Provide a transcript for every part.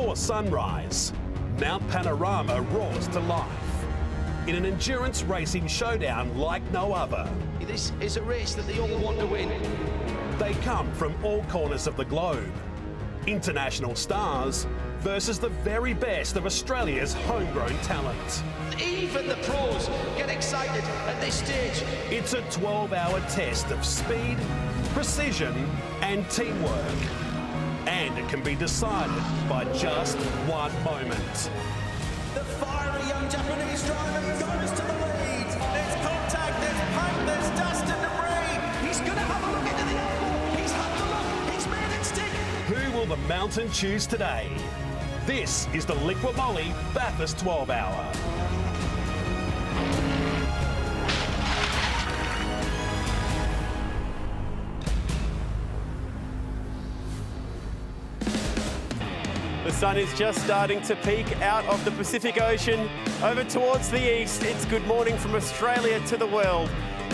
Before sunrise, Mount Panorama roars to life in an endurance racing showdown like no other. This is a race that they all want to win. They come from all corners of the globe. International stars versus the very best of Australia's homegrown talent. Even the pros get excited at this stage. It's a 12-hour test of speed, precision and teamwork. And it can be decided by just one moment. The fiery young Japanese driver goes to the lead. There's contact, there's paint, there's dust and debris. He's going to have a look into the elbow. He's had the look. He's made it stick. Who will the mountain choose today? This is the LIQUI MOLY Bathurst 12-hour. The sun is just starting to peek out of the Pacific Ocean over towards the east. It's good morning from Australia to the world.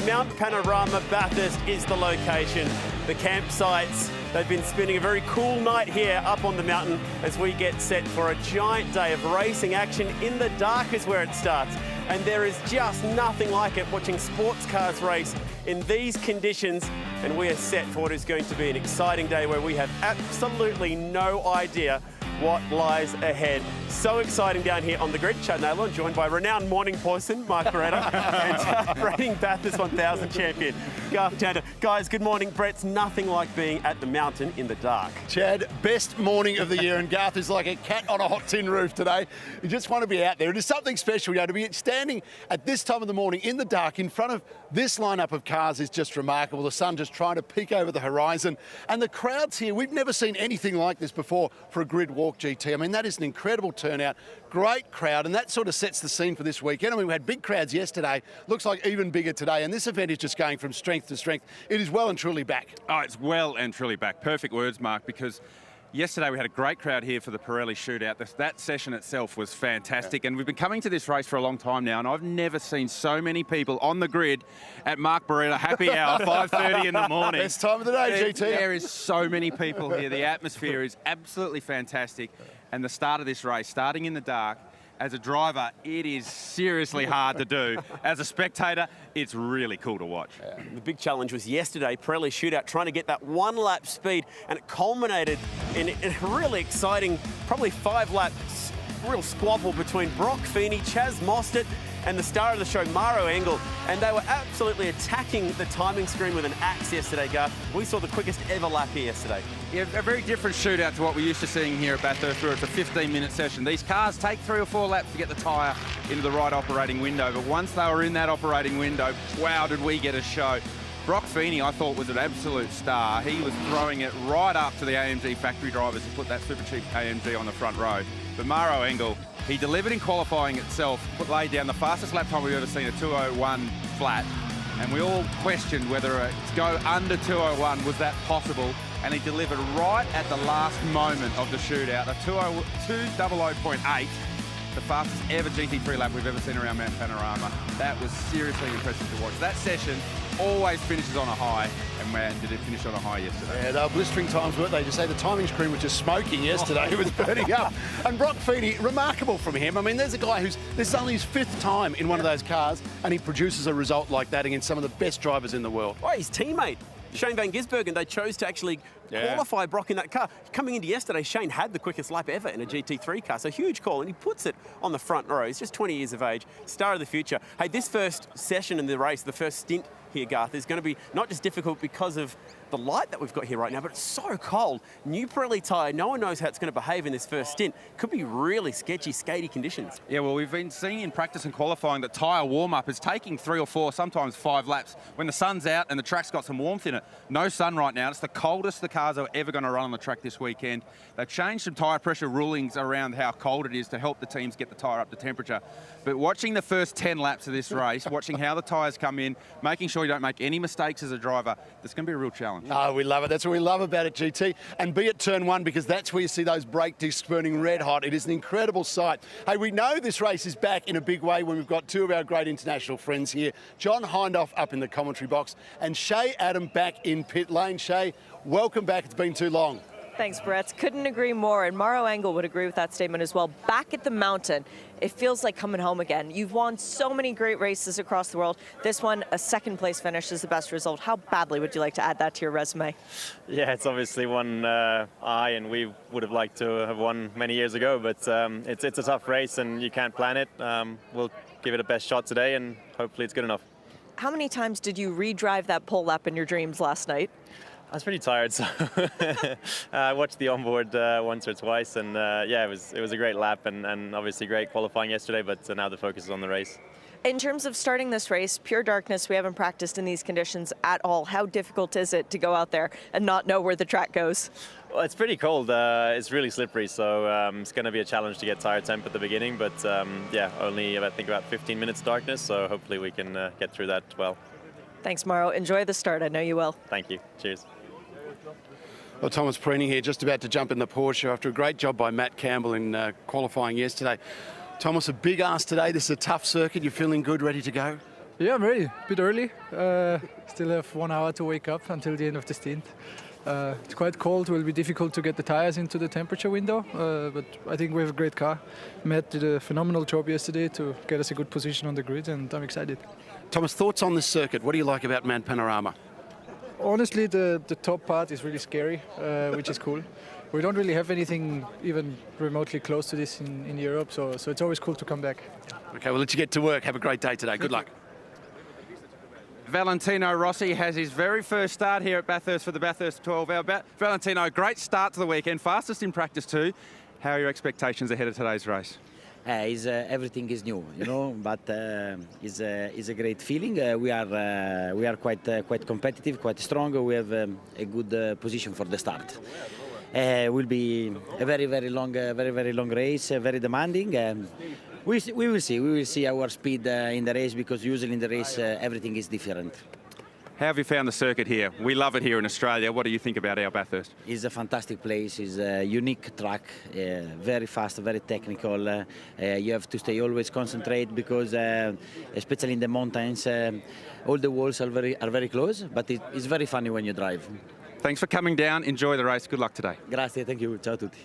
Mount Panorama Bathurst is the location. The campsites, they've been spending a very cool night here up on the mountain as we get set for a giant day of racing action. In the dark is where it starts. And there is just nothing like it watching sports cars race in these conditions. And we are set for what is going to be an exciting day where we have absolutely no idea what lies ahead. So exciting down here on the grid. Chad Naylor, joined by renowned morning person Mark Beretta and reigning Bathurst 1000 champion Garth Tander. Guys, good morning. Brett's nothing like being at the mountain in the dark. Chad, best morning of the year, and Garth is like a cat on a hot tin roof today. You just want to be out there. It is something special, to be standing at this time of the morning in the dark in front of this lineup of cars is just remarkable. The sun just trying to peek over the horizon, and the crowds here, we've never seen anything like this before for a grid walk GT. I mean, that is an incredible turnout, great crowd, and that sort of sets the scene for this weekend. I mean, we had big crowds yesterday, looks like even bigger today, and this event is just going from strength to strength. It is well and truly back. Oh, it's well and truly back. Perfect words, Mark, because yesterday we had a great crowd here for the Pirelli shootout. That session itself was fantastic, and we've been coming to this race for a long time now, and I've never seen so many people on the grid at Mark Beretta happy hour, 5:30 in the morning. Best time of the day, GT. There is so many people here. The atmosphere is absolutely fantastic, and the start of this race, starting in the dark, as a driver, it is seriously hard to do. As a spectator, it's really cool to watch. The big challenge was yesterday, Pirelli shootout, trying to get that one lap speed, and it culminated in a really exciting, probably 5 laps, real squabble between Brock Feeney, Chaz Mostert, and the star of the show, Mauro Engel, and they were absolutely attacking the timing screen with an axe yesterday, Garth. We saw the quickest ever lap here yesterday. Yeah, a very different shootout to what we're used to seeing here at Bathurst, where it's a 15-minute session. These cars take 3 or 4 laps to get the tyre into the right operating window, but once they were in that operating window, wow, did we get a show. Brock Feeney, I thought, was an absolute star. He was throwing it right up to the AMG factory drivers who put that super cheap AMG on the front row. But Mauro Engel, he delivered in qualifying itself, laid down the fastest lap time we've ever seen, a 2:01 flat. And we all questioned whether to go under 2:01, was that possible? And he delivered right at the last moment of the shootout, a 2:00.8. The fastest ever GT3 lap we've ever seen around Mount Panorama. That was seriously impressive to watch. That session always finishes on a high, and man, did it finish on a high yesterday. Yeah, they were blistering times, weren't they? Just say the timing screen was just smoking yesterday. It was burning up. And Brock Feeney, remarkable from him. I mean, there's a guy this is only his 5th time in one of those cars, and he produces a result like that against some of the best drivers in the world. Oh, his teammate, Shane Van Gisbergen, they chose to actually qualify Brock in that car. Coming into yesterday, Shane had the quickest lap ever in a GT3 car, so huge call, and he puts it on the front row. He's just 20 years of age, star of the future. Hey, this first session in the race, the first stint here, Garth, is going to be not just difficult because of the light that we've got here right now, but it's so cold. New Pirelli tyre, no one knows how it's going to behave in this first stint. Could be really sketchy, skatey conditions. Yeah, well, we've been seeing in practice and qualifying that tyre warm-up is taking 3 or 4, sometimes 5 laps when the sun's out and the track's got some warmth in it. No sun right now. It's the coldest the cars are ever going to run on the track this weekend. They've changed some tyre pressure rulings around how cold it is to help the teams get the tyre up to temperature. But watching the first 10 laps of this race, watching how the tyres come in, making sure you don't make any mistakes as a driver, that's going to be a real challenge. Oh, we love it. That's what we love about it, GT. And be at turn 1, because that's where you see those brake discs burning red hot. It is an incredible sight. Hey, we know this race is back in a big way when we've got 2 of our great international friends here. John Hindhaugh up in the commentary box and Shay Adam back in pit lane. Shay, welcome back. It's been too long. Thanks, Brett. Couldn't agree more. And Mauro Engel would agree with that statement as well. Back at the mountain, it feels like coming home again. You've won so many great races across the world. This one, a second place finish is the best result. How badly would you like to add that to your resume? Yeah, it's obviously one I and we would have liked to have won many years ago, but it's a tough race and you can't plan it. We'll give it a best shot today and hopefully it's good enough. How many times did you redrive that pole lap in your dreams last night? I was pretty tired, so I watched the onboard once or twice, and yeah, it was a great lap and obviously great qualifying yesterday, but now the focus is on the race. In terms of starting this race, pure darkness, we haven't practiced in these conditions at all. How difficult is it to go out there and not know where the track goes? Well, it's pretty cold. It's really slippery, so it's going to be a challenge to get tire temp at the beginning, but yeah, only I think about 15 minutes darkness, so hopefully we can get through that well. Thanks, Mauro. Enjoy the start. I know you will. Thank you. Cheers. Well, Thomas Preening here, just about to jump in the Porsche after a great job by Matt Campbell in qualifying yesterday. Thomas, a big ask today. This is a tough circuit. You're feeling good, ready to go? Yeah, I'm ready. A bit early. Still have 1 hour to wake up until the end of the stint. It's quite cold. It will be difficult to get the tires into the temperature window, but I think we have a great car. Matt did a phenomenal job yesterday to get us a good position on the grid, and I'm excited. Thomas, thoughts on this circuit? What do you like about Mount Panorama? Honestly, the top part is really scary, which is cool. We don't really have anything even remotely close to this in Europe, so it's always cool to come back. Okay, we'll let you get to work. Have a great day today. Good luck. Valentino Rossi has his very first start here at Bathurst for the Bathurst 12 Hour. Valentino, great start to the weekend, fastest in practice too. How are your expectations ahead of today's race? Everything is new, you know, but it's a great feeling. We are quite competitive, quite strong. We have a good position for the start. Will be a very long race, very demanding. We will see. We will see our speed in the race, because usually in the race everything is different. How have you found the circuit here? We love it here in Australia. What do you think about our Bathurst? It's a fantastic place. It's a unique track, very fast, very technical. You have to stay always concentrate, because especially in the mountains, all the walls are very close, but it's very funny when you drive. Thanks for coming down. Enjoy the race. Good luck today. Grazie, thank you. Ciao a tutti.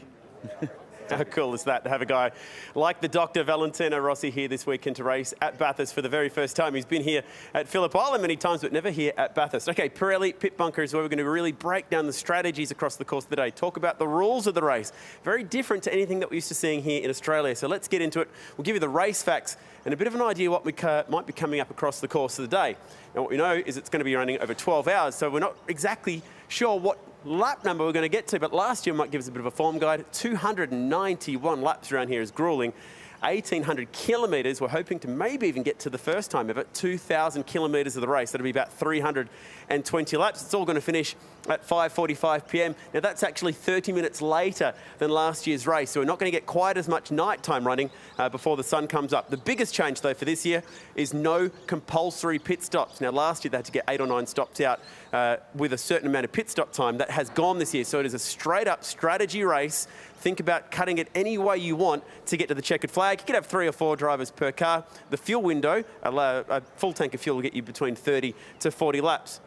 How cool is that to have a guy like the Dr. Valentino Rossi here this weekend to race at Bathurst for the very first time. He's been here at Phillip Island many times, but never here at Bathurst. Okay, Pirelli Pit Bunker is where we're going to really break down the strategies across the course of the day, talk about the rules of the race. Very different to anything that we're used to seeing here in Australia. So let's get into it. We'll give you the race facts and a bit of an idea what might be coming up across the course of the day. And what we know is it's going to be running over 12 hours, so we're not exactly sure what lap number we're going to get to, but last year might give us a bit of a form guide. 291 laps around here is grueling. 1,800 kilometres. We're hoping to maybe even get to the first time ever, 2,000 kilometres of the race. That'll be about 320 laps. It's all going to finish at 5:45 p.m. Now, that's actually 30 minutes later than last year's race, so we're not going to get quite as much nighttime running before the sun comes up. The biggest change, though, for this year is no compulsory pit stops. Now, last year they had to get 8 or 9 stops out with a certain amount of pit stop time. That has gone this year, so it is a straight-up strategy race. Think about cutting it any way you want to get to the checkered flag. You could have 3 or 4 drivers per car. The fuel window, a full tank of fuel will get you between 30 to 40 laps.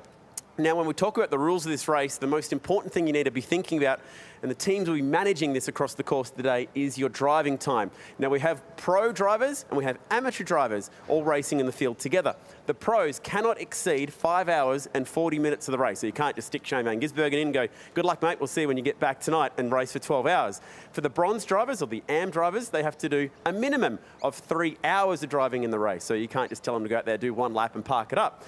Now, when we talk about the rules of this race, the most important thing you need to be thinking about, and the teams will be managing this across the course of the day, is your driving time. Now, we have pro drivers and we have amateur drivers all racing in the field together. The pros cannot exceed 5 hours and 40 minutes of the race, so you can't just stick Shane Van Gisbergen in and go, good luck, mate, we'll see you when you get back tonight, and race for 12 hours. For the bronze drivers or the AM drivers, they have to do a minimum of 3 hours of driving in the race, so you can't just tell them to go out there, do 1 lap and park it up.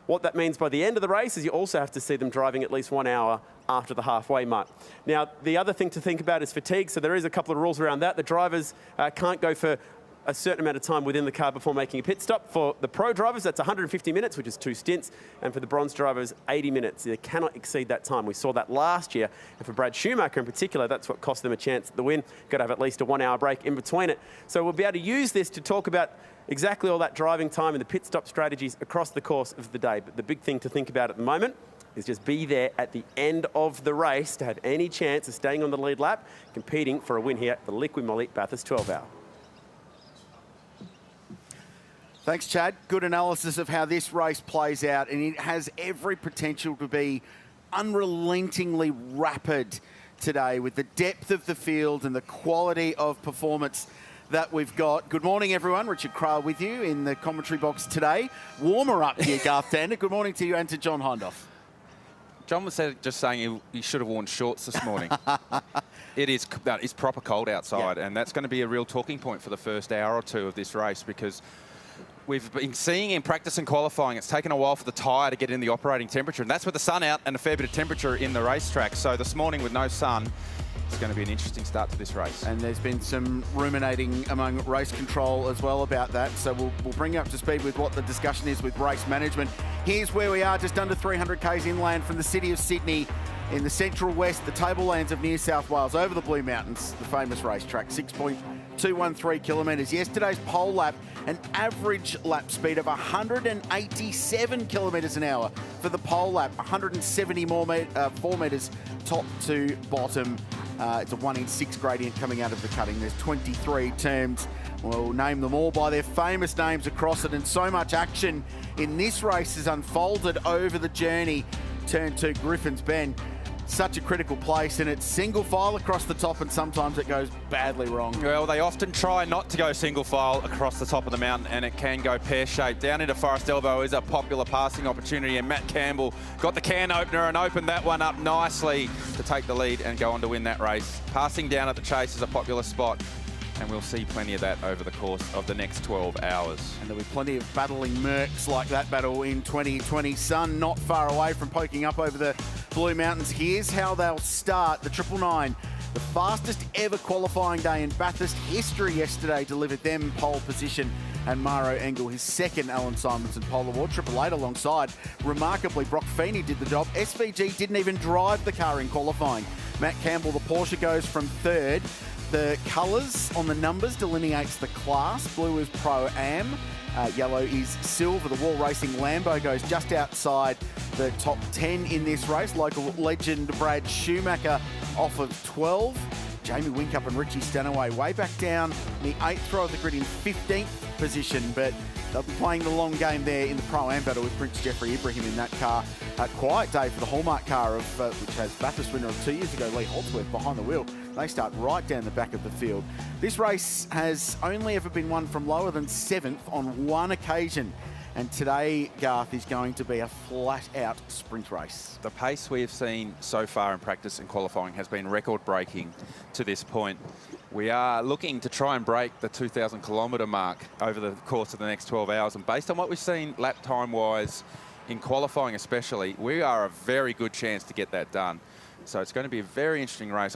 What that means by the end of the race is you also have to see them driving at least 1 hour after the halfway mark. Now, the other thing to think about is fatigue, so there is a couple of rules around that. The drivers can't go for a certain amount of time within the car before making a pit stop. For the pro drivers, that's 150 minutes, which is 2 stints, and for the bronze drivers, 80 minutes. They cannot exceed that time. We saw that last year, and for Brad Schumacher in particular, that's what cost them a chance at the win. Got to have at least a 1 hour break in between it. So we'll be able to use this to talk about exactly all that driving time and the pit stop strategies across the course of the day. But the big thing to think about at the moment is just be there at the end of the race to have any chance of staying on the lead lap, competing for a win here at the LIQUI MOLY Bathurst 12 Hour. Thanks, Chad. Good analysis of how this race plays out, and it has every potential to be unrelentingly rapid today with the depth of the field and the quality of performance that we've got. Good morning, everyone. Richard Craill with you in the commentary box today. Warmer up here, Garth Tander. Good morning to you and to John Hindhaugh. John was just saying he should have worn shorts this morning. It's proper cold outside, and that's going to be a real talking point for the first hour or two of this race, because we've been seeing in practice and qualifying, it's taken a while for the tyre to get in the operating temperature, and that's with the sun out and a fair bit of temperature in the racetrack. So this morning with no sun, it's going to be an interesting start to this race. And there's been some ruminating among race control as well about that. So we'll bring you up to speed with what the discussion is with race management. Here's where we are, just under 300 k's inland from the city of Sydney in the central west, the tablelands of New South Wales, over the Blue Mountains, the famous racetrack, 6.213 kilometres. Yesterday's pole lap, an average lap speed of 187 kilometres an hour for the pole lap, 174 metres top to bottom. It's a 1 in 6 gradient coming out of the cutting. There's 23 turns. We'll name them all by their famous names across it, and so much action in this race has unfolded over the journey. Turn 2, Griffin's Bend. Such a critical place, and it's single file across the top, and sometimes it goes badly wrong. Well, they often try not to go single file across the top of the mountain, and it can go pear-shaped. Down into Forest Elbow is a popular passing opportunity, and Matt Campbell got the can opener and opened that one up nicely to take the lead and go on to win that race. Passing down at the Chase is a popular spot, and we'll see plenty of that over the course of the next 12 hours. And there'll be plenty of battling Mercs like that battle in 2020. Sun not far away from poking up over the Blue Mountains. Here's how they'll start. The 999, the fastest ever qualifying day in Bathurst history yesterday, delivered them pole position, and Maro Engel his second Alan Simonson pole award. 888 alongside. Remarkably, Brock Feeney did the job. SVG didn't even drive the car in qualifying. Matt Campbell, the Porsche, goes from third. The colours on the numbers delineates the class. Blue is Pro-Am. Yellow is silver. The Wall Racing Lambo goes just outside the top 10 in this race. Local legend Brad Schumacher off of 12. Jamie Winkup and Richie Stanaway way back down in the 8th row of the grid in 15th position, but they'll be playing the long game there in the Pro-Am battle with Prince Jeffrey Ibrahim in that car. A quiet day for the Hallmark car, which has Bathurst winner of 2 years ago, Lee Holdsworth, behind the wheel. They start right down the back of the field. This race has only ever been won from lower than 7th on one occasion. And today, Garth, is going to be a flat-out sprint race. The pace we have seen so far in practice and qualifying has been record-breaking to this point. We are looking to try and break the 2,000 kilometre mark over the course of the next 12 hours. And based on what we've seen lap time-wise, in qualifying especially, we are a very good chance to get that done. So it's going to be a very interesting race.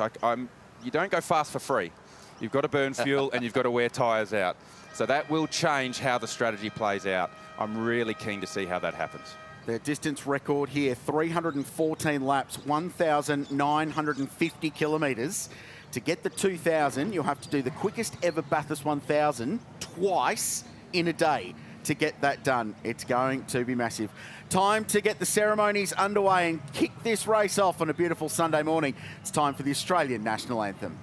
You don't go fast for free. You've got to burn fuel and you've got to wear tyres out. So that will change how the strategy plays out. I'm really keen to see how that happens. Their distance record here, 314 laps, 1,950 kilometres. To get the 2,000, you'll have to do the quickest ever Bathurst 1,000 twice in a day to get that done. It's going to be massive. Time to get the ceremonies underway and kick this race off on a beautiful Sunday morning. It's time for the Australian National Anthem.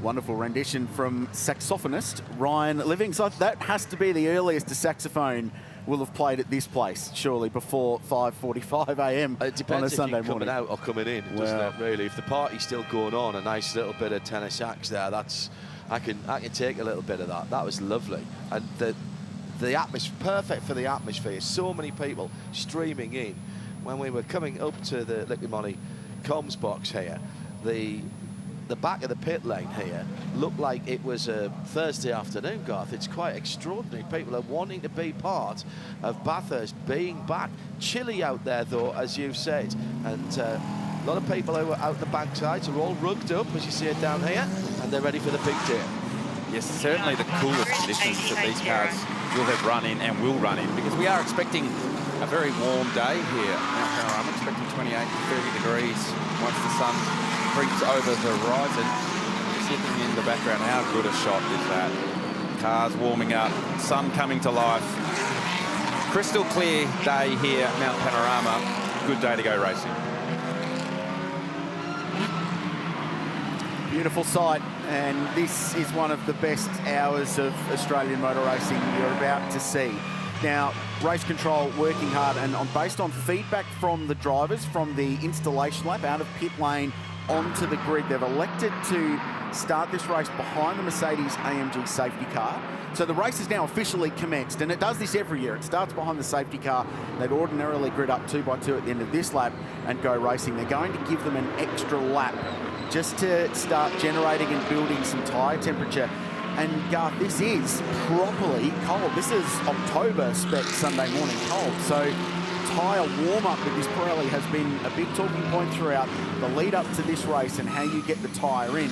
Wonderful rendition from saxophonist Ryan Livings. That has to be the earliest a saxophone will have played at this place, surely, before 5:45 a.m. It depends on a Sunday if you're morning. coming out or coming in, doesn't it, really? If the party's still going on, a nice little bit of tenor sax there, I can take a little bit of that. That was lovely. And the atmosphere, perfect for the atmosphere. So many people streaming in. When we were coming up to the LIQUI MOLY comms box here, the the back of the pit lane here looked like it was a Thursday afternoon, Garth. It's quite extraordinary. People are wanting to be part of Bathurst being back. Chilly out there, though, as you've said. And a lot of people who are out the backsides are all rugged up, as you see it down here, and they're ready for the big day. Yes, certainly the coolest conditions that these cars will have run in and will run in, because we are expecting a very warm day here. Now, I'm expecting 28 to 30 degrees once the sun creeps over the horizon. Sitting in the background, how good a shot is that? Cars warming up, sun coming to life. Crystal clear day here at Mount Panorama. Good day to go racing. Beautiful sight, and this is one of the best hours of Australian motor racing you're about to see. Now, race control working hard, and based on feedback from the drivers from the installation lap out of pit lane onto the grid, they've elected to start this race behind the Mercedes-AMG safety car. So the race is now officially commenced, and it does this every year. It starts behind the safety car. They'd ordinarily grid up 2 by 2 at the end of this lap and go racing. They're going to give them an extra lap just to start generating and building some tyre temperature. And Garth, this is properly cold. This is October spec Sunday morning cold. So tyre warm-up with this Pirelli has been a big talking point throughout the lead up to this race and how you get the tyre in.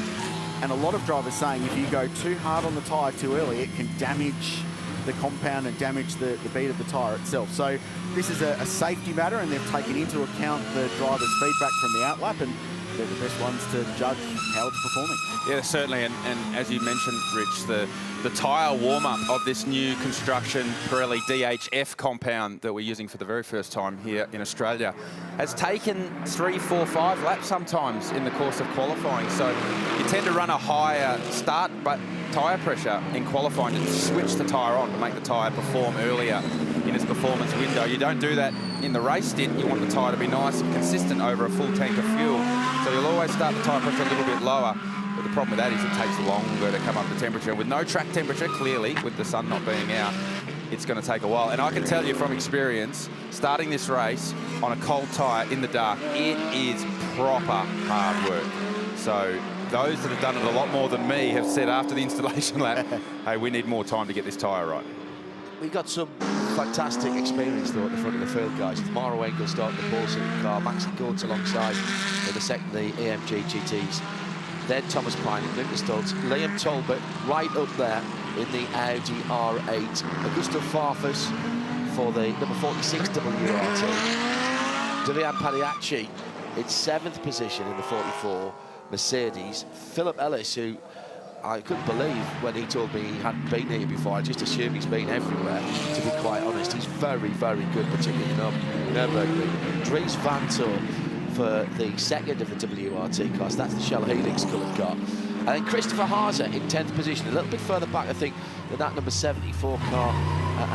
And a lot of drivers saying if you go too hard on the tyre too early, it can damage the compound and damage the beat of the tyre itself. So this is a safety matter, and they've taken into account the driver's feedback from the outlap, and they're the best ones to judge how it's performing. Yeah, certainly, and as you mentioned, Rich, the tyre warm-up of this new construction Pirelli DHF compound that we're using for the very first time here in Australia has taken 3, 4, 5 laps sometimes in the course of qualifying. So you tend to run a higher start but tyre pressure in qualifying to switch the tyre on to make the tyre perform earlier in its performance window. You don't do that in the race stint. You want the tyre to be nice and consistent over a full tank of fuel. So you'll always start the tyre pressure a little bit lower. But the problem with that is it takes longer to come up to temperature. With no track temperature, clearly, with the sun not being out, it's going to take a while. And I can tell you from experience, starting this race on a cold tyre in the dark, it is proper hard work. So those that have done it a lot more than me have said after the installation lap, hey, we need more time to get this tyre right. We got some fantastic experience though at the front of the field, guys. Mauro Engel starting the pole sitting car, Maxi Coates alongside in the second, the AMG GTs. Then Thomas Pine and Lucas Stoltz, Liam Talbot right up there in the Audi R8. Augusto Farfus for the number 46 WRT. Devian Pagliacci in 7th position in the 44 Mercedes. Philip Ellis, who I couldn't believe when he told me he hadn't been here before. I just assumed he's been everywhere, to be quite honest. He's very, very good, particularly in Nürburgring. Dries Vanthoor for the second of the WRT cars. That's the Shell Helix coloured car. And then Christopher Haase in 10th position, a little bit further back, I think, than that number 74 car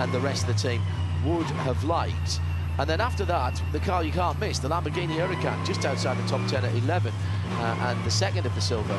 and the rest of the team would have liked. And then after that, the car you can't miss, the Lamborghini Huracan, just outside the top 10 at 11, and the second of the silver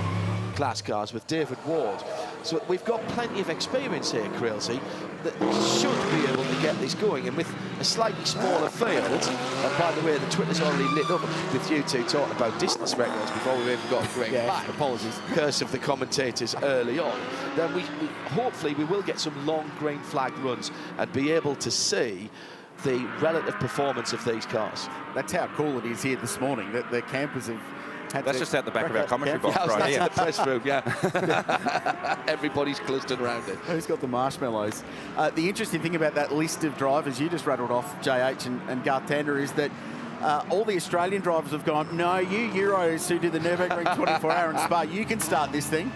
class cars with David Ward. So we've got plenty of experience here, Creelsey, that should be able to get this going. And with a slightly smaller field, and by the way, the Twitter's already lit up with you two talking about distance records before we've even got a green flag. Apologies. Curse of the commentators early on. Then we hopefully we will get some long green flag runs and be able to see the relative performance of these cars. That's how cool it is here this morning, that the campers have had That's just out the back of our commentary box right here. The press room, yeah. Everybody's clustered around it. Who's got the marshmallows? The interesting thing about that list of drivers you just rattled off, JH and Garth Tander, is that all the Australian drivers have gone, no, you Euros who do the Nürburgring 24-hour in Spa, you can start this thing.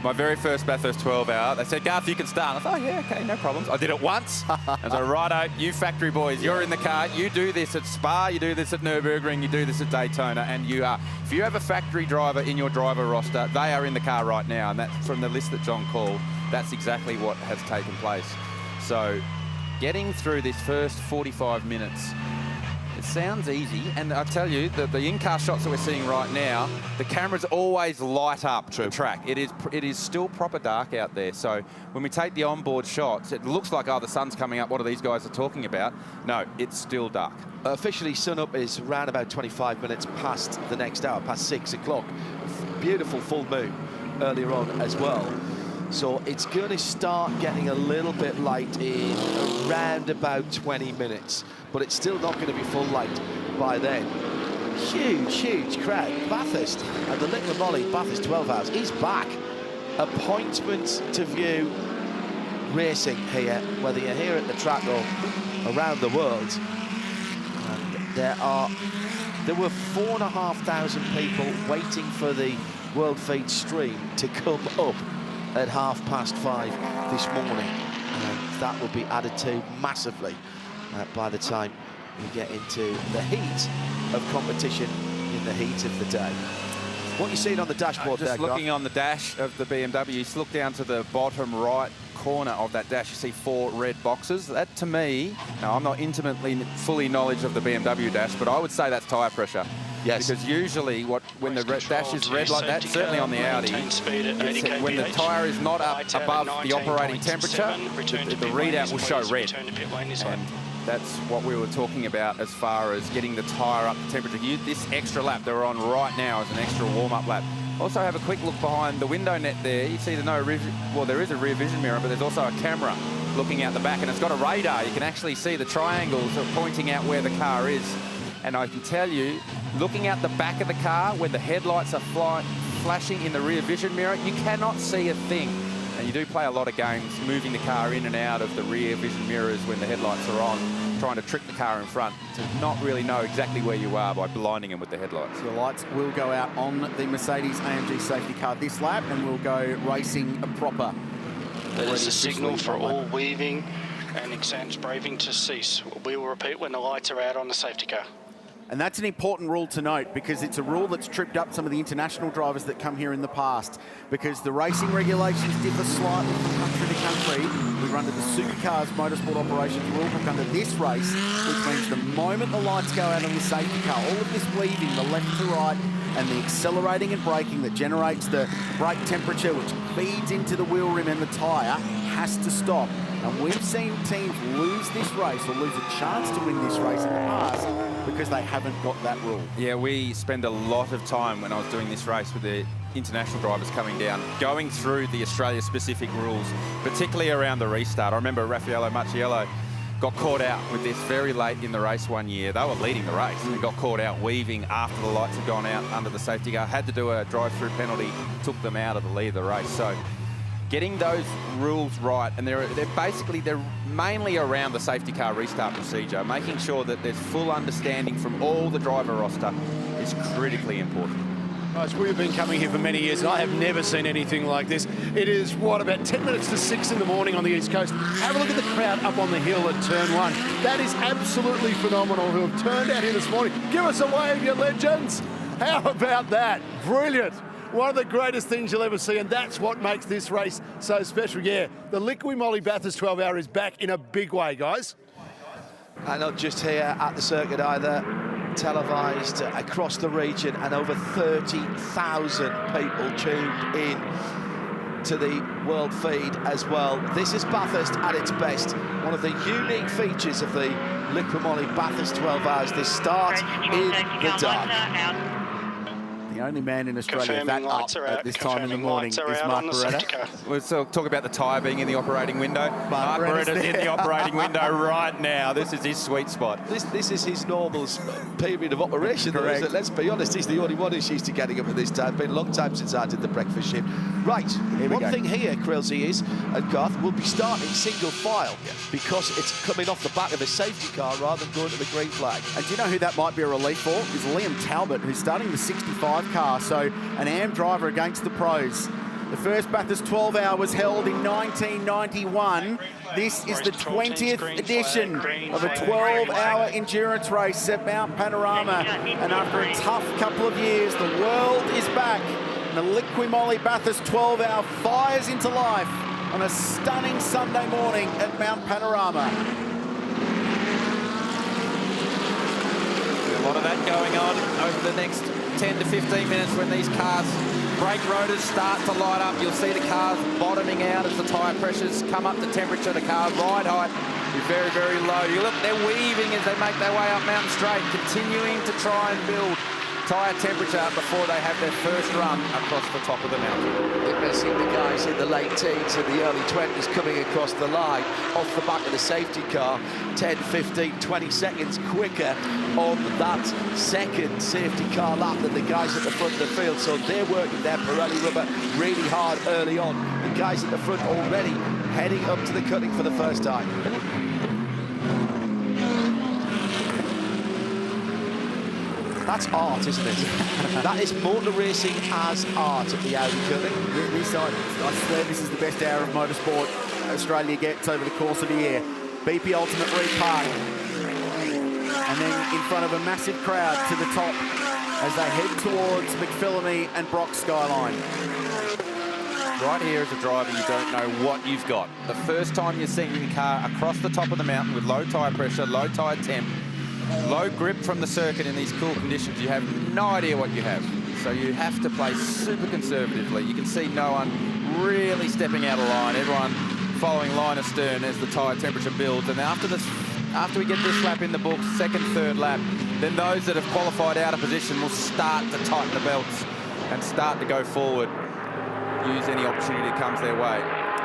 My very first Bathurst 12-hour, they said, Garth, you can start. I thought, oh, yeah, OK, no problems. I did it once. I was like, righto, you factory boys, you're in the car. You do this at Spa, you do this at Nürburgring, you do this at Daytona, and you are. If you have a factory driver in your driver roster, they are in the car right now. And that's from the list that John called. That's exactly what has taken place. So getting through this first 45 minutes, sounds easy, and I tell you that the in-car shots that we're seeing right now, the cameras always light up the track. It is still proper dark out there. So when we take the onboard shots, it looks like, oh, the sun's coming up. What are these guys are talking about? No, it's still dark. Officially, sunup is around about 25 minutes past the next hour, past 6 o'clock. Beautiful full moon earlier on as well. So it's going to start getting a little bit light in around about 20 minutes, but it's still not going to be full light by then. Huge crowd. Bathurst and the LIQUI MOLY Bathurst 12 Hours is back. Appointment to view racing here, whether you're here at the track or around the world. And there were 4,500 people waiting for the World Feed stream to come up at 5:30 this morning, and that will be added to massively by the time we get into the heat of competition in the heat of the day. What you seeing on the dashboard there, Just looking on the dash of the BMW, you look down to the bottom right corner of that dash, you see 4 red boxes. That, to me, now I'm not intimately fully knowledge of the BMW dash, but I would say that's tyre pressure. Yes. Because usually when the dash is red like that, certainly on the Audi, when the tyre is not up above the operating temperature, the readout will show red. And that's what we were talking about as far as getting the tyre up to temperature. This extra lap that we're on right now is an extra warm-up lap. Also have a quick look behind the window net there. You see there is a rear vision mirror, but there's also a camera looking out the back, and it's got a radar. You can actually see the triangles pointing out where the car is. And I can tell you, looking out the back of the car where the headlights are flashing in the rear vision mirror, you cannot see a thing. And you do play a lot of games moving the car in and out of the rear vision mirrors when the headlights are on, trying to trick the car in front to not really know exactly where you are by blinding them with the headlights. The lights will go out on the Mercedes-AMG safety car this lap, and we'll go racing proper. That is a signal for all weaving and exams braving to cease. We will repeat when the lights are out on the safety car. And that's an important rule to note, because it's a rule that's tripped up some of the international drivers that come here in the past, because the racing regulations differ slightly from country to country. We run to the Supercars Motorsport Operations rulebook under this race, which means the moment the lights go out on the safety car, all of this weaving, the left to right, and the accelerating and braking that generates the brake temperature, which feeds into the wheel rim and the tyre, has to stop. And we've seen teams lose this race or lose a chance to win this race in the past because they haven't got that rule. Yeah, we spend a lot of time when I was doing this race with the international drivers coming down, going through the Australia-specific rules, particularly around the restart. I remember Raffaello Marciello got caught out with this very late in the race one year. They were leading the race and got caught out weaving after the lights had gone out under the safety car. Had to do a drive-through penalty, took them out of the lead of the race. So getting those rules right, and they're mainly around the safety car restart procedure, making sure that there's full understanding from all the driver roster is critically important. Guys, we've been coming here for many years, and I have never seen anything like this. It is, what, about 10 minutes to 6 in the morning on the East Coast. Have a look at the crowd up on the hill at Turn 1. That is absolutely phenomenal, who have turned out here this morning. Give us a wave, you legends. How about that? Brilliant. One of the greatest things you'll ever see, and that's what makes this race so special. Yeah, the LIQUI MOLY Bathurst 12 Hour is back in a big way, guys. And not just here at the circuit either, televised across the region, and over 30,000 people tuned in to the world feed as well. This is Bathurst at its best. One of the unique features of the LIQUI MOLY Bathurst 12 Hours, this start in the dark. The only man in Australia that up at this time in the morning is Mark Beretta. We'll talk about the tyre being in the operating window. Mark Beretta's in the operating window right now. This is his sweet spot. This is his normal period of operation. Correct. Let's be honest, he's the only one who's used to getting up at this time. Been a long time since I did the breakfast shift. Right, one thing here, Krillsy, is, and Garth, will be starting single file because it's coming off the back of a safety car rather than going to the green flag. And do you know who that might be a relief for? Is Liam Talbot, who's starting the 65 car, so an AM driver against the pros. The first Bathurst 12 Hour was held in 1991. This is the 20th edition of a 12-hour endurance race at Mount Panorama. And after a tough couple of years, the world is back. And the LIQUI MOLY Bathurst 12 Hour fires into life on a stunning Sunday morning at Mount Panorama. lot of that going on over the next 10 to 15 minutes when these cars' brake rotors start to light up. You'll see the cars bottoming out as the tyre pressures come up to temperature. The car ride height is very, very low. You look, they're weaving as they make their way up Mountain Straight, continuing to try and build tyre temperature before they have their first run across the top of the mountain. We're seeing the guys in the late teens and the early 20s coming across the line off the back of the safety car 10, 15, 20 seconds quicker on that second safety car lap than the guys at the front of the field. So they're working their Pirelli rubber really hard early on. The guys at the front already heading up to the cutting for the first time. That's art, isn't it? That is motor racing as art at the Audi cutting. I swear this is the best hour of motorsport Australia gets over the course of the year. BP Ultimate Repark. And then in front of a massive crowd to the top as they head towards McPhillamy and Brock's skyline. Right here as a driver, you don't know what you've got. The first time you're seeing your car across the top of the mountain with low tyre pressure, low tyre temp, low grip from the circuit in these cool conditions, you have no idea what you have. So you have to play super conservatively. You can see no one really stepping out of line, everyone following line astern as the tyre temperature builds. And after we get this lap in the books, second, third lap, then those that have qualified out of position will start to tighten the belts and start to go forward, use any opportunity that comes their way.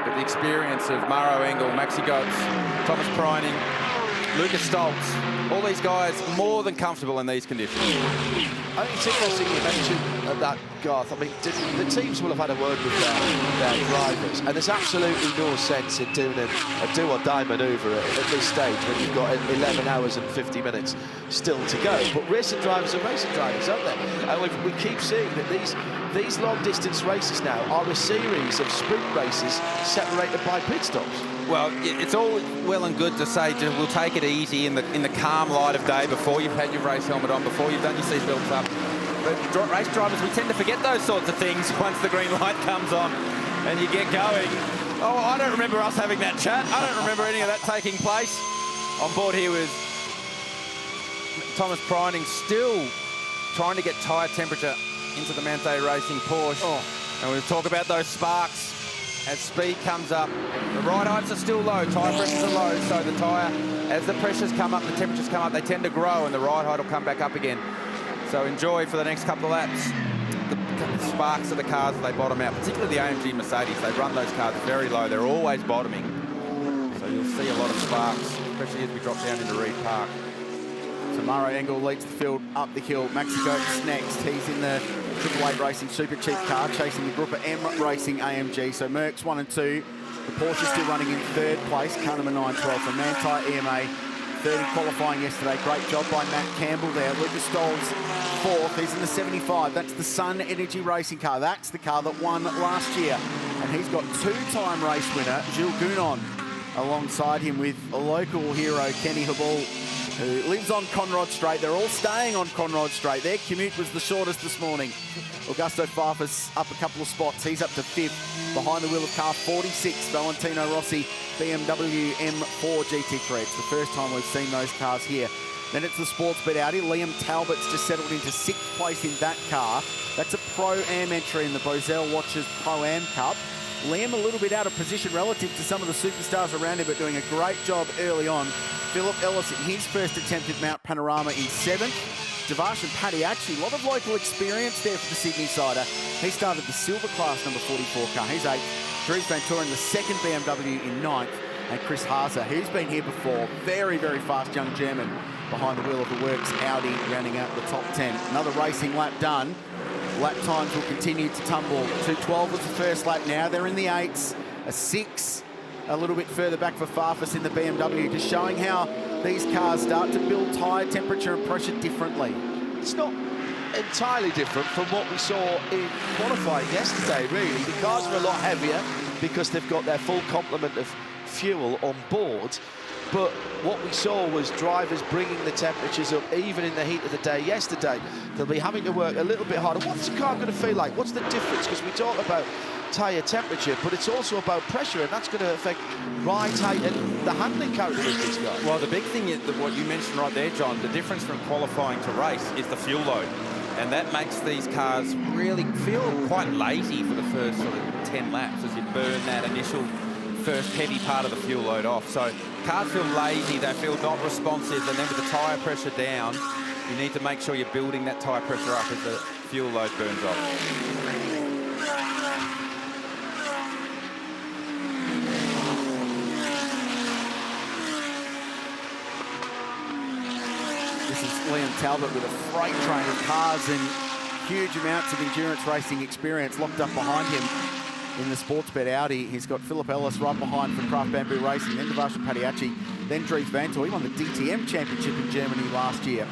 But the experience of Maro Engel, Maxi Goetz, Thomas Preining, Lucas Stoltz, all these guys more than comfortable in these conditions. I think it's interesting you mentioned that, Garth. I mean, the teams will have had a word with their drivers, and there's absolutely no sense in doing a do-or-die manoeuvre at this stage when you've got 11 hours and 50 minutes still to go. But racing drivers are racing drivers, aren't they? And we keep seeing that these long-distance races now are a series of sprint races separated by pit stops. Well, it's all well and good to say we'll take it easy in the calm light of day before you've had your race helmet on, before you've done your seatbelts up. But race drivers, we tend to forget those sorts of things once the green light comes on and you get going. Oh, I don't remember us having that chat. I don't remember any of that taking place. On board here with Thomas Preining, still trying to get tyre temperature into the Manthe Racing Porsche. And we'll talk about those sparks as speed comes up. The ride heights are still low, tyre pressures are low, so the tyre, as the pressures come up, the temperatures come up, they tend to grow and the ride height will come back up again. So enjoy for the next couple of laps the sparks of the cars as they bottom out, particularly the AMG Mercedes. They run those cars very low, they're always bottoming. So you'll see a lot of sparks, especially as we drop down into Reed Park. So Maro Engel leads the field up the hill. Maxi Goetz next. He's in the Triple 8 Racing Super Cheap car, chasing the Group M Racing AMG. So Merckx 1 and 2. The Porsche still running in third place. Car number 912 from Manthey EMA. 30 qualifying yesterday. Great job by Matt Campbell there. Lucas Stoll's fourth. He's in the 75. That's the Sun Energy Racing car. That's the car that won last year. And he's got two-time race winner, Gilles Gounon, alongside him with a local hero, Kenny Habul, who lives on Conrod Straight. They're all staying on Conrod Straight. Their commute was the shortest this morning. Augusto Farfus up a couple of spots. He's up to fifth. Behind the wheel of car 46, Valentino Rossi, BMW M4 GT3. It's the first time we've seen those cars here. Then it's the Sportsbet Audi. Liam Talbot's just settled into sixth place in that car. That's a Pro-Am entry in the Bozell Watches Pro-Am Cup. Liam a little bit out of position relative to some of the superstars around him, but doing a great job early on. Philip Ellis in his first attempt at Mount Panorama in seventh. Javash and Paddy actually, a lot of local experience there for the Sydney sider. He started the silver class number 44 car. He's eighth. Dries Van Toren, the second BMW in ninth. And Chris Haase, who's been here before, very, very fast young German behind the wheel of the Works Audi, rounding out the top 10. Another racing lap done. Lap times will continue to tumble. 2:12 was the first lap now. They're in the eights. A 6 a little bit further back for Farfus in the BMW, just showing how these cars start to build tyre temperature and pressure differently. It's not entirely different from what we saw in qualifying yesterday, really. The cars are a lot heavier because they've got their full complement of fuel on board. But what we saw was drivers bringing the temperatures up, even in the heat of the day yesterday. They'll be having to work a little bit harder. What's the car going to feel like? What's the difference? Because we talk about tyre temperature, but it's also about pressure, and that's going to affect ride height and the handling characteristics, guys. Well, the big thing is that what you mentioned right there, John, the difference from qualifying to race is the fuel load. And that makes these cars really feel quite lazy for the first sort of 10 laps as you burn that initial first heavy part of the fuel load off. So cars feel lazy, they feel not responsive, and then with the tyre pressure down, you need to make sure you're building that tyre pressure up as the fuel load burns off. Liam Talbot with a freight train of cars and huge amounts of endurance racing experience locked up behind him in the Sportsbet Audi. He's got Philip Ellis right behind from Craft Bamboo Racing, then Devasha Padiachi, then Dries Vanthoor. He won the DTM Championship in Germany last year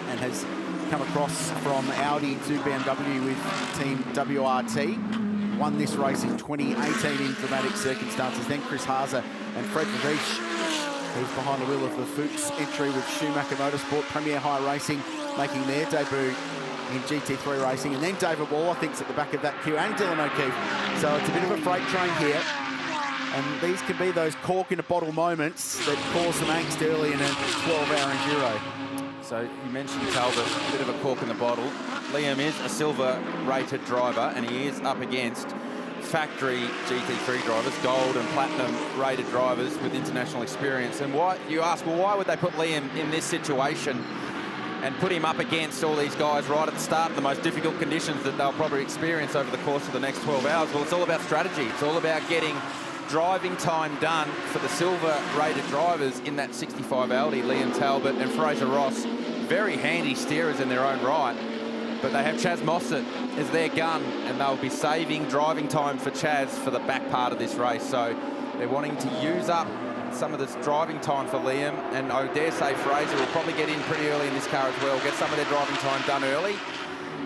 and has come across from Audi to BMW with Team WRT. Won this race in 2018 in dramatic circumstances. Then Chris Haase and Fred Vervisch, who's behind the wheel of the Fuchs entry with Schumacher Motorsport, Premier High Racing, making their debut in GT3 racing. And then David Wall, I think, is at the back of that queue, and Dylan O'Keefe. So it's a bit of a freight train here. And these can be those cork in a bottle moments that cause some angst early in a 12-hour enduro. So you mentioned Talbot, a bit of a cork in the bottle. Liam is a silver-rated driver, and he is up against factory GT3 drivers, gold and platinum rated drivers with international experience. And why, you ask, well, why would they put Liam in this situation and put him up against all these guys right at the start of the most difficult conditions that they'll probably experience over the course of the next 12 hours? Well, it's all about strategy. It's all about getting driving time done for the silver rated drivers in that 65 Audi. Liam Talbot and Fraser Ross, very handy steerers in their own right. But they have Chaz Mossett as their gun, and they'll be saving driving time for Chaz for the back part of this race. So they're wanting to use up some of this driving time for Liam, and I dare say Fraser will probably get in pretty early in this car as well, get some of their driving time done early.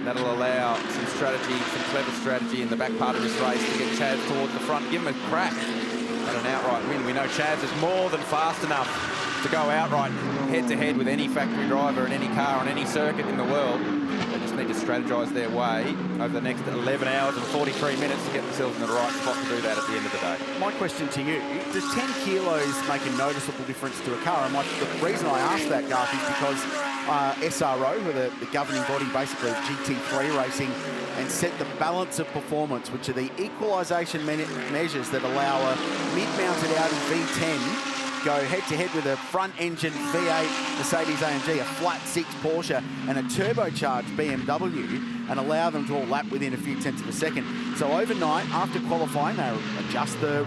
That'll allow some strategy, some clever strategy in the back part of this race to get Chaz towards the front, give him a crack at an outright win. We know Chaz is more than fast enough to go outright head-to-head with any factory driver in any car on any circuit in the world. They just need to strategise their way over the next 11 hours and 43 minutes to get themselves in the right spot to do that at the end of the day. My question to you, does 10 kilos make a noticeable difference to a car? And the reason I ask that, Garth, is because SRO, who are the governing body basically of GT3 racing, and set the balance of performance, which are the equalisation measures that allow a mid-mounted Audi V10 go head-to-head with a front-engine V8 Mercedes-AMG, a flat-six Porsche, and a turbocharged BMW, and allow them to all lap within a few tenths of a second. So overnight, after qualifying, they adjust the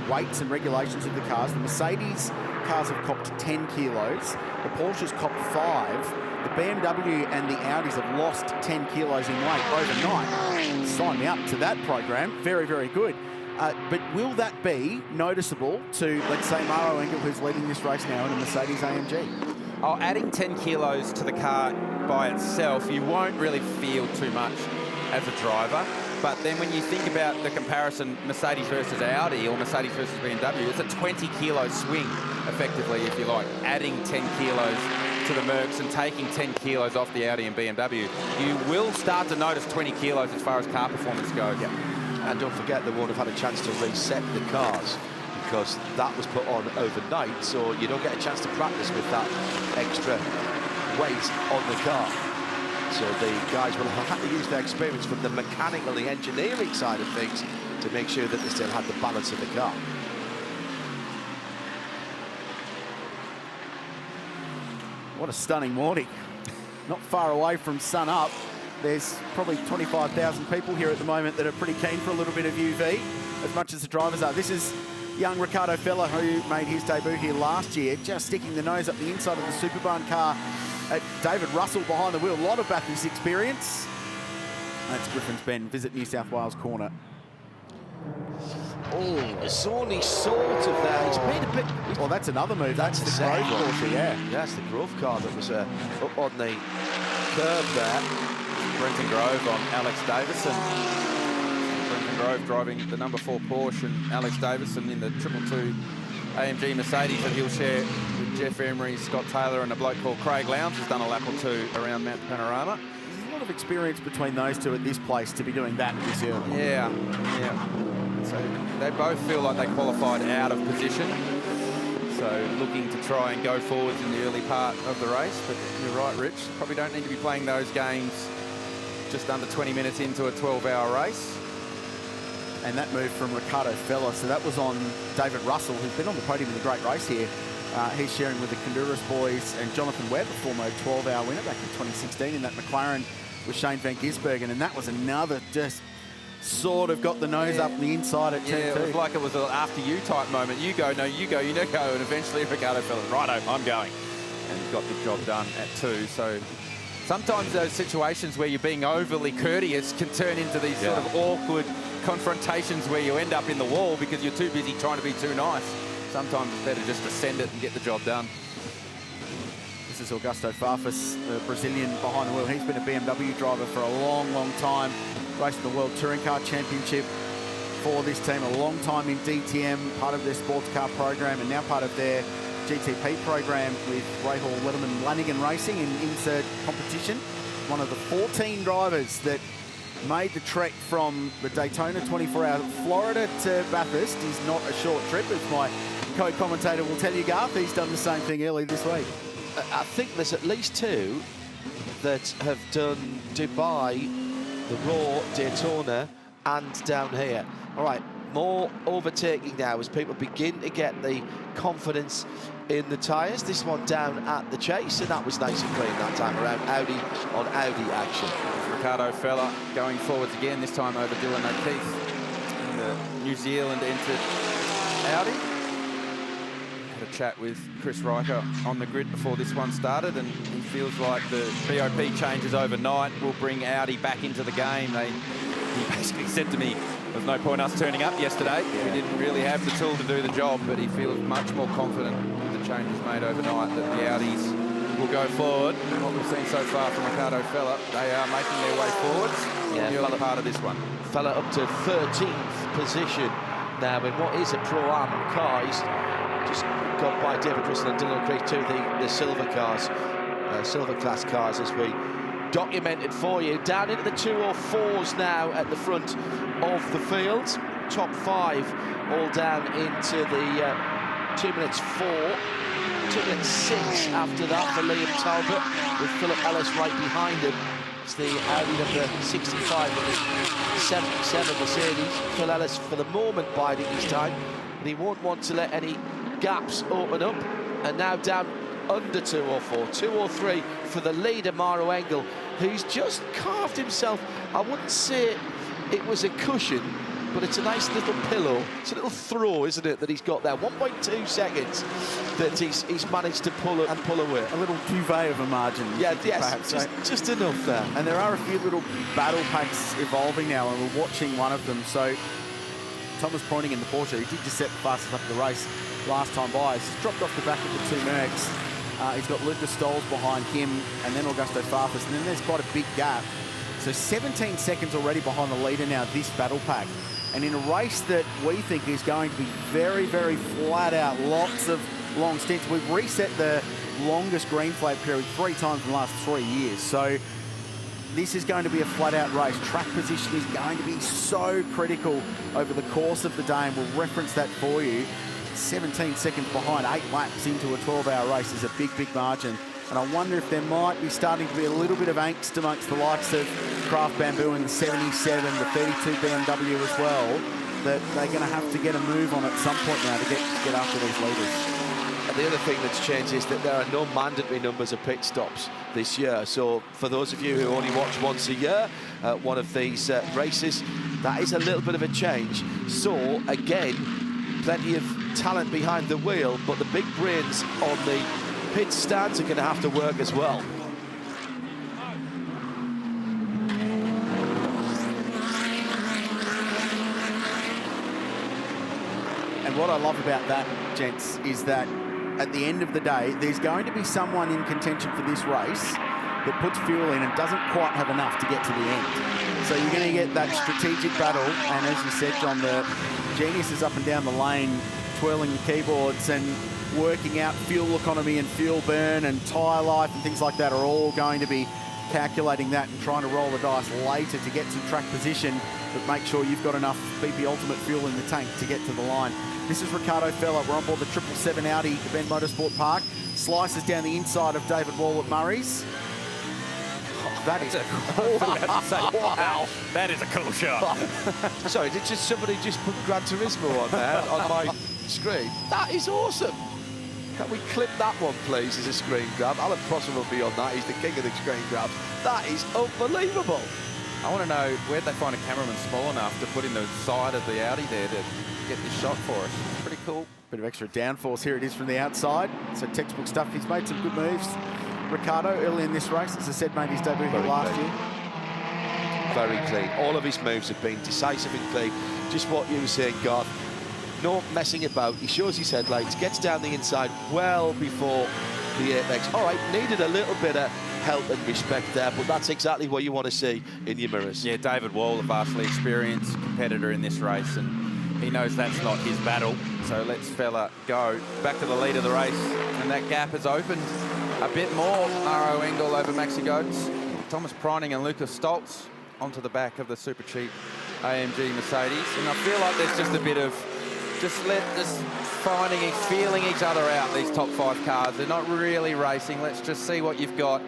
weights and regulations of the cars. The Mercedes cars have copped 10 kilos. The Porsches copped 5. The BMW and the Audis have lost 10 kilos in weight overnight. Sign me up to that program. Very, very good. But will that be noticeable to, let's say, Maro Engel, who's leading this race now in a Mercedes-AMG? Oh, adding 10 kilos to the car by itself, you won't really feel too much as a driver. But then when you think about the comparison Mercedes versus Audi or Mercedes versus BMW, it's a 20 kilo swing, effectively, if you like, adding 10 kilos to the Mercs and taking 10 kilos off the Audi and BMW. You will start to notice 20 kilos as far as car performance goes. Yeah. And don't forget, they won't have had a chance to reset the cars because that was put on overnight, so you don't get a chance to practice with that extra weight on the car. So the guys will have had to use their experience from the mechanical, the engineering side of things to make sure that they still had the balance of the car. What a stunning morning. Not far away from sun up. There's probably 25,000 people here at the moment that are pretty keen for a little bit of UV, as much as the drivers are. This is young Ricardo Feller, who made his debut here last year, just sticking the nose up the inside of the Superbarn car at David Russell behind the wheel. A lot of Bathurst experience. That's Griffin's Bend. Visit New South Wales corner. Oh, it's only sort of there. It's made a bit... Well, that's another move. That's the Grove Porsche, yeah. That's the Grove car that was up on the curb there. Brenton Grove on Alex Davison. Brenton Grove driving the number 4 Porsche, and Alex Davison in the 222 AMG Mercedes that he'll share with Jeff Emery, Scott Taylor, and a bloke called Craig Lowndes who's done a lap or two around Mount Panorama. There's a lot of experience between those two at this place to be doing that this early. Yeah. So they both feel like they qualified out of position. So looking to try and go forwards in the early part of the race. But you're right, Rich, probably don't need to be playing those games just under 20 minutes into a 12-hour race. And that move from Ricardo Fella, so that was on David Russell, who's been on the podium in the great race here. He's sharing with the Honduras boys and Jonathan Webb, a former 12-hour winner back in 2016 in that McLaren with Shane Van Gisbergen, and that was another just sort of got the nose up the inside at 10-2. It was like it was an after you type moment. You go, no, you go, you no go, and eventually Ricardo Fella, righto, I'm going. And got the job done at 2. So sometimes those situations where you're being overly courteous can turn into these sort of awkward confrontations where you end up in the wall because you're too busy trying to be too nice. Sometimes it's better just to send it and get the job done. This is Augusto Farfus, the Brazilian behind the wheel. He's been a BMW driver for a long, long time. Racing the World Touring Car Championship for this team. A long time in DTM, part of their sports car program, and now part of their GTP program with Rahal Letterman Lanigan Racing in insert competition. One of the 14 drivers that made the trek from the Daytona 24-hour Florida to Bathurst is not a short trip, as my co-commentator will tell you, Garth. He's done the same thing early this week. I think there's at least 2 that have done Dubai, the Raw, Daytona, and down here. All right, more overtaking now as people begin to get the confidence in the tyres. This one down at the chase, and that was nice and clean that time around. Audi on Audi action. Ricardo Fella going forwards again, this time over Dylan O'Keefe. And the New Zealand entered Audi. Had a chat with Chris Riker on the grid before this one started, and he feels like the BOP changes overnight will bring Audi back into the game. He basically said to me, there's no point us turning up yesterday. We didn't really have the tool to do the job, but he feels much more confident with the changes made overnight that the Audis will go forward. And what we've seen so far from Ricardo Fella, they are making their way forwards in the early part of this one. Fella up to 13th position now in what is a Pro-Am car. He's just got by David Russell and Dylan O'Keefe to the silver cars, silver class cars, as we documented for you. Down into the 204s now at the front of the field. Top 5 all down into the 2 minutes 4. 2 minutes 6 after that for Liam Talbot, with Philip Ellis right behind him. It's the Audi number 65 of the 77 Mercedes. Phil Ellis for the moment biding his time, and he won't want to let any gaps open up. And now down under 204, 203 for the leader, Maro Engel, who's just carved himself. I wouldn't say it was a cushion, but it's a nice little pillow. It's a little throw, isn't it, that he's got there. 1.2 seconds that he's managed to pull away. A little duvet of a margin. Yeah, yes, just enough there. And there are a few little battle packs evolving now, and we're watching one of them. So Thomas Pointing in the Porsche, he did just set the fastest up the race last time by. He's dropped off the back of the 2 Mercs. He's got Lucas Stolz behind him, and then Augusto Farfus, and then there's quite a big gap. So 17 seconds already behind the leader now, this battle pack. And in a race that we think is going to be very, very flat out, lots of long stints. We've reset the longest green flag period 3 times in the last 3 years. So this is going to be a flat out race. Track position is going to be so critical over the course of the day, and we'll reference that for you. 17 seconds behind, 8 laps into a 12-hour race is a big, big margin. And I wonder if there might be starting to be a little bit of angst amongst the likes of Craft Bamboo in the 77, the 32 BMW as well, that they're going to have to get a move on at some point now to get after these leaders. And the other thing that's changed is that there are no mandatory numbers of pit stops this year. So for those of you who only watch once a year one of these races, that is a little bit of a change. So again, plenty of talent behind the wheel, but the big brains on the pit stands are going to have to work as well. And what I love about that, gents, is that at the end of the day, there's going to be someone in contention for this race that puts fuel in and doesn't quite have enough to get to the end. So you're going to get that strategic battle, and as you said, John, the geniuses up and down the lane, twirling the keyboards and working out fuel economy and fuel burn and tyre life and things like that are all going to be calculating that and trying to roll the dice later to get some track position, but make sure you've got enough BP Ultimate fuel in the tank to get to the line. This is Ricardo Feller. We're on board the 777 Audi at Ben Motorsport Park. Slices down the inside of David Wall at Murray's. Oh, that is a cool. Wow, that is a cool shot. Sorry, did somebody just put Gran Turismo on there on my screen? That is awesome. Can we clip that one, please, as a screen grab? Alan Prosser will be on that. He's the king of the screen grabs. That is unbelievable. I want to know, where'd they find a cameraman small enough to put in the side of the Audi there to get this shot for us? Pretty cool. Bit of extra downforce. Here it is from the outside. So textbook stuff. He's made some good moves. Ricardo, early in this race, as I said, made his debut here last year. Very clean. All of his moves have been decisive and clean. Just what you were saying, Garth. No messing about. He shows his headlights, gets down the inside well before the apex. All right, needed a little bit of help and respect there, but that's exactly what you want to see in your mirrors. Yeah, David Wall, a vastly experienced competitor in this race, and he knows that's not his battle. So let's Fella go back to the lead of the race, and that gap has opened a bit more. RO Engel over Maxi Goetz. Thomas Preining and Lucas Stoltz onto the back of the super cheap AMG Mercedes, and I feel like there's just a bit of just feeling each other out, these top 5 cars. They're not really racing. Let's just see what you've got,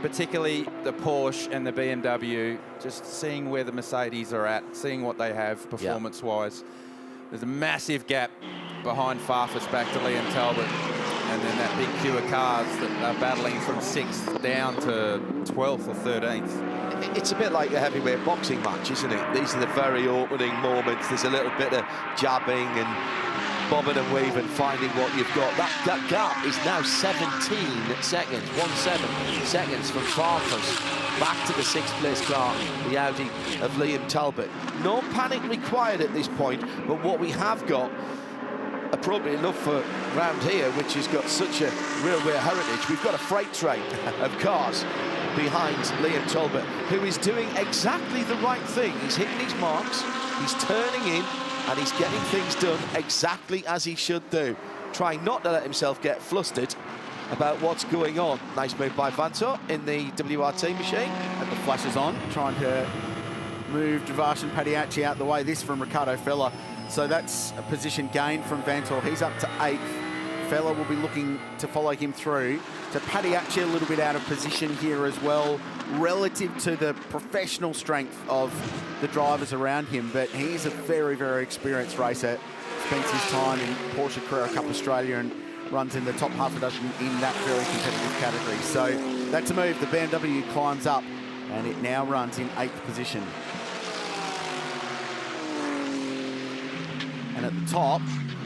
particularly the Porsche and the BMW, just seeing where the Mercedes are at, seeing what they have performance-wise. There's a massive gap behind Farfus back to Liam Talbot, and then that big queue of cars that are battling from 6th down to 12th or 13th. It's a bit like a heavyweight boxing match, isn't it? These are the very opening moments. There's a little bit of jabbing and bobbing and weaving, finding what you've got. That gap is now 17 seconds, 17 seconds from Farfus back to the 6th place car, the Audi of Liam Talbot. No panic required at this point, but what we have got, appropriate enough for round here, which has got such a railway heritage, we've got a freight train of cars behind Liam Talbot, who is doing exactly the right thing. He's hitting his marks, he's turning in, and he's getting things done exactly as he should do, trying not to let himself get flustered about what's going on. Nice move by Vantor in the WRT machine. And the flashes on, trying to move Devarshan Padiachi out the way. This from Ricardo Feller. So that's a position gain from Vantor. He's up to 8th. Feller will be looking to follow him through. So Padiachi a little bit out of position here as well, relative to the professional strength of the drivers around him. But he's a very, very experienced racer. Spends his time in Porsche Carrera Cup Australia and runs in the top half a dozen in that very competitive category. So that's a move. The BMW climbs up, and it now runs in 8th position. And at the top,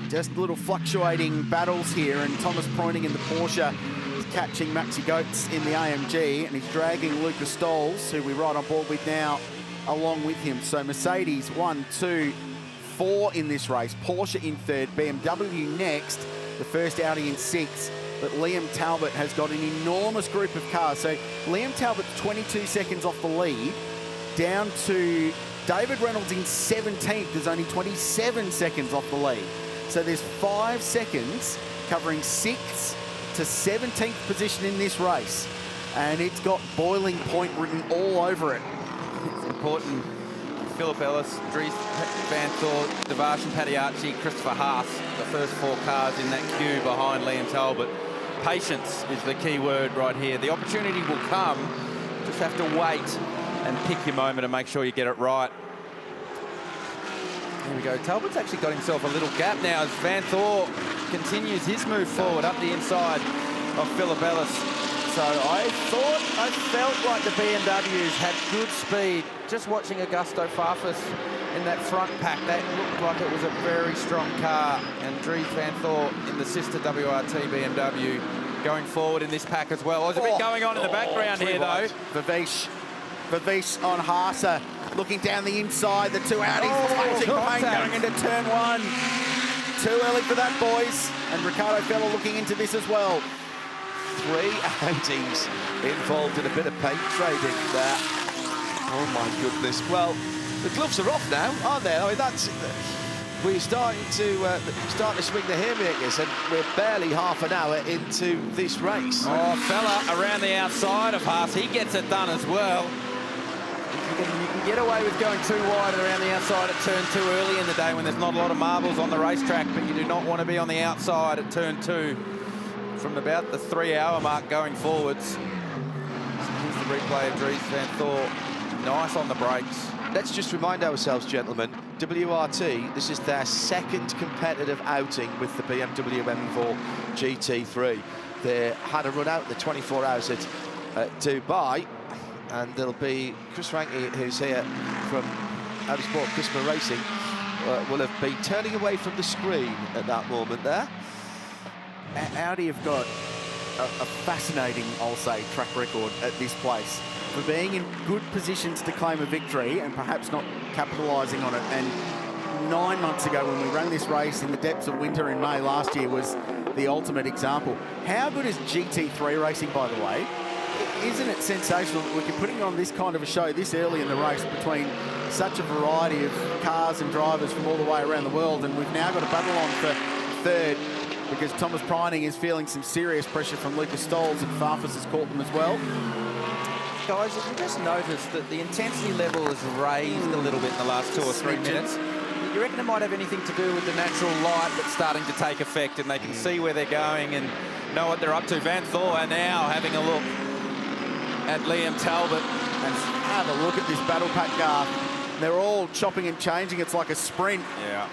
just little fluctuating battles here, and Thomas Preining in the Porsche is catching Maxi Goetz in the AMG, and he's dragging Lucas Stolz, who we ride on board with now, along with him. So Mercedes 1, 2, 4 in this race. Porsche in 3rd, BMW next, the first Audi in 6th. But Liam Talbot has got an enormous group of cars. So Liam Talbot's 22 seconds off the lead, down to David Reynolds in 17th. There's only 27 seconds off the lead. So there's 5 seconds covering 6th to 17th position in this race. And it's got boiling point written all over it. It's important. Philip Ellis, Dries Vantor, Devarshan Padiachi, Christopher Haas, the first 4 cars in that queue behind Liam Talbot. Patience is the key word right here. The opportunity will come. Just have to wait and pick your moment and make sure you get it right. There we go. Talbot's actually got himself a little gap now as Vantor continues his move forward up the inside of Philip Ellis. So I felt like the BMWs had good speed. Just watching Augusto Farfus in that front pack, that looked like it was a very strong car. And Dries Vantor in the sister WRT BMW going forward in this pack as well. There's a bit going on in the background here, though. Vavish on Haasa, looking down the inside. The 2 Audis touching paint going into turn 1. Too early for that, boys. And Ricardo Feller looking into this as well. 3 Audis involved in a bit of paint trading there. Oh my goodness. Well, the gloves are off now, aren't they? I mean, we're starting to swing the haymakers, and we're barely half an hour into this race. Oh, fella around the outside of Haas, he gets it done as well. You can get away with going too wide around the outside at turn 2 early in the day when there's not a lot of marbles on the racetrack, but you do not want to be on the outside at turn 2 from about the 3-hour mark going forwards. Here's the replay of Dries van Thor. Nice on the brakes. Let's just remind ourselves, gentlemen, WRT, this is their second competitive outing with the BMW M4 GT3. They had a run out the 24 hours at Dubai, and there'll be Chris Franke, who's here from Autosport Christmas Racing, will have been turning away from the screen at that moment there. Audi have got a fascinating, I'll say, track record at this place for being in good positions to claim a victory and perhaps not capitalising on it. And 9 months ago, when we ran this race in the depths of winter in May last year, was the ultimate example. How good is GT3 racing, by the way? Isn't it sensational that we're putting on this kind of a show this early in the race between such a variety of cars and drivers from all the way around the world? And we've now got a battle on for third, because Thomas Preining is feeling some serious pressure from Lucas Stolz, and Farfus has caught them as well. Guys, have you just noticed that the intensity level has raised a little bit in the last 2 or 3 minutes? Do you reckon it might have anything to do with the natural light that's starting to take effect, and they can see where they're going and know what they're up to? Van Thor are now having a look at Liam Talbot. And have a look at this battle pack, Garth. They're all chopping and changing. It's like a sprint. Yeah,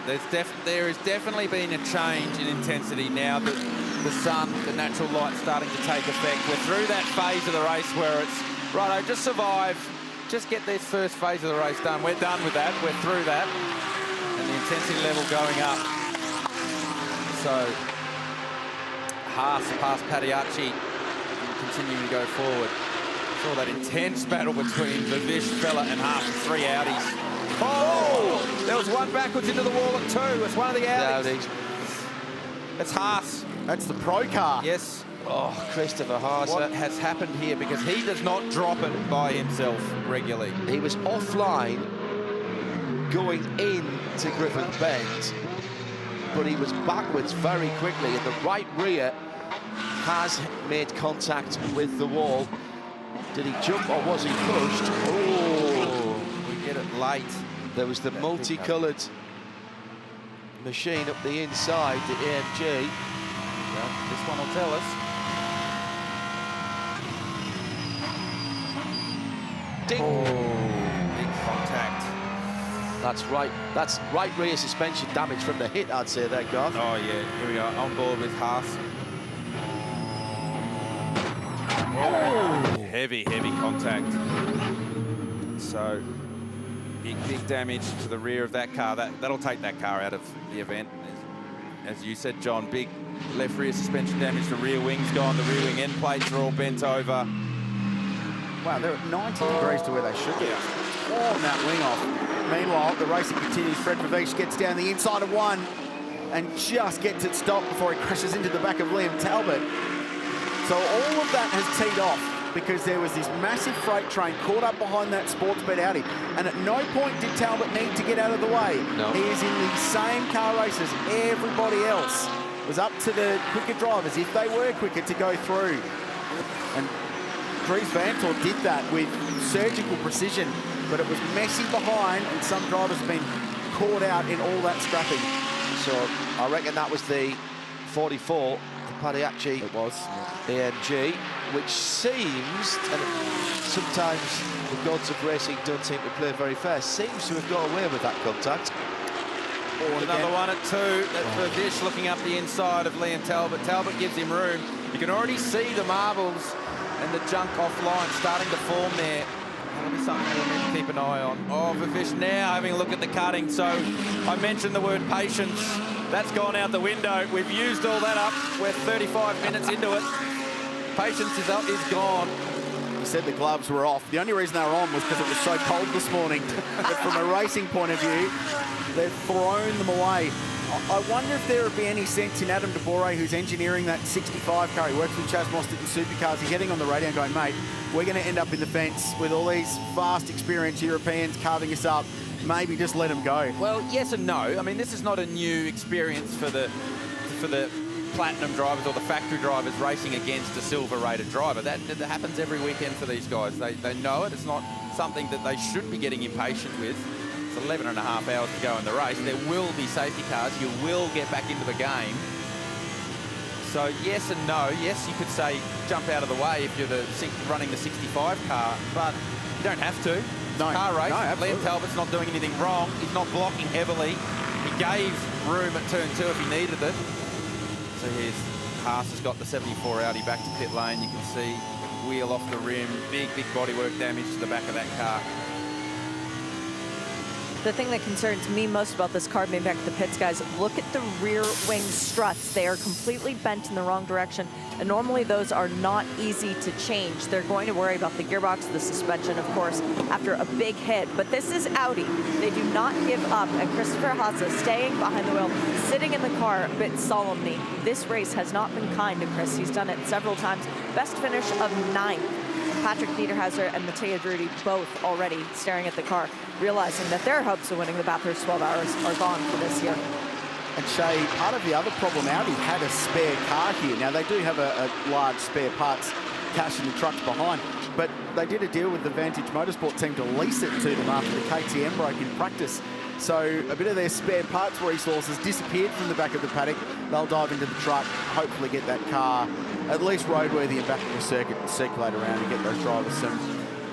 there has definitely been a change in intensity now that the sun, the natural light, starting to take effect. We're through that phase of the race where it's, righto, just survive, just get this first phase of the race done. We're done with that, we're through that. And the intensity level going up. So, Haas past Padiacci, continuing to go forward. Saw that intense battle between Vivish, Fella and Haas, 3 Audis. Oh! There was one backwards into the wall at 2. It's one of the Audis. It's Haas. That's the pro car. Yes. Oh, Christopher Haas. What has happened here? Because he does not drop it by himself regularly. He was offline going in to Griffin Bend, but he was backwards very quickly, and the right rear has made contact with the wall. Did he jump or was he pushed? Oh, we get it late. There was the multicoloured machine up the inside, the AMG. Yeah, this one will tell us. Ding. Oh, big contact. That's right rear suspension damage from the hit, I'd say there, Garth. Oh yeah, here we are on board with Haas. Oh, heavy contact. So big damage to the rear of that car. That'll take that car out of the event. As you said, John, big left rear suspension damage. The rear wing's gone. The rear wing end plates are all bent over. Wow, they're at 90 degrees to where they should be. Torn that wing off. Meanwhile, the racing continues. Fred Vivish gets down the inside of one and just gets it stopped before he crashes into the back of Liam Talbot. So all of that has teed off because there was this massive freight train caught up behind that Sportsbet Audi, and at no point did Talbot need to get out of the way. No. He is in the same car race as everybody else. It was up to the quicker drivers, if they were quicker, to go through. And Dries van Thor did that with surgical precision, but it was messy behind, and some drivers have been caught out in all that scrapping. So I reckon that was the 44. Padiacci, it was AMG, which seems, and sometimes the gods of racing don't seem to play very fair, seems to have got away with that contact. Another one at 2. That's Vivish looking up the inside of Liam Talbot. Talbot gives him room. You can already see the marbles and the junk offline starting to form there. That'll be something we'll need to keep an eye on. Oh, Vivish now having a look at the cutting. So I mentioned the word patience. That's gone out the window. We've used all that up. We're 35 minutes into it. Patience is up, is gone. You said the gloves were off. The only reason they were on was because it was so cold this morning. But from a racing point of view, they've thrown them away. I wonder if there would be any sense in Adam de Borre, who's engineering that 65 car. He works with Chaz Mostert in Supercars. He's getting on the radio and going, mate, we're going to end up in the fence with all these fast, experienced Europeans carving us up. maybe just let them go? Well, yes and no. I mean, this is not a new experience for the platinum drivers or the factory drivers racing against a silver-rated driver. That happens every weekend for these guys. They know it. It's not something that they should be getting impatient with. It's 11 and a half hours to go in the race. There will be safety cars. You will get back into the game. So yes and no. Yes, you could say jump out of the way if you're running the 65 car, but you don't have to. It's a car race. No, Liam Talbot's not doing anything wrong. He's not blocking heavily. He gave room at turn 2 if he needed it. So here's Haas has got the 74 Audi back to pit lane. You can see wheel off the rim, big bodywork damage to the back of that car. The thing that concerns me most about this car being back at the pits, guys, look at the rear wing struts. They are completely bent in the wrong direction, and normally those are not easy to change. They're going to worry about the gearbox, the suspension, of course, after a big hit. But this is Audi. They do not give up, and Christopher Haas staying behind the wheel, sitting in the car a bit solemnly. This race has not been kind to Chris. He's done it several times. Best finish of 9th. Patrick Niederhauser and Matteo Drudi both already staring at the car, realizing that their hopes of winning the Bathurst 12 Hours are gone for this year. And Shay, part of the other problem, Audi had a spare car here. Now, they do have a large spare parts cache in the trucks behind, but they did a deal with the Vantage Motorsport team to lease it to them after the KTM broke in practice. So a bit of their spare parts resources disappeared from the back of the paddock. They'll dive into the truck, hopefully get that car at least roadworthy and back in the circuit and circulate around and get those drivers some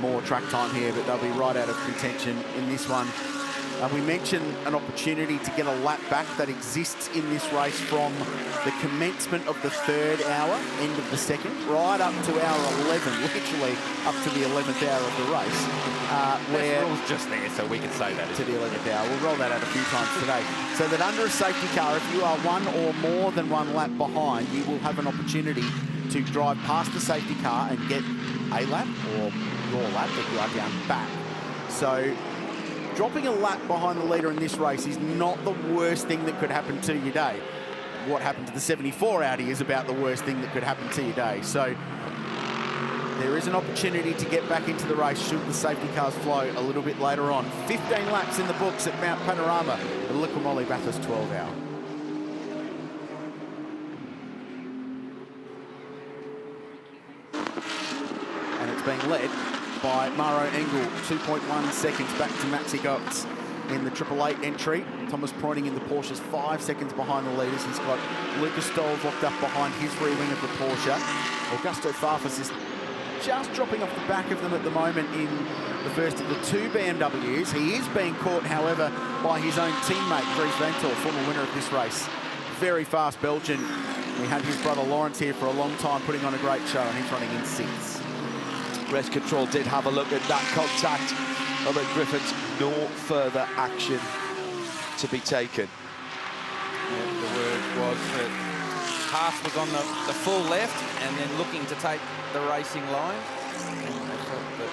more track time here, but they'll be right out of contention in this one. We mentioned an opportunity to get a lap back that exists in this race from the commencement of the 3rd hour, end of the 2nd, right up to hour 11, literally up to the 11th hour of the race. Where the rule's just there, so we can say that. To the 11th hour. We'll roll that out a few times today. So that under a safety car, if you are one or more than one lap behind, you will have an opportunity to drive past the safety car and get a lap or your lap if you are down back. So dropping a lap behind the leader in this race is not the worst thing that could happen to your day. What happened to the 74 Audi is about the worst thing that could happen to your day. So there is an opportunity to get back into the race should the safety cars flow a little bit later on. 15 laps in the books at Mount Panorama, the LIQUI MOLY Bathurst 12 Hour. And it's being led by Maro Engel, 2.1 seconds back to Maxi Goetz in the 888 entry. Thomas Pointing in the Porsches 5 seconds behind the leaders. He's got Lucas Stoll locked up behind his rear wing of the Porsche. Augusto Farfus is just dropping off the back of them at the moment in the first of the 2 BMWs. He is being caught, however, by his own teammate, Dries Vanthoor, former winner of this race. Very fast Belgian. We had his brother Lawrence here for a long time, putting on a great show, and he's running in 6th. Race control did have a look at that contact of Griffiths. No further action to be taken. Yeah, the word was that Haas was on the full left and then looking to take the racing line. And they felt that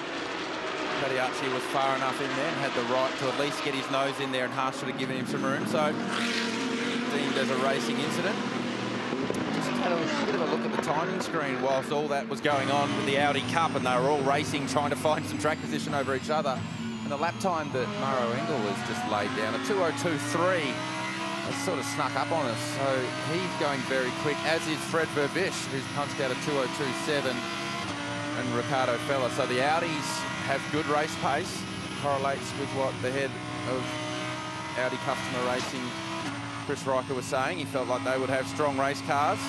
Paddy was far enough in there and had the right to at least get his nose in there, and Haas should have given him some room. So deemed as a racing incident. Had a bit of a look at the timing screen whilst all that was going on with the Audi Cup, and they were all racing, trying to find some track position over each other. And the lap time that Maro Engel has just laid down, a 2:02.3, has sort of snuck up on us. So he's going very quick, as is Fred Verbisch, who's punched out a 2:02.7, and Ricardo Fella. So the Audis have good race pace, correlates with what the head of Audi Customer Racing, Chris Riker, was saying. He felt like they would have strong race cars.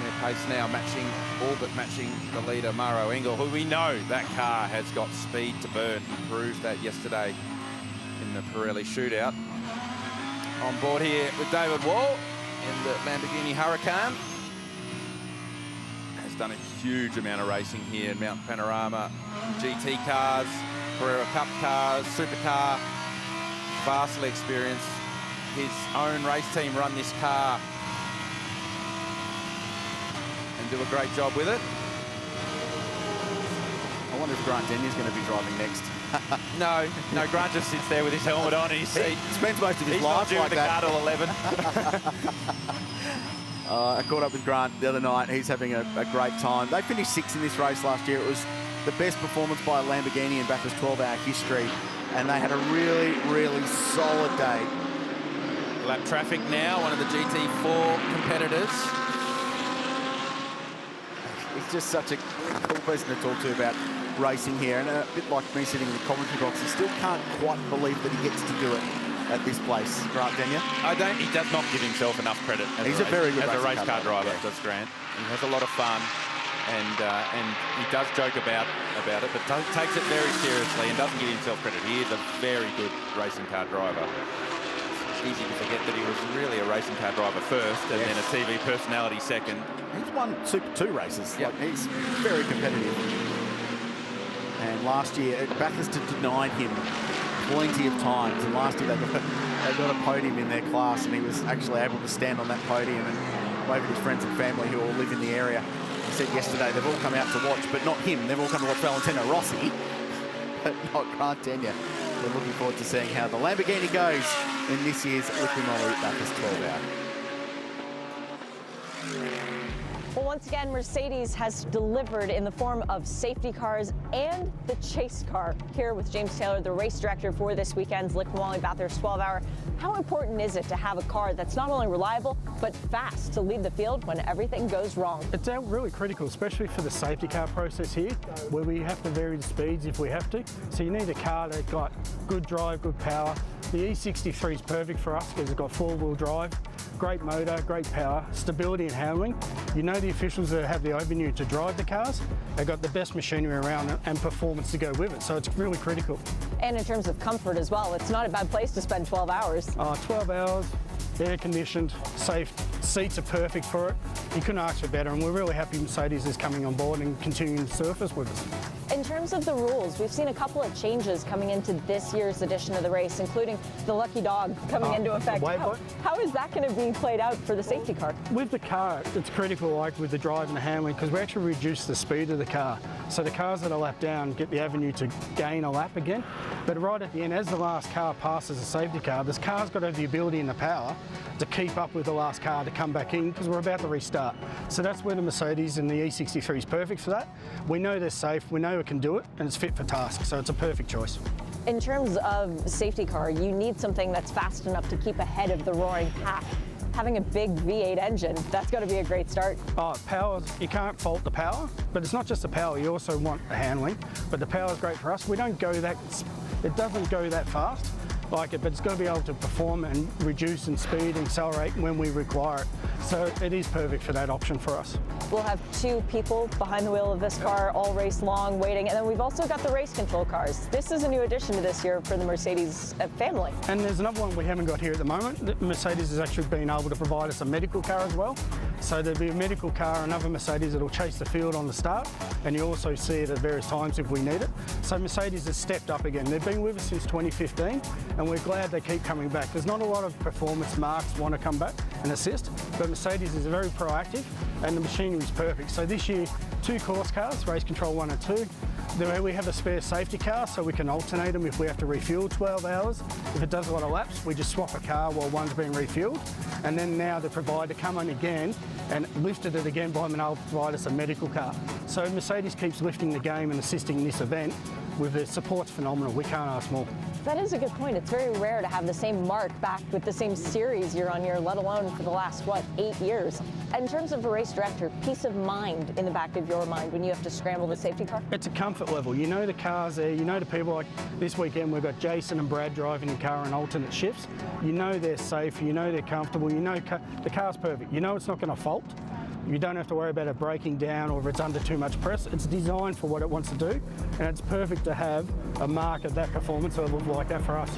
Their pace now matching, all but matching the leader, Maro Engel, who we know that car has got speed to burn. He proved that yesterday in the Pirelli shootout. On board here with David Wall in the Lamborghini Huracan. Has done a huge amount of racing here in Mount Panorama. GT cars, Carrera Cup cars, supercar, vastly experienced. His own race team run this car and do a great job with it. I wonder if Grant Denny's going to be driving next. No, Grant just sits there with his helmet on in his seat. He spends most of his life like that. He's not due the car till 11. I caught up with Grant the other night. He's having a great time. They finished 6th in this race last year. It was the best performance by a Lamborghini in Bathurst 12-hour history. and they had a really, really solid day. Lap traffic now, one of the GT4 competitors. He's just such a cool person to talk to about racing here, and a bit like me sitting in the commentary box, he still can't quite believe that he gets to do it at this place, right, Daniel? He does not give himself enough credit. He's a very good race car driver, does Grant. He has a lot of fun, and he does joke about it, but takes it very seriously and doesn't give himself credit. He is a very good racing car driver. It's easy to forget that he was really a racing car driver first, and then a TV personality second. He's won Super 2 races. Yep. Like, he's very competitive. And last year, Bathurst had denied him plenty of times, and last year they got a podium in their class, and he was actually able to stand on that podium and wave at his friends and family who all live in the area. He said yesterday they've all come out to watch, but not him. They've all come to watch Valentino Rossi, but not Grant Denyer. We're looking forward to seeing how the Lamborghini goes in this year's LIQUI MOLY Bathurst 12 Hour. Well, once again, Mercedes has delivered in the form of safety cars and the chase car. Here with James Taylor, the race director for this weekend's LIQUI MOLY Bathurst 12 Hour. How important is it to have a car that's not only reliable, but fast to lead the field when everything goes wrong? It's really critical, especially for the safety car process here, where we have to vary the speeds if we have to. So you need a car that's got good drive, good power. The E63 is perfect for us because it's got four-wheel drive, great motor, great power, stability and handling. You know the officials that have the overview to drive the cars, they've got the best machinery around and performance to go with it, so it's really critical. And in terms of comfort as well, it's not a bad place to spend 12 hours. 12 hours, air conditioned, safe, seats are perfect for it. You couldn't ask for better, and we're really happy Mercedes is coming on board and continuing to surface with us. In terms of the rules, we've seen a couple of changes coming into this year's edition of the race, including the lucky dog coming into effect. How is that going to be played out for the safety car? With the car, it's critical, like with the drive and the handling, because we actually reduce the speed of the car. So the cars that are lap down get the avenue to gain a lap again. But right at the end, as the last car passes a safety car, this car's got to have the ability and the power to keep up with the last car to come back in, because we're about to restart. So that's where the Mercedes and the E63 is perfect for that. We know they're safe, we know it can do it, and it's fit for task, so it's a perfect choice. In terms of safety car, you need something that's fast enough to keep ahead of the roaring pack. Having a big V8 engine, that's got to be a great start. Power, you can't fault the power, but it's not just the power, you also want the handling. But the power is great for us. We don't go that, it doesn't go that fast like it, but it's got to be able to perform and reduce in speed and accelerate when we require it. So it is perfect for that option for us. We'll have two people behind the wheel of this car all race long waiting, and then we've also got the race control cars. This is a new addition to this year for the Mercedes family. And there's another one we haven't got here at the moment. Mercedes has actually been able to provide us a medical car as well. So there'll be a medical car, another Mercedes that'll chase the field on the start, and you also see it at various times if we need it. So Mercedes has stepped up again. They've been with us since 2015, and we're glad they keep coming back. There's not a lot of performance marks want to come back and assist, but Mercedes is very proactive, and the machinery is perfect. So this year, two course cars, race control 1 and 2. Then we have a spare safety car, so we can alternate them if we have to refuel 12 hours. If it does a lot of laps, we just swap a car while one's being refueled. And then now the provider come on again and lifted it again by them, and they'll provide us a medical car. So Mercedes keeps lifting the game and assisting in this event. With the support's phenomenal. We can't ask more. That is a good point. It's very rare to have the same mark back with the same series year on year, let alone for the last, 8 years. And in terms of a race director, peace of mind in the back of your mind when you have to scramble the safety car? It's a comfort level. You know the cars there, you know the people. Like this weekend we've got Jason and Brad driving the car on alternate shifts. You know they're safe, you know they're comfortable, you know the car's perfect. You know it's not going to fault. You don't have to worry about it breaking down or if it's under too much press. It's designed for what it wants to do, and it's perfect to have a mark at that performance level like that for us.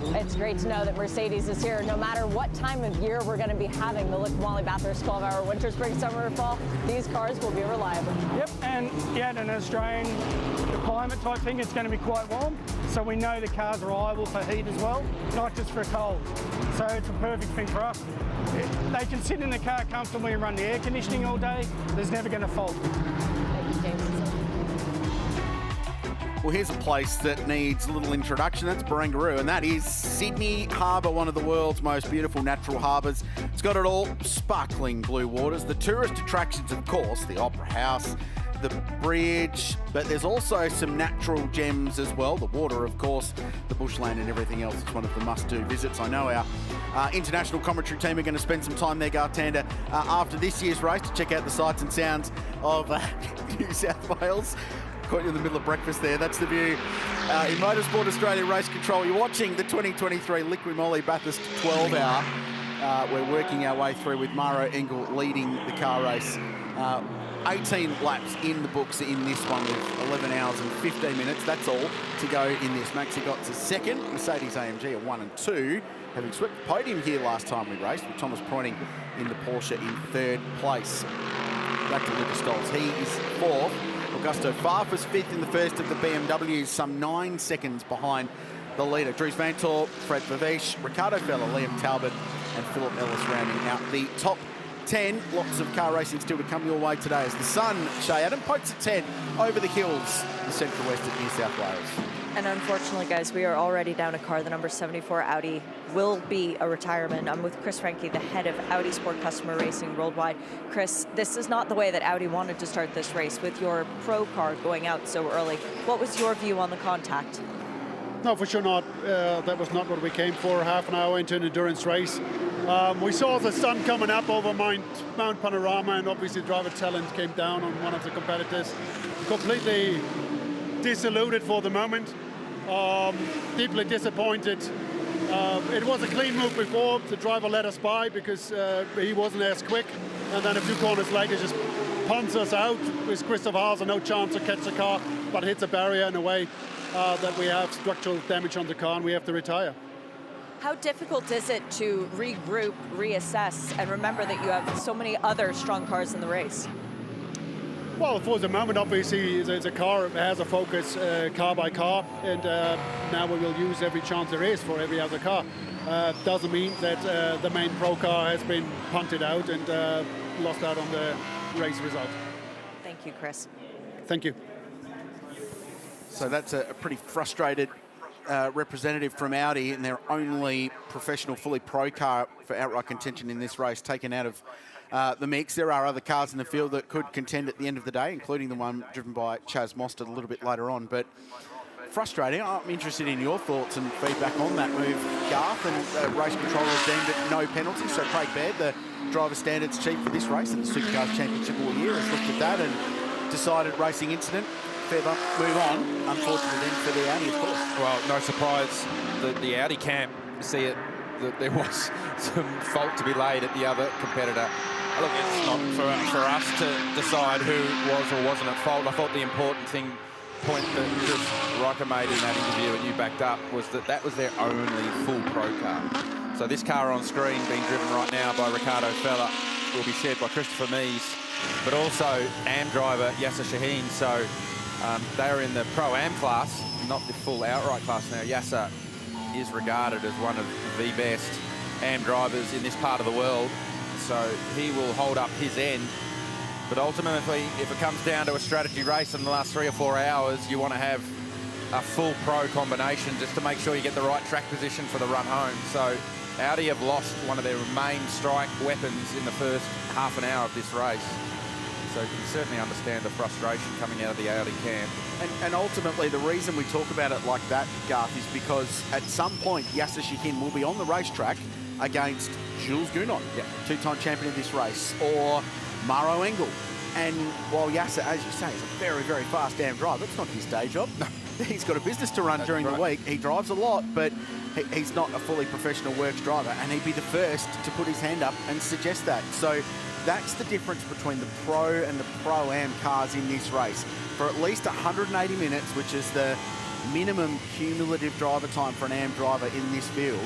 It's great to know that Mercedes is here. No matter what time of year we're going to be having the LIQUI MOLY Bathurst 12-hour winter, spring, summer, or fall, these cars will be reliable. Yep, and yeah, in an Australian climate type thing, it's going to be quite warm, so we know the car's reliable for heat as well, not just for cold. So it's a perfect thing for us. They can sit in the car comfortably and run the air conditioning all day. There's never going to fault. Thank you, James. Well, here's a place that needs a little introduction. That's Barangaroo, and that is Sydney Harbour, one of the world's most beautiful natural harbours. It's got it all, sparkling blue waters, the tourist attractions, of course, the Opera House, the bridge, but there's also some natural gems as well. The water, of course, the bushland and everything else. It's one of the must-do visits. I know our international commentary team are going to spend some time there, Gartander, after this year's race to check out the sights and sounds of New South Wales. Caught you in the middle of breakfast there. That's the view in Motorsport Australia Race Control. You're watching the 2023 LIQUI MOLY Bathurst 12-hour. We're working our way through with Mauro Engel leading the car race. 18 laps in the books in this one with 11 hours and 15 minutes. That's all to go in this. Maxi got to second. Mercedes-AMG at 1 and 2, having swept the podium here last time we raced, with Thomas Pointing in the Porsche in third place. Back to Lucas Stolz. He is fourth. Augusto Farf was fifth in the first of the BMWs, some 9 seconds behind the leader. Dries Vanthoor, Fred Verveesch, Ricardo Feller, Liam Talbot and Philip Ellis rounding out the top 10. Lots of car racing still to come your way today as the sun, Shay Adam, pokes its head over the hills, the central west of New South Wales. And unfortunately, guys, we are already down a car. The number 74 Audi will be a retirement. I'm with Chris Franke, the head of Audi Sport Customer Racing Worldwide. Chris, this is not the way that Audi wanted to start this race with your pro car going out so early. What was your view on the contact? No, for sure not. That was not what we came for. Half an hour into an endurance race. We saw the sun coming up over Mount Panorama, and obviously driver talent came down on one of the competitors. Completely disillusioned for the moment. Deeply disappointed. It was a clean move before. The driver let us by because he wasn't as quick. And then a few corners later just punts us out. With Christoph Haase, no chance to catch the car, but hits a barrier in a way that we have structural damage on the car and we have to retire. How difficult is it to regroup, reassess, and remember that you have so many other strong cars in the race? Well, for the moment, obviously, the car has a focus car by car, and now we will use every chance there is for every other car. Doesn't mean that the main pro car has been punted out and lost out on the race result. Thank you, Chris. Thank you. So that's a pretty frustrated representative from Audi, and their only professional fully pro car for outright contention in this race taken out of the mix. There are other cars in the field that could contend at the end of the day, including the one driven by Chaz Mostert a little bit later on. But frustrating. I'm interested in your thoughts and feedback on that move, Garth. And race controllers deemed it no penalty. So Craig Baird, the driver standards chief for this race and the Supercars Championship all year, has looked at that and decided racing incident. Fair bump, move on. Unfortunately then for the Audi, of course. Well, no surprise that the Audi camp see it, that there was some fault to be laid at the other competitor. Look, it's not for us to decide who was or wasn't at fault. I thought the important point that Chris Riker made in that interview, and you backed up, was that was their only full pro car. So this car on screen being driven right now by Ricardo Feller will be shared by Christopher Mies, but also AM driver Yasser Shaheen. So they're in the Pro-Am class, not the full outright class now. Yasser is regarded as one of the best AM drivers in this part of the world, so he will hold up his end. But ultimately, if it comes down to a strategy race in the last 3 or 4 hours, you want to have a full pro combination just to make sure you get the right track position for the run home. So Audi have lost one of their main strike weapons in the first half an hour of this race. So you can certainly understand the frustration coming out of the Audi camp. And ultimately, the reason we talk about it like that, Garth, is because at some point, Yasser Shaheen will be on the racetrack against Jules Gounon, two-time champion of this race, or Mauro Engel. And while Yasser, as you say, is a very, very fast AM driver, it's not his day job. He's got a business to run during the week. He drives a lot, but he's not a fully professional works driver, and he'd be the first to put his hand up and suggest that. So that's the difference between the Pro and the Pro-Am cars in this race. For at least 180 minutes, which is the minimum cumulative driver time for an AM driver in this field,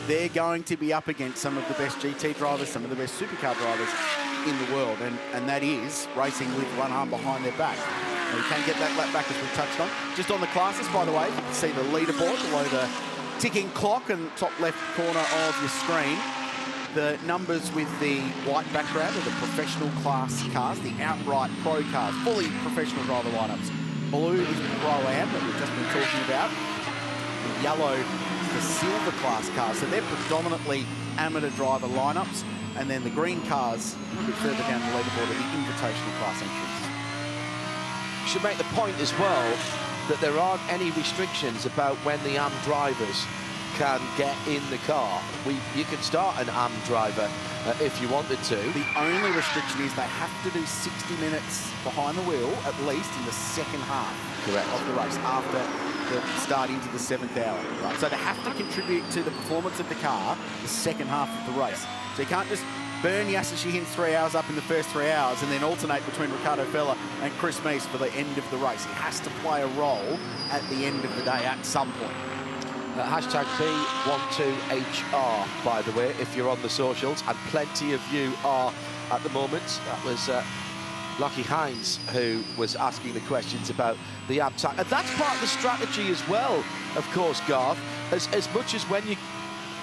they're going to be up against some of the best GT drivers, some of the best supercar drivers in the world, and that is racing with one arm behind their back. And you can get that lap back, as we touched on. Just on the classes, by the way, you can see the leaderboard below the ticking clock in the top left corner of your screen. The numbers with the white background are the professional class cars, the outright pro cars, fully professional driver lineups. Blue is Pro-Am that we've just been talking about. The yellow is the silver class cars, so they're predominantly amateur driver lineups. And then the green cars, a bit further down the leaderboard, are the invitational class entries. should make the point as well that there aren't any restrictions about when the AM drivers can get in the car. You can start an AM driver if you wanted to. The only restriction is they have to do 60 minutes behind the wheel, at least in the second half of the race, after the start into the 7th hour. Right? So they have to contribute to the performance of the car the second half of the race. So you can't just burn Yasser Shahin's 3 hours up in the first 3 hours and then alternate between Ricardo Feller and Chris Meese for the end of the race. He has to play a role at the end of the day at some point. Hashtag B12HR, by the way, if you're on the socials, and plenty of you are at the moment. That was Lockie Hines who was asking the questions about the AM tank. And that's part of the strategy as well, of course, Garth. As much as when you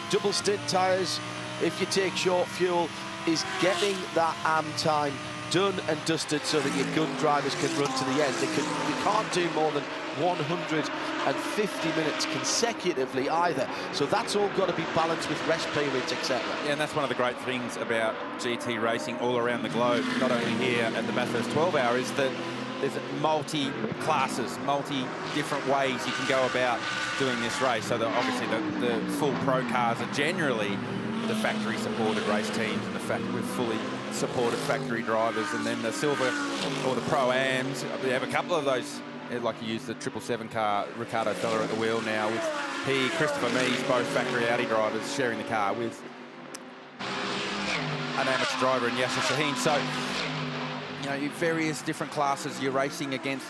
double stint tyres, if you take short fuel, is getting that AM time done and dusted so that your gun drivers can run to the end. You can't do more than 150 minutes consecutively either. So that's all got to be balanced with rest periods, etc. Yeah, and that's one of the great things about GT racing all around the globe, not only here at the Bathurst 12 Hour, is that there's multi-classes, multi-different ways you can go about doing this race. So that obviously the full pro cars are generally the factory-supported race teams, and with fully supported factory drivers, and then the silver or the Pro-Ams. We have a couple of those, like you use the 777 car, Ricardo Feller at the wheel now, with Christopher Meese, both factory Audi drivers, sharing the car with an amateur driver in Yasser Shahin. So, you know, various different classes, you're racing against,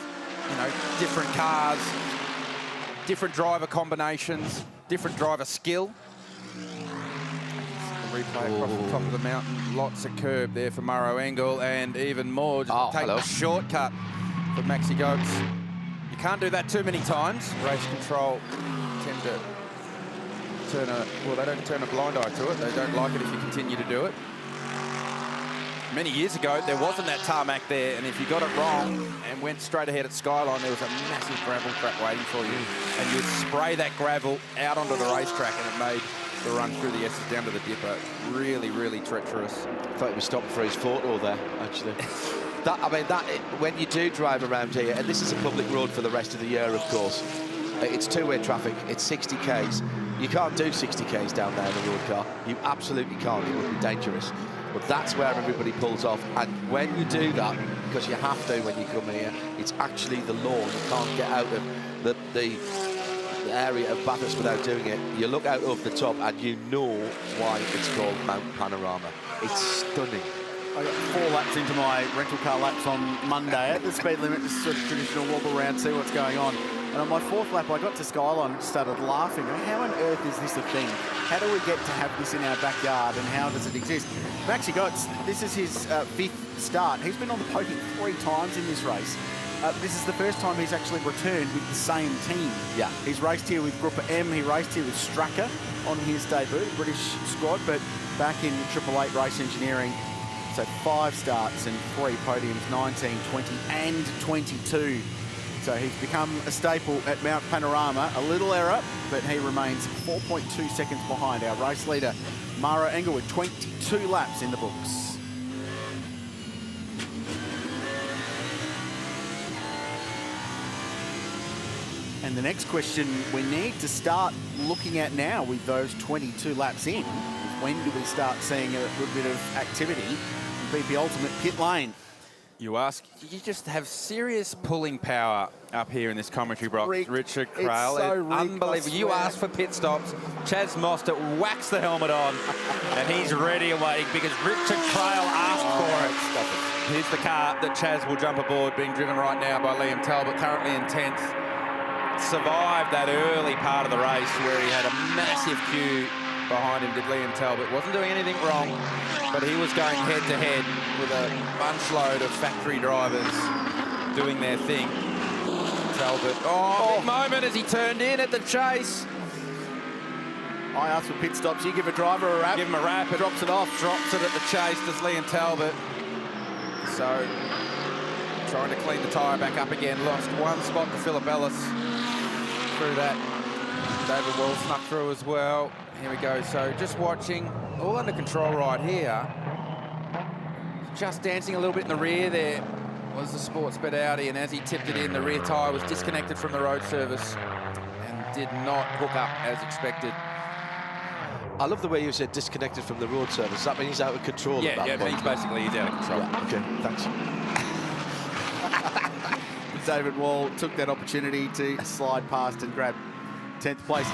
you know, different cars, different driver combinations, different driver skill. Replay across the top of the mountain, lots of curb there for Murrow Engel, and even more, just take the shortcut for Maxi Goetz. You can't do that too many times. Race control tend to they don't turn a blind eye to it. They don't like it if you continue to do it. Many years ago, there wasn't that tarmac there, and if you got it wrong and went straight ahead at Skyline, there was a massive gravel track waiting for you, and you'd spray that gravel out onto the racetrack, and it made the run through the S's down to the dipper really, really treacherous. I thought he was stopping for his photo there, actually. When you do drive around here, and this is a public road for the rest of the year, of course, it's two-way traffic, it's 60 Ks. You can't do 60 Ks down there in a road car. You absolutely can't, it would be dangerous. But that's where everybody pulls off. And when you do that, because you have to when you come here, it's actually the law. You can't get out of the area of Bathurst without doing it. You look out over the top and you know why it's called Mount Panorama. It's stunning. I got 4 laps into my rental car laps on Monday at the speed limit, just sort of traditional wobble around, see what's going on. And on my 4th lap, I got to Skyline and started laughing. How on earth is this a thing? How do we get to have this in our backyard, and how does it exist? Maxi Goetz, this is his 5th start. He's been on the podium 3 times in this race. This is the first time he's actually returned with the same team. Yeah. He's raced here with Group M. He raced here with Stracker on his debut, British squad, but back in 888 Race Engineering. So 5 starts and 3 podiums, 19, 20 and 22. So he's become a staple at Mount Panorama. A little error, but he remains 4.2 seconds behind our race leader, Mara Engel, with 22 laps in the books. And the next question we need to start looking at now with those 22 laps in is, when do we start seeing a little bit of activity in BP Ultimate pit lane? You ask, you just have serious pulling power up here in this commentary box. Richard Craill, so unbelievable. You asked for pit stops. Chaz Mostert whacks the helmet on, and he's ready and waiting because Richard Craill asked for it. Here's the car that Chaz will jump aboard, being driven right now by Liam Talbot, currently in 10th. Survived that early part of the race where he had a massive queue behind him, did Liam Talbot. Wasn't doing anything wrong, but he was going head-to-head with a bunch load of factory drivers doing their thing. Talbot, big moment as he turned in at the chase. I asked for pit stops, you give a driver a wrap. Give him a wrap, it drops it off. Drops it at the chase, does Liam Talbot. So, trying to clean the tyre back up again. Lost 1 spot to Philip Ellis through that. David Wall snuck through as well. Here we go, so just watching, all under control right here. Just dancing a little bit in the rear there was the sports bet Audi, and as he tipped it in, the rear tyre was disconnected from the road service and did not hook up as expected. I love the way you said disconnected from the road service. Does that mean he's out of control at that Yeah, point? means basically he's out of control. Yeah, okay, thanks. David Wall took that opportunity to slide past and grab 10th place.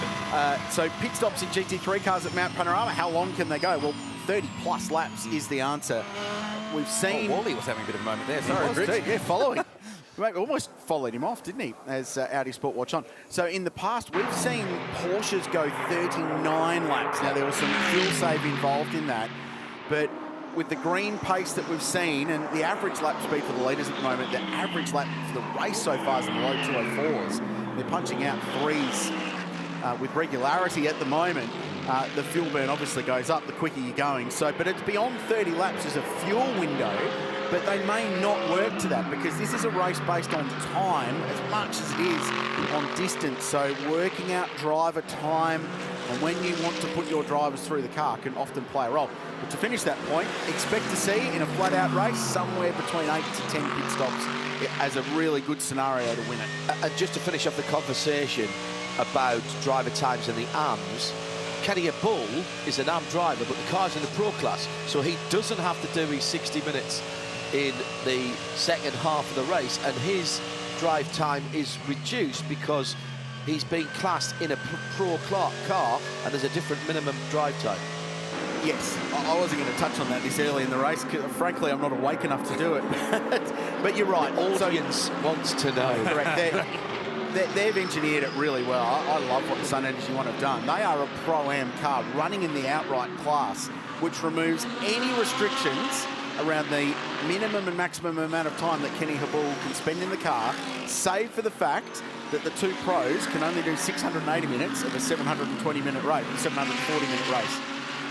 So pit stops in GT3 cars at Mount Panorama, how long can they go? Well, 30 plus laps is the answer. We've seen... Wally was having a bit of a moment there. He Sorry, was Rich. too, yeah, following. Mate, almost followed him off, didn't he, as Audi Sport Watch on. So in the past, we've seen Porsches go 39 laps. Now, there was some fuel save involved in that, but with the green pace that we've seen and the average lap speed for the leaders at the moment, the average lap for the race so far is in the low 204s. They're punching out threes with regularity at the moment. The fuel burn obviously goes up the quicker you're going. So, but it's beyond 30 laps as a fuel window, but they may not work to that because this is a race based on time as much as it is on distance. So working out driver time and when you want to put your drivers through the car can often play a role. But to finish that point, expect to see in a flat-out race somewhere between 8 to 10 pit stops as a really good scenario to win it. And just to finish off the conversation about driver times and the AMs, Kenny Bull is an AM driver, but the car's in the Pro class, so he doesn't have to do his 60 minutes in the second half of the race, and his drive time is reduced because he's being classed in a Pro car, and there's a different minimum drive time. Yes, I wasn't going to touch on that this early in the race, because frankly, I'm not awake enough to do it. But you're right. Audience wants to know. Correct. They've engineered it really well. I love what Sun Energy One have done. They are a Pro-Am car running in the outright class, which removes any restrictions around the minimum and maximum amount of time that Kenny Habul can spend in the car, save for the fact that the two pros can only do 680 minutes of a 720-minute race, 740-minute race.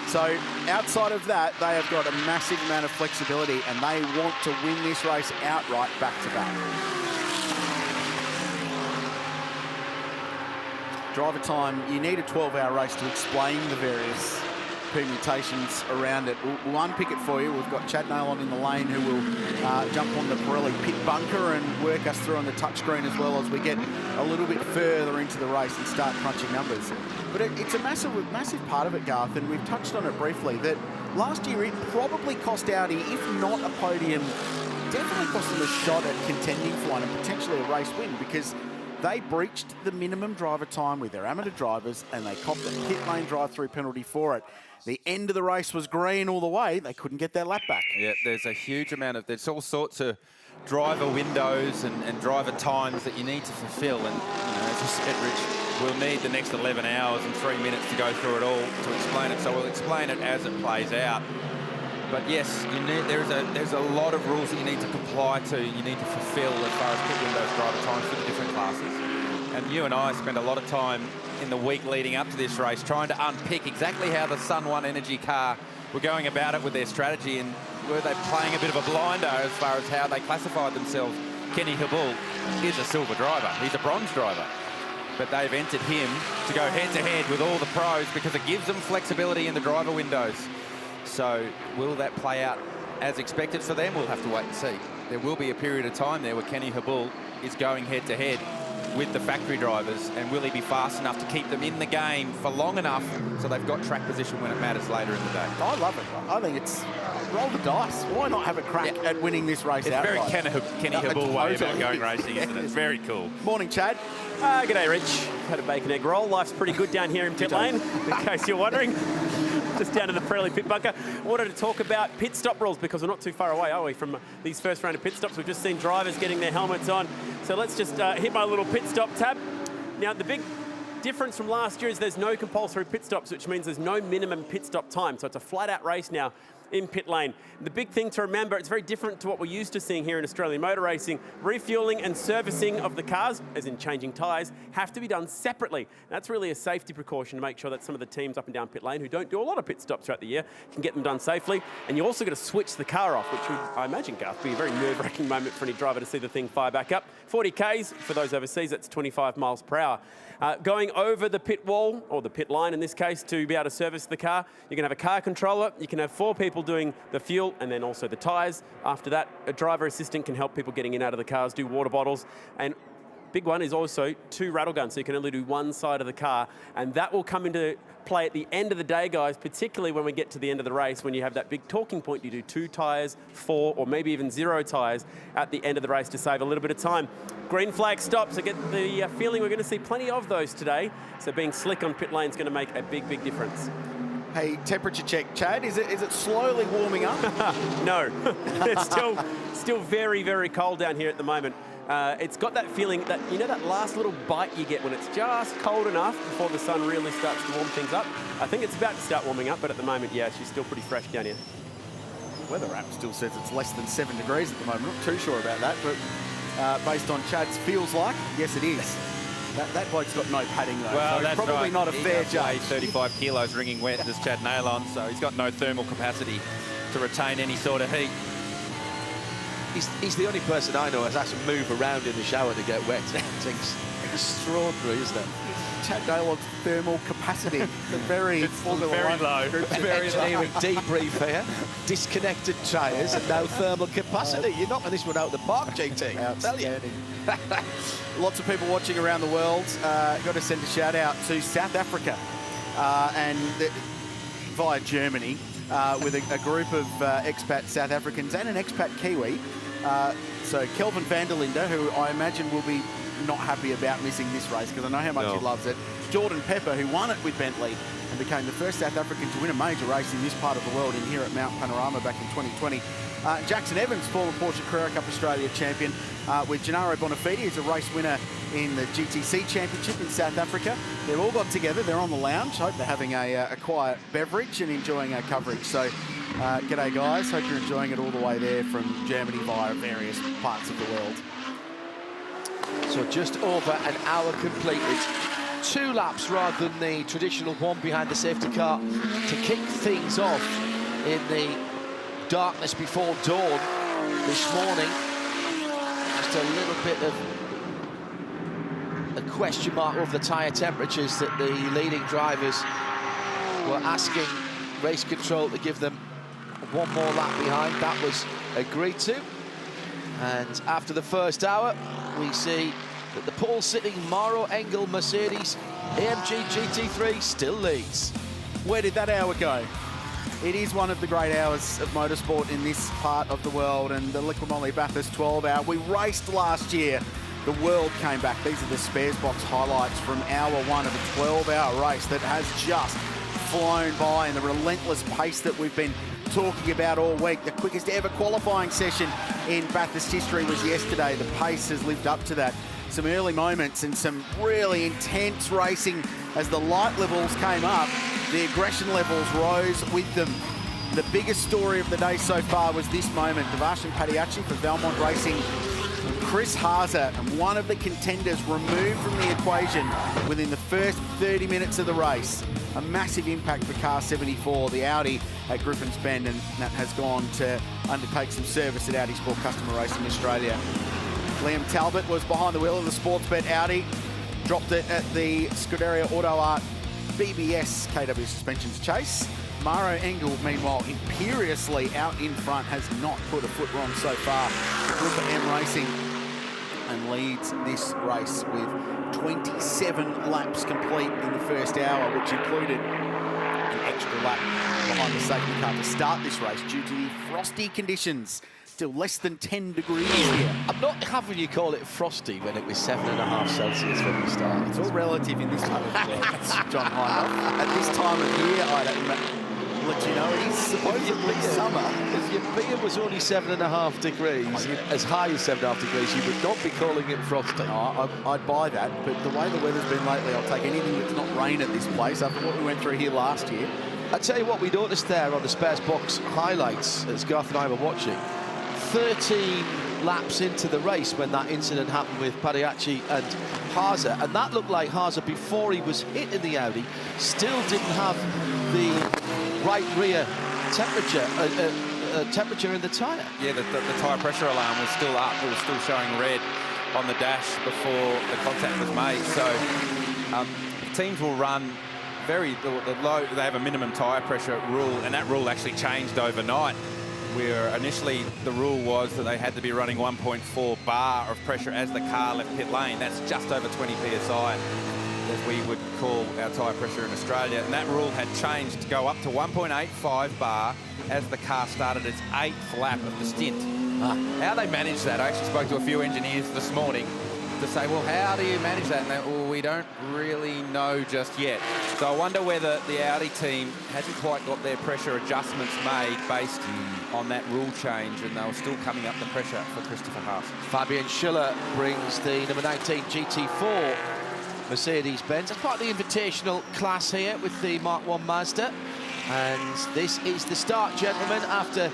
So outside of that, they have got a massive amount of flexibility, and they want to win this race outright back-to-back. Driver time, you need a 12-hour race to explain the various permutations around it. We'll unpick it for you. We've got Chad Nailon in the lane who will jump on the Pirelli pit bunker and work us through on the touchscreen as well as we get a little bit further into the race and start crunching numbers. But it's a massive part of it, Garth, and we've touched on it briefly, that last year it probably cost Audi, if not a podium, definitely cost them a shot at contending for one and potentially a race win, because they breached the minimum driver time with their amateur drivers and they copped a pit lane drive-through penalty for it. The end of the race was green all the way. They couldn't get their lap back. Yeah, there's a huge amount of, there's all sorts of driver windows and driver times that you need to fulfill. And, as you said, Rich, we'll need the next 11 hours and 3 minutes to go through it all to explain it. So we'll explain it as it plays out. But yes, there's a lot of rules that you need to comply to, you need to fulfill as far as pit windows driver times for the different classes. And you and I spent a lot of time in the week leading up to this race trying to unpick exactly how the Sun One Energy car were going about it with their strategy, and were they playing a bit of a blinder as far as how they classified themselves. Kenny Habul is a silver driver, he's a bronze driver. But they've entered him to go head-to-head with all the pros because it gives them flexibility in the driver windows. So will that play out as expected for them? We'll have to wait and see. There will be a period of time there where Kenny Habul is going head-to-head with the factory drivers, and will he be fast enough to keep them in the game for long enough so they've got track position when it matters later in the day? I love it. I think it's roll the dice. Why not have a crack at winning this race outright? It's very Kenny Habul way about going racing, isn't it? It's very cool. Morning, Chad. G'day, Rich. Had a bacon egg roll. Life's pretty good down here in pit lane, in case you're wondering. Just down to the Pirelli pit bunker. Wanted to talk about pit stop rules because we're not too far away, are we, from these first round of pit stops? We've just seen drivers getting their helmets on. So let's just hit my little pit stop tab. Now, the big difference from last year is there's no compulsory pit stops, which means there's no minimum pit stop time. So it's a flat-out race now in pit lane. The big thing to remember, it's very different to what we're used to seeing here in Australian motor racing. Refueling and servicing of the cars, as in changing tyres, have to be done separately. That's really a safety precaution to make sure that some of the teams up and down pit lane who don't do a lot of pit stops throughout the year can get them done safely. And you also got to switch the car off, which would, I imagine, Garth, be a very nerve-wracking moment for any driver to see the thing fire back up. 40 Ks, for those overseas, that's 25 miles per hour. Going over the pit wall, or the pit line in this case, to be able to service the car, you can have a car controller, you can have 4 people people doing the fuel and then also the tyres. After that, a driver assistant can help people getting in and out of the cars, do water bottles. And big one is also 2 rattle guns, so you can only do one side of the car, and that will come into play at the end of the day, guys, particularly when we get to the end of the race, when you have that big talking point. You do 2 tyres, 4, or maybe even 0 tyres at the end of the race to save a little bit of time. Green flag stops. I get the feeling we're going to see plenty of those today, so being slick on pit lane is going to make a big, big difference. Hey, temperature check, Chad. Is it slowly warming up? No, it's still very, very cold down here at the moment. It's got that feeling that, you know, that last little bite you get when it's just cold enough before the sun really starts to warm things up. I think it's about to start warming up, but at the moment, yeah, she's still pretty fresh down here. Weather app still says it's less than 7 degrees at the moment. Not too sure about that, but based on Chad's feels like, yes, it is. That bloke's got no padding though. Well, so that's probably right. not a He fair does judge. weigh 35 kilos wringing wet, does Chad Nailon, so he's got no thermal capacity to retain any sort of heat. He's the only person I know who has to move around in the shower to get wet. It's extraordinary, isn't it? Chad Nailon's thermal capacity. Very low. Very low. Debrief here. Disconnected tyres and no thermal capacity. You're knocking this one out of the park, JT. I'll tell you. Lots of people watching around the world. Got to send a shout out to South Africa via Germany with a group of expat South Africans and an expat Kiwi. So Kelvin van der Linde, who I imagine will be not happy about missing this race because I know how much he loves it. Jordan Pepper, who won it with Bentley and became the first South African to win a major race in this part of the world in here at Mount Panorama back in 2020. Jackson Evans, former Porsche Carrera Cup Australia champion, with Gennaro Bonafide, who's a race winner in the GTC Championship in South Africa. They've all got together, they're on the lounge. Hope they're having a quiet beverage and enjoying our coverage. So, g'day guys, hope you're enjoying it all the way there from Germany via various parts of the world. So just over an hour completed. 2 laps rather than the traditional one behind the safety car to kick things off in the darkness before dawn this morning. Just a little bit of a question mark over the tyre temperatures that the leading drivers were asking race control to give them one more lap behind. That was agreed to. And after the first hour, we see that the pole-sitting Maro Engel Mercedes AMG GT3 still leads. Where did that hour go? It is one of the great hours of motorsport in this part of the world, and the LIQUI MOLY Bathurst 12 hour. We raced last year. The world came back. These are the spares box highlights from hour 1 of a 12-hour race that has just flown by, and the relentless pace that we've been talking about all week. The quickest ever qualifying session in Bathurst history was yesterday. The pace has lived up to that. Some early moments and some really intense racing as the light levels came up. The aggression levels rose with them. The biggest story of the day so far was this moment. Devashin Padiachi for Valmont Racing. Chris Haase, and one of the contenders, removed from the equation within the first 30 minutes of the race. A massive impact for car 74, the Audi at Griffin's Bend, and that has gone to undertake some service at Audi Sport Customer Racing Australia. Liam Talbot was behind the wheel of the Sportsbet Audi, dropped it at the Scuderia Auto Art BBS KW Suspensions chase. Maro Engel, meanwhile, imperiously out in front, has not put a foot wrong so far. Group M Racing, and leads this race with 27 laps complete in the first hour, which included an extra lap behind the safety car to start this race due to the frosty conditions. Still less than 10 degrees here. I'm not having you call it frosty when it was 7.5 Celsius when we started. It's all relative in this part of the world, John Hindhoff. At this time of year, I'd let you know, it is supposedly summer. If your beer was only 7.5 degrees, as high as 7.5 degrees, you would not be calling it frosty. No, I'd buy that, but the way the weather's been lately, I'll take anything that's not rain at this place after what we went through here last year. I tell you what, we noticed there on the spares box highlights as Garth and I were watching. 13 laps into the race when that incident happened with Padiachi and Haase, and that looked like Haase, before he was hit in the Audi, still didn't have the right rear temperature in the tyre. Yeah, the tyre pressure alarm was still up. It was still showing red on the dash before the contact was made. So teams will run the low, they have a minimum tyre pressure rule, and that rule actually changed overnight, where initially the rule was that they had to be running 1.4 bar of pressure as the car left pit lane. That's just over 20 psi, as we would call our tyre pressure in Australia. And that rule had changed to go up to 1.85 bar as the car started its 8th lap of the stint. How they manage that, I actually spoke to a few engineers this morning to say, well, how do you manage that? And they, well, we don't really know just yet. So I wonder whether the Audi team hadn't quite got their pressure adjustments made based on that rule change, and they were still coming up the pressure for Christopher Haas. Fabian Schiller brings the number 19 GT4 Mercedes-Benz as part of the invitational class here with the Mark 1 Mazda. And this is the start, gentlemen, after,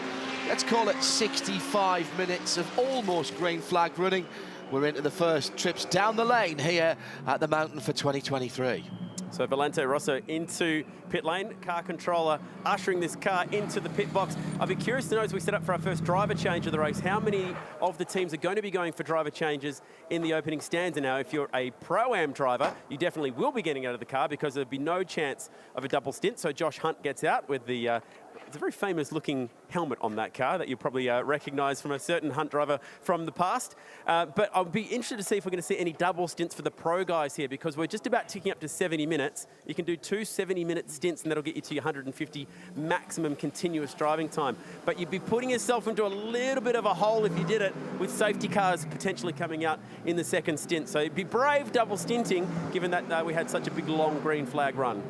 let's call it 65 minutes of almost green flag running. We're into the first trips down the lane here at the mountain for 2023. So Valente Rosso into pit lane, car controller ushering this car into the pit box. I'd be curious to know, as we set up for our first driver change of the race, how many of the teams are going to be going for driver changes in the opening stanza. Now, if you're a Pro-Am driver, you definitely will be getting out of the car because there'll be no chance of a double stint. So Josh Hunt gets out with the it's a very famous looking helmet on that car that you'll probably recognise from a certain Hunt driver from the past. But I'll be interested to see if we're going to see any double stints for the pro guys here, because we're just about ticking up to 70 minutes. You can do 2 70-minute stints and that'll get you to your 150 maximum continuous driving time. But you'd be putting yourself into a little bit of a hole if you did it, with safety cars potentially coming out in the second stint. So it'd be brave double stinting, given that we had such a big long green flag run.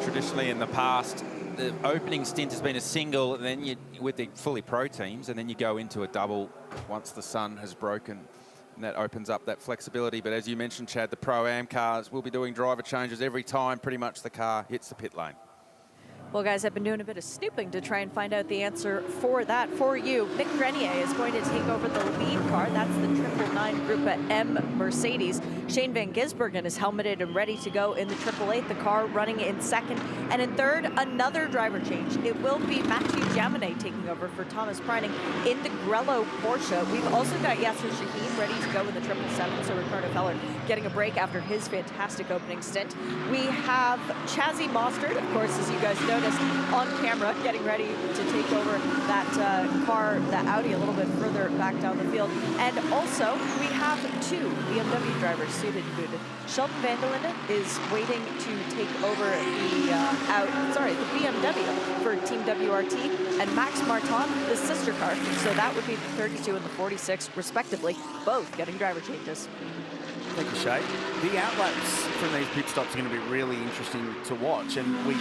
Traditionally in the past, the opening stint has been a single, and then you, with the fully pro teams, and then you go into a double once the sun has broken, and that opens up that flexibility. But as you mentioned, Chad, the Pro-Am cars will be doing driver changes every time pretty much the car hits the pit lane. Well, guys, I've been doing a bit of snooping to try and find out the answer for that for you. Nick Grenier is going to take over the lead car. That's the 999 Group M Mercedes. Shane Van Gisbergen is helmeted and ready to go in the 888, the car running in second. And in third, another driver change. It will be Mathieu Jaminet taking over for Thomas Preining in the Grello Porsche. We've also got Yasser Shaheen ready to go in the 777, so Ricardo Feller getting a break after his fantastic opening stint. We have Chazzy Mostert, of course, as you guys noticed, on camera, getting ready to take over that car, that Audi, a little bit further back down the field. And also, we have 2 BMW drivers suited and booted. Sheldon van der Linden is waiting to take over the BMW for Team WRT, and Max Martin, the sister car. So that would be the 32 and the 46, respectively, both getting driver changes. Thank you, Shay. The outlaps from these pit stops are going to be really interesting to watch, and we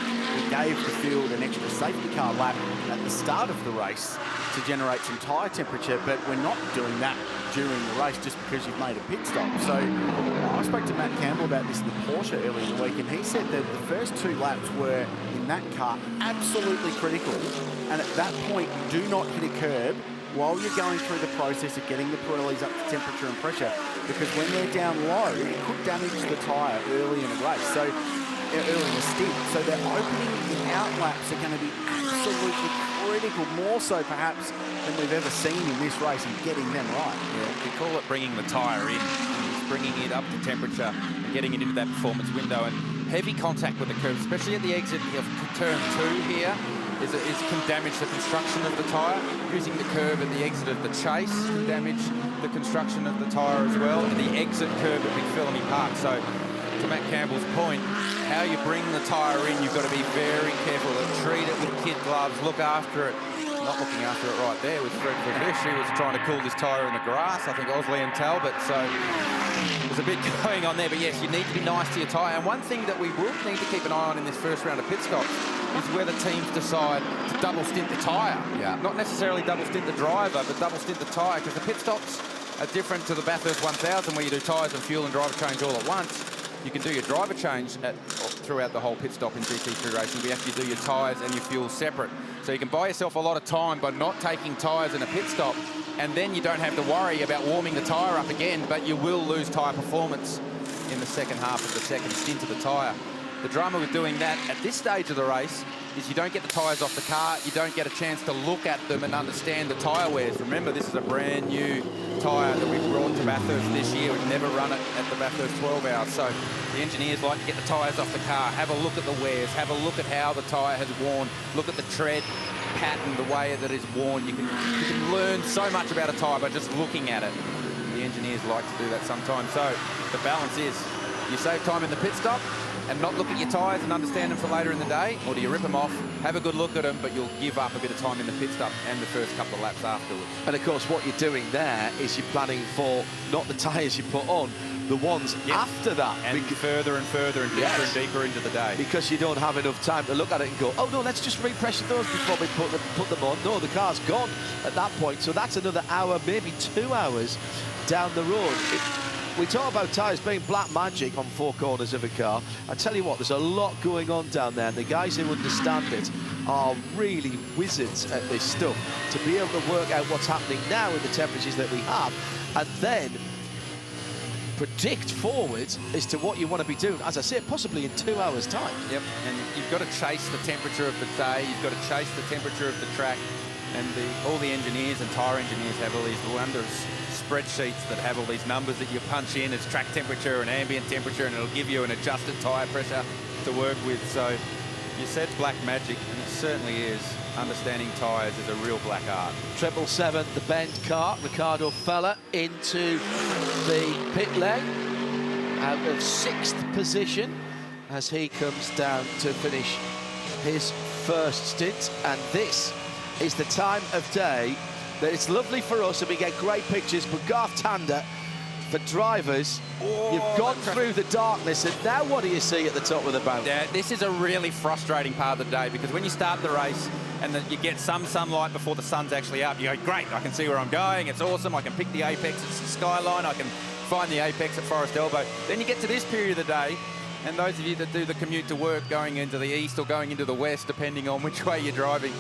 gave the field an extra safety car lap at the start of the race to generate some tyre temperature, but we're not doing that during the race just because you've made a pit stop. So I spoke to Matt Campbell about this in the Porsche earlier in the week, and he said that the first 2 laps were, in that car, absolutely critical, and at that point, do not hit a curb while you're going through the process of getting the Pirellis up to temperature and pressure, because when they're down low, it could damage the tyre early in the race, so early in the stint. So their opening and out laps are going to be absolutely critical, more so perhaps than we've ever seen in this race, and getting them right. Yeah, we call it bringing the tyre in. It's bringing it up to temperature and getting it into that performance window. And heavy contact with the curb, especially at the exit of turn 2 here, can damage the construction of the tyre. Using the curb at the exit of the chase can damage the construction of the tyre as well, and the exit curb at McPhillamy Park. So, to Matt Campbell's point, how you bring the tyre in, you've got to be very careful. Treat it with kid gloves, look after it. Not looking after it right there with Fred Vervish. He was trying to cool this tyre in the grass, I think Osley and Talbot. So there's a bit going on there, but yes, you need to be nice to your tyre. And one thing that we will need to keep an eye on in this first round of pit stops is whether teams decide to double stint the tyre. Yeah. Not necessarily double stint the driver, but double stint the tyre, because the pit stops are different to the Bathurst 1000, where you do tyres and fuel and driver change all at once. You can do your driver change throughout the whole pit stop in GT3 racing. We actually do your tyres and your fuel separate. So you can buy yourself a lot of time by not taking tyres in a pit stop, and then you don't have to worry about warming the tyre up again, but you will lose tyre performance in the second half of the second stint of the tyre. The drama with doing that at this stage of the race is you don't get the tyres off the car, you don't get a chance to look at them and understand the tyre wears. Remember, this is a brand new tyre that we've brought to Bathurst this year. We've never run it at the Bathurst 12 hours. So the engineers like to get the tyres off the car, have a look at the wears, have a look at how the tyre has worn, look at the tread pattern, the way that it's worn. You can learn so much about a tyre by just looking at it. The engineers like to do that sometimes. So the balance is, you save time in the pit stop and not look at your tyres and understand them for later in the day, or do you rip them off, have a good look at them, but you'll give up a bit of time in the pit stop and the first couple of laps afterwards. And of course, what you're doing there is you're planning for not the tyres you put on, the ones after that. And further and further and deeper and deeper into the day. Because you don't have enough time to look at it and go, oh no, let's just repressure those before we put them on. No, the car's gone at that point. So that's another hour, maybe 2 hours down the road. We talk about tyres being black magic on four corners of a car. I tell you what, there's a lot going on down there, and the guys who understand it are really wizards at this stuff, to be able to work out what's happening now with the temperatures that we have, and then predict forward as to what you want to be doing, as I say, possibly in 2 hours' time. Yep, and you've got to chase the temperature of the day, you've got to chase the temperature of the track, and all the engineers and tyre engineers have all these wondrous spreadsheets that have all these numbers that you punch in as track temperature and ambient temperature, and it'll give you an adjusted tyre pressure to work with. So you said black magic, and it certainly is. Understanding tyres is a real black art. 777, the bend car, Ricardo Feller into the pit lane out of 6th position as he comes down to finish his first stint. And this is the time of day that it's lovely for us and we get great pictures, but Garth Tander, for drivers, you've gone through the darkness, and now what do you see at the top of the mountain? Yeah, this is a really frustrating part of the day, because when you start the race and you get some sunlight before the sun's actually up, you go, great, I can see where I'm going, it's awesome, I can pick the apex at Skyline, I can find the apex at Forest Elbow. Then you get to this period of the day, and those of you that do the commute to work going into the east or going into the west, depending on which way you're driving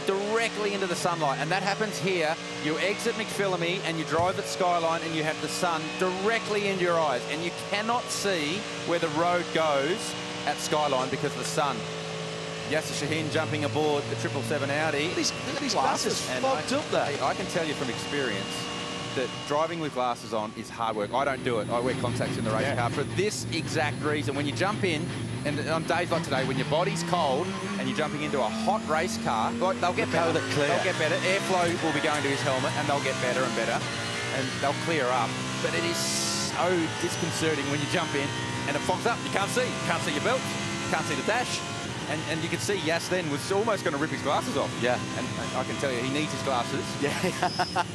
directly into the sunlight. And that happens here. You exit McPhillamy and you drive at Skyline and you have the sun directly into your eyes. And you cannot see where the road goes at Skyline because of the sun. Yasser Shaheen jumping aboard the 777 Audi. Look at these glasses fogged up there. I can tell you from experience that driving with glasses on is hard work. I don't do it. I wear contacts in the race car for this exact reason. When you jump in, and on days like today, when your body's cold and you're jumping into a hot race car, they'll get better. They'll get better. Airflow will be going to his helmet, and they'll get better and better, and they'll clear up. But it is so disconcerting when you jump in and it fogs up. You can't see. You can't see your belt. You can't see the dash. And you can see Yas then was almost going to rip his glasses off. Yeah. And I can tell you, he needs his glasses. Yeah.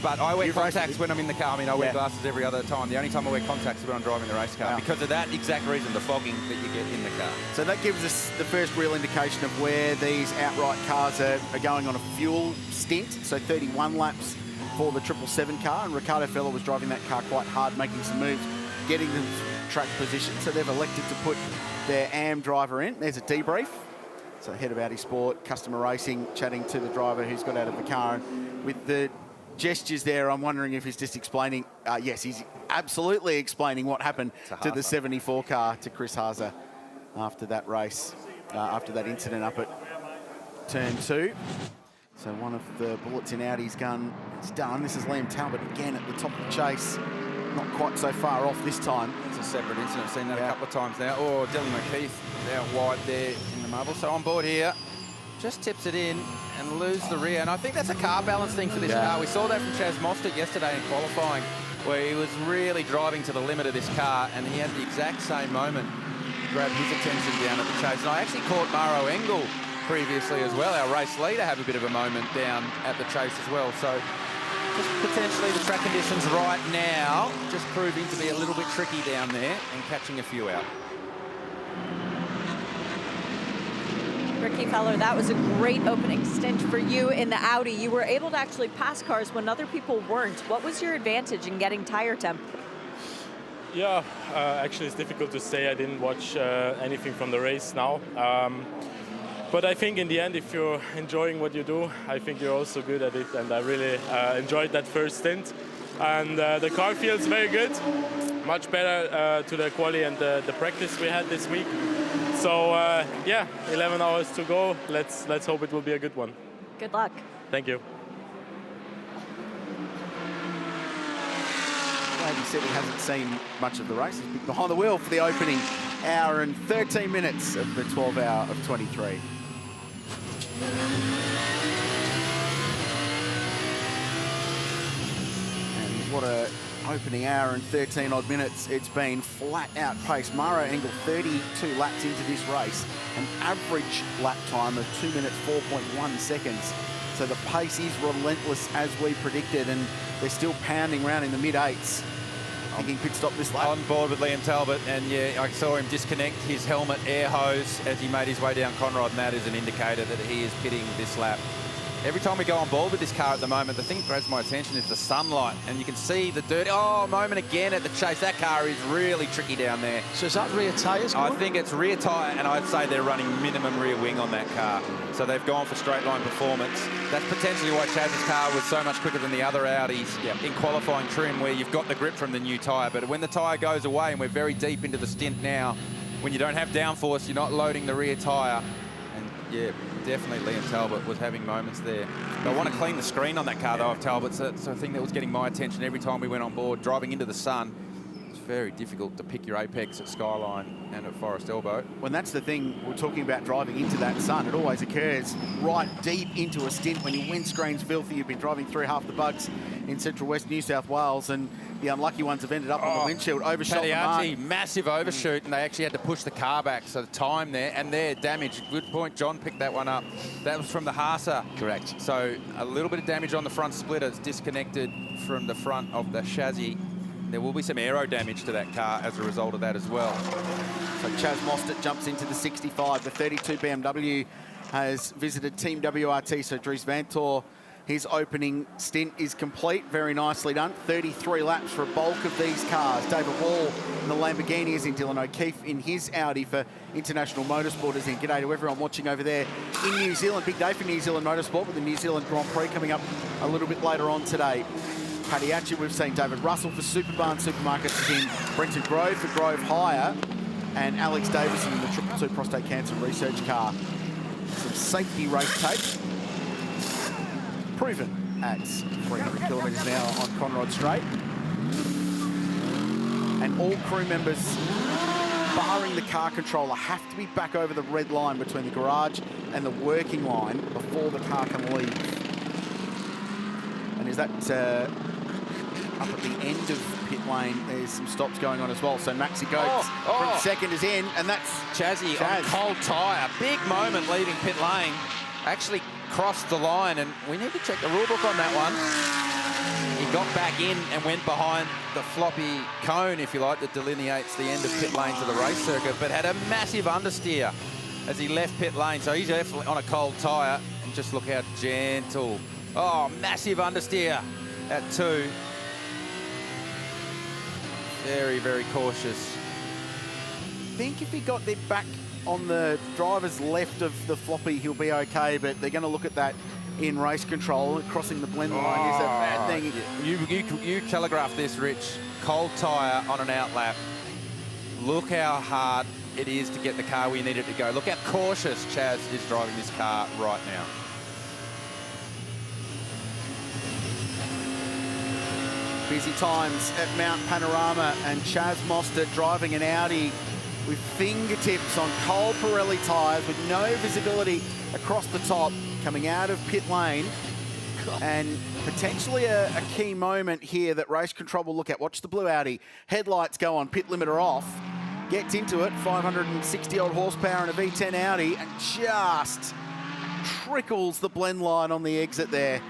But I wear contacts when I'm in the car. I mean, I wear glasses every other time. The only time I wear contacts is when I'm driving the race car. Because of that exact reason, the fogging that you get in the car. So that gives us the first real indication of where these outright cars are going on a fuel stint. So 31 laps for the 777 car. And Ricardo Feller was driving that car quite hard, making some moves, getting them to track position. So they've elected to put their AM driver in. There's a debrief. So head of Audi Sport, customer racing, chatting to the driver who's got out of the car. And with the gestures there, I'm wondering if he's just explaining. Yes, he's absolutely explaining what happened to the 74 car, to Chris Haase after that race, after that incident up at turn 2. So one of the bullets in Audi's gun is done. This is Liam Talbot again at the top of the chase. Not quite so far off this time. It's a separate incident. I've seen that a couple of times now. Oh, Dylan McKeith out wide there in the marble. So on board here, just tips it in and loses the rear. And I think that's a car balance thing for this car. We saw that from Chaz Mostert yesterday in qualifying, where he was really driving to the limit of this car, and he had the exact same moment grab his attention down at the chase. And I actually caught Maro Engel previously as well, our race leader, have a bit of a moment down at the chase as well. So just potentially the track conditions right now just proving to be a little bit tricky down there and catching a few out. Ricky Feller, that was a great opening stint for you in the Audi. You were able to actually pass cars when other people weren't. What was your advantage in getting tire temp? Yeah, actually it's difficult to say. I didn't watch anything from the race now. But I think in the end, if you're enjoying what you do, I think you're also good at it. And I really enjoyed that first stint. And the car feels very good, much better to the quali and the practice we had this week. So yeah, 11 hours to go. Let's hope it will be a good one. Good luck. Thank you. He said he hasn't seen much of the race. He's been behind the wheel for the opening hour and 13 minutes of the 12 hour of 23. And what a opening hour and 13 odd minutes it's been. Flat out pace. Maro Engel 32 laps into this race, an average lap time of 2 minutes 4.1 seconds. So the pace is relentless as we predicted, and they're still pounding around in the mid-8s. Thinking pit stop this lap. On board with Liam Talbot, and yeah, I saw him disconnect his helmet air hose as he made his way down Conrod, and that is an indicator that he is pitting this lap. Every time we go on board with this car at the moment, the thing that grabs my attention is the sunlight, and you can see the dirty, moment again at the chase. That car is really tricky down there. So is that rear tyres? I think it's rear tyre, and I'd say they're running minimum rear wing on that car. So they've gone for straight line performance. That's potentially why Chaz's car was so much quicker than the other Audis in qualifying trim, where you've got the grip from the new tyre. But when the tyre goes away, and we're very deep into the stint now, when you don't have downforce, you're not loading the rear tyre. And yeah, definitely Liam Talbot was having moments there. But I want to clean the screen on that car, though, of Talbot's. That's the thing that was getting my attention every time we went on board, driving into the sun. It's very difficult to pick your apex at Skyline and at Forest Elbow. When that's the thing, we're talking about driving into that sun. It always occurs right deep into a stint when your windscreen's filthy. You've been driving through half the bugs in Central West New South Wales, and the unlucky ones have ended up on the windshield, overshot the mark. Massive overshoot, and they actually had to push the car back. So the time there, and their damage. Good point, John picked that one up. That was from the Haasa. Correct. So a little bit of damage on the front splitter. It's disconnected from the front of the chassis. There will be some aero damage to that car as a result of that as well. So Chaz Mostert jumps into the 65. The 32 BMW has visited Team WRT, so Dries Vanthoor, his opening stint is complete. Very nicely done. 33 laps for a bulk of these cars. David Wall in the Lamborghini is in. Dylan O'Keefe in his Audi for International Motorsport is in. G'day to everyone watching over there in New Zealand. Big day for New Zealand Motorsport with the New Zealand Grand Prix coming up a little bit later on today. Paddock, we've seen David Russell for Superbarn Supermarkets is in. Brenton Grove for Grove Hire, and Alex Davison in the 222 Prostate Cancer Research car. Some safety race tape. Proven at 300 kilometres an hour on Conrod Straight. And all crew members, barring the car controller, have to be back over the red line between the garage and the working line before the car can leave. And is that up at the end of pit lane? There's some stops going on as well. So Maxi Goetz from second is in, and that's Chazzy on cold tyre. Big moment leaving pit lane. Actually crossed the line, and we need to check the rule book on that one. He got back in and went behind the floppy cone, if you like, that delineates the end of pit lane to the race circuit, but had a massive understeer as he left pit lane. So he's definitely on a cold tyre, and just look how gentle. Oh, massive understeer at 2. Very, very cautious. I think if he got there back on the driver's left of the floppy, he'll be okay, but they're going to look at that in race control. Crossing the blend line is a bad thing. You telegraphed this, Rich. Cold tyre on an outlap. Look how hard it is to get the car where you need it to go. Look how cautious Chaz is driving this car right now. Busy times at Mount Panorama, and Chaz Mostert driving an Audi with fingertips on cold Pirelli tyres with no visibility across the top, coming out of pit lane. And potentially a key moment here that race control will look at. Watch the blue Audi. Headlights go on, pit limiter off. Gets into it, 560 odd horsepower in a V10 Audi, and just trickles the blend line on the exit there.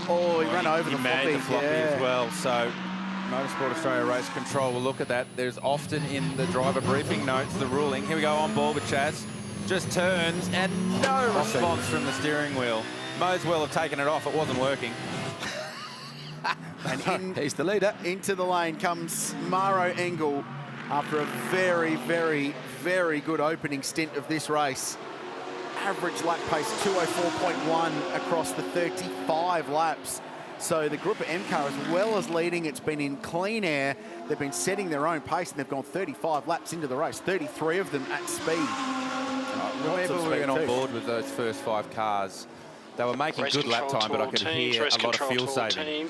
Oh, he ran over the floppy. He made the floppy as well, so Motorsport Australia Race Control will look at that. There's often in the driver briefing notes the ruling. Here we go on board with Chaz. Just turns and no response from the steering wheel. Might as well have taken it off. It wasn't working. And he's the leader. Into the lane comes Maro Engel after a very, very, very good opening stint of this race. Average lap pace 204.1 across the 35 laps. So the Group M car, as well as leading, it's been in clean air. They've been setting their own pace, and they've gone 35 laps into the race, 33 of them at speed. Whenever we went on board with those first 5 cars, they were making good lap time, but I could hear a lot of fuel saving.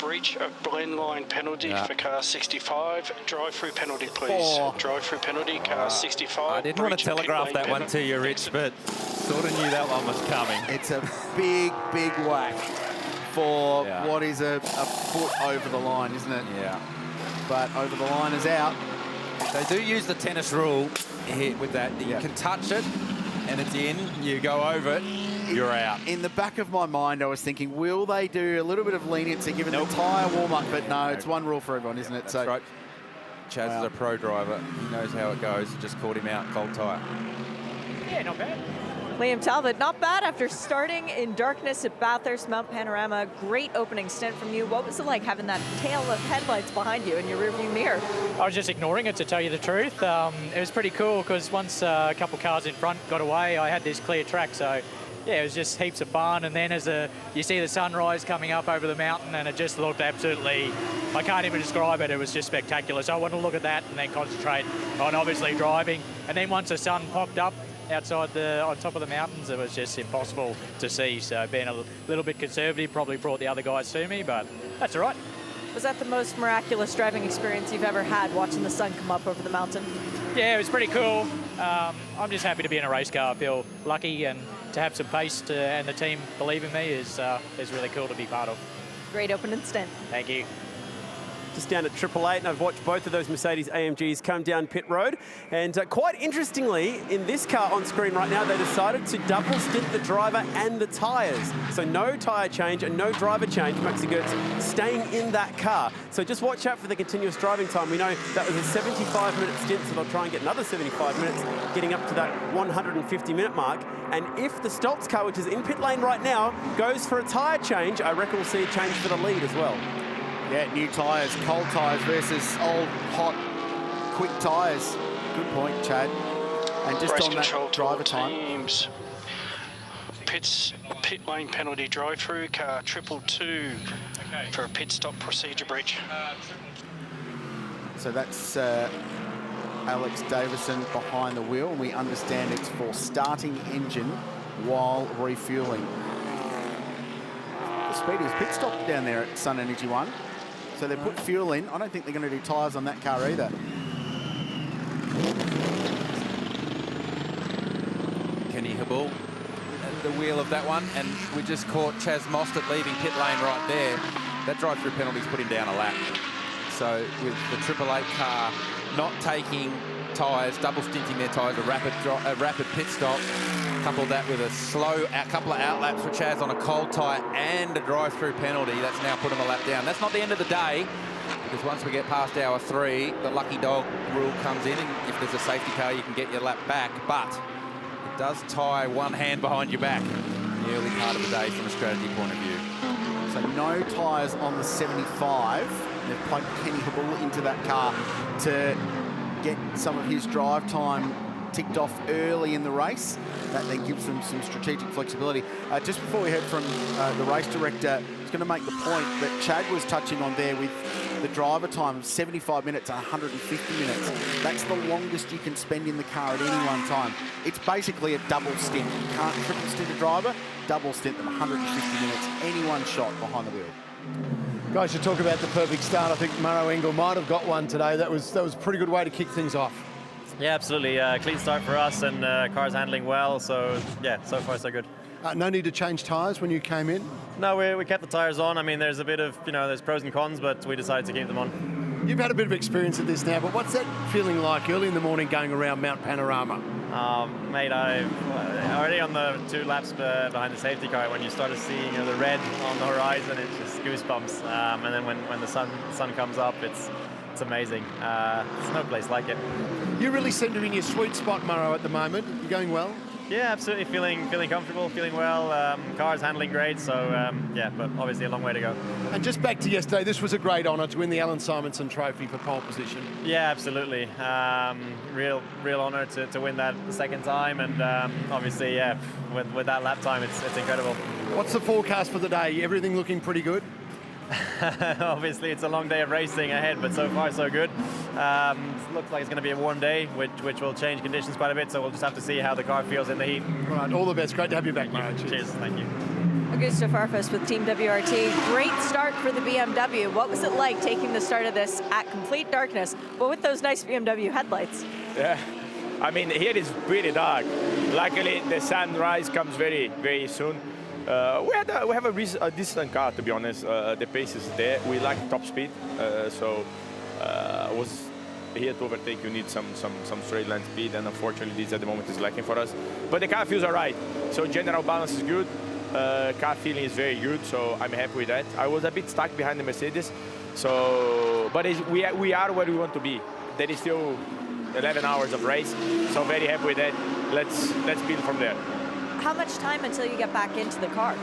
Breach of blend line penalty for car 65. Drive-through penalty, please. Drive-through penalty, car 65. I didn't want to telegraph that one to you, Rich, but sort of knew that one was coming. It's a big, big whack for what is a foot over the line, isn't it? Yeah. But over the line is out. They do use the tennis rule here with that. You can touch it, and it's in. You go over it, you're out. In the back of my mind, I was thinking, will they do a little bit of leniency given the tyre warm-up? But no, it's one rule for everyone, isn't it? That's right. Chaz is a pro driver. He knows how it goes. Just caught him out, cold tyre. Yeah, not bad. Liam Talbot, not bad after starting in darkness at Bathurst, Mount Panorama. Great opening stint from you. What was it like having that tail of headlights behind you in your rearview mirror? I was just ignoring it, to tell you the truth. It was pretty cool because once a couple cars in front got away, I had this clear track. So, yeah, it was just heaps of fun. And then as you see the sunrise coming up over the mountain, and it just looked absolutely, I can't even describe it. It was just spectacular. So I wanted to look at that and then concentrate on obviously driving. And then once the sun popped up outside on top of the mountains, it was just impossible to see. So being a little bit conservative probably brought the other guys to me, but that's all right. Was that the most miraculous driving experience you've ever had, watching the sun come up over the mountain? Yeah, it was pretty cool. I'm just happy to be in a race car. I feel lucky, and to have some pace and the team believe in me is really cool to be part of. Great opening stint. Thank you. Just down at 888, and I've watched both of those Mercedes AMGs come down pit road. And quite interestingly, in this car on screen right now, they decided to double stint the driver and the tyres. So no tyre change and no driver change. Maxi Gertz staying in that car. So just watch out for the continuous driving time. We know that was a 75-minute stint, so they'll try and get another 75 minutes, getting up to that 150-minute mark. And if the Stoltz car, which is in pit lane right now, goes for a tyre change, I reckon we'll see a change for the lead as well. Yeah, new tyres, cold tyres versus old, hot, quick tyres. Good point, Chad. And just Race on that driver teams. Pit lane penalty drive-through, car 222 for a pit stop procedure breach. So that's Alex Davison behind the wheel, and we understand it's for starting engine while refueling. The speediest pit stop down there at Sun Energy 1. So they put fuel in. I don't think they're going to do tyres on that car either. Kenny Habul at the wheel of that one, and we just caught Chaz Mostert leaving pit lane right there. That drive-through penalty's put him down a lap. So with the 888 car not taking tyres, double stinting their tyres, a rapid pit stop, coupled that with a couple of outlaps for Chaz on a cold tyre and a drive-through penalty. That's now put him a lap down. That's not the end of the day, because once we get past hour 3, the lucky dog rule comes in, and if there's a safety car, you can get your lap back. But it does tie one hand behind your back in the early part of the day from a strategy point of view. So no tyres on the 75. They've plugged Kenny Habul into that car to get some of his drive time ticked off early in the race. That then gives them some strategic flexibility. Just before we heard from the race director, I was going to make the point that Chad was touching on there with the driver time of 75 minutes and 150 minutes. That's the longest you can spend in the car at any one time. It's basically a double stint. You can't triple stint a driver, double stint them 150 minutes, any one shot behind the wheel. Guys, you talk about the perfect start. I think Murrow Engel might have got one today. That was a pretty good way to kick things off. Yeah, absolutely. Clean start for us, and car's handling well. So yeah, so far so good. No need to change tyres when you came in? No, we kept the tyres on. I mean, there's a bit of, there's pros and cons, but we decided to keep them on. You've had a bit of experience at this now, but what's that feeling like early in the morning going around Mount Panorama? Mate, I'm already on the 2 laps behind the safety car. When you started seeing the red on the horizon, it's just goosebumps. And then when the sun comes up, it's amazing. There's no place like it. You really seem to be in your sweet spot, Murrow, at the moment. You're going well? Yeah, absolutely. Feeling comfortable, feeling well. Car's handling great, so yeah, but obviously a long way to go. And just back to yesterday, this was a great honour to win the Alan Simonson Trophy for pole position. Yeah, absolutely. Real honour to win that the second time, and obviously, yeah, with that lap time, it's incredible. What's the forecast for the day? Everything looking pretty good? Obviously, it's a long day of racing ahead, but so far so good. Looks like it's going to be a warm day, which will change conditions quite a bit, so we'll just have to see how the car feels in the heat. All right, all the best. Great to have you back, mate. Cheers, thank you. Augusto Farfus with Team WRT. Great start for the BMW. What was it like taking the start of this at complete darkness, but with those nice BMW headlights? Yeah, I mean, here is pretty dark. Luckily, the sunrise comes very, very soon. We have a decent car, to be honest. The pace is there. We like top speed, so was here to overtake. You need some straight line speed, and unfortunately, this at the moment is lacking for us. But the car feels alright. So general balance is good. Car feeling is very good, so I'm happy with that. I was a bit stuck behind the Mercedes, so but we are where we want to be. There is still 11 hours of race, so very happy with that. Let's build from there. How much time until you get back into the car?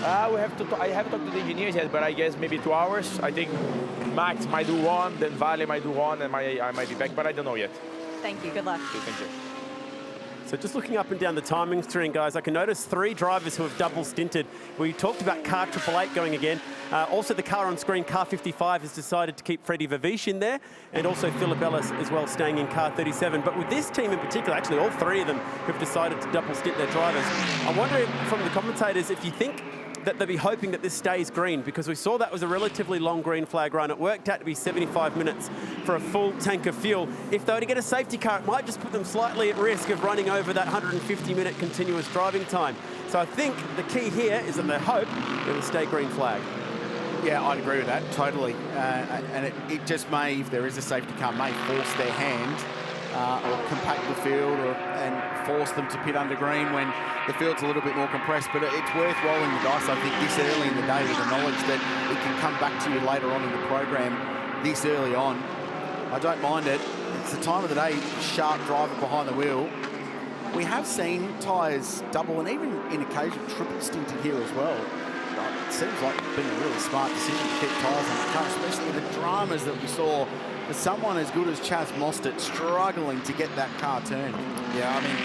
I haven't talked to the engineers yet, but I guess maybe 2 hours. I think Max might do one, then Vale might do one, and I might be back, but I don't know yet. Thank you. Good luck. Okay, thank you. So just looking up and down the timing screen, guys, I can notice 3 drivers who have double stinted. We talked about car 888 going again. Also the car on screen, car 55, has decided to keep Freddie Vavish in there, and also Philip Ellis as well staying in car 37. But with this team in particular, actually all 3 of them have decided to double stint their drivers. I wonder from the commentators if you think that they'll be hoping that this stays green, because we saw that was a relatively long green flag run. It worked out to be 75 minutes for a full tank of fuel. If they were to get a safety car, it might just put them slightly at risk of running over that 150-minute continuous driving time. So I think the key here is that they hope it'll stay green flag. Yeah, I'd agree with that, totally. And it just may, if there is a safety car, may force their hand or compact the field and force them to pit under green when the field's a little bit more compressed. But it's worth rolling the dice, I think, this early in the day with the knowledge that it can come back to you later on in the program this early on. I don't mind it. It's the time of the day, sharp driver behind the wheel. We have seen tyres double and even in occasion triple stinted here as well. It seems like it's been a really smart decision to keep tyres on the car, especially the dramas that we saw for someone as good as Chaz Mostert struggling to get that car turned. Yeah, I mean,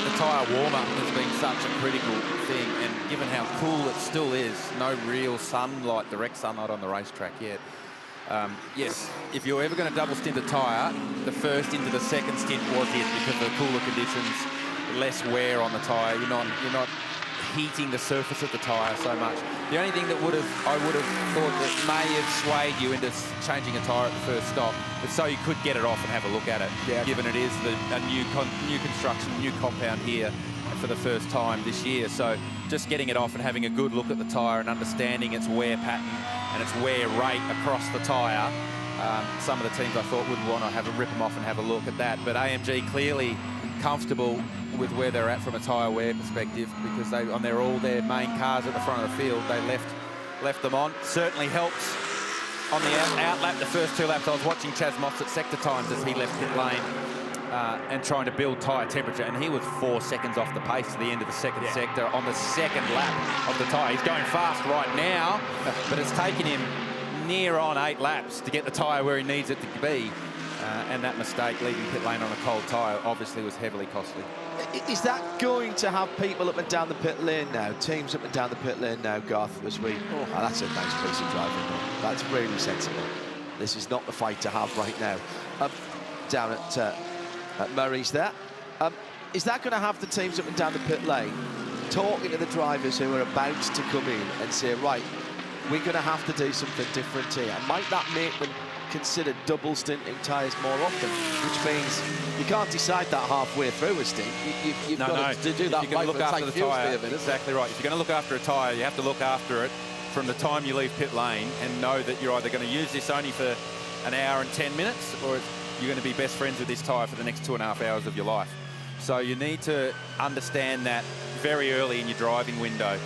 the tyre warm-up has been such a critical thing, and given how cool it still is, no real sunlight, direct sunlight on the racetrack yet. Yes, if you're ever going to double stint a tyre, the first into the second stint was it, because of the cooler conditions, less wear on the tyre. You're not heating the surface of the tyre so much. The only thing that I would have thought that may have swayed you into changing a tyre at the first stop is so you could get it off and have a look at it, given it is a new construction, new compound here for the first time this year. So just getting it off and having a good look at the tyre and understanding its wear pattern and its wear rate across the tyre. Some of the teams I thought would want to rip them off and have a look at that, but AMG clearly comfortable with where they're at from a tyre wear perspective, because they're all their main cars at the front of the field. They left them on. Certainly helps on the out lap, the first 2 laps. I was watching Chaz Mostert sector times as he left pit lane and trying to build tyre temperature, and he was 4 seconds off the pace to the end of the second sector on the second lap of the tyre. He's going fast right now, but it's taken him near on 8 laps to get the tyre where he needs it to be. And that mistake, leaving pit lane on a cold tyre, obviously was heavily costly. Is that going to have people up and down the pit lane now, teams up and down the pit lane now, Garth, as we... Oh, that's a nice piece of driving. That's really sensible. This is not the fight to have right now. Down at Murray's there. Is that going to have the teams up and down the pit lane talking to the drivers who are about to come in and say, right, we're going to have to do something different here? And might that make them consider double stinting tyres more often, which means you can't decide that halfway through a stint. You've got to do that. If you're going to look after the tyre, exactly right. If you're going to look after a tyre, you have to look after it from the time you leave pit lane and know that you're either going to use this only for an hour and 10 minutes, or you're going to be best friends with this tyre for the next 2.5 hours of your life. So you need to understand that very early in your driving window.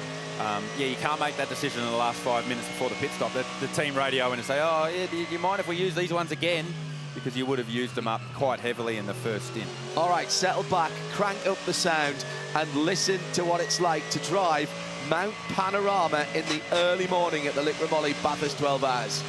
Yeah, you can't make that decision in the last 5 minutes before the pit stop. The team radio in and say, oh, yeah, do you mind if we use these ones again? Because you would have used them up quite heavily in the first stint. All right, settle back, crank up the sound, and listen to what it's like to drive Mount Panorama in the early morning at the LIQUI MOLY Bathurst 12 Hours.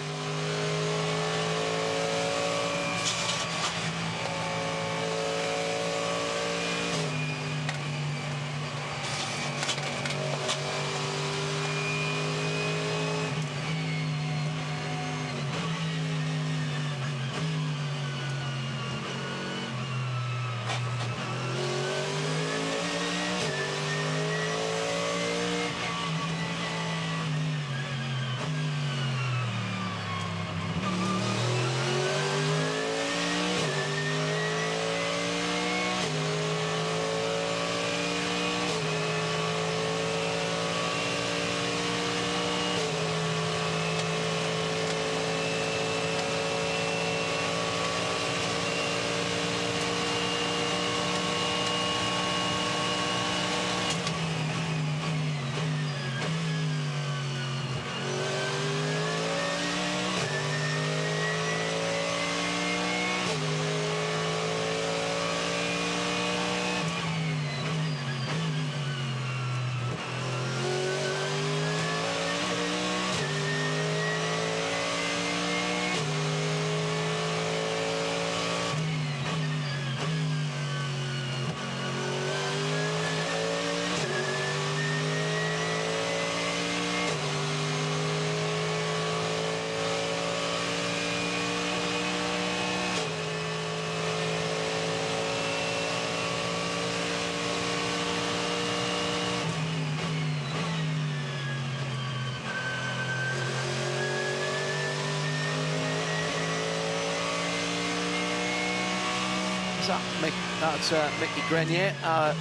that, Mick? That's Mickey Grenier, our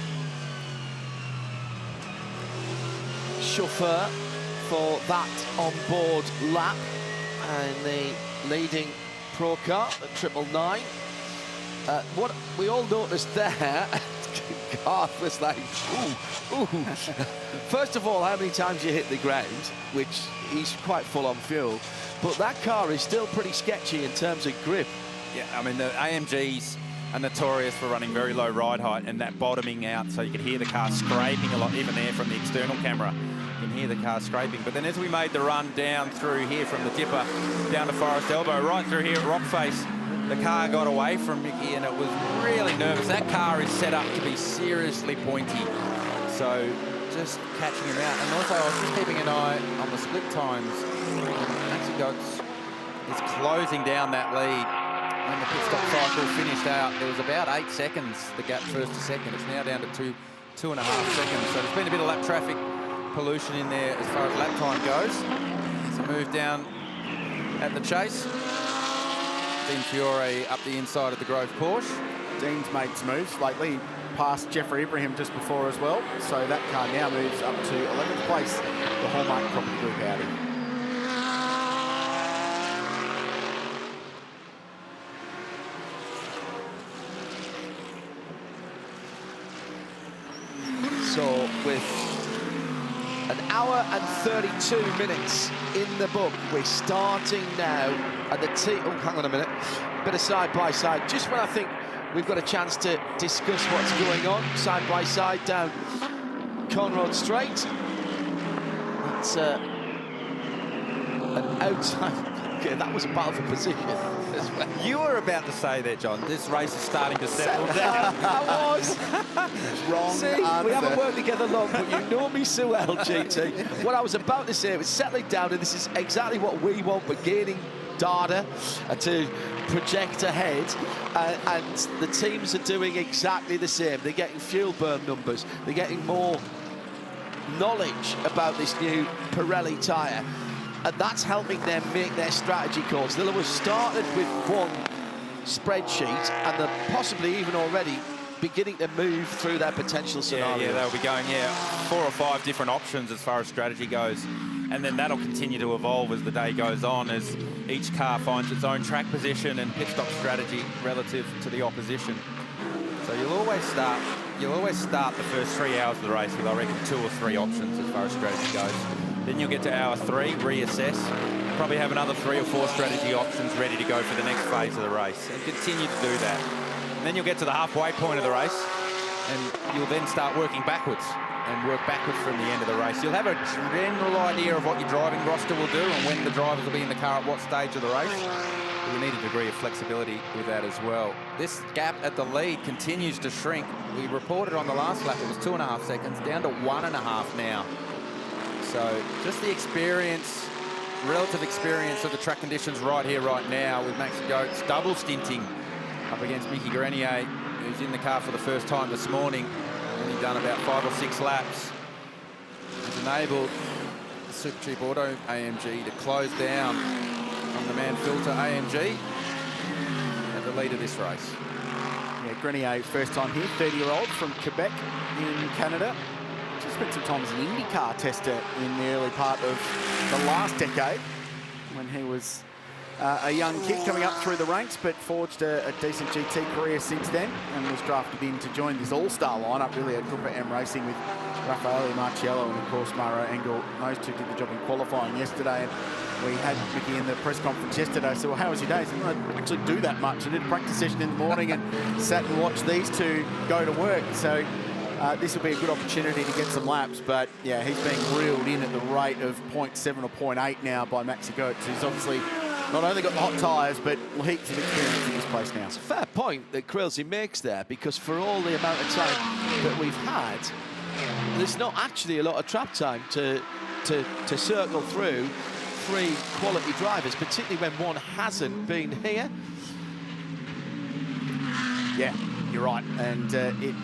chauffeur for that on-board lap, and the leading pro car, the 999. What we all noticed there, Garth was like, ooh. First of all, how many times you hit the ground, which he's quite full on fuel, but that car is still pretty sketchy in terms of grip. Yeah, I mean, the AMGs are notorious for running very low ride height and that bottoming out, so you could hear the car scraping a lot, even there from the external camera. You can hear the car scraping. But then as we made the run down through here from the dipper down to Forest Elbow, right through here at Rockface, the car got away from Mickey and it was really nervous. That car is set up to be seriously pointy. So just catching him out. And also I was just keeping an eye on the split times. Maxi Goetz is closing down that lead. When the pit stop cycle finished out, there was about 8 seconds, the gap first to second. It's now down to 2.5 seconds. So there's been a bit of lap traffic pollution in there as far as lap time goes. It's a move down at the chase. Dean Fiore up the inside of the Grove Porsche. Dean's made some moves lately, past Jeffrey Ibrahim just before as well. So that car now moves up to 11th place, the Hallmark Property Group Audi. So with an hour and 32 minutes in the book, we're starting now at the oh, hang on a minute, bit of side-by-side, just when I think we've got a chance to discuss what's going on, side-by-side down Conrod Straight. That's an outside. Okay, that was a battle for position as well. You were about to say there, John, this race is starting to settle down. I was. Wrong See, answer. we haven't worked together long, but you know me so well, GT. What I was about to say was settling down, and this is exactly what we want. We're gaining data to project ahead, and the teams are doing exactly the same. They're getting fuel burn numbers. They're getting more knowledge about this new Pirelli tyre. And that's helping them make their strategy calls. They'll have started with one spreadsheet and they're possibly even already beginning to move through their potential scenarios. Yeah, they'll be going, 4 or 5 different options as far as strategy goes. And then that'll continue to evolve as the day goes on, as each car finds its own track position and pit stop strategy relative to the opposition. So you'll always start the first 3 hours of the race with, I reckon, 2 or 3 options as far as strategy goes. Then you'll get to hour 3, reassess, probably have another 3 or 4 strategy options ready to go for the next phase of the race, and continue to do that. And then you'll get to the halfway point of the race, and you'll then start working backwards and work backwards from the end of the race. You'll have a general idea of what your driving roster will do and when the drivers will be in the car at what stage of the race. But you need a degree of flexibility with that as well. This gap at the lead continues to shrink. We reported on the last lap it was 2.5 seconds, down to 1.5 now. So just the experience, relative experience of the track conditions right here, right now, with Maxi Goetz double stinting up against Mickey Grenier, who's in the car for the first time this morning, only done about 5 or 6 laps. Has enabled the Super Cheap Auto AMG to close down on the Man Filter AMG at the lead of this race. Yeah, Grenier, first time here, 30-year-old from Quebec in Canada. Just spent some time as an IndyCar tester in the early part of the last decade when he was a young kid coming up through the ranks, but forged a decent GT career since then and was drafted in to join this all-star lineup really at Grupa M Racing with Raffaele Marciello and of course Mauro Engel. Those two did the job in qualifying yesterday, and we had Mickey in the press conference yesterday. So, well, how was your day? He said, I didn't actually do that much. I did a practice session in the morning and sat and watched these two go to work. So this will be a good opportunity to get some laps, but yeah, he's being reeled in at the rate of 0.7 or 0.8 now by Maxi Goetz, who's obviously not only got the hot tyres, but heaps of experience in this place now. It's a fair point that Krilsey makes there, because for all the amount of time that we've had, there's not actually a lot of trap time to circle through 3 quality drivers, particularly when one hasn't been here. Yeah, you're right, and it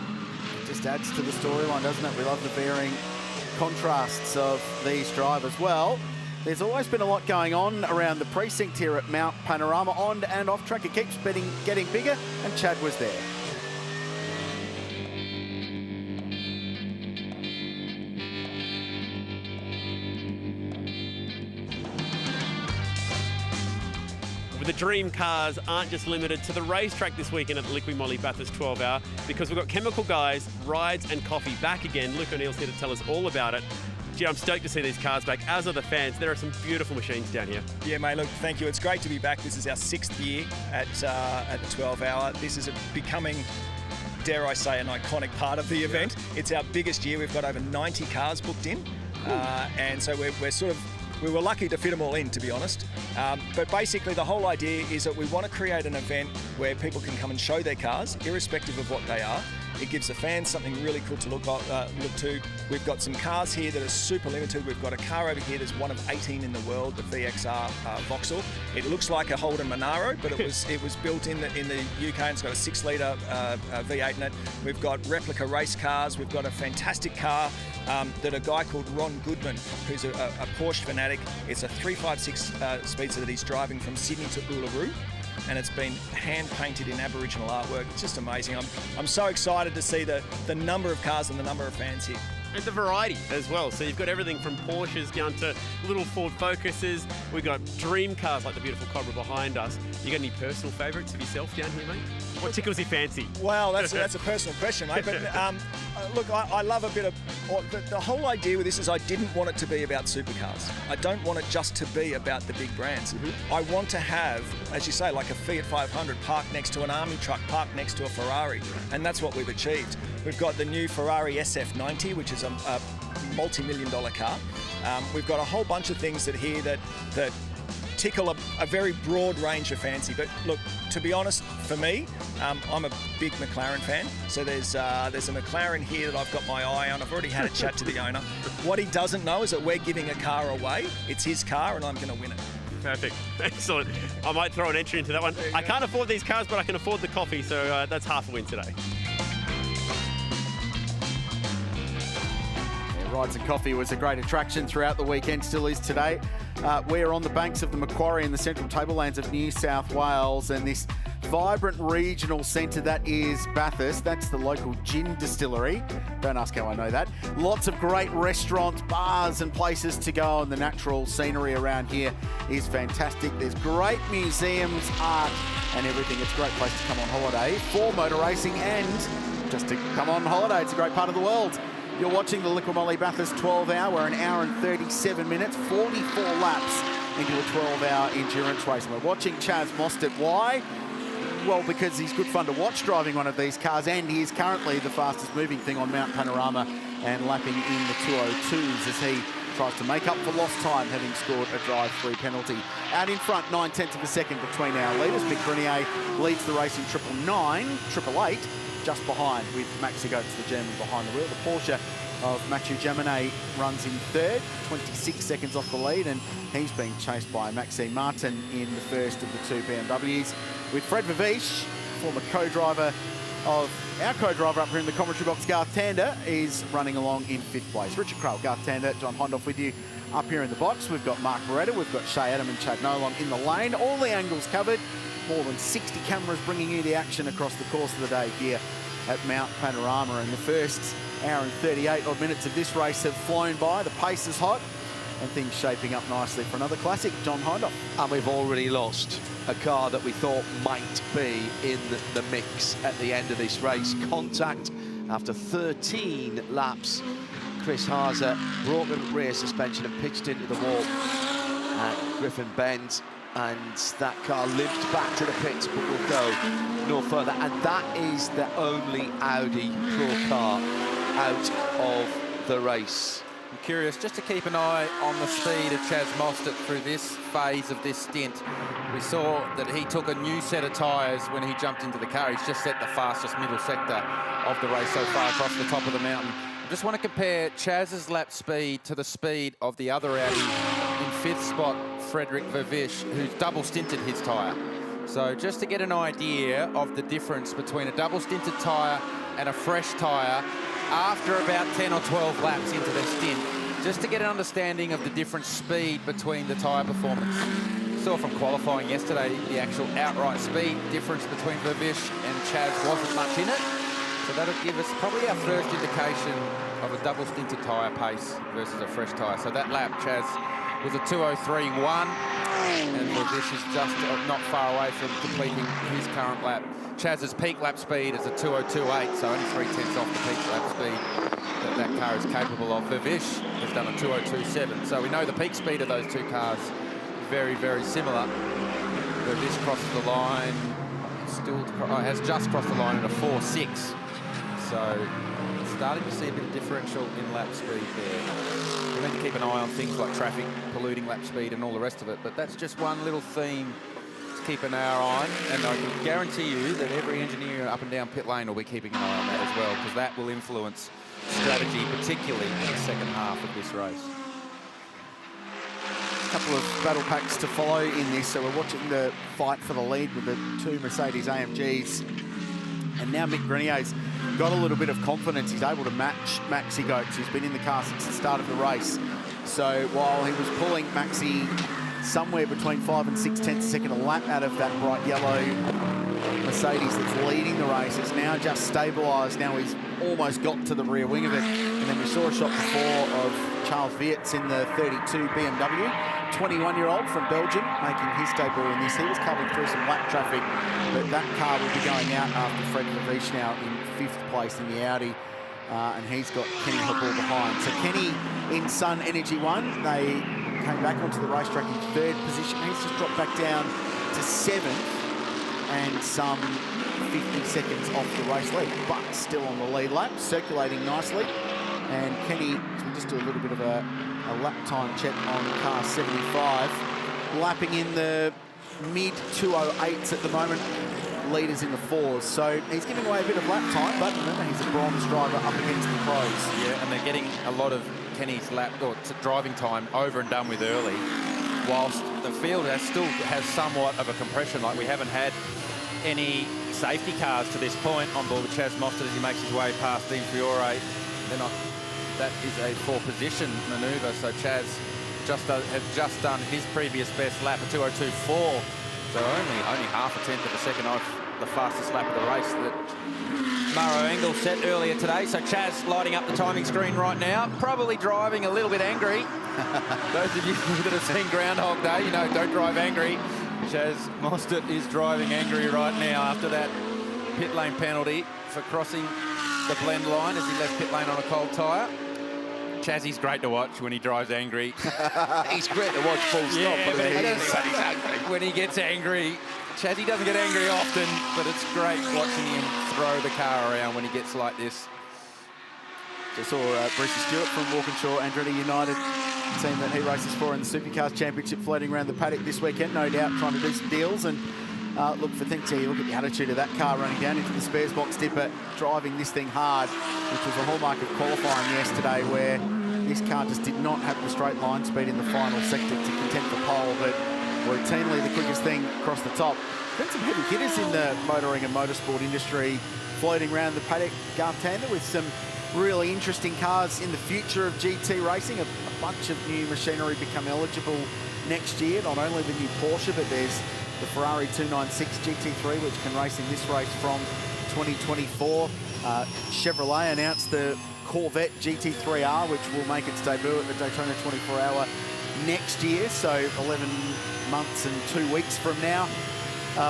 just adds to the storyline, doesn't it? We love the varying contrasts of these drivers. Well, there's always been a lot going on around the precinct here at Mount Panorama, on and off track. It keeps getting bigger, and Chad was there. But the dream cars aren't just limited to the racetrack this weekend at the LIQUI MOLY Bathurst 12 Hour, because we've got Chemical Guys, Rides and Coffee back again. Luke O'Neill's here to tell us all about it. Gee, I'm stoked to see these cars back, as are the fans. There are some beautiful machines down here. Yeah, mate, look, thank you. It's great to be back. This is our 6th year at the 12 Hour. This is becoming, dare I say, an iconic part of the event. It's our biggest year. We've got over 90 cars booked in. And so we were lucky to fit them all in, to be honest. But basically, the whole idea is that we want to create an event where people can come and show their cars, irrespective of what they are. It gives the fans something really cool to look to. We've got some cars here that are super limited. We've got a car over here that's one of 18 in the world, the VXR Vauxhall. It looks like a Holden Monaro, but it was built in the UK, and it's got a 6-litre V8 in it. We've got replica race cars. We've got a fantastic car that a guy called Ron Goodman, who's a Porsche fanatic. It's a 356 speedster that he's driving from Sydney to Uluru, and it's been hand painted in Aboriginal artwork. It's just amazing. I'm so excited to see the number of cars and the number of fans here. And the variety as well. So you've got everything from Porsches down to little Ford Focuses. We've got dream cars like the beautiful Cobra behind us. You got any personal favourites of yourself down here, mate? What tickles your fancy? Well, that's a personal question, mate. But look, I love a bit of... The whole idea with this is I didn't want it to be about supercars. I don't want it just to be about the big brands. I want to have, as you say, like a Fiat 500 parked next to an army truck, parked next to a Ferrari. And that's what we've achieved. We've got the new Ferrari SF90, which is a multi-million-dollar car. We've got a whole bunch of things that tickle a very broad range of fancy. But look, to be honest, for me, I'm a big McLaren fan. So there's a McLaren here that I've got my eye on. I've already had a chat to the owner. What he doesn't know is that we're giving a car away. It's his car, and I'm going to win it. Perfect. Excellent. I might throw an entry into that one. I can't afford these cars, but I can afford the coffee, so that's half a win today. Rides and Coffee was a great attraction throughout the weekend, still is today. We're on the banks of the Macquarie in the central tablelands of New South Wales, and this vibrant regional centre that is Bathurst. That's the local gin distillery. Don't ask how I know that. Lots of great restaurants, bars and places to go, and the natural scenery around here is fantastic. There's great museums, art and everything. It's a great place to come on holiday for motor racing and just to come on holiday. It's a great part of the world. You're watching the LIQUI MOLY Bathurst 12 Hour. We're an hour and 37 minutes, 44 laps into a 12-hour endurance race. And we're watching Chaz Mostert. Why? Well, because he's good fun to watch driving one of these cars, and he is currently the fastest moving thing on Mount Panorama and lapping in the 202s as he tries to make up for lost time, having scored a drive-through penalty. Out in front, 9/10 of a second between our leaders. Mick Grenier leads the race in 999, 888. Just behind with Maxi Goetz, the German, behind the wheel. The Porsche of Mathieu Jaminet runs in third, 26 seconds off the lead, and he's being chased by Maxime Martin in the first of the two BMWs. With Fred Vavish, former co-driver of our co-driver up here in the commentary box, Garth Tander, is running along in 5th place. Richard Krall, Garth Tander, John Hondoff with you up here in the box. We've got Mark Beretta, we've got Shea Adam and Chad Nolan in the lane. All the angles covered. More than 60 cameras bringing you the action across the course of the day here at Mount Panorama. And the first hour and 38 odd minutes of this race have flown by. The pace is hot and things shaping up nicely for another classic. John Hondoff. And we've already lost a car that we thought might be in the mix at the end of this race. Contact after 13 laps. Chris Haase, broken rear suspension and pitched into the wall at Griffin Bend. And that car limped back to the pits, but will go no further. And that is the only Audi Pro car out of the race. I'm curious just to keep an eye on the speed of Chaz Mostert through this phase of this stint. We saw that he took a new set of tyres when he jumped into the car. He's just set the fastest middle sector of the race so far across the top of the mountain. I just want to compare Chaz's lap speed to the speed of the other Audi in 5th spot, Frederick Vavish, who's double stinted his tyre. So just to get an idea of the difference between a double stinted tyre and a fresh tyre after about 10 or 12 laps into their stint, just to get an understanding of the different speed between the tyre performance. Saw from qualifying yesterday the actual outright speed difference between Vavish and Chaz wasn't much in it. So that'll give us probably our first indication of a double stinted tyre pace versus a fresh tyre. So that lap, Chaz was a 2:03.1, and this is just not far away from completing his current lap. Chaz's peak lap speed is a 2:02.8, so only 3/10 off the peak lap speed that car is capable of. Vivish has done a 2:02.7, so we know the peak speed of those two cars very, very similar. Vivish crosses the line, has just crossed the line at a 4.6, so starting to see a bit of differential in lap speed there. We need to keep an eye on things like traffic, polluting lap speed and all the rest of it, but that's just one little theme to keep an eye on, and I can guarantee you that every engineer up and down pit lane will be keeping an eye on that as well, because that will influence strategy, particularly in the second half of this race. A couple of battle packs to follow in this, so we're watching the fight for the lead with the two Mercedes AMGs, and now Mick Grenier's got a little bit of confidence. He's able to match Maxi Goetz, who's been in the car since the start of the race. So while he was pulling Maxi somewhere between 5 and 6/10 a second a lap out of that bright yellow Mercedes that's leading the race, it's now just stabilised. Now he's almost got to the rear wing of it. And then we saw a shot before of Charles Viets in the 32 BMW, 21-year-old from Belgium, making his debut in this. He was covering through some lap traffic, but that car will be going out after Fred Lavish now in 5th place in the Audi. And he's got Kenny Happour behind. So Kenny in Sun Energy 1, they came back onto the racetrack in 3rd position. He's just dropped back down to 7th and some 50 seconds off the race lead, but still on the lead lap, circulating nicely. And Kenny, we'll just do a little bit of a lap time check on car 75, lapping in the mid-208s at the moment, leaders in the 4s. So he's giving away a bit of lap time, but remember, he's a bronze driver up against the pros. Yeah, and they're getting a lot of Kenny's lap or driving time over and done with early, whilst the field still has somewhat of a compression. Like, we haven't had any safety cars to this point on board with Chaz Mostert as he makes his way past Dean Fiore. That is a 4-position manoeuvre, so Chaz has just done his previous best lap, a 2:02.4, so only half a tenth of a second off the fastest lap of the race that Maro Engel set earlier today. So Chaz lighting up the timing screen right now, probably driving a little bit angry. Those of you that have seen Groundhog Day, you know, don't drive angry. Chaz Mostert is driving angry right now after that pit lane penalty for crossing the blend line as he left pit lane on a cold tyre. Chazzy's great to watch when he drives angry. He's great to watch, full stop. Yeah, when he gets angry, Chazzy doesn't get angry often, but it's great watching him throw the car around when he gets like this. Just saw Brucey Stewart from Walkinshaw Andretti United, team that he races for in the Supercars Championship, floating around the paddock this weekend, no doubt trying to do some deals and look for things here. Look at the attitude of that car running down into the spares box dipper, driving this thing hard, which was a hallmark of qualifying yesterday, where this car just did not have the straight line speed in the final sector to contend for pole, but routinely the quickest thing across the top. Been some heavy hitters in the motoring and motorsport industry floating around the paddock, Garth Tander, with some really interesting cars in the future of GT racing. A bunch of new machinery become eligible next year, not only the new Porsche, but there's the Ferrari 296 GT3, which can race in this race from 2024. Chevrolet announced the Corvette GT3R, which will make its debut at the Daytona 24-hour next year, so 11 months and 2 weeks from now,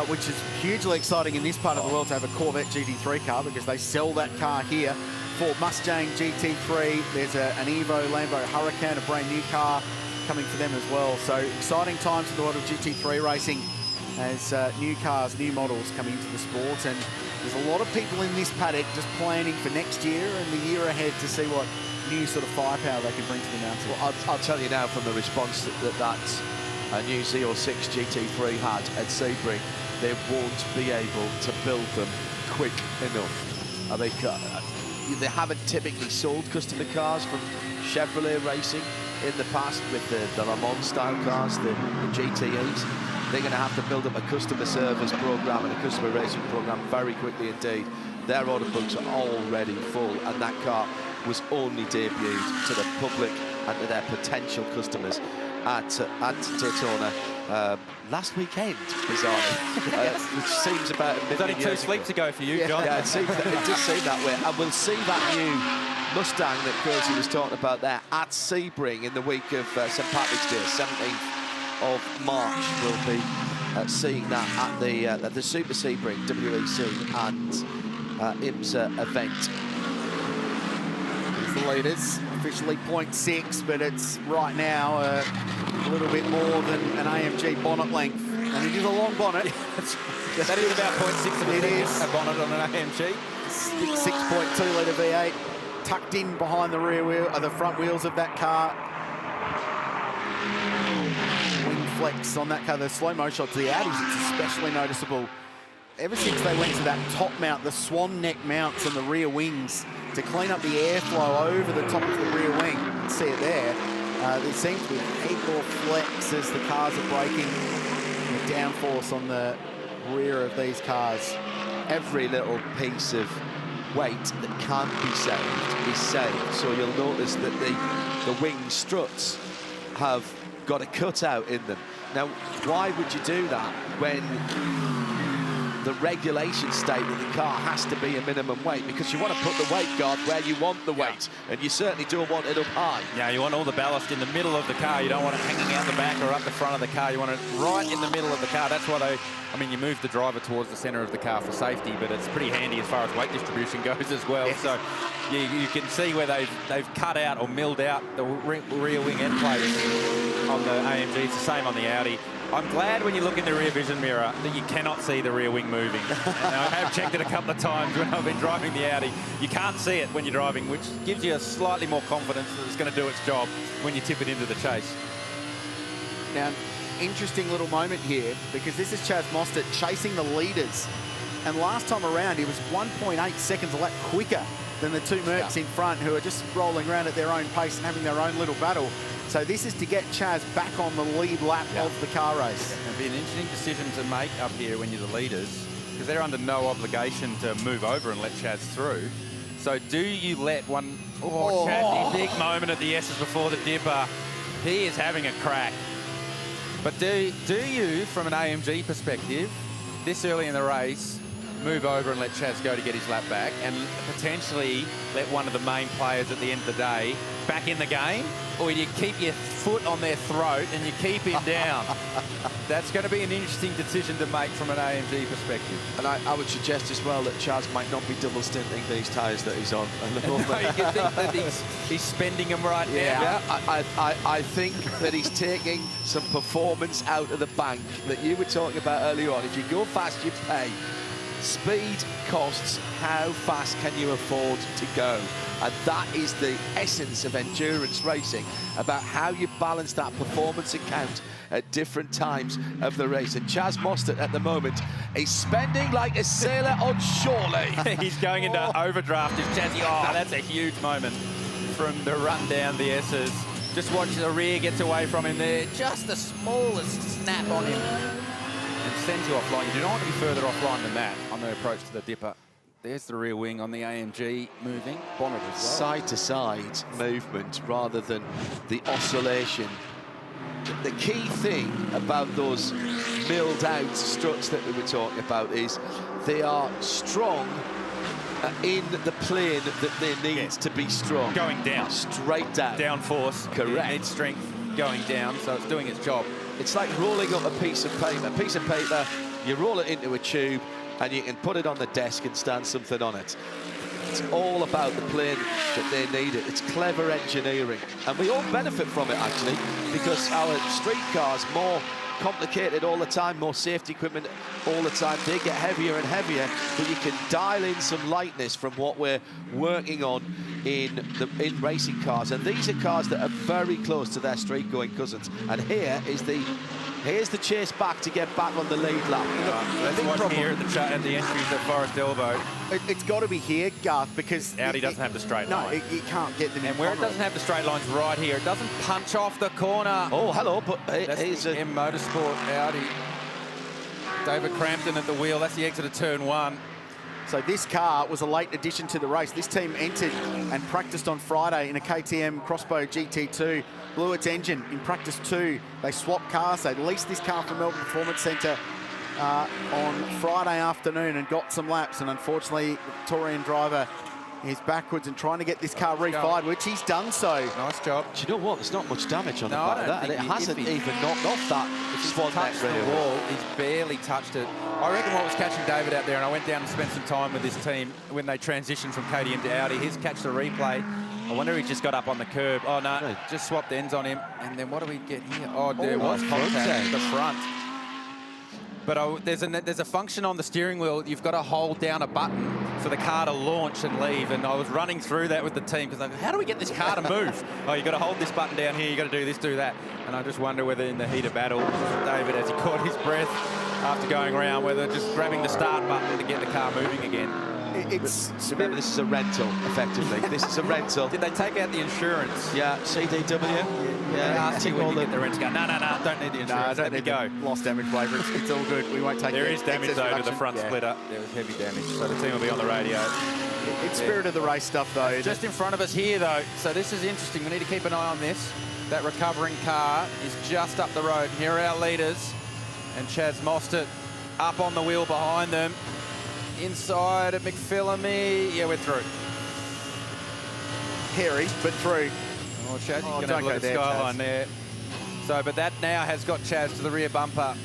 which is hugely exciting in this part of the world to have a Corvette GT3 car, because they sell that car here. Ford Mustang GT3, there's an Evo Lambo Huracan, a brand new car coming for them as well. So exciting times for the world of GT3 racing as new cars, new models coming into the sport. And there's a lot of people in this paddock just planning for next year and the year ahead to see what new sort of firepower they can bring to the mountain. Well, I'll tell you now from the response that a new Z06 GT3 had at Sebring, they won't be able to build them quick enough. I think they haven't typically sold customer cars from Chevrolet Racing in the past with the Le Mans style cars, the GTEs. They're going to have to build up a customer service program and a customer racing program very quickly indeed. Their order books are already full, and that car was only debuted to the public and to their potential customers at Daytona last weekend, bizarrely, which seems about a There's only 2 sleeps ago for you, John. Yeah, it does seem that way. And we'll see that new Mustang that Crazy was talking about there at Sebring in the week of St Patrick's Day, 17th of March. We'll be seeing that at the Super Sebring WEC and IMSA event. The leaders, officially 0.6, but it's right now a little bit more than an AMG bonnet length. And it is a long bonnet. That is about 0.6 of a bonnet on an AMG. 6.2 litre V8, tucked in behind the rear wheel, the front wheels of that car. Wing flex on that car, the slow-mo shot to the Audis, it's especially noticeable. Ever since they went to that top mount, the swan neck mounts on the rear wings to clean up the airflow over the top of the rear wing, you can see it there. There seems to be a heap more flex as the cars are braking. The downforce on the rear of these cars. Every little piece of weight that can be saved is saved. So you'll notice that the wing struts have got a cutout in them. Now, why would you do that when the regulations state that the car has to be a minimum weight? Because you want to put the weight guard where you want the weight, and you certainly don't want it up high. Yeah, you want all the ballast in the middle of the car. You don't want it hanging out the back or up the front of the car. You want it right in the middle of the car. That's why you move the driver towards the center of the car for safety, but it's pretty handy as far as weight distribution goes as well. Yes. So you can see where they've cut out or milled out the rear wing end plates on the AMG. It's the same on the Audi. I'm glad when you look in the rear vision mirror that you cannot see the rear wing moving. And I have checked it a couple of times when I've been driving the Audi. You can't see it when you're driving, which gives you a slightly more confidence that it's going to do its job when you tip it into the chase. Now, interesting little moment here, because this is Chaz Mostert chasing the leaders. And last time around, he was 1.8 seconds a lap quicker than the two Mercs in front, who are just rolling around at their own pace and having their own little battle. So this is to get Chaz back on the lead lap of the car race. It'll be an interesting decision to make up here when you're the leaders, because they're under no obligation to move over and let Chaz through. So do you let one... Oh, Chaz, big moment at the S's before the dipper. He is having a crack. But do you, from an AMG perspective, this early in the race, move over and let Chaz go to get his lap back and potentially let one of the main players at the end of the day back in the game? Or do you keep your foot on their throat and you keep him down? That's going to be an interesting decision to make from an AMG perspective. And I would suggest as well that Chaz might not be double stinting these tyres that he's on at the moment. No, you can think that he's spending them right now. Yeah, I think that he's taking some performance out of the bank that you were talking about earlier on. If you go fast, you pay. Speed costs. How fast can you afford to go? And that is the essence of endurance racing, about how you balance that performance account at different times of the race. And Chaz Mostert at the moment is spending like a sailor on shore leave. He's going into overdraft. Is Chazzy? Oh, that's a huge moment from the run down the S's. Just watch the rear gets away from him there. Just the smallest snap on him. And sends you offline. You do not want to be further offline than that on the approach to the dipper. There's the rear wing on the AMG moving. Bonnet as well. Side-to-side movement rather than the oscillation. The key thing about those milled out struts that we were talking about is they are strong in the plane that they need to be strong. Going down. Straight down. Down force. Correct. Mid strength going down, so it's doing its job. It's like rolling up a piece of paper. A piece of paper, you roll it into a tube, and you can put it on the desk and stand something on it. It's all about the plane that they need it. It's clever engineering. And we all benefit from it, actually, because our street cars more complicated all the time, more safety equipment all the time. They get heavier and heavier, but you can dial in some lightness from what we're working on in racing cars. And these are cars that are very close to their street-going cousins. And here's the chase back to get back on the lead lap. Let's watch here at the entries at Forest Elbow. It's got to be here, Garth, because... Audi doesn't have the straight line. No, it can't get them in. And where it doesn't have the straight lines right here, it doesn't punch off the corner. Oh, hello, but here's the M Motorsport Audi. David Crampton at the wheel. That's the exit of turn 1. So this car was a late addition to the race. This team entered and practiced on Friday in a KTM Crossbow GT2. Blew its engine in practice 2. They swapped cars. They leased this car from Melbourne Performance Centre on Friday afternoon and got some laps. And unfortunately, the Victorian driver He's backwards and trying to get this car refired, which he's done so. Nice job. Do you know what? There's not much damage on the No, back I of don't that, and it think hasn't if he- even knocked off that swan neck Touched the really. wall. He's barely touched it. I reckon what was catching David out there, and I went down and spent some time with this team when they transitioned from KTM to Audi. He's catched the replay. I wonder if he just got up on the curb. Oh, no, just swapped ends on him. And then what do we get here? Oh, there was contact, the front. But there's a function on the steering wheel. You've got to hold down a button for the car to launch and leave. And I was running through that with the team because how do we get this car to move? Oh, you've got to hold this button down here. You've got to do this, do that. And I just wonder whether in the heat of battle, David, as he caught his breath after going around, whether just grabbing the start button to get the car moving again. Remember, this is a rental, effectively. This is a rental. Did they take out the insurance? Yeah, CDW. Yeah, I think when you get the rent, go, no, don't need the insurance. No, I don't Let me need go. the lost damage waiver. It's all good. We won't take There the is damage, excess though, to reduction. the front splitter. There was heavy damage, so the team will be on the radio. It's spirit of the race stuff, though. Just in front of us here, though, so this is interesting. We need to keep an eye on this. That recovering car is just up the road. And here are our leaders, and Chaz Mostert up on the wheel behind them. Inside at McPhillamy. Yeah, we're through. Hairy, but through. Oh, Chaz, he's going to don't have a look go at there, Skyline Chaz. there. So, but that now has got Chaz to the rear bumper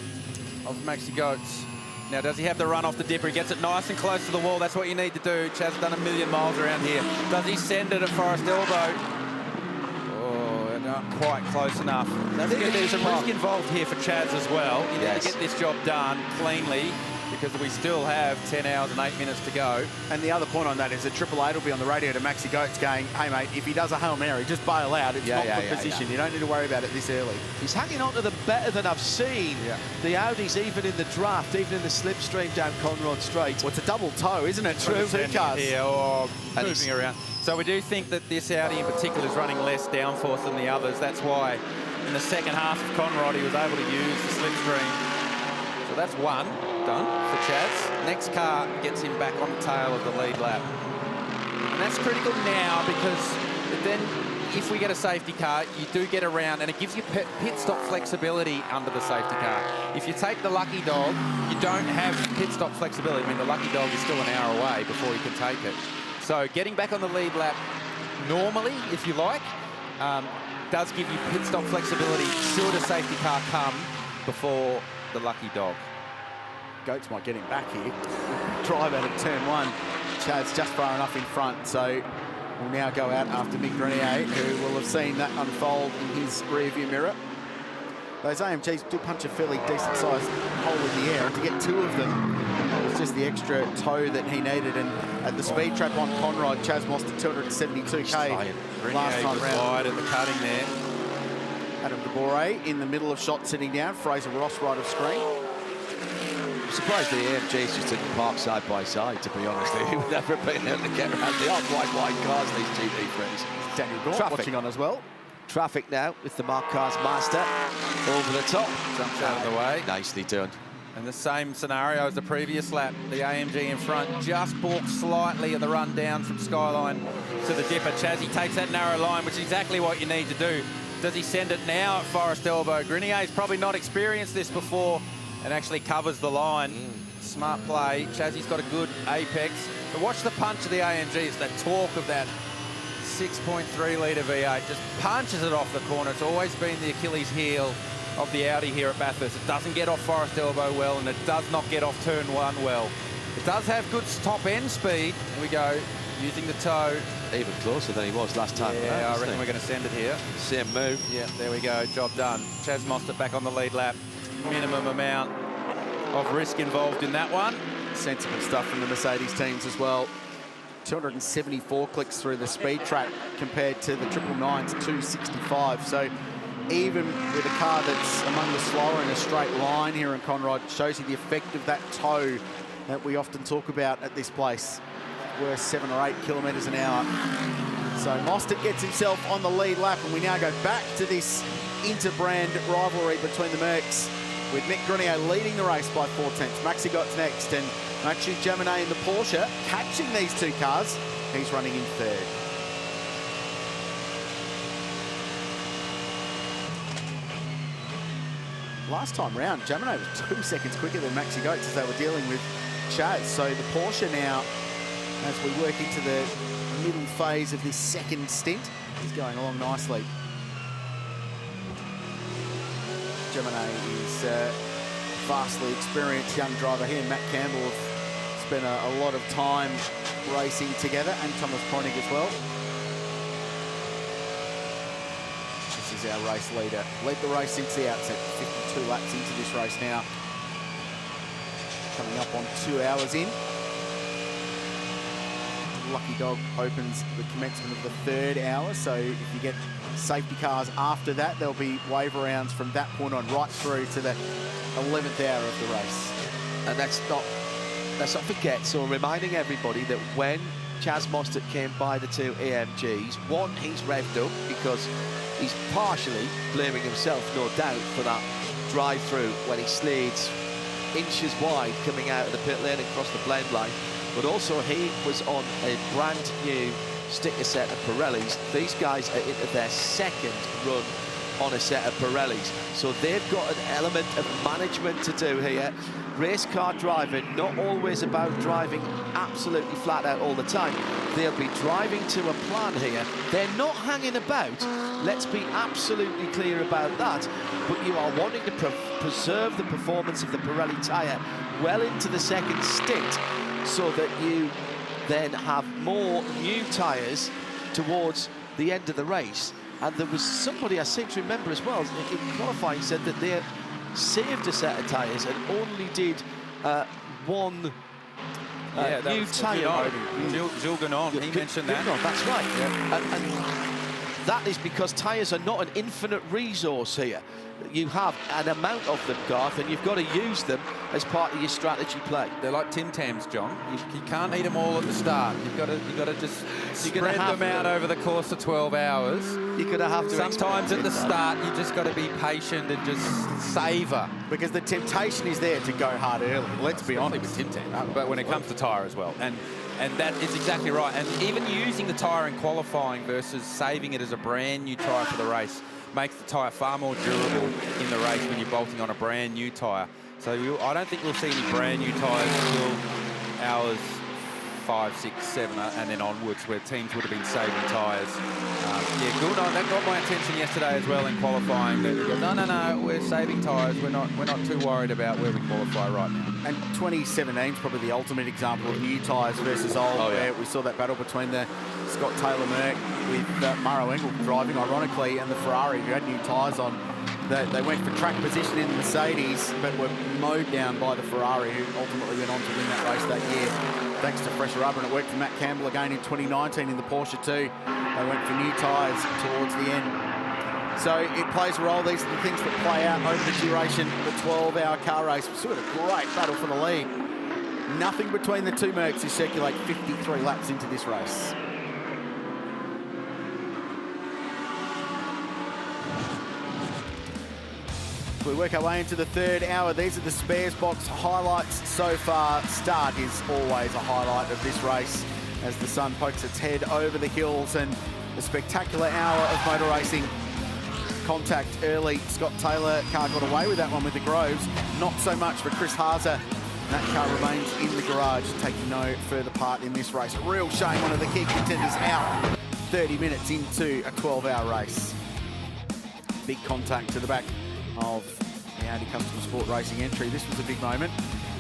of Maxi Goetz. Now, does he have the run off the dipper? He gets it nice and close to the wall. That's what you need to do. Chaz has done 1,000,000 miles around here. Does he send it at Forest Elbow? Oh, not quite close enough. There's some risk involved here for Chaz as well. You need to get this job done cleanly, because we still have 10 hours and 8 minutes to go. And the other point on that is that Triple Eight will be on the radio to Maxi Goetz going, hey, mate, if he does a Hail Mary, just bail out. It's not for position. You don't need to worry about it this early. He's hanging on to them better than I've seen. The Audis, even in the draft, even in the slipstream down Conrod Straight. Well, it's a double toe, isn't it? True. Two cars. Here, moving around. So we do think that this Audi in particular is running less downforce than the others. That's why in the second half of Conrod, he was able to use the slipstream. So that's one done for Chaz. Next car gets him back on the tail of the lead lap. And that's critical now, because then if we get a safety car, you do get around, and it gives you pit stop flexibility under the safety car. If you take the Lucky Dog, you don't have pit stop flexibility. I mean, the Lucky Dog is still an hour away before you can take it. So getting back on the lead lap normally, if you like, does give you pit stop flexibility should a safety car come before the Lucky Dog. Goetz might get him back here. Drive out of turn one. Chad's just far enough in front, so we'll now go out after Mick Grenier, who will have seen that unfold in his rearview mirror. Those AMGs do punch a fairly decent-sized hole in the air, and to get two of them, that was just the extra toe that he needed. And at the speed trap on Conrod, Chaz Mostert 272k last time round. Wide at the cutting there. Adam De Boré in the middle of shot, sitting down. Fraser Ross right of screen. I'm surprised the AMGs just didn't park side by side, to be honest. They would never have been able to get around. They are quite wide cars, these GT friends. Daniel Gaunt watching on as well. Traffic now with the Mark Cars Master over the top. Jumps out of the way. Nicely done. And the same scenario as the previous lap. The AMG in front just balked slightly at the run down from Skyline to the dipper. Chazzy takes that narrow line, which is exactly what you need to do. Does he send it now at Forest Elbow? Grenier's probably not experienced this before and actually covers the line. Smart play. Chazzy's got a good apex. But watch the punch of the AMG. It's that torque of that 6.3 litre V8. Just punches it off the corner. It's always been the Achilles heel of the Audi here at Bathurst. It doesn't get off Forest Elbow well, and it does not get off turn one well. It does have good top end speed. Here we go, using the toe. Even closer than he was last time. Yeah, I reckon we're going to send it here. Same move. Yeah, there we go, job done. Chaz Mostert back on the lead lap. Minimum amount of risk involved in that one. Sensible stuff from the Mercedes teams as well. 274 clicks through the speed trap compared to the 999's 265. So even with a car that's among the slower in a straight line here in Conrod, it shows you the effect of that toe that we often talk about at this place. Worth 7 or 8 kilometres an hour. So Mostert gets himself on the lead lap, and we now go back to this inter-brand rivalry between the Mercs, with Mick Grenier leading the race by 4 tenths. Maxi Goetz next, and Mathieu Jaminet in the Porsche catching these two cars. He's running in third. Last time round, Jaminet was 2 seconds quicker than Maxi Goetz as they were dealing with Chaz. So the Porsche now, as we work into the middle phase of this second stint. He's going along nicely. Gemini is a vastly experienced young driver. He and Matt Campbell have spent a lot of time racing together, and Thomas Koenig as well. This is our race leader. Led the race since the outset, 52 laps into this race now. Coming up on 2 hours in. Lucky Dog opens the commencement of the 3rd hour, so if you get safety cars after that, there'll be wave rounds from that point on right through to the 11th hour of the race. And let's not forget, so reminding everybody that when Chaz Mostert came by the 2 AMGs, one, he's revved up because he's partially blaming himself, no doubt, for that drive-through when he slides inches wide coming out of the pit lane and across the blend line. But also he was on a brand new sticker set of Pirellis. These guys are into their 2nd run on a set of Pirellis. So they've got an element of management to do here. Race car driving, not always about driving absolutely flat out all the time. They'll be driving to a plan here. They're not hanging about. Let's be absolutely clear about that. But you are wanting to preserve the performance of the Pirelli tyre well into the 2nd stint, so that you then have more new tyres towards the end of the race. And there was somebody I seem to remember as well in qualifying said that they saved a set of tyres and only did one new tyre. Gilles Ganon, he mentioned that. That's right. Yeah. And that is because tyres are not an infinite resource here. You have an amount of them, Garth, and you've got to use them as part of your strategy play. They're like Tim Tams, John. You can't eat them all at the start. You've got to just spread them out over the course of 12 hours. You're going to have to. Sometimes at the start, you just got to be patient and just savour. Because the temptation is there to go hard early. Let's be honest. With Tim Tams, but when it comes to tyre as well, and that is exactly right. And even using the tyre in qualifying versus saving it as a brand new tyre for the race makes the tyre far more durable in the race when you're bolting on a brand new tyre. So I don't think we'll see any brand new tyres until hours 5, 6, 7, and then onwards, where teams would have been saving tyres. Yeah, good on. That got my attention yesterday as well in qualifying. That no, we're saving tyres. We're not too worried about where we qualify right now. And 2017 is probably the ultimate example of new tyres versus old, where we saw that battle between the Scott Taylor Merc with Maro Engel driving, ironically, and the Ferrari, who had new tyres on. They went for track position in the Mercedes, but were mowed down by the Ferrari, who ultimately went on to win that race that year, thanks to fresher rubber. And it worked for Matt Campbell again in 2019 in the Porsche too. They went for new tyres towards the end. So it plays a role. These are the things that play out over the duration of a 12-hour car race. We saw a great battle for the lead. Nothing between the two Mercs who circulate 53 laps into this race. We work our way into the 3rd hour. These are the spares box highlights so far. Start is always a highlight of this race as the sun pokes its head over the hills, and a spectacular hour of motor racing. Contact early. Scott Taylor car got away with that one with the Groves. Not so much for Chris Haase. That car remains in the garage, taking no further part in this race. A real shame one of the key contenders out 30 minutes into a 12-hour race. Big contact to the back of the Audi Custom Sport Racing entry. This was a big moment,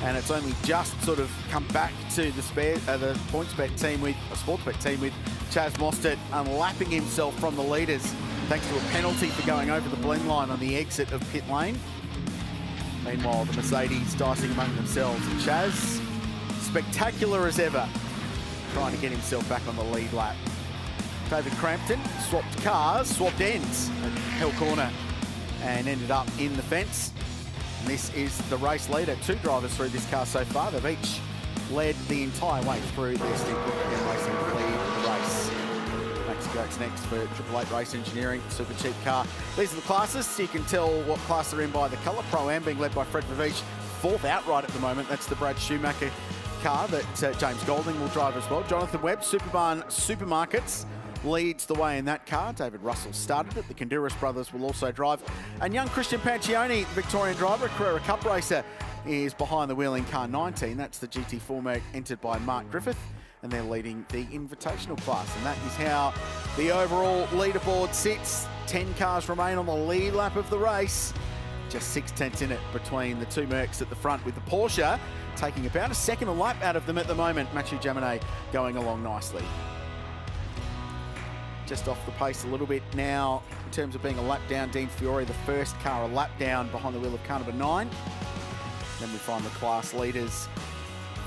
and it's only just sort of come back to the PointsBet team with a Sportsbet team with Chaz Mostert unlapping himself from the leaders thanks to a penalty for going over the blend line on the exit of pit lane. Meanwhile, the Mercedes dicing among themselves, and Chaz, spectacular as ever, trying to get himself back on the lead lap. David Crampton swapped cars, swapped ends at Hell Corner, and ended up in the fence. And this is the race leader. 2 drivers through this car so far. They've each led the entire way through their stint and racing to lead the race. Max Goetz next for Triple Eight Race Engineering, super cheap car. These are the classes, so you can tell what class they're in by the colour. Pro-Am being led by Fred Verveech, 4th outright at the moment. That's the Brad Schumacher car that James Golding will drive as well. Jonathan Webb, Superbarn Supermarkets, leads the way in that car. David Russell started it. The Konduras brothers will also drive. And young Christian Pancioni, Victorian driver, Carrera Cup racer, is behind the wheel in car 19. That's the GT4 Merc entered by Mark Griffith. and they're leading the Invitational class. And that is how the overall leaderboard sits. 10 cars remain on the lead lap of the race. Just 6/10 in it between the two Mercs at the front, with the Porsche taking about a second a lap out of them at the moment. Mathieu Jaminet going along nicely. Just off the pace a little bit now in terms of being a lap down. Dean Fiore, the first car a lap down behind the wheel of car number 9. Then we find the class leaders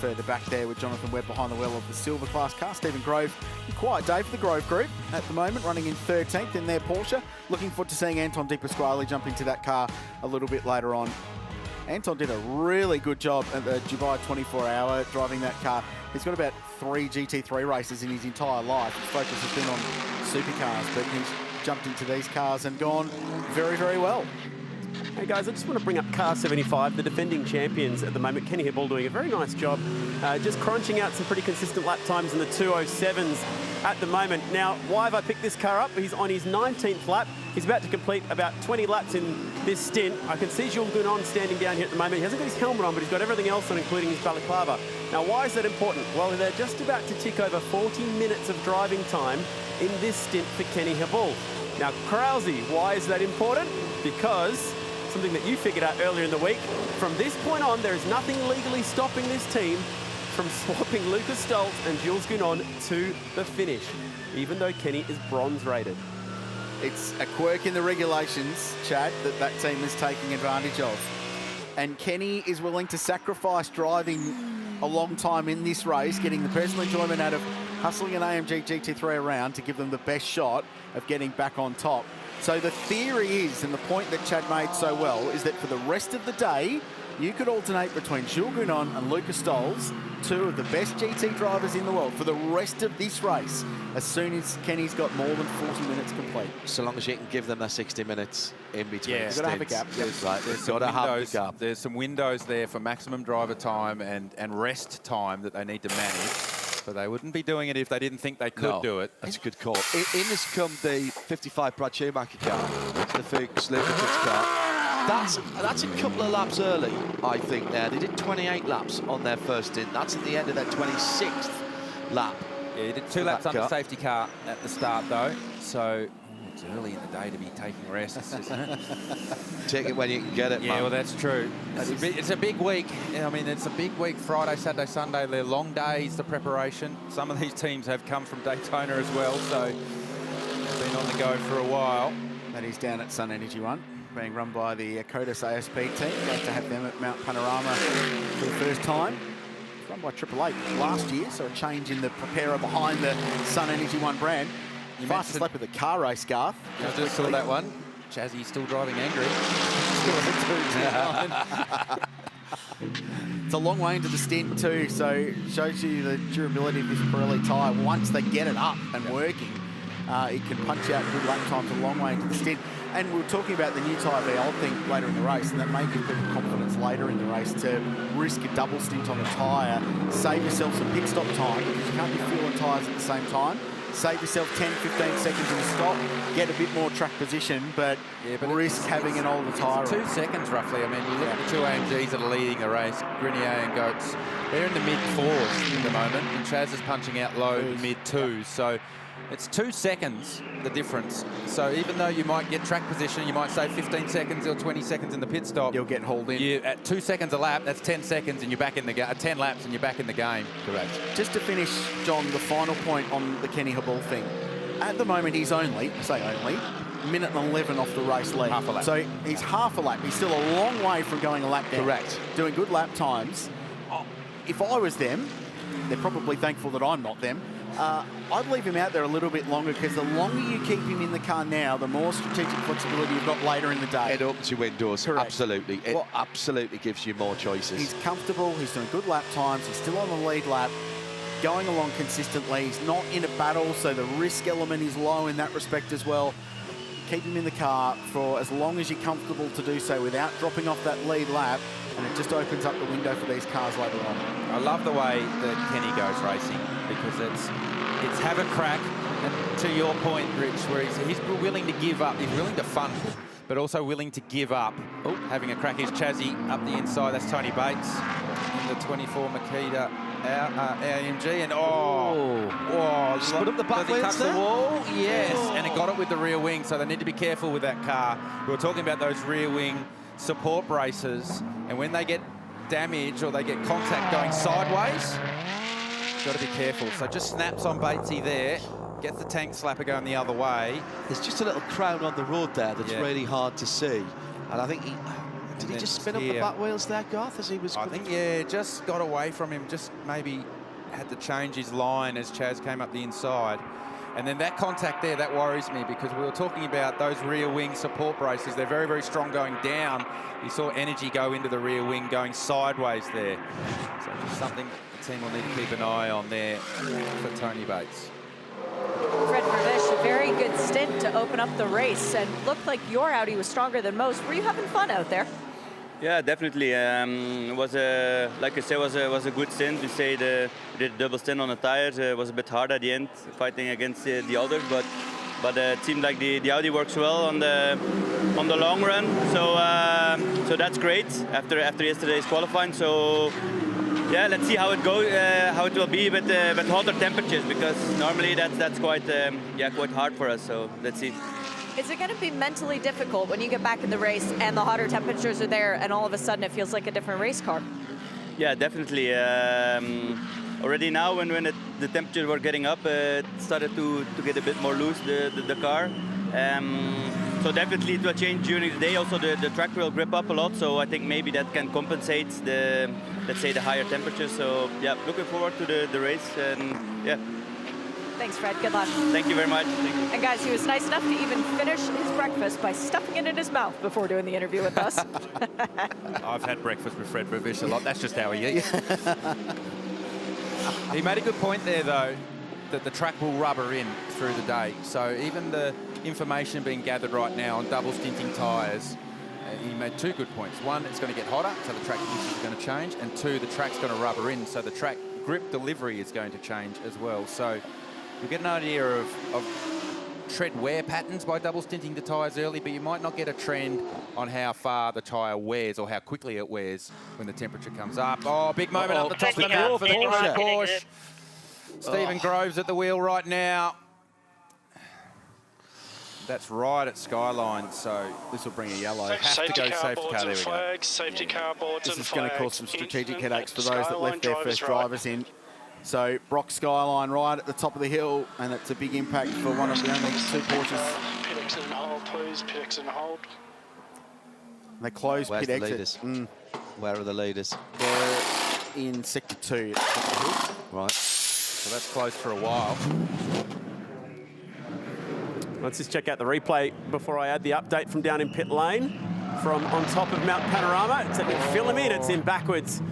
further back there with Jonathan Webb behind the wheel of the silver class car. Stephen Grove, a quiet day for the Grove Group at the moment, running in 13th in their Porsche. Looking forward to seeing Anton De Pasquale jump into that car a little bit later on. Anton did a really good job at the Dubai 24-hour driving that car. He's got about 3 GT3 races in his entire life. His focus has been on supercars, but he's jumped into these cars and gone very, very well. Hey guys, I just want to bring up car 75, the defending champions at the moment. Kenny Hibball doing a very nice job, just crunching out some pretty consistent lap times in the 2:07s at the moment. Now, why have I picked this car up? He's on his 19th lap. He's about to complete about 20 laps in this stint. I can see Jules Gounon standing down here at the moment. He hasn't got his helmet on, but he's got everything else on, including his balaclava. Now, why is that important? Well, they're just about to tick over 40 minutes of driving time in this stint for Kenny Hibball. Now, Krause, why is that important? Because something that you figured out earlier in the week, from this point on, there is nothing legally stopping this team from swapping Lucas Stoltz and Jules Gounon to the finish, even though Kenny is bronze rated. It's a quirk in the regulations, Chad, that team is taking advantage of. And Kenny is willing to sacrifice driving a long time in this race, getting the personal enjoyment out of hustling an AMG GT3 around to give them the best shot of getting back on top. So the theory is, and the point that Chad made so well, is that for the rest of the day, you could alternate between Jules Gounon and Lucas Stoltz, two of the best GT drivers in the world, for the rest of this race, as soon as Kenny's got more than 40 minutes complete. So long as you can give them the 60 minutes in between. Yeah, you've got to have a gap. There's got to have a gap. There's some windows there for maximum driver time and rest time that they need to manage. But they wouldn't be doing it if they didn't think they could do it. That's a good call. In has come the 55 Brad Schumacher car, the Fuchs Lubricants car. That's a couple of laps early, I think, there. They did 28 laps on their first stint. That's at the end of their 26th lap. Yeah, he did 2 laps on the safety car at the start, though. So it's early in the day to be taking rests, isn't it? Take it when you can get it, Yeah, man. well, that's true. It's a big week. I mean, it's a big week, Friday, Saturday, Sunday. They're long days, the preparation. Some of these teams have come from Daytona as well, so they've been on the go for a while. That is down at Sun Energy One, being run by the Kodas ASP team. Great to have them at Mount Panorama for the first time. It's run by Triple Eight last year, so a change in the preparer behind the Sun Energy One brand. Fastest lap of the car race, Garth. I just saw that one. Chazzy still driving angry. It's a long way into the stint too, so it shows you the durability of this Pirelli tyre. Once they get it up and working, it can punch out good lap times a long way into the stint. And we were talking about the new tyre VL thing later in the race, and that may give people confidence later in the race to risk a double stint on a tyre, save yourself some pit stop time, because you can't be fueling tyres at the same time. Save yourself 10, 15 seconds in a stop, get a bit more track position, but risk having an older tyre. 2 seconds roughly. I mean, you look at the 2 AMGs that are leading the race, Grenier and Goetz. They're in the mid-4s at the moment, and Chaz is punching out low mid-2s. So it's 2 seconds, the difference. So even though you might get track position, you might save 15 seconds or 20 seconds in the pit stop. You'll get hauled in. At 2 seconds a lap, that's 10 seconds and you're back in the game. 10 laps and you're back in the game. Correct. Just to finish, John, the final point on the Kenny Hibball thing. At the moment, he's only, minute and 11 off the race lead. Half a lap. So he's half a lap. He's still a long way from going a lap down. Correct. Doing good lap times. If I was them, they're probably thankful that I'm not them. I'd leave him out there a little bit longer, because the longer you keep him in the car now, the more strategic flexibility you've got later in the day. It opens your windows. Correct. Absolutely. It absolutely gives you more choices. He's comfortable. He's doing good lap times. He's still on the lead lap, going along consistently. He's not in a battle, so the risk element is low in that respect as well. Keep him in the car for as long as you're comfortable to do so without dropping off that lead lap, and it just opens up the window for these cars later on. I love the way that Kenny goes racing, because it's have a crack, and to your point, Rich, where he's willing to give up, he's willing to fund, but also willing to give up. Having a crack is Chazzy up the inside. That's Tony Bates in the 24 Makita AMG, and oh, put up the back wheels touch the there? wall? Yes, and it got it with the rear wing, so they need to be careful with that car. We were talking about those rear wing support braces, and when they get damage or they get contact going sideways, got to be careful. So just snaps on Batesy there, gets the tank slapper going the other way. There's just a little crown on the road there that's really hard to see. And I think did he just spin up the back wheels there, Garth, as he was I coming? think, yeah, just got away from him, just maybe had to change his line as Chaz came up the inside. And then that contact there, that worries me, because we were talking about those rear wing support braces. They're very, very strong going down. You saw energy go into the rear wing going sideways there. So just something the team will need to keep an eye on there for Tony Bates. Fred Vervish, a very good stint to open up the race, and looked like your Audi was stronger than most. Were you having fun out there? Yeah, definitely. It was like I said, was a good stint. We did a double stint on the tires. It was a bit hard at the end, fighting against the others, but it seemed like the Audi works well on the long run. So that's great after yesterday's qualifying. So yeah, let's see how it goes, how it will be with hotter temperatures, because normally that's quite hard for us. So let's see. Is it going to be mentally difficult when you get back in the race and the hotter temperatures are there and all of a sudden it feels like a different race car? Yeah, definitely. Already now when the temperatures were getting up, it started to get a bit more loose, the car. So definitely it will change during the day. Also the track will grip up a lot, so I think maybe that can compensate let's say the higher temperatures. So yeah, looking forward to the race, and yeah. Thanks, Fred. Good luck. Thank you very much. And guys, he was nice enough to even finish his breakfast by stuffing it in his mouth before doing the interview with us. I've had breakfast with Fred Vervish a lot. That's just how he eats. He made a good point there, though, that the track will rubber in through the day. So even the information being gathered right now on double stinting tyres, he made two good points. One, it's going to get hotter, so the track conditions are going to change. And two, the track's going to rubber in, so the track grip delivery is going to change as well. So you'll get an idea of tread wear patterns by double stinting the tyres early, but you might not get a trend on how far the tyre wears or how quickly it wears when the temperature comes up. Oh, big moment up the top of the map for the Porsche. Stephen Groves at the wheel right now. That's right at Skyline, so this will bring a yellow. Have to go safety car, there we go. Safety car boards and This is going to cause some strategic headaches for those that left their first drivers in. So Brock Skyline right at the top of the hill, and it's a big impact for one of the only two Porsches. Pit exit and hold, please. Pit exit and hold. They close Where's pit the exit. leaders? Where are the leaders? They're in sector 2. Right. So that's closed for a while. Let's just check out the replay before I add the update from down in pit lane from on top of Mount Panorama. It's a bit filmy, and it's in backwards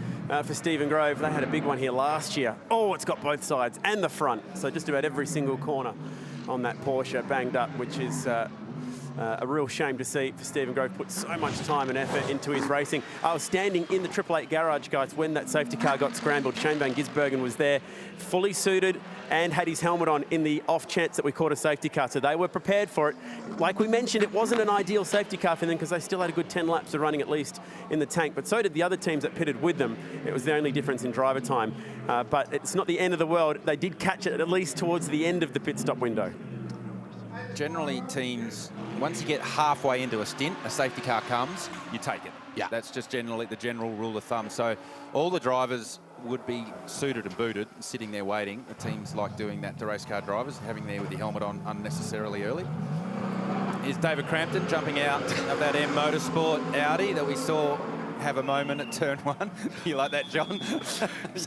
for Stephen Grove. They had a big one here last year. Oh, it's got both sides and the front. So just about every single corner on that Porsche banged up, which is a real shame to see for Stephen Grove. Put so much time and effort into his racing. I was standing in the 888 garage, guys, when that safety car got scrambled. Shane Van Gisbergen was there, fully suited, and had his helmet on in the off chance that we caught a safety car. So they were prepared for it. Like we mentioned, it wasn't an ideal safety car for them because they still had a good 10 laps of running at least in the tank, but so did the other teams that pitted with them. It was the only difference in driver time. But it's not the end of the world. They did catch it at least towards the end of the pit stop window. Generally, teams, once you get halfway into a stint, a safety car comes, you take it. Yeah. That's just generally the general rule of thumb. So all the drivers would be suited and booted, sitting there waiting. The teams like doing that to race car drivers, having there with your helmet on unnecessarily early. Here's David Crampton jumping out of that M Motorsport Audi that we saw have a moment at turn 1. You like that, John?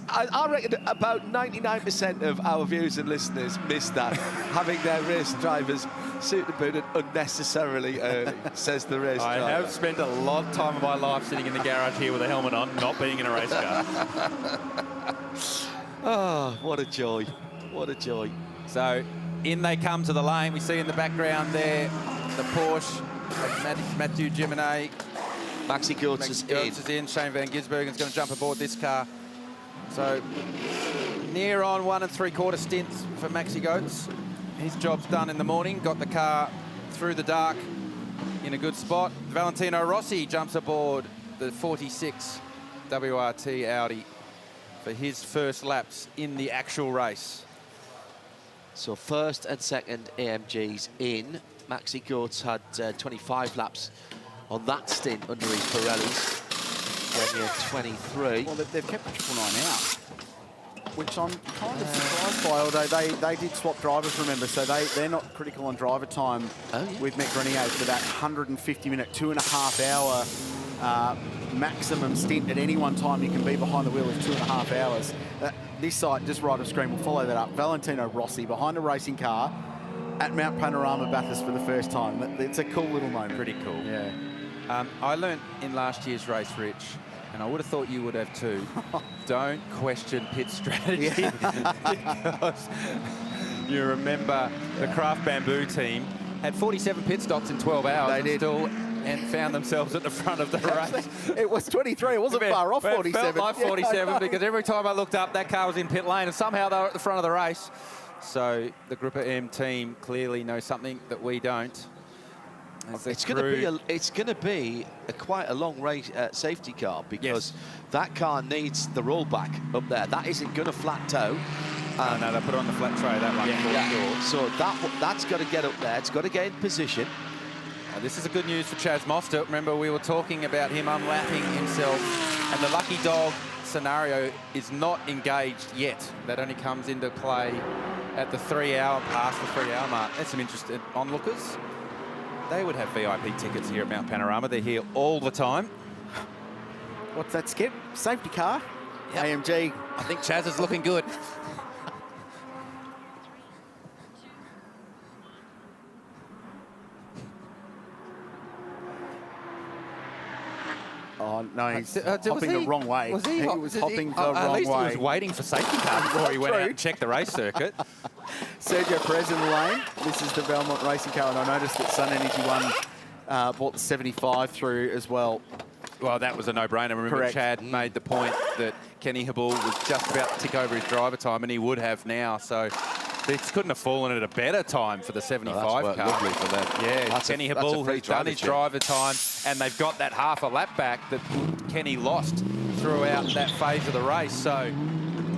I reckon about 99% of our viewers and listeners missed that, having their race drivers suited and booted unnecessarily early, says the race driver. I have spent a lot of time of my life sitting in the garage here with a helmet on, not being in a race car. Oh, what a joy. What a joy. So in they come to the lane. We see in the background there the Porsche of Mathieu Giminet. Maxi Goetz is in. Shane Van Gisbergen's going to jump aboard this car. So near on 1 3/4 stints for Maxi Goetz. His job's done in the morning. Got the car through the dark in a good spot. Valentino Rossi jumps aboard the 46 WRT Audi for his first laps in the actual race. So first and second AMGs in. Maxi Goetz had 25 laps on that stint under his Pirellis. Then 23. Well, they've kept the 999 out, which I'm kind of surprised by. Although they did swap drivers, remember, so they're not critical on driver time with Mick Grenier for that 150-minute, 2.5 hour maximum stint at any one time you can be behind the wheel is 2.5 hours. This site, just right of screen, will follow that up. Valentino Rossi behind a racing car at Mount Panorama Bathurst for the first time. It's a cool little moment. Pretty cool. Yeah. I learnt in last year's race, Rich, and I would have thought you would have too, don't question pit strategy. Because you remember the Craft Bamboo team had 47 pit stops in 12 hours. They did. And found themselves at the front of the race. It was 23. It wasn't far off 47. It felt like 47 because every time I looked up, that car was in pit lane, and somehow they were at the front of the race. So the Grouper M team clearly knows something that we don't. It's going to be quite a long race safety car, because that car needs the rollback up there. That isn't going to flat toe. No, they put it on the flat tray, that one. Sure. So that's got to get up there. It's got to get in position. This is a good news for Chaz Mostert. Remember, we were talking about him unlapping himself, and the lucky dog scenario is not engaged yet. That only comes into play at the 3 hour, past the 3 hour mark. There's some interested onlookers. They would have VIP tickets here at Mount Panorama. They're here all the time. What's that, Skip? Safety car? Yep. AMG. I think Chaz is looking good. Oh, no, he's hopping the wrong way. Was he was hopping the wrong way. At least he was waiting for safety car before he went out and checked the race circuit. Sergio Perez in the lane. This is the Belmont racing car, and I noticed that Sun Energy One brought the 75 through as well. Well, that was a no-brainer. Remember, Chad made the point that Kenny Habul was just about to tick over his driver time, and he would have now. So they couldn't have fallen at a better time for the 75 car. Lovely for them. Yeah, Kenny Habul has done his driver time, and they've got that half a lap back that Kenny lost throughout that phase of the race. So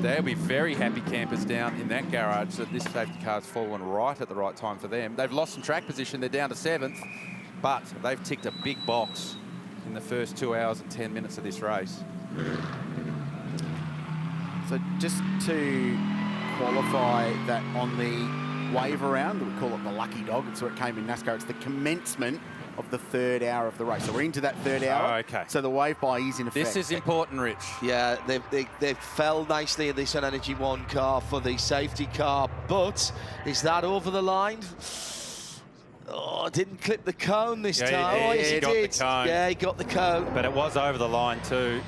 they'll be very happy campers down in that garage that this safety car's fallen right at the right time for them. They've lost some track position. They're down to 7th, but they've ticked a big box in the first 2 hours and 10 minutes of this race. So just to qualify that on the wave around, we call it the lucky dog. It's where it came in NASCAR. It's the commencement of the 3rd hour of the race. So we're into that 3rd hour. Oh, okay. So the wave by is in effect. This is important, Rich. Yeah, they fell nicely in the Sun Energy One car for the safety car, but is that over the line? Oh, didn't clip the cone this time. Oh, yes, he got the cone. Yeah, he got the cone. But it was over the line too.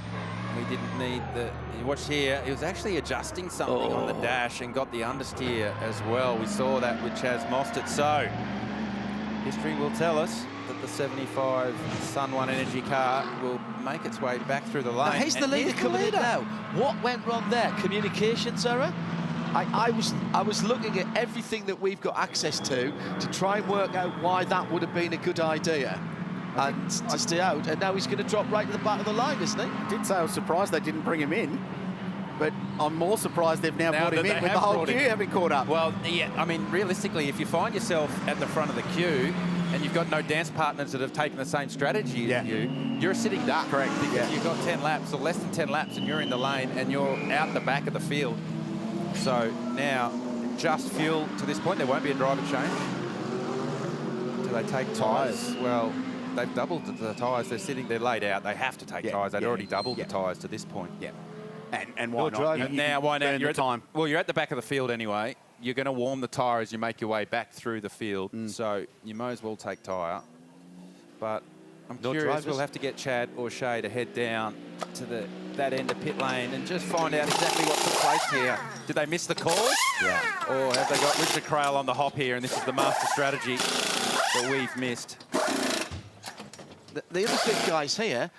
We didn't need the... You watch here, he was actually adjusting something on the dash and got the understeer as well. We saw that with Chaz Mostert. So, history will tell us that the 75 Sun One Energy car will make its way back through the lane. Now, here's the leader coming in now. What went wrong there? Communications error? I was looking at everything that we've got access to try and work out why that would have been a good idea and to stay out. And now he's going to drop right to the back of the line, isn't he? I did say I was surprised they didn't bring him in, but I'm more surprised they've now brought him in with the whole queue having caught up. Well, yeah, I mean, realistically, if you find yourself at the front of the queue and you've got no dance partners that have taken the same strategy as you, you're a sitting duck. Correct. Because you've got 10 laps or less than 10 laps and you're in the lane and you're out the back of the field. So now, just fuel to this point. There won't be a driver change. Do they take tyres? Well, they've doubled the tyres. They're sitting, they're laid out. They have to take tyres. They'd already doubled the tyres to this point. Yeah. And why not? Now, why not? You're at time. Well, you're at the back of the field anyway. You're going to warm the tyre as you make your way back through the field. So you might as well take tyre. But I'm curious, we'll have to get Chad or Shay to head down to that end of pit lane and just find out exactly what took place here. Did they miss the call? Yeah. Or have they got Richard Crail on the hop here and this is the master strategy that we've missed? The other big guys here,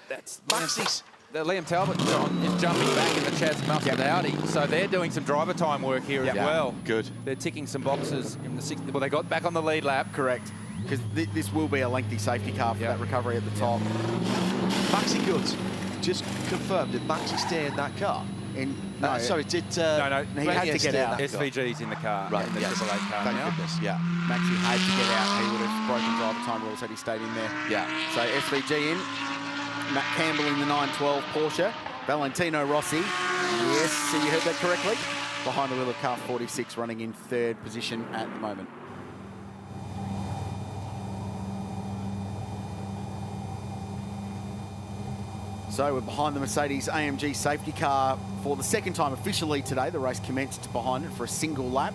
Maxi's. Liam Talbot is jumping back in the Chaz Mostert Audi, so they're doing some driver time work here as well. Good. They're ticking some boxes in the 60th. Well, they got back on the lead lap. Correct. Because this will be a lengthy safety car for that recovery at the top. Maxi Goods just confirmed that Maxi stay in that car. In Sorry, did no, he had to get out. SVG's in the car, right? In the Yes. Triple Eight car Thank now. goodness. Yeah. Maxi had to get out. He would have broken driver time rules had he stayed in there. Yeah. So SVG in. Matt Campbell in the 912 Porsche. Valentino Rossi. Yes, so you heard that correctly. Behind the wheel of car 46, running in third position at the moment. So we're behind the Mercedes AMG safety car for the second time officially today. The race commenced behind it for a single lap.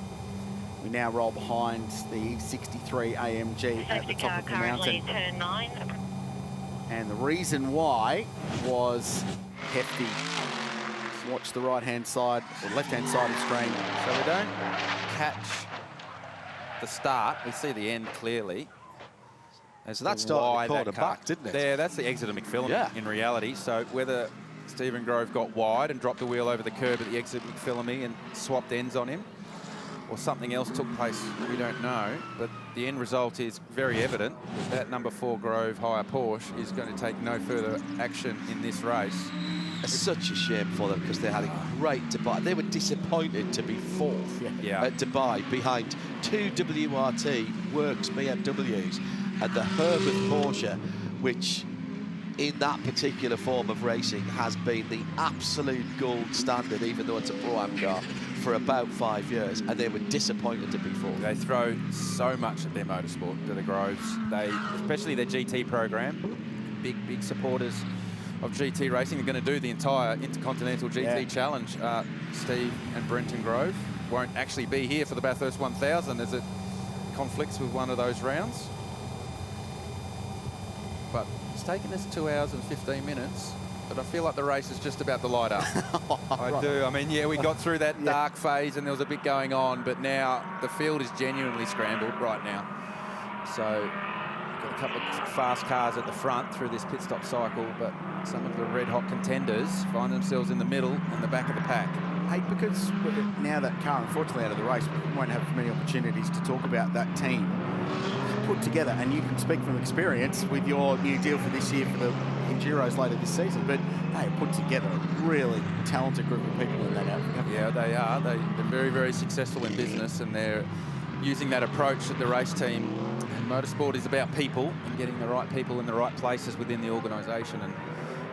We now roll behind the 63 AMG at the top of the mountain. Turn 9. And the reason why was hefty. Watch the right-hand side, or left-hand side of the screen. So we don't catch the start. We see the end clearly. So that started the corner back, didn't it? Yeah, that's the exit of McPhillamy in reality. So whether Stephen Grove got wide and dropped the wheel over the curb at the exit of McPhillamy and swapped ends on him, or something else took place, we don't know. But the end result is very evident. That number 4 Grove higher Porsche is going to take no further action in this race. It's such a shame for them because they had a great Dubai. They were disappointed to be fourth at Dubai behind 2 WRT Works BMWs and the Herbert Porsche, which in that particular form of racing has been the absolute gold standard, even though it's a Pro-Am car, for about 5 years, and they were disappointed to be fourth. They throw so much at their motorsport, to the Groves. They, especially their GT program, big supporters of GT racing. Are going to do the entire Intercontinental GT Challenge. Steve and Brenton Grove won't actually be here for the Bathurst 1000 as it conflicts with one of those rounds. But it's taken us 2 hours and 15 minutes. But I feel like the race is just about to light up. I do. I mean, yeah, we got through that dark phase and there was a bit going on, but now the field is genuinely scrambled right now. So got a couple of fast cars at the front through this pit stop cycle, but some of the red hot contenders find themselves in the middle and the back of the pack. Hey, because now that car unfortunately out of the race, we won't have many opportunities to talk about that team put together, and you can speak from experience with your new deal for this year for the Enduros later this season, but they put together a really talented group of people in that outfit. Yeah, they are. They're very, very successful in business, and they're using that approach at the race team. And motorsport is about people and getting the right people in the right places within the organisation, and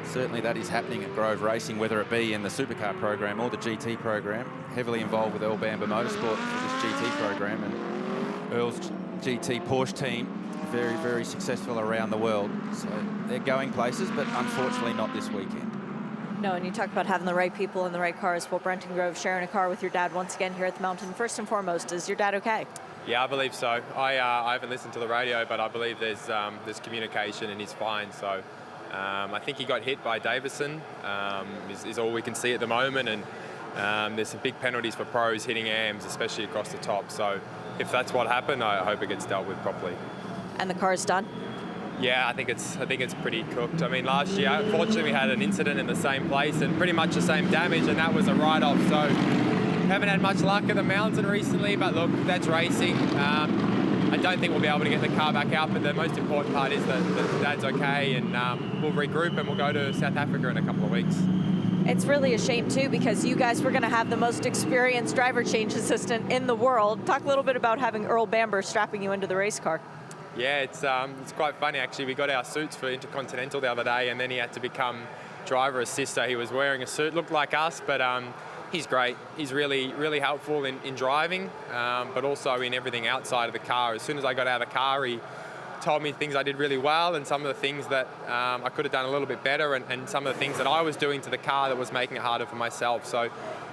certainly that is happening at Grove Racing, whether it be in the supercar program or the GT program. Heavily involved with Earl Bamber Motorsport for this GT program, and Earl's GT Porsche team, very, very successful around the world. So they're going places, but unfortunately not this weekend. No, and you talk about having the right people in the right cars. Well, Brenton Grove sharing a car with your dad once again here at the mountain. First and foremost, is your dad okay? Yeah, I believe so. I haven't listened to the radio, but I believe there's communication and he's fine. So I think he got hit by Davison, is all we can see at the moment. And there's some big penalties for pros hitting AMs, especially across the top. So if that's what happened, I hope it gets dealt with properly. And the car's done? Yeah, I think it's pretty cooked. I mean, last year, unfortunately, we had an incident in the same place and pretty much the same damage, and that was a write-off. So haven't had much luck at the mountain recently, but look, that's racing. I don't think we'll be able to get the car back out, but the most important part is that Dad's okay, and we'll regroup and we'll go to South Africa in a couple of weeks. It's really a shame, too, because you guys were going to have the most experienced driver change assistant in the world. Talk a little bit about having Earl Bamber strapping you into the race car. Yeah, it's quite funny, actually. We got our suits for Intercontinental the other day, and then he had to become driver assist, so he was wearing a suit, looked like us, but he's great. He's really, really helpful in driving, but also in everything outside of the car. As soon as I got out of the car, he told me things I did really well and some of the things that I could have done a little bit better, and some of the things that I was doing to the car that was making it harder for myself. So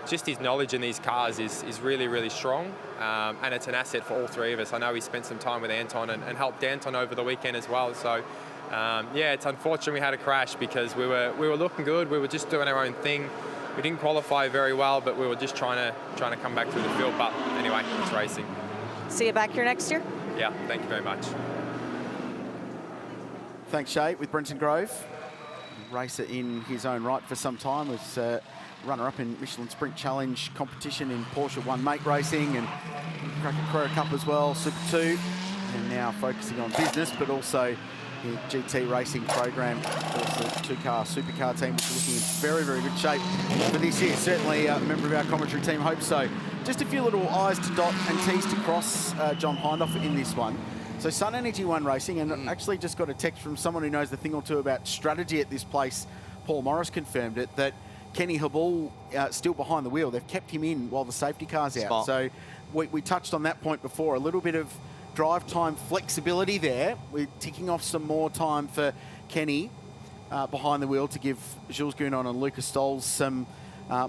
just his knowledge in these cars is really, really strong, and it's an asset for all three of us. I know he spent some time with Anton and helped Anton over the weekend as well. So yeah, it's unfortunate we had a crash because we were looking good. We were just doing our own thing. We didn't qualify very well, but we were just trying to come back through the field. But anyway, it's racing. See you back here next year? Yeah, thank you very much. Thanks, Shay, with Brenton Grove. Racer in his own right for some time. Was runner-up in Michelin Sprint Challenge competition in Porsche 1 Mate Racing and Cracker Cup as well, Super 2. And now focusing on business, but also the GT racing program. Of course, the two-car supercar team, which is looking in very, very good shape for this year. Certainly a member of our commentary team hopes so. Just a few little I's to dot and T's to cross, John Hindhoff, in this one. So Sun Energy One Racing, and actually just got a text from someone who knows a thing or two about strategy at this place. Paul Morris confirmed it, that Kenny Habul still behind the wheel. They've kept him in while the safety car's out. Smart. So we touched on that point before, a little bit of drive time flexibility there. We're ticking off some more time for Kenny behind the wheel to give Jules Gounon and Lucas Stoll some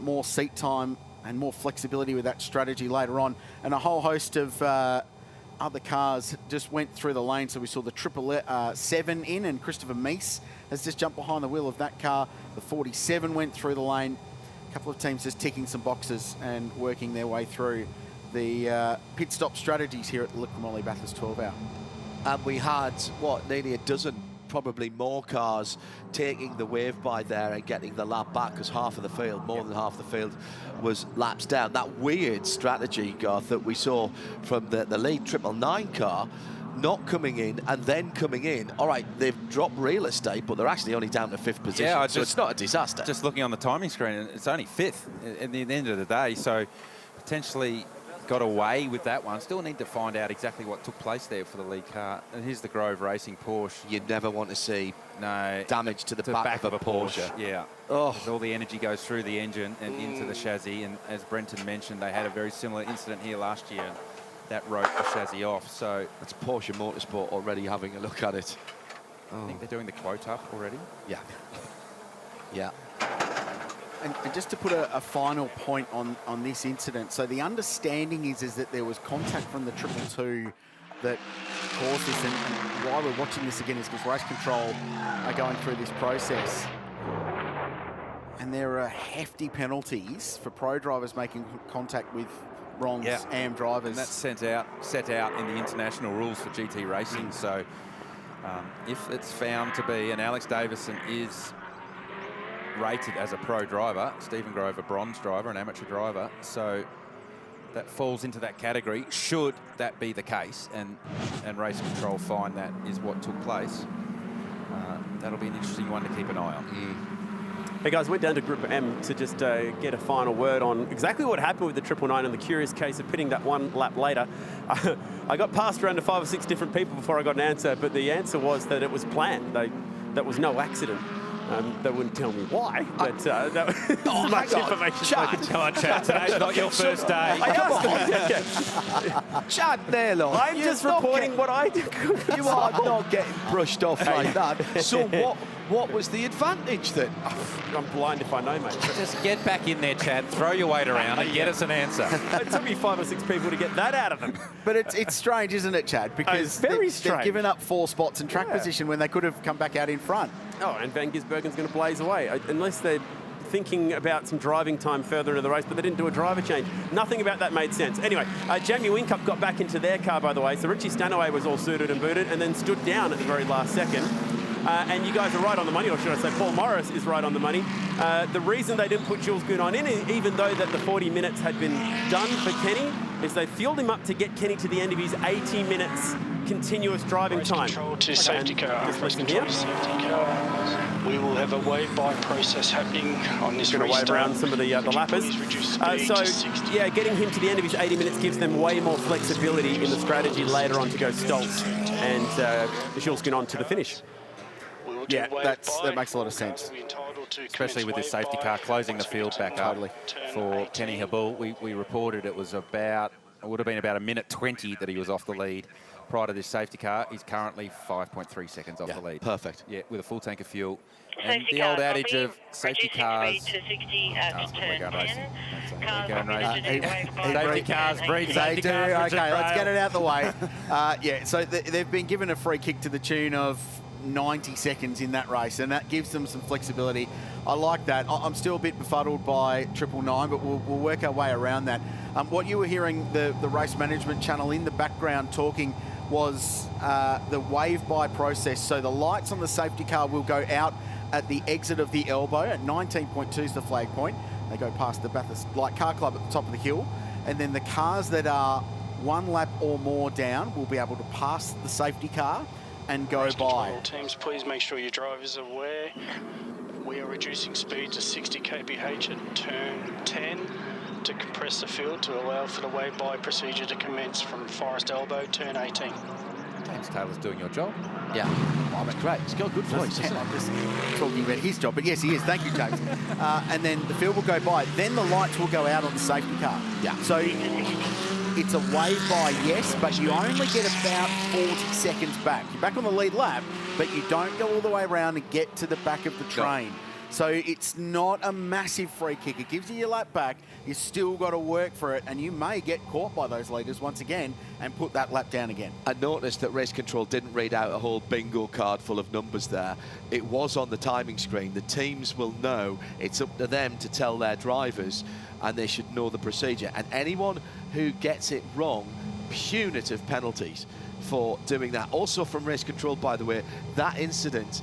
more seat time and more flexibility with that strategy later on. And a whole host of other cars just went through the lane. So we saw the 777 in, and Christopher Meese has just jumped behind the wheel of that car. The 47 went through the lane. A couple of teams just ticking some boxes and working their way through the pit stop strategies here at the LIQUI MOLY Bathurst 12 Hour. And we had, what, nearly a dozen, probably more cars taking the wave by there and getting the lap back, because half of the field, more than half the field, was laps down. That weird strategy, Garth, that we saw from the lead 999 car, not coming in and then coming in. All right, they've dropped real estate, but they're actually only down to 5th position, Yeah, so it's not a disaster. Just looking on the timing screen, it's only 5th at the end of the day, so potentially got away with that one. Still need to find out exactly what took place there for the lead car. And here's the Grove Racing Porsche. You'd never want to see damage to the back of a Porsche. Yeah. Oh. As all the energy goes through the engine and into the chassis. And as Brenton mentioned, they had a very similar incident here last year. That wrote the chassis off. So it's Porsche Motorsport already having a look at it. I think they're doing the quote up already. Yeah. Yeah. And just to put a final point on this incident, so the understanding is that there was contact from the 222 that caused this, and why we're watching this again is because race control are going through this process. And there are hefty penalties for pro drivers making contact with wrong AM drivers. And that's set out in the international rules for GT racing. So if it's found to be, and Alex Davison is rated as a pro driver, Stephen Grove a bronze driver, an amateur driver, so that falls into that category. Should that be the case, and race control find that is what took place, that'll be an interesting one to keep an eye on. Hey guys, we're down to Group M to just get a final word on exactly what happened with the 999 and the curious case of pitting that one lap later. I got passed around to 5 or 6 different people before I got an answer, but the answer was that it was planned. That was no accident. They wouldn't tell me why, but that was much information. Chad, come on, Chad, today's not your first day. Chad Naylor, I'm just reporting what I do. You are not getting brushed off like that. So what was the advantage then? I'm blind if I know, mate. Just get back in there, Chad. Throw your weight around and get us an answer. It took me 5 or 6 people to get that out of them. But it's strange, isn't it, Chad? Because they've given up 4 spots in track position when they could have come back out in front. Oh, and Van Gisbergen's going to blaze away, unless they're thinking about some driving time further into the race, but they didn't do a driver change. Nothing about that made sense. Anyway, Jamie Whincup got back into their car, by the way, so Richie Stanaway was all suited and booted and then stood down at the very last second. And you guys are right on the money, or should I say Paul Morris is right on the money. The reason they didn't put Jules Gounon in, even though that the 40 minutes had been done for Kenny, is they fueled him up to get Kenny to the end of his 80 minutes continuous driving time. Control to safety car. Race control to safety car. We will have a wave-by process happening on this restart. Going to wave around some of the lappers. So, yeah, getting him to the end of his 80 minutes gives them way more flexibility in the strategy later on to go Stoltz and Jules Gounon to the finish. Yeah, that makes a lot of sense. Especially with this safety car closing the field back up for Kenny Habul. We reported it would have been about 1:20 that he was off the lead prior to this safety car. He's currently 5.3 seconds off the lead. Perfect. Yeah, with a full tank of fuel. And the old adage of safety cars. Safety cars breed safety cars. Okay, let's get it out the way. Yeah, so they've been given a free kick to the tune of 90 seconds in that race, and that gives them some flexibility. I like that. I'm still a bit befuddled by 999, but we'll work our way around that. What you were hearing the race management channel in the background talking was the wave-by process. So the lights on the safety car will go out at the exit of the elbow at 19.2 is the flag point. They go past the Bathurst Light Car Club at the top of the hill, and then the cars that are 1 lap or more down will be able to pass the safety car and go by. All teams, please make sure your drivers are aware. We are reducing speed to 60 kph at turn 10 to compress the field to allow for the wave-by procedure to commence from Forest Elbow, turn 18. James Taylor's doing your job. Yeah, oh, that's great. He's got a good voice. I'm just talking about his job, but yes, he is. Thank you, James. And then the field will go by. Then the lights will go out on the safety car. Yeah. So it's a wave by, yes, but you only get about 40 seconds back. You're back on the lead lap, but you don't go all the way around and get to the back of the train. So it's not a massive free kick. It gives you your lap back. You still got to work for it, and you may get caught by those leaders once again and put that lap down again. I noticed that Race Control didn't read out a whole bingo card full of numbers there. It was on the timing screen. The teams will know. It's up to them to tell their drivers, and they should know the procedure. And anyone who gets it wrong, punitive penalties for doing that. Also from Race Control, by the way, that incident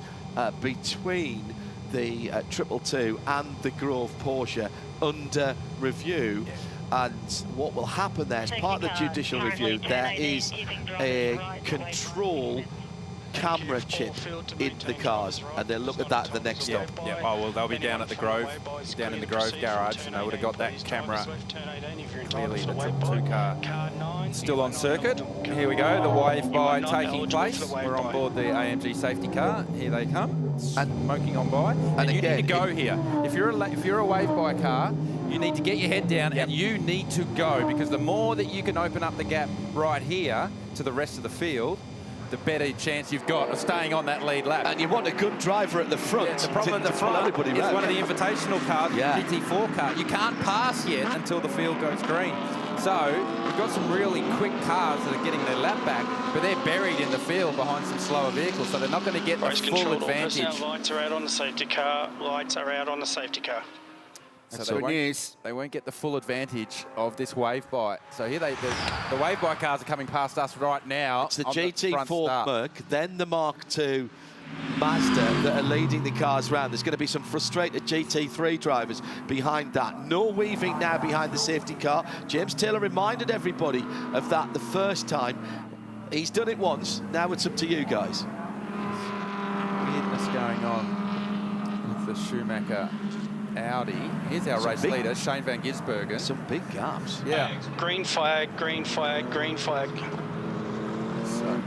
between the 222 and the Grove Porsche under review, and what will happen there as part of the judicial review, there is a control camera chip in the cars, and they'll look at that at the next stop. Yeah, oh, well, they'll be down at the Grove, down in the Grove garage, and they would have got that camera. Clearly, that's a 2-car still on circuit. Here we go, the wave-by taking place. We're on board the AMG safety car. Here they come, smoking on by. And you need to go here. If you're a wave-by car, you need to get your head down and you need to go, because the more that you can open up the gap right here to the rest of the field, the better chance you've got of staying on that lead lap. And you want a good driver at the front. Yeah, the problem at the front is one of the invitational cars, yeah. GT4 car. You can't pass yet until the field goes green. So we've got some really quick cars that are getting their lap back, but they're buried in the field behind some slower vehicles, so they're not going to get the full advantage. Lights are out on the safety car. Lights are out on the safety car. So they won't get the full advantage of this wave-by. So here the wave-by cars are coming past us right now. It's the GT4 Merc, then the Mark II Mazda that are leading the cars round. There's going to be some frustrated GT3 drivers behind that. No weaving now behind the safety car. James Taylor reminded everybody of that the first time. He's done it once. Now it's up to you guys. Weirdness going on with the Schumacher Audi. Here's our race leader, Shane Van Gisbergen. Some big gaps. Yeah. Green flag, green flag, green flag. So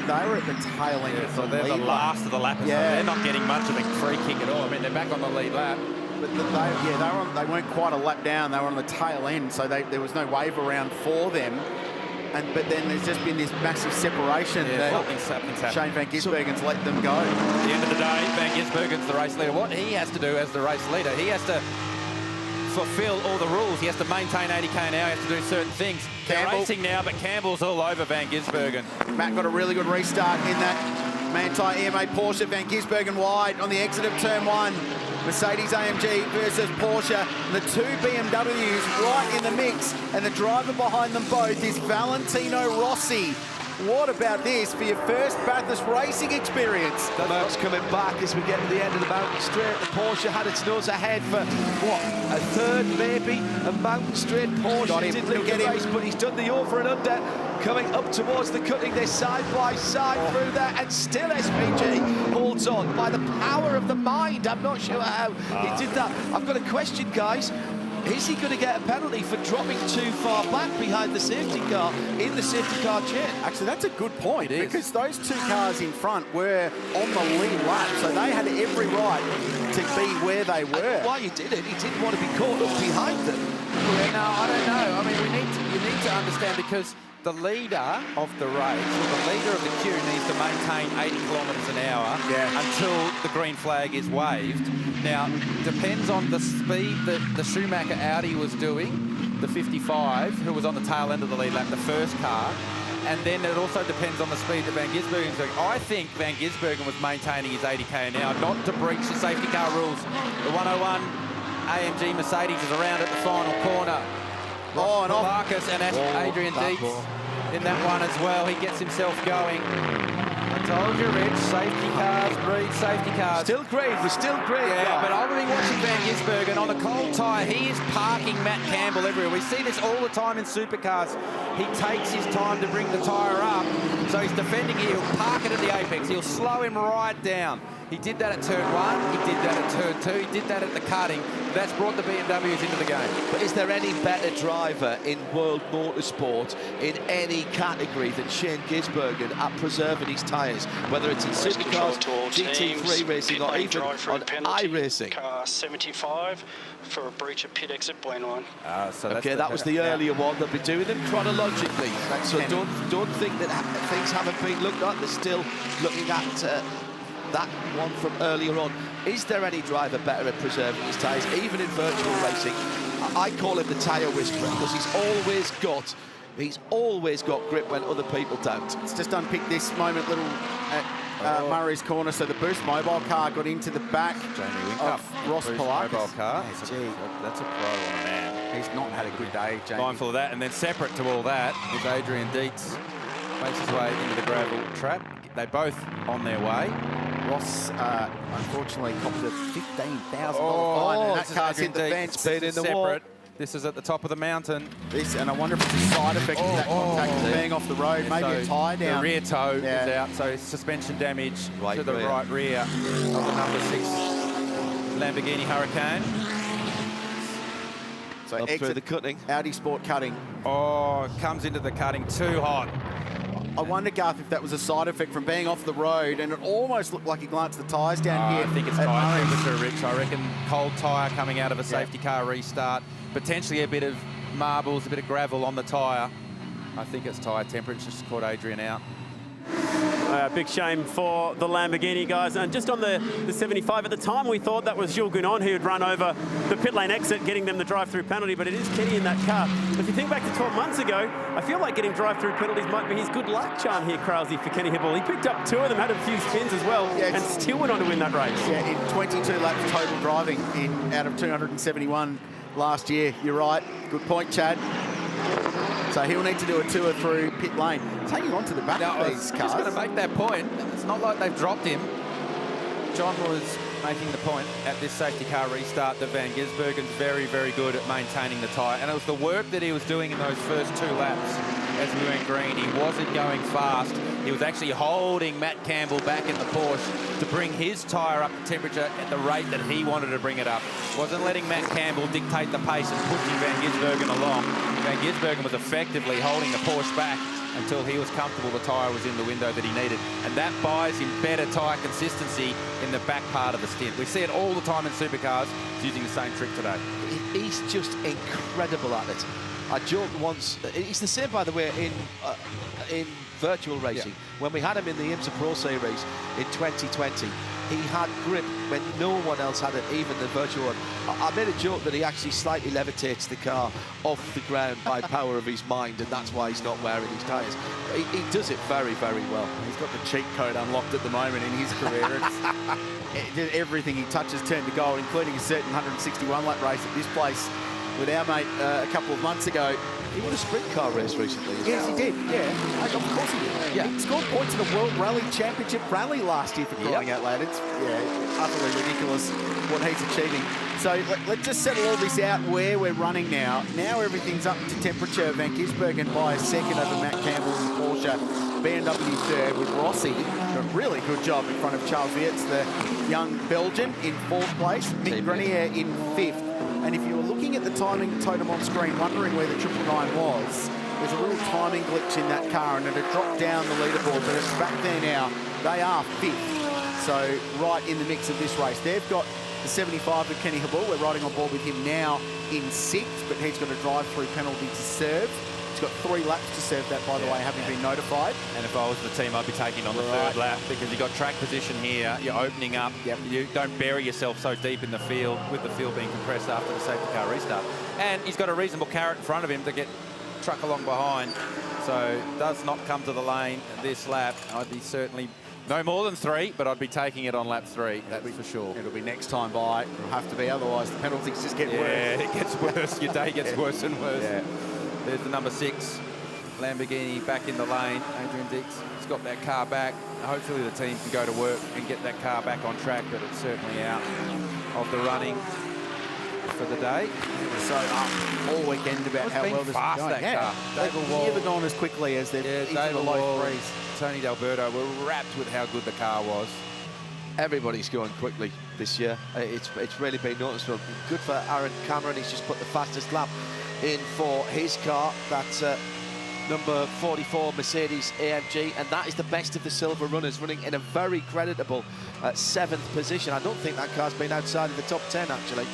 they were at the tail end of the they're lead the last of the lappers. Yeah. So they're not getting much of a free kick at all. I mean, they're back on the lead lap. But they weren't quite a lap down. They were on the tail end, so there was no wave around for them. But then there's just been this massive separation that Shane Van Gisbergen's let them go. At the end of the day, Van Gisbergen's the race leader. What he has to do as the race leader, he has to fulfill all the rules. He has to maintain 80k an hour, he has to do certain things. They're racing now, but Campbell's all over Van Gisbergen. Matt got a really good restart in that Manthey EMA Porsche. Van Gisbergen wide on the exit of turn 1. Mercedes AMG versus Porsche. And the two BMWs right in the mix. And the driver behind them both is Valentino Rossi. What about this for your first Bathurst racing experience? The Merc's coming back as we get to the end of the mountain straight. The Porsche had its nose ahead for, what, a third maybe? A mountain straight Porsche didn't look at race, but he's done the over and under. Coming up towards the cutting, they're side by side through there, and still SVG holds on by the power of the mind. I'm not sure how he did that. I've got a question, guys. Is he going to get a penalty for dropping too far back behind the safety car in the safety car chain? Actually, that's a good point, because those two cars in front were on the lead lap, so they had every right to be where they were. Why he did it, he didn't want to be caught up behind them. Yeah, no, I don't know. I mean, you need to understand, because the leader of the race, or the leader of the queue, needs to maintain 80 kilometres an hour until the green flag is waved. Now, depends on the speed that the Schumacher Audi was doing, the 55, who was on the tail end of the lead lap, the first car. And then it also depends on the speed that Van Gisbergen's doing. I think Van Gisbergen was maintaining his 80k an hour, not to breach the safety car rules. The 101 AMG Mercedes is around at the final corner. Oh, and Marcus and Adrian Dietz in that one as well. He gets himself going. I told you, Rich, safety cars breed safety cars. Still green, we're still green. Yeah, but I've been watching Van Gisbergen on a cold tyre. He is parking Matt Campbell everywhere. We see this all the time in supercars. he takes his time to bring the tyre up. So he's defending here. He'll park it at the apex. He'll slow him right down. He did that at turn 1, he did that at turn 2, he did that at the cutting. That's brought the BMWs into the game. But is there any better driver in world motorsport in any category than Shane Gisbergen at preserving his tyres? Whether it's in supercars, GT3 racing, or even on iRacing. Car 75 for a breach of pit exit lane 1. Okay, that was the earlier one. They'll be doing them chronologically. So don't think that things haven't been looked at. They're still looking at that one from earlier on. Is there any driver better at preserving his tyres, even in virtual racing? I call him the tyre whisperer because he's always got grip when other people don't. Let's just unpick this moment, little at Murray's corner. So the Boost mobile car got into the back of Ross Palakis. Mobile car. That's a pro on a man. He's not had a good day, Jamie. Mindful of that, and then separate to all that is Adrian Dietz. Makes his way into the gravel trap. They both on their way. Ross, unfortunately, copped a $15,000 fine, and that car's hit the fence. Been in the separate. This is at the top of the mountain. And I wonder if it's a side effect of that contact being off the road. Maybe a tyre down. The rear toe is out, so suspension damage to the right rear of the number 6 Lamborghini Hurricane. So up through the cutting. Audi Sport cutting. Oh, comes into the cutting too hot. I wonder, Garth, if that was a side effect from being off the road, and it almost looked like he glanced the tyres down here. I think it's tyre temperature, Rich. I reckon cold tyre coming out of a safety car restart. Potentially a bit of marbles, a bit of gravel on the tyre. I think it's tyre temperature. Just caught Adrian out. Big shame for the Lamborghini guys. And just on the 75, at the time we thought that was Jules Gounon who had run over the pit lane exit, getting them the drive-through penalty, but it is Kenny in that car. If you think back to 12 months ago, I feel like getting drive-through penalties might be his good luck charm here, Krause, for Kenny Hibbell. He picked up 2 of them, had a few spins as well, and still went on to win that race. Yeah, in 22 laps total driving out of 271 last year. You're right. Good point, Chad. So he'll need to do a tour through pit lane. It's hanging on to the back of these cars. I was going to make that point. It's not like they've dropped him. John was making the point at this safety car restart that Van Gisbergen's very, very good at maintaining the tyre. And it was the work that he was doing in those first 2 laps as we went green. He wasn't going fast. He was actually holding Matt Campbell back in the Porsche to bring his tyre up to temperature at the rate that he wanted to bring it up. Wasn't letting Matt Campbell dictate the pace and pushing Van Gisbergen along. Van Gisbergen was effectively holding the Porsche back until he was comfortable the tyre was in the window that he needed. And that buys him better tyre consistency in the back part of the stint. We see it all the time in supercars. He's using the same trick today. He's just incredible at it. I joked once, he's the same, by the way, in virtual racing. When we had him in the IMSA Pro Series in 2020, he had grip when no one else had it, even the virtual one. I made a joke that he actually slightly levitates the car off the ground by power of his mind, and that's why he's not wearing his tyres. He does it very, very well. He's got the cheat code unlocked at the moment in his career. Everything he touches turn to gold, including a certain 161 lap race at this place with our mate a couple of months ago. He won a sprint car race recently as yes, well. He did, yeah. Of course he did. Yeah. He scored points in the World Rally Championship Rally last year, for crying out loud. It's utterly ridiculous what he's achieving. So let's just settle all this out where we're running now. Now everything's up to temperature. Van Gisbergen by a second over Matt Campbell in the Porsche. BMW third with Rossi. A really good job in front of Charles Vietz, the young Belgian, in 4th place. Mick Grenier in 5th. And if you were looking at the timing totem on screen, wondering where the 999 was, there's a little timing glitch in that car, and it had dropped down the leaderboard, but it's back there now. They are 5th, so right in the mix of this race. They've got the 75 with Kenny Hibbell. We're riding on board with him now in 6th, but he's got a drive-through penalty to serve. He's got 3 laps to serve that, by the way, having been notified. And if I was the team, I'd be taking on the 3rd lap, because you've got track position here, you're opening up. You don't bury yourself so deep in the field, with the field being compressed after the safety car restart. And he's got a reasonable carrot in front of him to get truck along behind. So does not come to the lane this lap. I'd be certainly no more than 3, but I'd be taking it on lap 3, that's for sure. It'll be next time by. It'll have to be, otherwise the penalties just get worse. Yeah, it gets worse. Your day gets worse and worse. Yeah. There's the number 6 Lamborghini back in the lane. Adrian Dix has got that car back. Hopefully the team can go to work and get that car back on track, but it's certainly out of the running for the day. So up all weekend about how well this is fast, going. that car. They've never gone as quickly as they've into the low threes. Tony D'Alberto were wrapped with how good the car was. Everybody's going quickly this year. It's really been noticeable. Good for Aaron Cameron. He's just put the fastest lap in for his car. That's number 44 Mercedes AMG, and that is the best of the silver runners, running in a very creditable 7th position. I don't think that car's been outside of the top 10 actually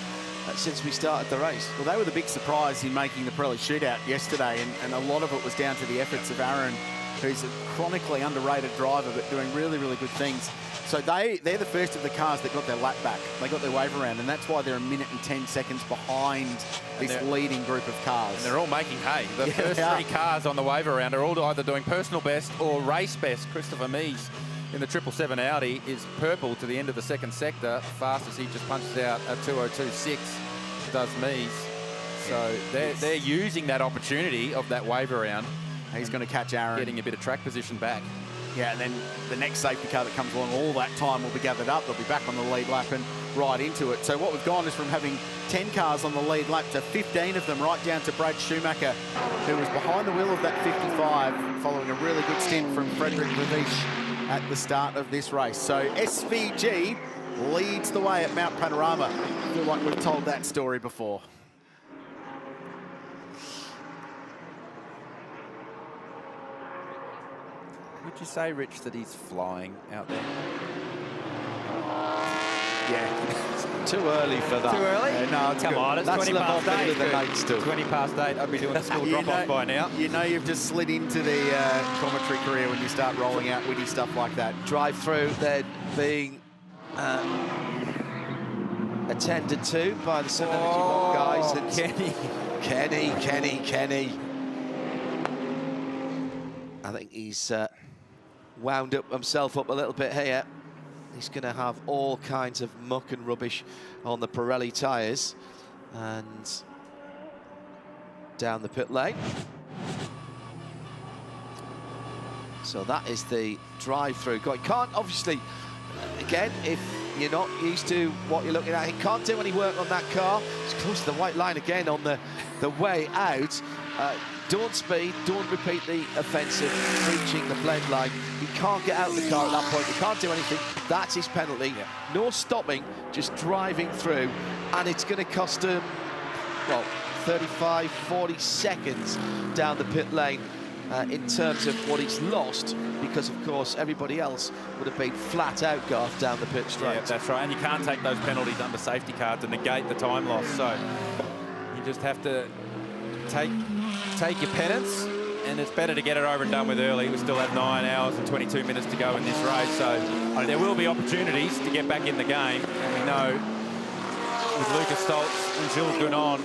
since we started the race. Well, they were the big surprise in making the Pirelli shootout yesterday, and a lot of it was down to the efforts of Aaron, who's a chronically underrated driver but doing really, really good things. So they're the first of the cars that got their lap back. They got their wave around, and that's why they're a minute and 10 seconds behind this leading group of cars. And they're all making hay. The first 3 cars on the wave around are all either doing personal best or race best. Christopher Mies in the 777 Audi is purple to the end of the second sector. Fastest he just punches out a 2:02.6 does Mies. So they're using that opportunity of that wave around. He's going to catch Aaron. Getting a bit of track position back. Yeah, and then the next safety car that comes along, all that time will be gathered up. They'll be back on the lead lap and right into it. So what we've gone is from having 10 cars on the lead lap to 15 of them, right down to Brad Schumacher, who was behind the wheel of that 55, following a really good stint from Frederick Leviche at the start of this race. So SVG leads the way at Mount Panorama. I feel like we've told that story before. Would you say, Rich, that he's flying out there? Yeah. Too early for that. Too early? No, it's Come good. on, it's That's 20 past 8. The night still. 20 past 8, I'd be doing the school drop-off by now. You know you've just slid into the commentary career when you start rolling out witty stuff like that. Drive-through then being attended to by the Sun Energy One guys. And Kenny. I think he's wound himself up a little bit here. He's going to have all kinds of muck and rubbish on the Pirelli tyres and down the pit lane. So that is the drive-through. You can't, obviously, again, if you're not used to what you're looking at, he can't do any work on that car. It's close to the white line again on the way out. Don't speed, don't repeat the offensive, reaching the blend line. He can't get out of the car at that point. He can't do anything. That's his penalty. Yeah. No stopping, just driving through. And it's going to cost him, well, 35, 40 seconds down the pit lane in terms of what he's lost, because, of course, everybody else would have been flat out, Garth, down the pit straight. Yeah, that's right. And you can't take those penalties under safety car to negate the time loss. So you just have to take your penance, and it's better to get it over and done with early. We still have 9 hours and 22 minutes to go in this race, so there will be opportunities to get back in the game. And we know with Lucas Stoltz and Jules Gunon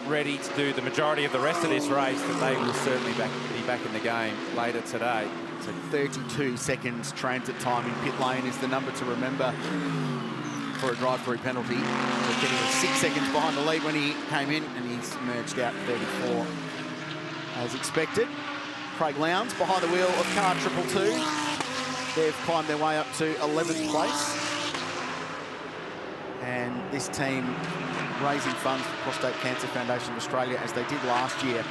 ready to do the majority of the rest of this race, that they will certainly be back in the game later today. So 32 seconds transit time in pit lane is the number to remember for a drive-through penalty. So Kenny was 6 seconds behind the lead when he came in, and he's merged out 34 as expected. Craig Lowndes behind the wheel of car 222. They've climbed their way up to 11th place. And this team raising funds for Prostate Cancer Foundation of Australia, as they did last year.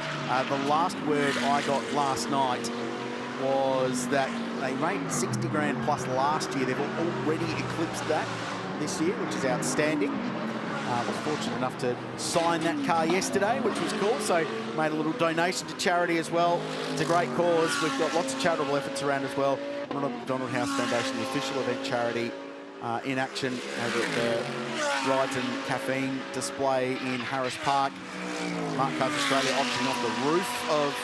The last word I got last night was that they made 60 grand plus last year. They've already eclipsed that this year, which is outstanding. Was fortunate enough to sign that car yesterday, which was cool. So made a little donation to charity as well. It's a great cause. We've got lots of charitable efforts around as well. Ronald McDonald House Foundation, the official event charity, in action over at the Rides and Caffeine display in Harris Park. Mark Cars Australia auctioning off the roof of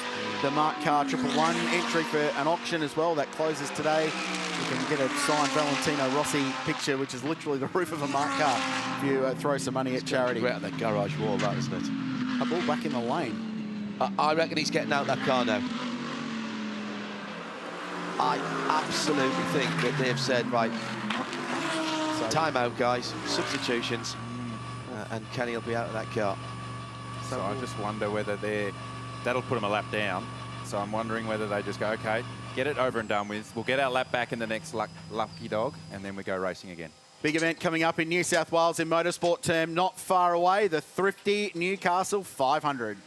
the Mark Car 111. Entry for an auction as well that closes today. You can get a signed Valentino Rossi picture, which is literally the roof of a Mark car, if you throw some money at charity. Right out that garage wall, that, isn't it? A ball back in the lane. I reckon he's getting out that car now. I absolutely think that they've said, right, time out, guys, substitutions, and Kenny will be out of that car. So I just wonder whether that'll put them a lap down. So I'm wondering whether they just go, okay, get it over and done with. We'll get our lap back in the next lucky dog, and then we go racing again. Big event coming up in New South Wales in motorsport term, not far away, the Thrifty Newcastle 500.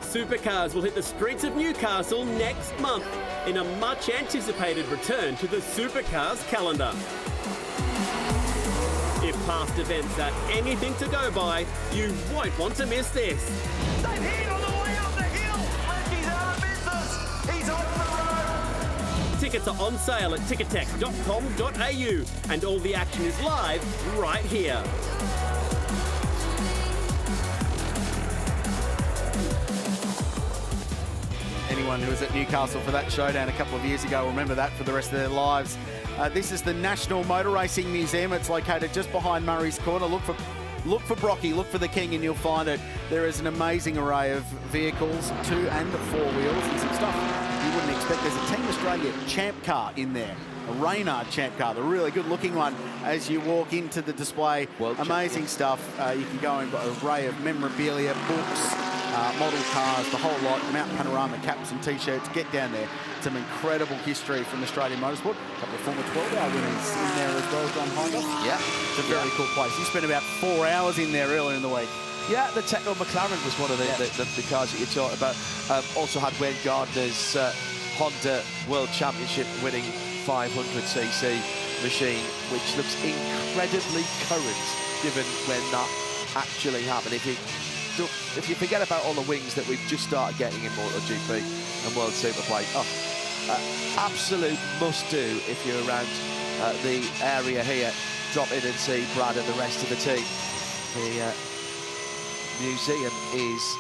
Supercars will hit the streets of Newcastle next month in a much anticipated return to the Supercars calendar. If past events are anything to go by, you won't want to miss this. They've hit on the way up the hill. Lecky's out of business. He's off the road. Tickets are on sale at ticketek.com.au and all the action is live right here. Anyone who was at Newcastle for that showdown a couple of years ago will remember that for the rest of their lives. This is the National Motor Racing Museum. It's located just behind Murray's Corner. Look for Brocky, look for the King, and you'll find it. There is an amazing array of vehicles, 2 and 4 wheels, and some stuff you wouldn't expect. There's a Team Australia Champ car in there, a Reynard Champ car, the really good looking one. As you walk into the display, amazing stuff. You can go in an array of memorabilia, books, model cars, the whole lot, Mount Panorama caps and T-shirts. Get down there. Some incredible history from Australian motorsport. A couple of former 12-hour winners in there as well, John Honda. Yeah. It's a very cool place. You spent about 4 hours in there earlier in the week. Yeah, the Techno McLaren was one of the cars that you talked about. Also had Wayne Gardner's Honda World Championship winning 500cc machine, which looks incredibly current given when that actually happened. If you forget about all the wings that we've just started getting in MotoGP and World Superbike, absolute must-do if you're around the area here. Drop in and see Brad and the rest of the team. The museum is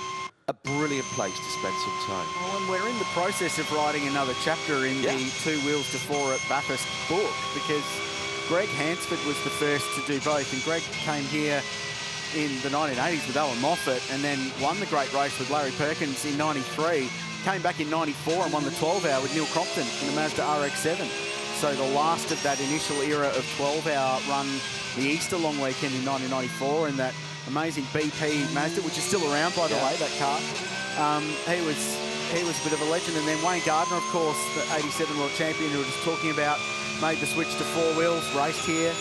a brilliant place to spend some time. Well, and we're in the process of writing another chapter in the 2 Wheels to 4 at Bathurst book, because Greg Hansford was the first to do both, and Greg came here in the 1980s with Alan Moffat and then won the great race with Larry Perkins in 93, came back in 94 and won the 12-hour with Neil Crompton in the Mazda RX-7. So the last of that initial era of 12-hour run the Easter long weekend in 1994 in that amazing BP Mazda, which is still around, by the way, that car. He was a bit of a legend. And then Wayne Gardner, of course, the 87 world champion who we were just talking about, made the switch to 4 wheels, raced here.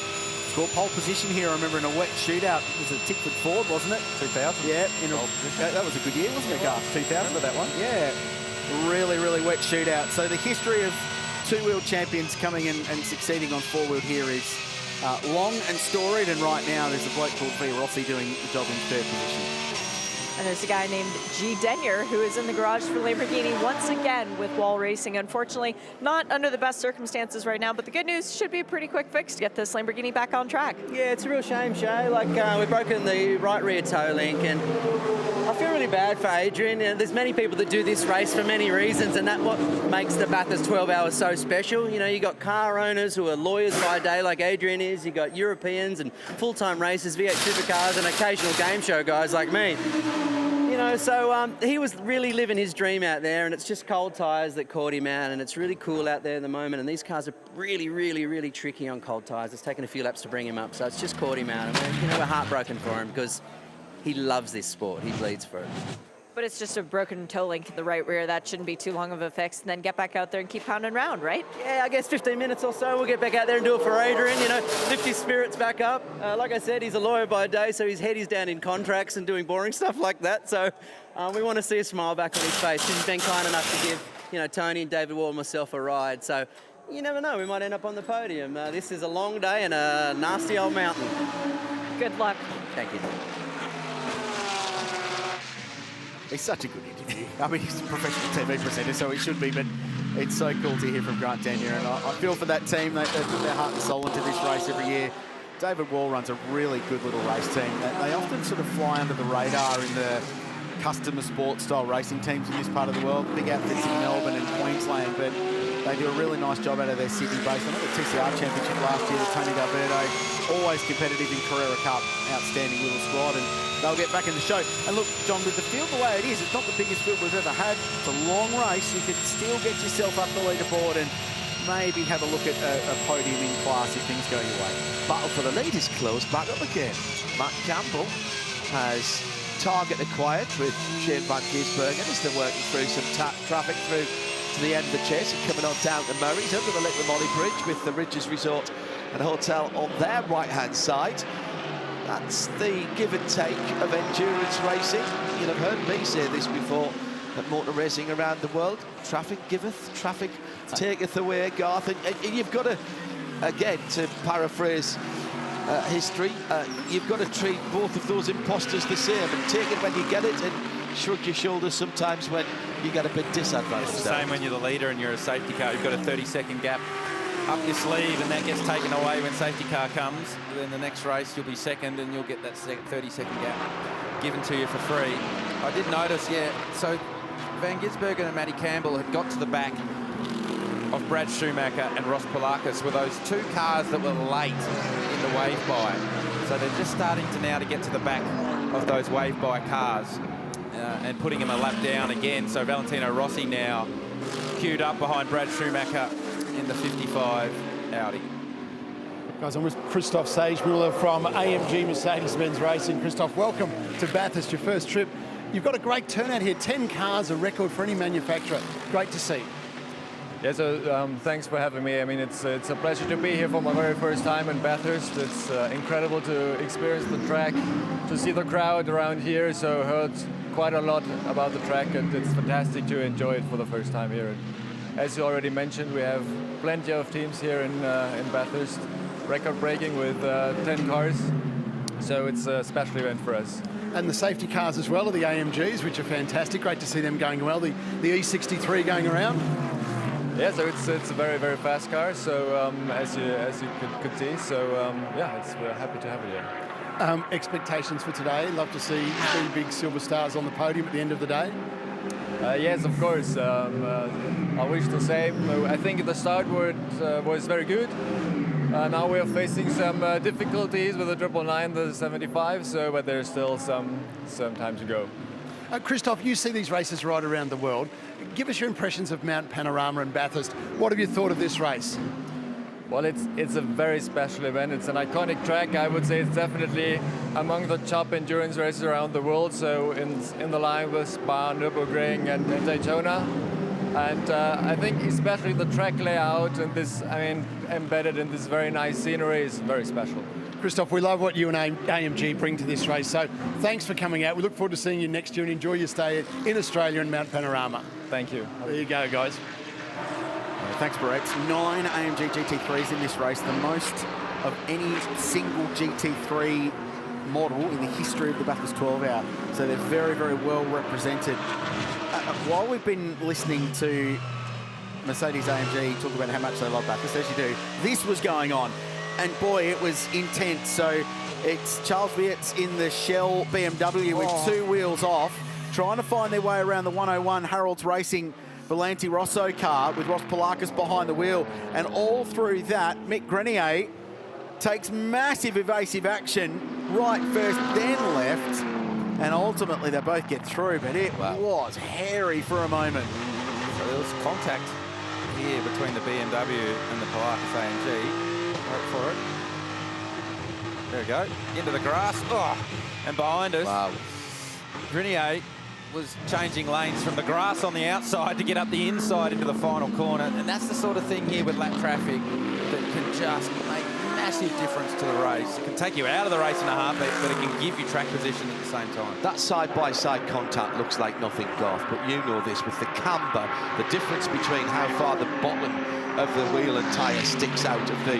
Scored pole position here, I remember, in a wet shootout. It was a Tickford Ford, wasn't it? 2000. Yeah, that was a good year, wasn't it, Garth? 2000 for that one. Yeah, really, really wet shootout. So the history of 2-wheel champions coming in and succeeding on 4-wheel here is long and storied, and right now there's a bloke called V. Rossi doing the job in 3rd position. And there's a guy named G. Denyer who is in the garage for Lamborghini once again with Wall Racing. Unfortunately, not under the best circumstances right now, but the good news should be a pretty quick fix to get this Lamborghini back on track. Yeah, it's a real shame, Shay. Like, we've broken the right rear toe link, and I feel really bad for Adrian. There's many people that do this race for many reasons, and that's what makes the Bathurst 12 hours so special. You know, you got car owners who are lawyers by day like Adrian is, you got Europeans and full-time racers, V8 supercars, and occasional game show guys like me. You know, so he was really living his dream out there, and it's just cold tyres that caught him out, and it's really cool out there at the moment, and these cars are really, really, really tricky on cold tyres. It's taken a few laps to bring him up, so it's just caught him out, and we're heartbroken for him because he loves this sport. He bleeds for it. But it's just a broken toe link in the right rear. That shouldn't be too long of a fix, and then get back out there and keep pounding around, right? Yeah, I guess 15 minutes or so, we'll get back out there and do it for Adrian, you know, lift his spirits back up. Like I said, he's a lawyer by day, so his head is down in contracts and doing boring stuff like that. So we want to see a smile back on his face. He's been kind enough to give, you know, Tony and David Wall and myself a ride. So you never know, we might end up on the podium. This is a long day and a nasty old mountain. Good luck. Thank you. He's such a good interview. I mean, he's a professional TV presenter, so he should be, but it's so cool to hear from Grant Denyer, and I feel for that team. They put their heart and soul into this race every year. David Wall runs a really good little race team. They often sort of fly under the radar in the customer sports style racing teams in this part of the world. Big outfits in Melbourne and Queensland, but they do a really nice job out of their Sydney base. I know the TCR Championship last year with Tony D'Alberto, always competitive in Carrera Cup, outstanding little squad, and they'll get back in the show. And look, John, with the field the way it is, it's not the biggest field we've ever had. It's a long race. You could still get yourself up the leaderboard and maybe have a look at a podium in class if things go your way. Battle for the lead is close back up again. Matt Campbell has target acquired with Shane van Gisbergen as they're working through some traffic through to the end of the chase and coming on down to Murray's under the LIQUI MOLY Bridge with the Ridges Resort and Hotel on their right-hand side. That's the give and take of endurance racing. You'll have heard me say this before at motor racing around the world. Traffic giveth, traffic taketh away, Garth. And you've got to, again, to paraphrase history, you've got to treat both of those imposters the same and take it when you get it and shrug your shoulders sometimes when you get a bit disadvantaged. It's the same when you're the leader and you're a safety car. You've got a 30-second gap up your sleeve, and that gets taken away when safety car comes. Then the next race you'll be second and you'll get that 30-second gap given to you for free. I did notice, so Van Gisbergen and Matty Campbell had got to the back of Brad Schumacher and Ross Polakis were those two cars that were late in the wave-by. So they're just starting to now to get to the back of those wave-by cars and putting him a lap down again. So Valentino Rossi now queued up behind Brad Schumacher in the 55 Audi. Guys, I'm with Christoph Sagemüller from AMG Mercedes-Benz Racing. Christoph, welcome to Bathurst, your first trip. You've got a great turnout here, 10 cars, a record for any manufacturer. Great to see. Yeah, so thanks for having me. I mean, it's a pleasure to be here for my very first time in Bathurst. It's incredible to experience the track, to see the crowd around here. So heard quite a lot about the track, and it's fantastic to enjoy it for the first time here. And as you already mentioned, we have plenty of teams here in Bathurst, record-breaking with 10 cars. So it's a special event for us. And the safety cars as well are the AMGs, which are fantastic. Great to see them going well. The E63 going around. Yeah, so it's a very, very fast car. So as you could see, so yeah, we're happy to have it here. Expectations for today? Love to see 3 big silver stars on the podium at the end of the day. Yes, of course. I wish the same. I think the start was very good. Now we are facing some difficulties with the 999, the 75. So, but there's still some time to go. Christoph, you see these races right around the world. Give us your impressions of Mount Panorama and Bathurst. What have you thought of this race? Well, it's a very special event. It's an iconic track. I would say it's definitely among the top endurance races around the world. So in the line with Spa, Nürburgring, and Daytona. And I think especially the track layout and this, embedded in this very nice scenery is very special. Christoph, we love what you and AMG bring to this race, so thanks for coming out. We look forward to seeing you next year and enjoy your stay in Australia and Mount Panorama. Thank you. There you go, guys. Thanks, Brett. 9 AMG GT3s in this race, the most of any single GT3 model in the history of the Bathurst 12 Hour. So they're very, very well represented. While we've been listening to Mercedes AMG talk about how much they love Bathurst, as you do, this was going on. And boy, it was intense. So it's Charles Vietz in the Shell BMW with 2 wheels off, trying to find their way around the 101 Harold's Racing Volante Rosso car with Ross Polakis behind the wheel. And all through that, Mick Grenier takes massive evasive action, right first, then left. And ultimately, they both get through, but it was hairy for a moment. So there was contact here between the BMW and the Polakis AMG. Wait for it. There we go. Into the grass. Oh, and behind us, Grenier was changing lanes from the grass on the outside to get up the inside into the final corner. And that's the sort of thing here with lap traffic that can just make massive difference to the race. It can take you out of the race in a heartbeat, but it can give you track position at the same time. That side-by-side contact looks like nothing, Garth, but you know this with the camber, the difference between how far the bottom of the wheel and tyre sticks out of the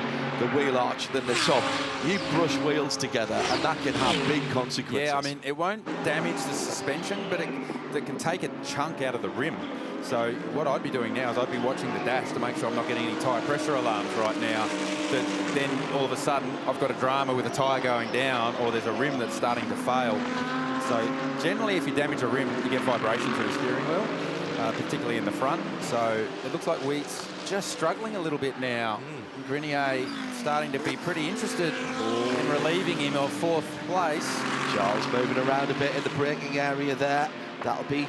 wheel arch than the top. You brush wheels together and that can have big consequences. Yeah, I mean, it won't damage the suspension, but it can take a chunk out of the rim. So what I'd be doing now is I'd be watching the dash to make sure I'm not getting any tyre pressure alarms right now. That then all of a sudden I've got a drama with a tyre going down or there's a rim that's starting to fail. So generally if you damage a rim, you get vibration through the steering wheel, particularly in the front. So it looks like Wheat's just struggling a little bit now. Grenier starting to be pretty interested in relieving him of 4th place. Charles moving around a bit in the braking area there. That'll be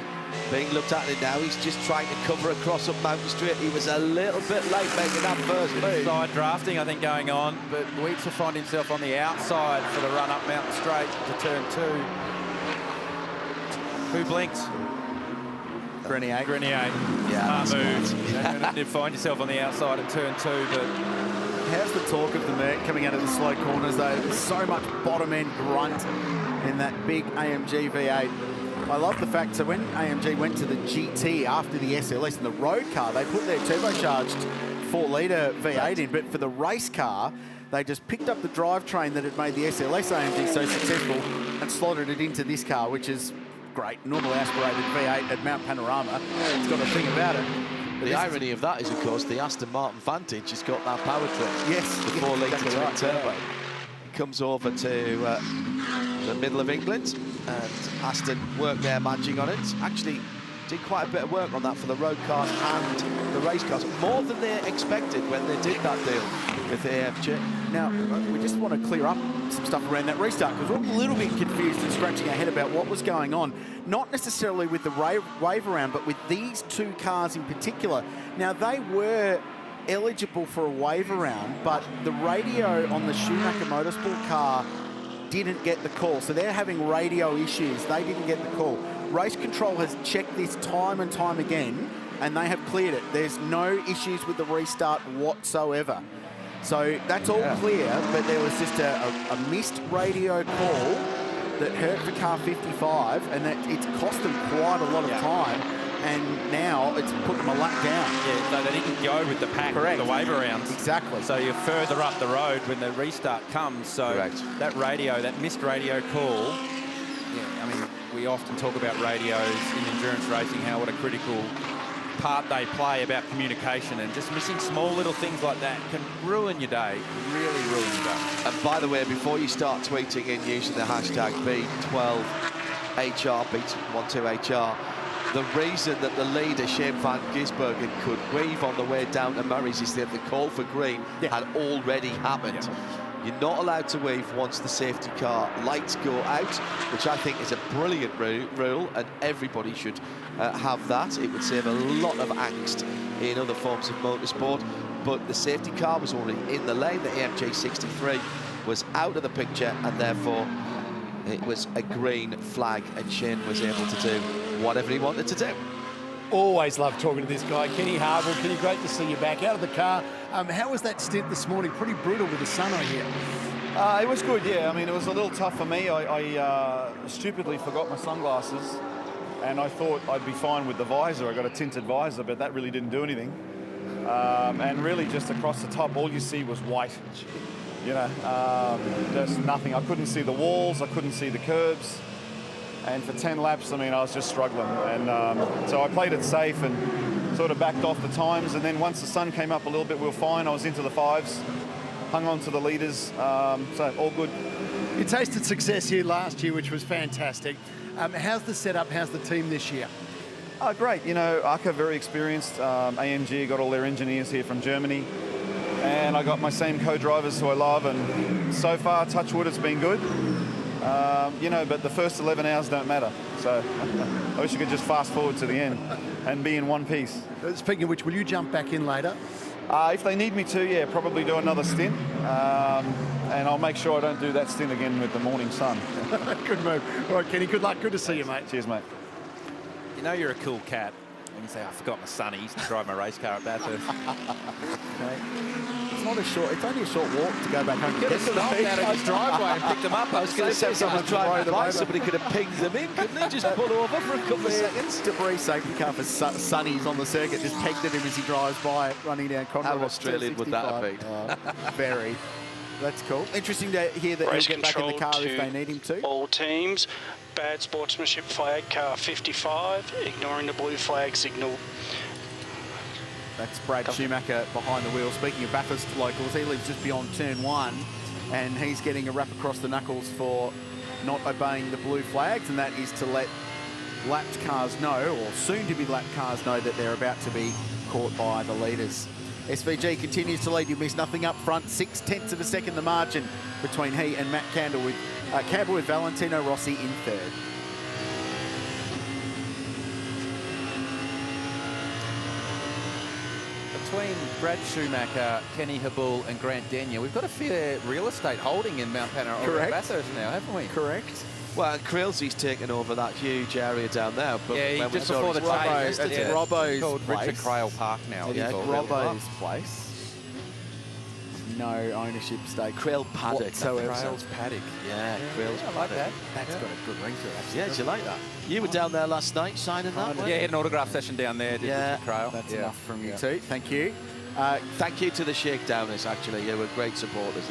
being looked at it now. He's just trying to cover across up Mountain Straight. He was a little bit late making that first move. Side drafting, I think, going on, but Wheats will find himself on the outside for the run up Mountain Straight to turn 2. Who blinked? Grenier. Yeah, smart move. And you find yourself on the outside in turn 2, but how's the torque of the Merc coming out of the slow corners though? There's so much bottom end grunt in that big AMG V8. I love the fact, so when AMG went to the GT after the SLS in the road car, they put their turbocharged 4-litre V8 in, but for the race car, they just picked up the drivetrain that had made the SLS AMG so successful and slotted it into this car, which is great. Normally aspirated V8 at Mount Panorama. It's got a thing about it. The irony of that is, of course, the Aston Martin Vantage has got that powertrain. Yes. The 4-litre exactly twin right, turbo. yeah. It comes over to the middle of England, and Aston worked their magic on it. Actually, did quite a bit of work on that for the road cars and the race cars, more than they expected when they did that deal with the AMG. Now, we just want to clear up some stuff around that restart, because we're a little bit confused and scratching our head about what was going on. Not necessarily with the wave around, but with these two cars in particular. Now, they were eligible for a wave around, but the radio on the Schumacher Motorsport car didn't get the call. So they're having radio issues. They didn't get the call. Race Control has checked this time and time again, and they have cleared it. There's no issues with the restart whatsoever. So that's all clear, but there was just a missed radio call that hurt for car 55, and that it's cost them quite a lot of time, and now it's put them a lap down. Yeah, so they didn't go with the pack, Correct. the wave arounds. Exactly. So you're further up the road when the restart comes. So that radio, that missed radio call, I mean, we often talk about radios in endurance racing, what a critical part they play about communication, and just missing small little things like that can ruin your day, really ruin your day. And by the way, before you start tweeting in using the hashtag B12HR, B12HR, the reason that the leader, Shane van Gisbergen, could weave on the way down to Murray's is that the call for green had already happened. You're not allowed to weave once the safety car lights go out, which I think is a brilliant rule, and everybody should have that. It would save a lot of angst in other forms of motorsport, but the safety car was already in the lane. The AMG 63 was out of the picture, and therefore it was a green flag, and Shane was able to do whatever he wanted to do. Always love talking to this guy, Kenny Harville. Kenny, great to see you back out of the car. How was that stint this morning? Pretty brutal with the sun on here. It was good, yeah. I mean, it was a little tough for me. I stupidly forgot my sunglasses, and I thought I'd be fine with the visor. I got a tinted visor, but that really didn't do anything. And really just across the top, all you see was white. You know, just nothing. I couldn't see the walls, I couldn't see the curbs. And for 10 laps, I mean, I was just struggling. And so I played it safe and sort of backed off the times. And then once the sun came up a little bit, we were fine. I was into the 5s, hung on to the leaders, so all good. You tasted success here last year, which was fantastic. How's the setup? How's the team this year? Great. You know, ARCA, very experienced. AMG got all their engineers here from Germany. And I got my same co-drivers who I love. And so far, touch wood, it's been good. You know, but the first 11 hours don't matter. So I wish you could just fast forward to the end and be in one piece. Speaking of which, will you jump back in later? If they need me to, yeah, probably do another stint. And I'll make sure I don't do that stint again with the morning sun. Good move. All right, Kenny, good luck. Good to see you, mate. Cheers, mate. You know you're a cool cat when you say, I forgot my sunnies to drive my race car at Bathurst. It's not a short, it's only a short walk to go back home. Could have stopped out of his driveway and picked them up. I was going to say, someone driving by, somebody could have pinged them in, couldn't they? Just pull over for a couple of seconds. Debris safety car for Sonny's on the circuit, just pegged at him as he drives by, running down Conroy. How Australian would that have been? Very. That's cool. Interesting to hear that Race he'll get back in the car control if they need him to. All teams, bad sportsmanship flag, car 55, ignoring the blue flag signal. That's Brad Schumacher behind the wheel. Speaking of Bathurst locals, he lives just beyond turn 1, and he's getting a rap across the knuckles for not obeying the blue flags, and that is to let lapped cars know, or soon to be lapped cars know, that they're about to be caught by the leaders. SVG continues to lead. You miss nothing up front. 0.6 of a second the margin between he and Matt Campbell with Valentino Rossi in third. Between Brad Schumacher, Kenny Habul and Grant Denyer, we've got a fair real estate holding in Mount Panorama, Correct. Bathurst now, haven't we? Correct. Well, and Krilsey's taken over that huge area down there. But Yeah, when we just saw before the his change. It's Yeah. Robbo's Called place. Richard Crail Park now. It It's is called. Robbo's place. No ownership stake. Krill Paddock. whatsoever. Krill's paddock. Yeah, Krill's I like that. That's got a good ring to it, actually. Yeah, did you like that? You were down there last night signing that, Yeah, he had an autograph session down there. Did Yeah. Richard Crail. That's Yeah. enough from you too. Thank you. Thank you to the Shakedowners, actually. You were great supporters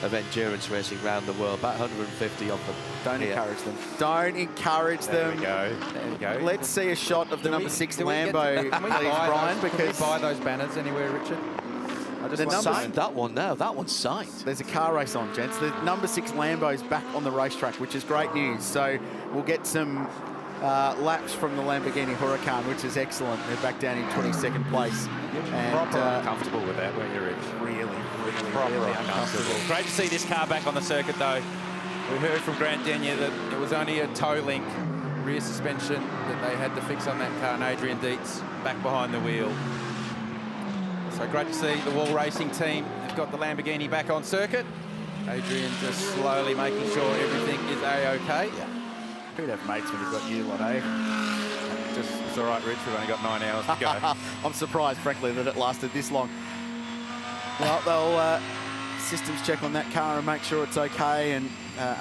of endurance racing around the world. About 150 of them. Don't here. encourage them. Don't encourage There them. we go. There we go. Let's see a shot of the number 6 Do we get Lambo, to- can we please, buy Brian, those, because can we buy those banners anywhere, Richard? I just the want numbers- Signed that one now. That one's signed. there's a car race on, gents. The number 6 Lambo's back on the racetrack, which is great news. So we'll get some laps from the Lamborghini Huracan, which is excellent. They're back down in 22nd place. And proper uncomfortable with that, weren't you, Rich? really Properly uncomfortable. uncomfortable. Great to see this car back on the circuit, though. We heard from Grant Denyer that it was only a toe link rear suspension that they had to fix on that car, and Adrian Dietz back behind the wheel. So great to see the Wall Racing team have got the Lamborghini back on circuit. Adrian just slowly making sure everything is A-OK. Yeah. Who'd have mates when you've got you lot, eh? Just, it's all right, Rich, we've only got 9 hours to go. I'm surprised, frankly, that it lasted this long. Well, they'll systems check on that car and make sure it's okay. And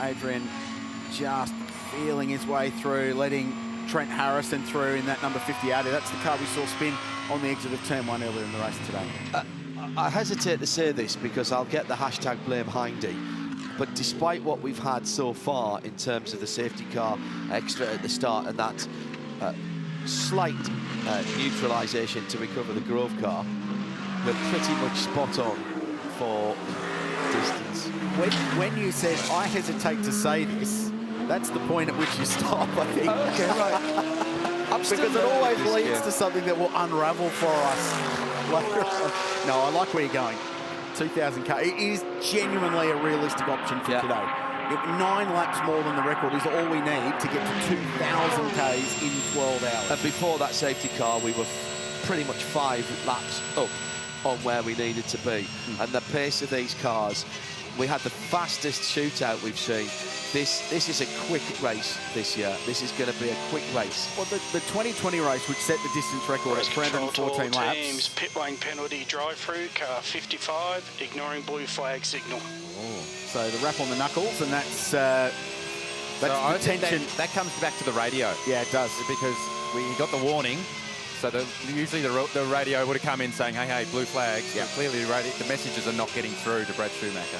Adrian just feeling his way through, letting Trent Harrison through in that number 50 Audi. That's the car we saw spin on the exit of turn 1 earlier in the race today. I hesitate to say this because I'll get the hashtag blame Hindy. But despite what we've had so far in terms of the safety car extra at the start and that slight neutralisation to recover the Grove car, we're pretty much spot on for distance. When you said, I hesitate to say this, that's the point at which you stop, I think. Okay, right. Because it always leads to something that will unravel for us later on. No, I like where you're going. 2,000k. It is genuinely a realistic option for today. 9 laps more than the record is all we need to get to 2,000k's in 12 hours. And before that safety car, we were pretty much 5 laps up on where we needed to be. And the pace of these cars, we had the fastest shootout we've seen. This is a quick race this year. This is going to be a quick race. Well, the 2020 race, which set the distance record at 314 laps. Teams, pit lane penalty drive-through, car 55, ignoring blue flag signal. So the rap on the knuckles, and that's So I the think tension. that comes back to the radio. Yeah, it does. Because we got the warning. So usually the radio would have come in saying, hey, blue flags. Yeah. Clearly the messages are not getting through to Brad Schumacher.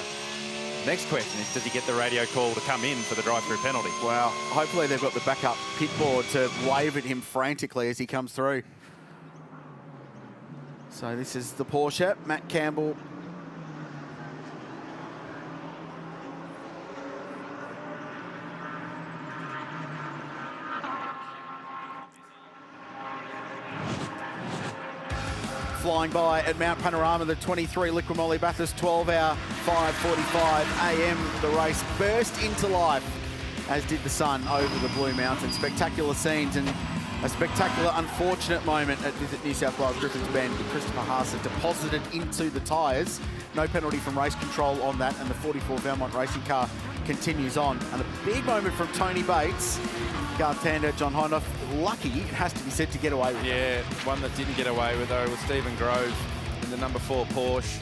Next question is, does he get the radio call to come in for the drive-through penalty? Well, hopefully they've got the backup pit board to wave at him frantically as he comes through. So this is the Porsche, Matt Campbell. Flying by at Mount Panorama, the 23 LIQUI MOLY Bathurst 12-hour, 5:45 a.m. The race burst into life, as did the sun over the Blue Mountains. Spectacular scenes and a spectacular, unfortunate moment at Visit New South Wales Griffins Bend. Christopher Haase deposited into the tyres. No penalty from race control on that, and the 44 Valmont racing car continues on. And a big moment from Tony Bates. Garth Tander, John Hindhaugh, lucky, it has to be said, to get away with it. Yeah, one that didn't get away with, though, was Stephen Grove in the number 4 Porsche.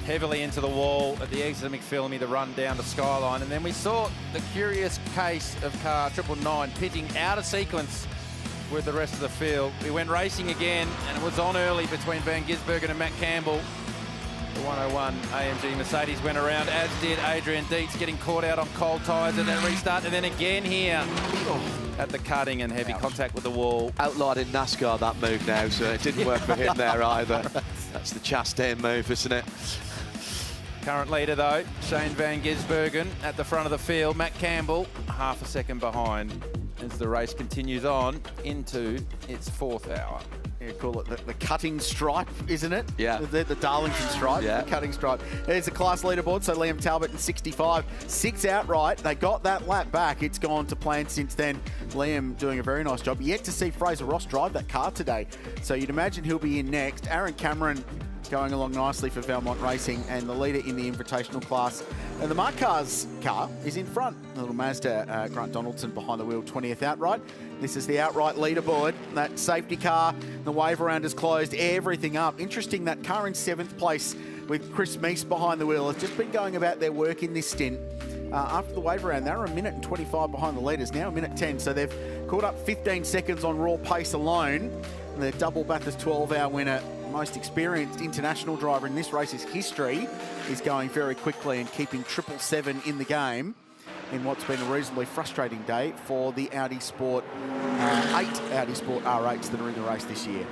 Heavily into the wall at the exit of McPhillamy, the run down to Skyline. And then we saw the curious case of car 999 pitting out of sequence with the rest of the field. We went racing again, and it was on early between Van Gisbergen and Matt Campbell. The 101 AMG Mercedes went around, as did Adrian Dietz, getting caught out on cold tyres at that restart. And then again here at the cutting and heavy contact with the wall. Outlawed in NASCAR, that move now, so it didn't work for him there either. That's the Chastain move, isn't it? Current leader, though, Shane Van Gisbergen at the front of the field. Matt Campbell, half a second behind as the race continues on into its 4th hour. Yeah, call it the cutting stripe, isn't it? Yeah. The Darlington stripe, Yeah. the cutting stripe. There's a class leaderboard, so Liam Talbot in 65, 6 outright. They got that lap back. It's gone to plan since then. Liam doing a very nice job. Yet to see Fraser Ross drive that car today. So you'd imagine he'll be in next. Aaron Cameron going along nicely for Valmont Racing, and the leader in the Invitational class And the Mark Carr's car is in front. The little Mazda, Grant Donaldson behind the wheel, 20th outright. This is the outright leaderboard. That safety car, the wave around has closed everything up. Interesting, that car in 7th place with Chris Meese behind the wheel has just been going about their work in this stint. After the wave around, they were 1 minute and 25 behind the leaders, now 1 minute 10. So they've caught up 15 seconds on raw pace alone. And the double Bathurst 12-hour winner, most experienced international driver in this race's history, is going very quickly and keeping 777 in the game in what's been a reasonably frustrating day for the Audi Sport 8 Audi Sport R8s that are in the race this year.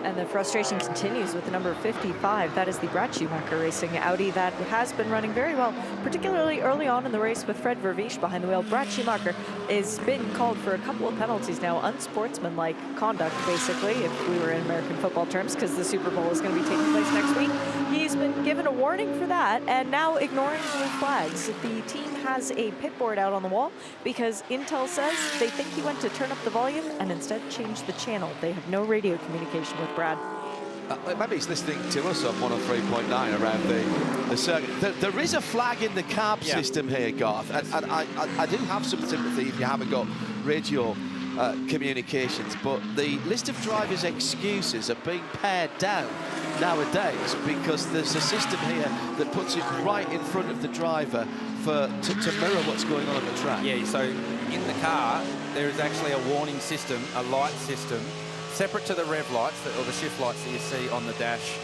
And the frustration continues with the number 55. That is the Brad Schumacher Racing Audi that has been running very well, particularly early on in the race with Fred Vervish behind the wheel. Brad Schumacher has been called for a couple of penalties now, unsportsmanlike conduct, basically, if we were in American football terms, because the Super Bowl is going to be taking place next week. He's been given a warning for that and now ignoring blue flags. The team has a pit board out on the wall because Intel says they think he went to turn up the volume and instead changed the channel. They have no radio communication with Brad. Maybe he's listening to us on 103.9 around the circuit. There is a flag in the carb system here, Garth, and I do have some sympathy if you haven't got radio communications, but the list of drivers' excuses are being pared down nowadays because there's a system here that puts it right in front of the driver to mirror what's going on the track. Yeah, so in the car, there is actually a warning system, a light system, separate to the rev lights, or the shift lights that you see on the dash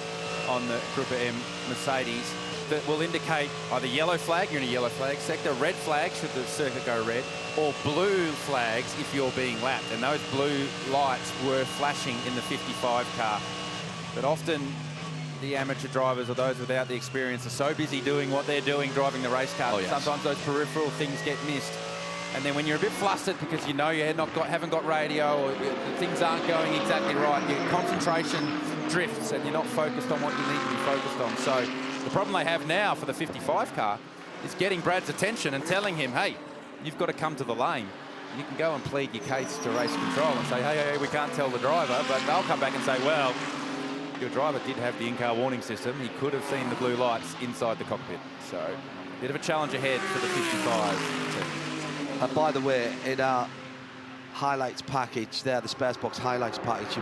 on the Group M Mercedes, that will indicate either yellow flag, you're in a yellow flag sector, red flag should the circuit go red, or blue flags if you're being lapped. And those blue lights were flashing in the 55 car. But often the amateur drivers or those without the experience are so busy doing what they're doing, driving the race car, sometimes those peripheral things get missed. And then when you're a bit flustered because you know you haven't got radio or things aren't going exactly right, your concentration drifts and you're not focused on what you need to be focused on. So the problem they have now for the 55 car is getting Brad's attention and telling him, hey, you've got to come to the lane. You can go and plead your case to race control and say, hey, we can't tell the driver, but they'll come back and say, well, your driver did have the in-car warning system. He could have seen the blue lights inside the cockpit. So a bit of a challenge ahead for the 55 team. And by the way, in our highlights package there, the Spares Box highlights package,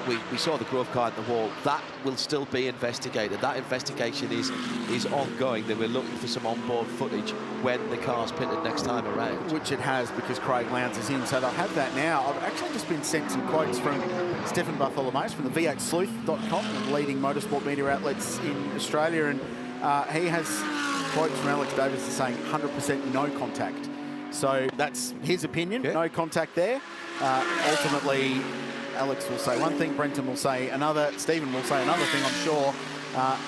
we saw the Grove car at the wall. That will still be investigated. That investigation is ongoing. They were looking for some onboard footage when the car's pitted next time around. Which it has, because Craig Lowndes is in, so they'll have that now. I've actually just been sent some quotes from Stefan Bartholomeus from the V8sleuth.com, the leading motorsport media outlets in Australia, and he has quotes from Alex Davis saying 100% no contact. So that's his opinion, no contact there. Ultimately, Alex will say one thing, Brenton will say another, Stephen will say another thing, I'm sure.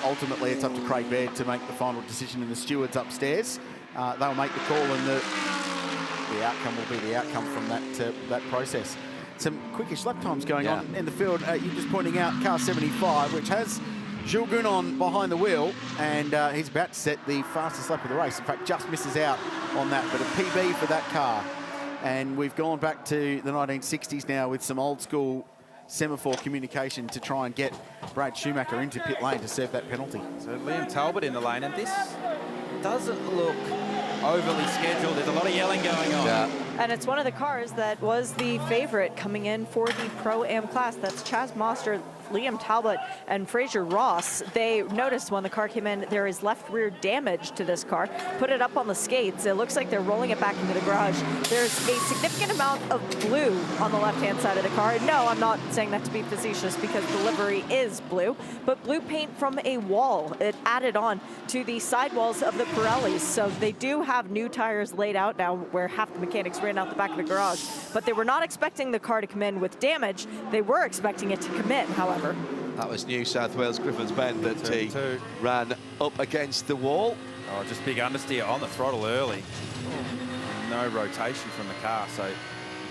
Ultimately, it's up to Craig Baird to make the final decision, and the stewards upstairs, they'll make the call, and the outcome will be the outcome from that process. Some quickish lap times going on in the field. You're just pointing out car 75, which has Jules Gounon behind the wheel, and he's about to set the fastest lap of the race. In fact, just misses out on that, but a PB for that car. And we've gone back to the 1960s now with some old school semaphore communication to try and get Brad Schumacher into pit lane to serve that penalty. So Liam Talbot in the lane, and this doesn't look overly scheduled. There's a lot of yelling going on. Yeah. And it's one of the cars that was the favorite coming in for the Pro-Am class. That's Chaz Moster, Liam Talbot, and Fraser Ross. They noticed when the car came in, there is left rear damage to this car. Put it up on the skates. It looks like they're rolling it back into the garage. There's a significant amount of blue on the left-hand side of the car. No, I'm not saying that to be facetious because the livery is blue, but blue paint from a wall. It added on to the sidewalls of the Pirellis. So they do have new tires laid out now where half the mechanics ran out the back of the garage. But they were not expecting the car to come in with damage. They were expecting it to come in, however. That was New South Wales Griffin's Bend that he ran up against the wall. Oh, just big understeer on the throttle early. No rotation from the car, so you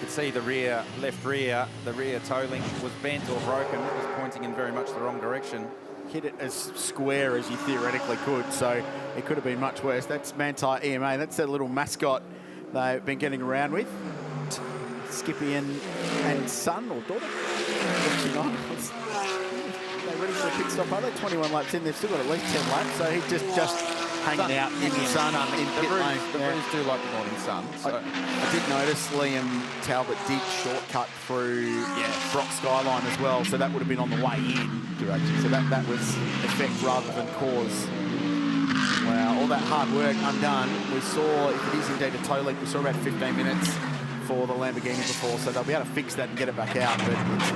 could see the rear, left rear, the rear toe link was bent or broken. It was pointing in very much the wrong direction. Hit it as square as you theoretically could, so it could have been much worse. That's Manti EMA. That's their little mascot they've been getting around with. Skippy and son or daughter. They ready for a pit stop, are they? 21 laps in, they've still got at least 10 laps, so he just hanging out in the sun in pit lane. The Brews do like the morning sun. So. I did notice Liam Talbot did shortcut through Brock Skyline as well, so that would have been on the way in direction. So that was effect rather than cause. Wow, all that hard work undone. We saw, if it is indeed a toe leak, we saw about 15 minutes for the Lamborghini before, so they'll be able to fix that and get it back out, but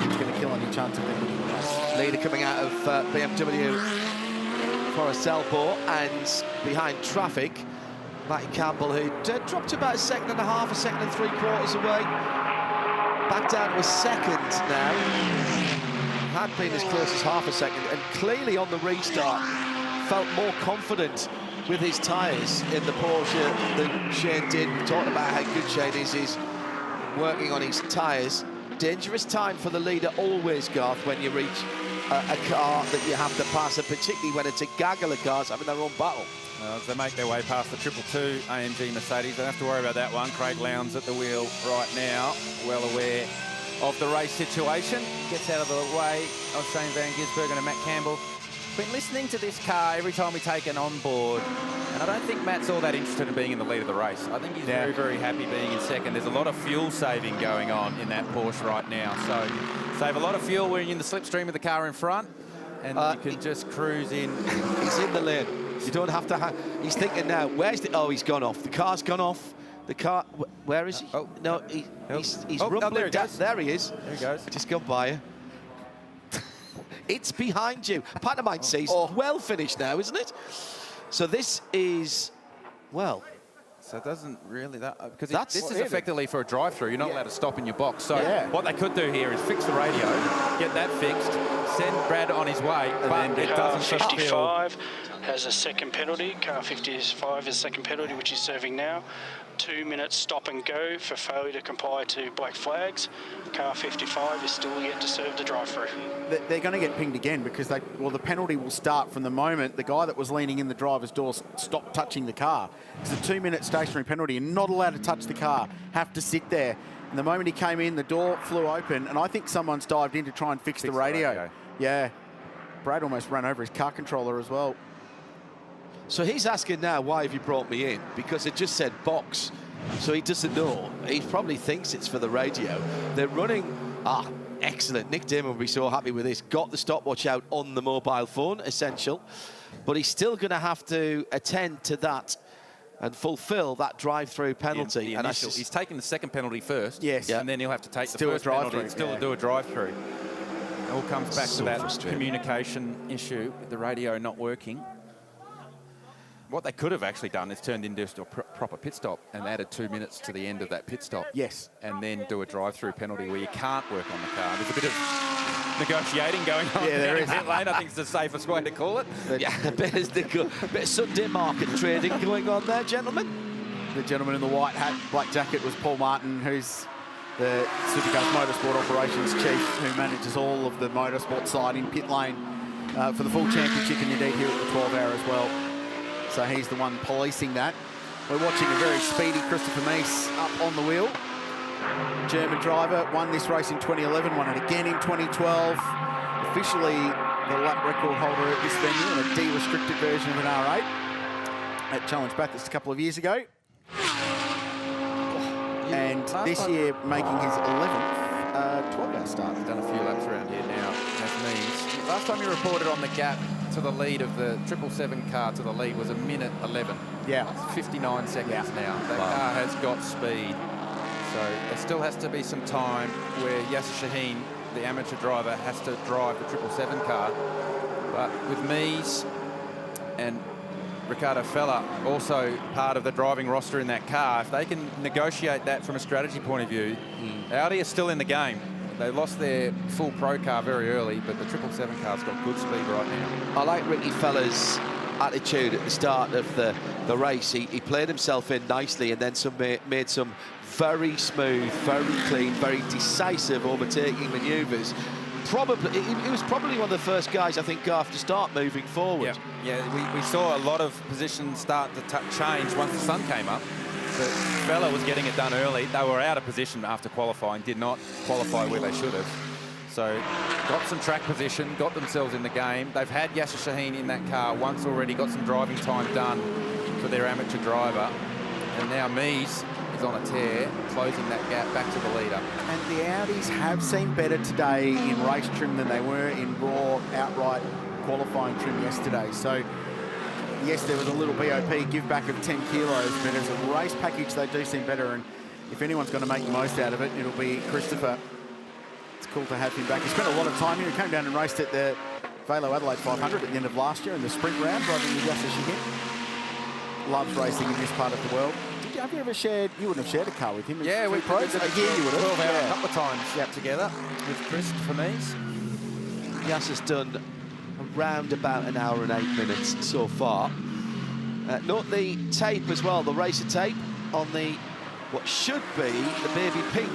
it's going to kill any chance of them winning the race. Leader coming out of BMW for a Selport, and behind traffic, Matty Campbell, who dropped about a second and a half, a second and 3/4 away. Back down to a second now. Had been as close as half a second, and clearly on the restart, felt more confident with his tyres in the Porsche than Shane did. We talked about how good Shane is working on his tyres. Dangerous time for the leader always, Garth, when you reach a car that you have to pass, and particularly when it's a gaggle of cars having their own battle. As they make their way past the 222 AMG Mercedes, don't have to worry about that one. Craig Lowndes at the wheel right now, well aware of the race situation. Gets out of the way of Shane Van Gisbergen and Matt Campbell. Been listening to this car every time we take it on board, and I don't think Matt's all that interested in being in the lead of the race. I think he's very, very happy being in second. There's a lot of fuel saving going on in that Porsche right now, so save a lot of fuel when you're in the slipstream of the car in front, and you can just cruise in. He's in the lane. You don't have to. He's thinking now. Where's the? Oh, he's gone off. The car's gone off. The car. Where is he? Oh no, he's rumbling down. There he is. There he goes. Just gone by you. It's behind you. Pantomime season, well finished now, isn't it? So this is, well. So it doesn't really, because this is effectively for a drive-through. You're not allowed to stop in your box. So what they could do here is fix the radio, get that fixed, send Brad on his way, but it doesn't fulfill. 55 has a second penalty. Car 55 is a second penalty, which is serving now. 2 minutes stop and go for failure to comply to black flags. Car 55 is still yet to serve the drive-through. They're going to get pinged again because the penalty will start from the moment the guy that was leaning in the driver's door stopped touching the car. It's a 2-minute stationary penalty and not allowed to touch the car, have to sit there. And the moment he came in, the door flew open, and I think someone's dived in to try and fix the radio. Yeah, Brad almost ran over his car controller as well. So he's asking now, why have you brought me in? Because it just said box. So he doesn't know. He probably thinks it's for the radio. They're running, excellent. Nick Damon will be so happy with this. Got the stopwatch out on the mobile phone, essential. But he's still going to have to attend to that and fulfill that drive-through penalty. And he's taking the second penalty first. Yes. And then he'll have to take the first penalty and still do a drive-through. It all comes back to that communication issue, the radio not working. What they could have actually done is turned into a proper pit stop and added 2 minutes to the end of that pit stop. Yes. And then do a drive-through penalty where you can't work on the car. There's a bit of negotiating going on. Yeah, there is. Pit lane, I think it's the safest way to call it. Yeah, a bit of Sunday market trading going on there, gentlemen. The gentleman in the white hat, black jacket was Paul Martin, who's the Supercars Motorsport Operations Chief, who manages all of the motorsport side in pit lane for the full championship and indeed here at the 12 hour as well. So he's the one policing that. We're watching a very speedy Christopher Mies up on the wheel. German driver, won this race in 2011, won it again in 2012. Officially the lap record holder at this venue in a D-restricted version of an R8 at Challenge Bathurst a couple of years ago. And this year making his 11th 12-hour start. He's done a few laps around here now. That's Mies. Last time you reported on the gap to the lead of the 777 car to the lead was 1:11. Yeah. It's 59 seconds now. That car has got speed. So there still has to be some time where Yasser Shaheen, the amateur driver, has to drive the 777 car. But with Mies and Ricardo Fella also part of the driving roster in that car, if they can negotiate that from a strategy point of view, Audi is still in the game. They lost their full pro car very early, but the 777 car's got good speed right now. I like Ricky Fella's attitude at the start of the race. He played himself in nicely and then made some very smooth, very clean, very decisive overtaking manoeuvres. He was probably one of the first guys, I think, Garth, to start moving forward. Yeah, we saw a lot of positions start to change once the sun came up. But Fella was getting it done early. They were out of position after qualifying, did not qualify where they should have. So got some track position, got themselves in the game. They've had Yasser Shaheen in that car once already, got some driving time done for their amateur driver. And now Mies is on a tear, closing that gap back to the leader. And the Audis have seemed better today in race trim than they were in raw, outright qualifying trim yesterday. So, yes, there was a little BOP give back of 10 kilos, but as a race package, they do seem better. And if anyone's going to make the most out of it, it'll be Christopher. It's cool to have him back. He spent a lot of time here. He came down and raced at the Velo Adelaide 500 at the end of last year in the sprint round, driving with Yasser Shaheen. Loves racing in this part of the world. Have you ever shared, you wouldn't have shared a car with him? Yeah, we pros. did a You would have. 12 hour a couple of times together with Chris for Mies. Yasser's done around about an hour and 8 minutes so far. Note the tape as well, the racer tape on the what should be the baby pink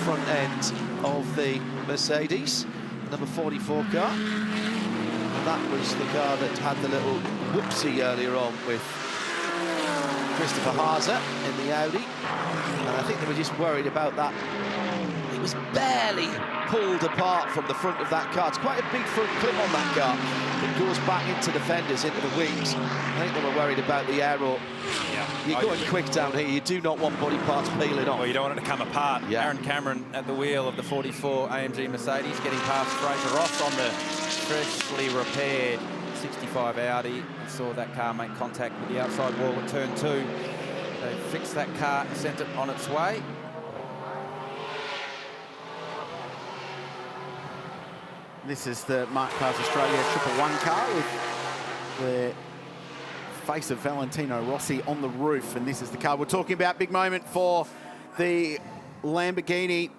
front end of the Mercedes, number 44 car. And that was the car that had the little whoopsie earlier on with Christopher Haase in the Audi. And I think they were just worried about that. It was barely pulled apart from the front of that car. It's quite a big front clip on that car. It goes back into the fenders, into the wings. I think they were worried about the aero. Yeah. You're going quick down here. You do not want body parts peeling off. Well, you don't want it to come apart. Yeah. Aaron Cameron at the wheel of the 44 AMG Mercedes, getting past Fraser Ross on the freshly repaired 65 Audi. Saw that car make contact with the outside wall at turn 2. They fixed that car and sent it on its way. This is the Mark Cars Australia 111 car with the face of Valentino Rossi on the roof, and this is the car we're talking about. Big moment for the Lamborghini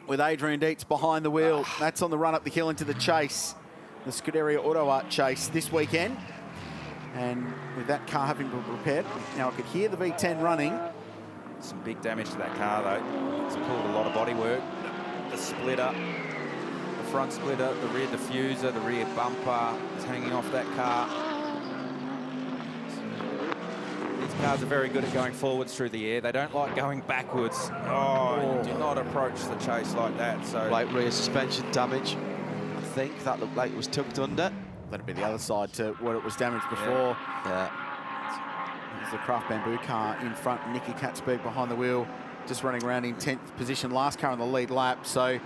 with Adrian Dietz behind the wheel. That's on the run up the hill into the chase, the Scuderia Auto Art chase this weekend. And with that car having been repaired, now I could hear the V10 running. Some big damage to that car though. It's pulled a lot of bodywork. The splitter, the front splitter, the rear diffuser, the rear bumper is hanging off that car. These cars are very good at going forwards through the air. They don't like going backwards. Oh, do not approach the chase like that. So right rear suspension damage. I think that looked like it was tucked under. That'd be the other side to where it was damaged before. Yeah. There's the Craft Bamboo car in front, Nicky Katzberg behind the wheel, just running around in 10th position. Last car on the lead lap. So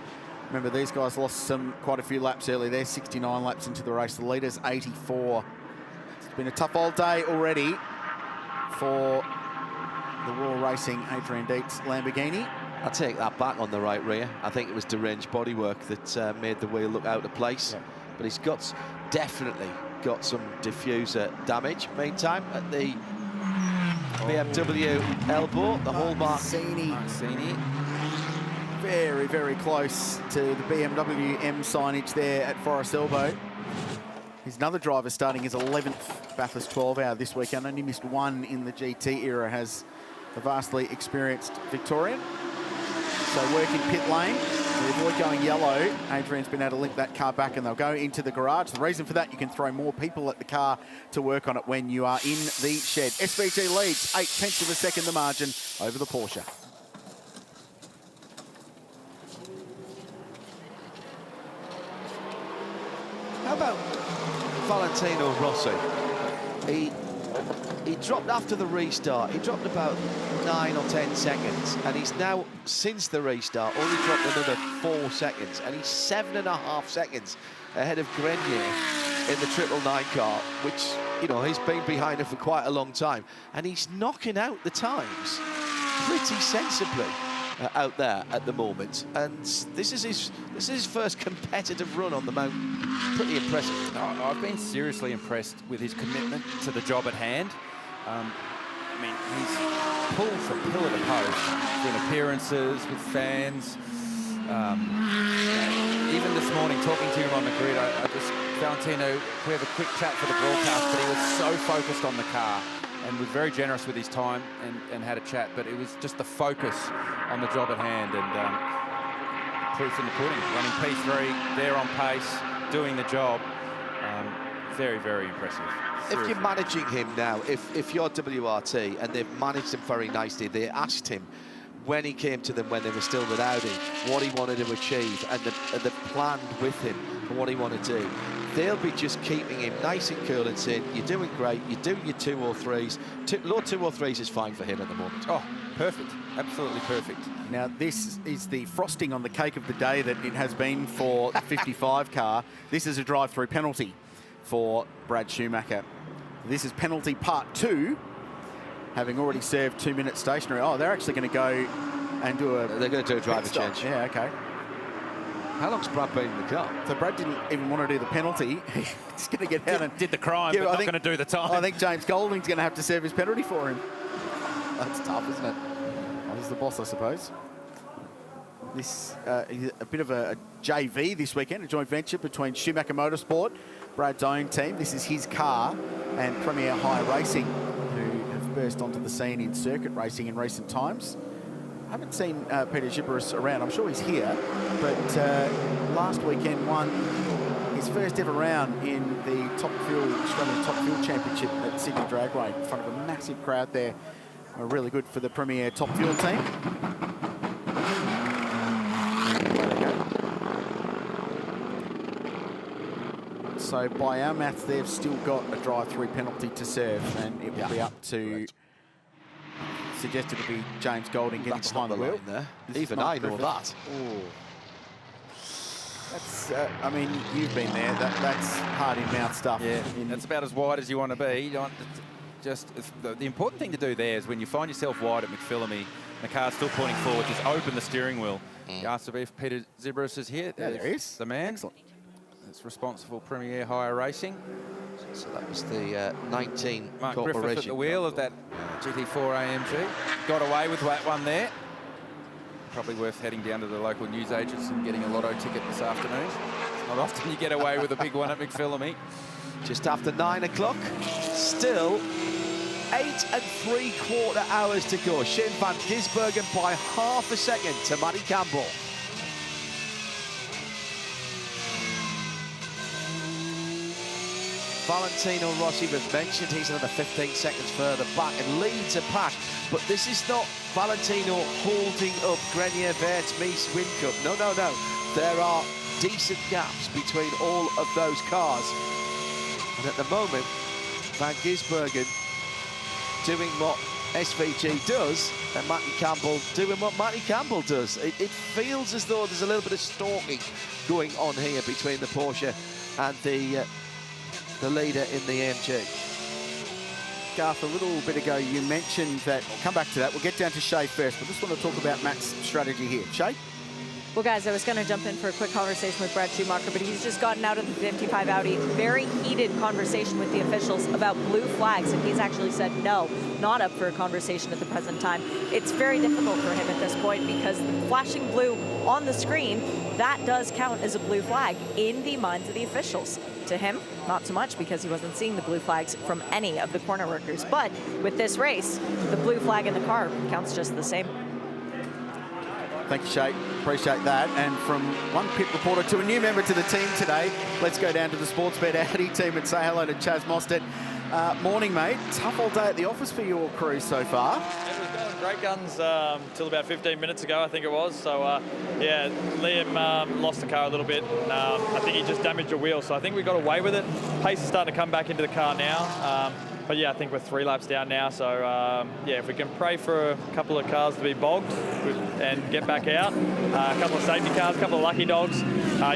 remember, these guys lost quite a few laps early. They're 69 laps into the race. The leader's 84. It's been a tough old day already for the Royal Racing Adrian Dietz Lamborghini. I'll take that back on the right rear. I think it was deranged bodywork that made the wheel look out of place. Yeah. But he's definitely got some diffuser damage. Meantime, at the BMW elbow, the hallmark. Marcini. Very, very close to the BMW M signage there at Forest Elbow. He's another driver starting his 11th Bathurst 12 hour this weekend. Only missed one in the GT era, has the vastly experienced Victorian. So working pit lane. To avoid going yellow, Adrian's been able to link that car back and they'll go into the garage. The reason for that, you can throw more people at the car to work on it when you are in the shed. SVG leads 0.8 of a second the margin over the Porsche. How about Valentino Rossi? He dropped after the restart. He dropped about 9 or 10 seconds, and he's now, since the restart, only dropped another 4 seconds, and he's 7.5 seconds ahead of Grenier in the 999 car, which, you know, he's been behind her for quite a long time, and he's knocking out the times pretty sensibly out there at the moment. And this is his first competitive run on the Mount. Pretty impressive. I've been seriously impressed with his commitment to the job at hand. I mean, he's pulled from pillar to post in appearances with fans. Even this morning, talking to him on the grid, I just, Valentino, we have a quick chat for the broadcast, but he was so focused on the car and was very generous with his time and had a chat, but it was just the focus on the job at hand, and proof in the pudding. Running P3, there on pace, doing the job. Very, very impressive. If you're managing him now, if you're WRT and they've managed him very nicely, they asked him, when he came to them when they were still with Audi, what he wanted to achieve, and the planned with him for what he wanted to do. They'll be just keeping him nice and cool and saying, you're doing great, you're doing your 203s. Low 203s is fine for him at the moment. Oh, perfect. Absolutely perfect. Now, this is the frosting on the cake of the day that it has been for the 55 car. This is a drive-through penalty for Brad Schumacher. This is penalty part 2, having already served 2 minutes stationary. Oh, they're actually going to go and do a... They're going to do a driver change. Yeah, okay. How long's Brad been in the car? So Brad didn't even want to do the penalty. He's going to get out and... Did the crime, but not going to do the time. I think James Golding's going to have to serve his penalty for him. That's tough, isn't it? Well, he's the boss, I suppose. This is a bit of a JV this weekend, a joint venture between Schumacher Motorsport, Brad's own team. This is his car, and Premier High Racing, who have burst onto the scene in circuit racing in recent times. I haven't seen Peter Gibberis around. I'm sure he's here, but last weekend won his first ever round in the Australian Top Fuel Championship at Sydney Dragway in front of a massive crowd there. Really good for the Premier Top Fuel team. So by our maths, they've still got a drive-through penalty to serve, and it will be up to... Suggested to be James Golding getting behind the wheel. There. Even I know that. Ooh. That's, I mean, you've been there. That's hard in-mouth stuff. Yeah, that's about as wide as you want to be. You don't just the important thing to do there is when you find yourself wide at McPhillamy, the car's still pointing forward, just open the steering wheel. You ask to be if Peter Gibberis is here. Yeah, there is. The man. Excellent. That's responsible Premier Hire Racing. So that was the 19 Mark Corporation. Griffith at the wheel of that GT4 AMG. Got away with that one there. Probably worth heading down to the local newsagents and getting a lotto ticket this afternoon. It's not often you get away with a big one at McPhillamy. Just after 9 o'clock. Still 8 3/4 hours to go. Shane van Gisbergen by half a second to Matty Campbell. Valentino Rossi, we've mentioned he's another 15 seconds further back and leads a pack, but this is not Valentino holding up Grenier, Verts, Mies, Whincup. No, no, no. There are decent gaps between all of those cars. And at the moment, Van Gisbergen doing what SVG does, and Matty Campbell doing what Matty Campbell does. It feels as though there's a little bit of stalking going on here between the Porsche and the leader in the AMG. Garth, a little bit ago you mentioned that, I'll come back to that, we'll get down to Shay first, but I just want to talk about Matt's strategy here. Shay? Well, guys, I was going to jump in for a quick conversation with Brad Schumacher, but he's just gotten out of the 55 Audi. Very heated conversation with the officials about blue flags, and he's actually said no, not up for a conversation at the present time. It's very difficult for him at this point because the flashing blue on the screen, that does count as a blue flag in the minds of the officials. To him, not so much because he wasn't seeing the blue flags from any of the corner workers. But with this race, the blue flag in the car counts just the same. Thank you, Shay. Appreciate that. And from one pit reporter to a new member to the team today, let's go down to the Sportsbet Audi team and say hello to Chaz Mostert. Morning, mate. Tough all day at the office for your crew so far. It was going great guns till about 15 minutes ago, I think it was. So, yeah, Liam lost the car a little bit. I think he just damaged a wheel. So I think we got away with it. Pace is starting to come back into the car now. But yeah, I think we're 3 laps down now. So yeah, if we can pray for a couple of cars to be bogged and get back out, a couple of safety cars, a couple of lucky dogs,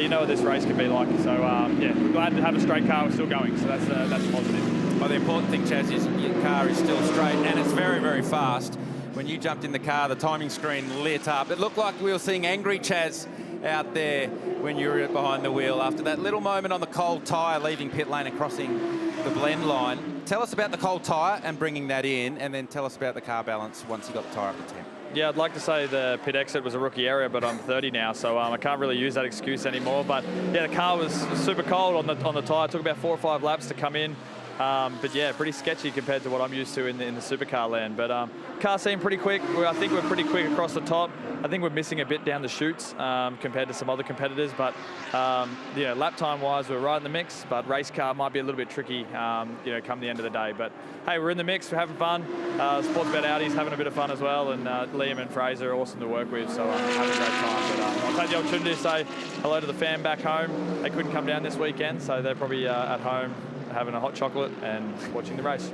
you know what this race can be like. So yeah, we're glad to have a straight car. We're still going, so that's positive. Well, the important thing, Chaz, is your car is still straight and it's very, very fast. When you jumped in the car, the timing screen lit up. It looked like we were seeing angry Chaz out there when you were behind the wheel after that little moment on the cold tyre, leaving pit lane and crossing the blend line. Tell us about the cold tyre and bringing that in, and then tell us about the car balance once you got the tyre up to 10. Yeah, I'd like to say the pit exit was a rookie area, but I'm 30 now, so I can't really use that excuse anymore. But yeah, the car was super cold on the tyre. It took about 4 or 5 laps to come in. But yeah, pretty sketchy compared to what I'm used to in the supercar land. But car seemed pretty quick. I think we're pretty quick across the top. I think we're missing a bit down the chutes compared to some other competitors. But lap time wise, we're right in the mix. But race car might be a little bit tricky, come the end of the day. But hey, we're in the mix. We're having fun. Sportsbet Audi's having a bit of fun as well. And Liam and Fraser are awesome to work with. So having a great time. But I'll take the opportunity to say hello to the fam back home. They couldn't come down this weekend, so they're probably at home having a hot chocolate and watching the race.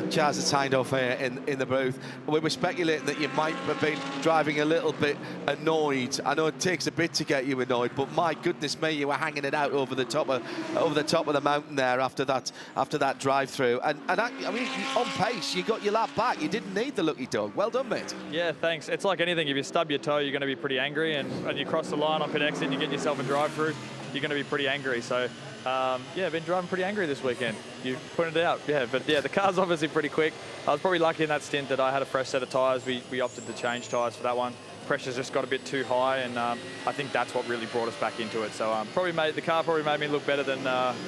Chaz has signed off here in the booth. We were speculating that you might have been driving a little bit annoyed. I know it takes a bit to get you annoyed, but my goodness me, you were hanging it out over the top of the mountain there after that drive-through. And I mean, on pace, you got your lap back. You didn't need the lucky dog. Well done, mate. Yeah, thanks. It's like anything. If you stub your toe, you're going to be pretty angry, and you cross the line on pit exit and you get yourself a drive-through, you're going to be pretty angry. So I've been driving pretty angry this weekend. You pointed it out. Yeah, but yeah, the car's obviously pretty quick. I was probably lucky in that stint that I had a fresh set of tyres. We opted to change tyres for that one. Pressure's just got a bit too high, and I think that's what really brought us back into it. So the car probably made me look better than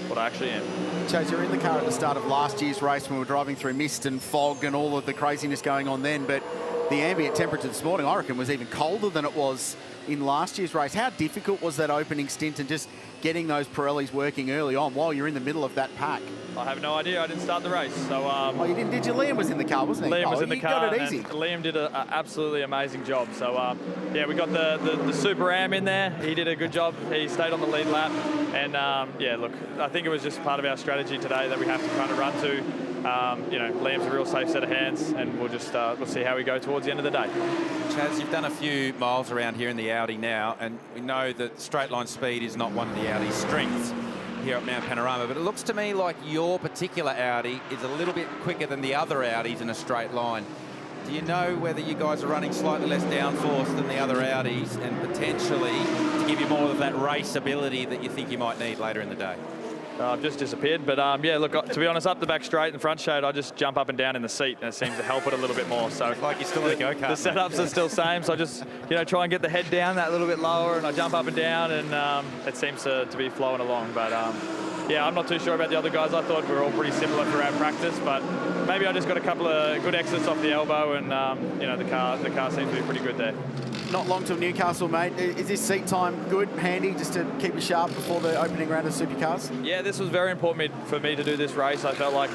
what I actually am. Chaz, you're in the car at the start of last year's race when we were driving through mist and fog and all of the craziness going on then, but the ambient temperature this morning, I reckon, was even colder than it was in last year's race. How difficult was that opening stint and just getting those Pirellis working early on while you're in the middle of that pack? I have no idea. I didn't start the race. So, oh, you didn't, did you? Liam was in the car, wasn't he? Liam was in the car. Got it easy. Liam did an absolutely amazing job. So, yeah, we got the Super Am in there. He did a good job. He stayed on the lead lap. And, yeah, look, I think it was just part of our strategy today that we have to kind of run to. Liam's a real safe set of hands, and we'll just we'll see how we go towards the end of the day. Chaz, you've done a few miles around here in the Audi now, and we know that straight line speed is not one of the Audi's strengths here at Mount Panorama, but it looks to me like your particular Audi is a little bit quicker than the other Audis in a straight line. Do you know whether you guys are running slightly less downforce than the other Audis, and potentially to give you more of that race ability that you think you might need later in the day? I've just disappeared, but yeah, look, to be honest, up the back straight and front shade, I just jump up and down in the seat, and it seems to help it a little bit more. So like you're still in a go-kart. The setups are still same, so I just try and get the head down that little bit lower, and I jump up and down, and it seems to be flowing along. But yeah, I'm not too sure about the other guys. I thought we were all pretty similar for our practice, but maybe I just got a couple of good exits off the elbow, and the car seems to be pretty good there. Not long till Newcastle, mate. Is this seat time good, handy, just to keep you sharp before the opening round of supercars? Yeah, this was very important for me to do this race. I felt like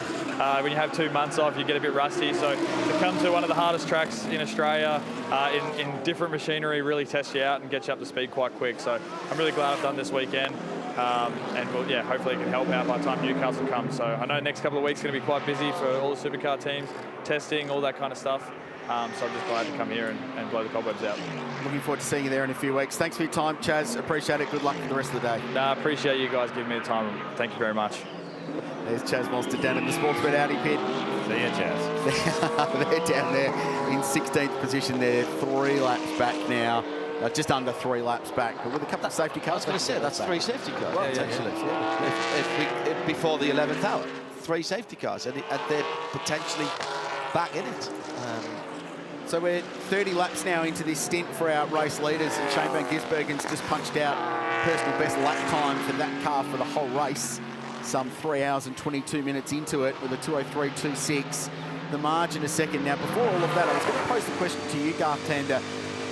when you have 2 months off, you get a bit rusty. So to come to one of the hardest tracks in Australia, in different machinery, really tests you out and gets you up to speed quite quick. So I'm really glad I've done this weekend. And hopefully it can help out by the time Newcastle comes. So I know the next couple of weeks is going to be quite busy for all the supercar teams, testing, all that kind of stuff. So I'm just glad to come here and blow the cobwebs out. Looking forward to seeing you there in a few weeks. Thanks for your time, Chaz. Appreciate it. Good luck for the rest of the day. I appreciate you guys giving me the time. Thank you very much. There's Chaz Monster down in the Sportsbet Audi pit. See ya, Chaz. They're down there in 16th position there, 3 laps back now. Just under 3 laps back, but with a couple of safety cars. I was going to say, that's 3 safety cars, potentially. If before the 11th hour, 3 safety cars, and they're potentially back in it. So we're 30 laps now into this stint for our race leaders, and Shane Van Gisbergen's just punched out personal best lap time for that car for the whole race. Some 3 hours and 22 minutes into it with a 2:03.26. The margin a second. Now, before all of that, I was going to pose the question to you, Garth Tander.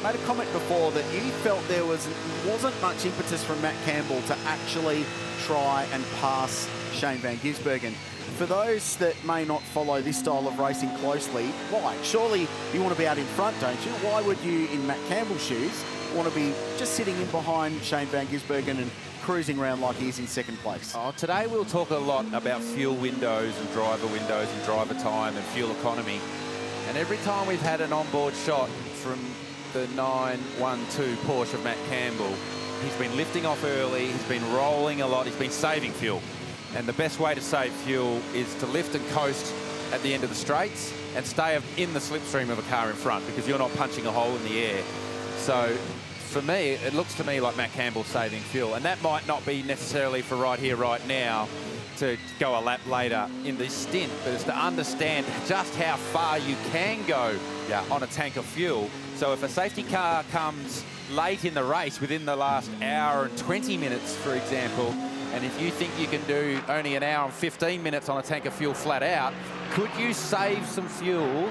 Made a comment before that you felt there wasn't much impetus from Matt Campbell to actually try and pass Shane Van Gisbergen. For those that may not follow this style of racing closely, why? Surely you want to be out in front, don't you? Why would you, in Matt Campbell's shoes, want to be just sitting in behind Shane Van Gisbergen and cruising around like he is in second place? Oh, today we'll talk a lot about fuel windows and driver time and fuel economy. And every time we've had an onboard shot from the 912 Porsche of Matt Campbell, he's been lifting off early, he's been rolling a lot, he's been saving fuel. And the best way to save fuel is to lift and coast at the end of the straights and stay in the slipstream of a car in front, because you're not punching a hole in the air. So for me, it looks to me like Matt Campbell's saving fuel, and that might not be necessarily for right here, right now, to go a lap later in this stint, but it's to understand just how far you can go on a tank of fuel. So if a safety car comes late in the race, within the last hour and 20 minutes, for example, And if you think you can do only an hour and 15 minutes on a tank of fuel flat out, could you save some fuel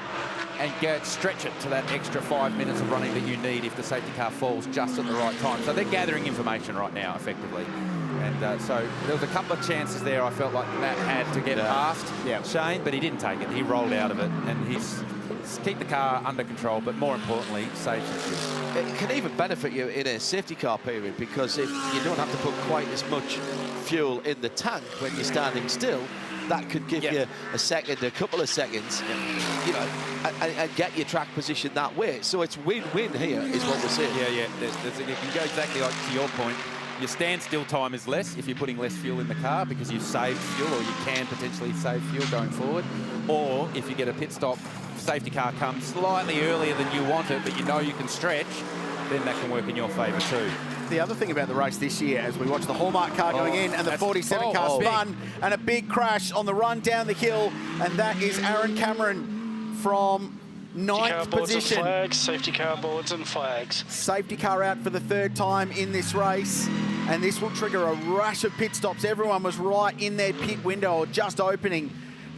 and stretch it to that extra 5 minutes of running that you need if the safety car falls just at the right time? So they're gathering information right now, effectively. And so there was a couple of chances there I felt like Matt had to get past Shane, but he didn't take it. He rolled out of it, and he's keep the car under control, but more importantly, save some fuel. It can even benefit you in a safety car period, because if you don't have to put quite as much fuel in the tank when you're standing still, that could give you a second, a couple of seconds, you know, and get your track position that way. So it's win-win here, is what we're saying. Yeah. You can go exactly like to your point. Your standstill time is less if you're putting less fuel in the car because you've saved fuel, or you can potentially save fuel going forward. Or if you get a pit stop, safety car comes slightly earlier than you want it, but you know you can stretch, then that can work in your favour too. The other thing about the race this year, as we watch the Hallmark car going in and the 47 car spun, and a big crash on the run down the hill, and that is Aaron Cameron from 9th position. And flags, safety car boards and flags. Safety car out for the 3rd time in this race, and this will trigger a rush of pit stops. Everyone was right in their pit window, or just opening.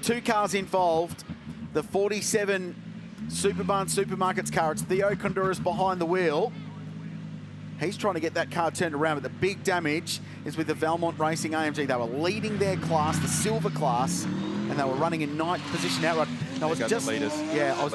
2 cars involved. The 47 Superbarn Supermarkets car, it's Theo Honduras behind the wheel. He's trying to get that car turned around, but the big damage is with the Valmont Racing AMG. They were leading their class, the silver class, and they were running in 9th position outright. I was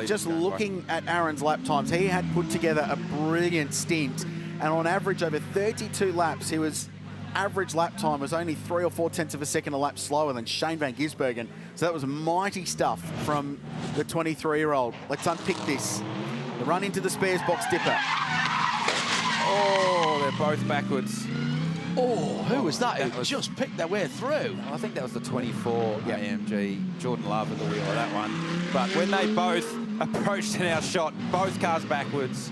just looking at Aaron's lap times. He had put together a brilliant stint, and on average over 32 laps, his average lap time was only 3 or 4 tenths of a second a lap slower than Shane van Gisbergen. So that was mighty stuff from the 23-year-old. Let's unpick this. The run into the spares box dipper. Oh, they're both backwards. Oh, who was that? Who just picked their way through? I think that was the 24 AMG. Jordan Love at the wheel of that one. But when they both approached in our shot, both cars backwards.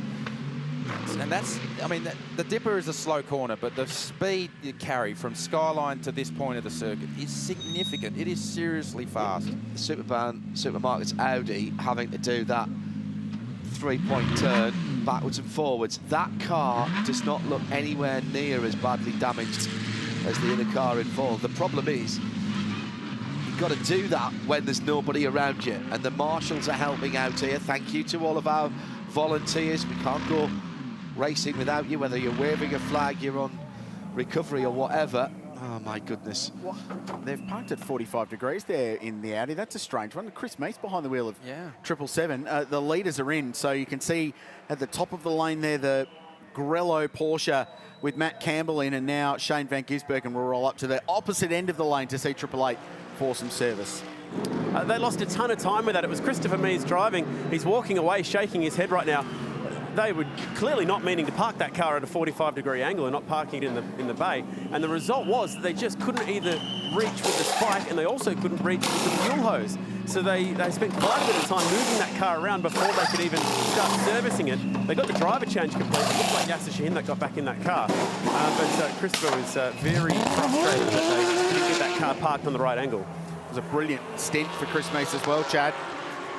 And that's, I mean, the dipper is a slow corner, but the speed you carry from Skyline to this point of the circuit is significant. It is seriously fast. The Supermarkets Audi having to do that 3-point turn backwards and forwards. That car does not look anywhere near as badly damaged as the other car involved. The problem is, you've got to do that when there's nobody around you, and the marshals are helping out here. Thank you to all of our volunteers. We can't go racing without you, whether you're waving a flag, you're on recovery or whatever. Oh my goodness. What? They've parked at 45 degrees there in the Audi. That's a strange one. Chris Meese behind the wheel of 777. The leaders are in, so you can see at the top of the lane there the Grello Porsche with Matt Campbell in, and now Shane van Gisbergen will roll up to the opposite end of the lane to see 888 for some service. They lost a ton of time with that. It was Christopher Mees driving. He's walking away, shaking his head right now. They were clearly not meaning to park that car at a 45-degree angle and not parking it in the bay. And the result was that they just couldn't either reach with the spike, and they also couldn't reach with the fuel hose. So they spent quite a bit of time moving that car around before they could even start servicing it. They got the driver change complete. It looked like Yasser Shahin that got back in that car. But Christopher was very frustrated that they didn't get that car parked on the right angle. It was a brilliant stint for Chris Meese as well, Chad,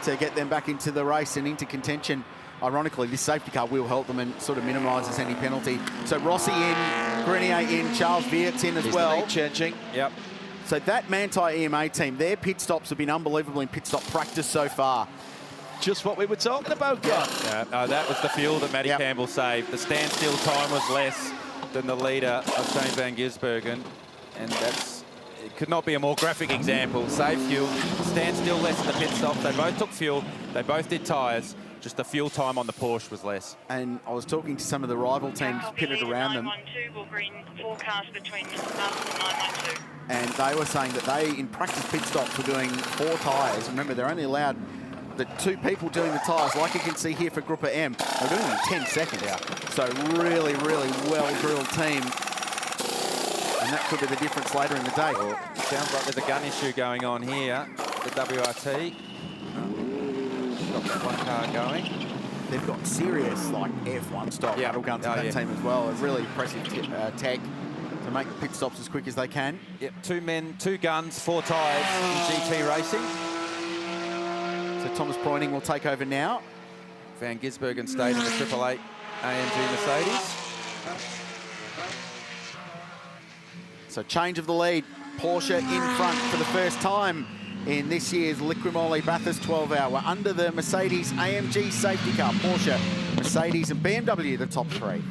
to get them back into the race and into contention. Ironically, this safety car will help them and sort of minimises any penalty. So Rossi in, Grenier in, Charles Viert's in as well. The lead changing. Yep. So that Manti EMA team, their pit stops have been unbelievable in pit stop practice so far. Just what we were talking about, that was the fuel that Matty Campbell saved. The standstill time was less than the leader of Shane van Gisbergen, and it could not be a more graphic example. Save fuel, standstill less than the pit stops. They both took fuel, they both did tyres. Just the fuel time on the Porsche was less. And I was talking to some of the rival teams pitted around them. And they were saying that they, in practice pit stops, were doing 4 tyres. Remember, they're only allowed the 2 people doing the tyres, like you can see here for Group M. They're doing it in 10 seconds. So really, really well-drilled team. And that could be the difference later in the day. Well, sounds like there's a gun issue going on here. The WRT. Got that one car going. They've got serious, like, F1 style battle guns in that team as well. A really impressive tech to make the pit stops as quick as they can. Yep, 2 men, 2 guns, 4 tyres in GT racing. So Thomas Pointing will take over now. Van Gisbergen stayed in the 888 AMG Mercedes. So change of the lead. Porsche in front for the first time in this year's LIQUI MOLY Bathurst 12-hour. Under the Mercedes AMG safety car, Porsche, Mercedes and BMW, the top three.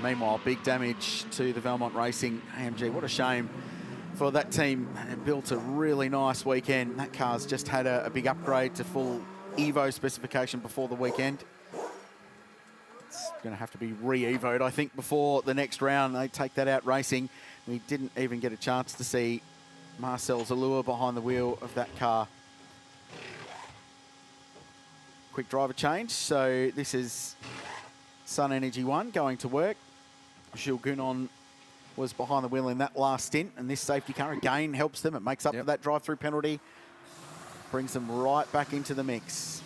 Meanwhile, big damage to the Valmont Racing AMG. What a shame for that team. It built a really nice weekend. That car's just had a big upgrade to full Evo specification before the weekend. It's going to have to be re-Evo'd, I think, before the next round. They take that out racing. We didn't even get a chance to see Marcel Zalua behind the wheel of that car. Quick driver change. So this is Sun Energy 1 going to work. Gilles Gounon was behind the wheel in that last stint, and this safety car again helps them. It makes up for that drive-through penalty, brings them right back into the mix.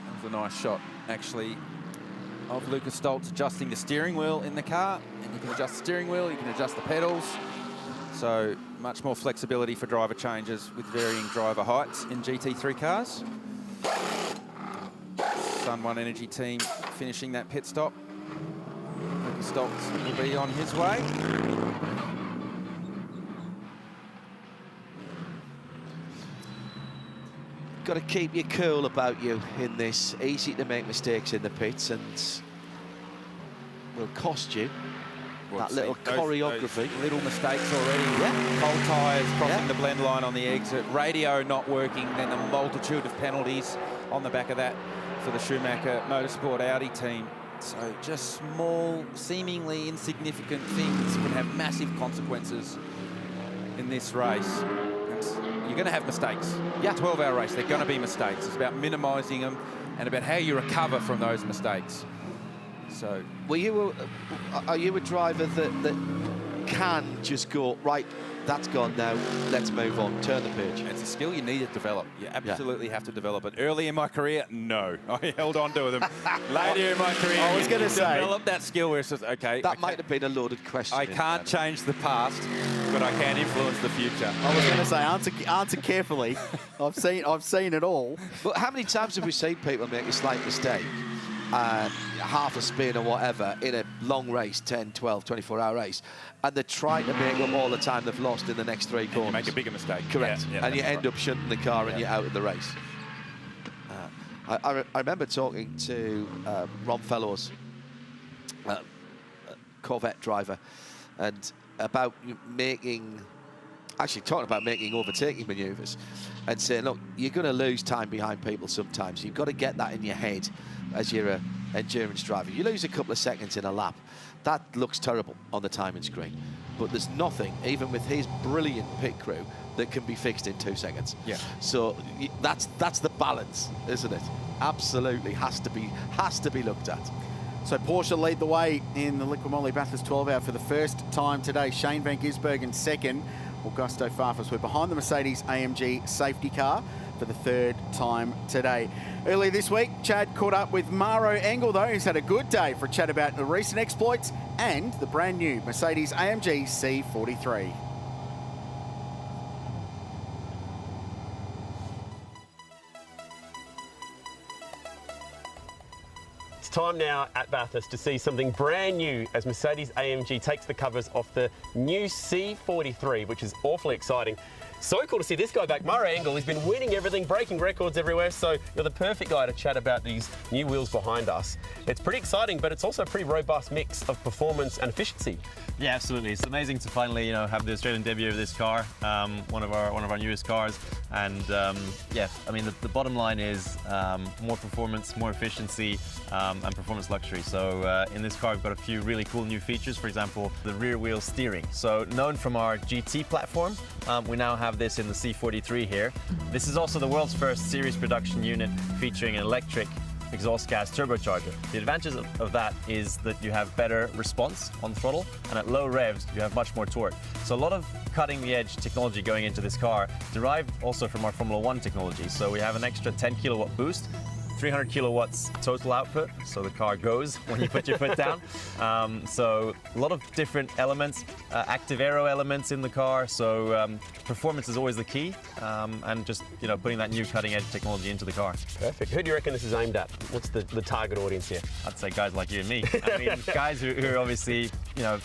That was a nice shot, actually, of Lucas Stoltz adjusting the steering wheel in the car. And you can adjust the steering wheel, you can adjust the pedals. So much more flexibility for driver changes with varying driver heights in GT3 cars. Sun One Energy team finishing that pit stop. Lucas Stoltz will be on his way. Got to keep your cool about you in this. Easy to make mistakes in the pits and will cost you. That little choreography. Those little mistakes already. Yeah. Cold tyres crossing the blend line on the exit. Radio not working. Then the multitude of penalties on the back of that for the Schumacher Motorsport Audi team. So just small, seemingly insignificant things can have massive consequences in this race. And you're going to have mistakes. Yeah, 12-hour race. They're going to be mistakes. It's about minimising them and about how you recover from those mistakes. So, are you a driver that can just go, right, that's gone now, let's move on, turn the page? It's a skill you need to develop. You absolutely have to develop it. Early in my career, no. I held on to them. Later in my career, I was going to say, develop that skill where it's just, okay. That might have been a loaded question. I can't change the past, but I can influence the future. I was going to say, answer carefully. I've seen it all. But how many times have we seen people make a slight mistake? Half a spin or whatever in a long race, 10, 12, 24-hour race, and they're trying to make up all the time they've lost in the next three corners. You make a bigger mistake. Correct. Yeah, and you end up shunting the car and you're out of the race. I remember talking to Ron Fellows, Corvette driver, and about making overtaking manoeuvres and saying, look, you're going to lose time behind people sometimes. You've got to get that in your head as you're an endurance driver. You lose a couple of seconds in a lap. That looks terrible on the timing screen. But there's nothing, even with his brilliant pit crew, that can be fixed in 2 seconds. Yeah. So that's the balance, isn't it? Absolutely has to be looked at. So Porsche lead the way in the LIQUI MOLY Bathurst 12-hour for the first time today. Shane van Gisbergen second. Augusto Farfus were behind the Mercedes AMG safety car for the third time today. Earlier this week, Chad caught up with Maro Engel, though, who's had a good day for a chat about the recent exploits and the brand new Mercedes AMG C43. It's time now at Bathurst to see something brand new as Mercedes AMG takes the covers off the new C43, which is awfully exciting. So cool to see this guy back, Maro Engel. He's been winning everything, breaking records everywhere, so you're the perfect guy to chat about these new wheels behind us. It's pretty exciting, but it's also a pretty robust mix of performance and efficiency. Yeah, absolutely. It's amazing to finally, have the Australian debut of this car, one of our newest cars, and yeah, I mean the bottom line is more performance, more efficiency, and performance luxury. So in this car, we've got a few really cool new features. For example, the rear wheel steering. So known from our GT platform, we now have this in the C43 here. This is also the world's first series production unit featuring an electric exhaust gas turbocharger. The advantage of that is that you have better response on throttle, and at low revs you have much more torque. So a lot of cutting-edge technology going into this car derived also from our Formula 1 technology. So we have an extra 10 kilowatt boost 300 kilowatts total output, so the car goes when you put your foot down. So a lot of different elements, active aero elements in the car, so performance is always the key, and just, you know, putting that new cutting edge technology into the car. Perfect. Who do you reckon this is aimed at? What's the target audience here? I'd say guys like you and me. I mean, guys who are obviously, you know,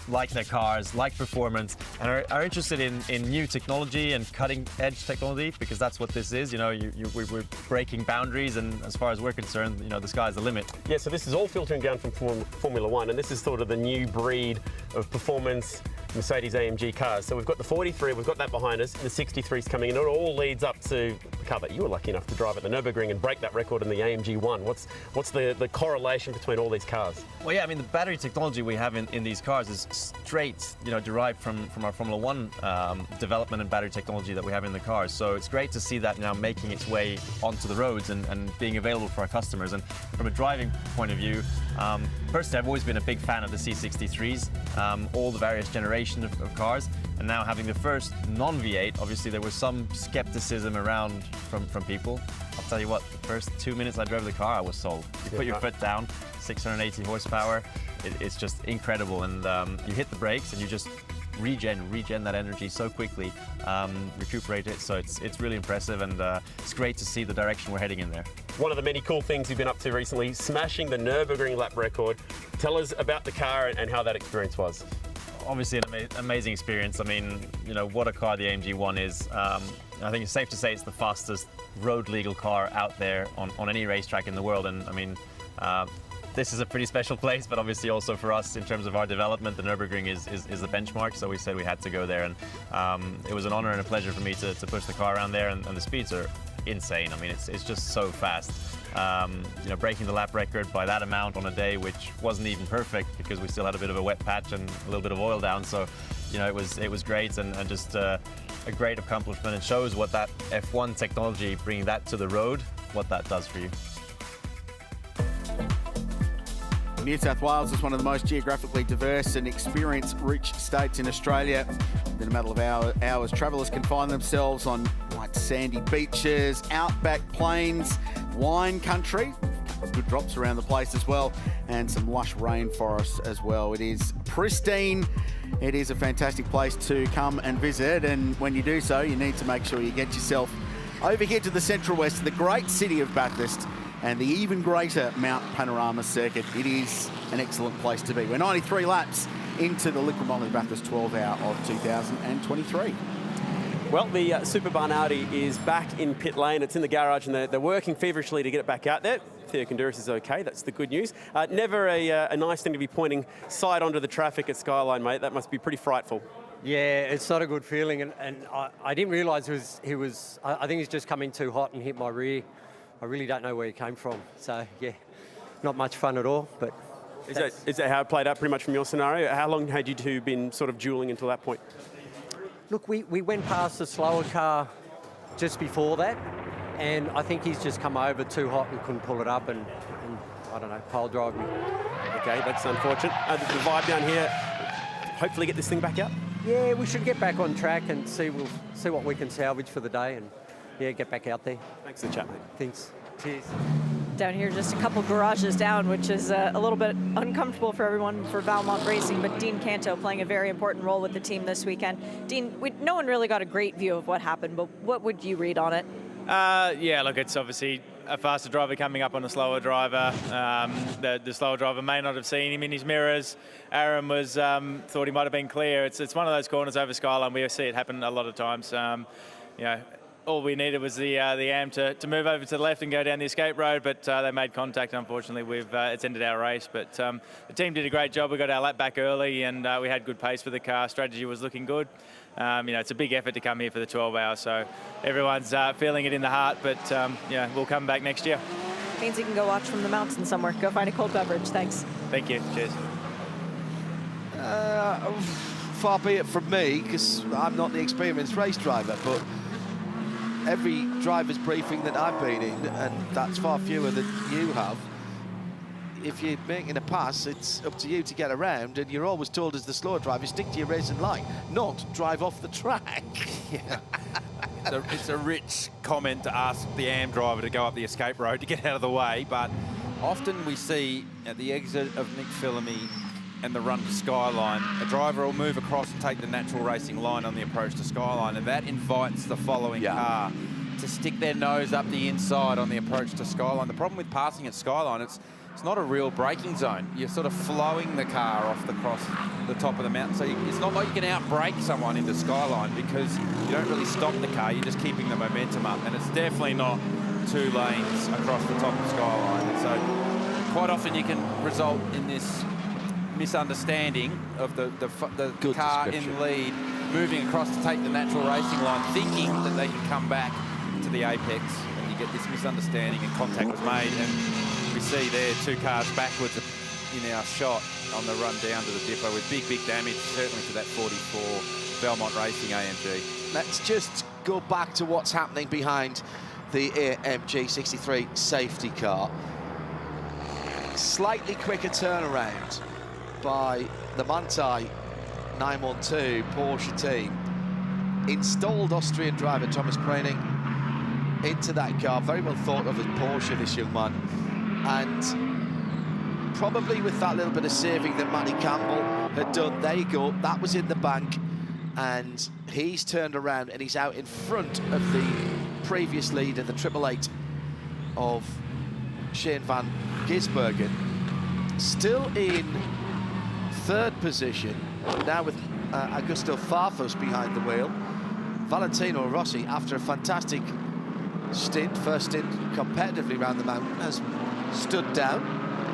like their cars, like performance, and are interested in new technology and cutting edge technology, because that's what this is. You know, we're breaking boundaries, and as far as we're concerned, you know, the sky's the limit. Yeah, so this is all filtering down from Formula One, and this is sort of the new breed of performance Mercedes AMG cars. So we've got the 43, we've got that behind us, the 63's coming in. It all leads up to the car that you were lucky enough to drive at the Nürburgring and break that record in the AMG 1. What's the correlation between all these cars? Well, yeah, I mean, the battery technology we have in these cars is straight, you know, derived from our Formula One development and battery technology that we have in the cars. So it's great to see that now making its way onto the roads and being available for our customers. And from a driving point of view, personally, I've always been a big fan of the C63s, all the various generations of cars, and now having the first non-V8, obviously there was some skepticism around from people. I'll tell you what, the first 2 minutes I drove the car, I was sold. You put your foot down, 680 horsepower, it's just incredible, and you hit the brakes and you just regen that energy so quickly, recuperate it, so it's really impressive, and it's great to see the direction we're heading in there. One of the many cool things you've been up to recently, smashing the Nürburgring lap record. Tell us about the car and how that experience was. Obviously an amazing experience. I mean, you know, what a car the AMG 1 is. I think it's safe to say it's the fastest road legal car out there on any racetrack in the world, and I mean, this is a pretty special place, but obviously also for us in terms of our development, the Nürburgring is the benchmark, so we said we had to go there, and it was an honor and a pleasure for me to push the car around there, and the speeds are insane. I mean, it's just so fast. You know, breaking the lap record by that amount on a day which wasn't even perfect because we still had a bit of a wet patch and a little bit of oil down, so you know, it was great, and just a great accomplishment. It shows what that F1 technology, bringing that to the road, what that does for you. New South Wales is one of the most geographically diverse and experience-rich states in Australia. In a matter of hours, travellers can find themselves on white sandy beaches, outback plains, wine country, good drops around the place as well, and some lush rainforests as well. It is pristine. It is a fantastic place to come and visit, and when you do so, you need to make sure you get yourself over here to the Central West, the great city of Bathurst, and the even greater Mount Panorama circuit. It is an excellent place to be. We're 93 laps into the LIQUI MOLY Bathurst 12 Hour of 2023. Well, the Super Barnardi is back in pit lane. It's in the garage, and they're working feverishly to get it back out there. Theo Konduris is okay, that's the good news. Never a nice thing to be pointing side onto the traffic at Skyline, mate. That must be pretty frightful. Yeah, it's not a good feeling, and I didn't realise I think he's just come in too hot and hit my rear. I really don't know where he came from. So, yeah, not much fun at all. But is that how it played out pretty much from your scenario? How long had you two been sort of duelling until that point? Look, we went past the slower car just before that, and I think he's just come over too hot and couldn't pull it up, and I don't know, pole drive me. Okay, that's unfortunate. The vibe down here, hopefully get this thing back out? Yeah, we should get back on track and we'll see what we can salvage for the day, and yeah, get back out there. Thanks for the chat, mate. Thanks. Cheers. Down here, just a couple garages down, which is a little bit uncomfortable for everyone for Valmont Racing, but Dean Canto playing a very important role with the team this weekend. Dean, no one really got a great view of what happened, but what would you read on it? Yeah, look, it's obviously a faster driver coming up on a slower driver. The slower driver may not have seen him in his mirrors. Aaron was thought he might have been clear. It's one of those corners over Skyline. We see it happen a lot of times. You know, all we needed was the AM to move over to the left and go down the escape road, but they made contact. Unfortunately, it's ended our race. But the team did a great job. We got our lap back early, and we had good pace for the car. Strategy was looking good. You know, it's a big effort to come here for the 12 hours, so everyone's feeling it in the heart. But yeah, we'll come back next year. Means you can go watch from the mountain somewhere. Go find a cold beverage. Thanks. Thank you. Cheers. Far be it from me, because I'm not the experienced race driver, but every driver's briefing that I've been in, and that's far fewer than you have, if you're making a pass, it's up to you to get around, and you're always told as the slower driver, stick to your racing line, not drive off the track. it's a rich comment to ask the AM driver to go up the escape road to get out of the way, but often we see at the exit of Nick Phillamy and the run to Skyline, a driver will move across and take the natural racing line on the approach to Skyline, and that invites the following car to stick their nose up the inside on the approach to Skyline. The problem with passing at Skyline, it's not a real braking zone. You're sort of flowing the car across the top of the mountain. So it's not like you can out-brake someone into Skyline because you don't really stop the car, you're just keeping the momentum up. And it's definitely not 2 lanes across the top of Skyline. And so quite often you can result in this misunderstanding of the car in lead moving across to take the natural racing line, thinking that they can come back to the apex, and you get this misunderstanding and contact was made. And we see there 2 cars backwards in our shot on the run down to the depot with big damage, certainly to that 44 Belmont Racing AMG. Let's just go back to what's happening behind the AMG 63 safety car. Slightly quicker turnaround by the Manthey 912 Porsche team. Installed Austrian driver Thomas Preining into that car. Very well thought of as Porsche, this young man. And probably with that little bit of saving that Matty Campbell had done, there you go, that was in the bank. And he's turned around and he's out in front of the previous leader, the 888 of Shane van Gisbergen. Still in 3rd position, now with Augusto Farfus behind the wheel. Valentino Rossi, after a fantastic stint, first stint competitively around the mountain, has stood down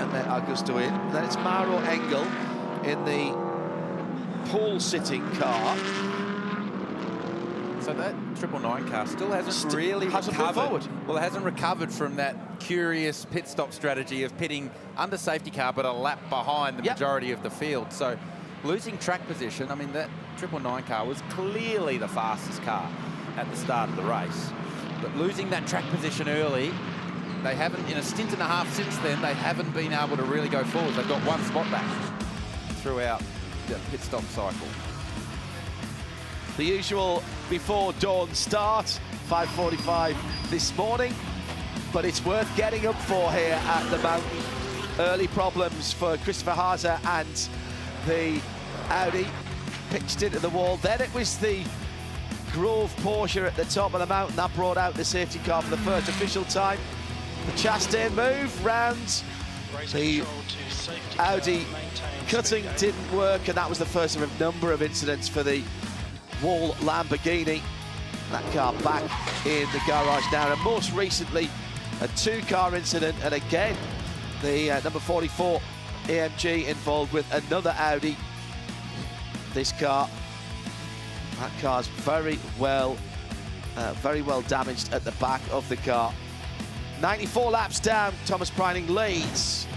and let Augusto in. Then it's Mauro Engel in the pole-sitting car. So that 999 car still hasn't really recovered. Well, it hasn't recovered from that curious pit stop strategy of pitting under safety car but a lap behind the majority of the field. So losing track position, I mean, that 999 car was clearly the fastest car at the start of the race. But losing that track position early, they haven't, in a stint and a half since then, they haven't been able to really go forward. They've got 1 spot back throughout the pit stop cycle. The usual before dawn start, 5:45 this morning, but it's worth getting up for here at the mountain. Early problems for Christopher Haase and the Audi, pitched into the wall. Then it was the Grove Porsche at the top of the mountain that brought out the safety car for the first official time. The Chastain move round the Audi cutting didn't work, and that was the first of a number of incidents for the Wall Lamborghini. That car back in the garage now, and most recently a 2-car incident, and again the number 44 AMG involved with another Audi. This car, that car's very well damaged at the back of the car. 94 laps down, Thomas Preining leads.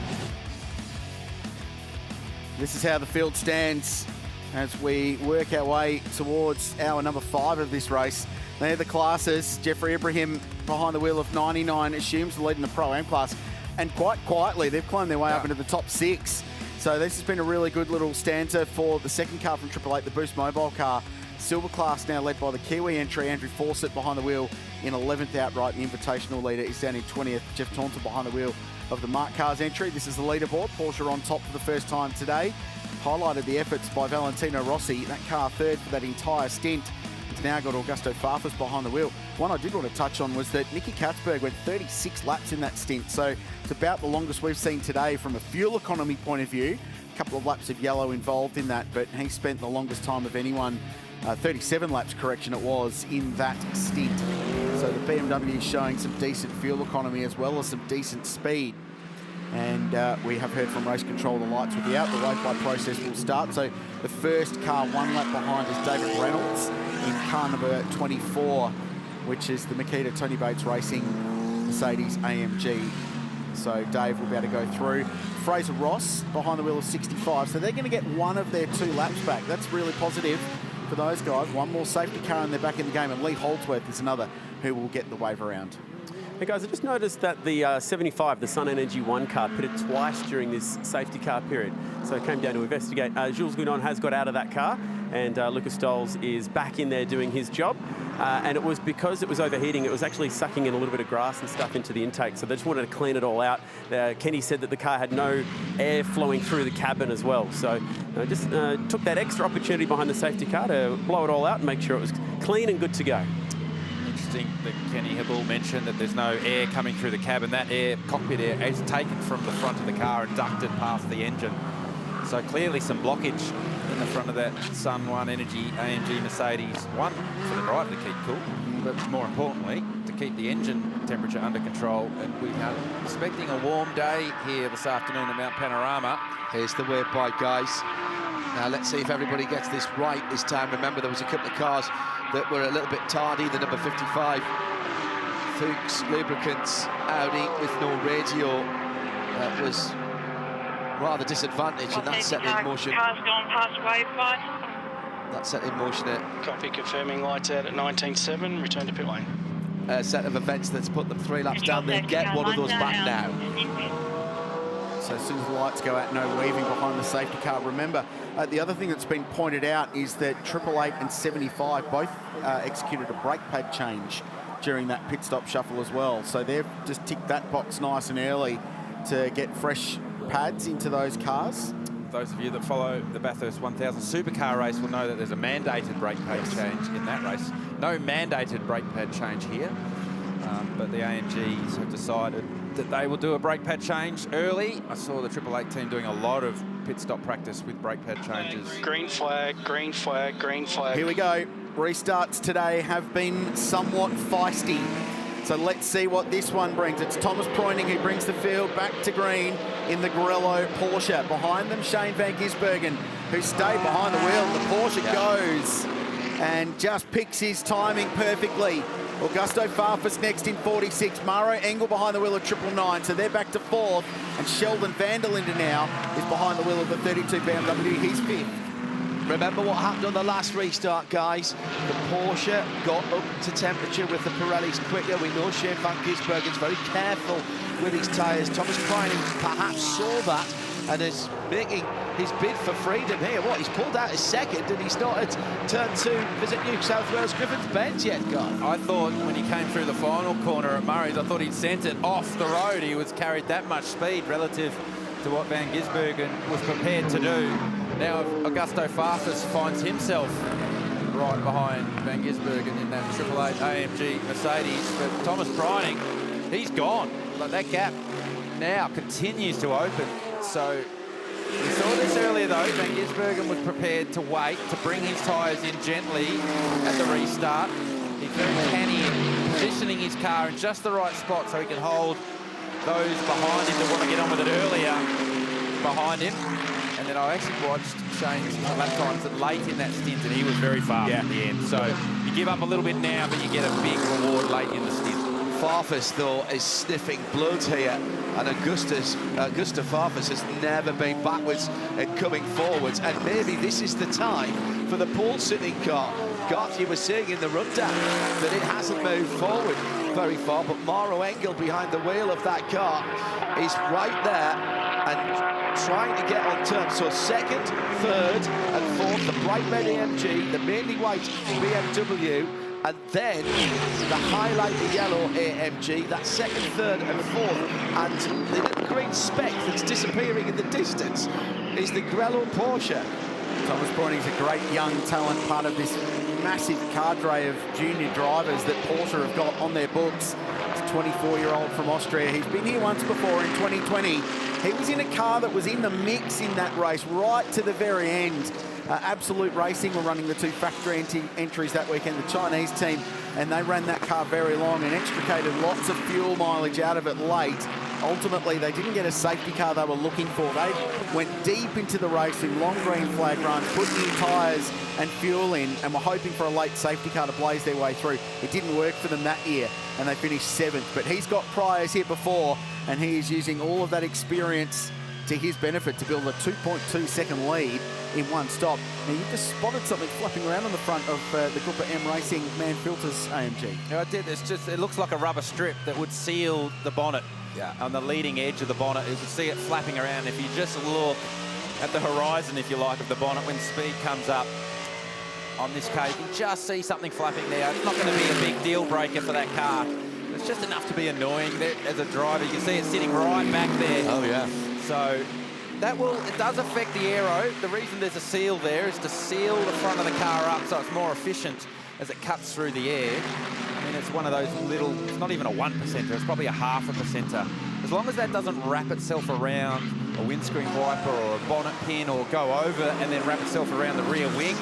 This is how the field stands as we work our way towards hour number 5 of this race. They're the classes. Jeffrey Ibrahim behind the wheel of 99 assumes the lead in the Pro-Am class, and quite quietly they've climbed their way up into the top 6. So this has been a really good little stanza for the second car from 888, the Boost Mobile car. Silver class now led by the Kiwi entry, Andrew Fawcett behind the wheel in 11th outright. The Invitational leader is down in 20th. Jeff Taunton behind the wheel of the Mark Cars entry. This is the leaderboard. Porsche on top for the first time today. Highlighted the efforts by Valentino Rossi. That car 3rd for that entire stint. It's now got Augusto Farfus behind the wheel. One I did want to touch on was that Nicky Katzberg went 36 laps in that stint. So it's about the longest we've seen today from a fuel economy point of view. A couple of laps of yellow involved in that, but he spent the longest time of anyone. 37 laps, correction, it was, in that stint. So the BMW is showing some decent fuel economy as well as some decent speed. And we have heard from race control the lights will be out. The wait by process will start. So the first car 1 lap behind is David Reynolds in car number 24, which is the Makita Tony Bates Racing Mercedes AMG. So Dave will be able to go through. Fraser Ross behind the wheel of 65. So they're going to get 1 of their 2 laps back. That's really positive for those guys. 1 more safety car and they're back in the game. And Lee Holdsworth is another who will get the wave around. Hey guys, I just noticed that the 75, the Sun Energy 1 car, pitted twice during this safety car period. So I came down to investigate. Jules Gounon has got out of that car, and Lucas Doles is back in there doing his job. and it was because it was overheating, it was actually sucking in a little bit of grass and stuff into the intake, so they just wanted to clean it all out. Kenny said that the car had no air flowing through the cabin as well, so just took that extra opportunity behind the safety car to blow it all out and make sure it was clean and good to go. Interesting that Kenny Hibble mentioned that there's no air coming through the cabin. That air, cockpit air, is taken from the front of the car and ducted past the engine. So clearly some blockage in the front of that Sun One Energy AMG Mercedes. One, for the driver to keep cool, but more importantly, to keep the engine temperature under control. And we are expecting a warm day here this afternoon at Mount Panorama. Here's the wave bike, guys. Now let's see if everybody gets this right this time. Remember, there was a couple of cars that were a little bit tardy. The number 55, Fuchs Lubricants Audi with no radio, was rather disadvantaged, and that set in motion. Car's gone past wave bike. That set in motion it. Copy, confirming lights out at 19.7, return to pit lane. A set of events that's put them 3 laps down. They get one of those back now. So as soon as the lights go out, no weaving behind the safety car. Remember, the other thing that's been pointed out is that 888 and 75 both executed a brake pad change during that pit stop shuffle as well. So they've just ticked that box nice and early to get fresh pads into those cars. Those of you that follow the Bathurst 1000 supercar race will know that there's a mandated brake pad change in that race. No mandated brake pad change here, but the AMGs have decided that they will do a brake pad change early. I saw the 888 team doing a lot of pit stop practice with brake pad changes. Green flag, green flag, green flag. Here we go. Restarts today have been somewhat feisty. So let's see what this one brings. It's Thomas Preuning who brings the field back to green in the Grello Porsche. Behind them, Shane Van Gisbergen, who stayed behind the wheel. The Porsche goes and just picks his timing perfectly. Augusto Farfus next in 46. Maro Engel behind the wheel of 999. So they're back to 4th. And Sheldon van der Linden now is behind the wheel of the 32 BMW. He's 5th. Remember what happened on the last restart, guys. The Porsche got up to temperature with the Pirellis quicker. We know Shane Van Gisbergen's very careful with his tyres. Thomas Preuning perhaps saw that and is making his bid for freedom here. What, he's pulled out his second and he's not at turn 2 visit New South Wales Griffin's Bend yet, Garth. I thought when he came through the final corner at Murray's, I thought he'd sent it off the road. He was carried that much speed relative to what Van Gisbergen was prepared to do. Now Augusto Farfus finds himself right behind Van Gisbergen in that 888 AMG Mercedes, but Thomas Preuning, he's gone. Like, that gap now continues to open. So we saw this earlier though. Van Gisbergen was prepared to wait to bring his tyres in gently at the restart. He's very canny in positioning his car in just the right spot so he can hold those behind him that want to get on with it earlier behind him. And then I actually watched Shane's lap times late in that stint, and he was very far at the end. So you give up a little bit now, but you get a big reward late in the stint. Farfus, though, is sniffing blood here, and Augusto Farfus has never been backwards and coming forwards, and maybe this is the time for the pole-sitting car. Garth, you were saying in the rundown that it hasn't moved forward very far, but Maro Engel behind the wheel of that car is right there and trying to get on turn. So 2nd, 3rd and 4th, the bright red AMG, the mainly white BMW, and then the highlight the yellow AMG, that 2nd, 3rd and 4th, and the little green speck that's disappearing in the distance is the Grello Porsche. Thomas Preuning is a great young talent, part of this massive cadre of junior drivers that Porsche have got on their books. He's a 24-year-old from Austria. He's been here once before in 2020. He was in a car that was in the mix in that race right to the very end. Absolute Racing were running the 2 factory entries that weekend, the Chinese team, and they ran that car very long and extricated lots of fuel mileage out of it late. Ultimately, they didn't get a safety car they were looking for. They went deep into the race in long green flag runs, put new tyres and fuel in, and were hoping for a late safety car to blaze their way through. It didn't work for them that year, and they finished 7th. But he's got priors here before, and he is using all of that experience to his benefit to build a 2.2-second lead in one stop. Now, you've just spotted something flapping around on the front of the Group M Racing Manfilter's AMG. Yeah, I did. It looks like a rubber strip that would seal the bonnet. Yeah. On the leading edge of the bonnet. You can see it flapping around. If you just look at the horizon, if you like, of the bonnet when speed comes up, on this car. You can just see something flapping there. It's not going to be a big deal breaker for that car. It's just enough to be annoying. There, as a driver, you can see it sitting right back there. Oh, yeah. So it does affect the aero. The reason there's a seal there is to seal the front of the car up so it's more efficient as it cuts through the air. I mean, it's one of those little, it's not even a 1%er, it's probably a 0.5%. As long as that doesn't wrap itself around a windscreen wiper or a bonnet pin or go over and then wrap itself around the rear wing,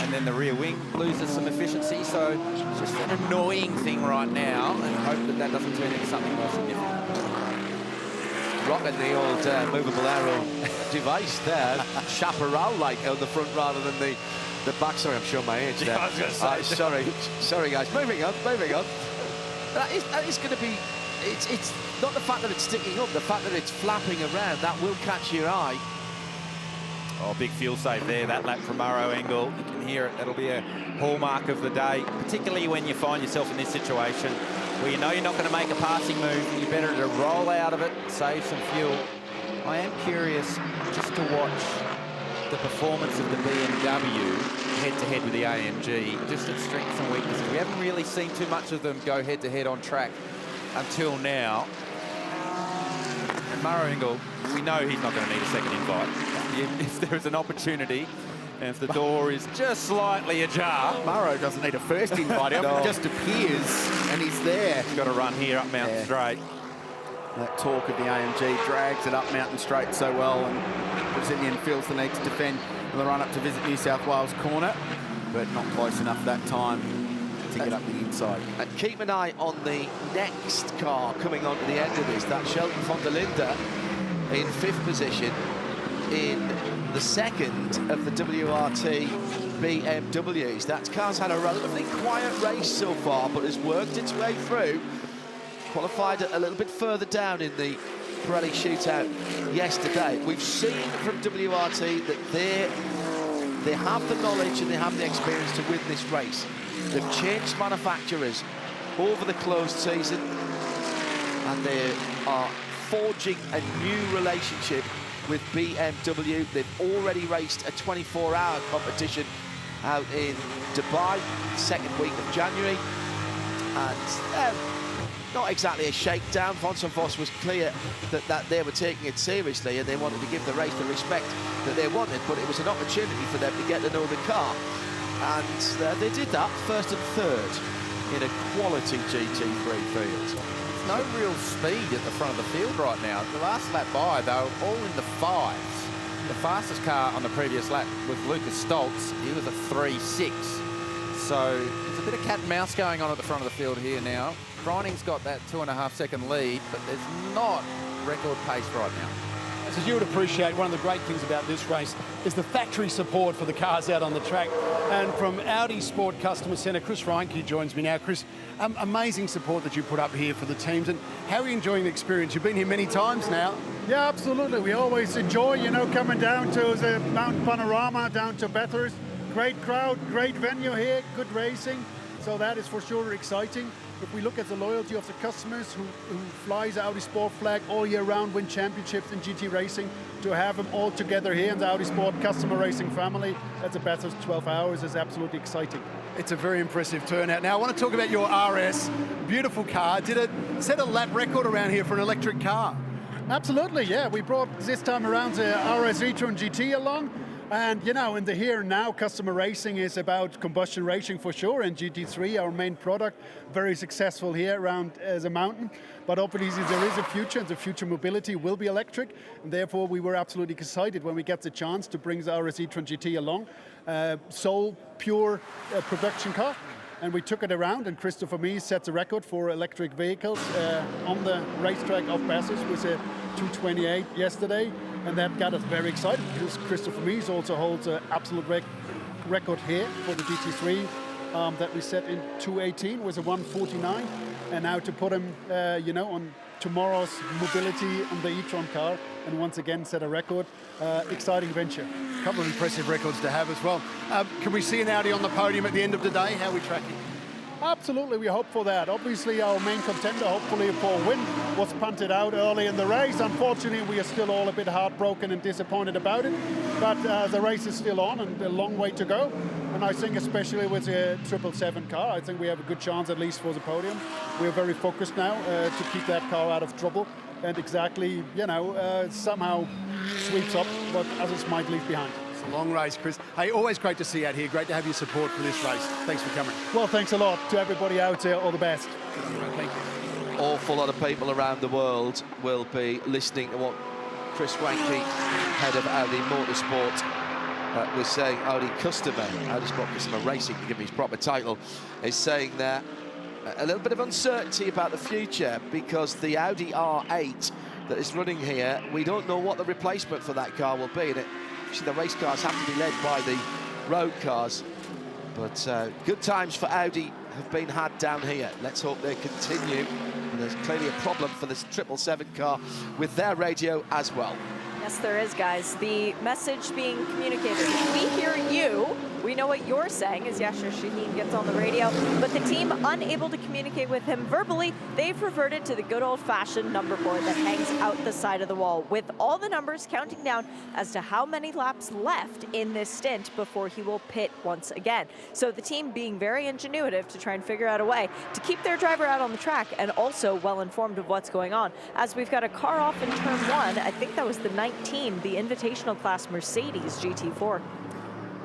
and then the rear wing loses some efficiency. So it's just an annoying thing right now, and hope that that doesn't turn into something more significant. Rocking the old movable aero device there, chaparral like on the front rather than the back. Sorry, I'm showing my age there. I was going to say. Sorry guys. Moving on. That is going to be. It's not the fact that it's sticking up, the fact that it's flapping around, that will catch your eye. Oh, big fuel save there, that lap from Morrow Angle. You can hear it. That'll be a hallmark of the day, particularly when you find yourself in this situation where you know you're not going to make a passing move. You're better to roll out of it, save some fuel. I am curious just to watch the performance of the BMW head-to-head with the AMG, just its strengths and weaknesses. We haven't really seen too much of them go head-to-head on track until now. And Morrow Angle, we know he's not going to need a second invite. If there's an opportunity, and if the door is just slightly ajar. Morrow doesn't need a first invite, no. It just appears and he's there. He's got to run here up Mountain Straight. That torque of the AMG drags it up Mountain Straight so well, and Brazilian feels the need to defend on the run up to visit New South Wales corner, but not close enough that time to get up the inside. And keep an eye on the next car coming on to the end of this. That's Shelton von der Linde in 5th position in the 2nd of the WRT BMWs. That car's had a relatively quiet race so far, but has worked its way through. Qualified a little bit further down in the Pirelli shootout yesterday. We've seen from WRT that they have the knowledge and they have the experience to win this race. They've changed manufacturers over the closed season, and they are forging a new relationship with BMW. They've already raced a 24-hour competition out in Dubai, 2nd week of January, and not exactly a shakedown. Vonson Voss was clear that they were taking it seriously and they wanted to give the race the respect that they wanted, but it was an opportunity for them to get to know the car. And they did that, 1st and 3rd in a quality GT3 field. There's no real speed at the front of the field right now. The last lap by, they were all in the 5s. The fastest car on the previous lap was Lucas Stoltz. He was a 3.6. So there's a bit of cat and mouse going on at the front of the field here now. Greining's got that 2.5-second lead, but there's not record pace right now. As you would appreciate, one of the great things about this race is the factory support for the cars out on the track. And from Audi Sport Customer Centre, Chris Reinke joins me now. Chris, amazing support that you put up here for the teams. And how are you enjoying the experience? You've been here many times now. Yeah, absolutely. We always enjoy, coming down to the Mount Panorama, down to Bathurst. Great crowd, great venue here, good racing. So that is for sure exciting. If we look at the loyalty of the customers who flies the Audi Sport flag all year round, win championships in GT racing, to have them all together here in the Audi Sport customer racing family at the Bathurst 12 hours is absolutely exciting. It's a very impressive turnout. Now I want to talk about your RS, beautiful car. Did it set a lap record around here for an electric car? Absolutely, yeah. We brought this time around the RS e-tron GT along. And, in the here and now, customer racing is about combustion racing for sure, and GT3, our main product, very successful here around the mountain. But obviously there is a future, and the future mobility will be electric, and therefore we were absolutely excited when we got the chance to bring the RS e-tron GT along, sole, pure production car. And we took it around, and Christopher Mies set the record for electric vehicles on the racetrack of Bathurst with a 228 yesterday. And that got us very excited because Christopher Mies also holds an absolute record here for the GT3 that we set in 2018 was a 149. And now to put him, on tomorrow's mobility on the e-tron car and once again set a record. Exciting venture. A couple of impressive records to have as well. Can we see an Audi on the podium at the end of the day? How are we tracking? Absolutely, we hope for that. Obviously, our main contender, hopefully for a win, was punted out early in the race. Unfortunately, we are still all a bit heartbroken and disappointed about it. But the race is still on and a long way to go. And I think especially with the 777 car, I think we have a good chance at least for the podium. We are very focused now to keep that car out of trouble and exactly, somehow sweeps up what others might leave behind. It's a long race, Chris. Hey, always great to see you out here. Great to have your support for this race. Thanks for coming. Well, thanks a lot to everybody out there. All the best. Thank you. Awful lot of people around the world will be listening to what Chris Wanke, head of Audi Motorsport, was saying. Audi customer, Audi Sport Customer Racing, to give him his proper title, is saying that a little bit of uncertainty about the future because the Audi R8 that is running here, we don't know what the replacement for that car will be. And the race cars have to be led by the road cars. But good times for Audi have been had down here. Let's hope they continue. And there's clearly a problem for this 777 car with their radio as well. Yes, there is, guys. The message being communicated. We hear you. We know what you're saying as Yasser Shaheen gets on the radio, but the team unable to communicate with him verbally. They've reverted to the good old-fashioned number board that hangs out the side of the wall with all the numbers counting down as to how many laps left in this stint before he will pit once again. So the team being very ingenuitive to try and figure out a way to keep their driver out on the track and also well informed of what's going on. As we've got a car off in turn 1, I think that was the 19, the Invitational class Mercedes GT4.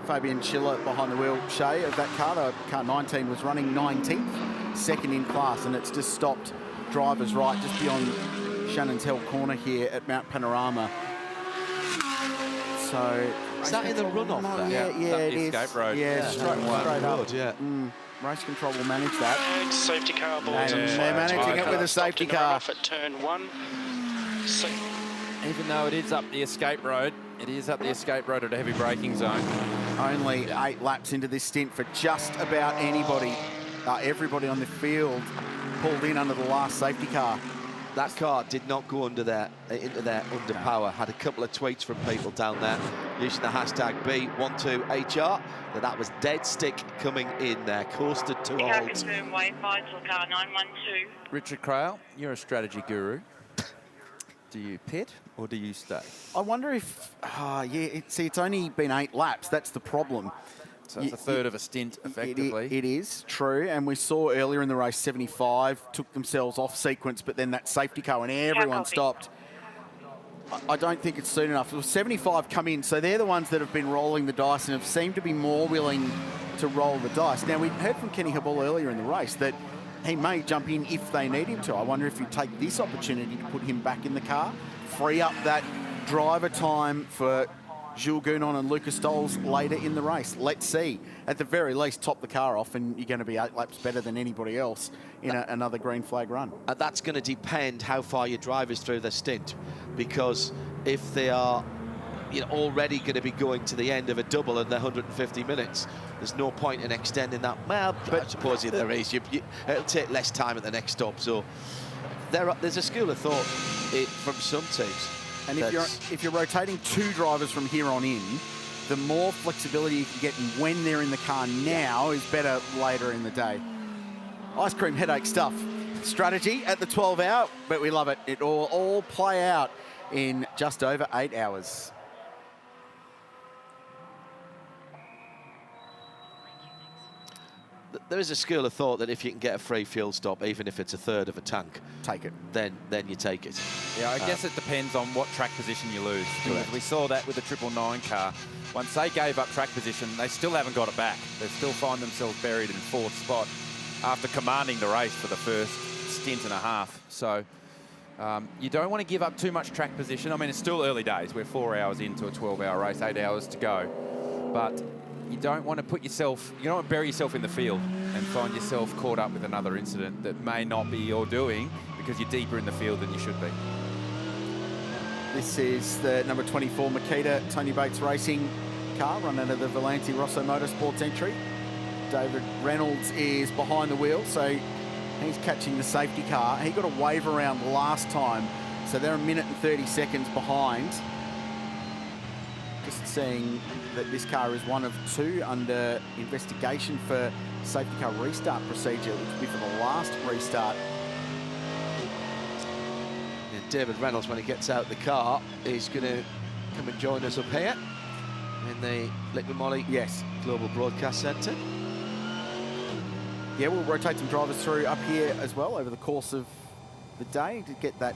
Fabian Schiller behind the wheel, Shay, of that car. The car 19 was running 19th, second in class, and it's just stopped drivers right just beyond Shannon's Hill corner here at Mount Panorama. So... Is that in the runoff? Yeah, it is. Escape road. Yeah, straight up. Yeah. Race control will manage that. Safety car aboard. They're managing it with a safety car. Off at turn 1. Even though it is up the escape road, it is up the escape road at a heavy braking zone. Only 8 laps into this stint for just about anybody. Everybody on the field pulled in under the last safety car. That car did not go into their underpower. Had a couple of tweets from people down there using the hashtag B12HR that was dead stick coming in there, coasted to a halt. Car 912. Richard Crale, you're a strategy guru. Do you pit or do you stay? I wonder if, it's only been 8 laps. That's the problem. So it's a third of a stint, effectively. It is, true. And we saw earlier in the race, 75 took themselves off sequence, but then that safety car when everyone stopped. I don't think it's soon enough. 75 come in, so they're the ones that have been rolling the dice and have seemed to be more willing to roll the dice. Now, we heard from Kenny Habul earlier in the race that he may jump in if they need him to. I wonder if you take this opportunity to put him back in the car, free up that driver time for Jules Gounon and Lucas Stoles later in the race. Let's see. At the very least, top the car off and you're going to be 8 laps better than anybody else in another green flag run. And that's going to depend how far your driver's through their stint, because if they are already going to be going to the end of a double in their 150 minutes, there's no point in extending that. Well, but I suppose if there is, it'll take less time at the next stop. So there's a school of thought from some teams. And if you're rotating 2 drivers from here on in, the more flexibility you can get in when they're in the car now is better later in the day. Ice cream headache stuff. Strategy at the 12 hour, but we love it. It all play out in just over 8 hours. There is a school of thought that if you can get a free fuel stop, even if it's a third of a tank, take it. Then you take it. Yeah, I guess it depends on what track position you lose. We saw that with the 999 car. Once they gave up track position, they still haven't got it back. They still find themselves buried in 4th spot after commanding the race for the first stint and a half. So you don't want to give up too much track position. I mean, it's still early days. We're 4 hours into a 12-hour race, 8 hours to go. But you don't want to you don't want to bury yourself in the field and find yourself caught up with another incident that may not be your doing because you're deeper in the field than you should be. This is the number 24 Makita Tony Bates Racing car run under the Valenti Rosso Motorsports entry. David Reynolds is behind the wheel, so he's catching the safety car. He got a wave around last time, so they're 1 minute and 30 seconds behind. Just seeing that this car is one of 2 under investigation for safety car restart procedure, which will be for the last restart. Yeah, David Reynolds, when he gets out the car, is going to come and join us up here. in the Liqui Moly Global Broadcast Centre. Yeah, we'll rotate some drivers through up here as well over the course of the day to get that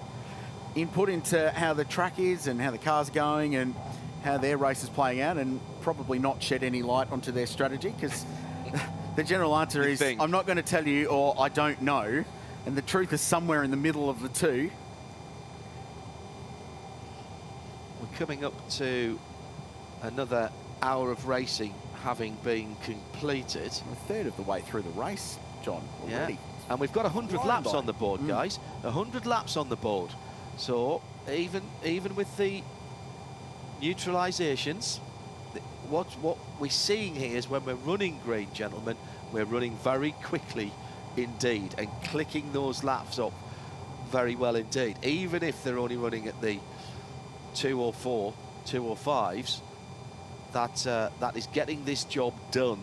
input into how the track is and how the car's going and how their race is playing out, and probably not shed any light onto their strategy, because the general answer is I'm not going to tell you, or I don't know, and the truth is somewhere in the middle of the two. We're coming up to another hour of racing having been completed. A third of the way through the race, John, already. Yeah. And we've got 100 laps on the board, guys. 100 laps on the board. So even with the neutralisations, what we're seeing here is when we're running green, gentlemen, we're running very quickly indeed and clicking those laps up very well indeed. Even if they're only running at the 204, 205s, that is getting this job done.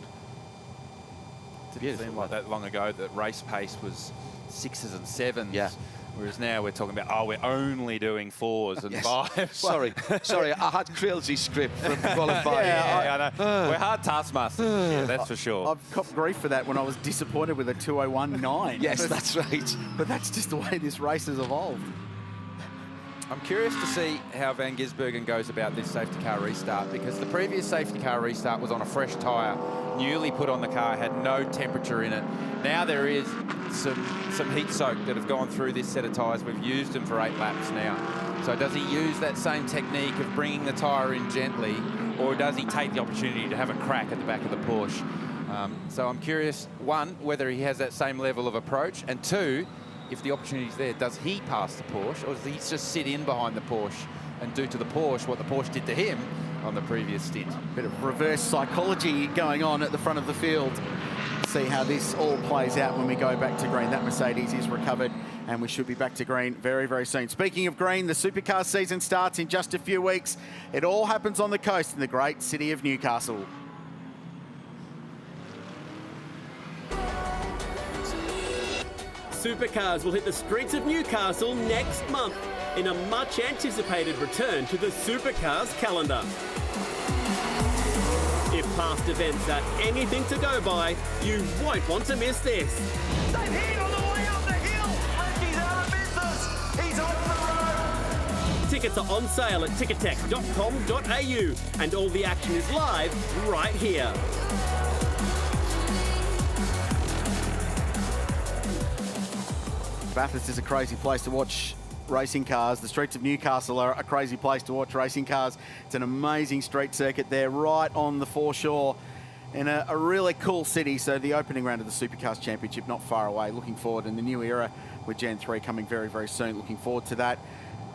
Didn't seem like that long ago that race pace was 6s and 7s. Yeah. Whereas now we're talking about, we're only doing 4s and 5s. Sorry, I had Krillsy's script from qualifying. I know. We're hard taskmasters, yeah, that's for sure. I've copped grief for that when I was disappointed with a 2:01.9. Yes, that's right. But that's just the way this race has evolved. I'm curious to see how Van Gisbergen goes about this safety car restart, because the previous safety car restart was on a fresh tyre, newly put on the car, had no temperature in it. Now there is some heat soak that have gone through this set of tyres. We've used them for 8 laps now. So does he use that same technique of bringing the tyre in gently, or does he take the opportunity to have a crack at the back of the Porsche? So I'm curious, one, whether he has that same level of approach, and two, if the opportunity's there, does he pass the Porsche, or does he just sit in behind the Porsche and do to the Porsche what the Porsche did to him on the previous stint? Bit of reverse psychology going on at the front of the field. See how this all plays out when we go back to green. That Mercedes is recovered, and we should be back to green very, very soon. Speaking of green, the supercar season starts in just a few weeks. It all happens on the coast in the great city of Newcastle. Supercars will hit the streets of Newcastle next month in a much anticipated return to the Supercars calendar. If past events are anything to go by, you won't want to miss this. They've hit on the way up the hill. Ricky's out of business. He's off the road. Tickets are on sale at ticketek.com.au, and all the action is live right here. Bathurst is a crazy place to watch racing cars. The streets of Newcastle are a crazy place to watch racing cars. It's an amazing street circuit there, right on the foreshore in a really cool city. So the opening round of the Supercars Championship not far away. Looking forward, in the new era with Gen 3 coming very, very soon. Looking forward to that.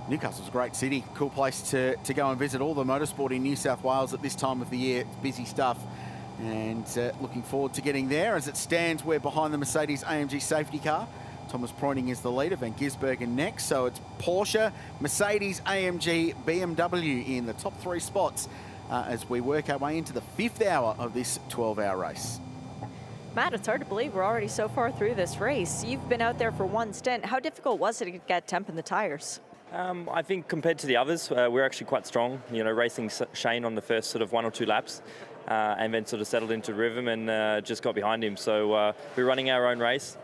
Newcastle's a great city, cool place to go and visit. All the motorsport in New South Wales at this time of the year. It's busy stuff. And looking forward to getting there. As it stands, we're behind the Mercedes AMG safety car. Thomas Preuning is the leader, Van Gisbergen next. So it's Porsche, Mercedes, AMG, BMW in the top 3 spots as we work our way into the 5th hour of this 12-hour race. Matt, it's hard to believe we're already so far through this race. You've been out there for one stint. How difficult was it to get temp in the tyres? I think compared to the others, we're actually quite strong. You know, racing Shane on the first sort of 1 or 2 laps, and then sort of settled into rhythm and just got behind him. So we're running our own race,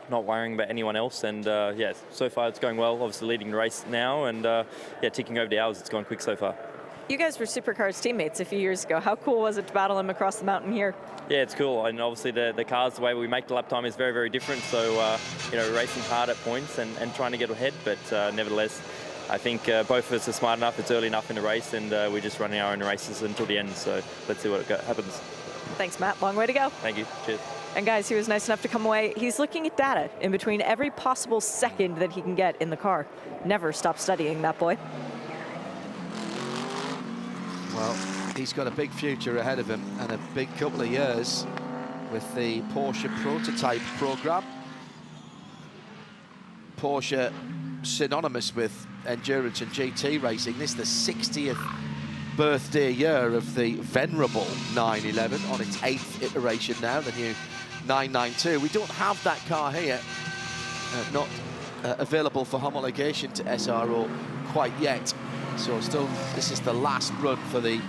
not worrying about anyone else, and yeah, so far it's going well. Obviously leading the race now, and yeah, ticking over the hours. It's gone quick so far. You guys were Supercars teammates a few years ago. How cool was it to battle him across the mountain here? Yeah, it's cool, and obviously the cars, the way we make the lap time is very, very different. So you know, racing hard at points and trying to get ahead, but nevertheless, I think both of us are smart enough. It's early enough in the race, and we're just running our own races until the end. So let's see what happens. Thanks, Matt. Long way to go. Thank you. Cheers. And guys, he was nice enough to come away. He's looking at data in between every possible second that he can get in the car. Never stop studying, that boy. Well, he's got a big future ahead of him and a big couple of years with the Porsche prototype program. Porsche synonymous with endurance and GT racing. This is the 60th birthday year of the venerable 911 on its 8th iteration now, the new 992. We don't have that car here, not available for homologation to SRO quite yet. So still, this is the last run for the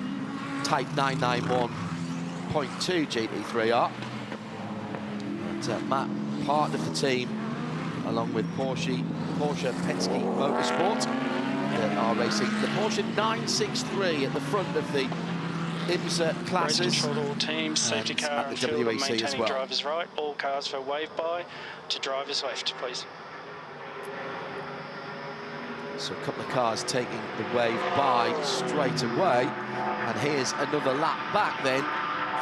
Type 991.2 GT3R. And, Matt, part of the team, along with Porsche Penske Motorsport, that are racing the Porsche 963 at the front of the IMSA classes. Race control all teams, safety car and and the field, and WEC as maintaining well. drivers right. All cars for wave by to drivers left, please. So a couple of cars taking the wave by straight away. And here's another lap back then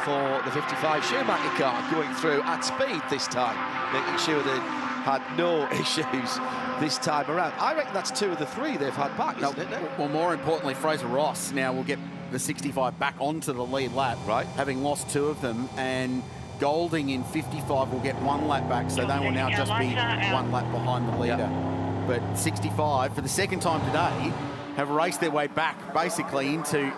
for the 55 Schumacher car, going through at speed this time, making sure they had no issues this time around. I reckon that's 2 of the 3 they've had back, isn't it? Well, more importantly, Fraser Ross now will get the 65 back onto the lead lap, right? Having lost 2 of them, and Golding in 55 will get 1 lap back, so they will now just be 1 lap behind the leader. But 65, for the second time today, have raced their way back basically into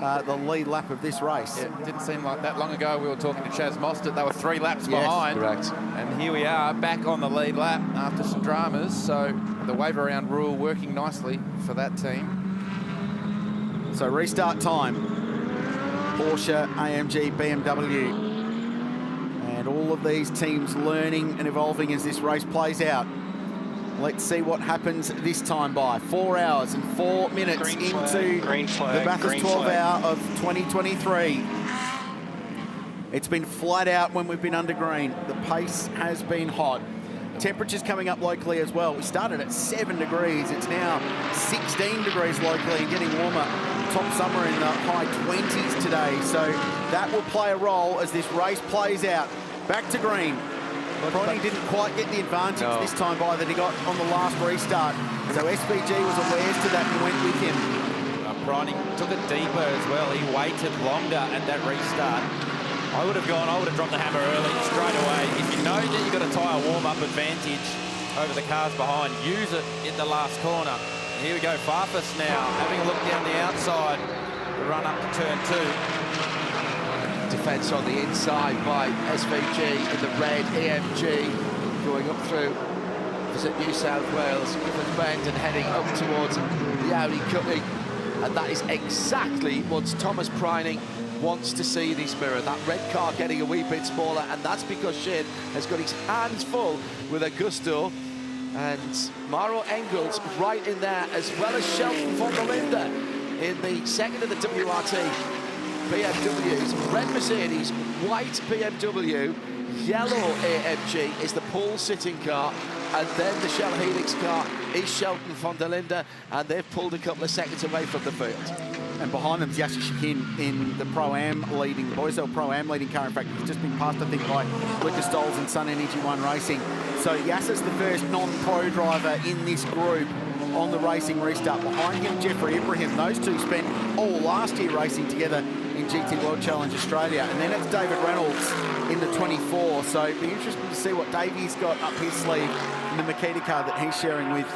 the lead lap of this race. Yeah, it didn't seem like that long ago we were talking to Chaz Mostert. They were 3 laps behind. Correct. And here we are back on the lead lap after some dramas. So the wave around rule working nicely for that team. So restart time. Porsche, AMG, BMW. And all of these teams learning and evolving as this race plays out. Let's see what happens this time by 4 hours and 4 minutes into the Bathurst 12 hour of 2023. It's been flat out when we've been under green. The pace has been hot. Temperatures coming up locally as well. We started at 7 degrees. It's now 16 degrees locally and getting warmer. Top summer in the high 20s today. So that will play a role as this race plays out. Back to green. Prony didn't quite get the advantage this time by that he got on the last restart. So SVG was aware to that and went with him. Prony took it deeper as well. He waited longer at that restart. I would have dropped the hammer early, straight away. If you know that you've got a tyre warm-up advantage over the cars behind, use it in the last corner. And here we go, Farfus now, having a look down the outside, the run up to turn 2. Defence on the inside by SVG in the red AMG, going up through visit New South Wales, Gifford Bend, and heading up towards the Audi Cutting. And that is exactly what Thomas Preining wants to see this mirror. That red car getting a wee bit smaller, and that's because Shane has got his hands full with Augusto. And Maro Engels right in there, as well as Shelton von der Linde in the second of the WRT. BMWs, red Mercedes, white BMW, yellow AMG is the pole sitting car, and then the Shell Helix car is Shelton von der Linde, and they've pulled a couple of seconds away from the field. And behind them is Yasser Shahin in the Pro-Am leading, the Boysell Pro-Am leading car. In fact, he's just been passed, I think, by Lucas Stoles and Sun Energy One Racing. So Yasser's the first non-pro driver in this group on the racing restart. Behind him, Jeffrey Ibrahim. Those two spent all last year racing together in GT World Challenge Australia. And then it's David Reynolds in the 24. So it'd be interesting to see what Davey's got up his sleeve in the Makita car that he's sharing with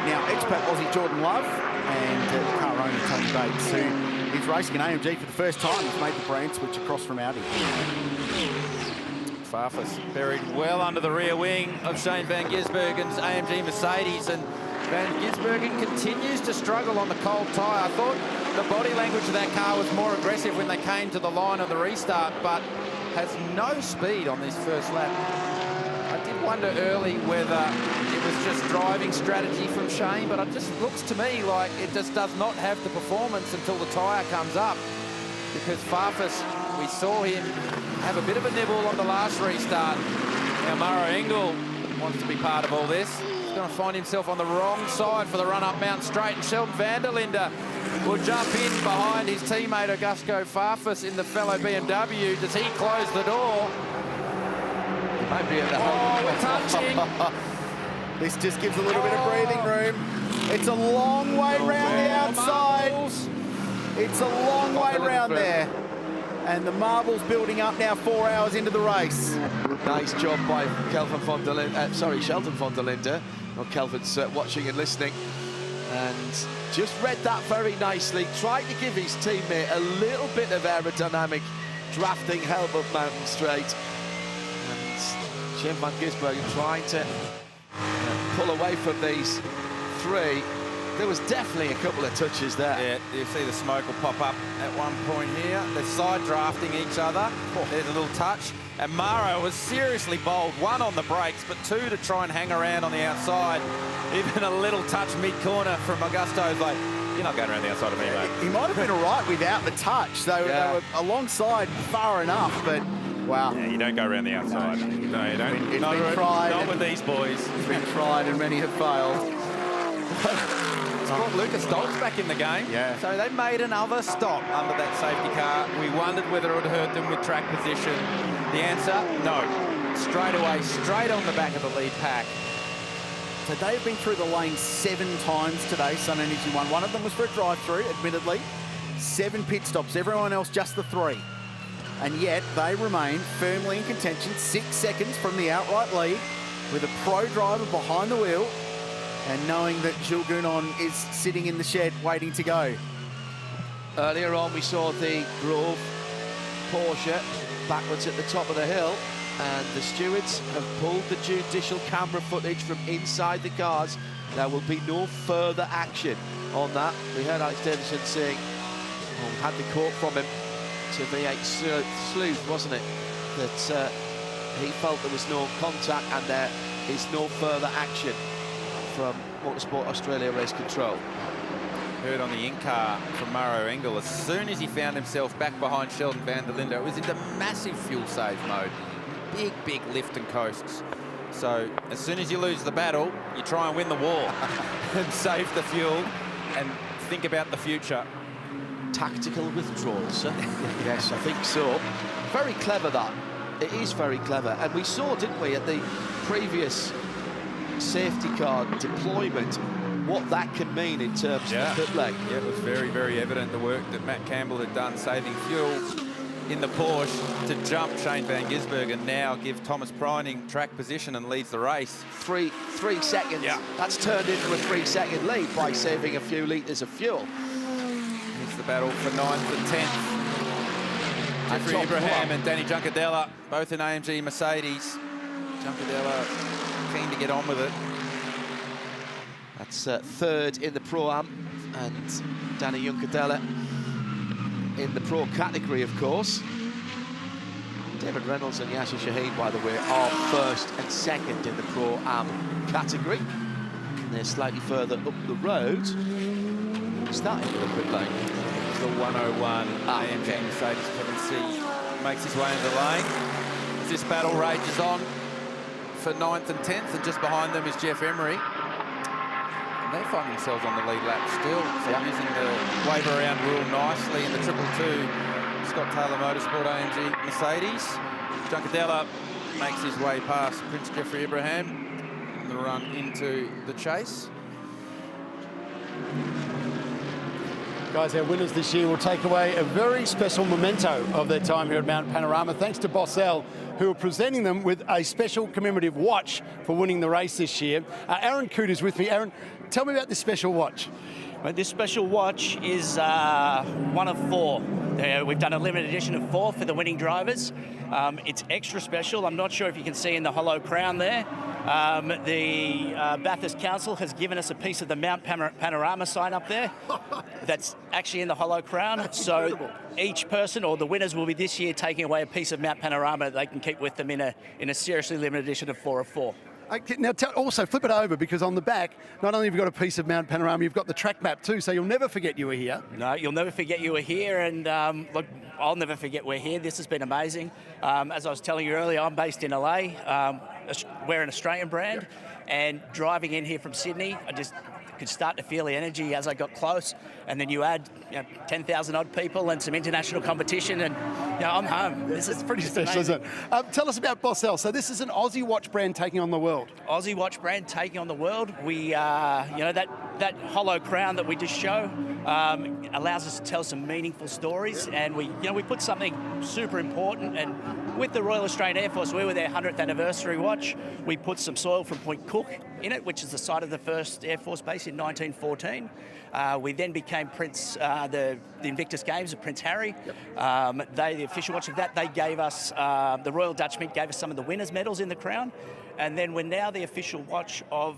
now expat Aussie Jordan Love and the car owner Tony Bates, who is racing an AMG for the first time. He's made the brand switch across from Audi. Farfus buried well under the rear wing of Shane Van Gisbergen's AMG Mercedes, and Van Gisbergen continues to struggle on the cold tyre. I thought the body language of that car was more aggressive when they came to the line of the restart, but has no speed on this first lap. I did wonder early whether it was just driving strategy from Shane, but it just looks to me like it just does not have the performance until the tyre comes up, because Farfus, we saw him have a bit of a nibble on the last restart. Now Maro Engel wants to be part of all this. He's going to find himself on the wrong side for the run-up Mount Straight, and Sheldon van der Linde will jump in behind his teammate Augusto Farfus in the fellow BMW. Does he close the door? Might be at the we're touching. This just gives a little bit of breathing room. It's a long way round the outside. It's a long way round there. And the marbles building up now 4 hours into the race. Nice job by Kelvin von der Linde, Shelton von der Linde. Well, Kelvin's watching and listening, and just read that very nicely. Tried to give his teammate a little bit of aerodynamic drafting help up Mountain Straight. And Shane Van Gisbergen trying to pull away from these three. There was definitely a couple of touches there. Yeah, you see the smoke will pop up at one point here. They're side drafting each other. There's a little touch. And Maro was seriously bold. 1 on the brakes, but 2 to try and hang around on the outside. Even a little touch mid-corner from Augusto's like, you're not going around the outside of me, mate. He might have been all right without the touch. They were alongside far enough, but wow. Yeah, you don't go around the outside. No, you don't. It's been tried. Not with these boys. It's been tried and many have failed. It's brought Lucas Stoltz back in the game. Yeah. So they made another stop under that safety car. We wondered whether it would hurt them with track position. The answer, no. Straight away, straight on the back of the lead pack. So they've been through the lane 7 times today, Sun Energy One. One of them was for a drive-through, admittedly. 7 pit stops, everyone else just the 3. And yet they remain firmly in contention, 6 seconds from the outright lead, with a pro driver behind the wheel, and knowing that Jules Gounon is sitting in the shed waiting to go. Earlier on, we saw the Grove Porsche backwards at the top of the hill, and the stewards have pulled the judicial camera footage from inside the cars. There will be no further action on that. We heard Alex Davison saying, had the quote from him to V8 Sleuth, wasn't it, that he felt there was no contact and there is no further action from Motorsport Australia Race Control. Heard on the in-car from Maro Engel, as soon as he found himself back behind Sheldon van der Linde, it was into massive fuel save mode. Big lift and coasts. So as soon as you lose the battle, you try and win the war and save the fuel and think about the future. Tactical withdrawal, sir. Yes, I think so. Very clever, that. It is very clever. And we saw, didn't we, at the previous safety car deployment, what that can mean in terms of the pit leg. Yeah, it was very evident, the work that Matt Campbell had done saving fuel in the Porsche to jump Shane van Gisbergen and now give Thomas Preining track position and leads the race. 3 seconds. Yeah. That's turned into a 3-second lead by saving a few litres of fuel. It's the battle for 9th and 10th. Jeffrey Ibrahim and Danny Juncadella, both in AMG Mercedes. Juncadella keen to get on with it. That's 3rd in the Pro-Am, and Danny Juncadella in the Pro category, of course. David Reynolds and Yasser Shaheen, by the way, are 1st and 2nd in the Pro-Am category. And they're slightly further up the road, starting with a quick lane. The 101 AMG Mercedes Kevin C makes his way into the lane. As this battle rages on for 9th and 10th, and just behind them is Jeff Emery. And they find themselves on the lead lap still, so using the wave around rule nicely in the 222 Scott Taylor Motorsport AMG Mercedes. Juncadella makes his way past Prince Jeffrey Ibrahim on the run into the chase. Guys, our winners this year will take away a very special memento of their time here at Mount Panorama, thanks to Bossell, who are presenting them with a special commemorative watch for winning the race this year. Aaron Coote is with me. Aaron, tell me about this special watch. Well, this special watch is one of 4. We've done a limited edition of 4 for the winning drivers. It's extra special. I'm not sure if you can see in the hollow crown there. The Bathurst Council has given us a piece of the Mount Panorama sign up there. That's actually in the hollow crown. So each person, or the winners, will be this year taking away a piece of Mount Panorama that they can keep with them in a seriously limited edition of 4 of 4. Now, also flip it over, because on the back, not only have you got a piece of Mount Panorama, you've got the track map too, so you'll never forget you were here. No, you'll never forget you were here, and look, I'll never forget we're here. This has been amazing. As I was telling you earlier, I'm based in LA. We're an Australian brand, and driving in here from Sydney, I just could start to feel the energy as I got close, and then you add 10,000 odd people and some international competition, and I'm home. This is pretty special, isn't it? Tell us about Bossell. So this is an Aussie watch brand taking on the world. Aussie watch brand taking on the world. We, that hollow crown that we just show allows us to tell some meaningful stories, and we put something super important. And with the Royal Australian Air Force, we were their 100th anniversary watch. We put some soil from Point Cook in it, which is the site of the first Air Force base in 1914. We then became the Invictus Games of Prince Harry. The official watch of that, they gave us, the Royal Dutch Mint gave us some of the winners' medals in the crown. And then we're now the official watch of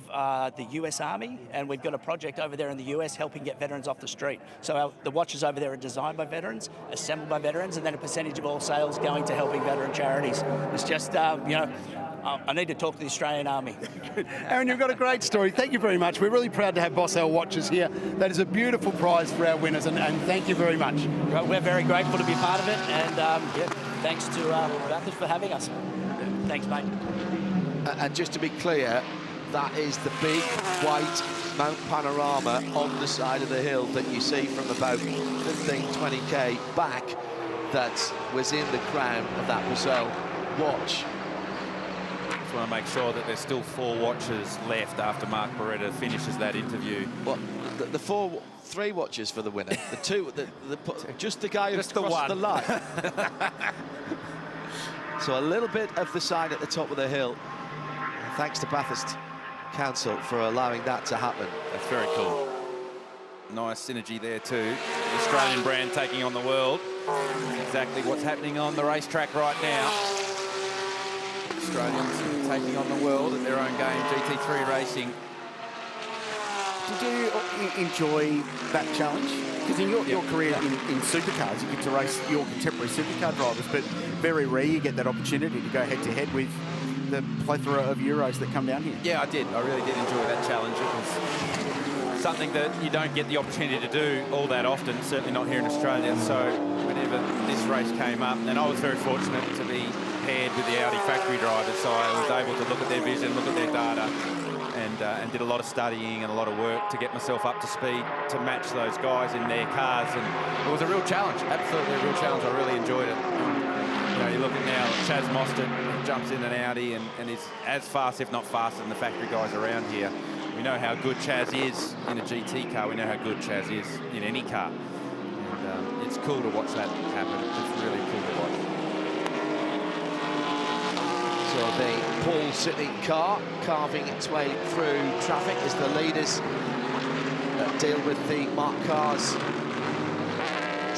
the US Army, and we've got a project over there in the US helping get veterans off the street. So the watches over there are designed by veterans, assembled by veterans, and then a percentage of all sales going to helping veteran charities. It's just, I need to talk to the Australian Army. Aaron, you've got a great story. Thank you very much. We're really proud to have Boss L watches here. That is a beautiful prize for our winners, and thank you very much. We're very grateful to be part of it, and thanks to Bathurst for having us. Thanks, mate. And just to be clear, that is the big white Mount Panorama on the side of the hill that you see from about 15, 20k back that was in the crown of that Brazil watch. Just want to make sure that there's still 4 watches left after Mark Beretta finishes that interview. Well, the 3 watches for the winner. The 2, just the guy who's crossed the line. So a little bit of the sign at the top of the hill. Thanks to Bathurst Council for allowing that to happen. That's very cool. Nice synergy there too. The Australian brand taking on the world. Exactly what's happening on the racetrack right now. Australians taking on the world at their own game, GT3 racing. Did you enjoy that challenge? Because in your career in supercars, you get to race your contemporary supercar drivers, but very rare you get that opportunity to go head-to-head with the plethora of Euros that come down here. Yeah, I did. I really did enjoy that challenge. It was something that you don't get the opportunity to do all that often, certainly not here in Australia. So whenever this race came up, and I was very fortunate to be paired with the Audi factory drivers, so I was able to look at their vision, look at their data, and did a lot of studying and a lot of work to get myself up to speed to match those guys in their cars. And it was a real challenge, absolutely a real challenge. I really enjoyed it. You look at now, Chaz Mostert jumps in an Audi and is as fast, if not faster, than the factory guys around here. We know how good Chaz is in a GT car. We know how good Chaz is in any car. And it's cool to watch that happen. It's really cool to watch. So the Paul Sitting car carving its way through traffic as the leaders deal with the Mark Cars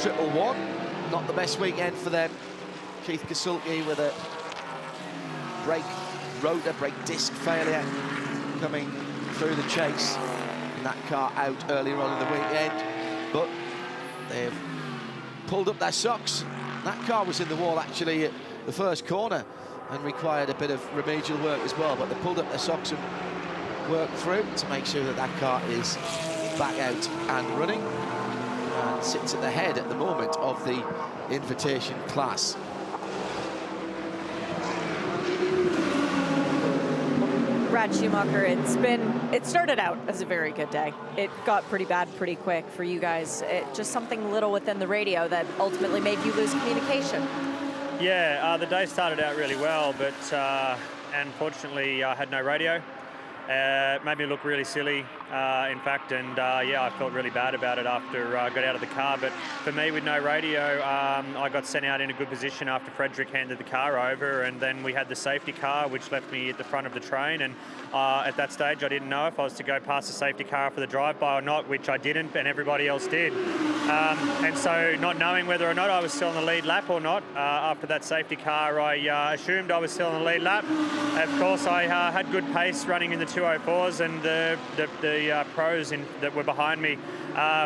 111. Not the best weekend for them. Keith Kasulke with a rotor brake disc failure coming through the chase. And that car out earlier on in the weekend. But they've pulled up their socks. That car was in the wall actually at the first corner and required a bit of remedial work as well, but they pulled up their socks and worked through to make sure that that car is back out and running and sits at the head at the moment of the invitation class. Brad Schumacher, it started out as a very good day. It got pretty bad pretty quick for you guys. Just something little within the radio that ultimately made you lose communication. Yeah, the day started out really well, but unfortunately I had no radio. It made me look really silly, in fact, and yeah, I felt really bad about it after I got out of the car. But for me, with no radio, I got sent out in a good position after Frederick handed the car over, and then we had the safety car, which left me at the front of the train. And at that stage, I didn't know if I was to go past the safety car for the drive-by or not, which I didn't, and everybody else did. And so, not knowing whether or not I was still on the lead lap or not, after that safety car, I assumed I was still on the lead lap. Of course, I had good pace running in the 204s, and the pros that were behind me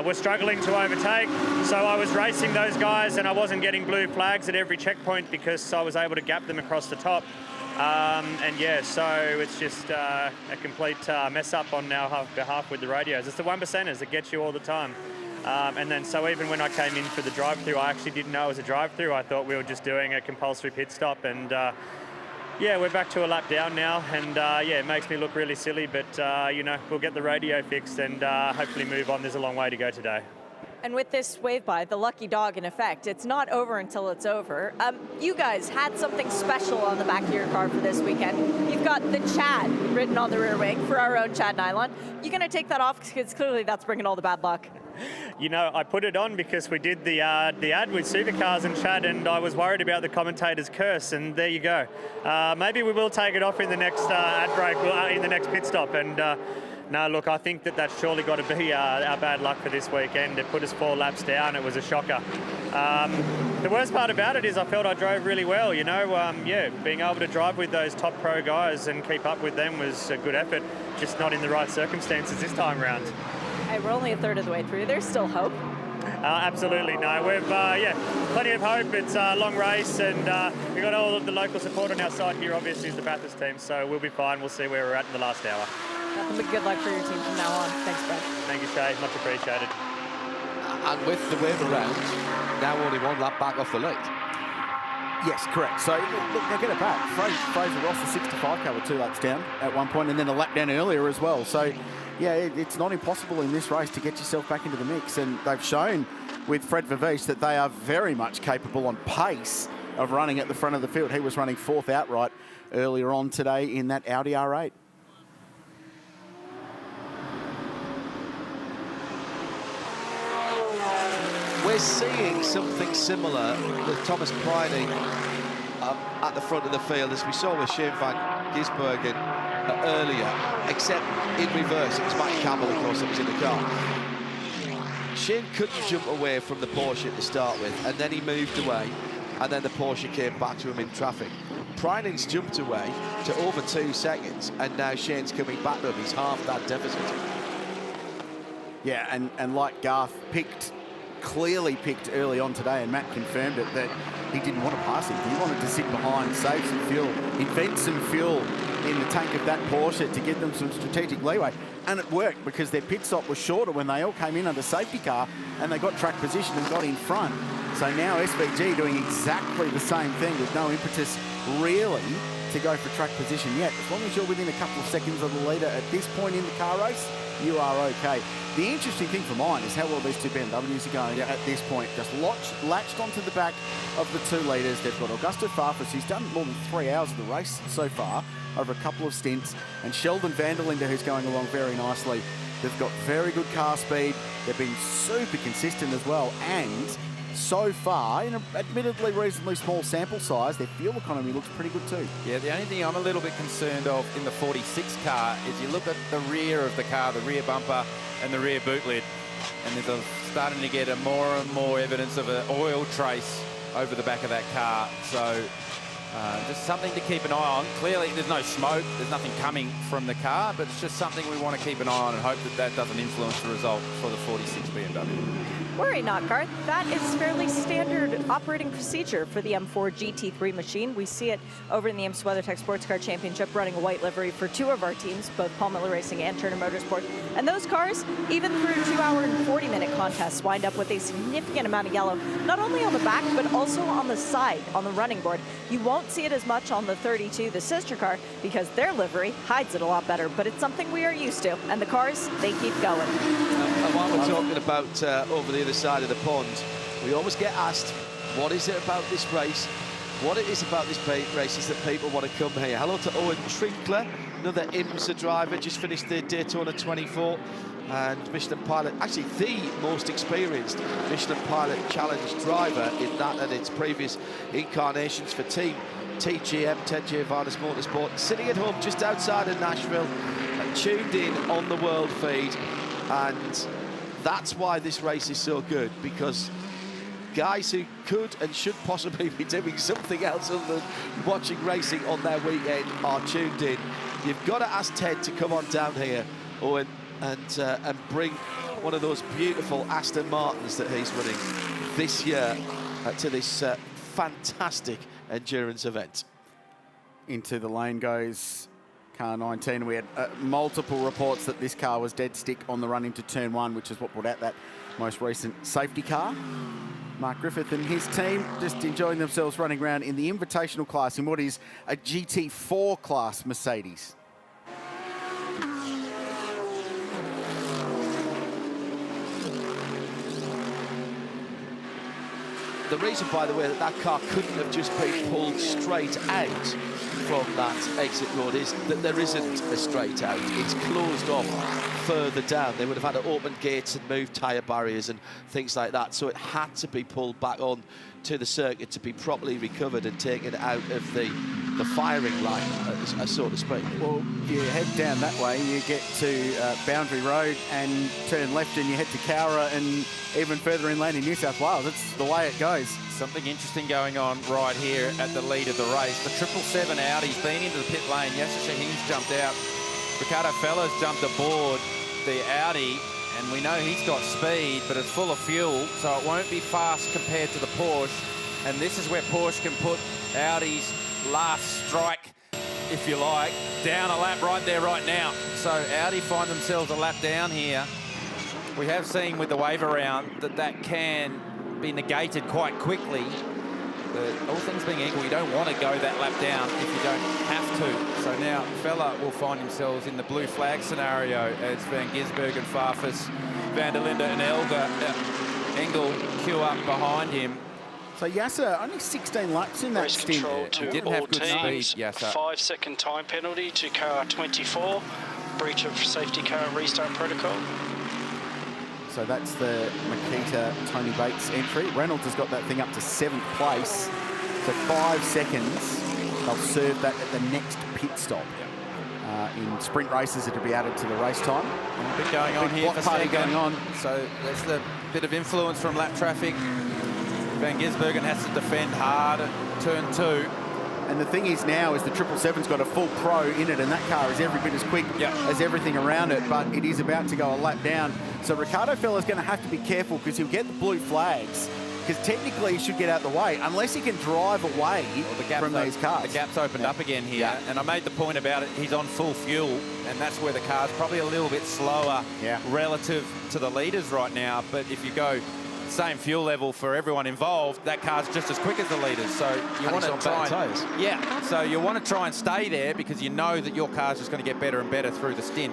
were struggling to overtake. So I was racing those guys, and I wasn't getting blue flags at every checkpoint because I was able to gap them across the top. And yeah, so it's just a complete mess up on our behalf with the radios. It's the 1%ers that get you all the time. And then so even when I came in for the drive-through, I actually didn't know it was a drive-through. I thought we were just doing a compulsory pit stop, and yeah, we're back to a lap down now, and yeah, it makes me look really silly, but you know, we'll get the radio fixed and hopefully move on. There's a long way to go today. And with this wave-by, the lucky dog in effect, it's not over until it's over. You guys had something special on the back of your car for this weekend. You've got the Chad written on the rear wing for our own Chad Nylon. You gonna take that off because clearly that's bringing all the bad luck? You know, I put it on because we did the ad with Supercars and Chad, and I was worried about the commentator's curse, and there you go. Maybe we will take it off in the next ad break, in the next pit stop, and no, look, I think that's surely got to be our bad luck for this weekend. It put us 4 laps down. It was a shocker. The worst part about it is I felt I drove really well, you know. Yeah, being able to drive with those top pro guys and keep up with them was a good effort, just not in the right circumstances this time round. Hey, we're only a third of the way through. There's still hope. Absolutely, no. We've, plenty of hope. It's a long race, and we've got all of the local support on our side here, obviously, is the Bathurst team, so we'll be fine. We'll see where we're at in the last hour. Nothing but good luck for your team from now on. Thanks, Brad. Thank you, Shay. Much appreciated. And with the wave around, now only one lap back off the lead. Yes, correct. So, look, they'll get it back. Fraser Ross, the 65 car, were 2 laps down at one point, and then a lap down earlier as well. So, yeah, it's not impossible in this race to get yourself back into the mix. And they've shown with Fred Vervees that they are very much capable on pace of running at the front of the field. He was running 4th outright earlier on today in that Audi R8. We're seeing something similar with Thomas Pryning at the front of the field, as we saw with Shane van Gisbergen earlier, except in reverse. It was Matt Campbell, of course, that was in the car. Shane couldn't jump away from the Porsche to start with, and then he moved away, and then the Porsche came back to him in traffic. Pryning's jumped away to over 2 seconds, and now Shane's coming back to him. He's half that deficit. Yeah, and like Garth clearly picked early on today, and Matt confirmed it, that he didn't want to pass him. He wanted to sit behind, save some fuel, invent some fuel in the tank of that Porsche to give them some strategic leeway. And it worked, because their pit stop was shorter when they all came in under safety car, and they got track position and got in front. So now SVG doing exactly the same thing with no impetus really to go for track position yet. As long as you're within a couple of seconds of the leader at this point in the car race, you are okay. The interesting thing for mine is how well these two BMWs are going at this point. Just latched onto the back of the 2 leaders. They've got Augusto Farfus, who's done more than 3 hours of the race so far, over a couple of stints, and Sheldon Vanderlinde, who's going along very nicely. They've got very good car speed. They've been super consistent as well, and so far, in an admittedly reasonably small sample size, their fuel economy looks pretty good too. Yeah, the only thing I'm a little bit concerned of in the 46 car is you look at the rear of the car, the rear bumper and the rear boot lid, and there's starting to get more and more evidence of an oil trace over the back of that car. So just something to keep an eye on. Clearly, there's no smoke, there's nothing coming from the car, but it's just something we want to keep an eye on and hope that that doesn't influence the result for the 46 BMW. Worry not, Garth. That is fairly standard operating procedure for the M4 GT3 machine. We see it over in the IMSA WeatherTech Sports Car Championship, running a white livery for 2 of our teams, both Paul Miller Racing and Turner Motorsport. And those cars, even through 2-hour and 40-minute contests, wind up with a significant amount of yellow, not only on the back, but also on the side, on the running board. You won't see it as much on the 32, the sister car, because their livery hides it a lot better, but it's something we are used to. And the cars, they keep going. And while we're talking about over the other side of the pond, we always get asked, what is it about this race? What it is about this race is that people want to come here. Hello to Owen Trinkler, another IMSA driver, just finished the Daytona 24, and Michelin Pilot, actually the most experienced Michelin Pilot Challenge driver in that and its previous incarnations for Team TGM, Ted J. Vardas Motorsport, sitting at home just outside of Nashville, tuned in on the world feed. And that's why this race is so good, because guys who could and should possibly be doing something else other than watching racing on their weekend are tuned in. You've got to ask Ted to come on down here, Owen, and bring one of those beautiful Aston Martins that he's running this year to this fantastic endurance event. Into the lane goes car 19. We had multiple reports that this car was dead stick on the run into turn 1, which is what brought out that most recent safety car. Mark Griffith and his team just enjoying themselves running around in the invitational class in what is a GT4 class Mercedes. The reason, by the way, that that car couldn't have just been pulled straight out from that exit road is that there isn't a straight out. It's closed off further down. They would have had to open gates and move tyre barriers and things like that. So it had to be pulled back on to the circuit to be properly recovered and taken out of the firing line, so to speak. Well, you head down that way, you get to Boundary Road and turn left and you head to Cowra and even further inland in New South Wales. That's the way it goes. Something interesting going on right here at the lead of the race. The 777 Audi's been into the pit lane. Yasser Shaheen's jumped out. Ricardo Fella's jumped aboard the Audi, and we know he's got speed, but it's full of fuel, so it won't be fast compared to the Porsche. And this is where Porsche can put Audi's last strike, if you like, down a lap right there, right now. So Audi find themselves a lap down here. We have seen with the wave around that can be negated quite quickly. But all things being equal, you don't want to go that lap down if you don't have to. So now Fella will find themselves in the blue flag scenario as Van Gisbergen, Farfus, Van der Linde and Engel queue up behind him. So Yasser, only 16 laps in that Race stint. control to all teams. 5-second time penalty to car 24. Breach of safety car restart protocol. So that's the Makita Tony Bates entry. Reynolds has got that thing up to 7th place. So 5 seconds. They'll serve that at the next pit stop. In sprint races, it'll be added to the race time. A bit going on here for party going on. So there's the bit of influence from lap traffic. Van Gisbergen has to defend hard at turn 2. And the thing is now is the 777's got a full pro in it, and that car is every bit as quick as everything around it, but it is about to go a lap down. So Ricardo Fella's going to have to be careful because he'll get the blue flags, because technically he should get out the way, unless he can drive away from these cars. The gap's opened up again here, and I made the point about it, he's on full fuel, and that's where the car's probably a little bit slower relative to the leaders right now, but if you go same fuel level for everyone involved, that car's just as quick as the leaders. So you want to try and, so you want to try and stay there because you know that your car's just going to get better and better through the stint.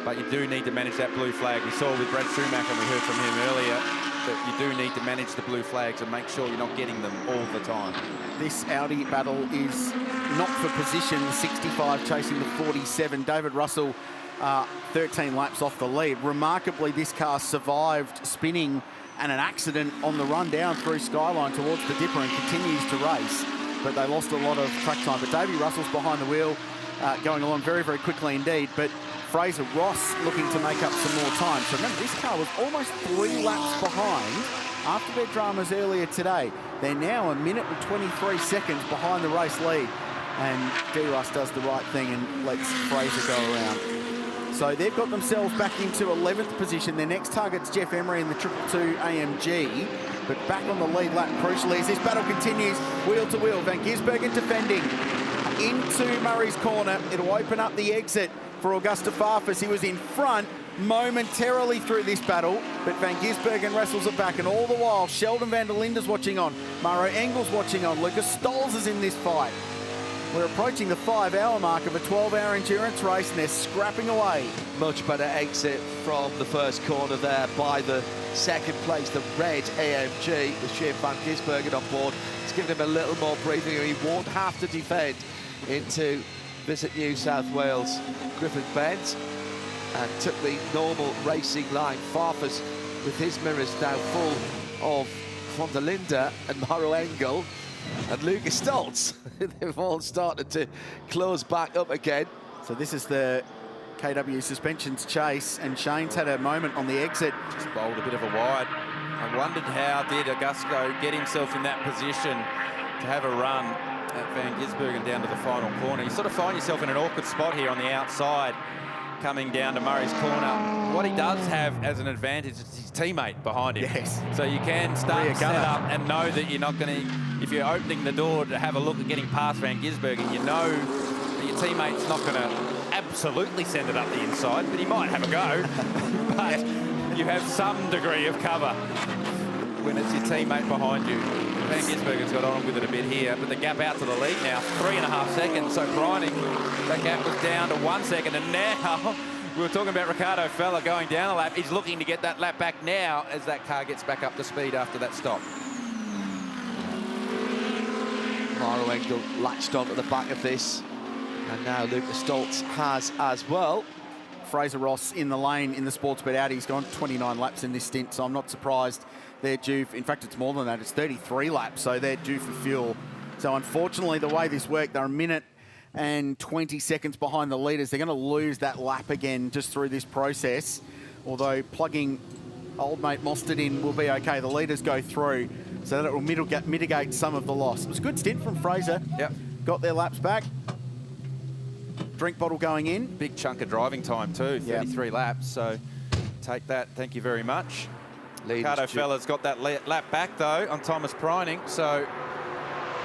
But you do need to manage that blue flag. We saw with Brad Schumacher, and we heard from him earlier, that you do need to manage the blue flags and make sure you're not getting them all the time. This Audi battle is not for position. 65 chasing the 47. David Russell, 13 laps off the lead. Remarkably, this car survived spinning and an accident on the run down through Skyline towards the Dipper and continues to race, but they lost a lot of track time. But Davey Russell's behind the wheel, going along very, very quickly indeed, but Fraser Ross looking to make up some more time. So remember, this car was almost 3 laps behind after their dramas earlier today. They're now 1 minute and 23 seconds behind the race lead, and D-Russ does the right thing and lets Fraser go around. So they've got themselves back into 11th position. Their next target's Jeff Emery in the 222 AMG, but back on the lead lap crucially as this battle continues wheel to wheel. Van Gisbergen defending into Murray's corner. It'll open up the exit for Augusta Farfus. He was in front momentarily through this battle, but Van Gisbergen wrestles it back, and all the while Sheldon van der Linde's watching on, Mauro Engel's watching on, Lucas Stolz is in this fight. We're approaching the 5-hour mark of a 12-hour endurance race, and they're scrapping away. Much better exit from the first corner there by the second place, the red AMG, with Shane Van Gisbergen on board. It's given him a little more breathing room. He won't have to defend into Visit New South Wales Griffith Bend, and took the normal racing line. Farfus, with his mirrors now full of Van der Linde and Mauro Engel and Lucas Stolz. They've all started to close back up again. So this is the KW Suspensions chase, and Shane's had a moment on the exit. Just bowled a bit of a wide. I wondered how did Augusto get himself in that position to have a run at Van Gisbergen down to the final corner. You sort of find yourself in an awkward spot here on the outside, coming down to Murray's corner. What he does have as an advantage is his teammate behind him. Yes. So you can start set up and know that you're not going to, if you're opening the door to have a look at getting past Van Gisbergen, you know that your teammate's not going to absolutely send it up the inside, but he might have a go. But you have some degree of cover when it's your teammate behind you. Van Gisbergen's got on with it a bit here, but the gap out to the lead now, 3.5 seconds. So Brining, that gap was down to 1 second, and now we were talking about Ricardo Fella going down a lap. He's looking to get that lap back now as that car gets back up to speed after that stop. Mauro Engel latched onto the back of this, and now Lucas Stolz has as well. Fraser Ross in the lane in the Sportsbet Audi. He's gone 29 laps in this stint, so I'm not surprised they're due. In fact, it's more than that. It's 33 laps, so they're due for fuel. So unfortunately, the way this worked, they're a minute and 20 seconds behind the leaders. They're going to lose that lap again just through this process, although plugging old mate Mostert in will be okay. The leaders go through, so that it will mitigate some of the loss. It was a good stint from Fraser. Yep. Got their laps back. Drink bottle going in. Big chunk of driving time too, 33 laps, so take that, thank you very much. Ricardo Fella's got that lap back though on Thomas Preining, so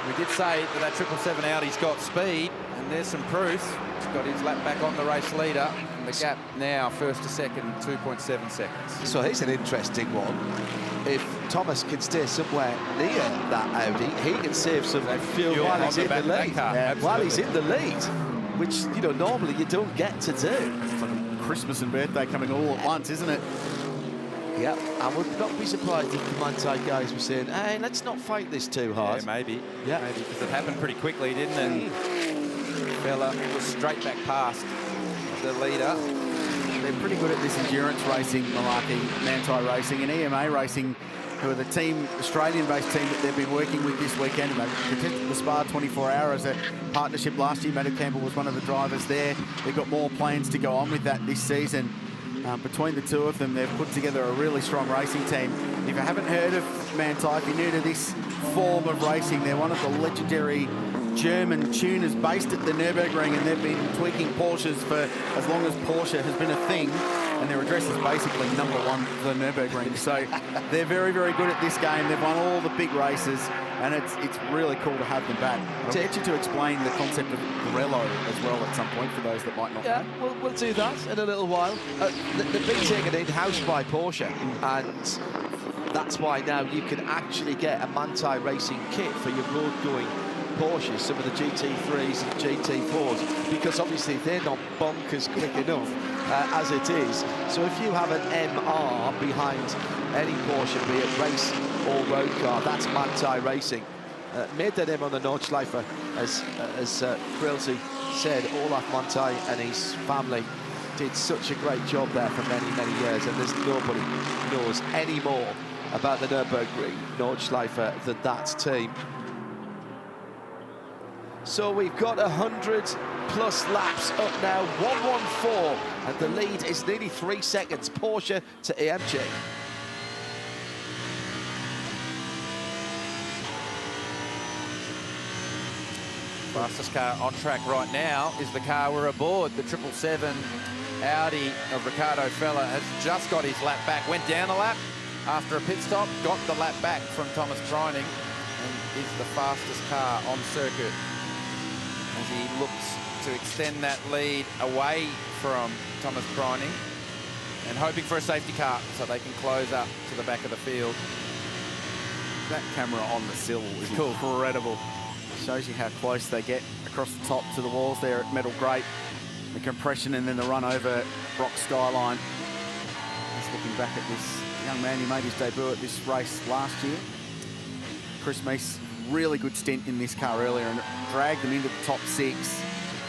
we did say that 777 Audi's got speed, and there's some proof. He's got his lap back on the race leader, and the gap now, first to second, 2.7 seconds. So here's an interesting one. If Thomas can stay somewhere near that Audi, he can save some fuel while he's in the lead. While he's in the lead, which, you know, normally you don't get to do. It's like a Christmas and birthday coming all at once, isn't it? Yeah, I would not be surprised if the Manti guys were saying, hey, let's not fight this too hard. Yeah, maybe. Yeah. Maybe, because it happened pretty quickly, didn't it? Fella was straight back past the leader. They're pretty good at this endurance racing, Malarkey, Manti Racing, and EMA Racing, who are the team, Australian-based team that they've been working with this weekend, and they've contested the Spa 24 Hour as a partnership last year. Matthew Campbell was one of the drivers there. They've got more plans to go on with that this season. Between the two of them, they've put together a really strong racing team. If you haven't heard of Manti, if you're new to this form of racing, they're one of the legendary German tuners based at the Nürburgring, and they've been tweaking Porsches for as long as Porsche has been a thing, and their address is basically #1 the Nürburgring. So they're very, very good at this game. They've won all the big races, and it's really cool to have them back. I'll get you to explain the concept of Grello as well at some point for those that might not know. Yeah, we'll do that in a little while. They've been taken in-house by Porsche, and that's why now you can actually get a Manti Racing kit for your road-going Porsches, some of the GT3s and GT4s, because obviously they're not bonkers quick enough as it is. So if you have an MR behind any Porsche, be it race or road car, that's Manti Racing. Made their name on the Nordschleifer, as Quilty said. Olaf Manti and his family did such a great job there for many, many years, and there's nobody knows any more about the Nürburgring Nordschleifer than that team. So we've got 100+ laps up now, 1:14, and the lead is nearly 3 seconds, Porsche to AMG. Fastest car on track right now is the car we're aboard, the 777 Audi of Ricardo Fella has just got his lap back, went down a lap after a pit stop, got the lap back from Thomas Preining, and is the fastest car on circuit as he looks to extend that lead away from Thomas Preining and hoping for a safety car so they can close up to the back of the field. That camera on the sill is incredible. Shows you how close they get across the top to the walls there at Metal Grate. The compression and then the run over Brock Skyline. Just looking back at this young man who made his debut at this race last year. Chris Meese, really good stint in this car earlier and dragged them into the top 6.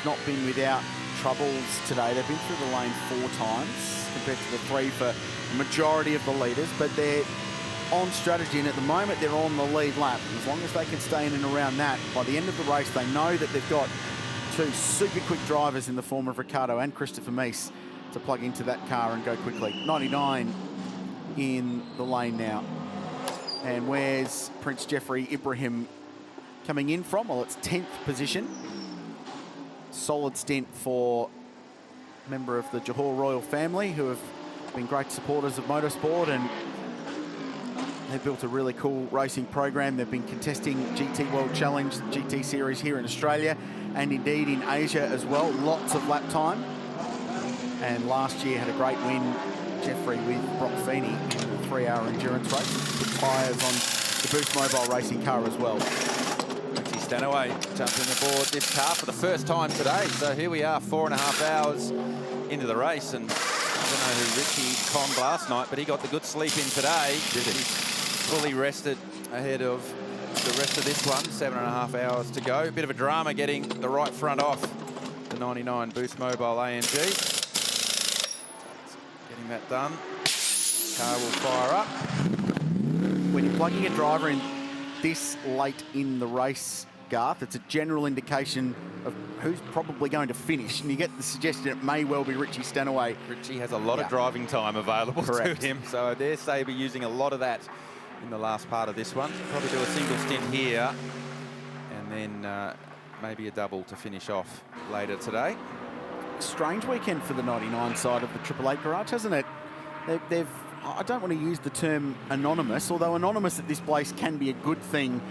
Not been without troubles today. They've been through the lane 4 times compared to the 3 for the majority of the leaders, but they're on strategy, and at the moment they're on the lead lap. And as long as they can stay in and around that, by the end of the race they know that they've got 2 super quick drivers in the form of Ricardo and Christopher Meese to plug into that car and go quickly. 99 in the lane now. And where's Prince Jeffrey Ibrahim coming in from? Well, it's 10th position. Solid stint for a member of the Johor royal family who have been great supporters of motorsport, and they've built a really cool racing program. They've been contesting GT World Challenge, GT Series here in Australia and indeed in Asia as well. Lots of lap time. And last year had a great win, Jeffrey, with Brock Feeney in the 3-hour endurance race. Put tyres on the Boost Mobile racing car as well. Maxi Stanaway jumping aboard this car for the first time today. So here we are, 4.5 hours into the race, and I don't know who Richie conned last night, but he got the good sleep in today. He's fully rested ahead of the rest of this one. 7.5 hours to go. A bit of a drama getting the right front off the 99 Boost Mobile AMG. Getting that done. Car will fire up. When you're plugging a driver in this late in the race, Garth, it's a general indication of who's probably going to finish, and you get the suggestion it may well be Richie Stanaway. Richie has a lot of driving time available to him, so I dare say he'll be using a lot of that in the last part of this one. Probably do a single stint here, and then maybe a double to finish off later today. Strange weekend for the 99 side of the 888 garage, hasn't it? They've I don't want to use the term anonymous, although anonymous at this place can be a good thing,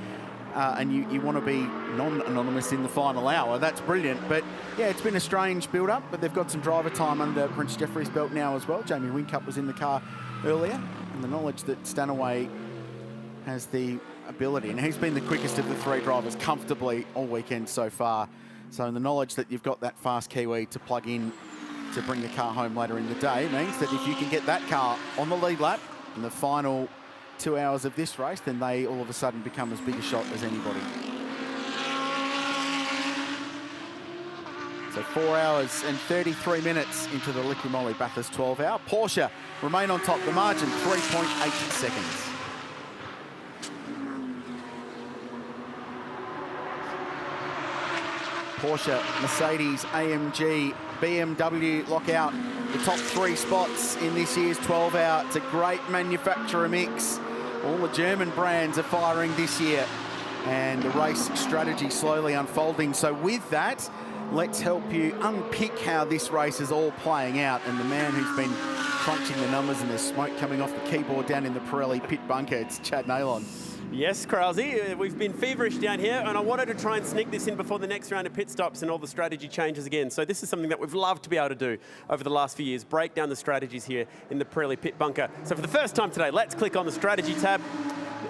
and you want to be non-anonymous in the final hour. That's brilliant. But yeah, it's been a strange build-up, but they've got some driver time under Prince Jeffrey's belt now as well. Jamie Whincup was in the car earlier, and the knowledge that Stanaway has the ability, and he's been the quickest of the three drivers comfortably all weekend so far. So in the knowledge that you've got that fast Kiwi to plug in to bring the car home later in the day means that if you can get that car on the lead lap in the final 2 hours of this race, then they all of a sudden become as big a shot as anybody. So 4 hours and 33 minutes into the LIQUI MOLY Bathurst 12 hour. Porsche remain on top, the margin 3.8 seconds. Porsche, Mercedes, AMG, BMW lock out the top three spots in this year's 12 hour. It's a great manufacturer mix. All the German brands are firing this year, and the race strategy slowly unfolding. So with that, let's help you unpick how this race is all playing out. And the man who's been crunching the numbers, and there's smoke coming off the keyboard down in the Pirelli pit bunker, it's Chad Nailon. Yes, Krause, we've been feverish down here, and I wanted to try and sneak this in before the next round of pit stops and all the strategy changes again. So this is something that we've loved to be able to do over the last few years, break down the strategies here in the Pirelli pit bunker. So for the first time today, let's click on the strategy tab.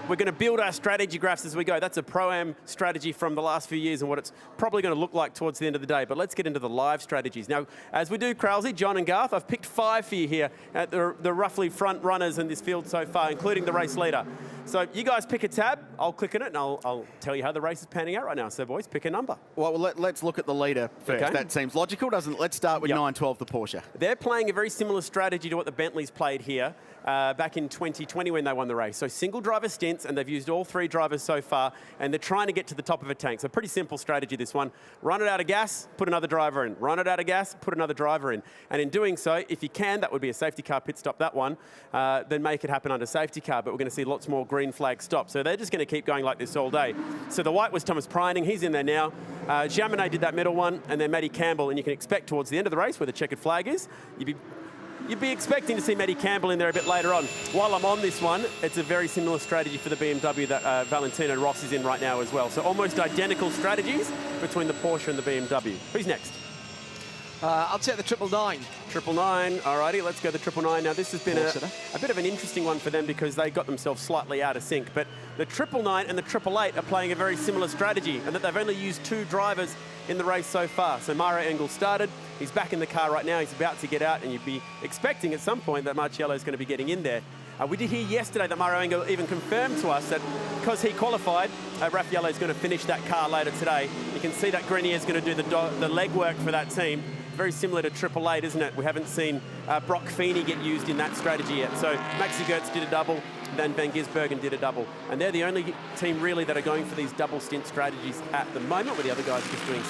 We're going to build our strategy graphs as we go. That's a Pro-Am strategy from the last few years and what it's probably going to look like towards the end of the day. But let's get into the live strategies. Now, as we do, Krause, John and Garth, I've picked 5 for you here at the roughly front runners in this field so far, including the race leader. So you guys pick a tab, I'll click on it, and I'll tell you how the race is panning out right now. So, boys, pick a number. Well, let's look at the leader first. Okay. That seems logical, doesn't it? Let's start with 912, the Porsche. They're playing a very similar strategy to what the Bentleys played here back in 2020 when they won the race. So single driver stints, and they've used all 3 drivers so far, and they're trying to get to the top of a tank. So pretty simple strategy, this one. Run it out of gas, put another driver in. Run it out of gas, put another driver in. And in doing so, if you can, that would be a safety car pit stop, that one, then make it happen under safety car. But we're going to see lots more green flag stops. So they're just going to keep going like this all day. So the white was Thomas Pryning. He's in there now. Jaminet did that middle one, and then Matty Campbell. And you can expect towards the end of the race, where the checkered flag is, you'd be expecting to see Matty Campbell in there a bit later on. While I'm on this one, it's a very similar strategy for the BMW that Valentino Rossi is in right now as well. So almost identical strategies between the Porsche and the BMW. Who's next? I'll take the 999. 999, alrighty, let's go the 999. Now this has been a bit of an interesting one for them because they got themselves slightly out of sync. But the 999 and the 888 are playing a very similar strategy, and that they've only used 2 drivers in the race so far. So Mario Engel started, he's back in the car right now, he's about to get out, and you'd be expecting at some point that Marciello is going to be getting in there. We did hear yesterday that Mario Engel even confirmed to us that because he qualified, Raffaello is going to finish that car later today. You can see that Grenier is going to do the legwork for that team. Very similar to 888, isn't it? We haven't seen Brock Feeney get used in that strategy yet. So Maxi Goetz did a double, then Van Gisbergen did a double. And they're the only team really that are going for these double stint strategies at the moment, where the other guys are just doing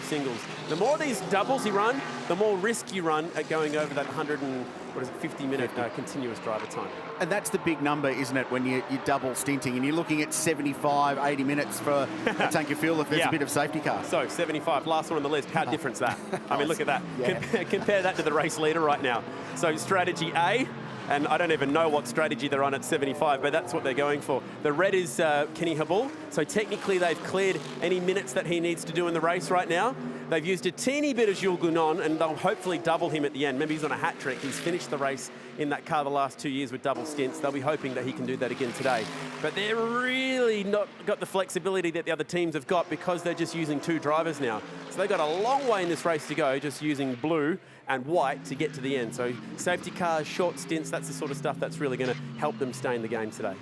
singles. The more these doubles you run, the more risk you run at going over that 50-minute continuous driver time. And that's the big number, isn't it, when you're double stinting and you're looking at 75, 80 minutes for a tank of fuel if there's a bit of safety car. So 75, last one on the list. How different's that? I mean, look at that. Yeah. Compare that to the race leader right now. So strategy A, and I don't even know what strategy they're on at 75, but that's what they're going for. The red is Kenny Habul. So technically they've cleared any minutes that he needs to do in the race right now. They've used a teeny bit of Jules Gounon, and they'll hopefully double him at the end. Maybe he's on a hat trick. He's finished the race in that car the last 2 years with double stints. They'll be hoping that he can do that again today. But they're really not got the flexibility that the other teams have got because they're just using 2 drivers now. So they've got a long way in this race to go, just using blue and white to get to the end. So safety cars, short stints, that's the sort of stuff that's really going to help them stay in the game today.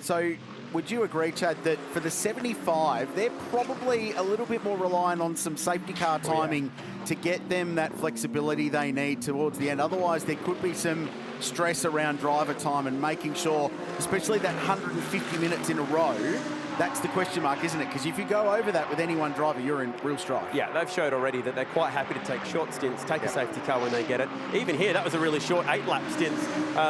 So would you agree, Chad, that for the 75, they're probably a little bit more reliant on some safety car timing to get them that flexibility they need towards the end? Otherwise, there could be some stress around driver time and making sure, especially that 150 minutes in a row, that's the question mark, isn't it? Because if you go over that with any one driver, you're in real strife. Yeah, they've showed already that they're quite happy to take short stints, take a safety car when they get it. Even here, that was a really short 8-lap stint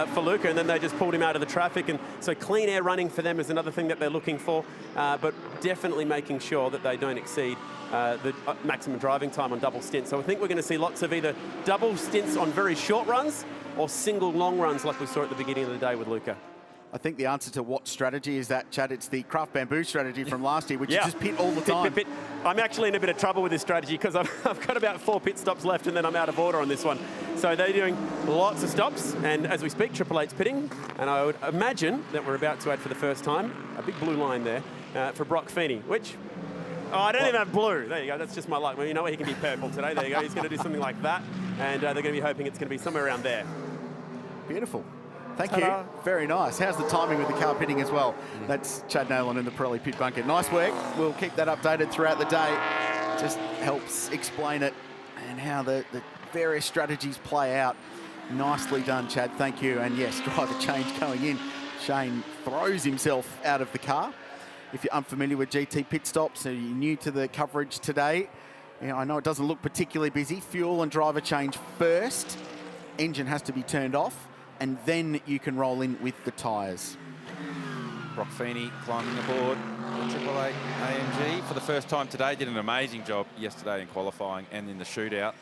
for Luca, and then they just pulled him out of the traffic. And so clean air running for them is another thing that they're looking for, but definitely making sure that they don't exceed the maximum driving time on double stints. So I think we're going to see lots of either double stints on very short runs or single long runs like we saw at the beginning of the day with Luca. I think the answer to what strategy is that, Chad, it's the Craft Bamboo strategy from last year, which is just pit all the time. Pit. I'm actually in a bit of trouble with this strategy because I've got about 4 pit stops left and then I'm out of order on this one. So they're doing lots of stops, and as we speak, Triple Eight's pitting, and I would imagine that we're about to add for the first time a big blue line there for Brock Feeney, which... Oh, I don't even have blue. There you go. That's just my luck. Well, you know what? He can be purple today. There you go. He's going to do something like that, and they're going to be hoping it's going to be somewhere around there. Beautiful. Thank you. Very nice. How's the timing with the car pitting as well? That's Chad Nolan in the Pirelli pit bunker. Nice work. We'll keep that updated throughout the day. Just helps explain it and how the various strategies play out. Nicely done, Chad. Thank you. And yes, driver change going in. Shane throws himself out of the car. If you're unfamiliar with GT pit stops, or you're new to the coverage today, I know it doesn't look particularly busy. Fuel and driver change first. Engine has to be turned off, and then you can roll in with the tyres. Brock Feeney climbing aboard the Triple Eight AMG for the first time today. Did an amazing job yesterday in qualifying and in the shootout.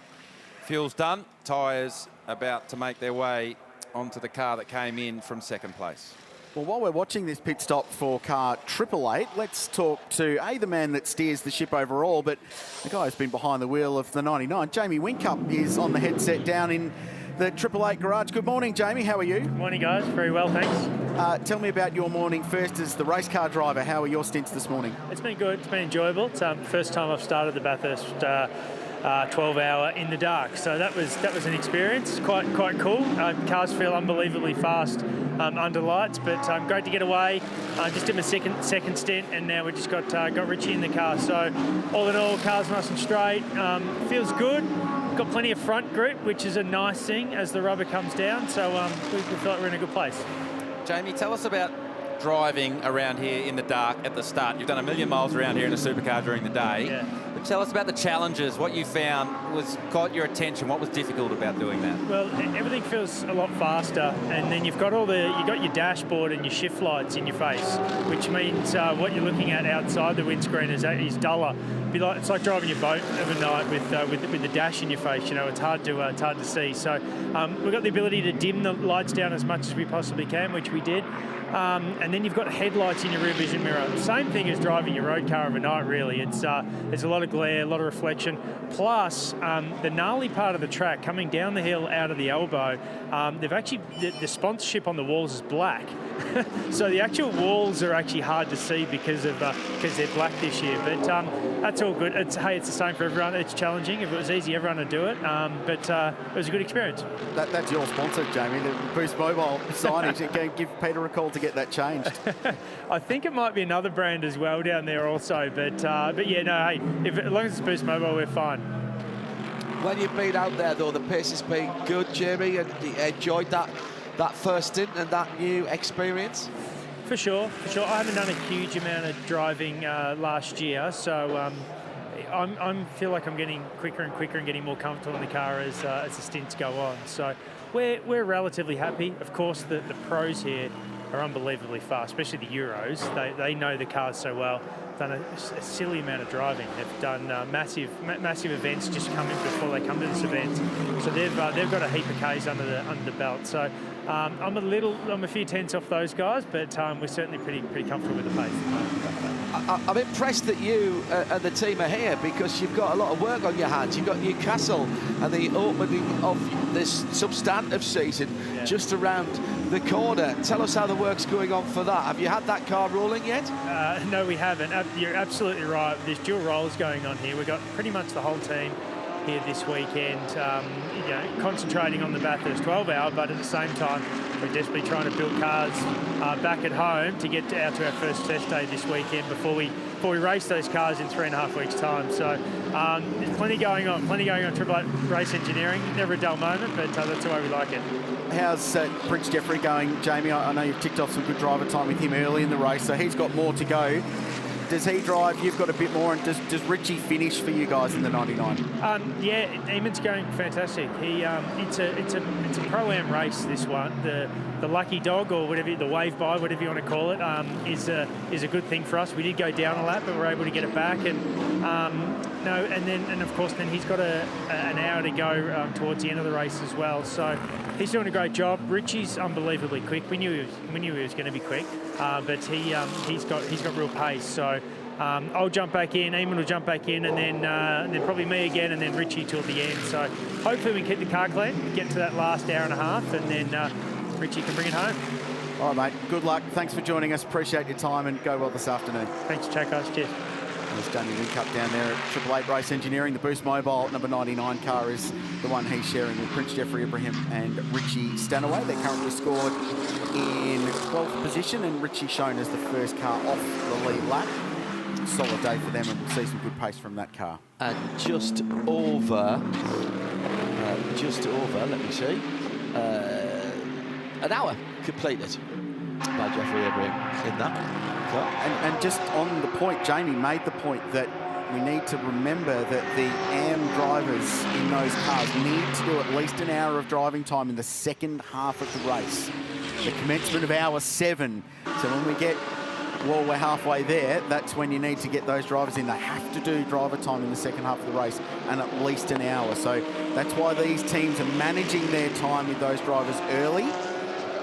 Fuel's done. Tyres about to make their way onto the car that came in from second place. Well, while we're watching this pit stop for car 888, let's talk to the man that steers the ship overall, but the guy who's been behind the wheel of the 99. Jamie Wincup is on the headset down in the 888 garage. Good morning, Jamie. How are you? Morning, guys. Very well, thanks. Tell me about your morning first as the race car driver. How are your stints this morning? It's been good. It's been enjoyable. It's the first time I've started the Bathurst 12-hour in the dark, so that was an experience. Quite cool. Cars feel unbelievably fast under lights, but great to get away. Just did my second stint, and now we just got Richie in the car. So all in all, car's nice and straight. Feels good. Got plenty of front grip, which is a nice thing as the rubber comes down. So we felt we're in a good place. Jamie, tell us about driving around here in the dark at the start. You've done 1 million miles around here in a supercar during the day. Yeah. But tell us about the challenges, what you found caught your attention. What was difficult about doing that? Well, everything feels a lot faster, and then you've got your dashboard and your shift lights in your face, which means what you're looking at outside the windscreen is duller. It's like driving your boat overnight with the dash in your face. You know, it's hard to see. So we've got the ability to dim the lights down as much as we possibly can, which we did. And then you've got headlights in your rear vision mirror. Same thing as driving your road car overnight, really. There's a lot of glare, a lot of reflection. Plus, the gnarly part of the track, coming down the hill out of the elbow, they've actually, the sponsorship on the walls is black. So the actual walls are actually hard to see because they're black this year. But that's all good. It's the same for everyone. It's challenging. If it was easy, everyone would do it. But it was a good experience. That's your sponsor, Jamie, the Boost Mobile signage. Give Peter a call to get that changed. I think it might be another brand as well down there also. But yeah, no, hey, as long as it's Boost Mobile, we're fine. When you've been out there, though, the pace has been good, Jamie, and you enjoyed that first stint and that new experience? For sure. I haven't done a huge amount of driving last year, so I feel like I'm getting quicker and quicker and getting more comfortable in the car as the stints go on. So we're relatively happy. Of course, the pros here are unbelievably fast, especially the Euros. They know the cars so well. Done a silly amount of driving. They've done massive events just coming before they come to this event. So they've got a heap of Ks under the belt. So I'm a few tenths off those guys, but we're certainly pretty comfortable with the pace. I'm impressed that you and the team are here because you've got a lot of work on your hands. You've got Newcastle and the opening of this substantive season just around the corner. Tell us how the work's going on for that. Have you had that car rolling yet? No, we haven't. You're absolutely right. There's dual roles going on here. We've got pretty much the whole team here this weekend. You know, concentrating on the Bathurst 12-hour, but at the same time, we're desperately trying to build cars back at home to get out to our first test day this weekend before we race those cars in 3.5 weeks' time. So there's plenty going on Triple Eight race engineering. Never a dull moment, but that's the way we like it. How's Prince Jeffrey going, Jamie? I know you've ticked off some good driver time with him early in the race, so he's got more to go. Does he drive? You've got a bit more, and does Richie finish for you guys in the 99? Yeah, Eamon's going fantastic. It's a pro-am race. This one, the lucky dog or whatever, the wave by, whatever you want to call it, is a good thing for us. We did go down a lap, but we're able to get it back, and of course then he's got an hour to go towards the end of the race as well. So he's doing a great job. Richie's unbelievably quick. We knew he was going to be quick, but he's got real pace. So I'll jump back in, Eamon will jump back in, and then probably me again, and then Richie till the end. So hopefully we can keep the car clean, get to that last hour and a half, and then Richie can bring it home. All right, mate. Good luck. Thanks for joining us. Appreciate your time, and go well this afternoon. Thanks, Chacos. Cheers. There's Jamie Whincup down there at Triple Eight Race Engineering. The Boost Mobile number 99 car is the one he's sharing with Prince Jeffrey Ibrahim and Richie Stanaway. They're currently scored in 12th position, and Richie shown as the first car off the lead lap. Solid day for them, and we'll see some good pace from that car. And just over, let me see, an hour completed by Jeffrey Ibrahim in that. And just on the point, Jamie made the point that we need to remember that the AM drivers in those cars need to do at least an hour of driving time in the second half of the race. The commencement of hour 7. So when we get, well, we're halfway there, that's when you need to get those drivers in. They have to do driver time in the second half of the race and at least an hour. So that's why these teams are managing their time with those drivers early.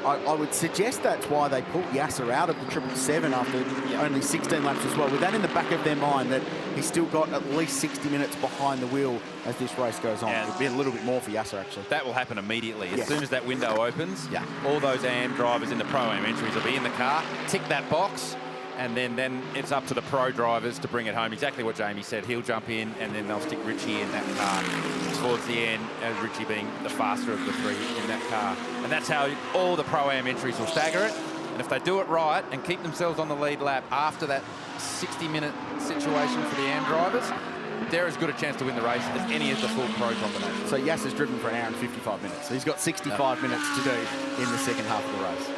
I would suggest that's why they pulled Yasser out of the 777 after only 16 laps as well, with that in the back of their mind that he's still got at least 60 minutes behind the wheel as this race goes on. It'll be a little bit more for Yasser, actually. That will happen immediately. As soon as that window opens, all those AM drivers in the Pro-Am entries will be in the car, tick that box, and then it's up to the pro drivers to bring it home. Exactly what Jamie said. He'll jump in, and then they'll stick Richie in that car towards the end, as Richie being the faster of the three in that car. And that's how all the Pro-Am entries will stagger it. And if they do it right and keep themselves on the lead lap after that 60-minute situation for the AM drivers, they're as good a chance to win the race as any of the full pro combination. So Yasser's driven for an hour and 55 minutes. So he's got 65 minutes to do in the second half of the race.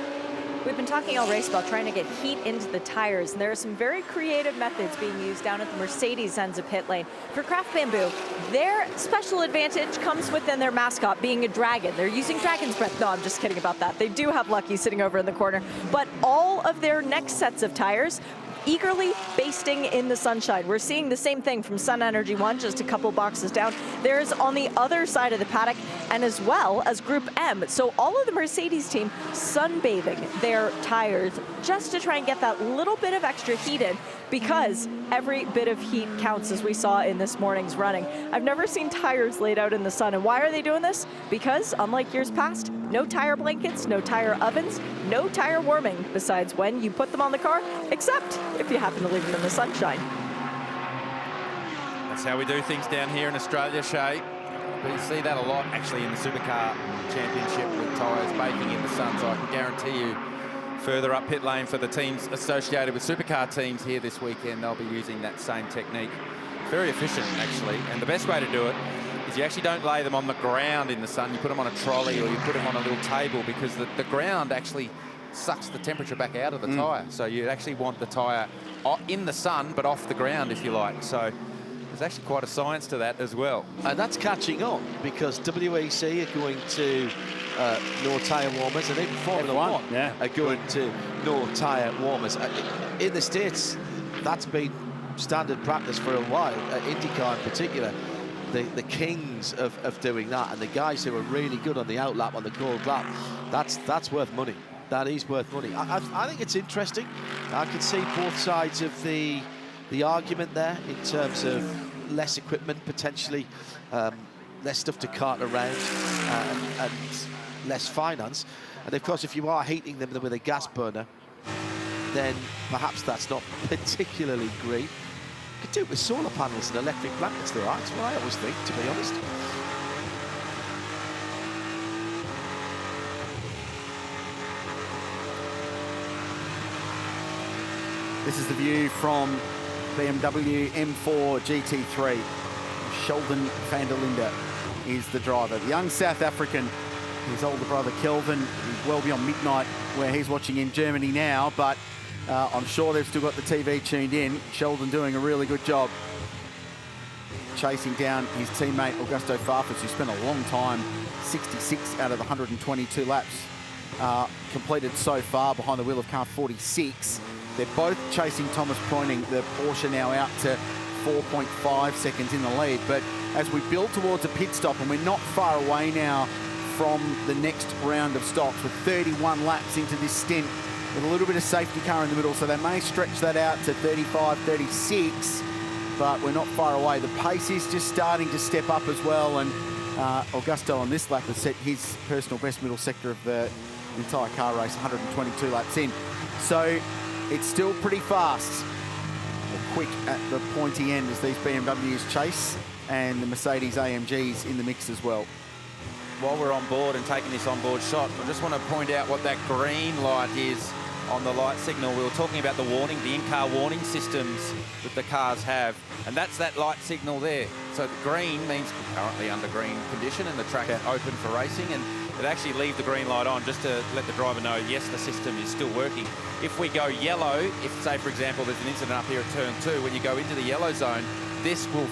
We've been talking all race about trying to get heat into the tires, and there are some very creative methods being used down at the Mercedes ends of pit lane. For Craft Bamboo, their special advantage comes within their mascot being a dragon. They're using dragon's breath. No, I'm just kidding about that. They do have Lucky sitting over in the corner, but all of their next sets of tires eagerly basting in the sunshine. We're seeing the same thing from Sun Energy 1, just a couple boxes down. There's on the other side of the paddock, and as well as Group M. So all of the Mercedes team sunbathing their tires just to try and get that little bit of extra heat in, because every bit of heat counts, as we saw in this morning's running. I've never seen tires laid out in the sun. And why are they doing this? Because unlike years past, no tire blankets, no tire ovens, no tire warming, besides when you put them on the car, except if you happen to leave them in the sunshine. That's how we do things down here in Australia, Shay. We see that a lot actually in the Supercar Championship with tyres baking in the sun, so I can guarantee you further up pit lane for the teams associated with supercar teams here this weekend, they'll be using that same technique. Very efficient, actually, and the best way to do it is you actually don't lay them on the ground in the sun. You put them on a trolley or you put them on a little table, because the ground actually sucks the temperature back out of the tyre. So you actually want the tyre in the sun, but off the ground, if you like. So there's actually quite a science to that as well. And that's catching on, because WEC are going to no tyre warmers, and even Formula One are going to no tyre warmers. In the States, that's been standard practice for a while. IndyCar in particular, the kings of doing that, and the guys who are really good on the outlap, on the cold lap, that's worth money. That is worth money. I think it's interesting. I can see both sides of the argument there in terms of less equipment, potentially less stuff to cart around, and less finance. And of course, if you are heating them with a gas burner, then perhaps that's not particularly green. could do it with solar panels and electric blankets, though. That's what I always think, to be honest. This is the view from BMW M4 GT3. Sheldon van der Linde is the driver. The young South African, his older brother Kelvin, is well beyond midnight where he's watching in Germany now, but I'm sure they've still got the TV tuned in. Sheldon doing a really good job chasing down his teammate Augusto Farfus, who spent a long time, 66 out of the 122 laps completed so far behind the wheel of car 46. They're both chasing Thomas Preuning, the Porsche now out to 4.5 seconds in the lead. But as we build towards a pit stop, and we're not far away now from the next round of stops, with 31 laps into this stint, with a little bit of safety car in the middle, so they may stretch that out to 35, 36, but we're not far away. The pace is just starting to step up as well, and Augusto on this lap has set his personal best middle sector of the entire car race, 122 laps in. So it's still pretty fast. They're quick at the pointy end as these BMWs chase, and the Mercedes AMGs in the mix as well. While we're on board and taking this on-board shot, I just want to point out what that green light is on the light signal. We were talking about the warning, the in-car warning systems that the cars have, and that's that light signal there. So the green means we're currently under green condition and the track is open for racing, and it actually leave the green light on just to let the driver know, yes, the system is still working. If we go yellow, if say for example there's an incident up here at turn 2, when you go into the yellow zone, this will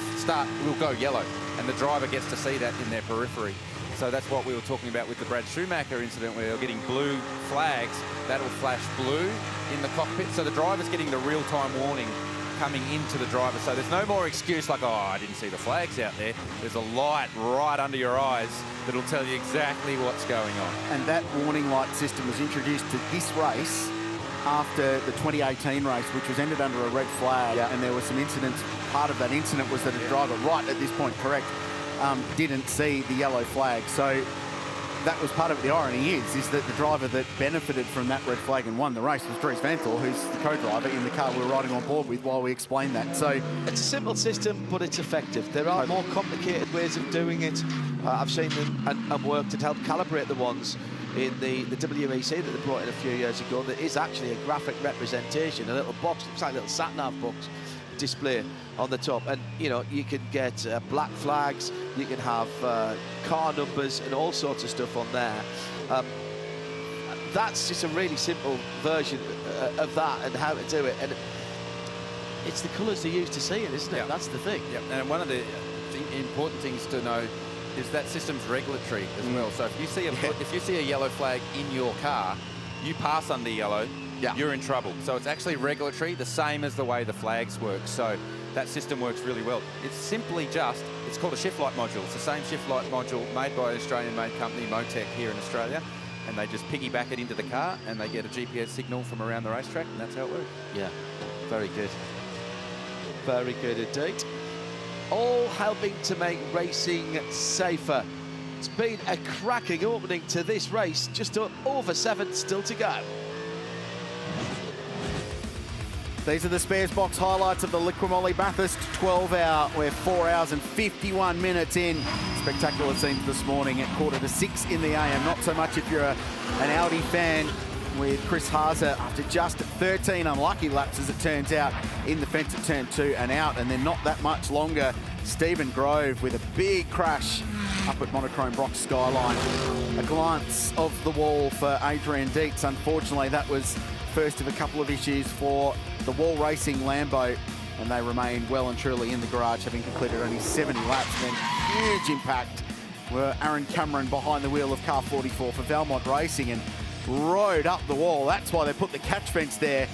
go yellow, and the driver gets to see that in their periphery. So that's what we were talking about with the Brad Schumacher incident, where they're getting blue flags. That'll flash blue in the cockpit. So the driver's getting the real-time warning coming into the driver. So there's no more excuse like, oh, I didn't see the flags out there. There's a light right under your eyes that'll tell you exactly what's going on. And that warning light system was introduced to this race after the 2018 race, which was ended under a red flag. And there were some incidents. Part of that incident was that a driver, right at this point, correct, didn't see the yellow flag. So that was part of it. The irony is that the driver that benefited from that red flag and won the race was Dries Vanthoor, who's the co-driver in the car we were riding on board with while we explained that. So it's a simple system, but it's effective. There are more complicated ways of doing it. I've seen them and worked to help calibrate the ones in the WEC that they brought in a few years ago. There is actually a graphic representation, a little box, it's like a little sat-nav box display on the top, and you know, you can get black flags, you can have car numbers and all sorts of stuff on there. That's just a really simple version of that and how to do it, and it's the colours they use to see it, isn't it? That's the thing. And one of the important things to know is that system's regulatory as well. So if you see a yellow flag in your car, you pass under yellow, you're in trouble. So it's actually regulatory, the same as the way the flags work. So that system works really well. It's simply just, it's called a shift light module. It's the same shift light module made by an Australian-made company, Motec, here in Australia. And they just piggyback it into the car and they get a GPS signal from around the racetrack, and that's how it works. Yeah, very good. Very good indeed. All helping to make racing safer. It's been a cracking opening to this race, just over 7 still to go. These are the spares box highlights of the LIQUI MOLY Bathurst 12 hour. We're 4 hours and 51 minutes in. Spectacular scenes this morning at 5:45 in the AM. Not so much if you're an Audi fan, with Chris Haase after just 13 unlucky laps, as it turns out, in the fence at turn 2 and out, and then not that much longer. Stephen Grove with a big crash up at Monochrome Brock Skyline. A glance of the wall for Adrian Dietz. Unfortunately, that was first of a couple of issues for the Wall Racing Lambo, and they remain well and truly in the garage, having completed only 70 laps. And then huge impact were Aaron Cameron behind the wheel of car 44 for Valmont Racing and rode up the wall. That's why they put the catch fence there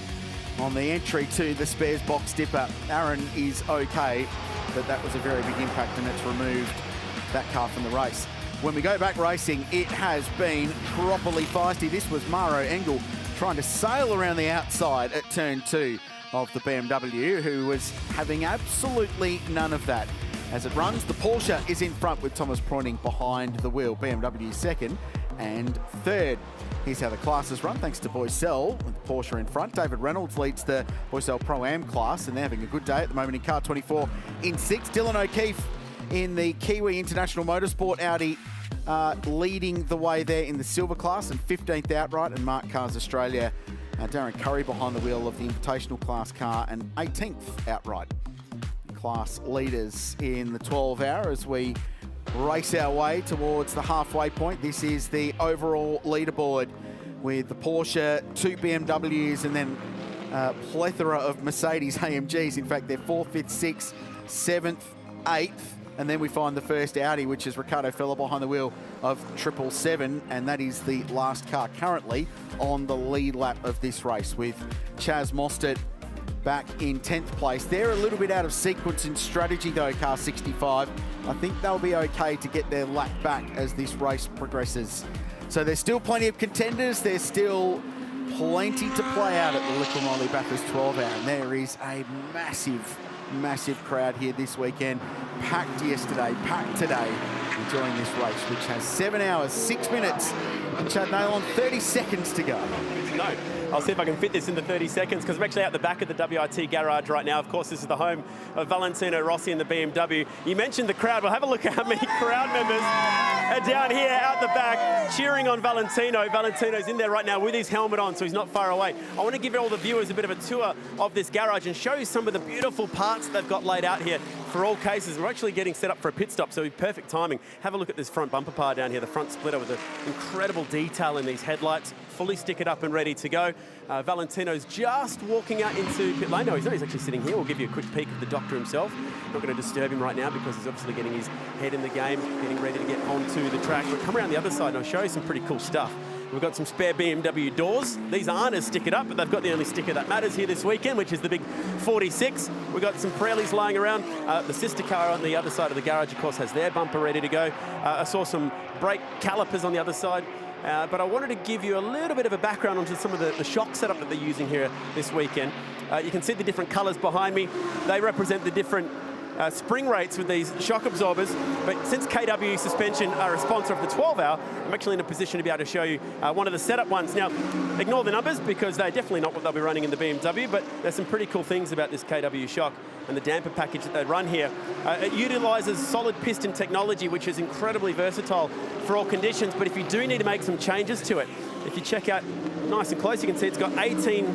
on the entry to the spares box dipper. Aaron is okay, but that was a very big impact, and it's removed that car from the race. When we go back racing, it has been properly feisty. This was Maro Engel trying to sail around the outside at turn 2 of the BMW, who was having absolutely none of that. As it runs, the Porsche is in front with Thomas Preuning behind the wheel. BMW second and third. Here's how the classes run, thanks to Boycell, with Porsche in front. David Reynolds leads the Boycell Pro-Am class, and they're having a good day at the moment in car 24 in 6th. Dylan O'Keefe in the Kiwi International Motorsport Audi leading the way there in the silver class, and 15th outright, and Mark Cars Australia, Darren Curry behind the wheel of the Invitational class car, and 18th outright. Class leaders in the 12-hour as we race our way towards the halfway point. This is the overall leaderboard with the Porsche, 2 BMWs, and then a plethora of Mercedes AMGs. In fact, they're 4th, 5th, 6th, 7th, 8th. And then we find the first Audi, which is Ricardo Feller behind the wheel of 777, and that is the last car currently on the lead lap of this race, with Chaz Mostert back in 10th place. They're a little bit out of sequence in strategy though, car 65. I think they'll be okay to get their lap back as this race progresses. So there's still plenty of contenders. There's still plenty to play out at the LIQUI MOLY Bathurst 12-hour, and there is a massive crowd here this weekend. Packed yesterday, packed today, enjoying this race, which has 7 hours, 6 minutes, and Chad Nailon, 30 seconds to go. No. I'll see if I can fit this into 30 seconds, because we're actually out the back of the WIT garage right now. Of course, this is the home of Valentino Rossi and the BMW. You mentioned the crowd. Well, have a look at how many crowd members are down here out the back cheering on Valentino. Valentino's in there right now with his helmet on, so he's not far away. I want to give all the viewers a bit of a tour of this garage and show you some of the beautiful parts they've got laid out here for all cases. We're actually getting set up for a pit stop, so it'll be perfect timing. Have a look at this front bumper part down here, the front splitter with the incredible detail in these headlights, fully stickered up and ready to go. Valentino's just walking out into pit lane. No, he's not. He's actually sitting here. We'll give you a quick peek of the doctor himself. Not going to disturb him right now because he's obviously getting his head in the game, getting ready to get onto the track. But come around the other side and I'll show you some pretty cool stuff. We've got some spare BMW doors. These aren't as stickered up, but they've got the only sticker that matters here this weekend, which is the big 46. We've got some Pirellis lying around. The sister car on the other side of the garage, of course, has their bumper ready to go. I saw some brake calipers on the other side. But I wanted to give you a little bit of a background onto some of the shock setup that they're using here this weekend. You can see the different colours behind me. They represent the different spring rates with these shock absorbers. But since KW Suspension are a sponsor of the 12-hour, I'm actually in a position to be able to show you one of the setup ones. Now, ignore the numbers because they're definitely not what they'll be running in the BMW, but there's some pretty cool things about this KW shock and the damper package that they run here. It utilises solid piston technology, which is incredibly versatile for all conditions, but if you do need to make some changes to it, if you check out nice and close, you can see it's got 18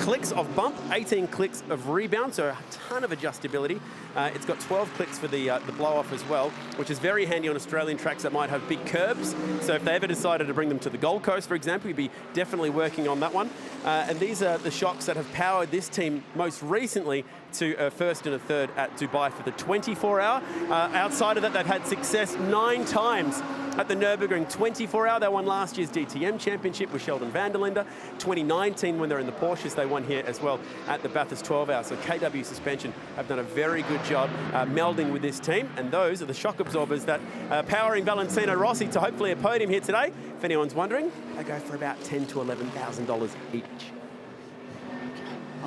clicks of bump, 18 clicks of rebound, so a ton of adjustability. It's got 12 clicks for the blow-off as well, which is very handy on Australian tracks that might have big curbs. So if they ever decided to bring them to the Gold Coast, for example, you'd be definitely working on that one. And these are the shocks that have powered this team most recently to a first and a third at Dubai for the 24-hour. Outside of that, they've had success 9 times at the Nürburgring 24-hour. They won last year's DTM Championship with Sheldon van der Linde. 2019, when they're in the Porsches, they won here as well at the Bathurst 12-hour. So KW Suspension have done a very good job melding with this team, and those are the shock absorbers that are powering Valentino Rossi to hopefully a podium here today. If anyone's wondering, they go for about $10,000 to $11,000 each.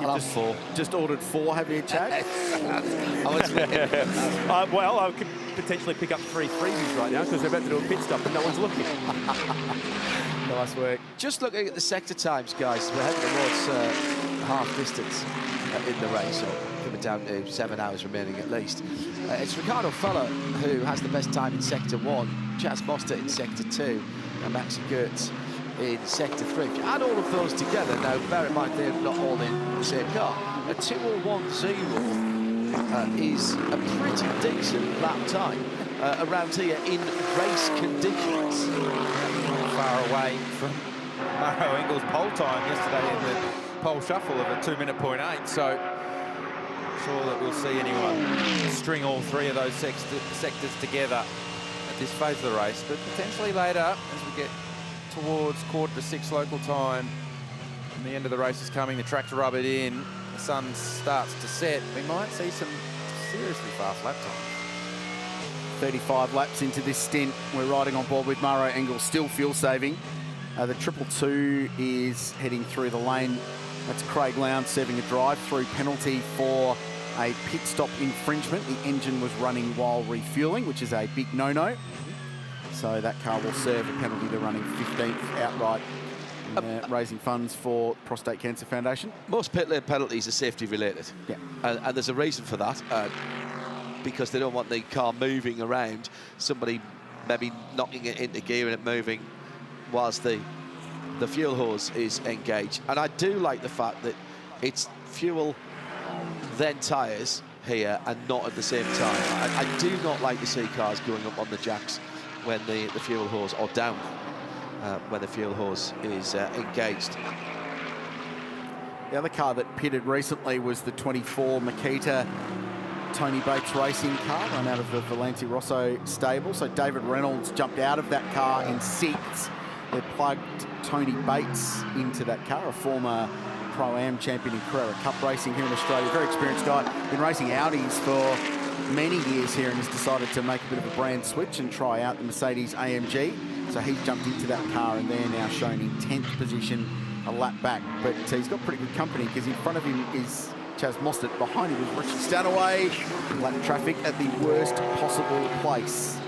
You've just ordered 4, have you, Chad? Well, I could potentially pick up 3 freebies right now because they're about to do a pit stop, but no one's looking. Nice work. Just looking at the sector times, guys. We're heading towards half distance in the race, so coming down to 7 hours remaining at least. It's Ricardo Feller who has the best time in Sector 1, Chaz Mostert in Sector 2, and Maxi Goetz in Sector 3. If you add all of those together, now bear in mind they're not all in the same car, a 2:01.0 is a pretty decent lap time around here in race conditions. Far away from Maro Engel's pole time yesterday in the pole shuffle of a 2:08, so I'm sure that we'll see anyone string all 3 of those sectors together at this phase of the race, but potentially later as we get towards 5:45 local time and the end of the race is coming, the track's rubbered in, the sun starts to set, we might see some seriously fast lap times. 35 laps into this stint, we're riding on board with Maro Engel, still fuel saving. The 222 is heading through the lane. That's Craig Lowndes serving a drive-through penalty for a pit stop infringement. The engine was running while refueling, which is a big no-no. So that car will serve a penalty to running 15th outright raising funds for Prostate Cancer Foundation. Most pit lane penalties are safety related. Yeah. And there's a reason for that, because they don't want the car moving around, somebody maybe knocking it into gear and it moving whilst the fuel hose is engaged. And I do like the fact that it's fuel, then tyres here, and not at the same time. I do not like to see cars going up on the jacks when the fuel hose, or down when the fuel hose is engaged. The other car that pitted recently was the 24 Makita Tony Bates racing car, run out of the Valenti Rosso stable. So David Reynolds jumped out of that car in 6th. They plugged Tony Bates into that car, a former Pro-Am champion in Carrera Cup racing here in Australia. Very experienced guy. Been racing Audis for many years here and has decided to make a bit of a brand switch and try out the Mercedes AMG. So he's jumped into that car and they're now shown in 10th position, a lap back. But he's got pretty good company because in front of him is Chaz Mostert. Behind him is Richard Stanaway. Lap traffic at the worst possible place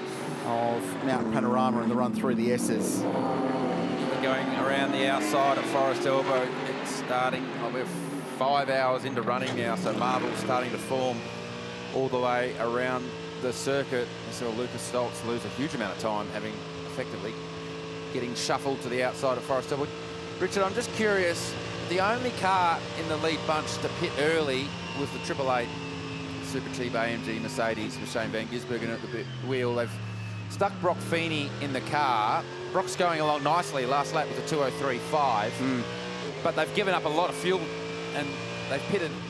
of Mount Panorama and the run through the S's. We're going around the outside of Forest Elbow. It's starting, we're 5 hours into running now, so marble's starting to form all the way around the circuit. I saw Lucas Stoltz lose a huge amount of time, having effectively getting shuffled to the outside of Forest Elbow. Richard, I'm just curious, the only car in the lead bunch to pit early was the 888 Super Cheap AMG Mercedes with Shane Van Gisbergen at the wheel. They've stuck Brock Feeney in the car. Brock's going along nicely. Last lap was a 2:03.5, but they've given up a lot of fuel and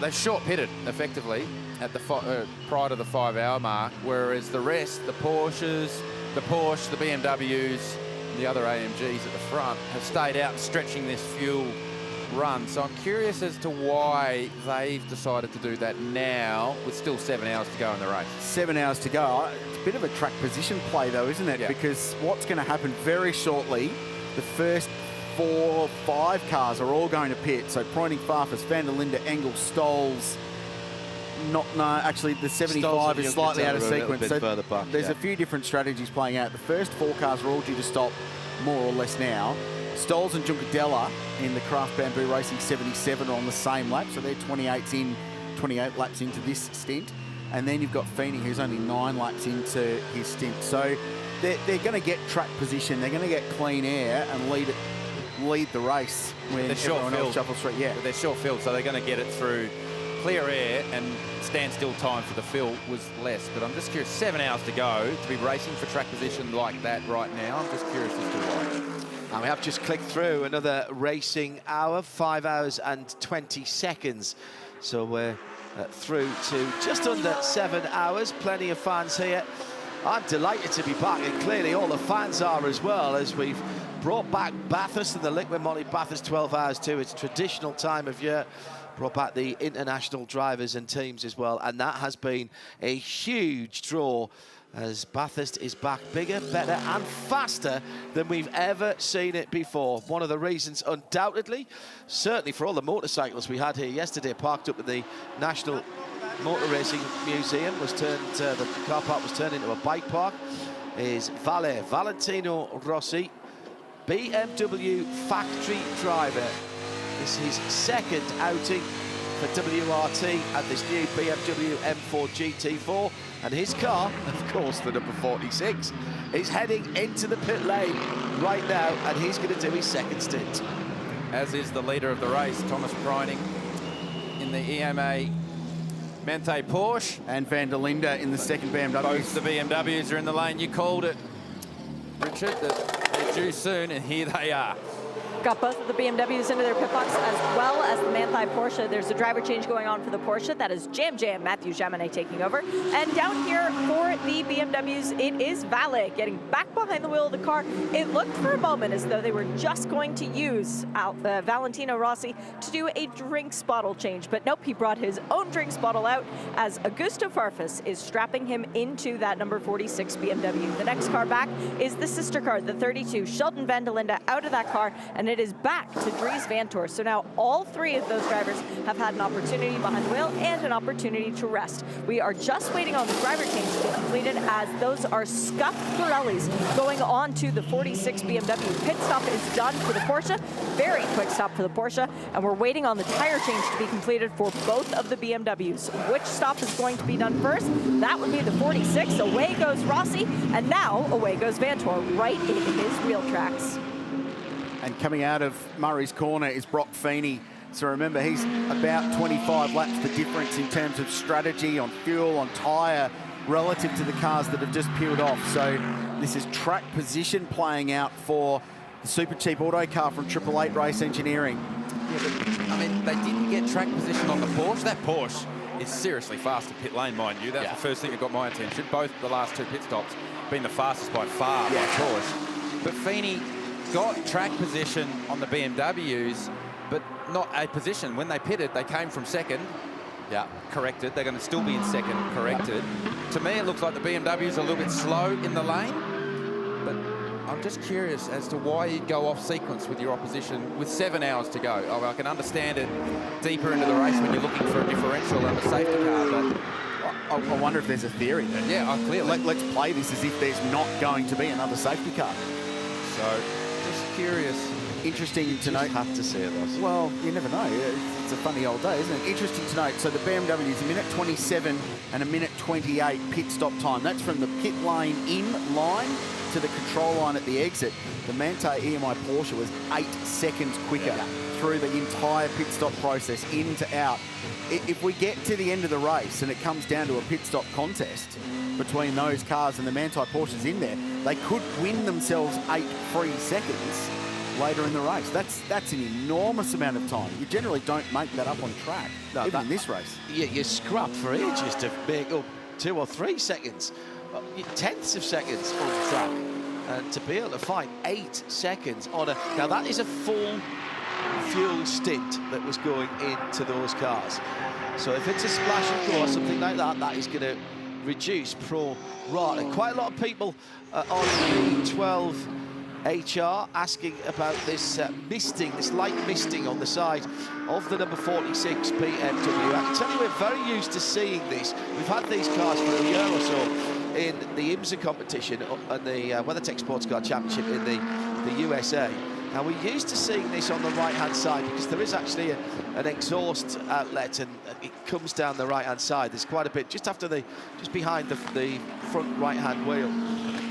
they've short pitted effectively at the prior to the 5 hour mark, whereas the rest, the Porsches, the Porsche, the BMWs, and the other AMGs at the front have stayed out stretching this fuel run. So I'm curious as to why they've decided to do that now with still 7 hours to go in the race. 7 hours to go. It's a bit of a track position play though, isn't it? Yeah. Because what's going to happen very shortly, the first 4 or 5 cars are all going to pit. So Pointing Farfus, Van der Linde, Engel, Stolz. Actually the 75 is slightly out of sequence. So further back, there's a few different strategies playing out. The first 4 cars are all due to stop more or less now. Stolz and Juncadella in the Craft Bamboo Racing 77 are on the same lap, so they're 28 laps into this stint. And then you've got Feeney, who's only 9 laps into his stint. So they're going to get track position, they're going to get clean air and lead the race when everyone else shuffles through. Yeah, they're short filled, so they're going to get it through clear air, and standstill time for the fill was less. But I'm just curious, 7 hours to go to be racing for track position like that right now. I'm just curious as to why. And we have just clicked through another racing hour, 5 hours and 20 seconds. So we're through to just under 7 hours. Plenty of fans here. I'm delighted to be back, and clearly all the fans are as well, as we've brought back Bathurst and the Liqui Moly Bathurst 12 hours to its traditional time of year. Brought back the international drivers and teams as well, and that has been a huge draw, as Bathurst is back bigger, better and faster than we've ever seen it before. One of the reasons, undoubtedly, certainly for all the motorcycles we had here yesterday parked up at the National Motor Racing Museum, was turned, the car park was turned into a bike park, is Valentino Rossi, BMW factory driver. This is his second outing for WRT at this new BMW M4 GT4, and his car, of course, the number 46, is heading into the pit lane right now, and he's going to do his second stint. As is the leader of the race, Thomas Preining, in the EMA Manthe Porsche. And Van der Linde in the second BMW. Both the BMWs are in the lane. You called it, Richard, that they're due soon, and here they are. Got both of the BMWs into their pit box, as well as the Manthe Porsche. There's a driver change going on for the Porsche. That is Jam Matthew Jaminet taking over. And down here for the BMWs, it is Valle getting back behind the wheel of the car. It looked for a moment as though they were just going to use Valentino Rossi to do a drinks bottle change. But nope, he brought his own drinks bottle out as Augusto Farfus is strapping him into that number 46 BMW. The next car back is the sister car, the 32. Sheldon Van der Linde out of that car, and it it is back to Dries Vanthoor. So now all three of those drivers have had an opportunity behind the wheel and an opportunity to rest. We are just waiting on the driver change to be completed, as those are scuffed Pirellis going on to the 46 BMW. Pit stop is done for the Porsche. Very quick stop for the Porsche. And we're waiting on the tire change to be completed for both of the BMWs. Which stop is going to be done first? That would be the 46. Away goes Rossi. And now away goes Vanthoor, right in his wheel tracks. And coming out of Murray's corner is Brock Feeney. So remember, he's about 25 laps the difference in terms of strategy on fuel, on tyre, relative to the cars that have just peeled off. So this is track position playing out for the super cheap auto car from 888 Race Engineering. Yeah, but, I mean, they didn't get track position on the Porsche. That Porsche is seriously fast at pit lane, mind you. That's the first thing that got my attention. Both the last two pit stops been the fastest by far by Porsche. But Feeney got track position on the BMWs, but not a position. When they pitted, they came from second. Yeah, corrected. They're going to still be in second, corrected. To me, it looks like the BMWs are a little bit slow in the lane, but I'm just curious as to why you'd go off sequence with your opposition with 7 hours to go. I can understand it deeper into the race when you're looking for a differential and a safety car, but I wonder if there's a theory there. Yeah, clearly. Let's play this as if there's not going to be another safety car. So, just curious. Interesting to note. Have to see it. Well, you never know. It's a funny old day, isn't it? Interesting to note. So the BMW is a minute 27 and a minute 28 pit stop time. That's from the pit lane in line to the control line at the exit. The Manthey EMI Porsche was 8 seconds quicker through the entire pit stop process, in to out. If we get to the end of the race and it comes down to a pit stop contest between those cars and the Manthey Porsches in there, they could win themselves 8 free seconds later in the race. That's an enormous amount of time. You generally don't make that up on track, even in this race. You scrap for ages to make up 2 or 3 seconds, tenths of seconds on track, and to be able to find 8 seconds on a... Now that is a full fuel stint that was going into those cars. So if it's a splash and go or something like that, that is going to reduce pro rata. Quite a lot of people on the 12 HR asking about this misting, this light misting on the side of the number 46 BMW. I can tell you we're very used to seeing this. We've had these cars for a year or so in the IMSA competition and the WeatherTech Sports Car Championship in the USA. Now we're used to seeing this on the right-hand side because there is actually an exhaust outlet and it comes down the right-hand side. There's quite a bit just behind the front right-hand wheel.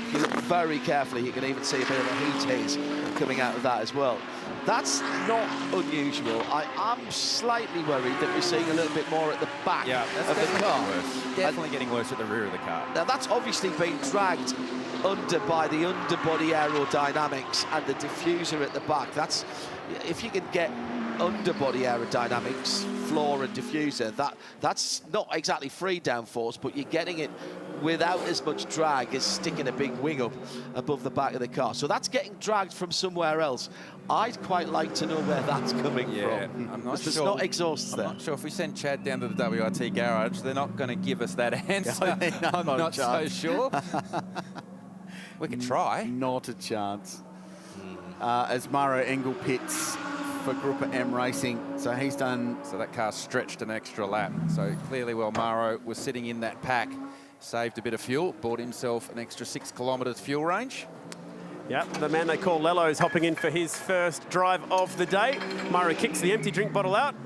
If you look very carefully, you can even see a bit of a heat haze coming out of that as well. That's not unusual. I am slightly worried that we're seeing a little bit more at the back of the car. Definitely getting worse at the rear of the car. Now that's obviously been dragged under by the underbody aerodynamics and the diffuser at the back. That's, if you can get underbody aerodynamics, floor and diffuser, that's not exactly free downforce, but you're getting it without as much drag as sticking a big wing up above the back of the car. So that's getting dragged from somewhere else. I'd quite like to know where that's coming from. I'm not sure. sure. Not exhausts there. I'm not sure if we send Chad down to the WRT garage, they're not going to give us that answer. I'm not so sure. We can try. Not a chance. As Maro Engel pits for Gruppe M Racing. So he's done... So that car stretched an extra lap. So clearly, while Maro was sitting in that pack, saved a bit of fuel, bought himself an extra 6 kilometres fuel range. Yep, the man they call Lello is hopping in for his first drive of the day. Maro kicks the empty drink bottle out,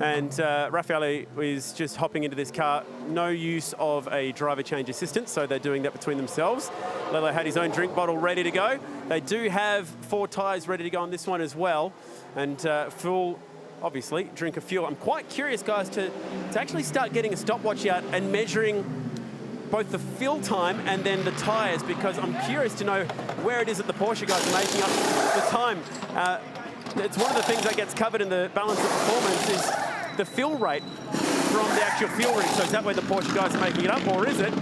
and Raffaele is just hopping into this car. No use of a driver change assistant, so they're doing that between themselves. Lello had his own drink bottle ready to go. They do have 4 tyres ready to go on this one as well, and full, obviously, drink of fuel. I'm quite curious, guys, to actually start getting a stopwatch out and measuring both the fill time and then the tyres, because I'm curious to know where it is that the Porsche guys are making up the time. It's one of the things that gets covered in the balance of performance is the fill rate from the actual fuel reach. So is that where the Porsche guys are making it up, or is it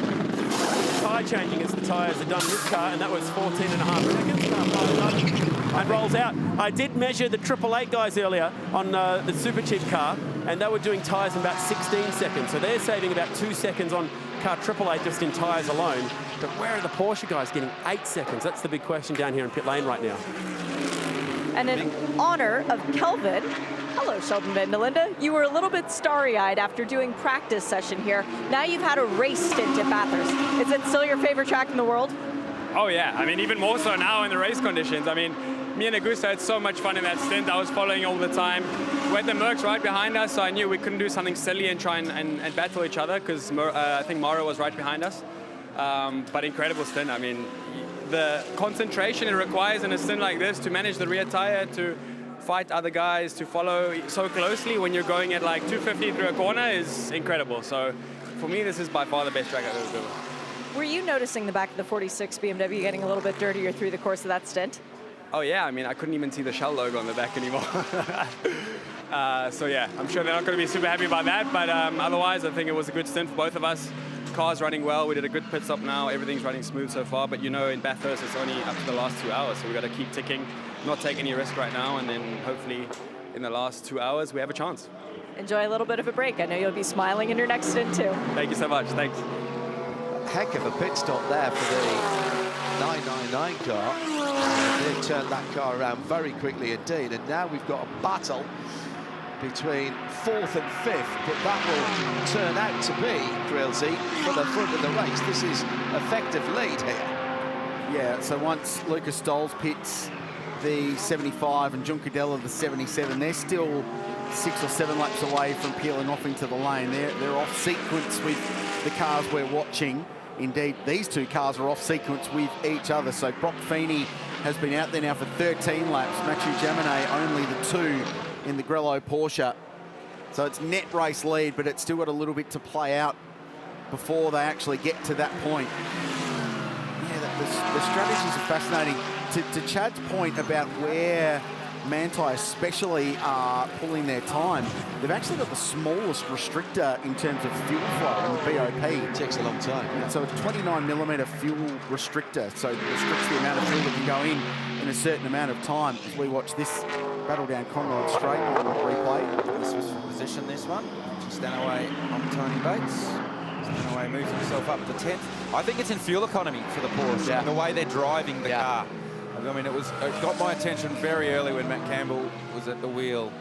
tyre changing as the tyres are done in this car? And that was 14.5 seconds. And rolls out. I did measure the 888 guys earlier on the super cheap car, and they were doing tyres in about 16 seconds. So they're saving about 2 seconds on car 888 just in tyres alone. But where are the Porsche guys getting 8 seconds? That's the big question down here in pit lane right now. And in honor of Kelvin, hello, Sheldon Van de Linde. You were a little bit starry-eyed after doing practice session here. Now you've had a race stint at Bathurst. Is it still your favorite track in the world? Oh yeah, I mean, even more so now in the race conditions. I mean, me and Augusta had so much fun in that stint. I was following all the time. We had the Mercs right behind us, so I knew we couldn't do something silly and try and battle each other, because I think Mara was right behind us. But incredible stint. I mean, the concentration it requires in a stint like this to manage the rear tire, to fight other guys, to follow so closely when you're going at like 250 through a corner is incredible. So for me, this is by far the best track I've ever been on. Were you noticing the back of the 46 BMW getting a little bit dirtier through the course of that stint? Oh yeah, I mean, I couldn't even see the Shell logo on the back anymore. So yeah, I'm sure they're not going to be super happy about that, but otherwise I think it was a good stint for both of us. Car's running well, we did a good pit stop now, everything's running smooth so far, but you know in Bathurst it's only up to the last 2 hours, so we've got to keep ticking, not take any risk right now, and then hopefully in the last 2 hours we have a chance. Enjoy a little bit of a break. I know you'll be smiling in your next stint too. Thank you so much, thanks. Heck of a pit stop there for the 999 car. They've turned that car around very quickly indeed, and now we've got a battle between 4th and 5th, but that will turn out to be, Grillsy, for the front of the race. This is effective lead here. Yeah, so once Lucas Stoles pits the 75 and Juncadella the 77, they're still 6 or 7 laps away from peeling off into the lane. They're off sequence with the cars we're watching. Indeed, these two cars are off sequence with each other. So Brock Feeney has been out there now for 13 laps. Mathieu Jaminet only the 2 in the Grello Porsche. So it's net race lead, but it's still got a little bit to play out before they actually get to that point. Yeah, the strategies are fascinating. To Chad's point about where Manthey especially are pulling their time, they've actually got the smallest restrictor in terms of fuel flow in the BOP. It takes a long time. Yeah. So a 29mm fuel restrictor, so it restricts the amount of fuel that can go in a certain amount of time. As we watch this battle down Conrod Straight on replay. This was position, this one. Stanaway on Tony Bates. Stanaway moves himself up to 10th. I think it's in fuel economy for the Porsche, and the way they're driving the car. I mean, it got my attention very early when Matt Campbell was at the wheel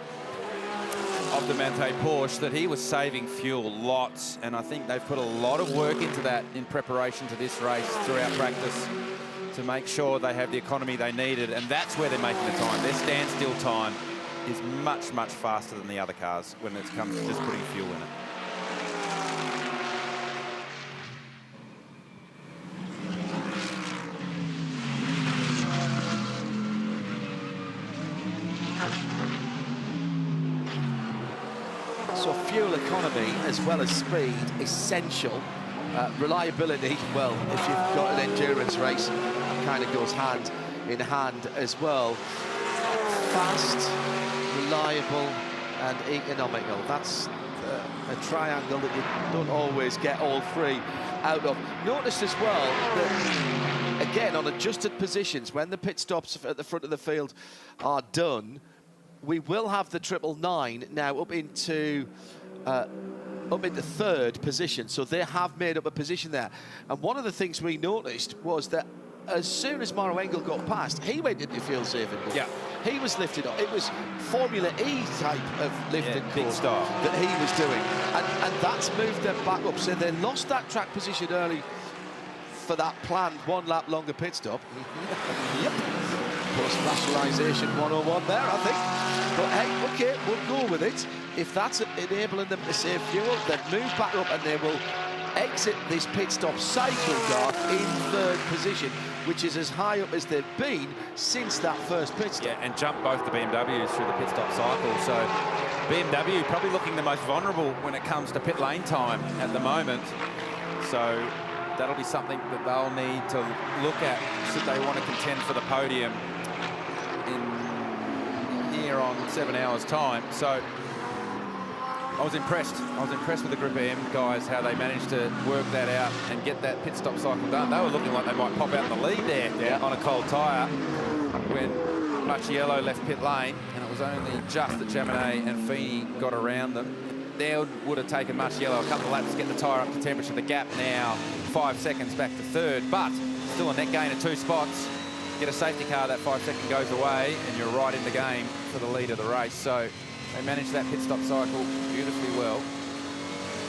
of the Manthey Porsche that he was saving fuel lots, and I think they've put a lot of work into that in preparation to this race throughout practice to make sure they have the economy they needed, and that's where they're making the time. Their standstill time is much, much faster than the other cars when it comes to just putting fuel in it. So fuel economy as well as speed, essential. Reliability, well, if you've got an endurance race, it kind of goes hand in hand as well. Fast, reliable and economical. That's a triangle that you don't always get all three out of. Notice as well that, again, on adjusted positions, when the pit stops at the front of the field are done, we will have the 999 now up into 3rd position, so they have made up a position there. And one of the things we noticed was that as soon as Mauro Engel got past, he went into field saving mode. Yeah. He was lifted up. It was Formula E type of lifting course that he was doing, and that's moved them back up. So they lost that track position early for that planned 1 lap longer pit stop. Yep. Post-rationalisation 101 there, I think. But hey, okay, we'll go with it. If that's enabling them to save fuel, then move back up and they will exit this pit stop cycle, Garth, in 3rd position, which is as high up as they've been since that first pit stop. Yeah, and jump both the BMWs through the pit stop cycle. So BMW probably looking the most vulnerable when it comes to pit lane time at the moment. So that'll be something that they'll need to look at should they want to contend for the podium in here on 7 hours time. So I was impressed. I was impressed with the Group M guys, how they managed to work that out and get that pit stop cycle done. They were looking like they might pop out in the lead there on a cold tyre when Marciello left pit lane, and it was only just that Jaminet and Feeney got around them. They would have taken Marciello a couple of laps to get the tyre up to temperature. The gap now 5 seconds back to 3rd, but still a net gain of 2 spots. get a safety car, that 5 second goes away, and you're right in the game for the lead of the race. So they managed that pit stop cycle beautifully well.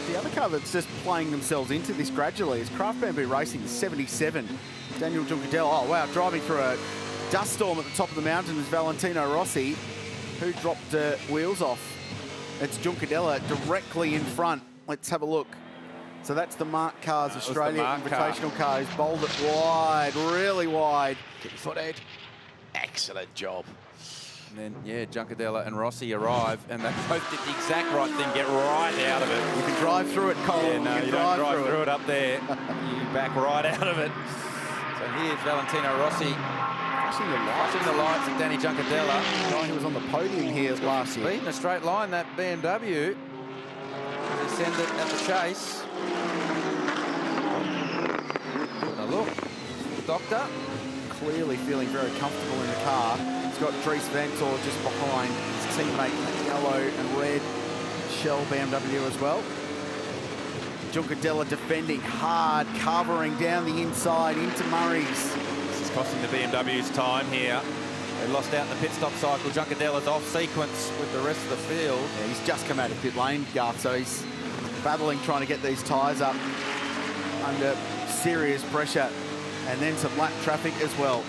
The other car that's just playing themselves into this gradually is Craft Bamboo Racing, the 77. Daniel Juncadella, oh wow, driving through a dust storm at the top of the mountain is Valentino Rossi, who dropped wheels off. It's Juncadella directly in front. Let's have a look. So that's the Mark Cars Australia Invitational car. He's bowled it wide, really wide. Keep your foot Ed. Excellent job. And then, yeah, Juncadella and Rossi arrive, and they both did the exact right thing, get right out of it. You can drive through it, Cole. Yeah, no, you don't drive through it up there. You back right out of it. So here's Valentino Rossi. Flashing the lights at Danny Juncadella. Oh, he was on the podium here last year. Speed in a straight line, that BMW. They send it at the chase. Now look, the doctor. Clearly feeling very comfortable in the car. He's got Dries Vanthoor just behind his teammate in that yellow and red Shell BMW as well. Juncadella defending hard, covering down the inside into Murray's. This is costing the BMW's time here. They lost out in the pit stop cycle. Juncadella's off sequence with the rest of the field. Yeah, he's just come out of pit lane, Garth, so he's battling, trying to get these tyres up under serious pressure. And then some lap traffic as well.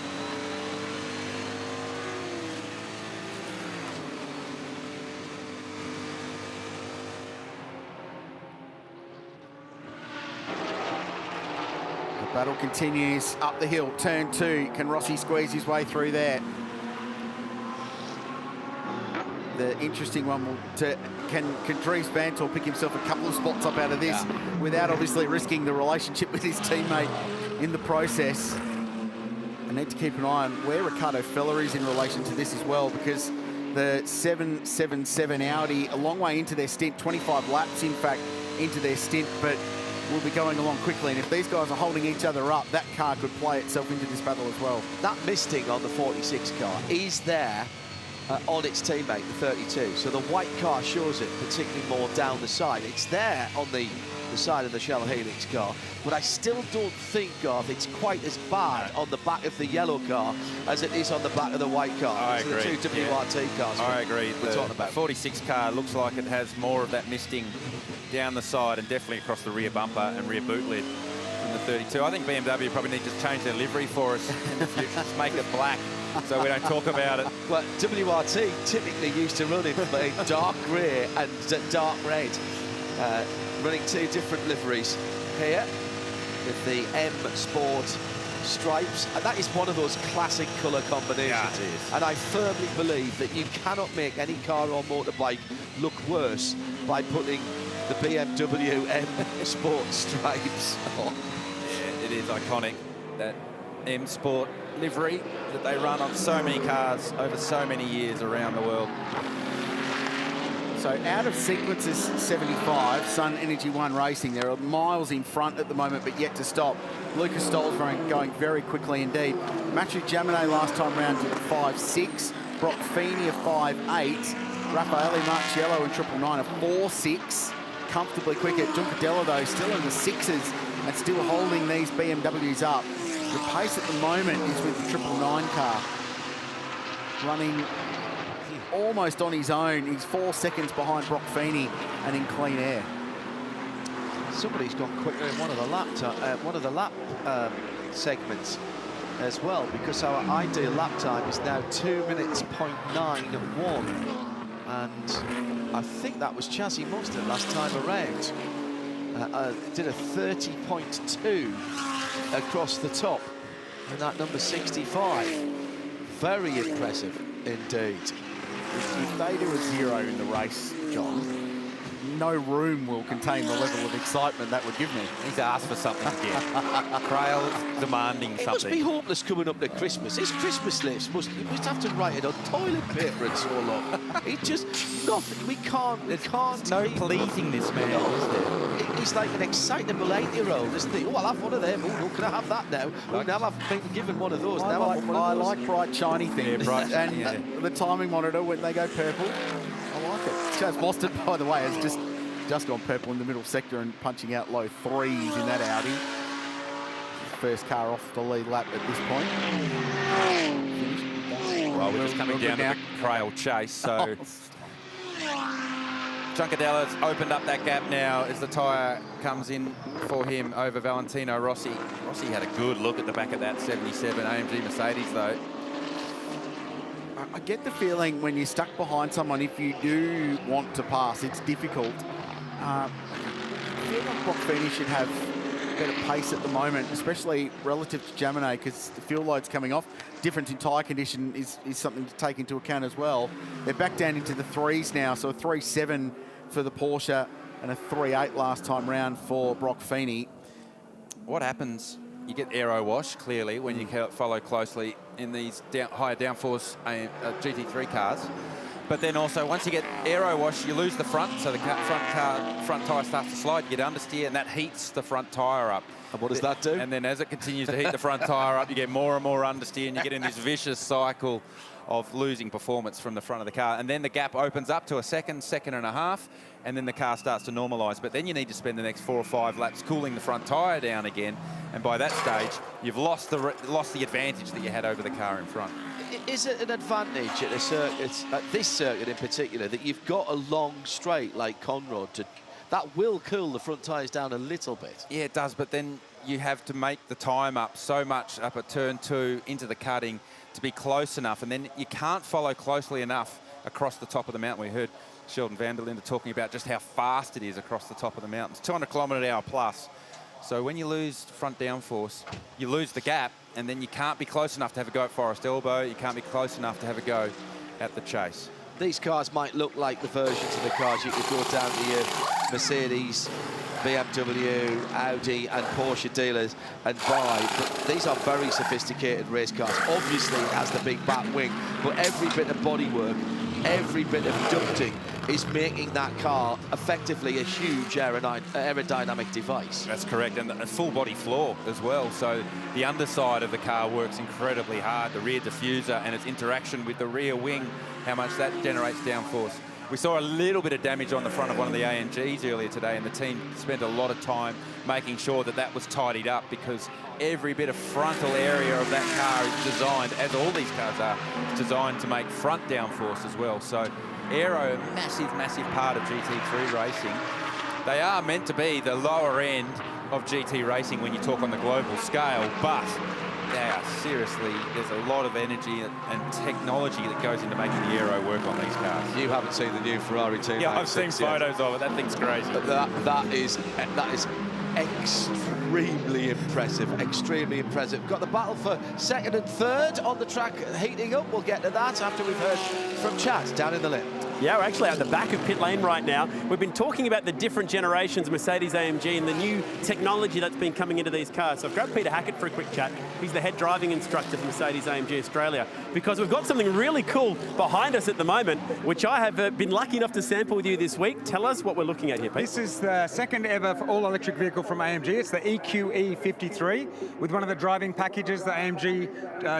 The battle continues up the hill, turn 2. Can Rossi squeeze his way through there? The interesting one will can Dries Vanthoor pick himself a couple of spots up out of this without obviously risking the relationship with his teammate in the process. I need to keep an eye on where Ricardo Feller is in relation to this as well, because the 777 Audi, a long way into their stint, 25 laps in fact into their stint, but will be going along quickly. And if these guys are holding each other up, that car could play itself into this battle as well. That misting on the 46 car is there on its teammate, the 32. So the white car shows it, particularly more down the side. It's there on the side of the Shell Helix car, but I still don't think, Garth, it's quite as bad on the back of the yellow car as it is on the back of the white car. I agree. The two WRT cars. I agree. We're talking about 46 car looks like it has more of that misting down the side and definitely across the rear bumper and rear boot lid than the 32. I think BMW probably need to change their livery for us in the future. Just make it black so we don't talk about it. Well, WRT typically used to run in dark grey and dark red. Running two different liveries here with the M Sport stripes, and that is one of those classic colour combinations. Yeah, it is. And I firmly believe that you cannot make any car or motorbike look worse by putting the BMW M Sport stripes on. Yeah, it is iconic, that M Sport livery that they run on so many cars over so many years around the world. So out of sequences 75, Sun Energy One Racing. They're miles in front at the moment, but yet to stop. Lucas Stoll's going very quickly indeed. Matthew Jaminet last time round did a 5.6. Brock Feeney a 5.8. Raffaele Marciello and 999 a 4.6. Comfortably quicker. Juncadella, though, still in the sixes and still holding these BMWs up. The pace at the moment is with the 999 car. Running almost on his own. He's 4 seconds behind Brock Feeney and in clean air. Somebody's gone quicker in one of the lap segments as well, because our ideal lap time is now 2 minutes 0.91, and I think that was Chassis Mustard last time around. Did a 30.2 across the top, and that number 65. Very impressive indeed. If they do a 0 in the race, John, no room will contain the level of excitement that would give me. He's asked for something again. Crail's demanding something. It must be hopeless coming up to Christmas. His Christmas list you must have to write it on toilet paper and so long. It's just nothing. We can't. No pleasing this man, is there? He's like an excitable 8-year-old, isn't he? Oh, I'll have one of them. Oh, can I have that now? Oh, now I've been given one of those. I like bright, shiny things. Yeah, bright, and the timing monitor when they go purple. I like it. Chaz Mostert, by the way, has just gone purple in the middle sector and punching out low 3s in that Audi. first car off the lead lap at this point. Well, we're just coming down to the Crail chase, so Juncadella's opened up that gap now as the tyre comes in for him over Valentino Rossi. Rossi had a good look at the back of that 77 AMG Mercedes, though. I get the feeling when you're stuck behind someone, if you do want to pass, it's difficult. I feel like Brock Feeney should have better pace at the moment, especially relative to Jaminet, because the fuel load's coming off. Difference in tyre condition is something to take into account as well. They're back down into the 3s now, so a 3.7 for the Porsche and a 3.8 last time round for Brock Feeney. What happens? You get aero wash, clearly, when you follow closely in these higher downforce GT3 cars. But then also, once you get aero wash, you lose the front, so the front tyre starts to slide, you get understeer, and that heats the front tyre up. And what does that do? And then as it continues to heat the front tyre up, you get more and more understeer, and you get in this vicious cycle of losing performance from the front of the car. And then the gap opens up to a second and a half, and then the car starts to normalise. But then you need to spend the next 4 or 5 laps cooling the front tyre down again. And by that stage, you've lost the advantage that you had over the car in front. Is it an advantage at this circuit in particular, that you've got a long straight like Conrod that will cool the front tyres down a little bit? Yeah, it does, but then you have to make the time up so much up at turn 2 into the cutting to be close enough, and then you can't follow closely enough across the top of the mountain. We heard Sheldon van der Linde talking about just how fast it is across the top of the mountains, 200 km/h plus. So when you lose front downforce, you lose the gap, and then you can't be close enough to have a go at Forest Elbow. You can't be close enough to have a go at the chase. These cars might look like the versions of the cars you could go down to your Mercedes, BMW, Audi and Porsche dealers and buy, but these are very sophisticated race cars. Obviously it has the big back wing, but every bit of bodywork, every bit of ducting is making that car effectively a huge aerodynamic device. That's correct, and a full body floor as well, so the underside of the car works incredibly hard, the rear diffuser and its interaction with the rear wing, how much that generates downforce. We saw a little bit of damage on the front of one of the AMGs earlier today, and the team spent a lot of time making sure that that was tidied up, because every bit of frontal area of that car is designed, as all these cars are, designed to make front downforce as well. So aero, massive part of GT3 racing. They are meant to be the lower end of GT racing when you talk on the global scale, but yeah, seriously, there's a lot of energy and technology that goes into making the aero work on these cars. You haven't seen the new Ferrari team. Yeah, I've seen photos of it. That thing's crazy. That is extremely impressive, extremely impressive. We've got the battle for second and third on the track heating up. We'll get to that after we've heard from Chad down in the lip. Yeah, we're actually at the back of pit lane right now. We've been talking about the different generations of Mercedes AMG and the new technology that's been coming into these cars. So I've grabbed Peter Hackett for a quick chat. He's the head driving instructor for Mercedes AMG Australia, because we've got something really cool behind us at the moment, which I have been lucky enough to sample with you this week. Tell us what we're looking at here, Pete. This is the second ever all-electric vehicle from AMG. It's the EQE53 with one of the driving packages, the AMG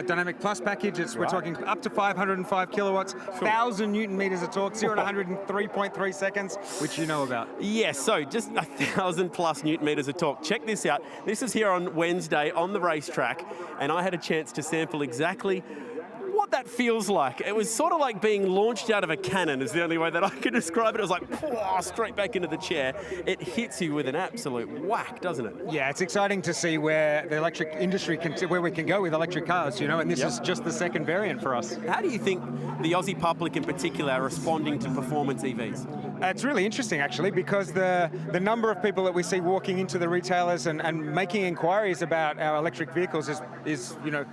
Dynamic Plus package. We're talking up to 505 kilowatts, 1,000 Newton meters of torque, 0 to 100 in 3.3 seconds, which you know about. Yes, so just 1,000 plus Newton meters of torque. Check this out. This is here on Wednesday on the racetrack, and I had a chance to sample exactly what that feels like. It was sort of like being launched out of a cannon is the only way that I could describe it. It was like, straight back into the chair. It hits you with an absolute whack, doesn't it? Yeah, it's exciting to see where the electric industry where we can go with electric cars, you know, and this is just the second variant for us. How do you think the Aussie public in particular are responding to performance EVs? It's really interesting, actually, because the number of people that we see walking into the retailers and making inquiries about our electric vehicles is you know,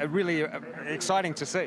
really exciting to see.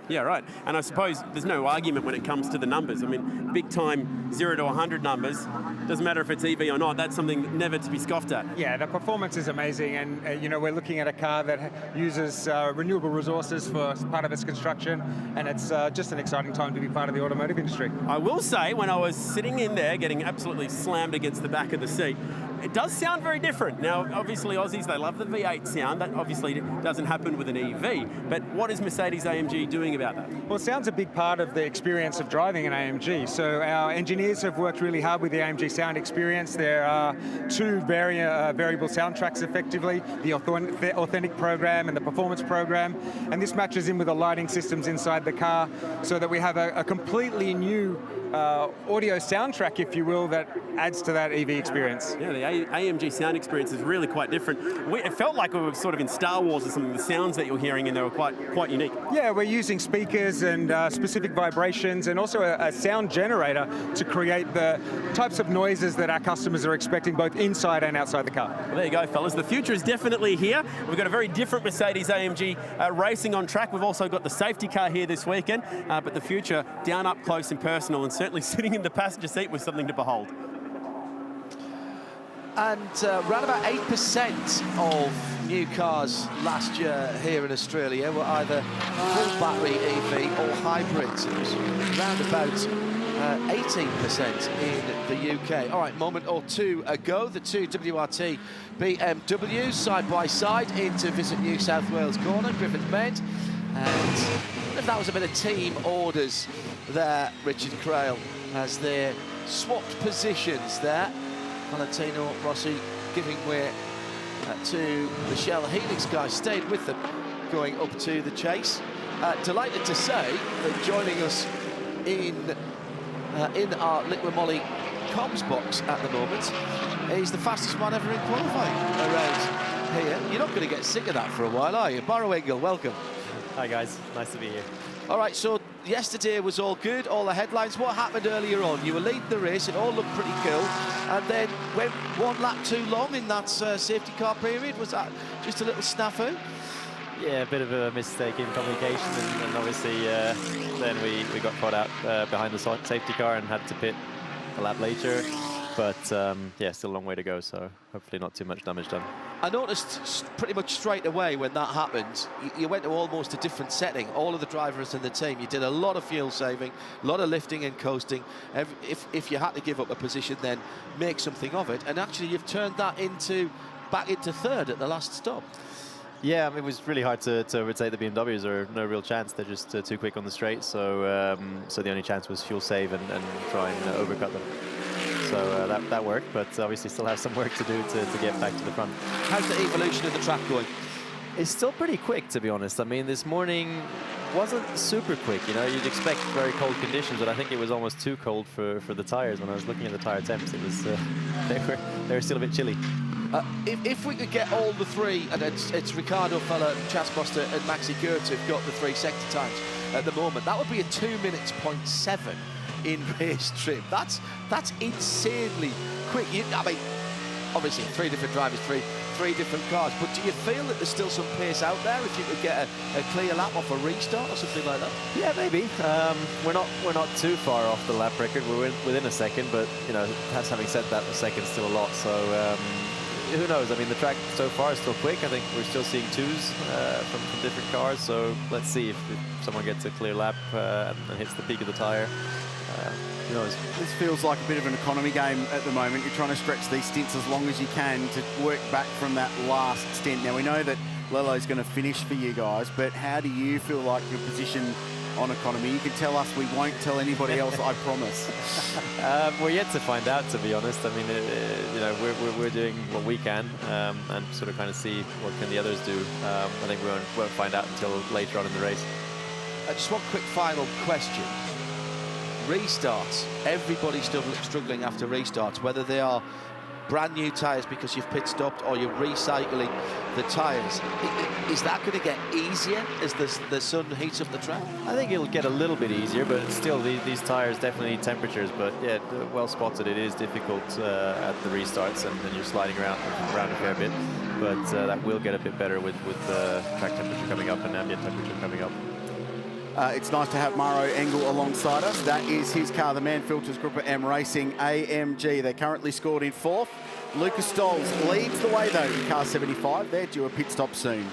Yeah, right. And I suppose there's no argument when it comes to the numbers. I mean, big time 0 to 100 numbers, doesn't matter if it's EV or not, that's something never to be scoffed at. Yeah, the performance is amazing, and you know, we're looking at a car that uses renewable resources for part of its construction, and it's just an exciting time to be part of the automotive industry. I will say, when I was sitting in there getting absolutely slammed against the back of the seat, It does sound very different. Now, obviously, Aussies, they love the V8 sound. That obviously doesn't happen with an EV. But what is Mercedes-AMG doing about that? Well, sound's a big part of the experience of driving an AMG. So our engineers have worked really hard with the AMG sound experience. There are two variable soundtracks, effectively, the authentic program and the performance program. And this matches in with the lighting systems inside the car so that we have a completely new audio soundtrack, if you will, that adds to that EV experience. Yeah, the AMG sound experience is really quite different. It felt like we were sort of in Star Wars or something. The sounds that you're hearing in there were quite unique. Yeah, we're using speakers and specific vibrations and also a sound generator to create the types of noises that our customers are expecting both inside and outside the car. Well, there you go, fellas. The future is definitely here. We've got a very different Mercedes-AMG racing on track. We've also got the safety car here this weekend, but the future down up close and personal, and certainly sitting in the passenger seat was something to behold. And around about 8% of new cars last year here in Australia were either full battery EV or hybrids. It was around about 18% in the UK. All right, moment or two ago, the two WRT BMWs side by side in to visit New South Wales corner, Griffith Bend. And if that was a bit of team orders there, Richard Crail, as they swapped positions there. Valentino Rossi giving way to the Shell Helix guys, stayed with them going up to the chase. Delighted to say that joining us in our Liqui Moly comms box at the moment is the fastest man ever in qualifying around here. You're not going to get sick of that for a while, are you? Barrow Engel, welcome. Hi guys, nice to be here. All right, so yesterday was all good, all the headlines. What happened earlier on? You were leading the race, it all looked pretty cool, and then went one lap too long in that safety car period. Was that just a little snafu? Yeah, a bit of a mistake in communication, and obviously then we got caught out behind the safety car and had to pit a lap later. But yeah, still a long way to go, so hopefully not too much damage done. I noticed pretty much straight away when that happened, you went to almost a different setting. All of the drivers in the team, you did a lot of fuel saving, a lot of lifting and coasting. If you had to give up a position, then make something of it. And actually, you've turned that back into third at the last stop. Yeah, I mean, it was really hard to overtake the BMWs. There are no real chance. They're just too quick on the straight. So so the only chance was fuel save and try and overcut them. So that worked, but obviously still have some work to do to get back to the front. How's the evolution of the track going? It's still pretty quick, to be honest. I mean, this morning wasn't super quick. You know, you'd expect very cold conditions, but I think it was almost too cold for the tires. When I was looking at the tire temps, it was they were still a bit chilly. If we could get all the three, and it's Ricardo Feller, Chas Boster and Maxi Goethe who've got the 3 sector times at the moment, that would be a 2 minutes 0.7 in race trim. That's insanely quick. I mean, obviously 3 different drivers, three different cars, but do you feel that there's still some pace out there if you could get a clear lap off a restart or something like that? Yeah, maybe. We're not too far off the lap record. We're within a second, but you know, having said that, a second's still a lot. So who knows? I mean, the track so far is still quick. I think we're still seeing 2s from different cars. So let's see if someone gets a clear lap and hits the peak of the tire. Who knows? This feels like a bit of an economy game at the moment. You're trying to stretch these stints as long as you can to work back from that last stint. Now, we know that Lelo's going to finish for you guys, but how do you feel like your position on economy? You can tell us, we won't tell anybody else, I promise. We're yet to find out, to be honest. I mean, you know, we're doing what we can and sort of kind of see what can the others do. I think we won't find out until later on in the race. Just one quick final question. Restarts. Everybody's still struggling after restarts, whether they are brand new tyres because you've pit stopped or you're recycling the tyres. Is that going to get easier as the sun heats up the track? I think it'll get a little bit easier, but still these tyres definitely need temperatures. But yeah, well spotted, it is difficult at the restarts, and then you're sliding around a fair bit. But that will get a bit better with track temperature coming up and ambient temperature coming up. It's nice to have Maro Engel alongside us. That is his car, the Man Filters Group of M Racing AMG. They're currently scored in 4th. Lucas Stolz leads the way, though, in car 75. They're due a pit stop soon.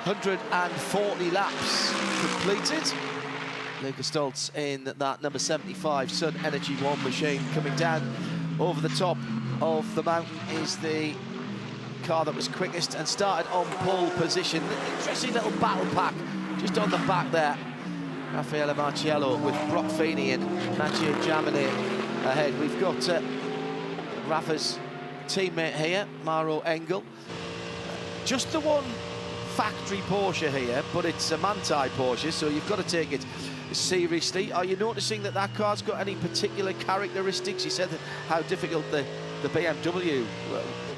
...140 laps completed. Lucas Stoltz in that number 75 Sun Energy 1 machine. Coming down over the top of the mountain is the car that was quickest and started on pole position. Interesting little battle pack just on the back there. Raffaele Marciello with Brock Feeney and Mathieu Jaminet ahead. We've got Rafa's teammate here, Mauro Engel. Just the one factory Porsche here, but it's a Manthey Porsche, so you've got to take it seriously. Are you noticing that that car's got any particular characteristics? You said how difficult the BMW,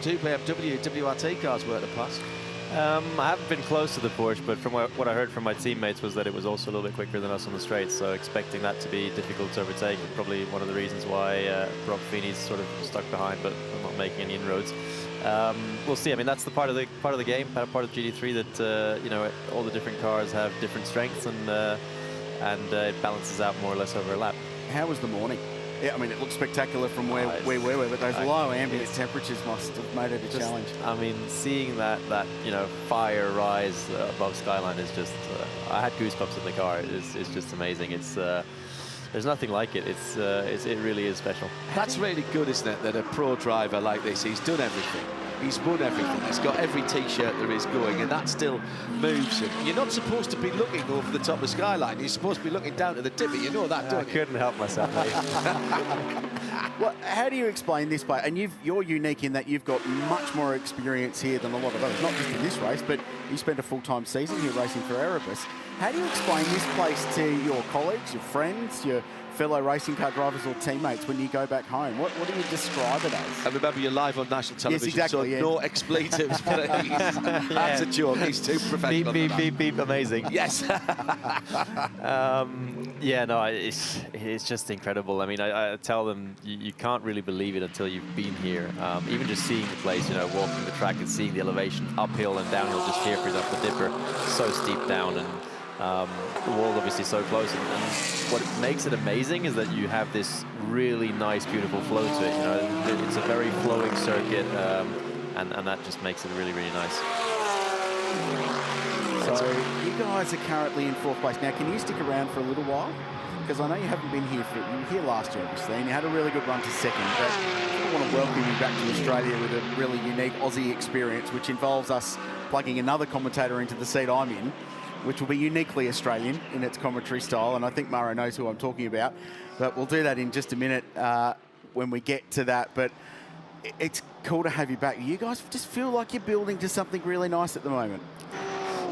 two BMW WRT cars were to pass. I haven't been close to the Porsche, but from what I heard from my teammates was that it was also a little bit quicker than us on the straights, so expecting that to be difficult to overtake. Probably one of the reasons why Brock Feeney's sort of stuck behind, but not making any inroads. We'll see. I mean, that's the part of the game, part of GT3 that you know, all the different cars have different strengths, and it balances out more or less over a lap. How was the morning? Yeah, I mean, it looks spectacular from where we were, but those low ambient temperatures must have made it a challenge. I mean, seeing that you know, fire rise above skyline is just, I had goosebumps in the car. It's just amazing. It's there's nothing like it. It really is special. That's really good, isn't it? That a pro driver like this, he's done everything. He's won everything. He's got every T-shirt there is going, and that still moves him. You're not supposed to be looking over the top of the skyline. You're supposed to be looking down to the tippy. You know that, don't you? I couldn't help myself, mate. Well, how do you explain this place? And you're unique in that you've got much more experience here than a lot of others, not just in this race, but you spent a full-time season here racing for Erebus. How do you explain this place to your colleagues, your friends, your fellow racing car drivers or teammates when you go back home? What do you describe it as? And remember, you're live on national television, yes, exactly, so no expletives, please. That's a joke. He's too professional. Beep, beep, beep, beep, amazing. Yes. Yeah, no, it's just incredible. I mean, I tell them you can't really believe it until you've been here. Even just seeing the place, you know, walking the track and seeing the elevation uphill and downhill, just here, for example, the Dipper, so steep down, and the wall obviously so close. And what makes it amazing is that you have this really nice, beautiful flow to it. You know, it's a very flowing circuit, and that just makes it really, really nice. So you guys are currently in 4th place. Now, can you stick around for a little while? Because I know you haven't been here you were here last year, obviously, and you had a really good run to 2nd. But I want to welcome you back to Australia with a really unique Aussie experience, which involves us plugging another commentator into the seat I'm in, which will be uniquely Australian in its commentary style, and I think Maro knows who I'm talking about. But we'll do that in just a minute when we get to that. But it's cool to have you back. You guys just feel like you're building to something really nice at the moment.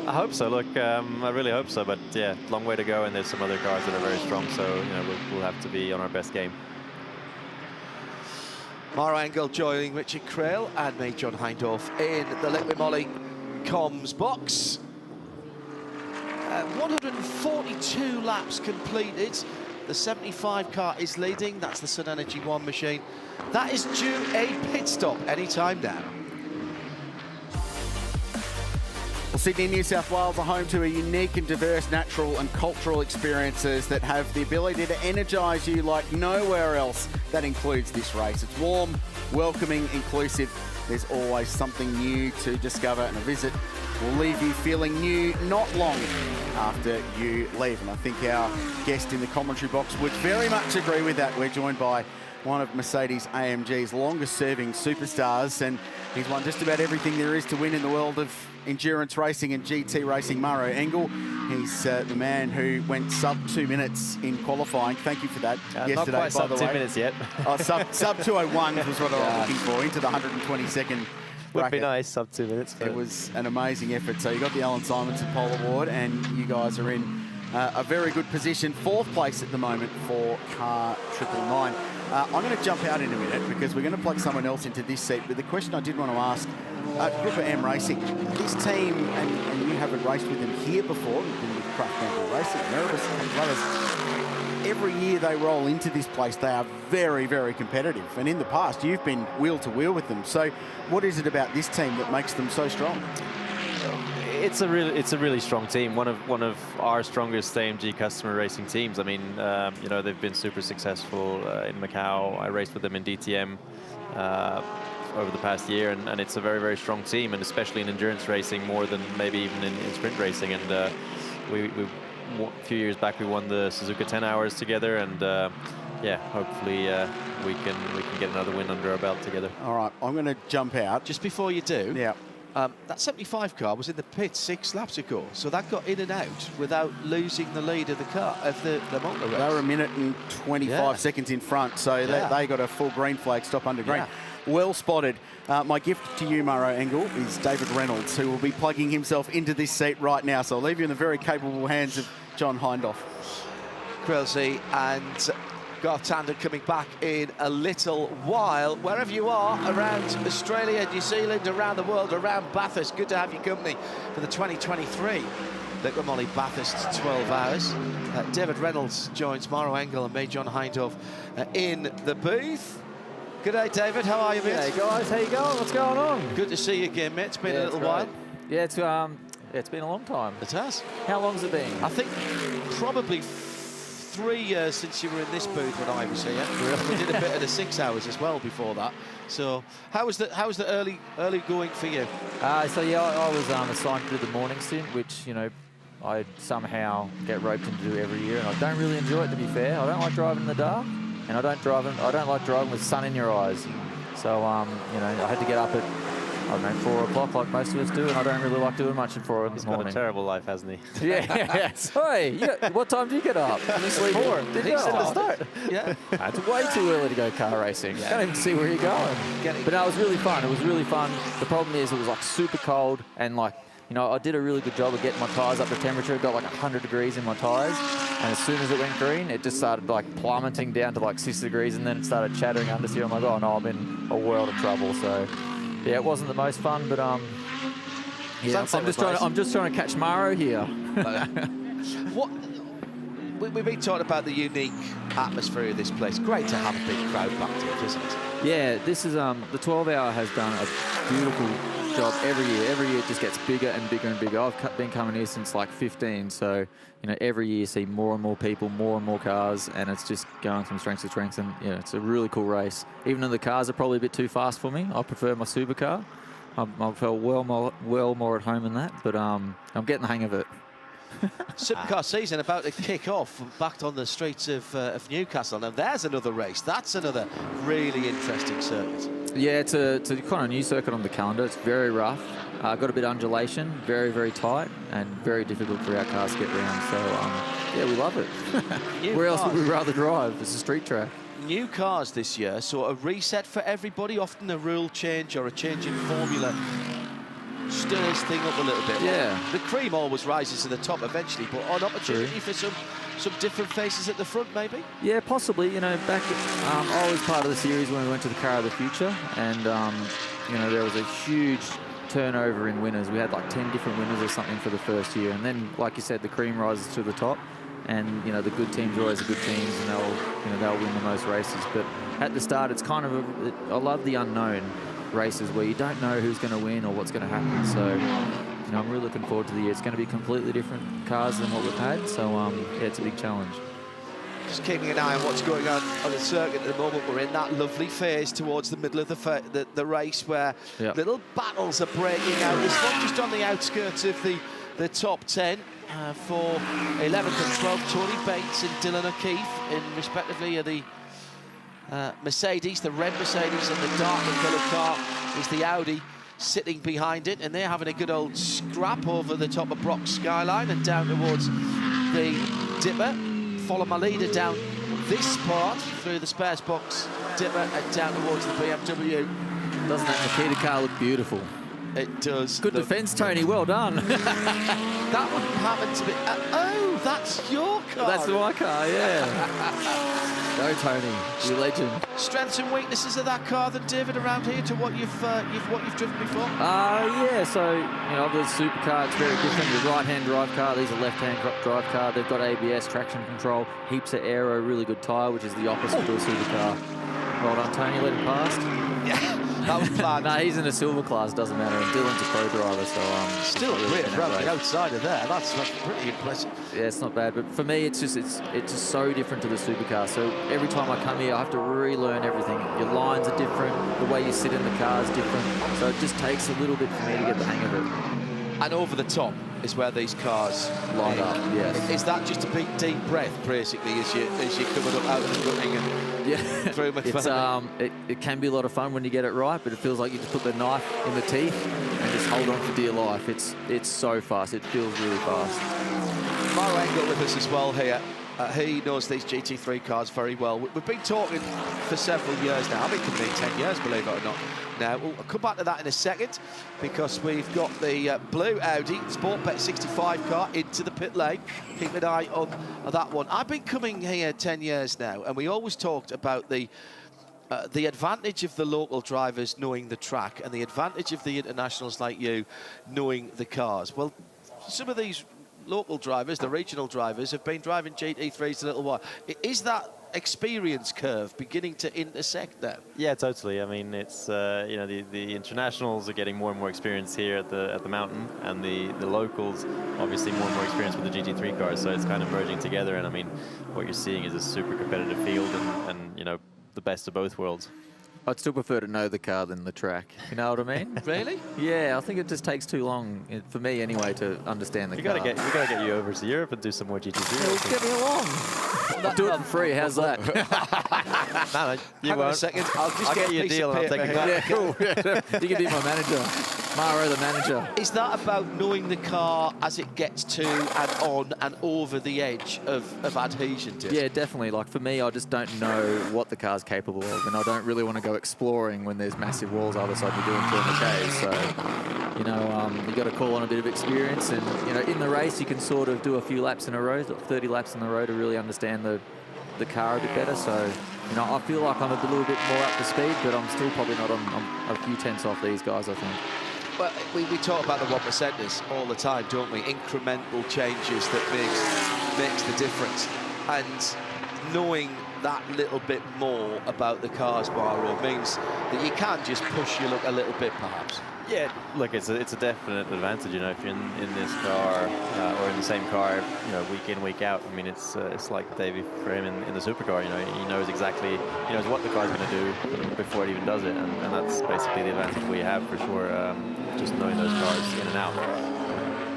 I hope so. Look, I really hope so. But yeah, long way to go, and there's some other cars that are very strong. So you know, we'll have to be on our best game. Mauro Engel joining Richard Crail and me, John Hindhaugh, in the Liqui Moly comms box. 142 laps completed. The 75 car is leading. That's the Sun Energy 1 machine. That is due a pit stop any time now. Well, Sydney and New South Wales are home to a unique and diverse natural and cultural experiences that have the ability to energise you like nowhere else. That includes this race. It's warm, welcoming, inclusive. There's always something new to discover, and a visit will leave you feeling new not long after you leave. And I think our guest in the commentary box would very much agree with that. We're joined by one of Mercedes-AMG's longest-serving superstars, and he's won just about everything there is to win in the world of endurance racing and GT racing. Mauro Engel, he's the man who went sub 2 minutes in qualifying. Thank you for that yesterday, not quite by the way. sub 2 minutes yet. Oh, sub 201 was what I was looking for, into the 122nd Would be nice, sub 2 minutes. It was an amazing effort. So you got the Alan Simonson Pole Award, and you guys are in a very good position. 4th place at the moment for car 999. I'm going to jump out in a minute because we're going to plug someone else into this seat. But the question I did want to ask, Group M Racing, this team, and you haven't raced with them here before, you've been with Craft Bamboo Racing, Erebus, and others. Every year they roll into this place, they are very, very competitive. And in the past, you've been wheel to wheel with them. So what is it about this team that makes them so strong? It's a really strong team. One of our strongest AMG customer racing teams. I mean, you know, they've been super successful in Macau. I raced with them in DTM over the past year, and it's a very, very strong team, and especially in endurance racing more than maybe even in sprint racing. And we a few years back we won the Suzuka 10 Hours together, and yeah, hopefully we can get another win under our belt together. All right, I'm going to jump out. Just before you do, yeah. That 75 car was in the pit 6 laps ago, so that got in and out without losing the lead of the car, of the motor race. They were a minute and 25 seconds in front, so they got a full green flag stop under green. Yeah. Well spotted. My gift to you, Maro Engel, is David Reynolds, who will be plugging himself into this seat right now. So I'll leave you in the very capable hands of John Hindhoff. Quilsey and Garth Tander coming back in a little while. Wherever you are around Australia, New Zealand, around the world, around Bathurst, good to have your company for the 2023 LIQUI MOLY Bathurst 12 hours. David Reynolds joins Maro Engel and me, John Hindhoff, in the booth. Good day, David. How are you, mate? Hey guys, how you going? What's going on? Good to see you again, mate. It's been a little while. Yeah, it's been a long time. It has. How long's it been? I think probably 3 years since you were in this booth when I was here. We did a bit of the 6 hours as well before that. So how was the early going for you? So yeah, I was assigned to do the morning stint, which, you know, I somehow get roped into do every year, and I don't really enjoy it, to be fair. I don't like driving in the dark, and I don't like driving with sun in your eyes. So you know, I had to get up at, I don't know, 4 o'clock like most of us do, and I don't really like doing much at 4 in the morning. He's got a terrible life, hasn't he? Yeah. Sorry, what time do you get up? Sleep 4. Did you start? Yeah. It's way too early to go car racing. Yeah. Can't even see where you're going. But no, it was really fun. It was really fun. The problem is it was like super cold, and like, you know, I did a really good job of getting my tyres up to temperature. It got like 100 degrees in my tyres, and as soon as it went green, it just started like plummeting down to like 6 degrees, and then it started chattering understeer. I'm like, oh no, I'm in a world of trouble. So yeah, it wasn't the most fun, but yeah, I'm just trying to catch Maro here. We've been talking about the unique atmosphere of this place. Great to have a big crowd back to it, isn't it? Yeah, this is the 12 Hour has done a beautiful job every year. Every year it just gets bigger and bigger and bigger. I've been coming here since like 15, so you know, every year you see more and more people, more and more cars, and it's just going from strength to strength. And yeah, it's a really cool race. Even though the cars are probably a bit too fast for me, I prefer my supercar. I felt well more at home in that, but I'm getting the hang of it. Supercar season about to kick off, back on the streets of Newcastle. Now there's another race. That's another really interesting circuit. Yeah, it's a kind of new circuit on the calendar. It's very rough. Got a bit of undulation, very, very tight, and very difficult for our cars to get around. So yeah, we love it. Where else would we rather drive? It's a street track. New cars this year, so a reset for everybody. Often a rule change or a change in formula stirs thing up a little bit. Yeah. The cream always rises to the top eventually, but an opportunity for some different faces at the front, maybe? Yeah, possibly. You know, back I was part of the series when we went to the Car of the Future, and you know, there was a huge turnover in winners. We had like 10 different winners or something for the first year, and then, like you said, the cream rises to the top, and you know, the good teams are always the good teams, and they'll win the most races. But at the start, it's kind of I love the unknown races where you don't know who's going to win or what's going to happen. So you know, I'm really looking forward to the year. It's going to be completely different cars than what we've had. So yeah, it's a big challenge. Just keeping an eye on what's going on the circuit at the moment. We're in that lovely phase towards the middle of the race where little battles are breaking out. This one just on the outskirts of the top 10 for 11th and 12th. Tony Bates and Dylan O'Keefe in respectively are the Mercedes, the red Mercedes, and the darker coloured car is the Audi sitting behind it, and they're having a good old scrap over the top of Brock's Skyline and down towards the dipper. Follow my leader down this part through the spares box dipper and down towards the BMW. Doesn't that Nikita car look beautiful? It does. Good defence, Tony. Well done. That wouldn't happen to be. Oh, that's your car. That's my car, yeah. Go, Tony, you legend. Strengths and weaknesses of that car, then, David, around here to what you've driven before. Yeah. So you know, the supercar, it's very different. The right-hand drive car, these are left-hand drive car. They've got ABS, traction control, heaps of aero, really good tyre, which is the opposite to a supercar. Well done, Tony. Let him past. Yeah, that was planned. No, he's in a silver class. Doesn't matter. And Dylan's a pro driver, so still a great around the outside of there. That's pretty impressive. Yeah, it's not bad. But for me, it's just so different to the supercar. So every time I come here, I have to relearn everything. Your lines are different. The way you sit in the car is different. So it just takes a little bit for me to get the hang of it. And over the top, is where these cars line up. Yes. Is that just a big deep breath, basically, as you're coming up out of the running and through McLaren? It can be a lot of fun when you get it right, but it feels like you just put the knife in the teeth and just hold on for dear life. It's so fast. It feels really fast. Mauro Engel with us as well here. He knows these GT3 cars very well. We've been talking for several years now. I've been coming in 10 years, believe it or not. Now, we'll come back to that in a second because we've got the blue Audi Sportbet 65 car into the pit lane. Keep an eye on that one. I've been coming here 10 years now, and we always talked about the advantage of the local drivers knowing the track and the advantage of the internationals like you knowing the cars. Well, some of these local drivers, the regional drivers, have been driving GT3s a little while. Is that experience curve beginning to intersect now? Yeah, totally. I mean, it's you know, the internationals are getting more and more experience here at the mountain, and the locals obviously more and more experience with the GT3 cars. So it's kind of merging together, and I mean, what you're seeing is a super competitive field, and you know, the best of both worlds. I'd still prefer to know the car than the track. You know what I mean? Really? Yeah, I think it just takes too long, for me anyway, to understand the car. We gotta get you over to Europe and do some more GT3. Get me along. I'll do it for free. How's that? No, you Hang on a second. I'll get you a deal and I'll take a car. Yeah, cool. You can be my manager. Mauro, the manager. Is that about knowing the car as it gets to and on and over the edge of adhesion to it? Yeah, definitely. Like for me, I just don't know what the car's capable of, and I don't really want to go exploring when there's massive walls either side you're doing 200Ks. So, you know, you got to call on a bit of experience, and you know, in the race you can sort of do a few laps in a row, 30 laps in a row to really understand the car a bit better. So, you know, I feel like I'm a little bit more up to speed, but I'm still probably not on a few tenths off these guys, I think. Well, we talk about the 1%ers all the time, don't we? Incremental changes that makes the difference. And knowing that little bit more about the cars, Mauro, means that you can just push your luck a little bit, perhaps. Yeah, look, it's a definite advantage, you know, if you're in this car or in the same car, you know, week in, week out. I mean, it's like Davey for him in the supercar, you know, he knows exactly, he knows what the car's going to do before it even does it, and that's basically the advantage we have for sure, just knowing those cars in and out.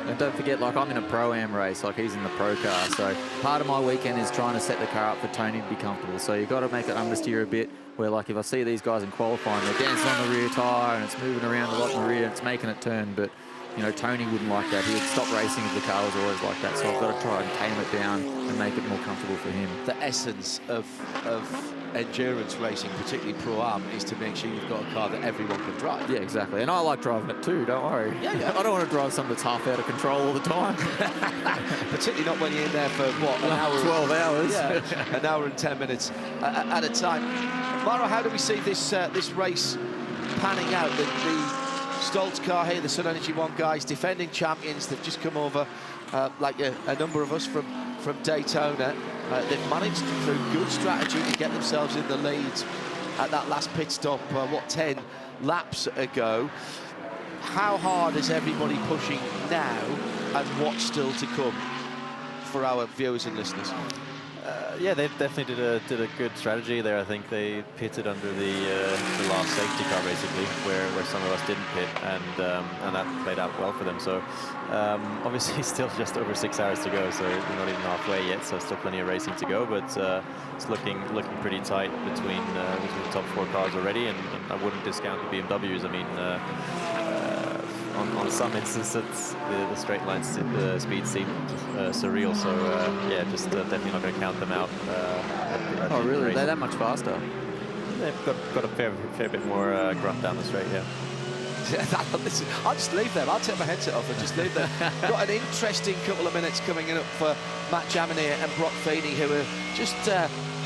And don't forget, like, I'm in a Pro-Am race, like he's in the Pro car, so part of my weekend is trying to set the car up for Tony to be comfortable. So you've got to make it understeer a bit, where like if I see these guys in qualifying, they're dancing on the rear tyre and it's moving around a lot in the rear and it's making it turn, but you know, Tony wouldn't like that. He would stop racing if the car was always like that, so I've got to try and tame it down and make it more comfortable for him. The essence of endurance racing, particularly Pro-Am, is to make sure you've got a car that everyone can drive. Yeah, exactly. And I like driving it too, don't worry. Yeah. I don't want to drive something that's half out of control all the time. Particularly not when you're in there for, what, an hour? 12 hours. Yeah, an hour and 10 minutes at a time. Mauro, how do we see this race panning out? The Stoltz car here, the Sun Energy One guys, defending champions. They've just come over, like a number of us from Daytona. They've managed through good strategy to get themselves in the lead at that last pit stop, 10 laps ago. How hard is everybody pushing now, and what's still to come for our viewers and listeners? Yeah, they definitely did a good strategy there. I think they pitted under the last safety car, basically, where some of us didn't pit, and that played out well for them. So obviously still just over 6 hours to go, so we're not even halfway yet, so still plenty of racing to go, but it's looking pretty tight between the top 4 cars already, and I wouldn't discount the BMWs. I mean, on some instances, the straight line speed seemed surreal. So yeah, just definitely not going to count them out. Oh, really? They're that much faster? They've got a fair bit more grunt down the straight, yeah. Listen, I'll just leave them. I'll take my headset off and just leave them. Got an interesting couple of minutes coming in up for Matt Jaminet and Brock Feeney, who are just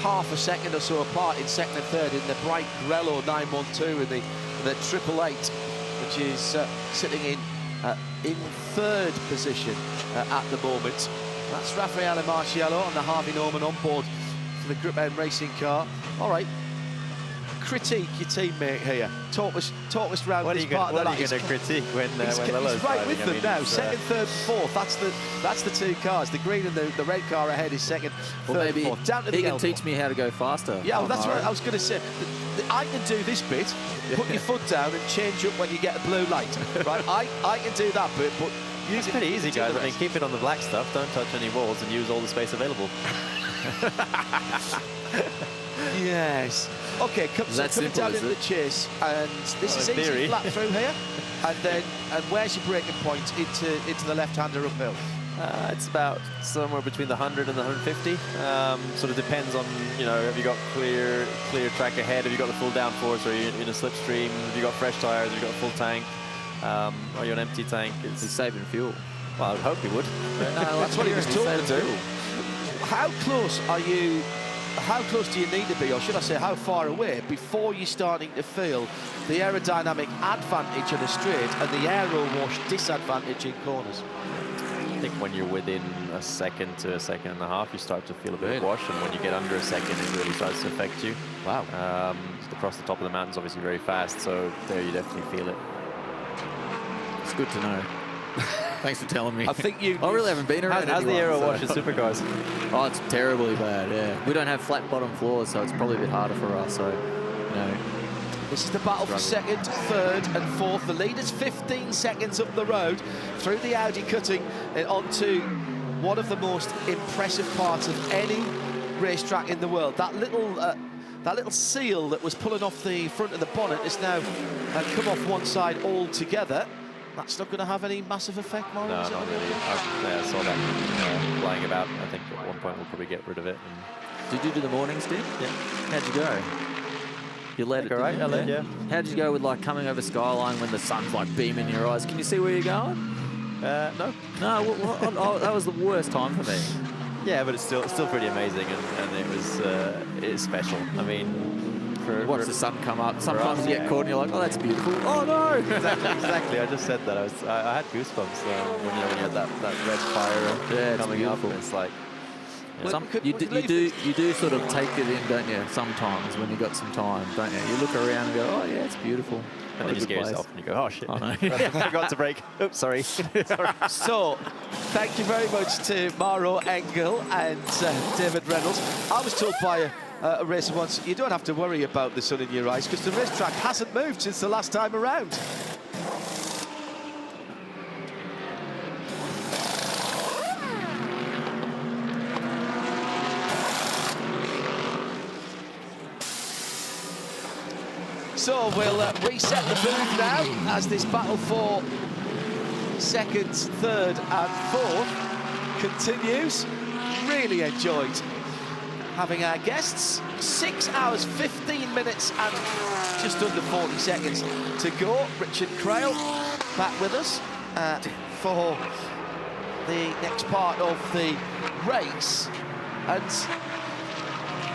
half a second or so apart in second and third in the bright Grello 912 and the 888, which is sitting in third position at the moment. That's Raffaele Marciello and the Harvey Norman on board for the Group M racing car. All right. Critique your teammate here. Talk us round this part. What are you going to critique when Lello's he's right with them now. It's, second, third, fourth. That's the 2 cars. The green and the red car ahead is second, well, third, maybe fourth. Down to he the can teach me how to go faster. Yeah, well, that's what I was going to say. I can do this bit. Put your foot down and change up when you get a blue light. Right? I can do that bit, but It's pretty easy, guys. I mean, keep it on the black stuff. Don't touch any walls and use all the space available. Yes. Okay, coming down into the chase, and this is easy flat through here, and where's your braking point into the left-hander uphill? It's about somewhere between the 100 and the 150. Sort of depends on, you know, have you got clear track ahead? Have you got the full downforce? Or are you in a slipstream? Have you got fresh tires? Have you got a full tank? Are you an empty tank? He's saving fuel. Well, I would hope he would. No, that's what he was talking to. How close are you? How close do you need to be, or should I say, how far away before you're starting to feel the aerodynamic advantage in a straight and the aero wash disadvantage in corners? I think when you're within a second to a second and a half, you start to feel a bit of wash, and when you get under a second, it really starts to affect you. Wow. Across the top of the mountain's obviously very fast, so there you definitely feel it. It's good to know. Thanks for telling me. I think you... I really haven't been around How's the aero wash in supercars? Oh, it's terribly bad, yeah. We don't have flat bottom floors, so it's probably a bit harder for us, so, you know. This is the battle for second, third and fourth. The leader's 15 seconds up the road through the Audi cutting and onto one of the most impressive parts of any racetrack in the world. That little seal that was pulling off the front of the bonnet is now come off one side altogether. That's not going to have any massive effect, Mauro? No, not really. I saw that flying about. I think at one point we'll probably get rid of it. Did you do the morning stint? Yeah. How'd you go? You led it, right? I led, yeah. How'd you go with like coming over Skyline when the sun's like beaming in your eyes? Can you see where you're going? No. No, that was the worst time for me. Yeah, but it's still pretty amazing, and it's special. I mean, you watch the sun come up. Sometimes you get caught and you're like, oh, that's beautiful. Oh no! Exactly. I just said that. I had goosebumps when you had that red fire coming up. And it's like. You do sort of take it in, don't you? Sometimes when you got some time, don't you? You look around and go, oh yeah, it's beautiful. And then you scare yourself and you go, oh shit. I know. I forgot to brake. Oops, sorry. So, thank you very much to Mauro Engel and David Reynolds. I was told by a racer once, you don't have to worry about the sun in your eyes because the racetrack hasn't moved since the last time around. So we'll reset the booth now as this battle for second, third and fourth continues. Really enjoyed having our guests. 6 hours, 15 minutes and just under 40 seconds to go. Richard Crail back with us for the next part of the race. And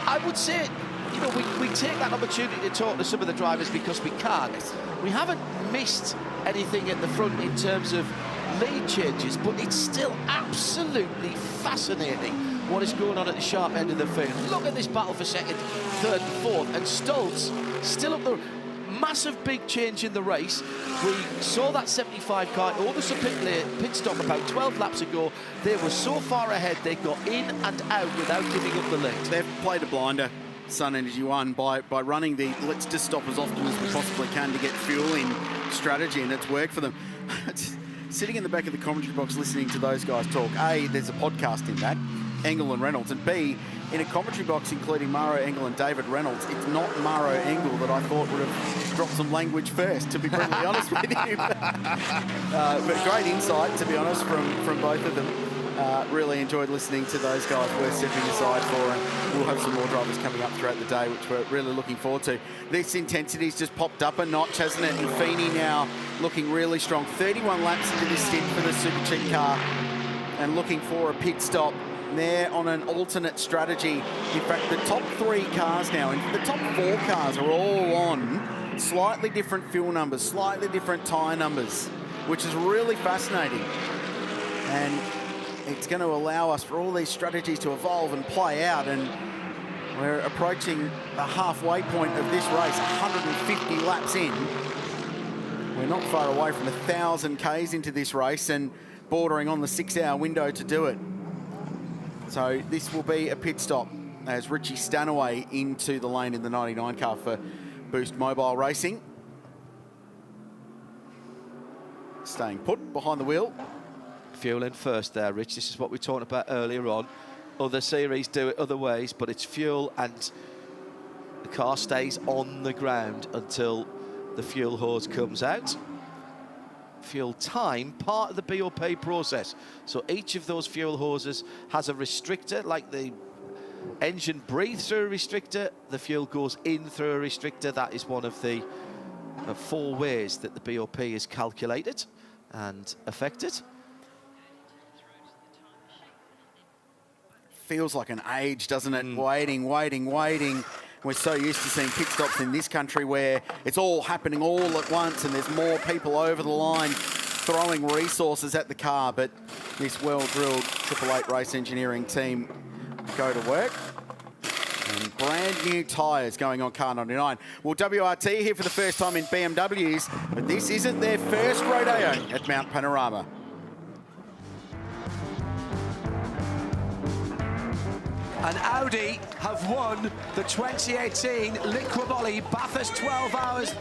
I would say, you know, we take that opportunity to talk to some of the drivers because we can. We haven't missed anything at the front in terms of lead changes, but it's still absolutely fascinating what is going on at the sharp end of the field. Look at this battle for second, third and fourth, and Stoltz still up the massive big change in the race. We saw that 75 car over the pit stop about 12 laps ago. They were so far ahead they got in and out without giving up the lead. They've played a blinder, Sun Energy One, by running the let's just stop as often as we possibly can to get fuel in strategy, and it's worked for them. Sitting in the back of the commentary box listening to those guys talk, A, there's a podcast in that, Engel and Reynolds, and B, in a commentary box including Mauro Engel and David Reynolds, it's not Mauro Engel that I thought would have dropped some language first, to be brutally honest with you. But great insight, to be honest, from both of them. Really enjoyed listening to those guys we're stepping aside for, and we'll have some more drivers coming up throughout the day, which we're really looking forward to. This intensity's just popped up a notch, hasn't it? And Feeney now looking really strong. 31 laps into this stint for the Super Cheap car, and looking for a pit stop there on an alternate strategy. In fact, the top 3 cars now, and the top 4 cars are all on slightly different fuel numbers, slightly different tyre numbers, which is really fascinating. And it's going to allow us for all these strategies to evolve and play out, and we're approaching the halfway point of this race, 150 laps in. We're not far away from 1,000 Ks into this race and bordering on the 6-hour window to do it. So this will be a pit stop as Richie Stanaway into the lane in the 99 car for Boost Mobile Racing. Staying put behind the wheel. fuel in first there, Rich. This is what we talked about earlier on. Other series do it other ways, but it's fuel, and the car stays on the ground until the fuel hose comes out. Fuel time, part of the BOP process. So each of those fuel hoses has a restrictor, like the engine breathes through a restrictor, the fuel goes in through a restrictor. That is one of the 4 ways that the BOP is calculated and affected. Feels like an age, doesn't it? Waiting. We're so used to seeing pit stops in this country where it's all happening all at once and there's more people over the line throwing resources at the car. But this well-drilled 888 race engineering team go to work. And brand new tyres going on car 99. Well, WRT here for the first time in BMWs, but this isn't their first rodeo at Mount Panorama. And Audi have won the 2018 LIQUI MOLY Bathurst 12 Hours.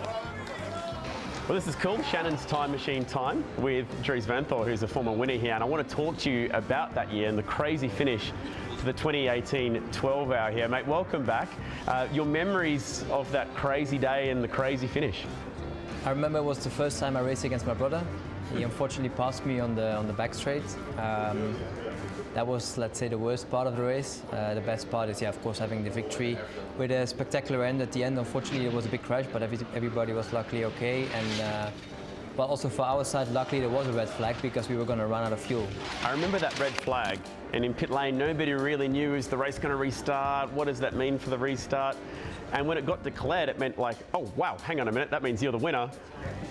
Well, this is cool, Shannon's Time Machine Time with Dries Vanthoor, who's a former winner here. And I want to talk to you about that year and the crazy finish to the 2018 12 Hour here. Mate, welcome back. Your memories of that crazy day and the crazy finish? I remember it was the first time I raced against my brother. He unfortunately passed me on the back straight. That was, let's say, the worst part of the race. The best part is, yeah, of course, having the victory with a spectacular end at the end. Unfortunately, it was a big crash, but everybody was luckily okay. And but also for our side, luckily there was a red flag because we were going to run out of fuel. I remember that red flag, and in pit lane, nobody really knew, is the race going to restart? What does that mean for the restart? And when it got declared, it meant like, oh, wow, hang on a minute, that means you're the winner.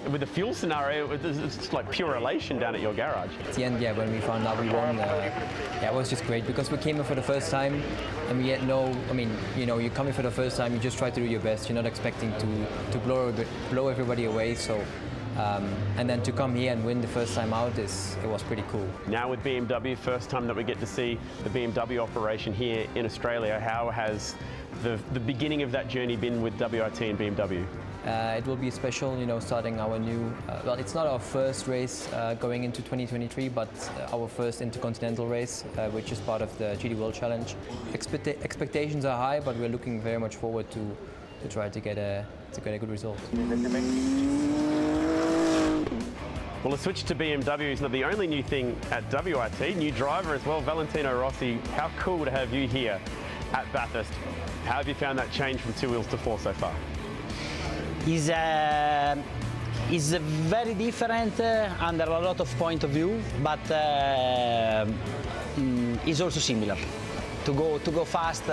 With the fuel scenario, it was just like pure elation down at your garage. At the end, yeah, when we found out we won, yeah, it was just great because we came in for the first time and we had no, I mean, you know, you come in for the first time, you just try to do your best. You're not expecting to blow everybody away. So, and then to come here and win the first time out, it was pretty cool. Now with BMW, first time that we get to see the BMW operation here in Australia, how has the beginning of that journey been with WRT and BMW? It will be special, you know, starting our new, well, it's not our first race going into 2023, but our first intercontinental race, which is part of the GT World Challenge. Expectations are high, but we're looking very much forward to try to get a good result. Well, the switch to BMW is not the only new thing at WRT. New driver as well, Valentino Rossi. How cool to have you here at Bathurst. How have you found that change from 2 wheels to 4 so far? Is very different under a lot of point of view, but is also similar. To go fast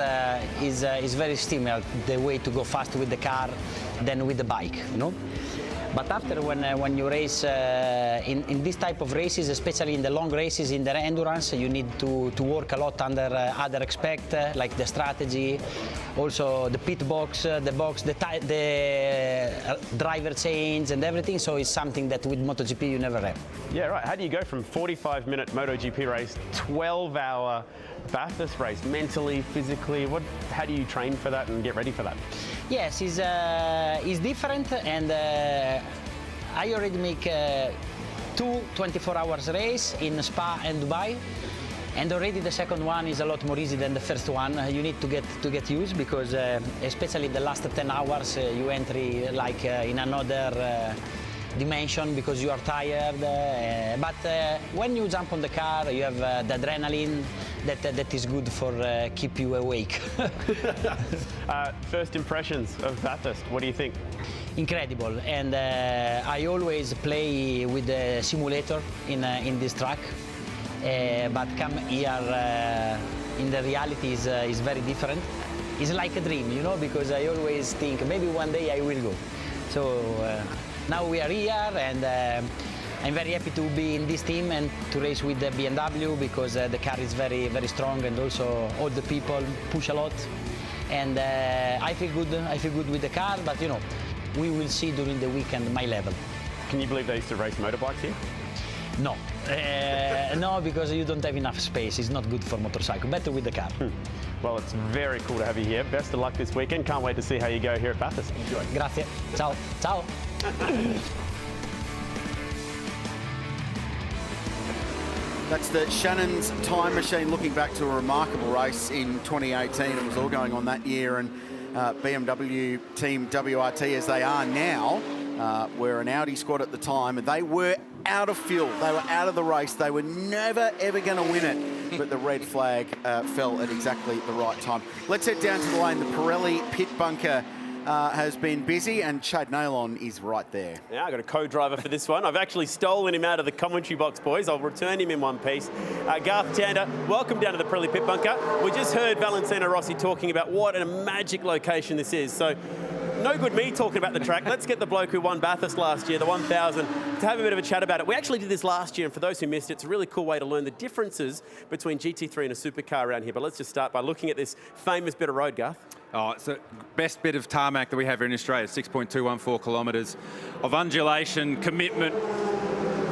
is very similar, the way to go fast with the car than with the bike, you know. But after when you race in this type of races, especially in the long races, in the endurance, you need to work a lot under other aspects like the strategy, also the pit box, the driver change and everything. So it's something that with MotoGP you never have. Yeah, right. How do you go from 45-minute MotoGP race, 12-hour Bathurst race, mentally, physically? How do you train for that and get ready for that? Yes, it's different, and I already make 2 24-hour race in Spa and Dubai, and already the second one is a lot more easy than the first one. You need to get used because especially the last 10 hours you enter like in another dimension because you are tired. But when you jump on the car, you have the adrenaline that is good for keep you awake. First impressions of Bathurst, what do you think? Incredible, and I always play with the simulator in this track, but come here in the reality is very different. It's like a dream, you know, because I always think maybe one day I will go. So now we are here, and I'm very happy to be in this team and to race with the BMW because the car is very, very strong, and also all the people push a lot. And I feel good. I feel good with the car, but you know, we will see during the weekend my level. Can you believe they used to race motorbikes here? No, no, because you don't have enough space. It's not good for motorcycle. Better with the car. Well, it's very cool to have you here. Best of luck this weekend. Can't wait to see how you go here at Bathurst. Enjoy. Grazie. Ciao. Ciao. That's the Shannon's time machine, looking back to a remarkable race in 2018. It was all going on that year, and BMW Team WRT, as they are now, were an Audi squad at the time, and they were out of fuel. They were out of the race. They were never, ever going to win it, but the red flag fell at exactly the right time. Let's head down to the lane. The Pirelli pit bunker has been busy, and Chad Nailon is right there. Yeah, I got a co-driver for this one. I've actually stolen him out of the commentary box, boys. I'll return him in one piece. Garth Tander, welcome down to the Pirelli pit bunker. We just heard Valentino Rossi talking about what a magic location this is. So no good me talking about the track. Let's get the bloke who won Bathurst last year, the 1000, to have a bit of a chat about it. We actually did this last year, and for those who missed it, it's a really cool way to learn the differences between GT3 and a supercar around here. But let's just start by looking at this famous bit of road, Garth. Oh, it's the best bit of tarmac that we have here in Australia, 6.214 kilometres of undulation, commitment,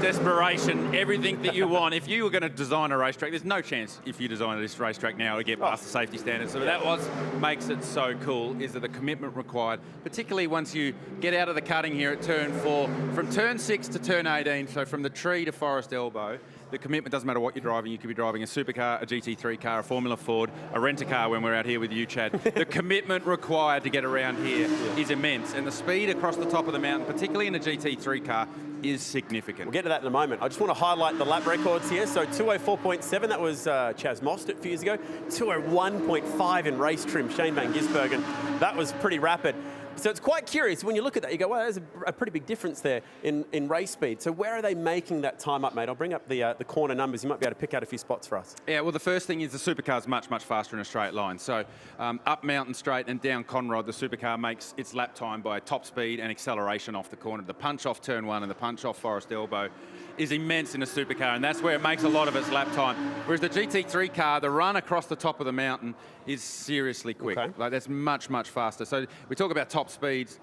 desperation, everything that you want. If you were going to design a racetrack, there's no chance if you design this racetrack now to get past the safety standards. So that makes it so cool, is that the commitment required, particularly once you get out of the cutting here at turn 4, from turn 6 to turn 18, so from the tree to Forest Elbow, the commitment doesn't matter what you're driving. You could be driving a supercar, a GT3 car, a Formula Ford, a rent-a-car when we're out here with you, Chad. The commitment required to get around here is immense, and the speed across the top of the mountain, particularly in a GT3 car, is significant. We'll get to that in a moment. I just want to highlight the lap records here. So 204.7, that was Chaz Mostert a few years ago. 201.5 in race trim, Shane Van Gisbergen. That was pretty rapid. So it's quite curious. When you look at that, you go, well, there's a pretty big difference there in race speed. So where are they making that time up, mate? I'll bring up the corner numbers. You might be able to pick out a few spots for us. Yeah, well, the first thing is the supercar's much, much faster in a straight line. So up Mountain Straight and down Conrod, the supercar makes its lap time by top speed and acceleration off the corner. The punch off turn 1 and the punch off Forest Elbow is immense in a supercar, and that's where it makes a lot of its lap time. Whereas the GT3 car, the run across the top of the mountain is seriously quick. Okay. Like, that's much, much faster. So we talk about top speeds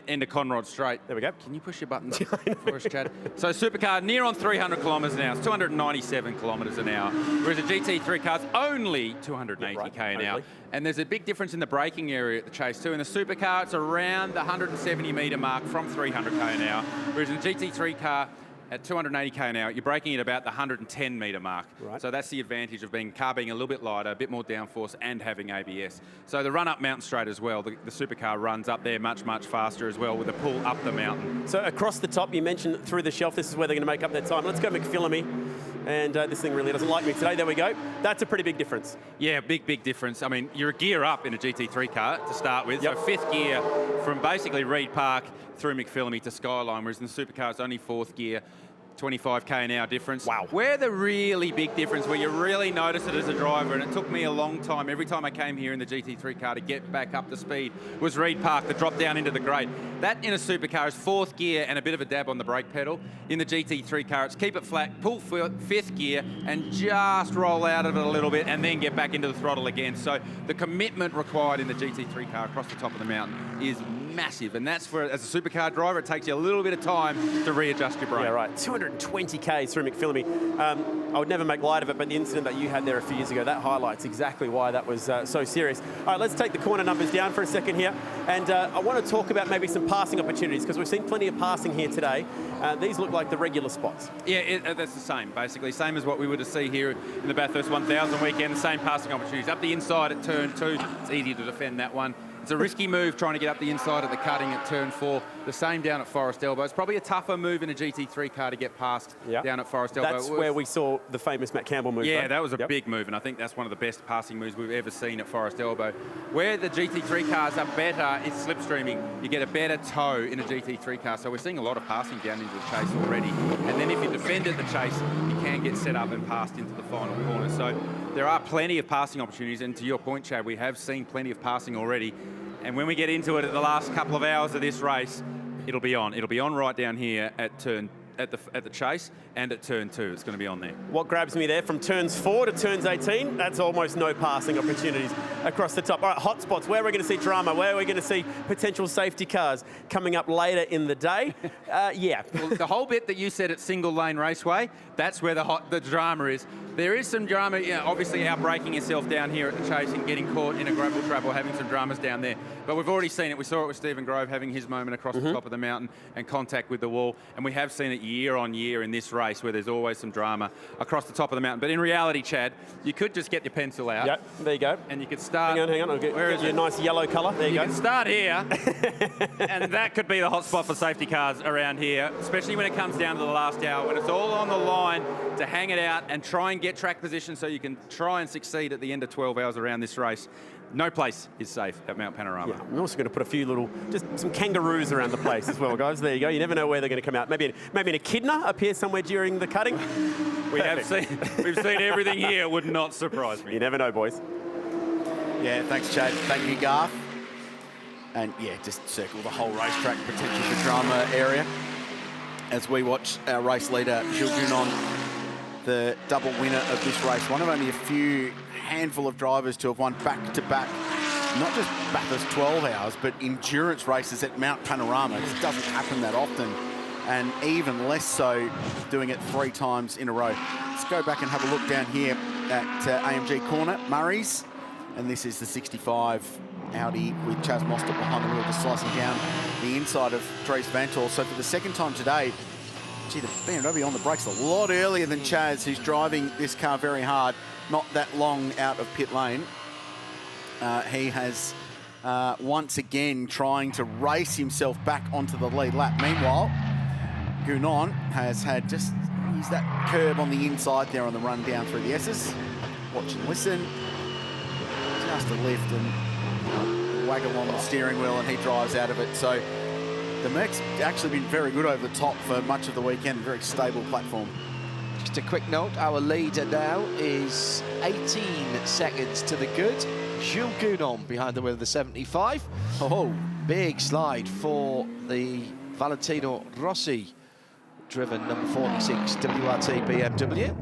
into Conrod Straight. There we go. Can you push your button for us, Chad? So supercar near on 300 kilometres an hour. It's 297 kilometres an hour. Whereas a GT3 car's only 280 k an hour. And there's a big difference in the braking area at the Chase too. In the supercar, it's around the 170 metre mark from 300 k an hour. Whereas in a GT3 car, at 280 k an hour, you're braking at about the 110 metre mark. Right. So that's the advantage of car being a little bit lighter, a bit more downforce, and having ABS. So the run up Mountain Straight as well, the supercar runs up there much, much faster as well with a pull up the mountain. So across the top, you mentioned through the shelf, this is where they're going to make up their time. Let's go McPhillamy. And this thing really doesn't like me today. There we go. That's a pretty big difference. Yeah, big difference. I mean, you're a gear up in a GT3 car to start with. Yep. So 5th gear from basically Reed Park through McPhillamy to Skyline, whereas in the supercar, it's only 4th gear. 25 k an hour difference. Wow. Where the really big difference, where you really notice it as a driver, and it took me a long time, every time I came here in the GT3 car to get back up to speed, was Reed Park, the drop down into the grade. That in a supercar is 4th gear and a bit of a dab on the brake pedal. In the GT3 car, it's keep it flat, pull 5th gear, and just roll out of it a little bit, and then get back into the throttle again. So the commitment required in the GT3 car across the top of the mountain is massive, and that's where, as a supercar driver, it takes you a little bit of time to readjust your brake. Yeah, right. 220 k's through McPhillamy. I would never make light of it, but the incident that you had there a few years ago, that highlights exactly why that was so serious. All right, let's take the corner numbers down for a second here, and I want to talk about maybe some passing opportunities, because we've seen plenty of passing here today. These look like the regular spots. Yeah, that's the same, basically. Same as what we would see here in the Bathurst 1000 weekend, the same passing opportunities. Up the inside at turn 2, it's easy to defend that one. It's a risky move trying to get up the inside of the cutting at turn 4. The same down at Forest Elbow. It's probably a tougher move in a GT3 car to get past down at Forest Elbow. That's where we saw the famous Matt Campbell move. Yeah, that was a big move, and I think that's one of the best passing moves we've ever seen at Forest Elbow. Where the GT3 cars are better, it's slipstreaming. You get a better toe in a GT3 car, so we're seeing a lot of passing down into the Chase already. And then if you defend at the Chase, you can get set up and passed into the final corner. So there are plenty of passing opportunities, and to your point, Chad, we have seen plenty of passing already. And when we get into it at the last couple of hours of this race, it'll be on. It'll be on right down here at the Chase and at turn 2. It's going to be on there. What grabs me there, from turns 4 to turns 18, that's almost no passing opportunities across the top. All right, hot spots. Where are we going to see drama? Where are we going to see potential safety cars coming up later in the day? Yeah. Well, the whole bit that you said at single lane raceway, that's where the drama is. There is some drama, obviously out braking yourself down here at the Chase and getting caught in a gravel trap or having some dramas down there. But we've already seen it. We saw it with Stephen Grove having his moment across the top of the mountain and contact with the wall. And we have seen it year on year in this race where there's always some drama across the top of the mountain. But in reality, Chad, you could just get your pencil out. Yep, there you go. And you could start... Hang on. I'll get your nice yellow colour. There you go. You can start here, and that could be the hot spot for safety cars around here, especially when it comes down to the last hour, when it's all on the line to hang it out and try and get track position so you can try and succeed at the end of 12 hours around this race. No place is safe at Mount Panorama. Yeah, I'm also going to put a few little, just some kangaroos around the place as well, guys. There you go. You never know where they're going to come out. Maybe an echidna appear somewhere during the cutting. We've seen everything here. Would not surprise me. You never know, boys. Yeah, thanks, Chad. Thank you, Garth. And yeah, just circle the whole racetrack, potential for drama area. As we watch our race leader, Jules Gunon, the double winner of this race, one of only a few handful of drivers to have won back-to-back, not just Bathurst 12 hours, but endurance races at Mount Panorama. This doesn't happen that often, and even less so doing it 3 times in a row. Let's go back and have a look down here at AMG Corner, Murray's, and this is the 65 Audi with Chaz Mostert behind the wheel, just slicing down the inside of Dries Vanthoor. So for the second time today, gee, the BMW on the brakes a lot earlier than Chaz, who's driving this car very hard, not that long out of pit lane. He has once again trying to race himself back onto the lead lap. Meanwhile, Gunon has had just use that curb on the inside there on the run down through the S's. Watch and listen. Just a lift and waggle on the steering wheel, and he drives out of it. So the Merc's actually been very good over the top for much of the weekend. Very stable platform. Just a quick note, our leader now is 18 seconds to the good. Jules Gunon behind the wheel of the 75. Oh, big slide for the Valentino Rossi driven number 46 WRT BMW.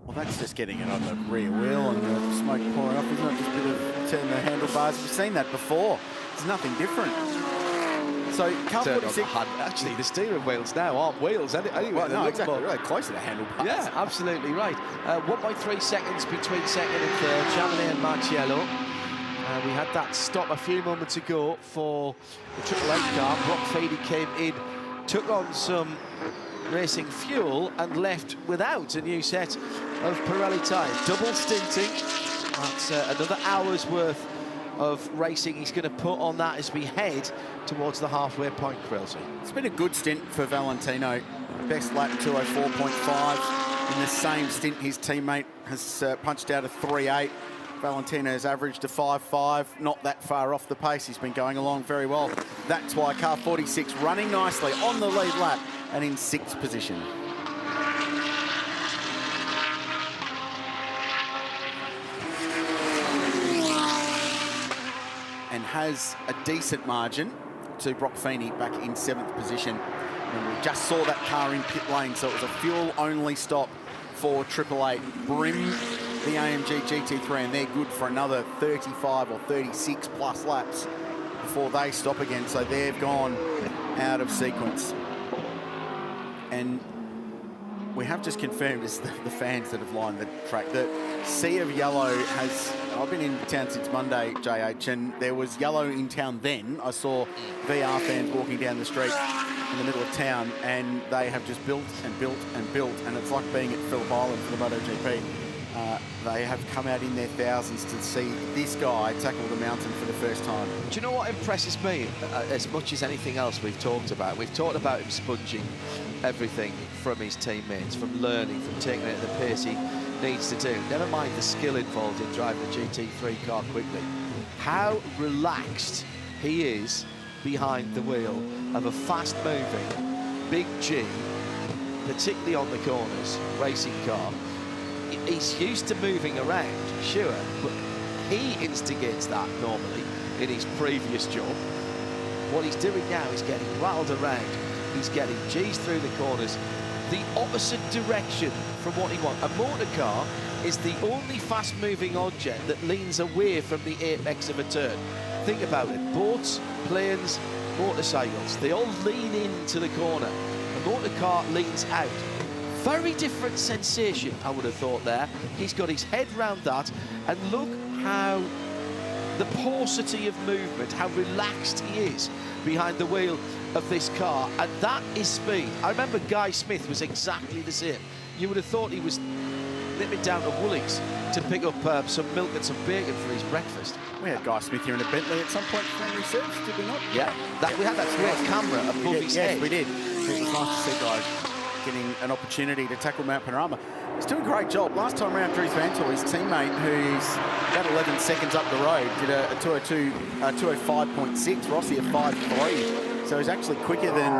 Well, that's just getting it on the rear wheel and the smoke pouring off, isn't it? Just a bit of turn the handlebars. We've seen that before. It's nothing different. So, car 46... Actually, the steering wheels now aren't wheels anyway. Well, no, exactly. Really close to the handlebars. Yeah, absolutely right. 1.3 seconds between second and third, Chamonix and Marciello. We had that stop a few moments ago for the Triple Eight car. Brock Feeney came in, took on some racing fuel and left without a new set of Pirelli tyres. Double stinting. That's another hour's worth of racing he's going to put on that as we head towards the halfway point, Krillsy. It's been a good stint for Valentino. Best lap 204.5. In the same stint, his teammate has punched out a 3.8. Valentino's averaged a 5.5, not that far off the pace. He's been going along very well. That's why car 46 running nicely on the lead lap and in 6th position. And has a decent margin to Brock Feeney back in 7th position. And we just saw that car in pit lane, so it was a fuel-only stop for Triple Eight. Brim, the AMG GT3, and they're good for another 35 or 36 plus laps before they stop again, so they've gone out of sequence. And we have just confirmed, as the fans that have lined the track, that sea of yellow has... I've been in town since Monday, JH, and there was yellow in town then. I saw VR fans walking down the street in the middle of town, and they have just built and built and built, and it's like being at Phillip Island for the MotoGP. They have come out in their thousands to see this guy tackle the mountain for the first time. Do you know what impresses me as much as anything else we've talked about? We've talked about him sponging everything from his teammates, from learning, from taking it at the pace he needs to do. Never mind the skill involved in driving a GT3 car quickly. How relaxed he is behind the wheel of a fast-moving, big G, particularly on the corners, racing car. He's used to moving around, sure, but he instigates that normally in his previous job. What he's doing now is getting rattled around. He's getting G's through the corners, the opposite direction from what he wants. A motor car is the only fast-moving object that leans away from the apex of a turn. Think about it. Boats, planes, motorcycles, they all lean into the corner. A motor car leans out. Very different sensation, I would have thought there. He's got his head round that, and look how the paucity of movement, how relaxed he is behind the wheel of this car, and that is speed. I remember Guy Smith was exactly the same. You would have thought he was nipping down to Woolies to pick up some milk and some bacon for his breakfast. We had Guy Smith here in a Bentley at some point for research, did we not? Yeah, we had that great camera above his head. Yes, we did. It was nice to see Guy getting an opportunity to tackle Mount Panorama. He's doing a great job. Last time around, Dries Vanthoor, his teammate, who's about 11 seconds up the road, did a 205.6, Rossi a 5.3. So he's actually quicker than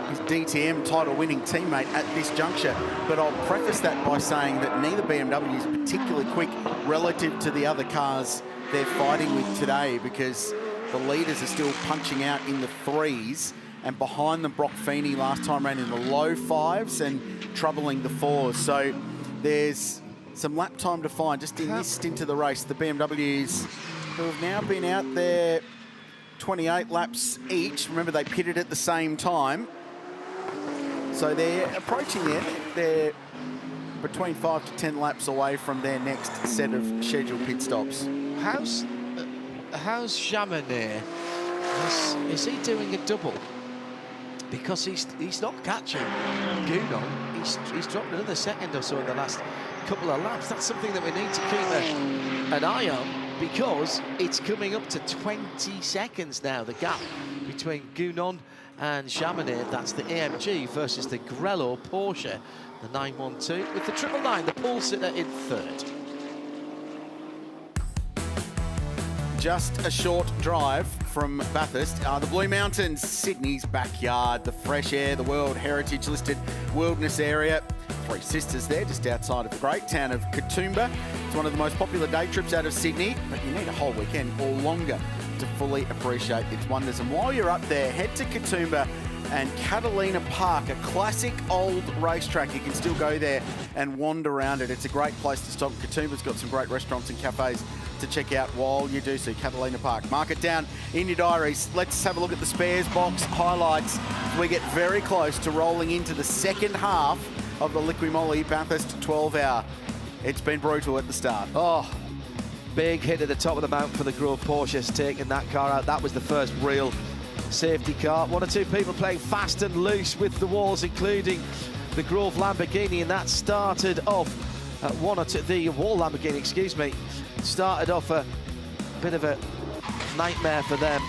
his DTM title-winning teammate at this juncture. But I'll preface that by saying that neither BMW is particularly quick relative to the other cars they're fighting with today, because the leaders are still punching out in the 3s, and behind them, Brock Feeney last time around in the low 5s and troubling the 4s. So there's some lap time to find just in this stint of the race. The BMWs, who have now been out there 28 laps each. Remember, they pitted at the same time. So they're approaching there. They're between 5 to 10 laps away from their next set of scheduled pit stops. How's Chamonix? Is he doing a double? Because he's not catching Gounon. He's dropped another second or so in the last couple of laps. That's something that we need to keep an eye on, because it's coming up to 20 seconds now, the gap between Gounon and Chamonix. That's the AMG versus the Grello Porsche, the 912, with the 999, the pole sitter, in third. Just a short drive from Bathurst, the Blue Mountains, Sydney's backyard, the fresh air, the World Heritage listed wilderness area. Three Sisters there, just outside of the great town of Katoomba. It's one of the most popular day trips out of Sydney, but you need a whole weekend or longer to fully appreciate its wonders. And while you're up there, head to Katoomba and Catalina Park, a classic old racetrack. You can still go there and wander around it. It's a great place to stop. Katoomba's got some great restaurants and cafes to check out while you do so. Catalina Park. Mark it down in your diaries. Let's have a look at the spares box highlights. We get very close to rolling into the second half of the LIQUI MOLY Bathurst 12-hour. It's been brutal at the start. Oh, big hit at the top of the mountain for the Grove Porsches, taking that car out. That was the first real safety car. One or two people playing fast and loose with the walls, including the Grove Lamborghini, and that started off the Wall Lamborghini, excuse me, started off a bit of a nightmare for them.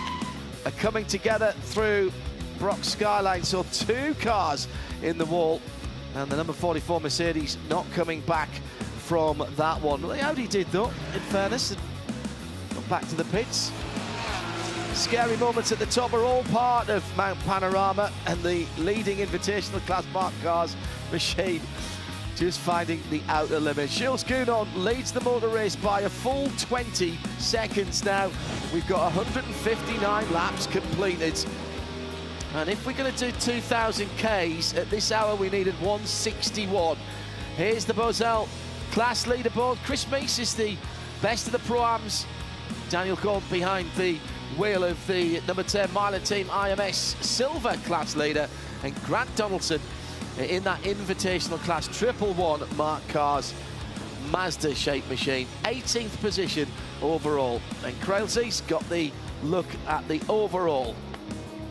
Coming together through Brock Skyline, so two cars in the wall, and the number 44 Mercedes not coming back from that one. Well, the Audi did, though, in fairness, and got back to the pits. Scary moments at the top are all part of Mount Panorama, and the leading Invitational Class Mark Cars machine just finding the outer limit. Jules Gounon leads the motor race by a full 20 seconds now. We've got 159 laps completed. And if we're going to do 2,000 Ks at this hour, we needed 161. Here's the Bozell class leaderboard. Chris Meese is the best of the Pro-Ams. Daniel Gaunt behind the wheel of the number 10 Miler Team IMS silver class leader, and Grant Donaldson in that Invitational Class 111 Mark Cars Mazda shaped machine, 18th position overall. And Crailsy's got the look at the overall.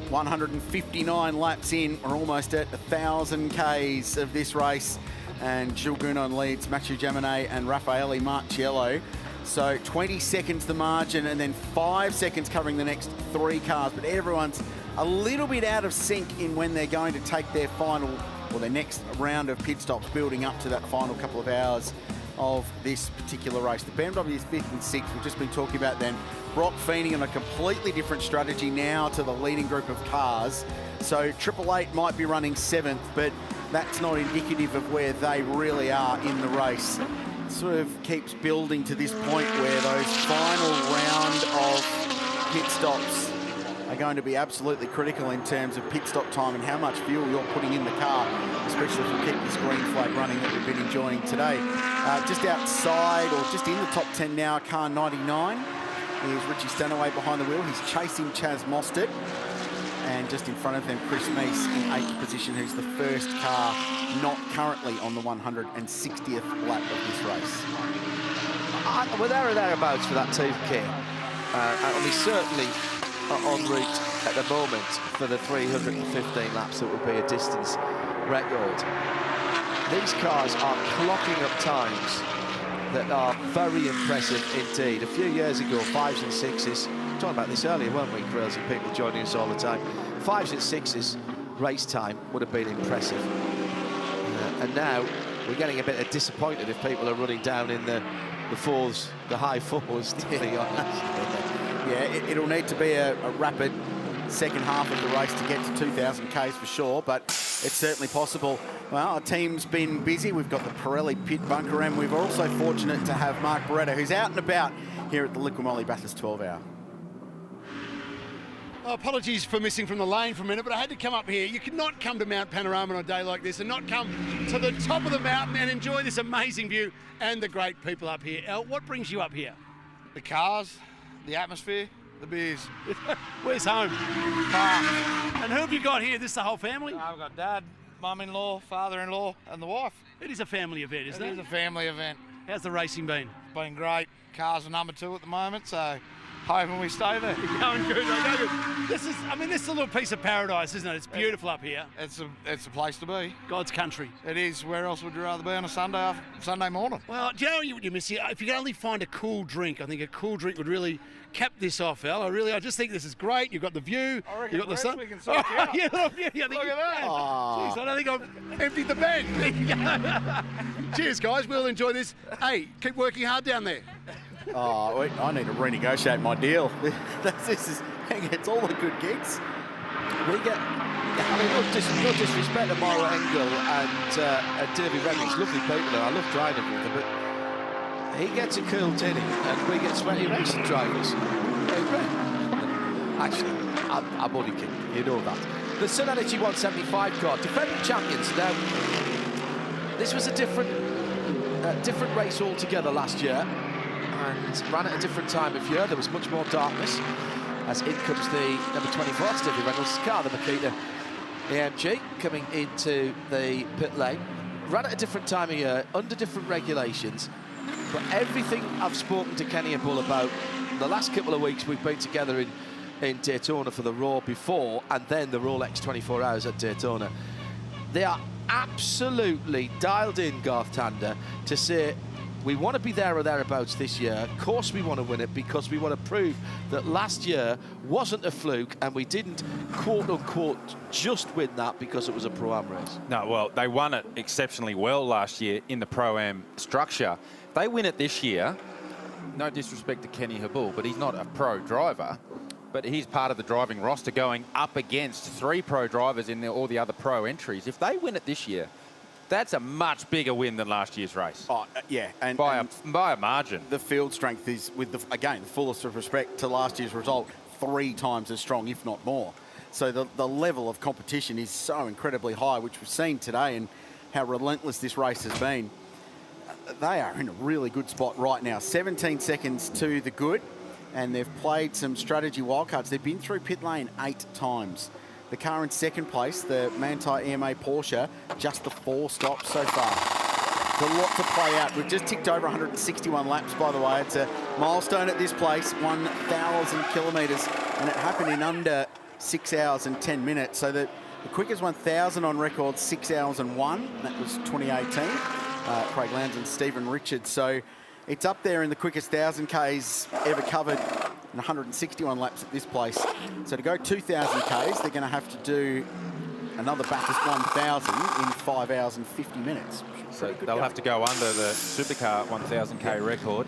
159 laps in, we're almost at 1,000 Ks of this race, and Jules Gounon leads Mathieu Jaminet and Raffaele Marciello. So 20 seconds the margin, and then 5 seconds covering the next three cars, but everyone's a little bit out of sync in when they're going to take their final, or their next round of pit stops, building up to that final couple of hours of this particular race. The BMW is 5th and 6th, we've just been talking about them. Brock Feeney on a completely different strategy now to the leading group of cars. So 888 might be running 7th, but that's not indicative of where they really are in the race. It sort of keeps building to this point where those final round of pit stops are going to be absolutely critical in terms of pit stop time and how much fuel you're putting in the car, especially if we keep this green flag running that we've been enjoying today. Just outside, or just in the top 10 now, car 99 is Richie Stanaway behind the wheel. He's chasing Chaz Mostert. And just in front of them, Chris Meese in 8th position, who's the first car not currently on the 160th lap of this race. We're there or thereabouts for that 2K. and we certainly are en route at the moment for the 315 laps that would be a distance record. These cars are clocking up times that are very impressive indeed. A few years ago, 5s and 6s, talking about this earlier, weren't we, Grills, and people joining us all the time. 5s and 6s race time would have been impressive. And now we're getting a bit disappointed if people are running down in the 4s, the high 4s, to be honest. Yeah, it'll need to be a rapid second half of the race to get to 2,000 Ks for sure, but it's certainly possible. Well, our team's been busy. We've got the Pirelli pit bunker, and we're also fortunate to have Mark Beretta, who's out and about here at the LIQUI MOLY Bathurst 12 Hour. Oh, apologies for missing from the lane for a minute, but I had to come up here. You could not come to Mount Panorama on a day like this and not come to the top of the mountain and enjoy this amazing view and the great people up here. El, what brings you up here? The cars, the atmosphere, the beers. Where's home? And who have you got here? This is the whole family? I've got Dad, Mum-in-law, Father-in-law, and the wife. It is a family event, isn't it? It is a family event. How's the racing been? It's been great. Cars are number 2 at the moment, so hoping we stay there. You're going good, going good. This is a little piece of paradise, isn't it? It's beautiful up here. It's a place to be. God's country. It is. Where else would you rather be on a Sunday morning? Well, do you know what you miss here? If you could only find a cool drink, I think a cool drink would really cap this off, Al. I just think this is great. You've got the view. You've got the sun. We can sort you out. Yeah, look at that. Jeez, I don't think I've emptied the bag. Cheers, guys. We'll enjoy this. Hey, keep working hard down there. Oh, I need to renegotiate my deal. It's all the good gigs. We get, I mean, no disrespect to Mauro Engel and Davy Reynolds, lovely people there. I love driving with them, but he gets a cool tinny and we get sweaty racing drivers. Actually, I'm only kidding, you know that. The Sun Energy 175 car, defending champions. Now, this was a different race altogether last year, and ran at a different time of year. There was much more darkness, as in comes the number 24, that's Davy Reynolds' car, the Makita AMG, coming into the pit lane. Ran at a different time of year, under different regulations, but everything I've spoken to Kenny and Bull about the last couple of weeks, we've been together in Daytona for the Raw before, and then the Rolex 24 Hours at Daytona. They are absolutely dialed in, Garth Tander, to say we want to be there or thereabouts this year. Of course we want to win it, because we want to prove that last year wasn't a fluke and we didn't, quote-unquote, just win that because it was a Pro-Am race. No, well, they won it exceptionally well last year in the Pro-Am structure. If they win it this year, no disrespect to Kenny Habul, but he's not a pro driver, but he's part of the driving roster going up against 3 pro drivers in all the other pro entries. If they win it this year, that's a much bigger win than last year's race. Oh, yeah. And by a margin. The field strength is, again, the fullest of respect to last year's result, 3 times as strong, if not more. So the level of competition is so incredibly high, which we've seen today, and how relentless this race has been. They are in a really good spot right now. 17 seconds to the good, and they've played some strategy wildcards. They've been through pit lane 8 times. The car in second place, the Manthey EMA Porsche, just the 4 stops so far. It's a lot to play out. We've just ticked over 161 laps, by the way. It's a milestone at this place, 1,000 kilometres, and it happened in under 6 hours and 10 minutes. So the quickest 1,000 on record, 6 hours and 1. That was 2018. Craig Lowndes and Stephen Richards. So it's up there in the quickest 1,000 Ks ever covered, in 161 laps at this place. So to go 2,000 Ks, they're going to have to do another Bathurst 1,000 in 5 hours and 50 minutes. So they'll have to go under the supercar 1,000 K record.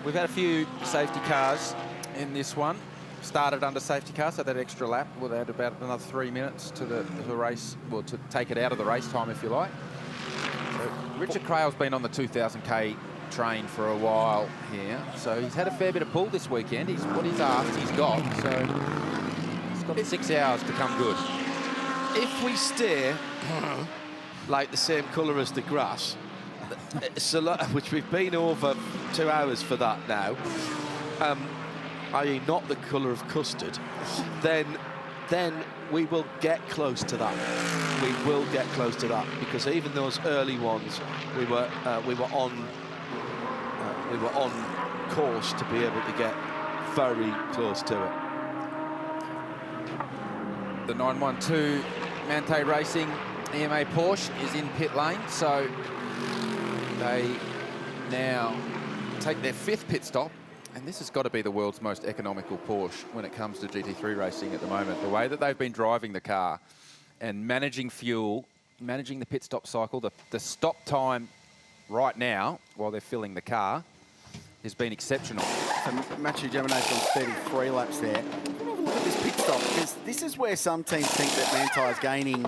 We've had a few safety cars in this one. Started under safety car, so that extra lap, well, they had about another 3 minutes to the race, well, to take it out of the race time, if you like. So Richard Crail's been on the 2,000 K train for a while here, so he's had a fair bit of pull this weekend. What he's asked, he's got. So he's got 6 hours to come good. If we stay like the same colour as the grass, which we've been over 2 hours for that now, i.e. not the colour of custard, then we will get close to that. We will get close to that, because even those early ones, we were on course to be able to get very close to it. The 912 Mante Racing EMA Porsche is in pit lane, so they now take their 5th pit stop, and this has got to be the world's most economical Porsche when it comes to GT3 racing at the moment. The way that they've been driving the car and managing fuel, managing the pit stop cycle, the stop time right now while they're filling the car has been exceptional. So Matthew Gemini's on 33 laps there. Look at this pit stop, because this is where some teams think that Manti is gaining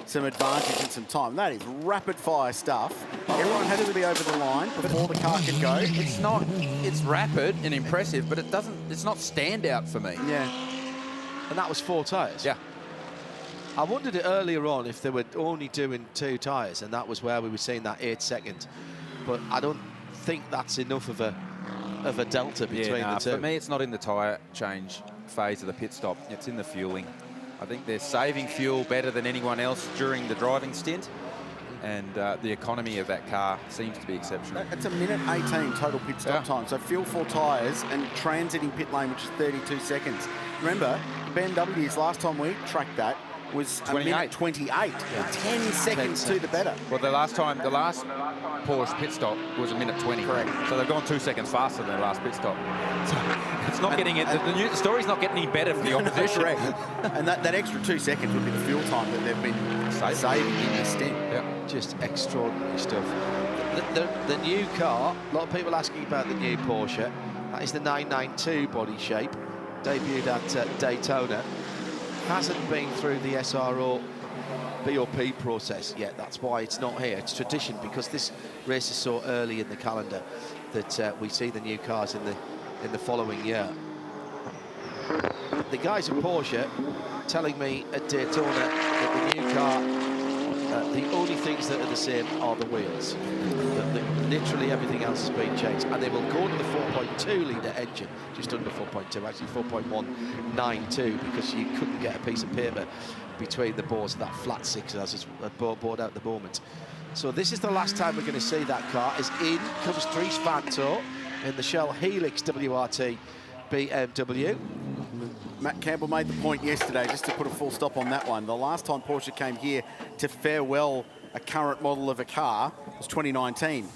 some advantage and some time. That is rapid fire stuff. Everyone has to be over the line before the car can go. It's rapid and impressive, but it's not standout for me. Yeah. And that was 4 tyres. Yeah. I wondered earlier on if they were only doing 2 tyres, and that was where we were seeing that 8 second. But I don't think that's enough of a delta between the two. For me, it's not in the tyre change phase of the pit stop. It's in the fueling. I think they're saving fuel better than anyone else during the driving stint, and the economy of that car seems to be exceptional. It's a minute 18 total pit stop time. So fuel 4 tyres and transiting pit lane, which is 32 seconds. Remember, BMW's last time we tracked that was 28. a minute 28. Yeah. 10 seconds to the better. Well, the last Porsche pit stop was a minute 20. Correct. So they've gone 2 seconds faster than their last pit stop. So it's not getting it. The story's not getting any better for the opposition. Correct. And that extra 2 seconds would be the fuel time that they've been saving in this stint. Yeah. Just extraordinary stuff. The new car, a lot of people asking about the new Porsche. That is the 992 body shape, debuted at Daytona. Hasn't been through the SRO BOP process yet. That's why it's not here. It's tradition, because this race is so early in the calendar that we see the new cars in the following year. The guys at Porsche telling me at Daytona that the new car, the only things that are the same are the wheels. Literally everything else has been changed, and they will go to the 4.2 litre engine, just under 4.2, actually 4.192, because you couldn't get a piece of paper between the boards of that flat 6 as it's board out at the moment. So this is the last time we're going to see that car. As in comes Dries Vanthoor in the Shell Helix WRT BMW. Matt Campbell made the point yesterday, just to put a full stop on that one. The last time Porsche came here to farewell a current model of a car was 2019.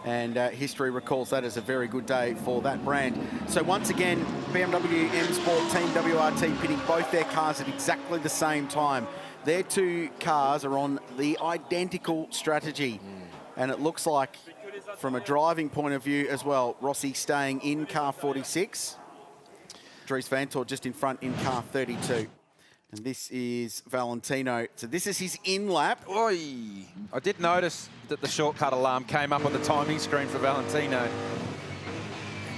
And history recalls that as a very good day for that brand. So once again, BMW M Sport Team WRT pitting both their cars at exactly the same time. Their 2 cars are on the identical strategy. And it looks like, from a driving point of view as well, Rossi staying in car 46. Dries Vanthoor just in front in car 32. And this is Valentino. So this is his in-lap. Oi! I did notice that the shortcut alarm came up on the timing screen for Valentino.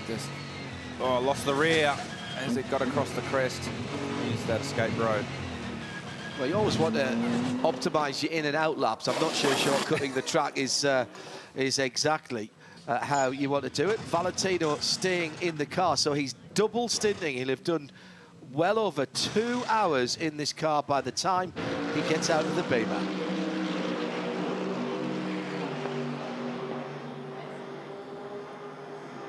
Just, lost the rear as it got across the crest. Used that escape road. Well, you always want to optimise your in and out laps. I'm not sure shortcutting the track is exactly how you want to do it. Valentino staying in the car, so he's double stinting. He'll have done well over 2 hours in this car by the time he gets out of the Beamer.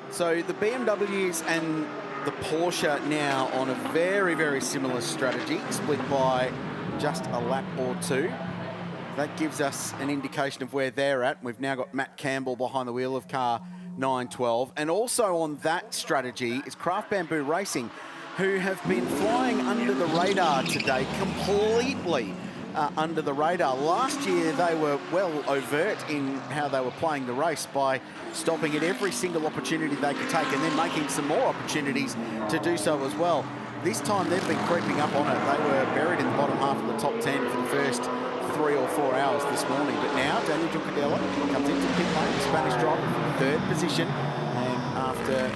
So the BMWs and the Porsche now on a very, very similar strategy, split by just a lap or 2. That gives us an indication of where they're at. We've now got Matt Campbell behind the wheel of car 912. And also on that strategy is Craft Bamboo Racing, who have been flying under the radar today, completely under the radar. Last year, they were well overt in how they were playing the race by stopping at every single opportunity they could take and then making some more opportunities to do so as well. This time, they've been creeping up on it. They were buried in the bottom half of the top 10 for the first 3 or 4 hours this morning. But now, Daniel Juncadella comes into pit lane, the Spanish driver, from 3rd position. And after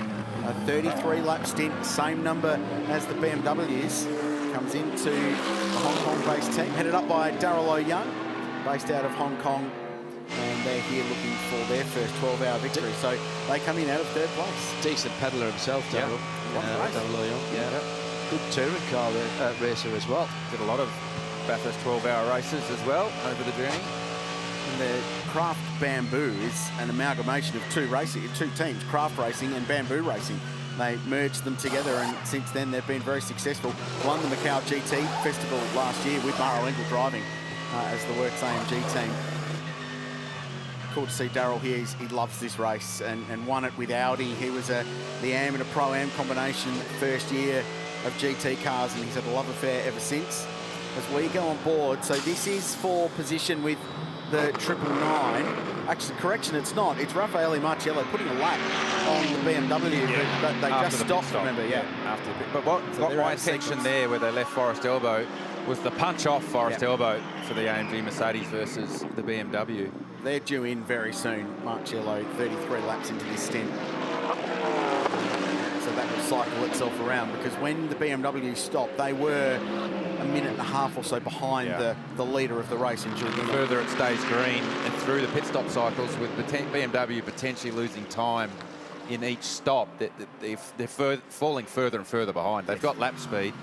a 33-lap stint, same number as the BMWs, comes into the Hong Kong-based team, headed up by Darryl O'Young, based out of Hong Kong, and they're here looking for their first 12-hour victory. So they come in out of 3rd place. Decent peddler himself, Darryl. Darryl O'Young. Yeah. Good touring car racer as well. Did a lot of Bathurst 12-hour races as well over the journey. And the Craft Bamboo is an amalgamation of 2 teams, Craft Racing and Bamboo Racing. they merged them together, and since then they've been very successful. Won the Macau GT Festival last year with Maro Engel driving as the Works AMG team. Cool to see Darryl here. He loves this race and won it with Audi. He was the AM and a Pro-Am combination first year of GT cars, and he's had a love affair ever since. As we go on board, so this is for position with the 999. Actually, correction, it's not. It's Raffaele Marciello putting a lap on the BMW, but they just stopped, remember, After the pit. But what got my attention there, where they left Forest Elbow, was the punch off Forest Elbow for the AMG Mercedes versus the BMW. They're due in very soon. Marciello, 33 laps into this stint. So that will cycle itself around, because when the BMW stopped, they were a minute and a half or so behind the leader of the race in Julian. The further it stays green and through the pit stop cycles, with BMW potentially losing time in each stop, they're falling further and further behind. They've got lap speed,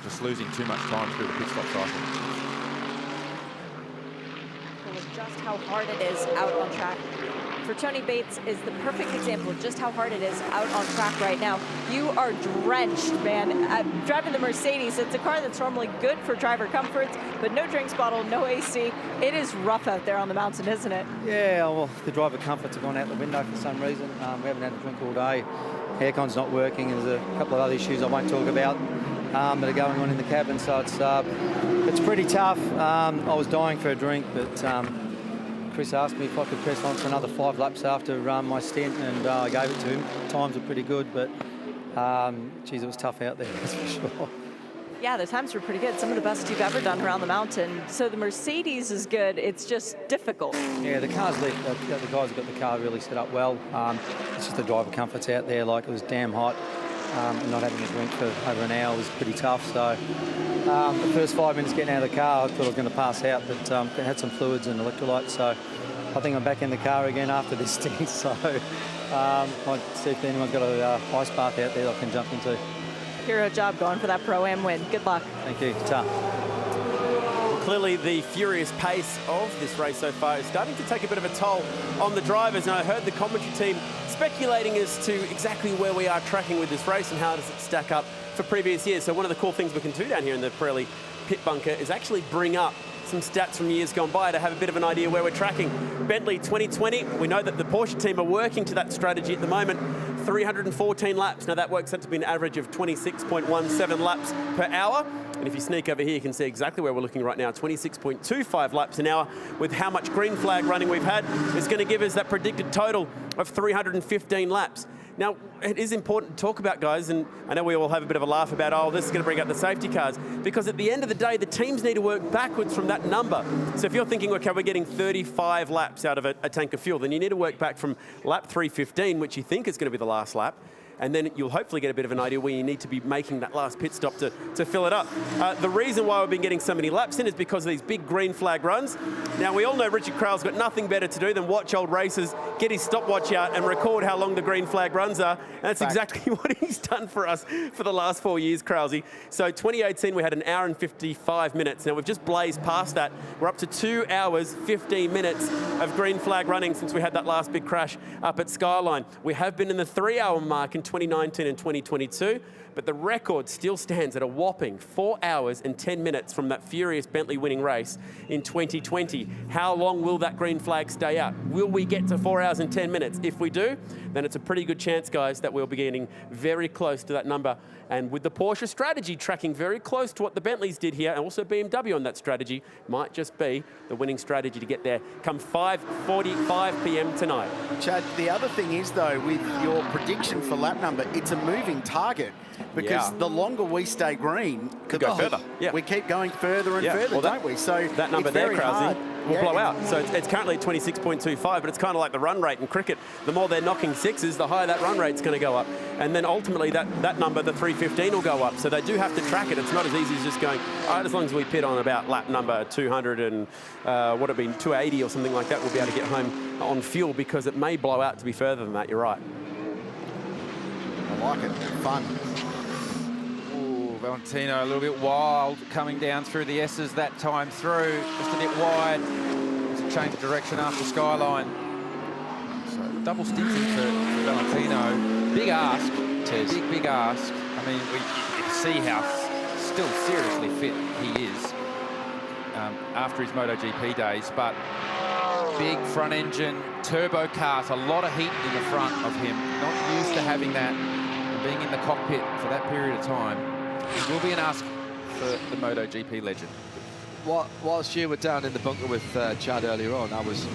just losing too much time through the pit stop cycle. Just how hard it is out on track. For Tony Bates is the perfect example of just how hard it is out on track right now. You are drenched, man. Driving the Mercedes, it's a car that's normally good for driver comfort, but no drinks bottle, no AC. It is rough out there on the mountain, isn't it? Yeah, well, the driver comforts have gone out the window for some reason. We haven't had a drink all day. Aircon's not working. There's a couple of other issues I won't talk about that are going on in the cabin, so it's pretty tough. I was dying for a drink, but Chris asked me if I could press on for another 5 laps after my stint, and I gave it to him. Times were pretty good, but geez, it was tough out there, that's for sure. Yeah, the times were pretty good. Some of the best you've ever done around the mountain. So the Mercedes is good. It's just difficult. Yeah, the car's lit. The guys have got the car really set up well. It's just the driver comfort's out there. Like, it was damn hot. And not having a drink for over an hour was pretty tough. So the first 5 minutes getting out of the car, I thought I was going to pass out, but I had some fluids and electrolytes. So I think I'm back in the car again after this stint. So I'll see if anyone's got an ice bath out there that I can jump into. Hero job going for that Pro-Am win. Good luck. Thank you. Ta. Well, clearly the furious pace of this race so far is starting to take a bit of a toll on the drivers, and I heard the commentary team speculating as to exactly where we are tracking with this race and how does it stack up for previous years. So one of the cool things we can do down here in the Pirelli pit bunker is actually bring up some stats from years gone by to have a bit of an idea where we're tracking. Bentley 2020, we know that the Porsche team are working to that strategy at the moment. 314 laps. Now that works out to be an average of 26.17 laps per hour. And if you sneak over here, you can see exactly where we're looking right now, 26.25 laps an hour. With how much green flag running we've had, it's going to give us that predicted total of 315 laps. Now, it is important to talk about, guys, and I know we all have a bit of a laugh about, oh, this is going to bring out the safety cars, because at the end of the day, the teams need to work backwards from that number. So if you're thinking, okay, we're getting 35 laps out of a tank of fuel, then you need to work back from lap 315, which you think is going to be the last lap, and then you'll hopefully get a bit of an idea where you need to be making that last pit stop to fill it up. The reason why we've been getting so many laps in is because of these big green flag runs. Now, we all know Richard Craile's got nothing better to do than watch old races, get his stopwatch out and record how long the green flag runs are. And that's exactly what he's done for us for the last 4 years, Crailsy. So 2018, we had an hour and 55 minutes. Now, we've just blazed past that. We're up to 2 hours, 15 minutes of green flag running since we had that last big crash up at Skyline. We have been in the 3-hour mark in 2019 and 2022, but the record still stands at a whopping 4 hours and 10 minutes from that furious Bentley winning race in 2020. How long will that green flag stay up? Will we get to 4 hours and 10 minutes? If we do, then it's a pretty good chance, guys, that we'll be getting very close to that number. And with the Porsche strategy tracking very close to what the Bentleys did here, and also BMW on that strategy, might just be the winning strategy to get there come 5:45 p.m. tonight. Chad, the other thing is, though, with your prediction for lap number, it's a moving target, because the longer we stay green, could go further. Yeah. We keep going further and further, well, don't we? So that number there, Crailsy, will blow out. So it's currently 26.25, but it's kind of like the run rate in cricket. The more they're knocking sixes, the higher that run rate's going to go up. And then ultimately that number, the 315, will go up. So they do have to track it. It's not as easy as just going, all right, as long as we pit on about lap number 200 and what would it be, 280 or something like that, we'll be able to get home on fuel, because it may blow out to be further than that. You're right. I like it. Fun. Valentino a little bit wild coming down through the S's that time through, just a bit wide. It's a change of direction after Skyline. So double stinting for Valentino. Big ask It is. Big ask. I mean, you can see how still seriously fit he is after his MotoGP days, but big front engine, turbo cars, a lot of heat in the front of him. Not used to having that and being in the cockpit for that period of time. It will be an ask for the MotoGP legend. Whilst you were down in the bunker with Chad earlier on, I was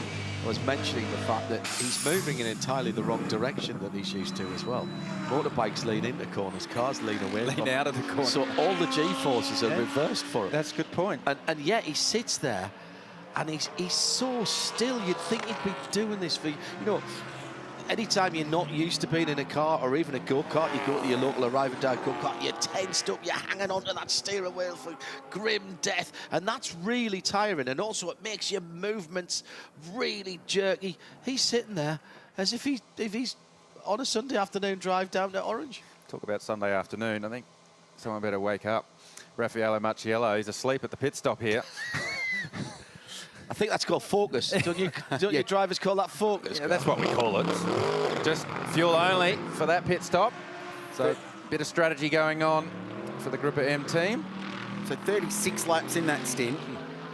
mentioning the fact that he's moving in entirely the wrong direction than he's used to as well. Motorbikes lean into corners, cars lean away. Lean out of the corner. So all the G-forces are reversed for him. That's a good point. And yet he sits there and he's so still. You'd think he'd be doing this for, you know, anytime you're not used to being in a car or even a go-kart, you go to your local arriving down go-kart, you're tensed up, you're hanging onto that steering wheel for grim death, and that's really tiring, and also it makes your movements really jerky. He's sitting there as if he's on a Sunday afternoon drive down to Orange. Talk about Sunday afternoon. I think someone better wake up. Raffaello Macchiello, he's asleep at the pit stop here. I think that's called focus. Don't your drivers call that focus? Yeah, that's what we call it. Just fuel only for that pit stop. So a bit of strategy going on for the Group M team. So 36 laps in that stint,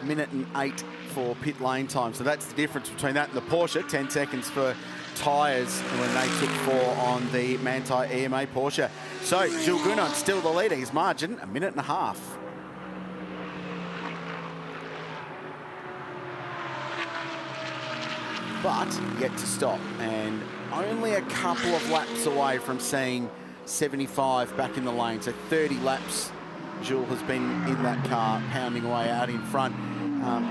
minute and 8 for pit lane time. So that's the difference between that and the Porsche. 10 seconds for tyres when they took 4 on the Manthey EMA Porsche. So Jules Gounon still the leader. His margin, 1.5 minutes. But yet to stop, and only a couple of laps away from seeing 75 back in the lane. So 30 laps Jules has been in that car, pounding away out in front.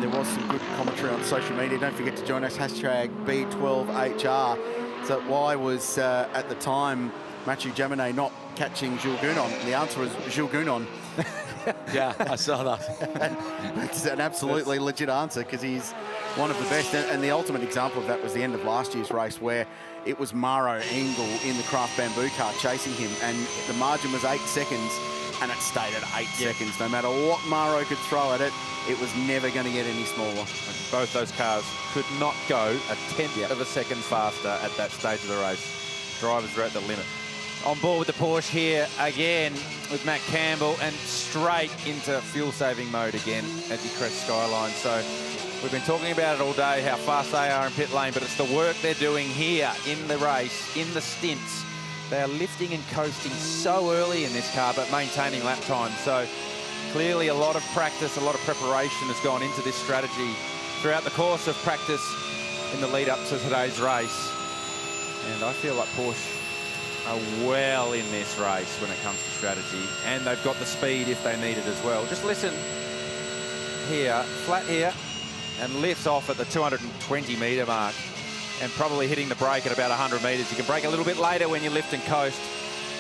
There was some good commentary on social media. Don't forget to join us, hashtag B12HR. So why was, at the time, Mathieu Jaminet not catching Jules Gounon? The answer was Jules Gounon. Yeah, I saw that. It's an absolutely legit answer, because he's one of the best, and the ultimate example of that was the end of last year's race, where it was Maro Engel in the Craft Bamboo car chasing him, and the margin was 8 seconds, and it stayed at 8 seconds. No matter what Maro could throw at it, it was never going to get any smaller. And both those cars could not go a tenth of a second faster at that stage of the race. Drivers were at the limit. On board with the Porsche here again with Matt Campbell, and straight into fuel-saving mode again as he crests Skyline. So we've been talking about it all day, how fast they are in pit lane, but it's the work they're doing here in the race, in the stints. They are lifting and coasting so early in this car, but maintaining lap time. So clearly a lot of practice, a lot of preparation has gone into this strategy throughout the course of practice in the lead up to today's race. And I feel like Porsche are well in this race when it comes to strategy, and they've got the speed if they need it as well. Just listen here, flat here, and lifts off at the 220 metre mark, and probably hitting the brake at about 100 metres. You can brake a little bit later when you lift and coast.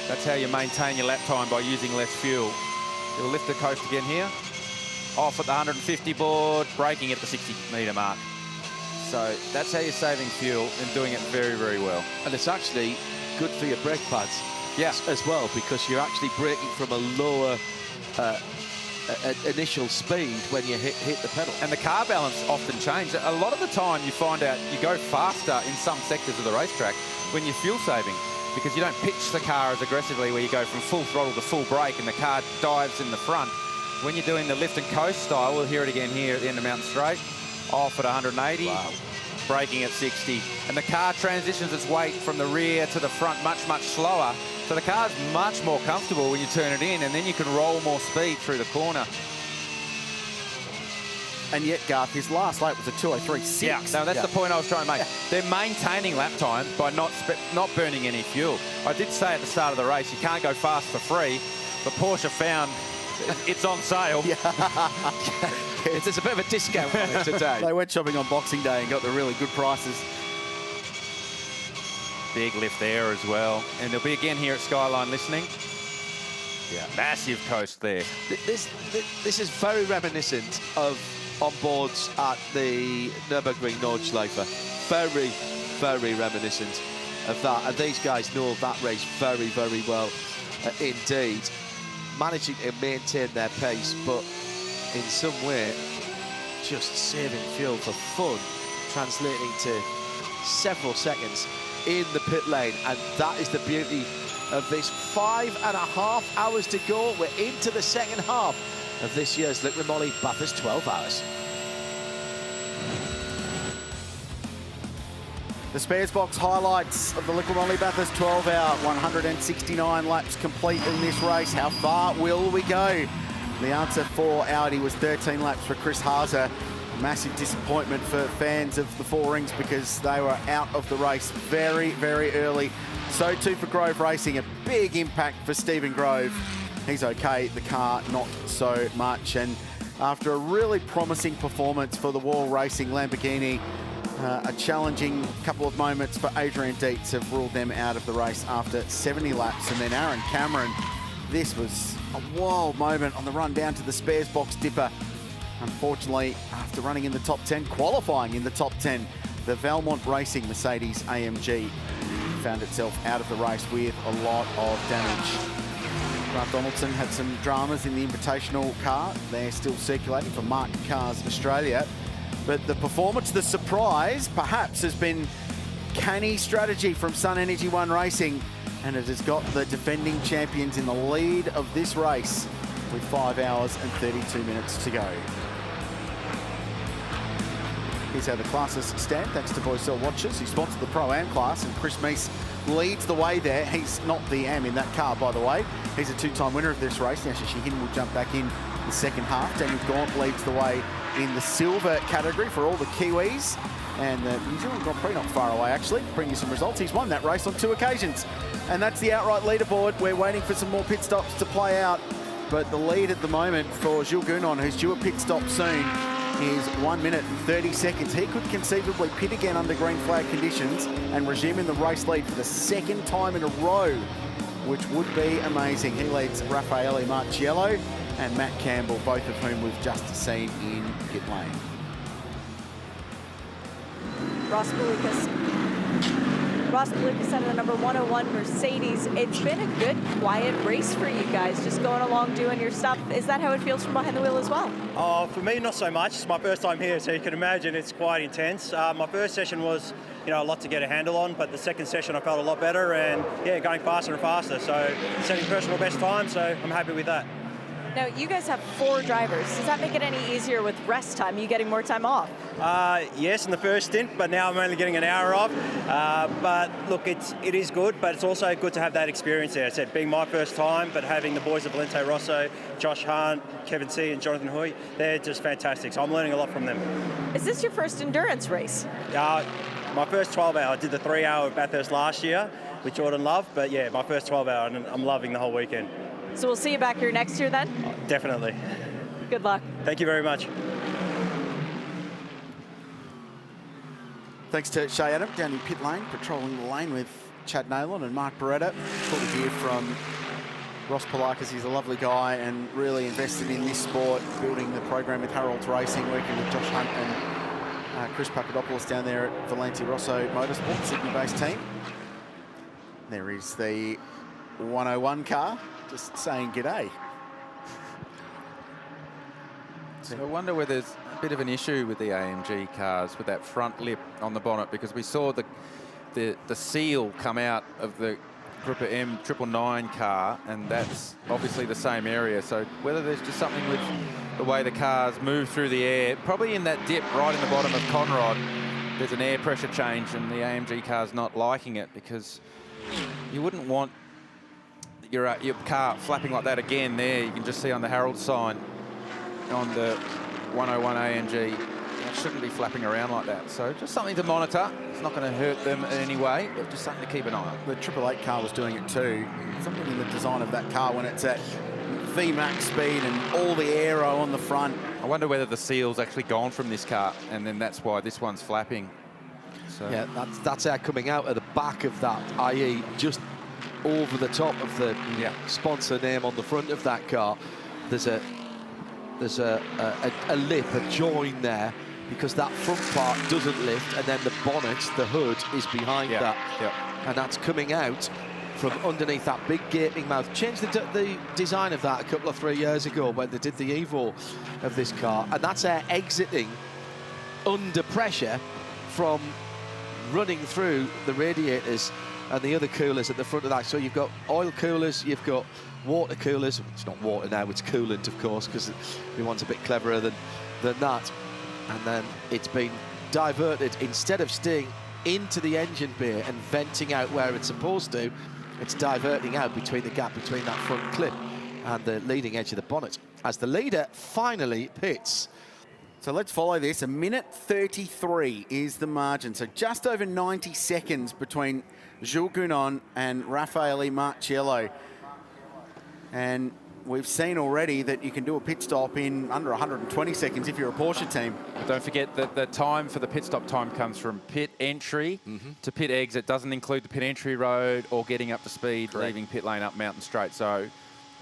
That's how you maintain your lap time, by using less fuel. You'll lift and coast again here, off at the 150 board, braking at the 60 metre mark. So that's how you're saving fuel and doing it very, very well. And it's actually good for your brake pads as well, because you're actually braking from a lower initial speed when you hit the pedal. And the car balance often changes. A lot of the time you find out you go faster in some sectors of the racetrack when you're fuel saving, because you don't pitch the car as aggressively, where you go from full throttle to full brake and the car dives in the front. When you're doing the lift and coast style, we'll hear it again here at the end of Mountain Straight, off at 180. Wow. Braking at 60, and the car transitions its weight from the rear to the front much, much slower. So the car's much more comfortable when you turn it in, and then you can roll more speed through the corner. And yet, Garth, his last lap was a 2:03.6. Yeah, no, that's the point I was trying to make. They're maintaining lap time by not burning any fuel. I did say at the start of the race, you can't go fast for free, but Porsche found it's on sale. There's a bit of a discount on it today. They went shopping on Boxing Day and got the really good prices. Big lift there as well. And they'll be again here at Skyline listening. Yeah, massive coast there. This is very reminiscent of onboards at the Nürburgring Nordschleife. Very, very reminiscent of that. And these guys know that race very, very well indeed. Managing to maintain their pace, but in some way just saving fuel for fun, translating to several seconds in the pit lane. And that is the beauty of this 5.5 hours to go. We're into the second half of this year's Liqui Moly Bathurst 12 Hours. The spares box highlights of the LIQUI MOLY Bathurst 12-hour, 169 laps complete in this race. How far will we go? The answer for Audi was 13 laps for Chris Haase. Massive disappointment for fans of the Four Rings because they were out of the race very, very early. So too for Grove Racing, a big impact for Stephen Grove. He's okay, the car not so much. And after a really promising performance for the Wall Racing Lamborghini, a challenging couple of moments for Adrian Dietz have ruled them out of the race after 70 laps. And then Aaron Cameron, this was a wild moment on the run down to the spares box dipper. Unfortunately, after running in the top 10, qualifying in the top 10, the Valmont Racing Mercedes AMG found itself out of the race with a lot of damage. Grant Donaldson had some dramas in the Invitational car. They're still circulating for Mark Cars Australia. But the performance, the surprise, perhaps, has been canny strategy from Sun Energy One Racing, and it has got the defending champions in the lead of this race with 5 hours and 32 minutes to go. Here's how the classes stand, thanks to Boycell Watches, who sponsored the Pro-Am class, and Chris Meese leads the way there. He's not the Am in that car, by the way. He's a two-time winner of this race. Now Shishihin will jump back in the second half. Daniel Gaunt leads the way in the silver category for all the Kiwis. And the New Zealand Grand Prix not far away, actually, bring you some results. He's won that race on 2 occasions. And that's the outright leaderboard. We're waiting for some more pit stops to play out. But the lead at the moment for Jules Gounon, who's due a pit stop soon, is 1 minute and 30 seconds. He could conceivably pit again under green flag conditions and resume in the race lead for the second time in a row, which would be amazing. He leads Raffaele Marciello and Matt Campbell, both of whom we've just seen in pit lane. Ross Belucas out of the number 101 Mercedes. It's been a good, quiet race for you guys, just going along, doing your stuff. Is that how it feels from behind the wheel as well? Oh, for me, not so much. It's my first time here, so you can imagine it's quite intense. My first session was, a lot to get a handle on, but the second session I felt a lot better and, going faster and faster. So setting personal best time, so I'm happy with that. Now, you guys have 4 drivers. Does that make it any easier with rest time? You getting more time off? Yes, in the first stint, but now I'm only getting an hour off. But look, it is good, but it's also good to have that experience there. I said, being my first time, but having the boys of Valente Rosso, Josh Hunt, Kevin C. and Jonathan Hui, they're just fantastic. So I'm learning a lot from them. Is this your first endurance race? My first 12-hour. I did the 3-hour at Bathurst last year with Jordan Love, but yeah, my first 12-hour, and I'm loving the whole weekend. So we'll see you back here next year then? Definitely. Good luck. Thank you very much. Thanks to Shay Adam down in pit lane, patrolling the lane with Chad Nalon and Mark Beretta. Good to hear from Ross Polakis. He's a lovely guy and really invested in this sport, building the program with Harold's Racing, working with Josh Hunt and Chris Papadopoulos down there at Valente Rosso Motorsports, Sydney-based team. There is the 101 car, just saying g'day. So I wonder whether there's a bit of an issue with the AMG cars with that front lip on the bonnet, because we saw the seal come out of the Group M 999 car, and that's obviously the same area. So whether there's just something with the way the cars move through the air, probably in that dip right in the bottom of Conrod, there's an air pressure change and the AMG car's not liking it, because you wouldn't want your car flapping like that again there. You can just see on the Harold sign on the 101 AMG, it shouldn't be flapping around like that. So just something to monitor. It's not going to hurt them in any way, but just something to keep an eye on. The 888 car was doing it too. Something in the design of that car when it's at VMAX speed and all the aero on the front. I wonder whether the seal's actually gone from this car, and then that's why this one's flapping. So yeah, that's air coming out at the back of that, i.e. just over the top of the sponsor name on the front of that car. There's a lip, a join there, because that front part doesn't lift, and then the bonnet, the hood, is behind that. And that's coming out from underneath that big gaping mouth. Changed the design of that a couple of 3 years ago when they did the Evo of this car, and that's air exiting under pressure from running through the radiators and the other coolers at the front of that. So you've got oil coolers, you've got water coolers. It's not water now, it's coolant, of course, because everyone's a bit cleverer than that. And then it's been diverted. Instead of staying into the engine bay and venting out where it's supposed to, it's diverting out between the gap between that front clip and the leading edge of the bonnet as the leader finally pits. So let's follow this. 1:33 is the margin. So just over 90 seconds between Jules Gounon and Raffaele Marciello. And we've seen already that you can do a pit stop in under 120 seconds if you're a Porsche team. But don't forget that the time for the pit stop time comes from pit entry to pit exit. Doesn't include the pit entry road or getting up to speed, leaving pit lane up Mountain Straight. So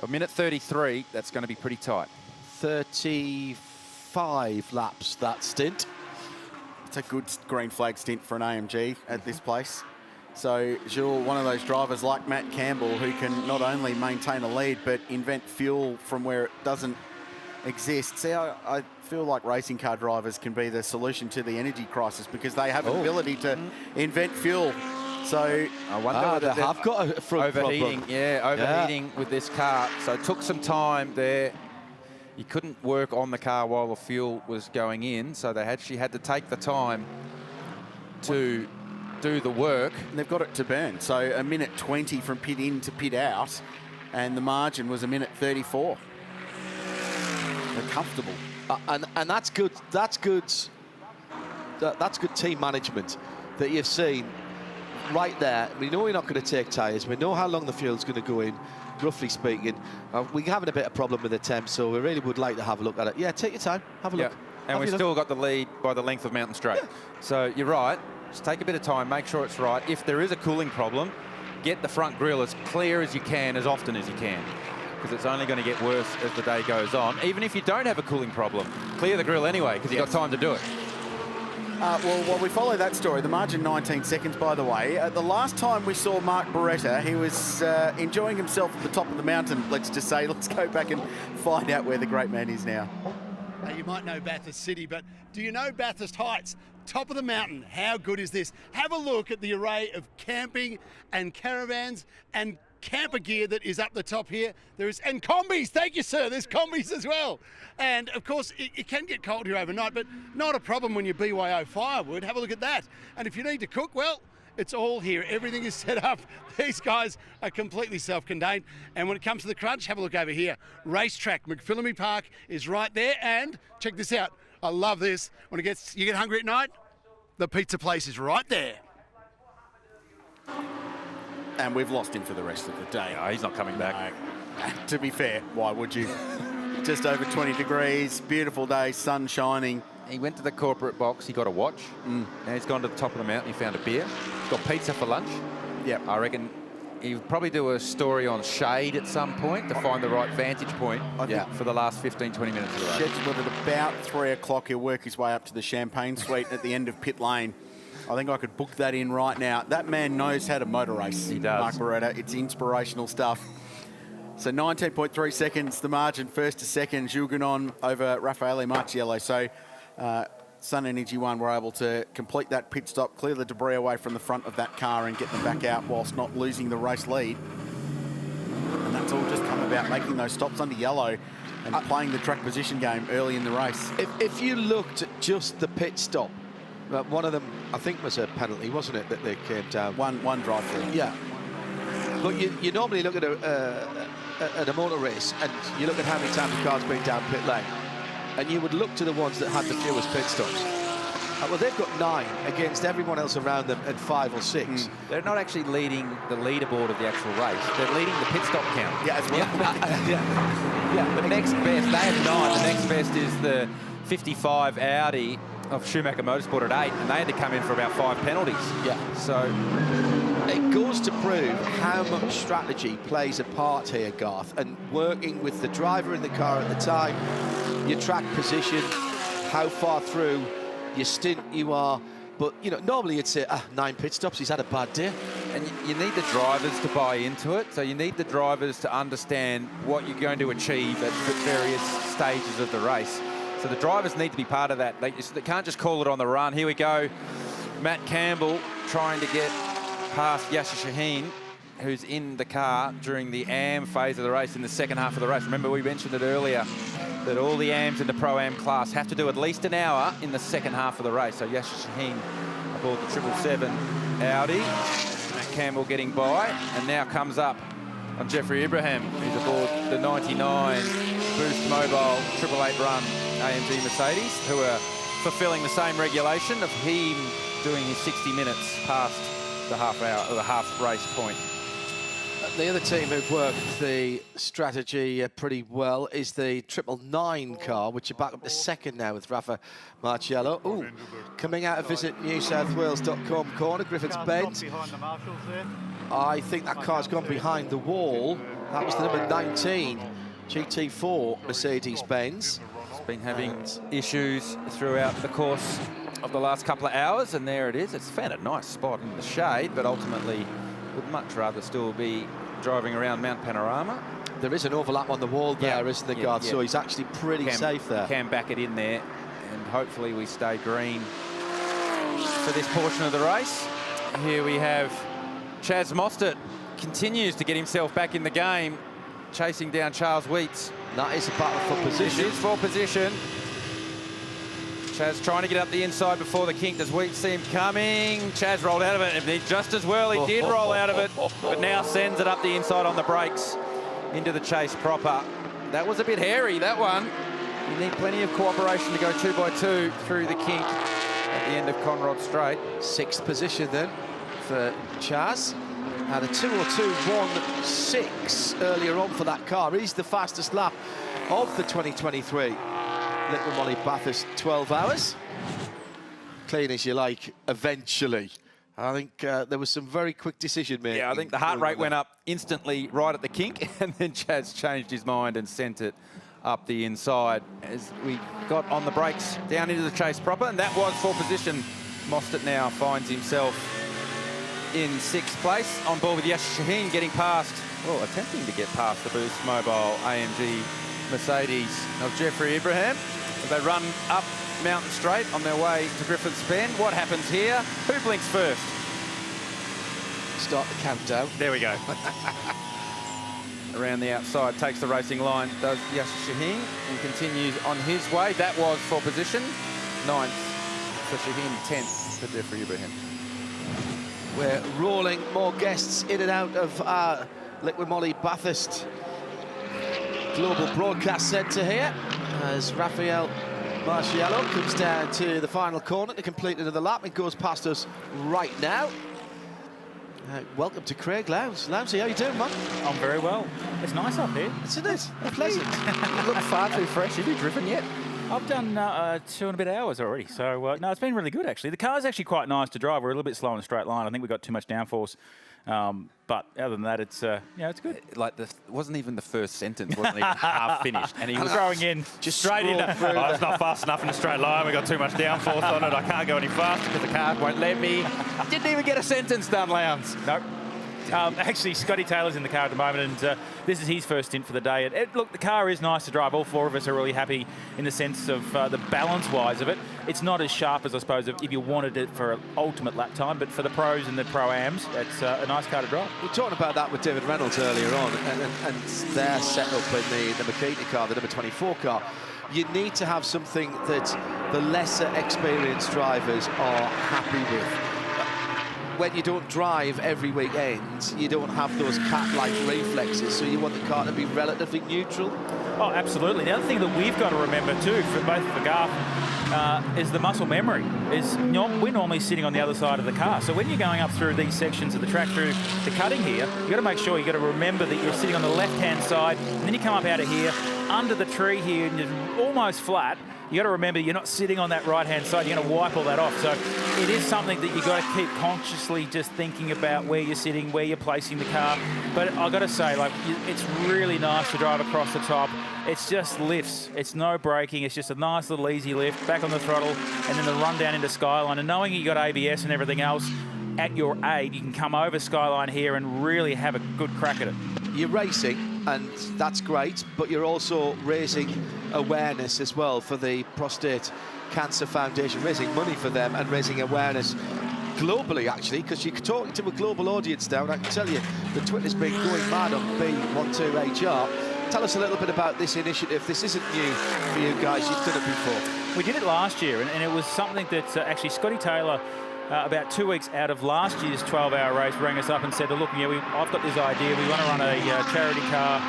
1:33, that's going to be pretty tight. 35 laps, that stint. It's a good green flag stint for an AMG at this place. So Jules, one of those drivers like Matt Campbell, who can not only maintain a lead, but invent fuel from where it doesn't exist. See, I feel like racing car drivers can be the solution to the energy crisis because they have an ability to invent fuel. So I wonder whether they have got a front overheating. problem. Yeah, overheating with this car. So it took some time there. You couldn't work on the car while the fuel was going in, so they actually had to take the time to do the work. And they've got it to burn. So 1:20 from pit in to pit out, and the margin was 1:34. They're comfortable. And that's good. That's good. That's good team management that you've seen right there. We know we're not going to take tyres. We know how long the fuel's going to go in, roughly speaking. We're having a bit of problem with the temp, so we really would like to have a look at it. Yeah, take your time. Have a look. And we've still got the lead by the length of Mountain Straight. Yeah. So you're right. Just take a bit of time, make sure it's right. If there is a cooling problem, get the front grille as clear as you can, as often as you can, because it's only going to get worse as the day goes on. Even if you don't have a cooling problem, clear the grille anyway, because you've got time to do it. Well, while we follow that story, the margin 19 seconds, by the way. The last time we saw Mark Beretta, he was enjoying himself at the top of the mountain, let's just say. Let's go back and find out where the great man is now. You might know Bathurst City, but do you know Bathurst Heights? Top of the mountain. How good is this? Have a look at the array of camping and caravans and camper gear that is up the top here. And combis, thank you, sir. There's combis as well. And of course, it can get cold here overnight, but not a problem when you BYO firewood. Have a look at that. And if you need to cook, well, it's all here. Everything is set up. These guys are completely self-contained. And when it comes to the crunch, have a look over here. Racetrack, McPhillamy Park is right there. And check this out. I love this. When you get hungry at night, the pizza place is right there. And we've lost him for the rest of the day. No, he's not coming back. No. To be fair, why would you? Just over 20 degrees, beautiful day, sun shining. He went to the corporate box, he got a watch. Now he's gone to the top of the mountain, he found a beer. Got pizza for lunch. Yep. I reckon he'll probably do a story on shade at some point to find the right vantage point for the last 15, 20 minutes of the race. Scheduled at about 3 o'clock, he'll work his way up to the champagne suite at the end of pit lane. I think I could book that in right now. That man knows how to motor race. He does. Mark Beretta. It's inspirational stuff. So 19.3 seconds, the margin, first to second. Jules Gounon over Raffaele Marciello. So Sun Energy One were able to complete that pit stop, clear the debris away from the front of that car and get them back out whilst not losing the race lead. And that's all just come about making those stops under yellow and playing the track position game early in the race. If you looked at just the pit stop, one of them, I think, was a penalty, wasn't it, that they came down? One drive through. Yeah. But you normally look at a motor race and you look at how many times the car's been down pit lane, and you would look to the ones that had the fewest pit stops. Well, they've got 9 against everyone else around them at 5 or 6. They're not actually leading the leaderboard of the actual race. They're leading the pit stop count. Yeah, as well. Yeah. The next best, they have 9. The next best is the 55 Audi of Schumacher Motorsport at 8, and they had to come in for about 5 penalties. Yeah. So it goes to prove how much strategy plays a part here, Garth, and working with the driver in the car at the time, your track position, how far through your stint you are. But, you know, normally you'd say, 9 pit stops, he's had a bad day. And you need the drivers to buy into it. So you need the drivers to understand what you're going to achieve at various stages of the race. So the drivers need to be part of that. They can't just call it on the run. Here we go. Matt Campbell trying to get past Yasser Shaheen, who's in the car during the AM phase of the race in the second half of the race. Remember, we mentioned it earlier that all the AMs in the Pro-Am class have to do at least an hour in the second half of the race. So Yasser Shaheen aboard the 777 Audi. Matt Campbell getting by, and now comes up on Jeffrey Ibrahim, who's aboard the 99 Boost Mobile 888 run AMG Mercedes, who are fulfilling the same regulation of him doing his 60 minutes past the half hour or the half race point. The other team who've worked the strategy pretty well is the 999 car, which are back up to second now with Rafa Marciello. Ooh, coming out of Visit NewSouthWales.com corner, Griffiths Bend. I think that car's gone behind the wall. That was the number 19 GT4 Mercedes-Benz. It's been having issues throughout the course of the last couple of hours, and there it is. It's found a nice spot in the shade, but ultimately would much rather still be driving around Mount Panorama. There is an overlap on the wall there, isn't there, Garth? So he's actually pretty safe there. Can back it in there, and hopefully we stay green for this portion of the race. Here we have Chaz Mostert continues to get himself back in the game, chasing down Charles Wheats. That is a battle for position. It is for position. Chaz trying to get up the inside before the kink. Does Wheat see him coming? Chaz rolled out of it, and just as well he did roll out of it, but now sends it up the inside on the brakes into the chase proper. That was a bit hairy, that one. You need plenty of cooperation to go 2x2 through the kink at the end of Conrod Straight. 6th position then for Chaz. Had a 2:02.16 earlier on for that car. He's the fastest lap of the 2023 LIQUI MOLY Bathurst 12 hours. Clean as you like, eventually. I think there was some very quick decision making. Yeah, I think the heart rate went up instantly right at the kink, and then Chaz changed his mind and sent it up the inside as we got on the brakes down into the chase proper, and that was for position. Mostert now finds himself in 6th place, on board with Yasser Shaheen getting past, well, attempting to get past the Boost Mobile AMG Mercedes of Jeffrey Ibrahim. As they run up Mountain Straight on their way to Griffiths Bend. What happens here? Who blinks first? Start the countdown. There we go. Around the outside, takes the racing line, does Yasser Shaheen, and continues on his way. That was for position. 9th for Shaheen, 10th for Jeffrey Ibrahim. We're rolling more guests in and out of our LIQUI MOLY Bathurst Global Broadcast Centre here as Rafael Marciello comes down to the final corner to complete another lap. It goes past us right now. Welcome to Craig Lowndes. Lounsey, how you doing, man? I'm very well. It's nice up here. Isn't it? Pleasant. You look far too fresh. Have you driven yet? I've done 2 and a bit hours already, so no, it's been really good actually. The car's actually quite nice to drive. We're a little bit slow in a straight line. I think we've got too much downforce, but other than that, it's it's good. Like wasn't even the first sentence wasn't even half finished, and he was throwing in just straight into. Oh, it's not fast enough in a straight line. We've got too much downforce on it. I can't go any faster because the car won't let me. Didn't even get a sentence done, Lowndes. Nope. Actually, Scotty Taylor's in the car at the moment, and this is his first stint for the day. Look, the car is nice to drive. All 4 of us are really happy in the sense of the balance-wise of it. It's not as sharp as, I suppose, if you wanted it for an ultimate lap time, but for the pros and the Pro-Ams, it's a nice car to drive. We were talking about that with David Reynolds earlier on, and their setup in the Makita car, the number 24 car. You need to have something that the lesser experienced drivers are happy with. When you don't drive every weekend, you don't have those cat-like reflexes, so you want the car to be relatively neutral. Oh, absolutely. The other thing that we've got to remember too, for both for Garth, is the muscle memory. We're normally sitting on the other side of the car, so when you're going up through these sections of the track through the cutting here, you've got to make sure, you've got to remember that you're sitting on the left-hand side, and then you come up out of here, under the tree here, and you're almost flat. You got to remember you're not sitting on that right-hand side. You're going to wipe all that off. So it is something that you got to keep consciously just thinking about where you're sitting, where you're placing the car. But I got to say, like, it's really nice to drive across the top. It's just lifts. It's no braking. It's just a nice little easy lift, back on the throttle, and then the run down into Skyline. And knowing you got ABS and everything else at your aid, you can come over Skyline here and really have a good crack at it. You're racing, and that's great, but you're also raising awareness as well for the Prostate Cancer Foundation, raising money for them and raising awareness globally, actually, because you're talking to a global audience now, and I can tell you the Twitter's been going mad on B12HR. Tell us a little bit about this initiative. This isn't new for you guys. You've done it before. We did it last year, and it was something that actually Scotty Taylor, about 2 weeks out of last year's 12-hour race, rang us up and said, look, I've got this idea. We want to run a charity car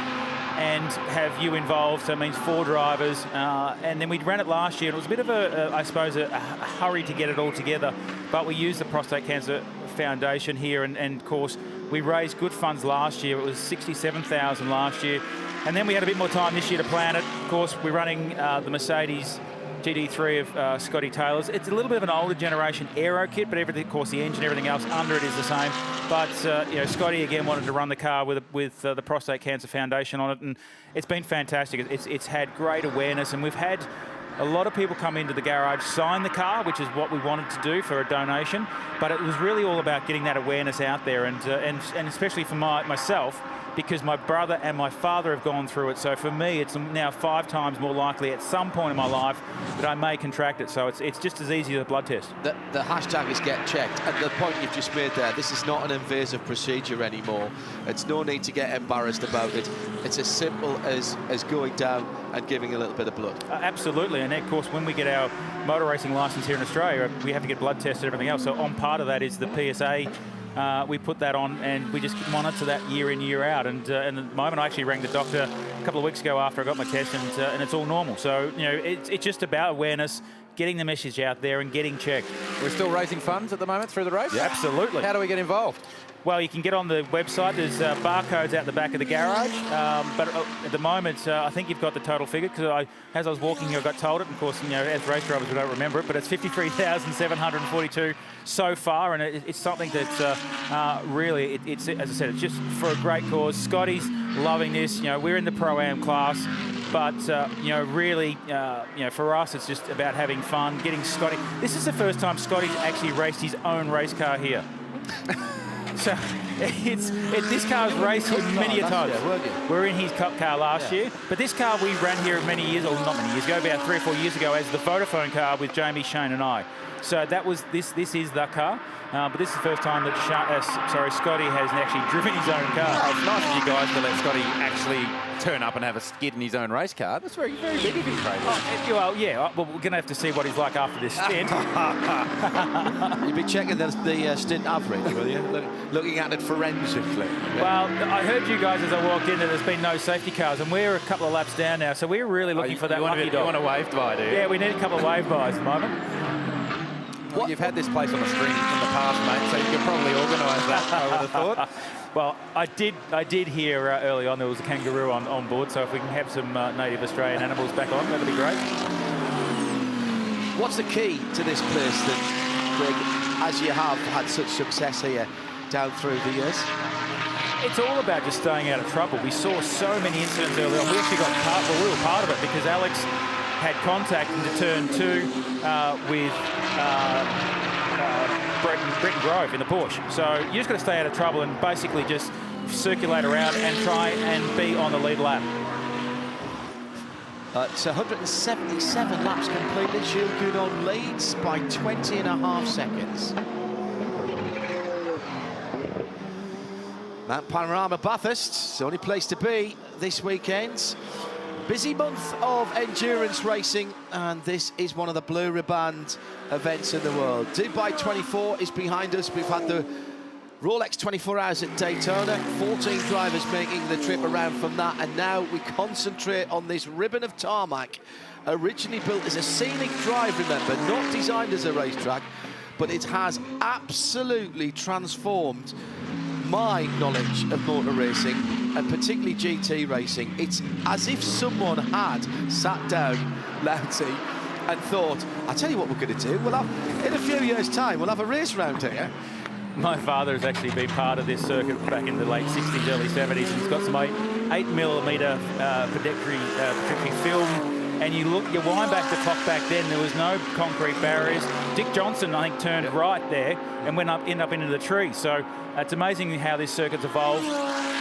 and have you involved, so it means 4 drivers. And then we ran it last year, and it was a bit of I suppose, a hurry to get it all together. But we used the Prostate Cancer Foundation here, and of course, we raised good funds last year. It was $67,000 last year. And then we had a bit more time this year to plan it. Of course, we're running the Mercedes GT3 of Scotty Taylor's. It's a little bit of an older generation aero kit, but everything, of course, the engine, everything else under it is the same. But Scotty again wanted to run the car with the Prostate Cancer Foundation on it, and it's been fantastic. It's had great awareness, and we've had a lot of people come into the garage, sign the car, which is what we wanted to do for a donation. But it was really all about getting that awareness out there, and especially for myself, because my brother and my father have gone through it. So for me, it's now 5 times more likely at some point in my life that I may contract it. So it's just as easy as a blood test. The hashtag is get checked. And the point you've just made there, this is not an invasive procedure anymore. It's no need to get embarrassed about it. It's as simple as going down and giving a little bit of blood. Absolutely. And of course, when we get our motor racing license here in Australia, we have to get blood tested and everything else. So on part of that is the PSA. We put that on, and we just monitor that year in, year out. And at the moment, I actually rang the doctor a couple of weeks ago after I got my test, and it's all normal. So, it's just about awareness, getting the message out there and getting checked. We're still raising funds at the moment through the race? Yeah, absolutely. How do we get involved? Well, you can get on the website. There's barcodes out the back of the garage. But at the moment, I think you've got the total figure, because as I was walking here, I got told it. And of course, as race drivers, we don't remember it, but it's 53,742 so far. And it's something that really, it's as I said, it's just for a great cause. Scotty's loving this. We're in the Pro-Am class. But, really, for us, it's just about having fun, getting Scotty. This is the first time Scotty's actually raced his own race car here. So this car's raced here many a time. We're in his Cup car last year, but this car we ran here many years, or not many years ago, about 3 or 4 years ago, as the Vodafone car with Jamie, Shane and I. So that was this is the car, but this is the first time that Scotty has actually driven his own car. Oh, it's nice of you guys to let Scotty actually turn up and have a skid in his own race car. That's very, very big of him, Craig. Well, yeah. Well, we're going to have to see what he's like after this stint. You'll be checking the stint average, will you? Looking at it forensically. Well, I heard you guys as I walked in that there's been no safety cars, and we're a couple of laps down now, so we're really looking for that lucky dog. You want a wave by, do you? Yeah, we need a couple of wave bys at the moment. Well, you've had this place on a string in the past, mate, so you could probably organise that, I would have thought. Well, I did hear early on there was a kangaroo on board, so if we can have some native Australian animals back on, that'd be great. What's the key to this place that, Craig, as you have had such success here down through the years? It's all about just staying out of trouble. We saw so many incidents early on. We actually got we were part of it because Alex had contact into turn 2 with Brett Grove in the Porsche. So you just got to stay out of trouble and basically just circulate around and try and be on the lead lap. It's 177 laps completed. Gilles Goudon leads by 20.5 seconds. Mount Panorama Bathurst, it's the only place to be this weekend. Busy month of endurance racing, and this is one of the blue ribband events in the world. Dubai 24 is behind us. We've had the Rolex 24 Hours at Daytona, 14 drivers making the trip around from that, and now we concentrate on this ribbon of tarmac, originally built as a scenic drive, remember, not designed as a racetrack, but it has absolutely transformed my knowledge of motor racing, and particularly GT racing. It's as if someone had sat down, Louty, and thought, I'll tell you what we're going to do. We'll have, in a few years' time, we'll have a race round here. My father has actually been part of this circuit back in the late 60s, early 70s, and he's got some 8mm Pedictory film and you wind back the clock back then, there was no concrete barriers. Dick Johnson, I think, turned right there and ended up into the tree. So it's amazing how this circuit's evolved.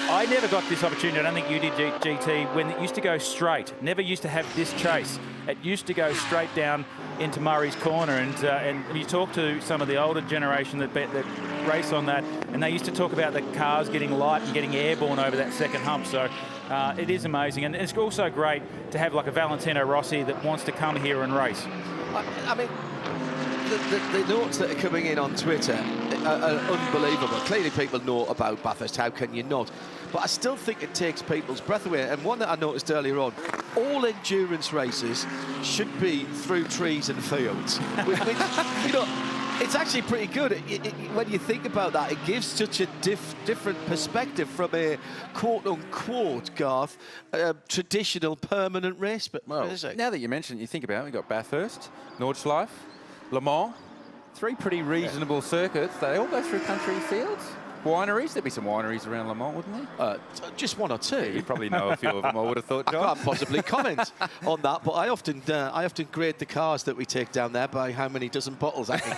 I never got this opportunity, I don't think you did, GT, when it used to go straight. Never used to have this chase. It used to go straight down into Murray's Corner, and you talk to some of the older generation that race on that, and they used to talk about the cars getting light and getting airborne over that second hump. So it is amazing, and it's also great to have like a Valentino Rossi that wants to come here and race. I mean, the notes that are coming in on Twitter are unbelievable. Clearly people know about Bathurst, how can you not? But I still think it takes people's breath away. And one that I noticed earlier on, all endurance races should be through trees and fields. Which, you know, it's actually pretty good. When you think about that, it gives such a different perspective from a quote-unquote, Garth, traditional permanent race. But well, now that you mention it, you think about it, we've got Bathurst, Nordschleife, Le Mans, 3 pretty reasonable circuits. They all go through country fields. Wineries, there'd be some wineries around Le Mans, wouldn't there? Just 1 or 2. Yeah, you probably know a few of them, I would have thought, John. I can't possibly comment on that, but I often grade the cars that we take down there by how many dozen bottles I can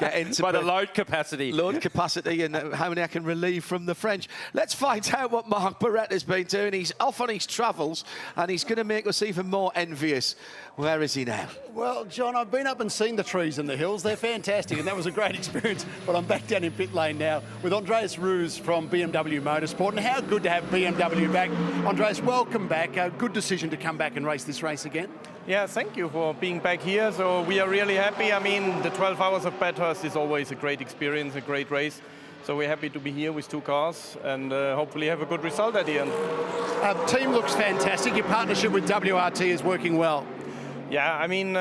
get into. By the load capacity. Load capacity and how many I can relieve from the French. Let's find out what Mark Barrett has been doing. He's off on his travels, and he's going to make us even more envious. Where is he now? Well, John, I've been up and seen the trees and the hills. They're fantastic, and that was a great experience. But I'm back down in pit lane now with Andreas Roos from BMW Motorsport. And how good to have BMW back. Andreas, welcome back. A good decision to come back and race this race again. Yeah, thank you for being back here. So we are really happy. I mean, the 12 hours of Bathurst is always a great experience, a great race. So we're happy to be here with 2 cars and hopefully have a good result at the end. Team looks fantastic. Your partnership with WRT is working well. Yeah, I mean,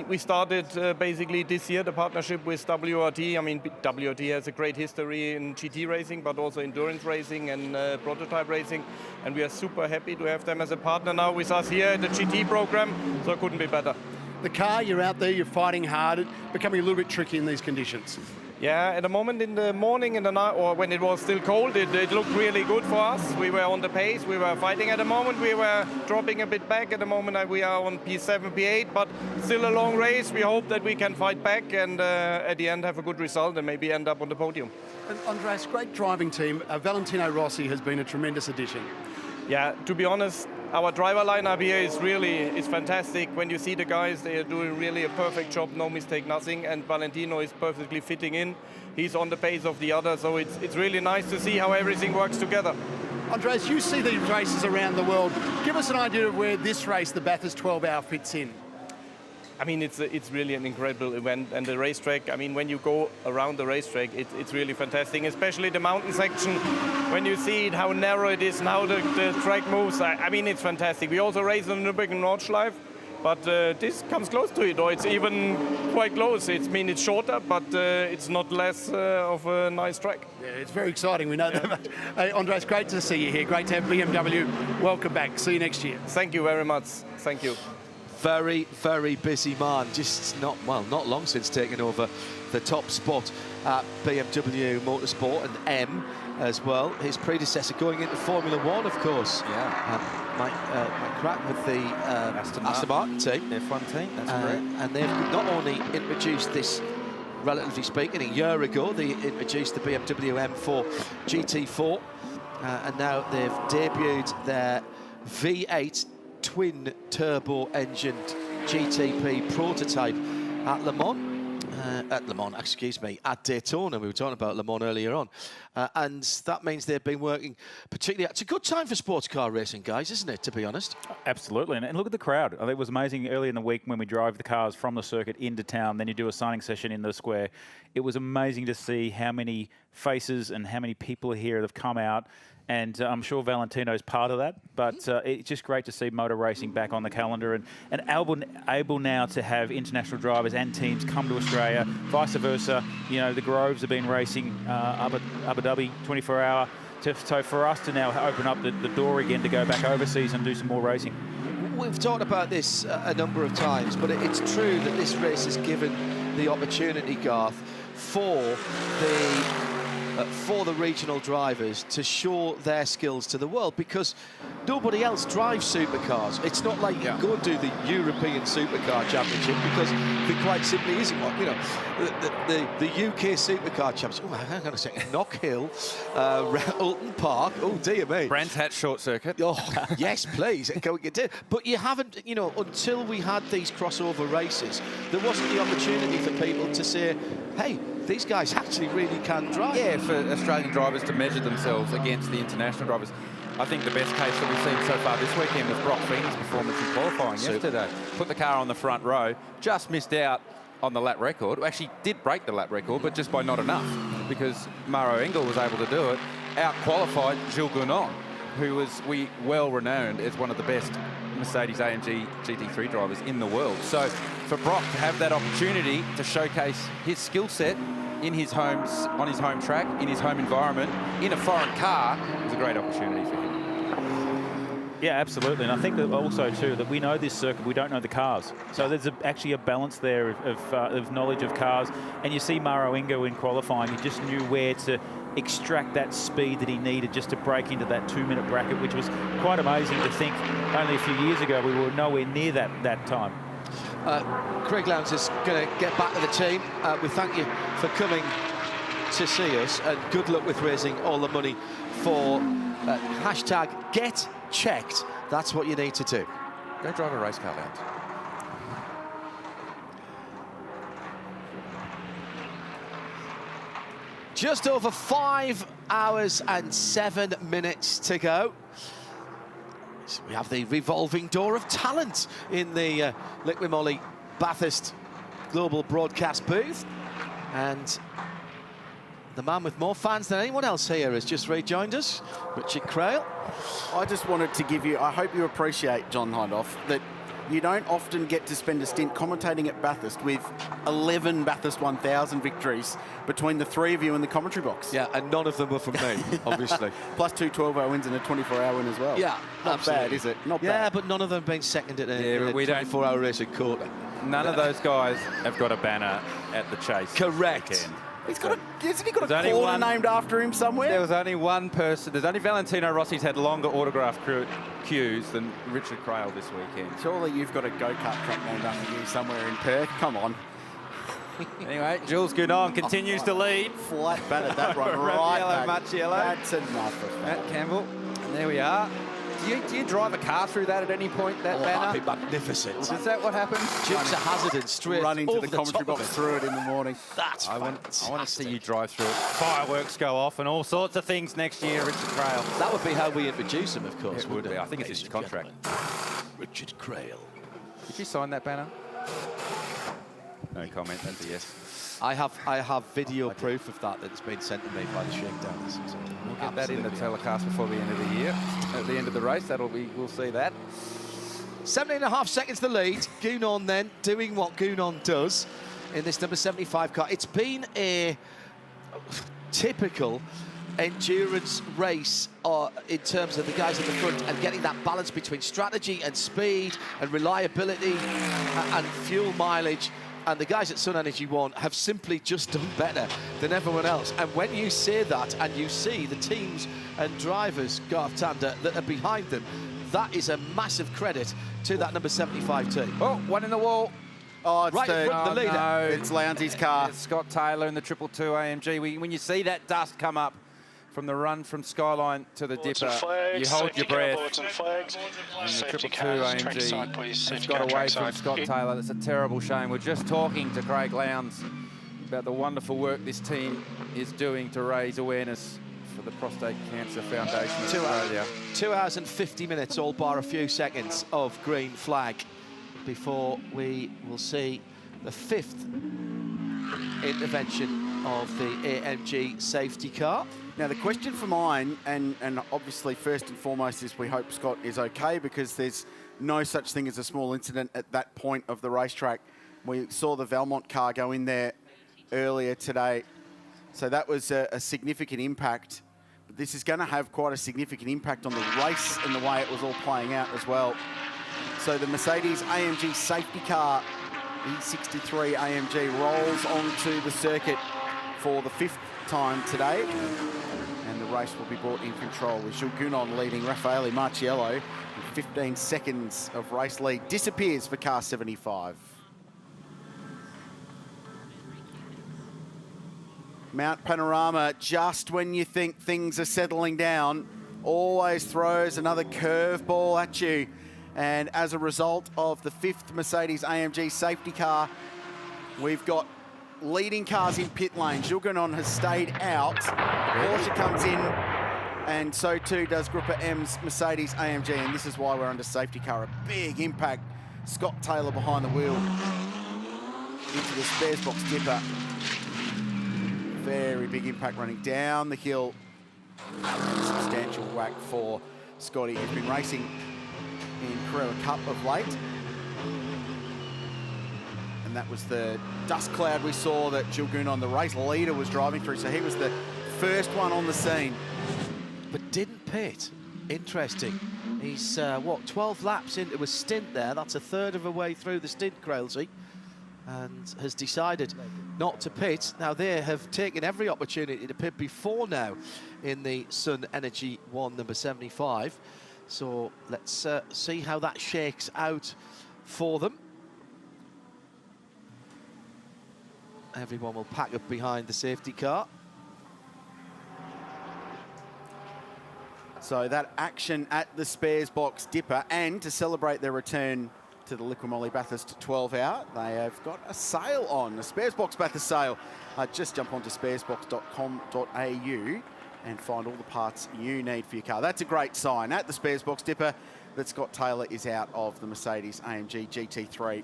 we started basically this year the partnership with WRT. I mean, WRT has a great history in GT racing, but also endurance racing and prototype racing. And we are super happy to have them as a partner now with us here at the GT program. So it couldn't be better. The car, you're out there, you're fighting hard, it's becoming a little bit tricky in these conditions. Yeah, at the moment in the morning, in the night, or when it was still cold, it looked really good for us. We were on the pace, we were fighting. At the moment, we were dropping a bit back. At the moment, we are on P7, P8, but still a long race. We hope that we can fight back and at the end have a good result and maybe end up on the podium. And Andreas, great driving team. Valentino Rossi has been a tremendous addition. Yeah, to be honest, our driver lineup here is fantastic. When you see the guys, they are doing really a perfect job, no mistake, nothing. And Valentino is perfectly fitting in. He's on the pace of the others, so it's really nice to see how everything works together. Andreas, you see these races around the world. Give us an idea of where this race, the Bathurst 12 Hour, fits in. I mean, it's really an incredible event, and the racetrack, I mean, when you go around the racetrack, it's really fantastic, especially the mountain section. When you see it, how narrow it is, and how the track moves, I mean, it's fantastic. We also race on Nürburgring Nordschleife, but this comes close to it, or it's even quite close. I mean, it's shorter, but it's not less of a nice track. Yeah, it's very exciting, we know that much. Hey, Andreas, great to see you here. Great to have BMW. Welcome back. See you next year. Thank you very much. Thank you. Very, very busy man. Just not long since taking over the top spot at BMW Motorsport and M as well. His predecessor going into Formula One, of course. Yeah. Mike Crack with the Aston Martin team. F1 team, that's correct. And they've not only introduced this, relatively speaking, a year ago, they introduced the BMW M4 GT4, and now they've debuted their V8 twin turbo engined GTP prototype at Le Mans, at Daytona. We were talking about Le Mans earlier on, and that means they've been working particularly. It's a good time for sports car racing, guys, isn't it, to be honest? Absolutely, and look at the crowd. I think it was amazing early in the week when we drove the cars from the circuit into town, then you do a signing session in the square. It was amazing to see how many faces and how many people here that have come out. And I'm sure Valentino's part of that, but it's just great to see motor racing back on the calendar and able now to have international drivers and teams come to Australia, vice versa. You know, the Groves have been racing Abu Dhabi 24-hour. So for us to now open up the door again to go back overseas and do some more racing. We've talked about this a number of times, but it's true that this race has given the opportunity, Garth, for the regional drivers to show their skills to the world, because nobody else drives supercars. It's not like you go and do the European Supercar Championship because it quite simply isn't what, you know, the UK Supercar Championship. Oh, hang on a second. Knock Hill, Alton Park. Oh, dear me. Brands Hatch short circuit. Oh, yes, please. But you haven't, you know, until we had these crossover races, there wasn't the opportunity for people to say, hey, these guys actually really can drive. Yeah, for Australian drivers to measure themselves against the international drivers. I think the best case that we've seen so far this weekend was Brock Feeney's performance in qualifying yesterday. Put the car on the front row, just missed out on the lap record. Actually did break the lap record, but just by not enough, because Maro Engel was able to do it. Out-qualified Gilles Gounon, who was well renowned as one of the best Mercedes AMG GT3 drivers in the world. So for Brock to have that opportunity to showcase his skill set in his on his home track, in his home environment, in a foreign car, was a great opportunity for him. Yeah, absolutely. And I think that also, too, that we know this circuit, we don't know the cars. So there's actually a balance there of knowledge of cars. And you see Maro Engel in qualifying, he just knew where to extract that speed that he needed just to break into that 2-minute bracket, which was quite amazing to think only a few years ago we were nowhere near that time. Craig Lowndes is going to get back to the team. We thank you for coming to see us, and good luck with raising all the money for hashtag Get Checked. That's what you need to do. Go drive a race car, Lowndes. Just over 5 hours and 7 minutes to go. So we have the revolving door of talent in the LIQUI MOLY Bathurst Global Broadcast booth. And the man with more fans than anyone else here has just rejoined us, Richard Crail. I just wanted to give you, I hope you appreciate, John Hindhoff, that you don't often get to spend a stint commentating at Bathurst with 11 Bathurst 1000 victories between the three of you in the commentary box. Yeah, and none of them were from me, obviously. Plus 2 12-hour wins and a 24-hour win as well. Yeah, not absolutely. bad, is it? Not bad. Yeah, but none of them have been second in a 24-hour race at Quarter. None of those guys have got a banner at the Chase. Correct. Hasn't he got a corner named after him somewhere? There was only one person. There's only Valentino Rossi's had longer autograph queues than Richard Crail this weekend. Surely you've got a go-kart track named after you somewhere in Perth. Come on. Anyway, Jules Gounon continues to lead. Flat batted that one right yellow, back. much yellow. That's enough of that. Matt Campbell. And there we are. Do you drive a car through that at any point, that banner? That'd be magnificent. Is that what happens? Dukes of Hazzard and straight Run into over the commentary box through it in the morning. That's I want to see you drive through it. Fireworks go off and all sorts of things next year, Richard Crail. That would be how we introduce him, of course. It would be. I think it's in his contract. Richard Crail. Did you sign that banner? No comment. That's a yes. I have video proof of that's been sent to me by the Shakedowns. So we'll get that in the telecast before the end of the year. At the end of the race, we'll see that. 7.5 seconds the lead. Gounon then doing what Gounon does in this number 75 car. It's been a typical endurance race in terms of the guys at the front and getting that balance between strategy and speed and reliability and fuel mileage. And the guys at Sun Energy One have simply just done better than everyone else. And when you say that and you see the teams and drivers, Garth Tander, that are behind them, that is a massive credit to that number 75 team. Oh, one in the wall. Oh, it's right in front of the leader. No. It's Lowndes' car. It's Scott Taylor in the 222 AMG. When you see that dust come up from the run from Skyline to the dipper, you hold your breath. And the 222 AMG has got away from Scott Taylor. That's a terrible shame. We're just talking to Craig Lowndes about the wonderful work this team is doing to raise awareness for the Prostate Cancer Foundation of Australia. 2 hours and 50 minutes, all bar a few seconds of green flag before we will see the 5th intervention of the AMG safety car. Now, the question for mine, and obviously first and foremost, is we hope Scott is okay, because there's no such thing as a small incident at that point of the racetrack. We saw the Valmont car go in there earlier today, so that was a significant impact. But this is going to have quite a significant impact on the race and the way it was all playing out as well. So the Mercedes AMG safety car, E63 AMG, rolls onto the circuit for the 5th time today. And the race will be brought in control with Jules Gounon leading Raffaele Marciello. 15 seconds of race lead disappears for car 75. Mount Panorama, just when you think things are settling down, always throws another curveball at you. And as a result of the 5th Mercedes-AMG safety car, we've got leading cars in pit lane. Jules Gounon has stayed out. Porsche comes in, and so too does Grouper M's Mercedes-AMG, and this is why we're under safety car. A big impact. Scott Taylor behind the wheel into the spares box dipper. Very big impact running down the hill. Substantial whack for Scotty, who's been racing in Carrera Cup of late. And that was the dust cloud we saw that Jules Gounon, the race leader, was driving through. So he was the first one on the scene. But didn't pit. Interesting. He's, 12 laps into a stint there. That's a third of a way through the stint, Crailsey, and has decided not to pit. Now, they have taken every opportunity to pit before now in the Sun Energy 1 number 75. So let's see how that shakes out for them. Everyone will pack up behind the safety car. So that action at the spares box dipper, and to celebrate their return to the LIQUI MOLY Bathurst 12 hour, they have got a sale on, a spares box Bathurst sale. Just jump onto sparesbox.com.au and find all the parts you need for your car. That's a great sign at the spares box dipper that Scott Taylor is out of the Mercedes-AMG GT3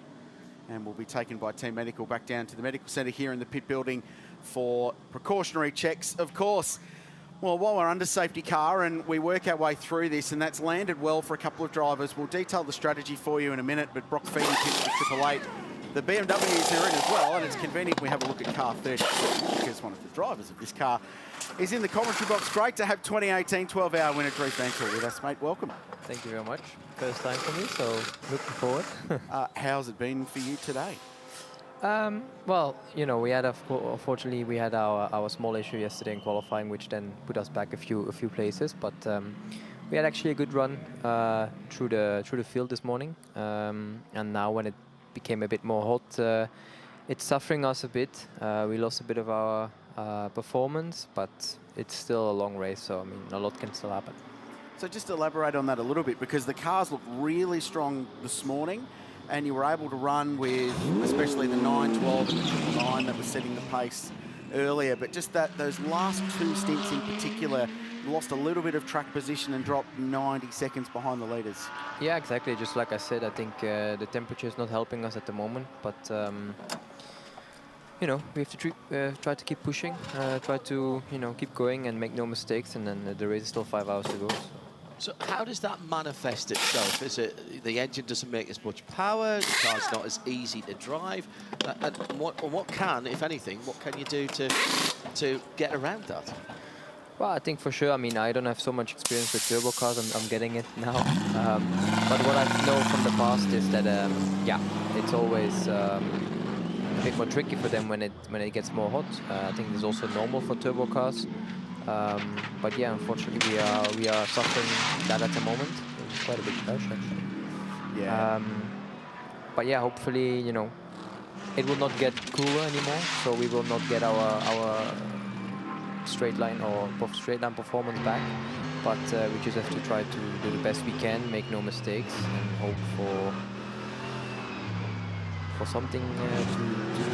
and will be taken by Team Medical back down to the medical centre here in the pit building for precautionary checks, of course. Well, while we're under safety car and we work our way through this, and that's landed well for a couple of drivers, we'll detail the strategy for you in a minute, but Brock Feeney picks the 888. The BMWs are in as well, and it's convenient we have a look at car 30 because one of the drivers of this car is in the commentary box. Great to have 2018 12-hour winner Dries Venter with us, mate. Welcome. Thank you very much. First time for me, so looking forward. How's it been for you today? Well, you know, we had unfortunately we had our small issue yesterday in qualifying, which then put us back a few places. But we had actually a good run through the field this morning, and now when it became a bit more hot, it's suffering us a bit. We lost a bit of our performance, but it's still a long race, so I mean, a lot can still happen. So just elaborate on that a little bit, because the cars looked really strong this morning, and you were able to run with especially the 912 and the 999 that was setting the pace earlier, but just those last two stints in particular, lost a little bit of track position and dropped 90 seconds behind the leaders. Yeah, exactly. Just like I said, I think the temperature is not helping us at the moment, but you know, we have to try to keep pushing, try to, you know, keep going and make no mistakes, and then the race is still 5 hours to go. So how does that manifest itself? Is it the engine doesn't make as much power, the car's not as easy to drive? And what can, if anything, what can you do to get around that? Well, I think for sure, I mean, I don't have so much experience with turbo cars, I'm getting it now. But what I know from the past is that, yeah, it's always a bit more tricky for them when it gets more hot. I think it's also normal for turbo cars. But yeah, unfortunately, we are suffering that at the moment. It's quite a big crash, actually. Yeah. But yeah, hopefully, you know, it will not get cooler anymore, so we will not get our straight line performance back. But we just have to try to do the best we can, make no mistakes, and hope for something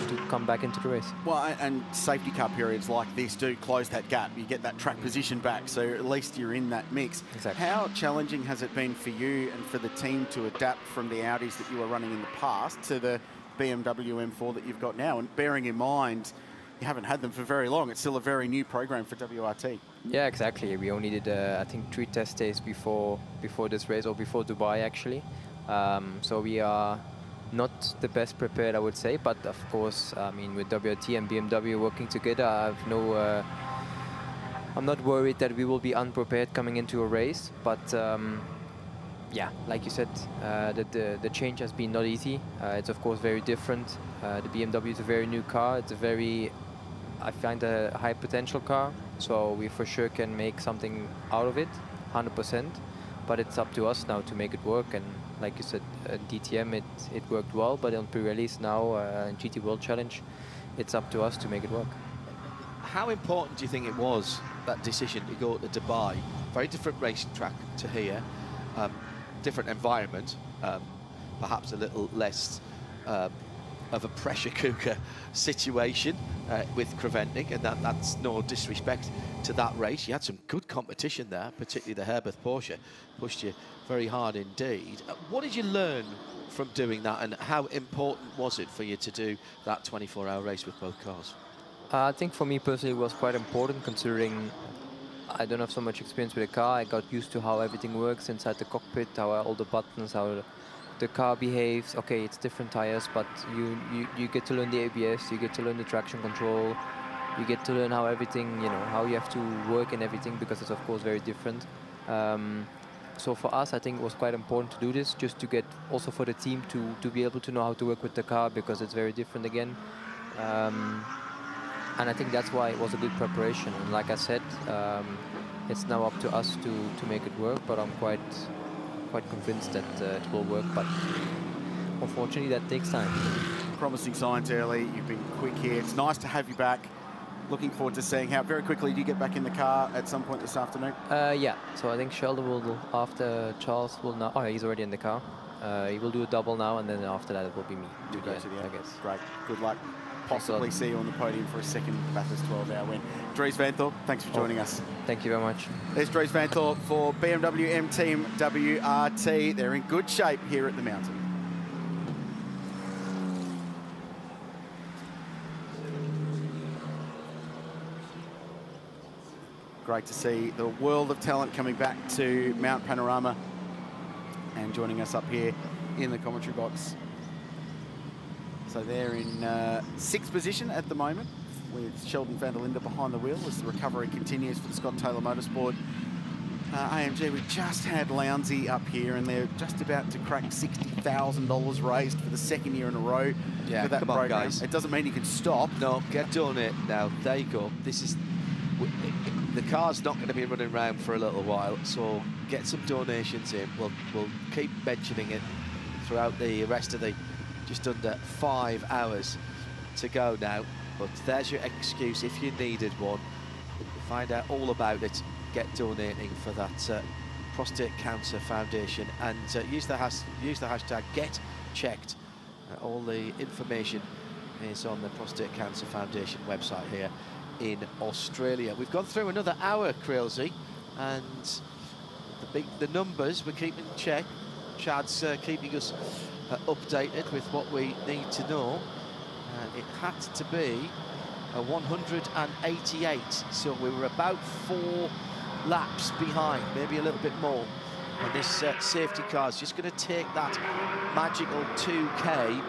to come back into the race. Well, and safety car periods like this do close that gap. You get that track position back, so at least you're in that mix. Exactly. How challenging has it been for you and for the team to adapt from the Audis that you were running in the past to the BMW M4 that you've got now? And bearing in mind, you haven't had them for very long. It's still a very new program for WRT. Yeah, exactly. We only did, I think, 3 test days before this race, or before Dubai, actually. So we are not the best prepared, I would say, but of course, I mean, with WRT and BMW working together, I have I'm not worried that we will be unprepared coming into a race, but yeah, like you said, the change has been not easy. It's of course very different. The BMW is a very new car. It's a very I find a high potential car, so we for sure can make something out of it, 100%. But it's up to us now to make it work. And like you said, DTM, it worked well, but on pre-release now, GT World Challenge, it's up to us to make it work. How important do you think it was, that decision to go to Dubai? Very different racing track to here, different environment, perhaps a little less of a pressure cooker situation with Creventic, and that's no disrespect to that race. You had some good competition there, particularly the Herbert Porsche pushed you very hard indeed. What did you learn from doing that, and how important was it for you to do that 24-hour race with both cars? I think for me personally it was quite important, considering I don't have so much experience with the car. I got used to how everything works inside the cockpit, how all the buttons, how the car behaves. Okay, it's different tires, but you get to learn the ABS, you get to learn the traction control, you get to learn how everything, you know, how you have to work and everything, because it's of course very different. So for us, I think it was quite important to do this, just to get also for the team to be able to know how to work with the car, because it's very different again. And I think that's why it was a good preparation. And like I said, it's now up to us to make it work, but I'm quite convinced that it will work, but unfortunately that takes time. Promising signs early, you've been quick here. It's nice to have you back. Looking forward to seeing how very quickly do you get back in the car at some point this afternoon? Yeah, so I think Sheldon will, after Charles will now, he's already in the car. He will do a double now, and then after that it will be me. You'll go to the end, I guess. Great, good luck. Possibly see you on the podium for a second Bathurst 12-hour win. Dries Van Thorp, thanks for joining us. Thank you very much. There's Dries Van Thorp for BMW M Team WRT. They're in good shape here at the mountain. Great to see the world of talent coming back to Mount Panorama and joining us up here in the commentary box. So they're in sixth position at the moment, with Sheldon van der Linde behind the wheel as the recovery continues for the Scott Taylor Motorsport. AMG, we just had Lounsey up here, and they're just about to crack $60,000 raised for the second year in a row. Yeah, for that come on, program. guys. It doesn't mean you can stop. No, get done it now. There you go. This is... The car's not going to be running around for a little while, so get some donations in. We'll keep mentioning it throughout the rest of the just under 5 hours to go now. But there's your excuse if you needed one. Find out all about it. Get donating for that Prostate Cancer Foundation, and use the hashtag GetChecked. All the information is on the Prostate Cancer Foundation website here in Australia. We've gone through another hour, Crailsy, and the numbers we're keeping check. Chad's keeping us updated with what we need to know. It had to be a 188, so we were about 4 laps behind, maybe a little bit more. And this safety car is just going to take that magical 2K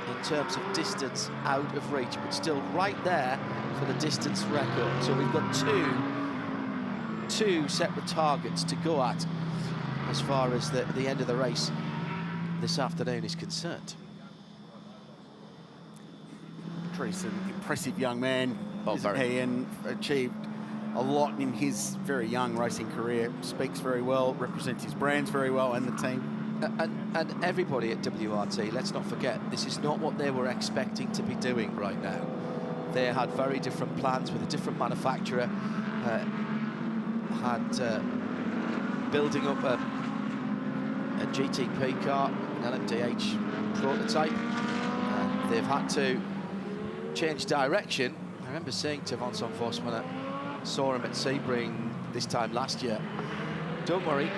in terms of distance out of reach, but still right there for the distance record. So we've got two separate targets to go at as far as the end of the race this afternoon is concerned. Dries, an impressive young man, isn't he, and achieved a lot in his very young racing career. Speaks very well, represents his brands very well and the team. And everybody at WRT, let's not forget, this is not what they were expecting to be doing right now. They had very different plans with a different manufacturer, building up a GTP car, an LMDH prototype, and they've had to change direction. I remember saying to Vincent Voss when I saw him at Sebring this time last year, don't worry,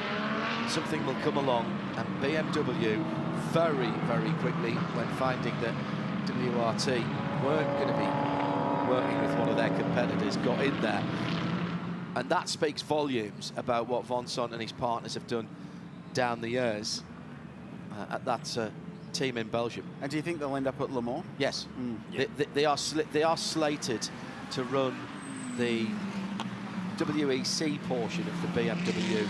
something will come along. And BMW very, very quickly, when finding that WRT weren't going to be working with one of their competitors, got in there. And that speaks volumes about what Vincent and his partners have done down the years at that team in Belgium. And do you think they'll end up at Le Mans? Yes. Yeah. They are slated to run the WEC portion of the BMW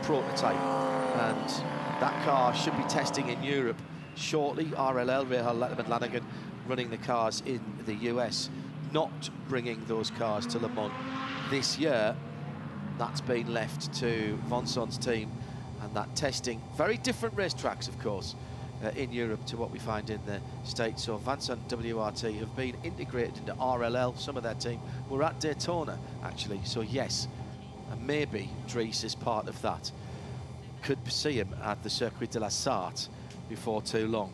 prototype, and that car should be testing in Europe shortly. RLL, Rahal Letterman Lanigan, running the cars in the US not bringing those cars to Le Mans this year. That's been left to Vincent's team, and that testing, very different racetracks, of course, in Europe to what we find in the States. So Vincent WRT have been integrated into RLL. Some of their team were at Daytona, actually. So yes, and maybe Dries is part of that. Could see him at the Circuit de la Sarthe before too long.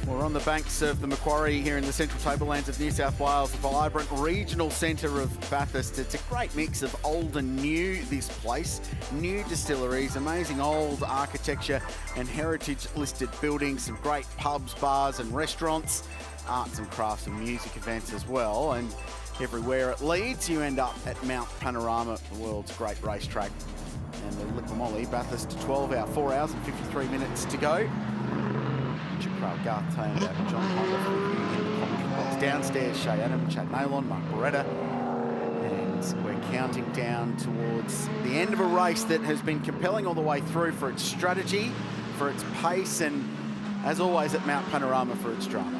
We're on the banks of the Macquarie here in the Central Tablelands of New South Wales, a vibrant regional centre of Bathurst. It's a great mix of old and new, this place. New distilleries, amazing old architecture and heritage-listed buildings, some great pubs, bars and restaurants, arts and crafts and music events as well. And everywhere it leads, you end up at Mount Panorama, the world's great racetrack. And the LIQUI MOLY Bathurst to 12 hour, 4 hours and 53 minutes to go. Garth Taylor, John Honda in the commentary box. Downstairs, Shay Adam, Chad Nalon, Mark Beretta. And we're counting down towards the end of a race that has been compelling all the way through for its strategy, for its pace, and as always at Mount Panorama for its drama.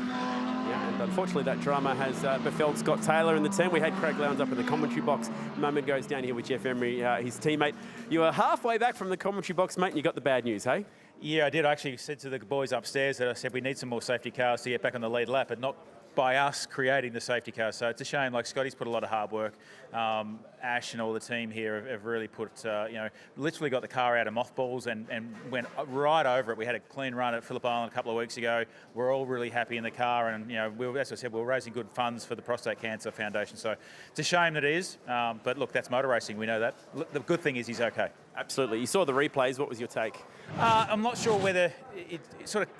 Yeah, and unfortunately that drama has befell Scott Taylor in the team. We had Craig Lowndes up in the commentary box. A moment goes down here with Jeff Emery, his teammate. You were halfway back from the commentary box, mate, and you got the bad news, hey? Yeah, I did. I actually said to the boys upstairs that I said we need some more safety cars to get back on the lead lap, but not by us creating the safety cars. So it's a shame. Like, Scotty's put a lot of hard work. Ash and all the team here have really put, literally got the car out of mothballs and went right over it. We had a clean run at Phillip Island a couple of weeks ago. We're all really happy in the car, and as I said, we're raising good funds for the Prostate Cancer Foundation. So it's a shame that it is, but look, that's motor racing. We know that. The good thing is he's okay. Absolutely. You saw the replays. What was your take? I'm not sure whether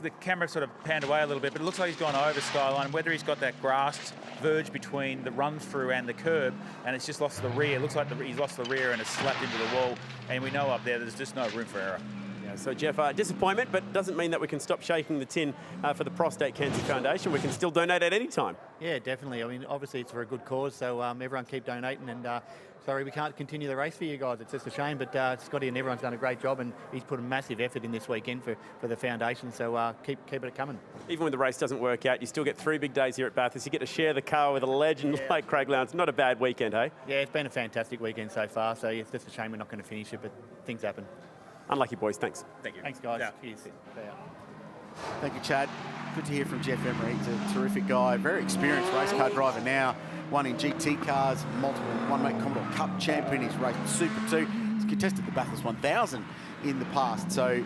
the camera sort of panned away a little bit, but it looks like he's gone over Skyline. Whether he's got that grassed verge between the run through and the curb, and it's just lost the rear. It looks like he's lost the rear and it's slapped into the wall. And we know up there's just no room for error. Yeah, so Jeff, disappointment, but doesn't mean that we can stop shaking the tin for the Prostate Cancer Foundation. We can still donate at any time. Yeah, definitely. I mean, obviously it's for a good cause, so everyone keep donating. And sorry, we can't continue the race for you guys. It's just a shame, but Scotty and everyone's done a great job, and he's put a massive effort in this weekend for the foundation. So keep it coming. Even when the race doesn't work out, you still get 3 big days here at Bathurst. You get to share the car with a legend like Craig Lowndes. Not a bad weekend, hey? Yeah, it's been a fantastic weekend so far. So it's just a shame we're not going to finish it, but things happen. Unlucky boys. Thanks. Thank you. Thanks, guys. Yeah. Cheers. Thank you, Chad. Good to hear from Jeff Emery. He's a terrific guy, very experienced race car driver now. Won in GT cars, multiple one-make Commodore Cup champion. He's raced Super 2. He's contested the Bathurst 1000 in the past. So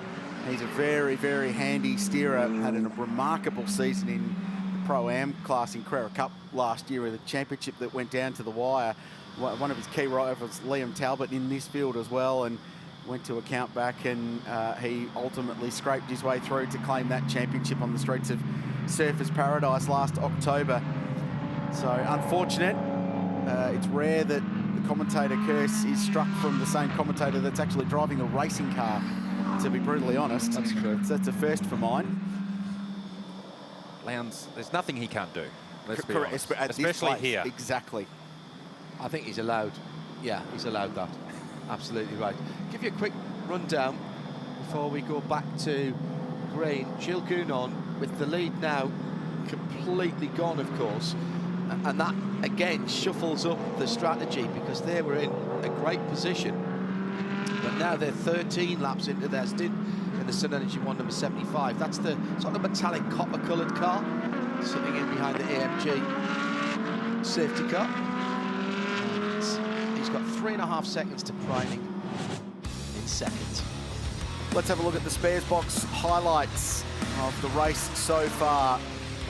he's a very, very handy steerer. Had a remarkable season in the Pro-Am class in Carrera Cup last year with a championship that went down to the wire. One of his key rivals, Liam Talbot, in this field as well, and went to a count back, and he ultimately scraped his way through to claim that championship on the streets of Surfers Paradise last October. So unfortunate. It's rare that the commentator curse is struck from the same commentator that's actually driving a racing car, to be brutally honest. That's true. So that's a first for mine. Lowndes, there's nothing he can't do. Let's be Correct. honest. At this Especially place, here. Exactly. I think he's allowed. Yeah, he's allowed that. Absolutely right. Give you a quick rundown before we go back to green. Gilles Gounon with the lead now completely gone, of course, and that again shuffles up the strategy because they were in a great position, but now they're 13 laps into their stint in the Sun Energy One number 75. That's the sort of metallic copper coloured car sitting in behind the AMG safety car. He's got 3.5 seconds to priming in second. Let's have a look at the spares box highlights of the race so far.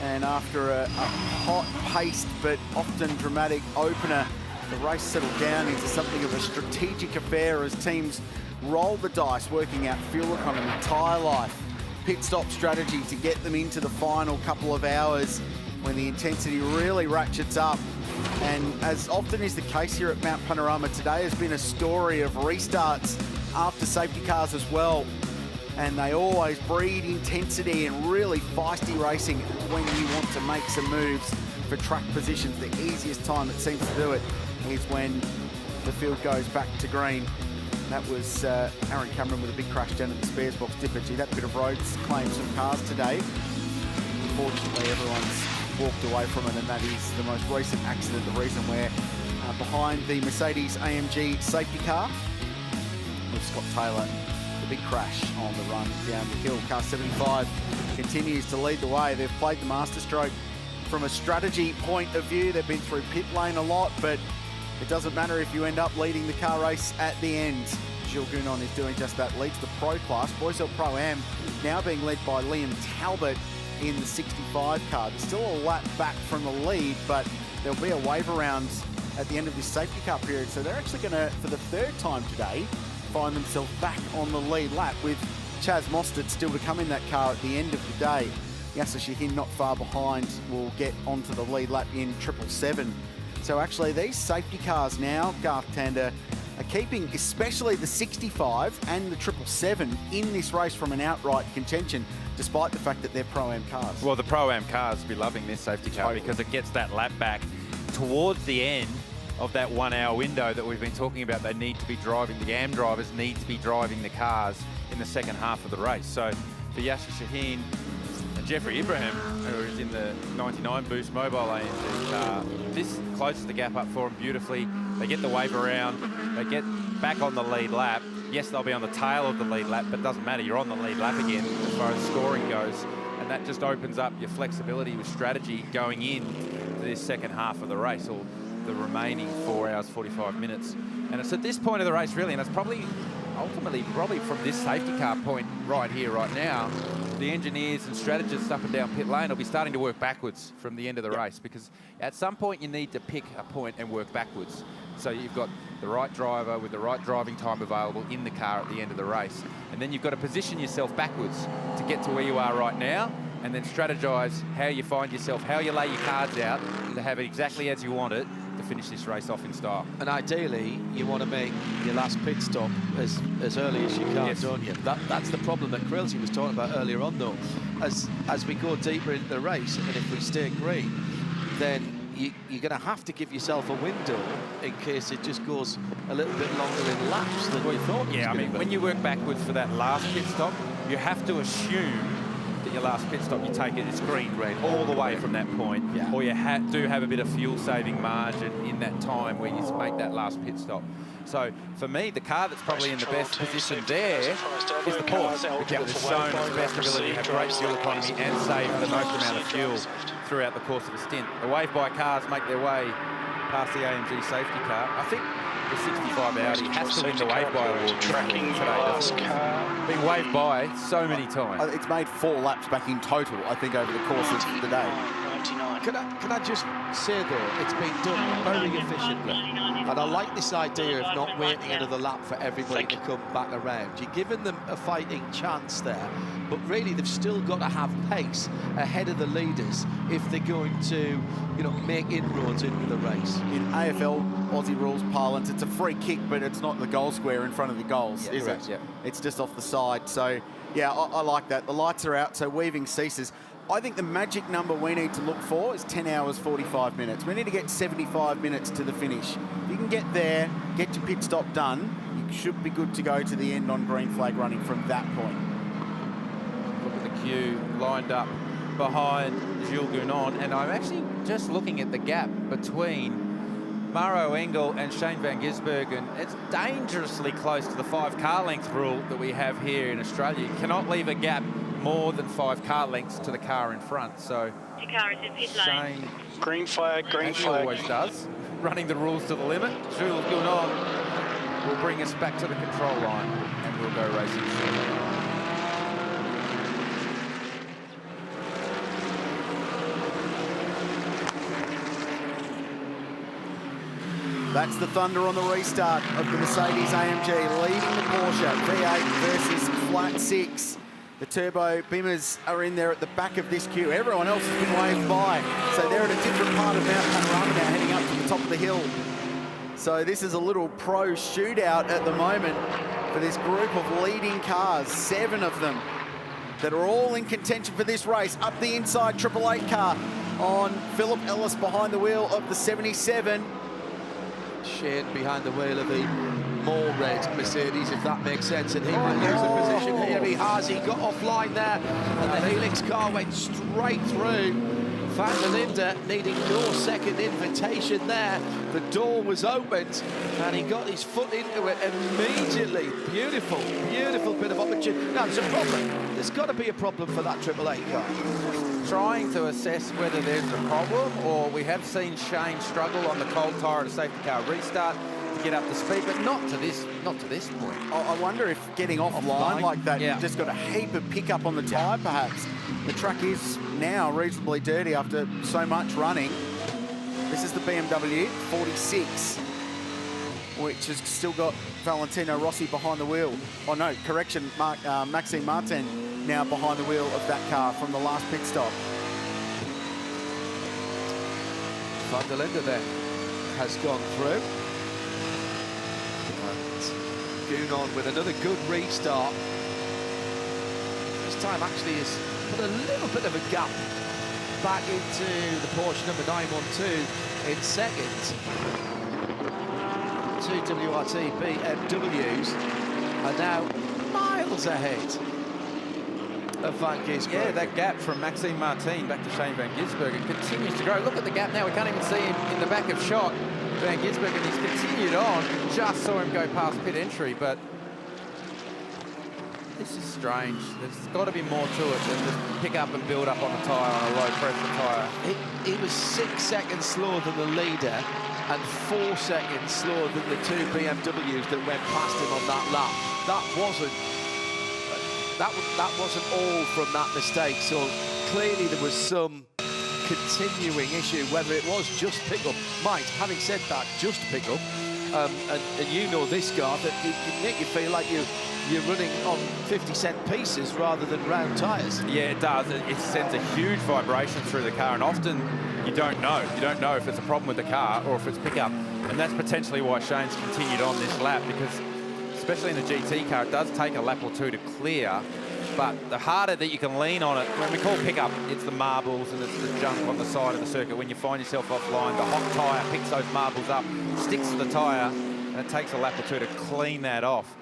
And after a hot-paced but often dramatic opener, the race settled down into something of a strategic affair as teams rolled the dice, working out fuel economy, tyre life, pit stop strategy to get them into the final couple of hours when the intensity really ratchets up. And as often is the case here at Mount Panorama, today has been a story of restarts after safety cars as well. And they always breed intensity and really feisty racing when you want to make some moves for track positions. The easiest time it seems to do it is when the field goes back to green. That was Aaron Cameron with a big crash down at the spares box dipper. Gee, that bit of roads claimed some cars today. unfortunately everyone's walked away from it, and that is the most recent accident, the reason we're behind the Mercedes-AMG safety car with Scott Taylor. The big crash on the run down the hill. Car 75 continues to lead the way. They've played the masterstroke from a strategy point of view. They've been through pit lane a lot, but it doesn't matter if you end up leading the car race at the end. Gilles Gounon is doing just that, leads the Pro Class. Boysell Pro-Am now being led by Liam Talbot in the 65 car. There's still a lap back from the lead, but there'll be a wave around at the end of this safety car period. So they're actually going to, for the third time today, find themselves back on the lead lap, with Chaz Mostert still to come in that car at the end of the day. Yasser Shahin not far behind will get onto the lead lap in 777. So actually these safety cars now, Garth Tander, are keeping especially the 65 and the 777 in this race from an outright contention, despite the fact that they're Pro-Am cars. Well, the Pro-Am cars will be loving this safety car because it gets that lap back towards the end of that 1 hour window that we've been talking about. They need to be driving, the AM drivers need to be driving the cars in the second half of the race. So for Yasser Shahin and Jeffrey Ibrahim, who is in the 99 Boost Mobile AMG car, this closes the gap up for them beautifully. They get the wave around, they get back on the lead lap. Yes, they'll be on the tail of the lead lap, but it doesn't matter, you're on the lead lap again as far as scoring goes. And that just opens up your flexibility with strategy going in to this second half of the race, or the remaining 4 hours, 45 minutes. And it's at this point of the race, really, and it's probably, ultimately, from this safety car point right here, right now, the engineers and strategists up and down pit lane will be starting to work backwards from the end of the race, because at some point you need to pick a point and work backwards. So you've got the right driver with the right driving time available in the car at the end of the race. And then you've got to position yourself backwards to get to where you are right now, and then strategize how you find yourself, how you lay your cards out to have it exactly as you want it to finish this race off in style. And ideally, you want to make your last pit stop as early as you can, don't you? That's the problem that Krilsey was talking about earlier on, though. As we go deeper into the race, and if we stay green, then you're going to have to give yourself a window in case it just goes a little bit longer in laps than you thought. Yeah, I mean, when you work backwards for that last pit stop, you have to assume that your last pit stop, you take it, it's green all the way from that point, or you do have a bit of fuel-saving margin in that time where you make that last pit stop. So for me, the car that's probably in the best position there is the Porsche, because it has shown its best ability to have great fuel economy and save the most amount of fuel throughout the course of a stint. The wave-by cars make their way past the AMG safety car. I think the 65 Audi has to win the wave-by award today. Being waved by so many times. It's made 4 laps back in total, I think, over the course of the day. Can I just say, though, it's been done very efficiently. And I like this idea of not waiting another lap for everybody to come back around. You're giving them a fighting chance there, but really they've still got to have pace ahead of the leaders if they're going to, make inroads into the race. In AFL Aussie rules parlance, it's a free kick, but it's not the goal square in front of the goals, is it? Yeah. It's just off the side. So, yeah, I like that. The lights are out, so weaving ceases. I think the magic number we need to look for is 10 hours, 45 minutes. We need to get 75 minutes to the finish. If you can get there, get your pit stop done, you should be good to go to the end on green flag running from that point. Look at the queue lined up behind Gilles Gounon, and I'm actually just looking at the gap between Maro Engel and Shane van Gisbergen. It's dangerously close to the 5 car length rule that we have here in Australia. You cannot leave a gap more than 5 car lengths to the car in front. So Shane, green flag, as he always does, running the rules to the limit. Gilles Gounon will bring us back to the control line, and we'll go racing soon. That's the thunder on the restart of the Mercedes-AMG, leading the Porsche V8 versus flat 6. The turbo bimmers are in there at the back of this queue. Everyone else has been waved by. So they're at a different part of Mount Panorama now, heading up to the top of the hill. So this is a little pro shootout at the moment for this group of leading cars, 7 of them that are all in contention for this race. Up the inside 888 car on Philip Ellis behind the wheel of the 77. Shane behind the wheel of the more red Mercedes, if that makes sense, and he might lose the position here. He has, he got offline there, and the Helix car went straight through. Van der Linde needing no second invitation there. The door was opened, and he got his foot into it immediately. Beautiful, beautiful bit of opportunity. Now, there's a problem. There's got to be a problem for that Triple Eight car. Trying to assess whether there's a problem, or we have seen Shane struggle on the cold tyre at a safety car restart to get up to speed, but not to this point. I wonder if getting offline like that, you've just got a heap of pickup on the tyre, perhaps. The track is now reasonably dirty after so much running. This is the BMW 46, which has still got Valentino Rossi behind the wheel. Oh no, correction, Maxime Martin now behind the wheel of that car from the last pit stop. Van der Linde then has gone through. And Gounon with another good restart. This time actually has put a little bit of a gap back into the Porsche number 912 in second. Two WRT BMWs are now miles ahead of Van Gisbergen. Yeah, that gap from Maxime Martin back to Shane Van Gisbergen continues to grow. Look at the gap now. We can't even see him in the back of shot. Van Gisbergen, he's continued on. Just saw him go past pit entry, but this is strange. There's got to be more to it than just pick up and build up on a tyre, on a low pressure tyre. He was 6 seconds slower than the leader and 4 seconds slower than the two BMWs that went past him on that lap. That wasn't all from that mistake. So clearly there was some continuing issue, whether it was just pickup. Mike, having said that, just pickup, and you know this, Garth, that it can make you feel like you're running on 50-cent pieces rather than round tyres. Yeah, it does. It sends a huge vibration through the car, and often you don't know. You don't know if it's a problem with the car or if it's pickup. And that's potentially why Shane's continued on this lap, because especially in the GT car, it does take a lap or two to clear. But the harder that you can lean on it, when we call pickup, it's the marbles and it's the junk on the side of the circuit. When you find yourself offline, the hot tyre picks those marbles up, sticks to the tyre, and it takes a lap or two to clean that off.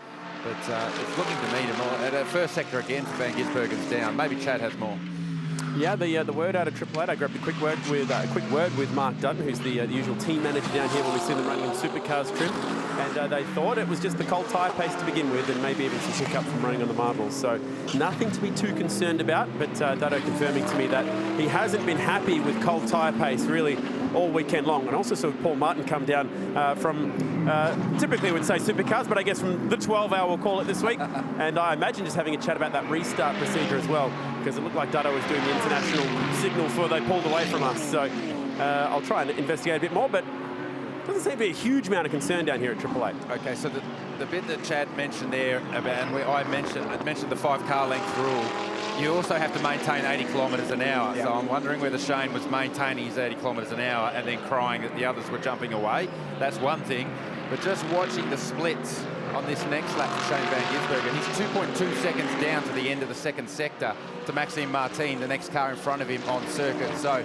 But it's looking to me at a first sector again for Van Gisbergen's down. Maybe Chad has more. Yeah, the word out of Triple Eight, I grabbed a quick word with Mark Dutton, who's the usual team manager down here when we see them running in supercars trim. And they thought it was just the cold tyre pace to begin with, and maybe even some pickup from running on the marbles. So nothing to be too concerned about, but Dutto confirming to me that he hasn't been happy with cold tyre pace really all weekend long. And also saw Paul Martin come down from, typically would say supercars, but I guess from the 12-hour we'll call it this week. And I imagine just having a chat about that restart procedure as well, because it looked like Dutto was doing the international signal before they pulled away from us. So I'll try and investigate a bit more, but doesn't seem to be a huge amount of concern down here at Triple Eight. Okay, so the bit that Chad mentioned there about, I mentioned the 5-car length rule. You also have to maintain 80 kilometres an hour. So I'm wondering whether Shane was maintaining his 80 kilometres an hour and then crying that the others were jumping away. That's one thing. But just watching the splits on this next lap for Shane Van Gisbergen, he's 2.2 seconds down to the end of the second sector to Maxime Martin, the next car in front of him on circuit. So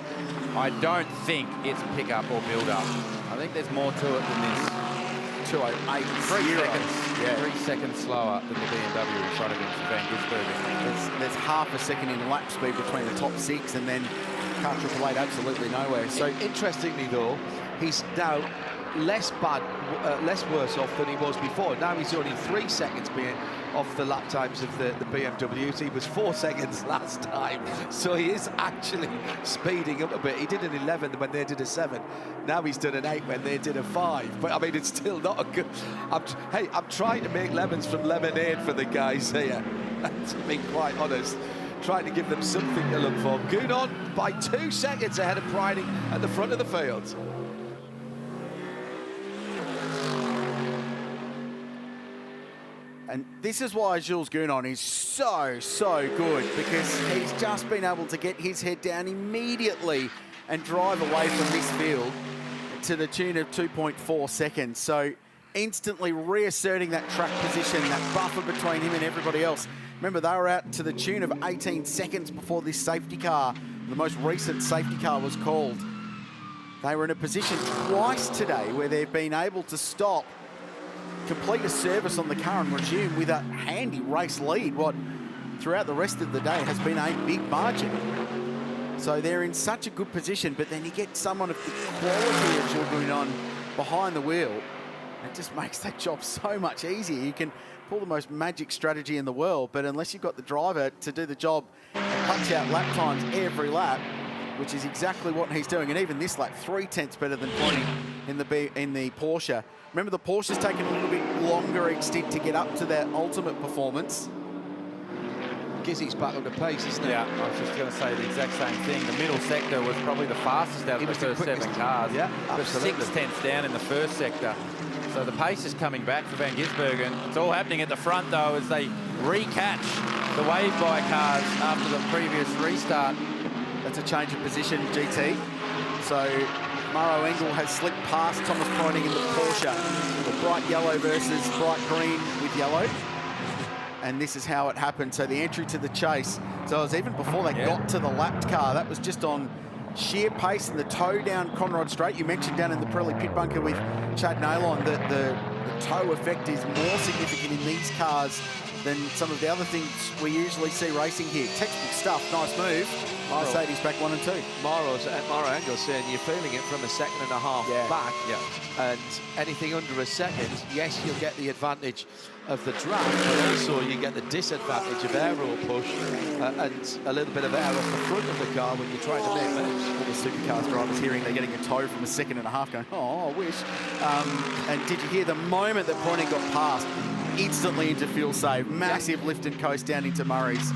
I don't think it's pickup or build-up. I think there's more to it than this. 2:08, 3 seconds, 3 seconds slower than the BMW in front of him for Van Gisbergen. There's half a second in lap speed between the top 6, and then car Triple Eight absolutely nowhere. So interestingly though, he's now less worse off than he was before. Now he's only 3 seconds being off the lap times of the BMWs. He was 4 seconds last time, so he is actually speeding up a bit. He did an 11 when they did a 7. Now he's done an 8 when they did a 5. But I mean, it's still not a good. I'm trying to make lemons from lemonade for the guys here, to be quite honest. Trying to give them something to look for. Gounon by 2 seconds ahead of Priding at the front of the field. And this is why Jules Gounon is so good, because he's just been able to get his head down immediately and drive away from this field to the tune of 2.4 seconds. So instantly reasserting that track position, that buffer between him and everybody else. Remember, they were out to the tune of 18 seconds before this safety car, the most recent safety car, was called. They were in a position twice today where they've been able to stop, complete a service on the car and resume with a handy race lead, what throughout the rest of the day has been a big margin. So they're in such a good position, but then you get someone of the quality of Gilles behind the wheel. It just makes that job so much easier. You can pull the most magic strategy in the world, but unless you've got the driver to do the job and punch out lap times every lap, which is exactly what he's doing, and even this lap, 3/10 better than pointing in the Porsche. Remember, the Porsche's taken a little bit longer extent to get up to their ultimate performance. Gizzy's back on the pace, isn't it? Yeah, I was just going to say the exact same thing. The middle sector was probably the fastest out of the first 7 cars. Yeah, but 6/10 down in the first sector. So the pace is coming back for Van Gisbergen. It's all happening at the front, though, as they recatch the wave by cars after the previous restart. That's a change of position, GT. So Maro Engel has slipped past Thomas Pointing in the Porsche. The bright yellow versus bright green with yellow. And this is how it happened. So the entry to the chase. So it was even before they got to the lapped car. That was just on sheer pace and the toe down Conrod Straight. You mentioned down in the Pirelli pit bunker with Chad Nailon that the toe effect is more significant in these cars than some of the other things we usually see racing here. Textbook stuff, nice move. Mercedes back 1 and 2. Maro Engel saying you're feeling it from a second and a half back. And anything under a second, yes, you'll get the advantage of the draft, but also you get the disadvantage of aero push and a little bit of air off the front of the car when you're trying to make moves. All the supercars drivers hearing they're getting a tow from a second and a half going, oh, I wish. And did you hear the moment that Pointing got past, instantly into fuel save, massive lift and coast down into Murray's,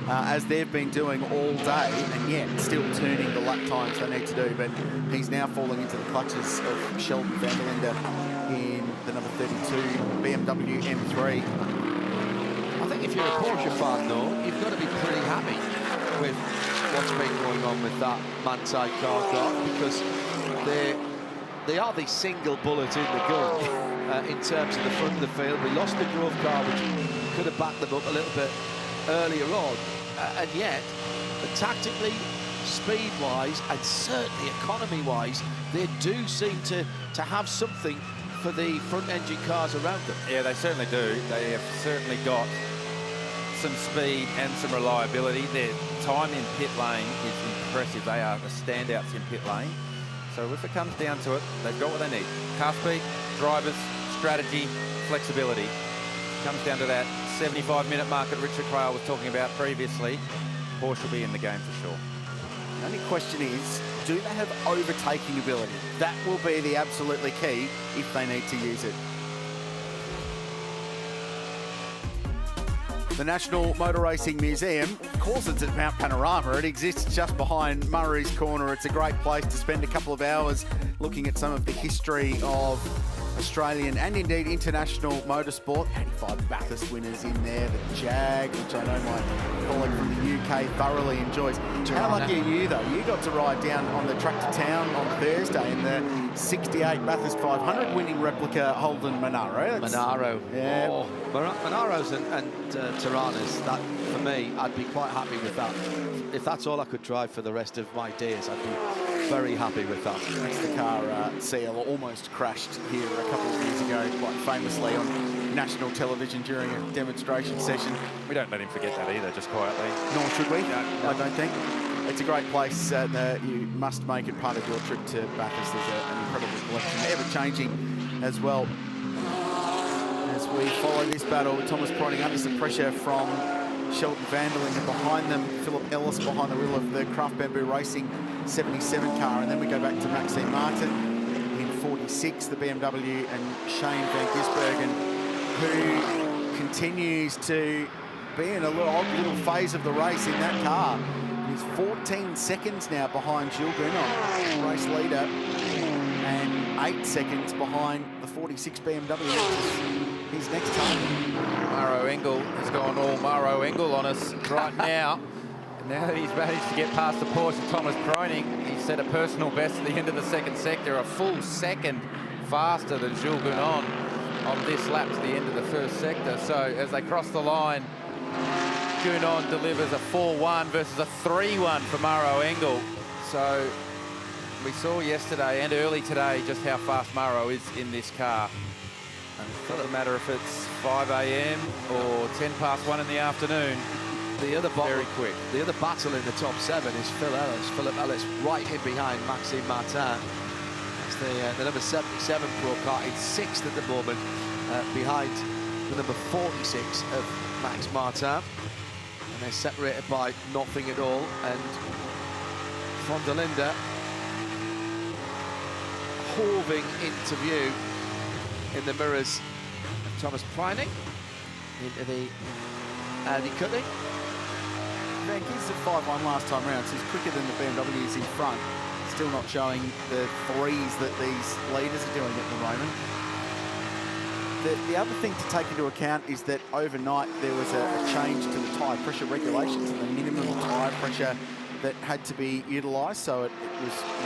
as they've been doing all day, and yet still turning the lap times they need to do. But he's now falling into the clutches of Sheldon van der Linde in the number 32 BMW M3. I think if you're a Porsche fan, though, you've got to be pretty happy with what's been going on with that Manside car, because they are the single bullet in the gun in terms of the front of the field. We lost the Grove car, which could have backed them up a little bit earlier on, and yet tactically, speed-wise, and certainly economy-wise, they do seem to have something for the front-engine cars around them. Yeah, they certainly do. They have certainly got some speed and some reliability. Their time in pit lane is impressive. They are the standouts in pit lane. So if it comes down to it, they've got what they need. Car speed, drivers, strategy, flexibility. It comes down to that 75-minute mark that Richard Crail was talking about previously. Porsche will be in the game for sure. The only question is, do they have overtaking ability? That will be the absolutely key if they need to use it. The National Motor Racing Museum, of course it's at Mount Panorama. It exists just behind Murray's Corner. It's a great place to spend a couple of hours looking at some of the history of Australian and indeed international motorsport. 85 Bathurst winners in there, the Jag, which I know my colleague from the UK thoroughly enjoys. How lucky are you though? You got to ride down on the track to town on Thursday in the 68 Bathurst 500 winning replica Holden Monaro. Monaro. Yeah. Oh, Monaros and Tiranas, that for me, I'd be quite happy with that. If that's all I could drive for the rest of my days, I'd be very happy with that. That's the car CL almost crashed here a couple of years ago, quite famously on national television during a demonstration session. We don't let him forget that either, just quietly. Nor should we, I don't think. It's a great place. You must make it part of your trip to Bathurst. There's an incredible collection, ever-changing as well. As we follow this battle, Thomas Pointing under some pressure from Sheldon van der Linde, behind them Philip Ellis behind the wheel of the Craft Bamboo Racing 77 car, and then we go back to Maxime Martin in 46, the BMW, and Shane van Gisbergen, who continues to be in a odd little phase of the race in that car. He's 14 seconds now behind Gilles Gounon, race leader, and 8 seconds behind the 46 BMW, which is his next target. Maro Engel has gone all Maro Engel on us right now. Now that he's managed to get past the Porsche Thomas Pointing, he set a personal best at the end of the second sector, a full second faster than Gilles Gounon on this lap to the end of the first sector. So as they cross the line, Gounon delivers a 4-1 versus a 3-1 for Maro Engel. So We saw yesterday and early today just how fast Maro is in this car. And it doesn't matter if it's 5 a.m. or 10 past 1 in the afternoon. The other very quick. The other battle in the top 7 is Philip Ellis right in behind Maxime Martin. That's the number 77 Pro car in 6th at the moment, behind the number 46 of Max Martin. And they're separated by nothing at all. And Von der Linde hoving into view in the mirrors of Thomas Preining into the Audi cutting. He's at 5-1 last time round, so he's quicker than the BMWs in front. Still not showing the threes that these leaders are doing at the moment. The other thing to take into account is that overnight there was a change to the tyre pressure regulations and the minimum tyre pressure that had to be utilised. So it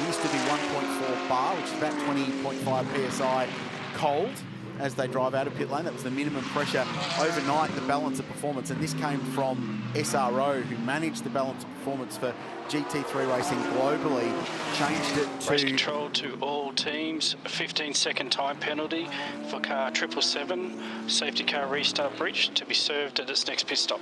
used to be 1.4 bar, which is about 20.5 psi cold as they drive out of pit lane. That was the minimum pressure overnight, the balance of performance. And this came from SRO, who managed the balance of performance for GT3 racing globally, changed it to... Race control to all teams, a 15-second time penalty for car 777, safety car restart breach to be served at its next pit stop.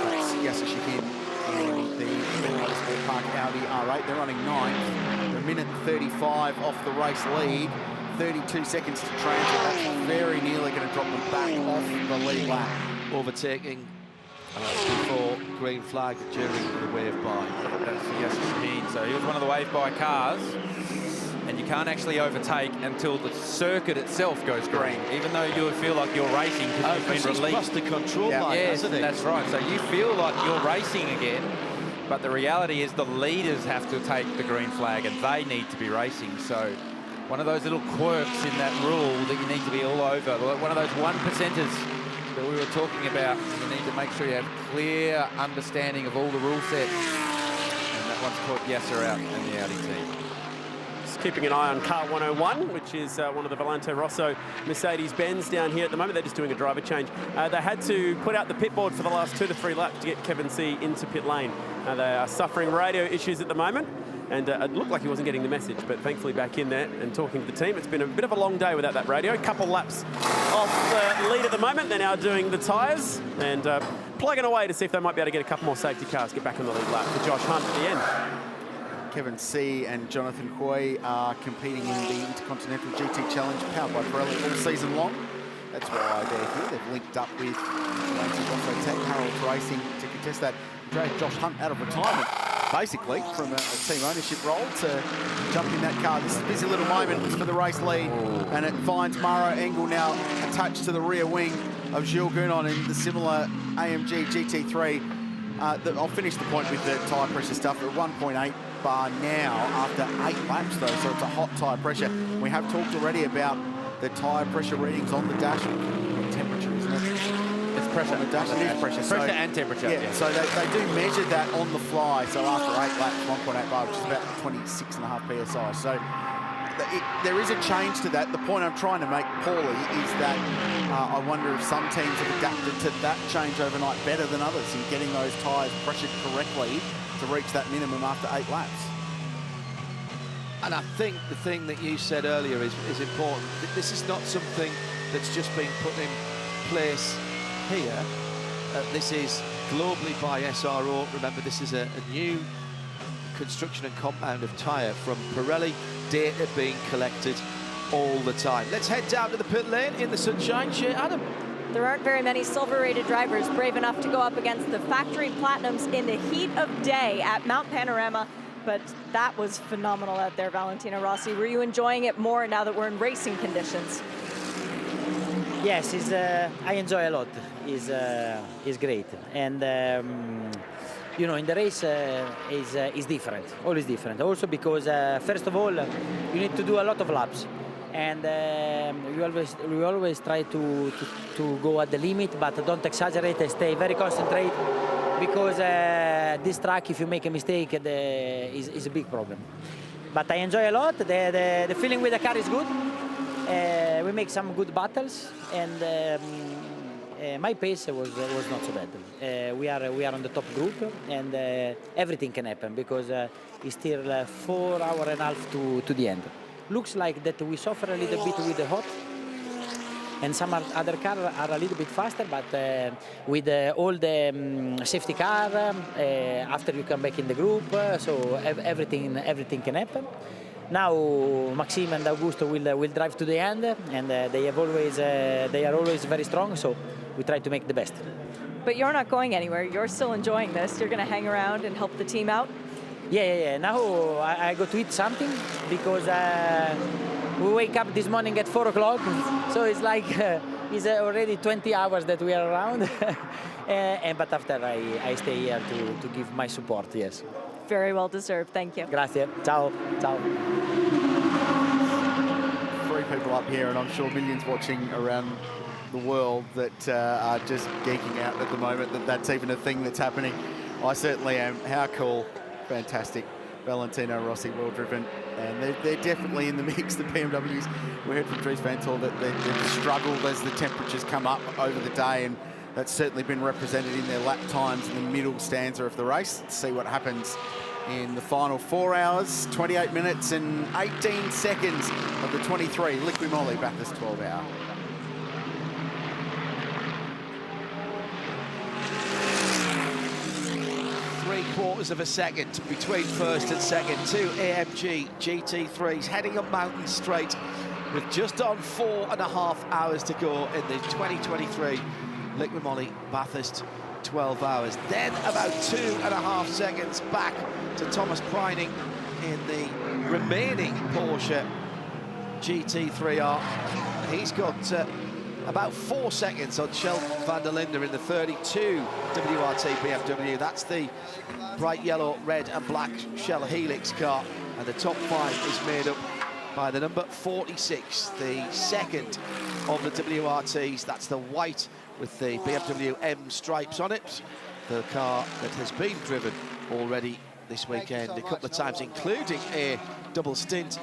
That's Yasushi in the Motorsport Park Audi R8. They're running 9th. They're a minute 35 off the race lead. 32 seconds to transit. That's very nearly going to drop them back off the lead lap. Overtaking before green flag during the wave by. That's Yasushi. So he was one of the wave by cars, and you can't actually overtake until the circuit itself goes green, even though you feel like you're racing because you've been released. He's crossed the control line, yes, hasn't he? That's right. So you feel like you're racing again, but the reality is the leaders have to take the green flag and they need to be racing. So one of those little quirks in that rule that you need to be all over. One of those 1%ers that we were talking about. You need to make sure you have clear understanding of all the rule sets. And that one's caught Yasser out in the Audi team. Just keeping an eye on car 101, which is one of the Valente Rosso Mercedes-Benz down here at the moment. They're just doing a driver change. They had to put out the pit board for the last 2 to 3 laps to get Kevin C into pit lane. They are suffering radio issues at the moment. And it looked like he wasn't getting the message, but thankfully back in there and talking to the team. It's been a bit of a long day without that radio. A couple laps off the lead at the moment. They're now doing the tyres and plugging away to see if they might be able to get a couple more safety cars, get back on the lead lap for Josh Hunt at the end. Kevin C and Jonathan Quay are competing in the Intercontinental GT Challenge powered by Pirelli all season long. That's why they're here. They've linked up with Rosso Tech Harold Racing to contest that. Drag Josh Hunt out of retirement, basically, from a team ownership role to jump in that car. This is a busy little moment for the race lead, and it finds Maro Engel now attached to the rear wing of Jules Gounon in the similar AMG GT3. I'll finish the point with the tyre pressure stuff. At 1.8 bar now after 8 laps, though, so it's a hot tyre pressure. We have talked already about the tyre pressure readings on the dash. Temperature, isn't it? It's pressure. On the dash, it is pressure. Pressure and temperature. Yeah, so they do measure that on the fly. So after 8 laps, 1.8 bar, which is about 26.5 psi. So there is a change to that. The point I'm trying to make, Paulie, is that I wonder if some teams have adapted to that change overnight better than others in getting those tyres pressured correctly to reach that minimum after 8 laps. And I think the thing that you said earlier is important. This is not something that's just been put in place here. This is globally by SRO. Remember, this is a new construction and compound of tyre from Pirelli. Data being collected all the time. Let's head down to the pit lane in the sunshine. Adam. There aren't very many silver-rated drivers brave enough to go up against the factory platinums in the heat of day at Mount Panorama. But that was phenomenal out there, Valentino Rossi. Were you enjoying it more now that we're in racing conditions? Yes, I enjoy a lot. It's great, and you know, in the race is different, always different. Also because first of all, you need to do a lot of laps, and we always try to go at the limit, but don't exaggerate and stay very concentrated. Because this track, if you make a mistake, is a big problem. But I enjoy a lot. The feeling with the car is good. We make some good battles, and my pace was not so bad. We are on the top group, and everything can happen because it's still 4 hours and a half to the end. Looks like that we suffer a little bit with the hot, and some other cars are a little bit faster, but with all the safety car, after you come back in the group, so everything can happen. Now Maxime and Augusto will drive to the end, and they are always very strong, so we try to make the best. But you're not going anywhere. You're still enjoying this. You're going to hang around and help the team out? Yeah. Now I go to eat something because we wake up this morning at 4 o'clock, so it's like it's already 20 hours that we are around. But after I stay here to give my support, yes. Very well deserved. Thank you. Grazie. Ciao. Ciao. 3 people up here, and I'm sure millions watching around the world that are just geeking out at the moment that that's even a thing that's happening. I certainly am. How cool. Fantastic. Valentino Rossi, well driven, and they're definitely in the mix. The BMWs, we heard from Dries Van Tor that they've struggled as the temperatures come up over the day, and that's certainly been represented in their lap times in the middle stanza of the race. Let's see what happens in the final 4 hours, 28 minutes and 18 seconds of the 23 LIQUI MOLY Bathurst 12 hour. Three-quarters of a second between first and second. 2 AMG GT3s heading up Mountain Straight with just on 4.5 hours to go in the 2023 LIQUI MOLY Bathurst 12 hours. Then about 2.5 seconds back to Thomas Preining in the remaining Porsche GT3R. He's got about 4 seconds on Sheldon van der Linde in the 32 WRT BMW. That's the bright yellow, red and black Shell Helix car. And the top 5 is made up by the number 46, the second of the WRTs. That's the white with the BMW M stripes on it. The car that has been driven already this weekend a couple of times, including a double stint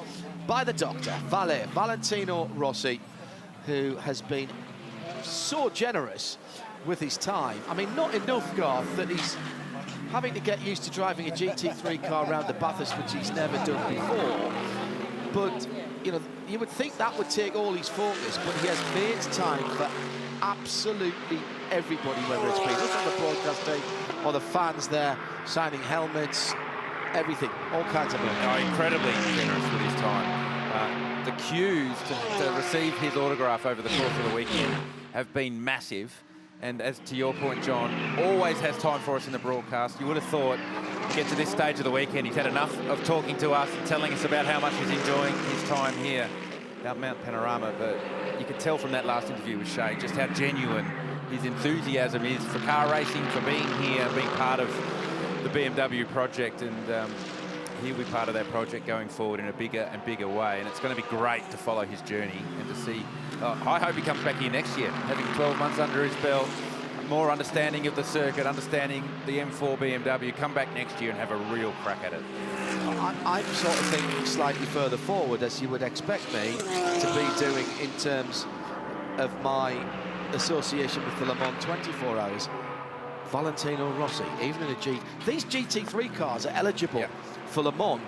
by the doctor, Valentino Rossi, who has been so generous with his time. I mean, not enough, Garth, that he's having to get used to driving a GT3 car around the Bathurst, which he's never done before. But, you know, you would think that would take all his focus, but he has made time for absolutely everybody, whether it's been us on the broadcast day or the fans there signing helmets, everything, all kinds of money. Oh, incredibly generous with his time. The queues to receive his autograph over the course of the weekend have been massive. And as to your point, John, always has time for us in the broadcast. You would have thought, get to this stage of the weekend, he's had enough of talking to us and telling us about how much he's enjoying his time here at Mount Panorama. But you could tell from that last interview with Shay just how genuine his enthusiasm is for car racing, for being here, being part of the BMW project, and he'll be part of that project going forward in a bigger and bigger way. And it's going to be great to follow his journey and to see. I hope he comes back here next year, having 12 months under his belt, more understanding of the circuit, understanding the M4 BMW, come back next year and have a real crack at it. I'm sort of thinking slightly further forward, as you would expect me to be doing in terms of my association with the Le Mans 24 hours. Valentino Rossi, even in a G... These GT3 cars are eligible for Le Mans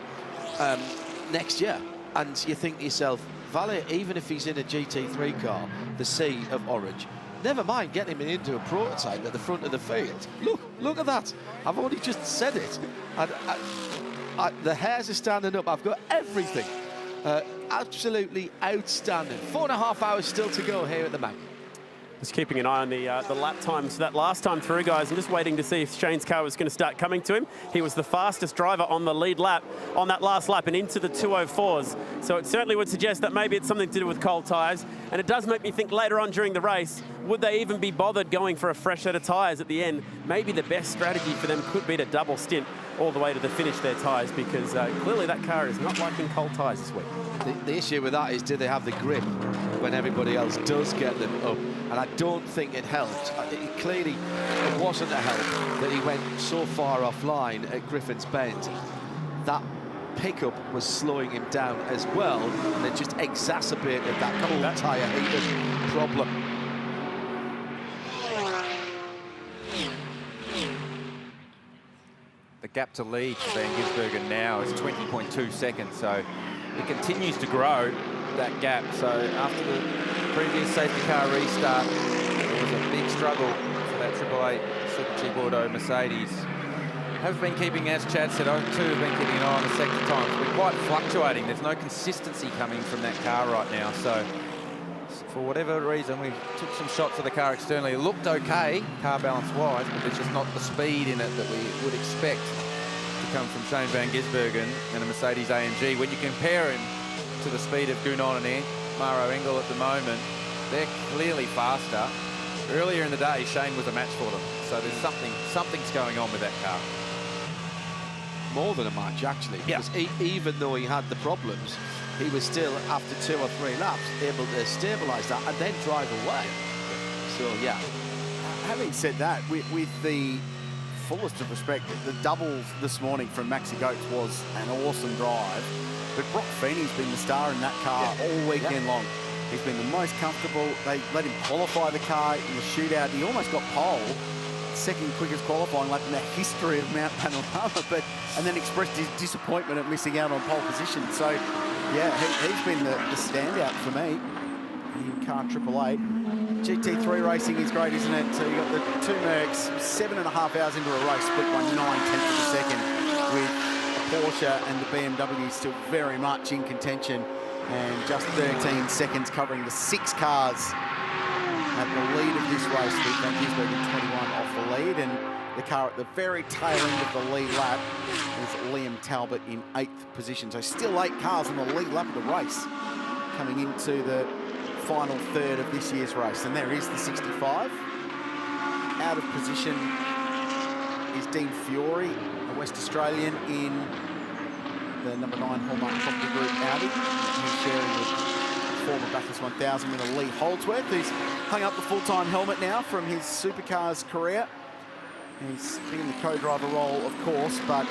next year. And you think to yourself, Valle, even if he's in a GT3 car, the sea of orange, never mind getting him into a prototype at the front of the field. Look at that. I've only just said it. The hairs are standing up. I've got everything. Absolutely outstanding. 4.5 hours still to go here at the mountain. Just keeping an eye on the lap times that last time through, guys. I'm just waiting to see if Shane's car was going to start coming to him. He was the fastest driver on the lead lap on that last lap and into the 204s. So it certainly would suggest that maybe it's something to do with cold tyres. And it does make me think later on during the race, would they even be bothered going for a fresh set of tyres at the end? Maybe the best strategy for them could be to double stint all the way to the finish their tyres, because clearly that car is not liking cold tyres this week. The issue with that is, do they have the grip when everybody else does get them up? And I don't think it helped. Clearly, it wasn't a help that he went so far offline at Griffin's Bend. That pickup was slowing him down as well, and it just exacerbated that cold tyre heating problem. gap to lead for Van Gisbergen now is 20.2 seconds, so it continues to grow, that gap. So after the previous safety car restart, it was a big struggle for that 888 Super G Bordeaux Mercedes. Have been keeping, as Chad said, I too have been keeping an eye on the sector times. We're quite fluctuating. There's no consistency coming from that car right now. So for whatever reason, we took some shots of the car externally. It looked okay, car balance-wise, but there's just not the speed in it that we would expect to come from Shane Van Gisbergen and a Mercedes AMG. When you compare him to the speed of Gounon and Maro Engel at the moment, they're clearly faster. Earlier in the day, Shane was a match for them. So there's something's going on with that car. More than a match, actually, because even though he had the problems, he was still, after 2 or 3 laps, able to stabilise that and then drive away. So, yeah. Having said that, with the fullest of respect, the double this morning from Maxi Goetz was an awesome drive. But Brock Feeney's been the star in that car all weekend long. He's been the most comfortable. They let him qualify the car in the shootout. He almost got pole. Second quickest qualifying lap in the history of Mount Panorama, and then expressed his disappointment at missing out on pole position. So, yeah, he's been the standout for me in car 888. GT3 racing is great, isn't it? So you got the 2 Mercs, 7.5 hours into a race, split by 9/10 of a second, with Porsche and the BMW still very much in contention, and just 13 seconds covering the 6 cars at the lead of this race, with Van Gisbergen 21 off the lead, and the car at the very tail end of the lead lap is Liam Talbot in 8th position. So still 8 cars in the lead lap of the race coming into the final third of this year's race. And there is the 65. Out of position is Dean Fiore, a West Australian in the number 9 Hallmark Property Group Audi. He's sharing with former Bathurst 1000 winner Lee Holdsworth, who's hung up the full-time helmet now from his supercars career. He's been in the co-driver role, of course, but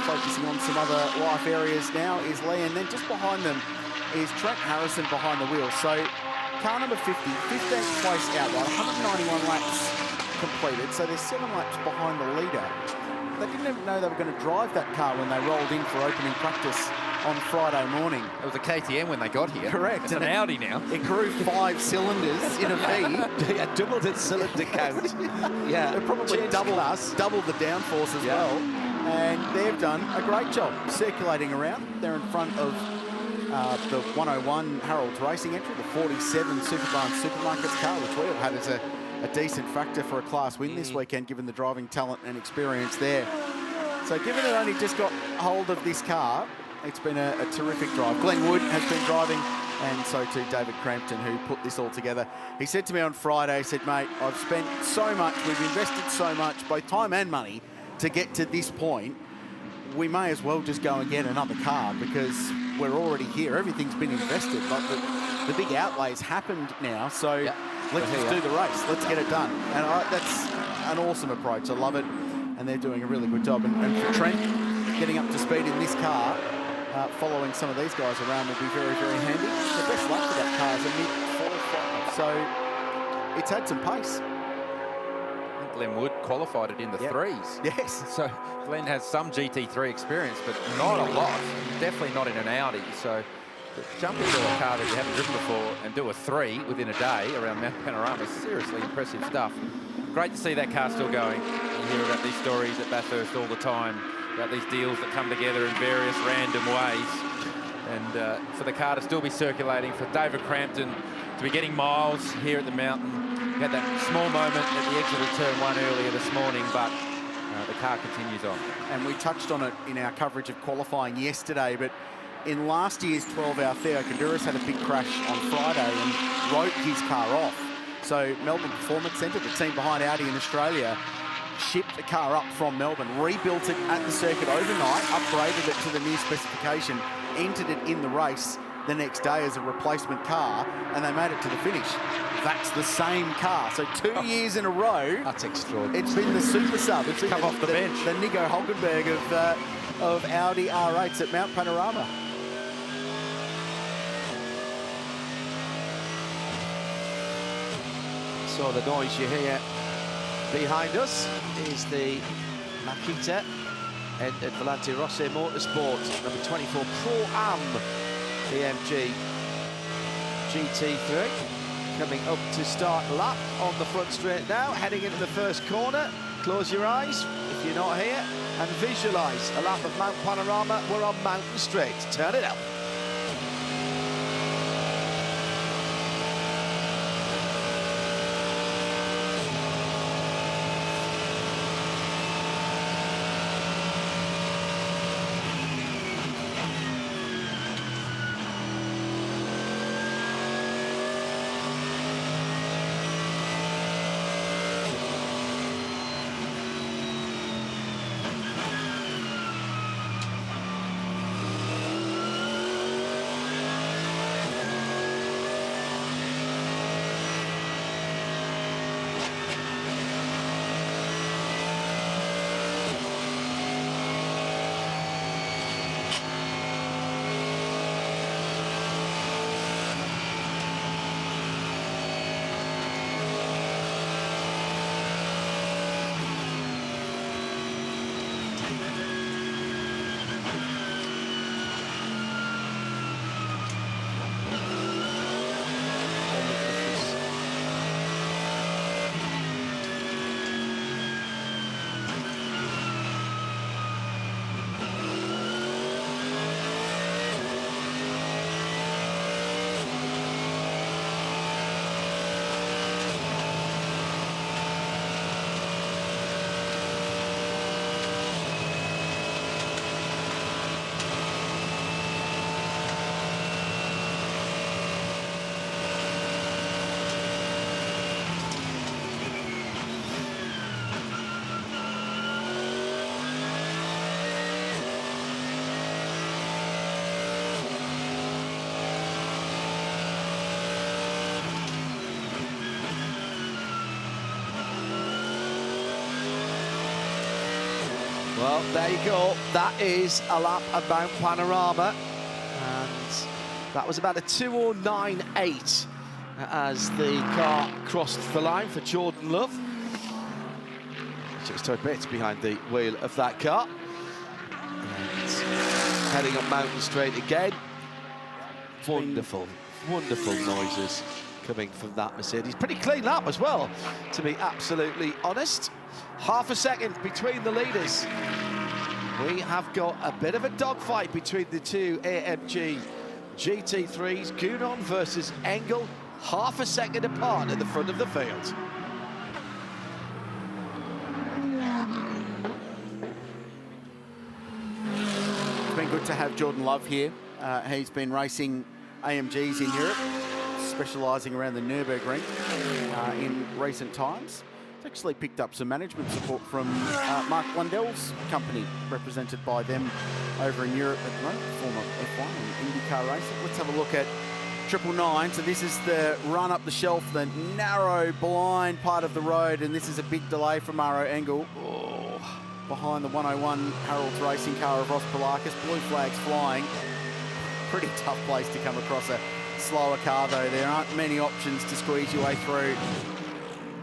focusing on some other life areas now is Lee. And then just behind them is Trent Harrison behind the wheel. So car number 50, 15th place outright, 191 laps completed. So they're 7 laps behind the leader. They didn't even know they were going to drive that car when they rolled in for opening practice on Friday morning. It was a KTM when they got here. Correct. It's an Audi now. It grew 5 cylinders in a V. Yeah, doubled its cylinder count. Yeah, it probably doubled the downforce as well. And they've done a great job circulating around. They're in front of the 101 Harold's Racing entry, the 47 Superbarn Supermarkets car, which we all had as a decent factor for a class win this weekend, given the driving talent and experience there. So given it only just got hold of this car, it's been a terrific drive. Glenn Wood has been driving, and so too David Crampton, who put this all together. He said to me on Friday, he said, mate, I've spent so much, we've invested so much, both time and money, to get to this point. We may as well just go and get another car because we're already here. Everything's been invested. Like the big outlays happened now, so let's just do the race. Let's get it done. And that's an awesome approach. I love it. And they're doing a really good job. And for Trent, getting up to speed in this car, following some of these guys around will be very, very handy. The best luck for that car is a mid-4.5. So it's had some pace. I think Glenn Wood qualified it in the 3s. Yes. So Glenn has some GT3 experience, but not a lot. Definitely not in an Audi. So to jump into a car that you haven't driven before and do a 3 within a day around Mount Panorama is seriously impressive stuff. Great to see that car still going. You hear about these stories at Bathurst all the time, about these deals that come together in various random ways. And for the car to still be circulating, for David Crampton to be getting miles here at the mountain. We had that small moment at the exit of turn 1 earlier this morning, but the car continues on. And we touched on it in our coverage of qualifying yesterday, but in last year's 12-hour, Theo Kanduris had a big crash on Friday and wrote his car off. So Melbourne Performance Centre, the team behind Audi in Australia, shipped a car up from Melbourne, rebuilt it at the circuit overnight, upgraded it to the new specification, entered it in the race the next day as a replacement car, and they made it to the finish. That's the same car. So 2 years in a row. That's extraordinary. It's been the super sub. It's come off the bench. The Nico Hulkenberg of Audi R8s at Mount Panorama. So the noise you hear behind us is the Makita entered Volante SRO Motorsports, number 24 Pro-Am AMG GT3. Coming up to start lap on the front straight now, heading into the first corner. Close your eyes if you're not here and visualise a lap of Mount Panorama. We're on Mountain Straight. Turn it up. Well, there you go. That is a lap of Mount Panorama. And that was about a 2:09.8 as the car crossed the line for Jordan Love. Just a bit behind the wheel of that car. And heading up Mountain Straight again. Wonderful, wonderful noises coming from that Mercedes. Pretty clean lap as well, to be absolutely honest. Half a second between the leaders. We have got a bit of a dogfight between the two AMG GT3s. Gunon versus Engel, half a second apart at the front of the field. It's been good to have Jordan Love here. He's been racing AMGs in Europe, specialising around the Nürburgring in recent times. Actually picked up some management support from Mark Blundell's company, represented by them over in Europe at the moment, former F1 and IndyCar racer. Let's have a look at 999. So this is the run up the shelf, the narrow, blind part of the road, and this is a big delay for Maro Engel. Oh, behind the 101 Harold's racing car of Ross Polakis, blue flags flying. Pretty tough place to come across a slower car though. There aren't many options to squeeze your way through.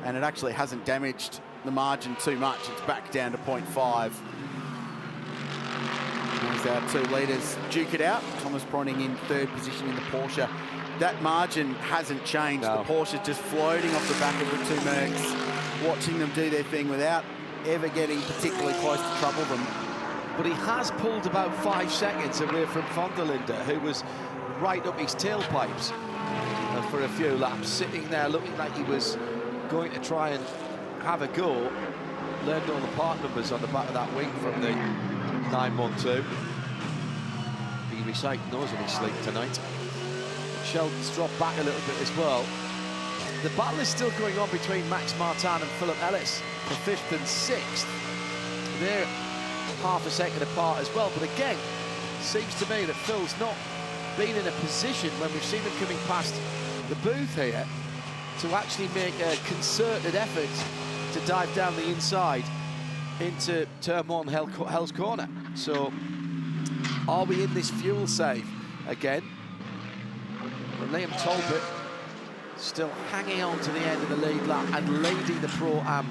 And it actually hasn't damaged the margin too much. It's back down to 0.5. There's our two leaders duke it out. Thomas Proning in third position in the Porsche. That margin hasn't changed. No. The Porsche's just floating off the back of the two Mercs, watching them do their thing without ever getting particularly close to trouble them. But he has pulled about 5 seconds away from Van der Linde, who was right up his tailpipes for a few laps, sitting there looking like he was going to try and have a go. Learned all the part numbers on the back of that wing from the 912. Be reciting those in his sleep tonight. Sheldon's dropped back a little bit as well. The battle is still going on between Max Martin and Philip Ellis for 5th and 6th. They're half a second apart as well, but again, seems to me that Phil's not been in a position when we've seen them coming past the booth here to actually make a concerted effort to dive down the inside into turn 1 Hell's Corner. So are we in this fuel save again? Liam Talbot still hanging on to the end of the lead lap and leading the Pro-Am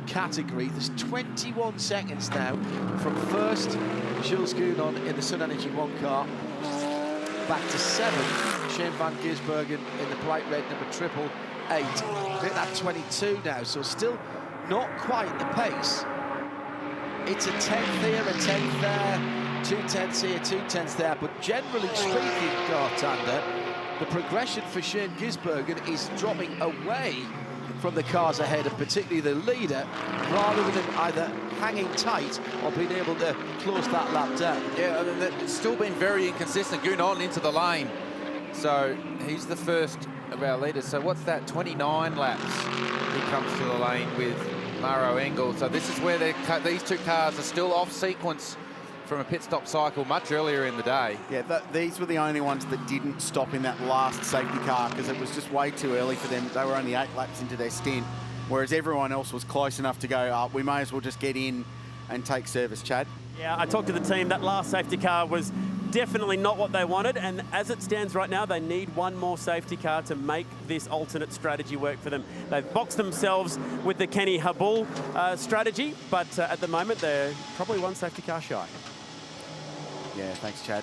category. There's 21 seconds now from first Jules Gounon in the Sun Energy 1 car, back to 7th Shane van Gisbergen in the bright red number 888. Hit that 22 now, so still not quite the pace. It's a 10th here, a 10th there, 2 tenths here, 2 tenths there, but generally speaking, Gartander, the progression for Shane Gisbergen is dropping away from the cars ahead, and particularly the leader, rather than either hanging tight or being able to close that lap down. Yeah, it's still been very inconsistent. Gounon into the lane. So he's the first of our leaders. So what's that, 29 laps he comes to the lane with Maro Engel. So this is where these two cars are still off sequence from a pit stop cycle much earlier in the day. Yeah, these were the only ones that didn't stop in that last safety car because it was just way too early for them. They were only 8 laps into their stint, whereas everyone else was close enough to go, we may as well just get in and take service. Chad? Yeah, I talked to the team. That last safety car was definitely not what they wanted, and as it stands right now, they need one more safety car to make this alternate strategy work for them. They've boxed themselves with the Kenny Habul strategy, but at the moment, they're probably one safety car shy. Yeah, thanks, Chad.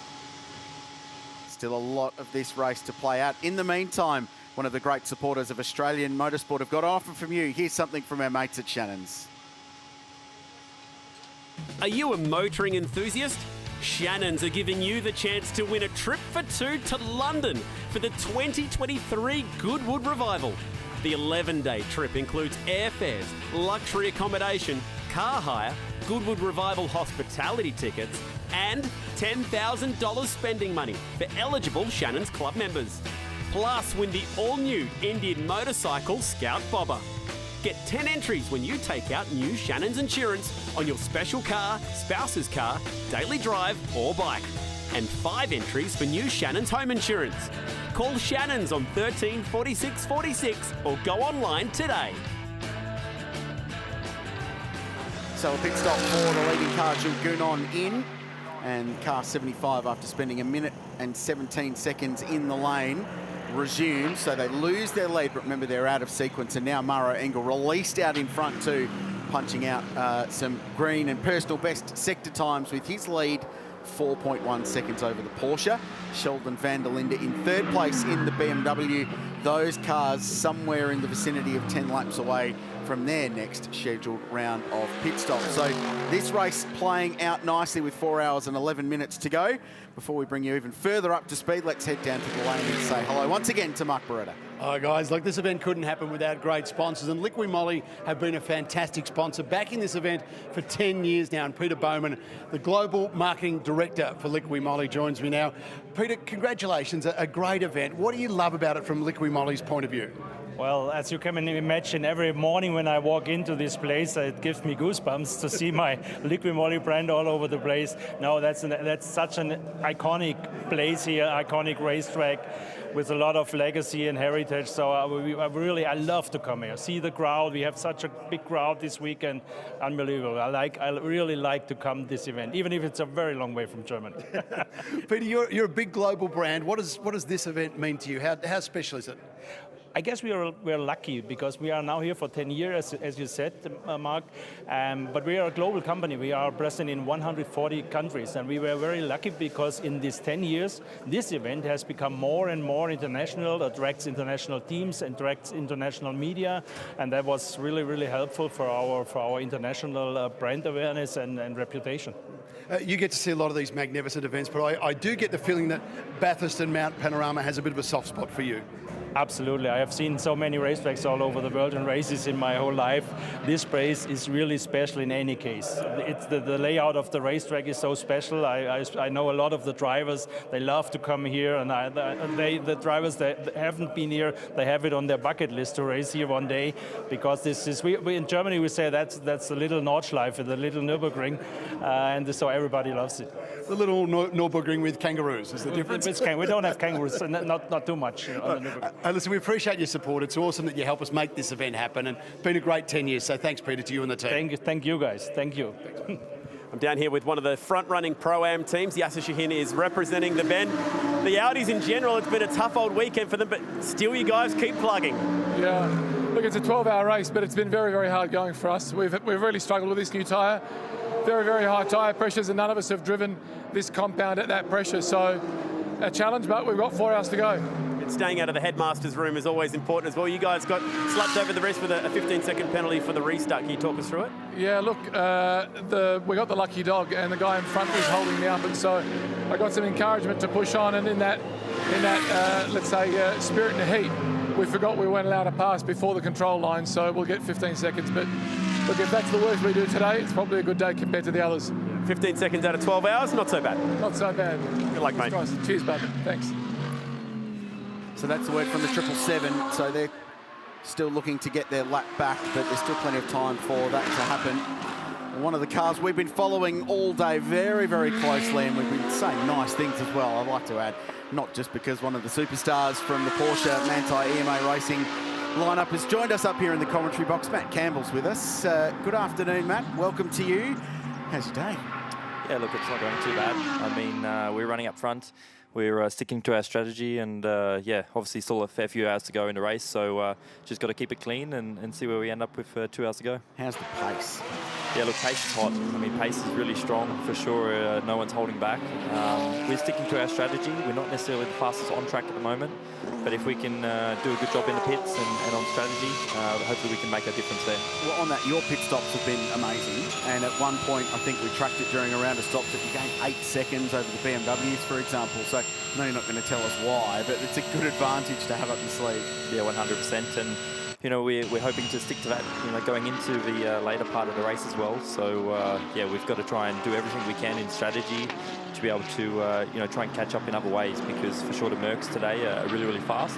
Still a lot of this race to play out. In the meantime, one of the great supporters of Australian motorsport have got an offer from you. Here's something from our mates at Shannon's. Are you a motoring enthusiast? Shannon's are giving you the chance to win a trip for 2 to London for the 2023 Goodwood Revival. The 11-day trip includes airfares, luxury accommodation, car hire, Goodwood Revival hospitality tickets, and $10,000 spending money for eligible Shannon's Club members. Plus, win the all-new Indian motorcycle Scout Bobber. Get 10 entries when you take out new Shannon's insurance on your special car, spouse's car, daily drive or bike. And 5 entries for new Shannon's home insurance. Call Shannon's on 13 46 46 or go online today. So a pit stop for the leading car, Jules Gounon in, and car 75, after spending 1 minute and 17 seconds in the lane, resumes. So they lose their lead, but remember they're out of sequence, and now Maro Engel released out in front too, punching out some green and personal best sector times with his lead 4.1 seconds over the Porsche. Sheldon van der Linde in 3rd place in the BMW. Those cars somewhere in the vicinity of 10 laps away from their next scheduled round of pit stops. So this race playing out nicely with 4 hours and 11 minutes to go. Before we bring you even further up to speed, let's head down to the lane and say hello once again to Mark Beretta. Oh, guys, look, this event couldn't happen without great sponsors, and LIQUI MOLY have been a fantastic sponsor, backing this event for 10 years now, and Peter Bowman, the Global Marketing Director for LIQUI MOLY, joins me now. Peter, congratulations, a great event. What do you love about it from LIQUI MOLY's point of view? Well, as you can imagine, every morning when I walk into this place, it gives me goosebumps to see my LIQUI MOLY brand all over the place. No, that's such an iconic place here, iconic racetrack with a lot of legacy and heritage. So I love to come here. See the crowd. We have such a big crowd this weekend. Unbelievable. I really like to come to this event, even if it's a very long way from Germany. Peter, you're a big global brand. What does this event mean to you? How special is it? I guess we're lucky because we are now here for 10 years, as you said, Mark. But we are a global company. We are present in 140 countries, and we were very lucky because in these 10 years, this event has become more and more international, attracts international teams, attracts international media, and that was really, really helpful for our international brand awareness and reputation. You get to see a lot of these magnificent events, but I do get the feeling that Bathurst and Mount Panorama has a bit of a soft spot for you. Absolutely. I have seen so many racetracks all over the world and races in my whole life. This race is really special in any case. It's the layout of the racetrack is so special. I know a lot of the drivers. They love to come here, and the drivers that haven't been here, they have it on their bucket list to race here one day, because this is, we in Germany we say that's the little Nordschleife, the little Nürburgring, and so everybody loves it. The little Nürburgring with kangaroos is the difference. We don't have kangaroos, so not too much on the Nürburgring. Listen, we appreciate your support. It's awesome that you help us make this event happen, and it's been a great 10 years. So thanks, Peter, to you and the team. Thank you, guys. Thank you. I'm down here with one of the front-running Pro-Am teams. Yasser Shahin is representing the Ben. The Audis in general, it's been a tough old weekend for them, but still you guys keep plugging. Yeah, look, Look, it's a 12-hour race, but it's been very, very hard going for us. We've really struggled with this new tyre. Very, very high tyre pressures, and none of us have driven this compound at that pressure. So a challenge, but we've got 4 hours to go. And staying out of the headmaster's room is always important as well. You guys got slapped over the wrist with a 15-second penalty for the restart. Can you talk us through it? Yeah, look, we got the lucky dog, and the guy in front was holding me up, and so I got some encouragement to push on. And in that let's say, spirit and heat, we forgot we weren't allowed to pass before the control line, so we'll get 15 seconds. But look, if that's the worst we do today, it's probably a good day compared to the others. 15 seconds out of 12 hours, not so bad. Not so bad. Good luck, mate. Cheers, bud. Thanks. So that's the word from the 777. So they're still looking to get their lap back, but there's still plenty of time for that to happen. One of the cars we've been following all day very, very closely, and we've been saying nice things as well, I'd like to add, not just because one of the superstars from the Porsche Manthey EMA Racing lineup has joined us up here in the commentary box. Matt Campbell's with us. Good afternoon, Matt. Welcome to you. How's your day? Yeah, look, it's not going too bad. I mean, we're running up front. We're sticking to our strategy, and yeah, obviously still a fair few hours to go in the race, so just got to keep it clean and see where we end up with 2 hours to go. How's the pace? Yeah, look, pace is hot. I mean, pace is really strong for sure. No one's holding back. We're sticking to our strategy. We're not necessarily the fastest on track at the moment, but if we can do a good job in the pits and on strategy, hopefully we can make a difference there. Well, on that, your pit stops have been amazing, and at one point, I think we tracked it during a round of stops that you gained 8 seconds over the BMWs, for example. So I know you're not going to tell us why, but it's a good advantage to have up your sleeve. Yeah, 100%. And you know, we're hoping to stick to that, you know, going into the later part of the race as well. So yeah, we've got to try and do everything we can in strategy to be able to, you know, try and catch up in other ways, because for sure the Mercs today are really, really fast.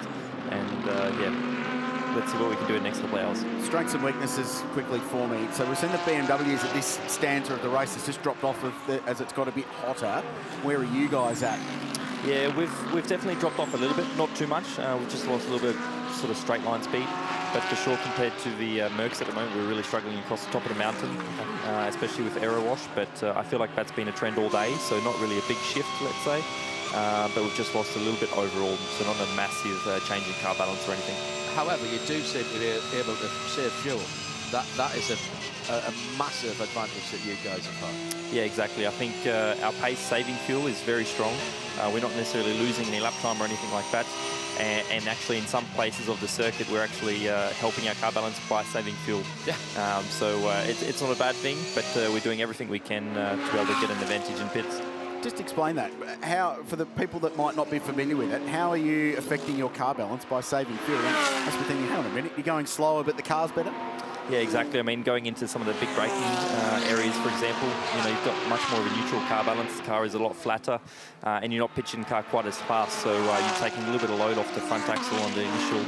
And yeah, let's see what we can do in the next couple of hours. Strengths and weaknesses quickly for me. So we've seen the BMWs at this stanza of the race has just dropped off as it's got a bit hotter. Where are you guys at? Yeah, we've definitely dropped off a little bit, not too much. We've just lost a little bit of sort of straight line speed. But for sure, compared to the Mercs at the moment, we're really struggling across the top of the mountain, especially with aero wash. But I feel like that's been a trend all day, so not really a big shift, let's say. But we've just lost a little bit overall, so not a massive change in car balance or anything. However, you do seem to be able to save fuel. That is a massive advantage that you guys have had. Yeah, exactly. I think our pace saving fuel is very strong. We're not necessarily losing any lap time or anything like that. And actually, in some places of the circuit, we're actually helping our car balance by saving fuel. Yeah. So it's not a bad thing, but we're doing everything we can to be able to get an advantage in pits. Just explain that. How, for the people that might not be familiar with it, how are you affecting your car balance by saving fuel? That's the thing. Hang on a minute, you're going slower, but the car's better. Yeah, exactly. I mean, going into some of the big braking areas, for example, you know, you've got much more of a neutral car balance. The car is a lot flatter, and you're not pitching the car quite as fast. So you're taking a little bit of load off the front axle on the initial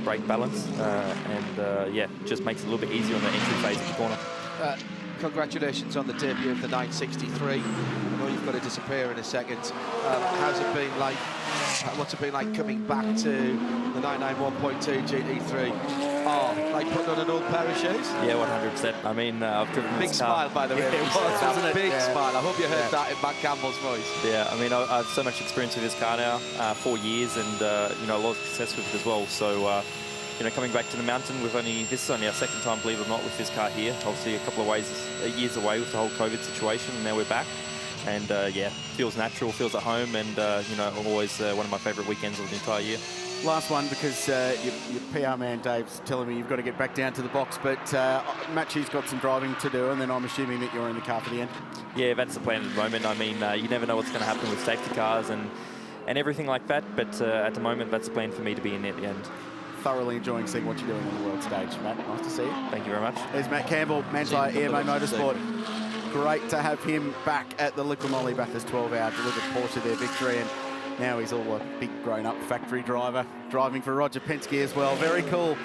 brake balance, and yeah, just makes it a little bit easier on the entry phase of the corner. Congratulations on the debut of the 963. I know you've got to disappear in a second. How's it been like? What's it been like coming back to the 991.2 GT3? Oh, like putting on an old pair of shoes? Yeah, 100%. I mean, I've driven big this smile, car. by the way. Yeah, it was, wasn't it? Big smile. I hope you heard that in Matt Campbell's voice. Yeah, I mean, I have so much experience with this car now, 4 years, and you know, a lot of success with it as well. So, you know, coming back to the mountain, this is only our second time, believe it or not, with this car here. Obviously, a couple of years away with the whole COVID situation, and now we're back. And yeah, feels natural, feels at home, and you know, always one of my favourite weekends of the entire year. Last one, because your PR man Dave's telling me you've got to get back down to the box, but Matthew's got some driving to do, and then I'm assuming that you're in the car for the end. Yeah, that's the plan at the moment. I mean, you never know what's going to happen with safety cars and everything like that, but at the moment, that's the plan for me to be in at the end. Thoroughly enjoying seeing what you're doing on the world stage, Matt. Nice to see you. Thank you very much. There's Matt Campbell, Manthey EMA Motorsport. Great to have him back at the LIQUI MOLY Bathurst 12-hour, delivered Porsche their victory, and now he's all a big grown-up factory driver, driving for Roger Penske as well. Very cool.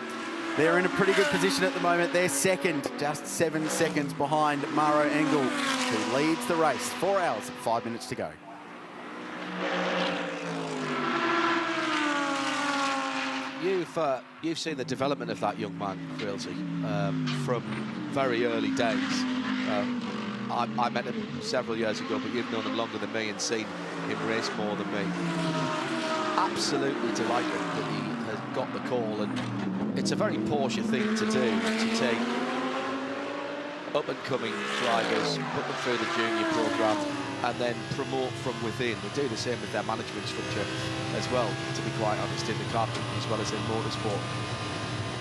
They're in a pretty good position at the moment. They're second, just 7 seconds behind Maro Engel, who leads the race. 4 hours, 5 minutes to go. You've seen the development of that young man, Quilty, from very early days. I met him several years ago, but you've known him longer than me and seen him race more than me. Absolutely delighted that he has got the call, and it's a very Porsche thing to do, to take up-and-coming drivers, put them through the junior programme, and then promote from within. They do the same with their management structure as well, to be quite honest, in the car company as well as in motorsport.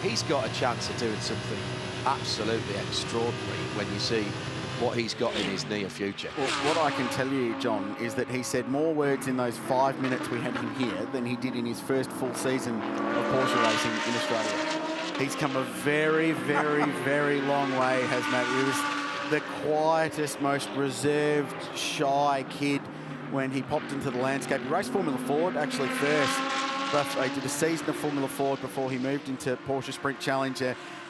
He's got a chance of doing something absolutely extraordinary when you see what he's got in his near future. Well, what I can tell you, John, is that he said more words in those 5 minutes we had him here than he did in his first full season of Porsche racing in Australia. He's come a very, very, very long way, has Matt. He was the quietest, most reserved, shy kid when he popped into the landscape. He raced Formula Ford actually first. But he did a season of Formula Ford before he moved into Porsche Sprint Challenge.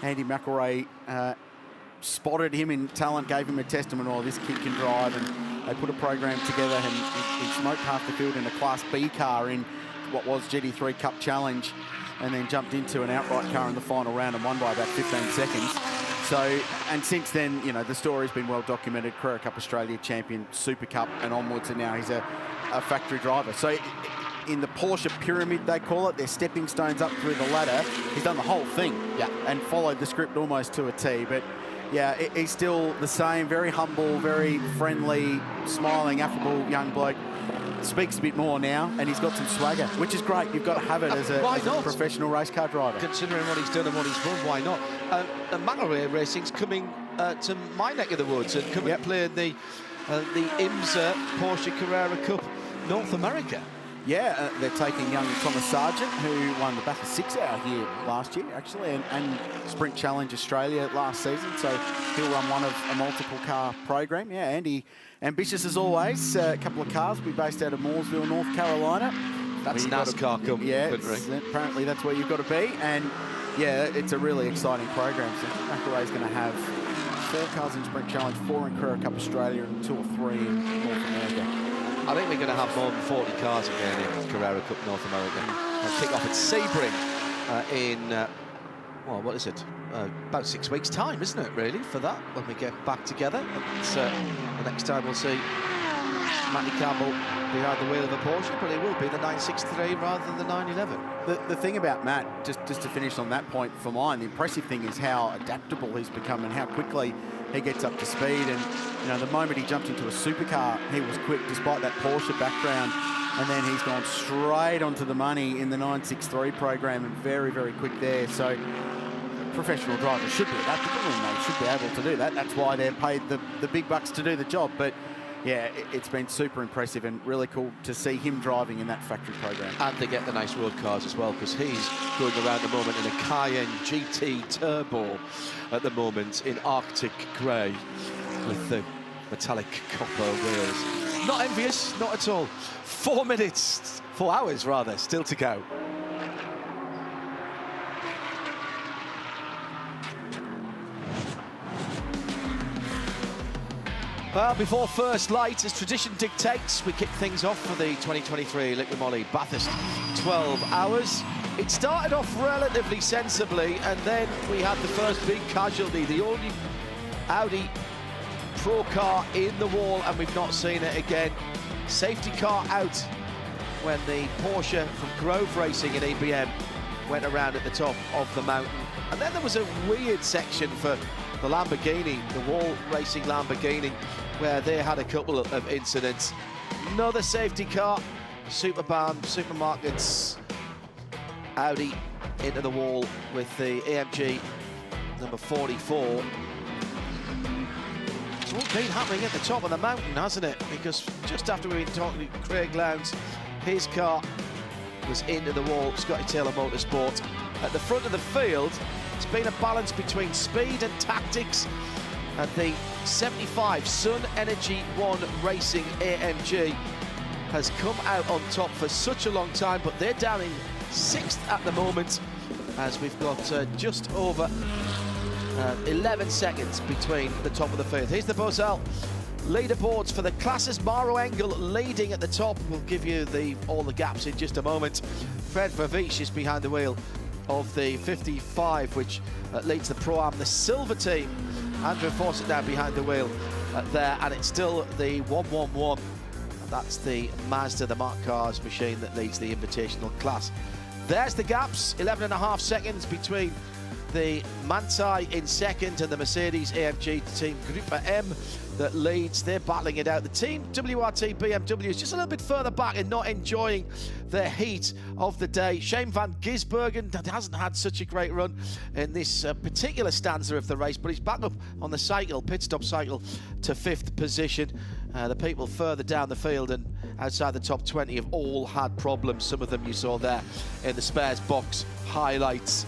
Andy McElroy spotted him in talent, gave him a testament, oh, this kid can drive, and they put a program together, and he smoked half the field in a Class B car in what was GT3 Cup Challenge, and then jumped into an outright car in the final round and won by about 15 seconds. So, and since then, you know, the story's been well documented. Carrera Cup Australia champion, Super Cup and onwards, and now he's a factory driver. So in the Porsche pyramid, they call it, they're stepping stones up through the ladder. He's done the whole thing, and followed the script almost to a T. But yeah, he's still the same, very humble, very friendly, smiling, affable young bloke. Speaks a bit more now, and he's got some swagger, which is great. You've got to have it as a professional race car driver. Considering what he's done and what he's won, why not? McElroy Racing's coming to my neck of the woods and coming to play the IMSA Porsche Carrera Cup North America. Yeah, they're taking young Thomas Sargent, who won the Bathurst 6 Hour here last year, actually, and Sprint Challenge Australia last season. So he'll run one of a multiple car program. Yeah, Andy, ambitious as always. A couple of cars will be based out of Mooresville, North Carolina. That's NASCAR company. Yeah, apparently that's where you've got to be. And yeah, it's a really exciting program. So McElroy's going to have 4 cars in Sprint Challenge, 4 in Carrera Cup Australia, and 2 or 3 in North America. I think we're going to have more than 40 cars again in Carrera Cup North America. I'll kick off at Sebring in, well, what is it? About 6 weeks' time, isn't it, really, for that, when we get back together. It's, the next time we'll see Matty Campbell behind the wheel of a Porsche, but it will be the 963 rather than the 911. The thing about Matt, just to finish on that point for mine, the impressive thing is how adaptable he's become and how quickly he gets up to speed. And you know, the moment he jumped into a supercar, he was quick despite that Porsche background, and then he's gone straight onto the money in the 963 program and very, very quick there. So professional drivers should be adaptable and they should be able to do that. That's why they're paid the big bucks to do the job. But yeah, it's been super impressive and really cool to see him driving in that factory program. And they get the nice road cars as well, because he's going around the moment in a Cayenne GT Turbo at the moment in Arctic grey with the metallic copper wheels. Not envious, not at all. 4 minutes, 4 hours rather, still to go. Well, before first light, as tradition dictates, we kick things off for the 2023 LIQUI MOLY Bathurst 12 hours. It started off relatively sensibly, and then we had the first big casualty, the only Audi Pro car in the wall, and we've not seen it again. Safety car out when the Porsche from Grove Racing in EBM went around at the top of the mountain. And then there was a weird section for the Lamborghini, the wall racing Lamborghini, where they had a couple of incidents. Another safety car, supermarkets, Audi into the wall with the AMG number 44. It's all been happening at the top of the mountain, hasn't it? Because just after we've been talking to Craig Lowndes, his car was into the wall, Scotty Taylor Motorsport. At the front of the field, it's been a balance between speed and tactics, and the 75 Sun Energy One Racing AMG has come out on top for such a long time, but they're down in 6th at the moment, as we've got just over 11 seconds between the top of the field. Here's the Bozell leaderboards for the classes. Maro Engel leading at the top. We'll give you all the gaps in just a moment. Fred Vervish is behind the wheel of the 55, which leads the Pro-Am. The silver team, Andrew Fawcett now behind the wheel there, and it's still the 111. That's the Mazda, the Mark Cars machine, that leads the Invitational class There's the gaps, 11.5 seconds between the Manthey in second and the Mercedes-AMG team Group M that leads. They're battling it out. The team WRT BMW is just a little bit further back and not enjoying the heat of the day. Shane van Gisbergen that hasn't had such a great run in this particular stanza of the race, but he's back up on the cycle, pit stop cycle, to 5th position. The people further down the field and outside the top 20 have all had problems. Some of them you saw there in the spares box highlights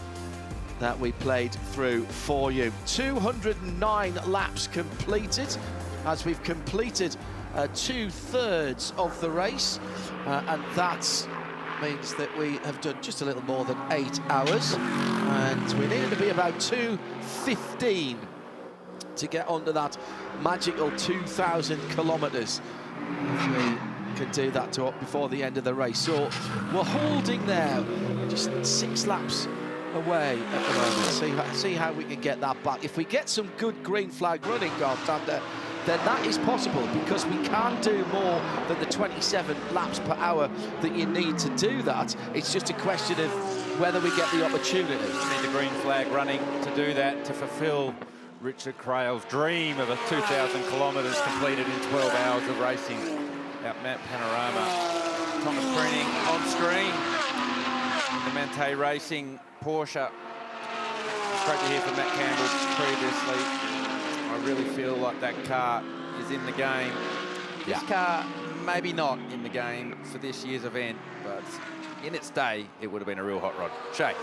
that we played through for you. 209 laps completed as we've completed 2/3 of the race, and that means that we have done just a little more than 8 hours, and we needed to be about 2:15 to get onto that magical 2,000 kilometres. If we can do that before the end of the race. So we're holding there, just 6 laps away at the moment. See how we can get that back. If we get some good green flag running, Gartander, then that is possible, because we can do more than the 27 laps per hour that you need to do that. It's just a question of whether we get the opportunity. We need the green flag running to do that, to fulfill Richard Crail's dream of a 2,000 kilometres completed in 12 hours of racing at Mount Panorama. Thomas Prenning on screen. The Manthey Racing Porsche. It's great to hear from Matt Campbell previously. I really feel like that car is in the game. This car, maybe not in the game for this year's event, but in its day, it would have been a real hot rod. Shay.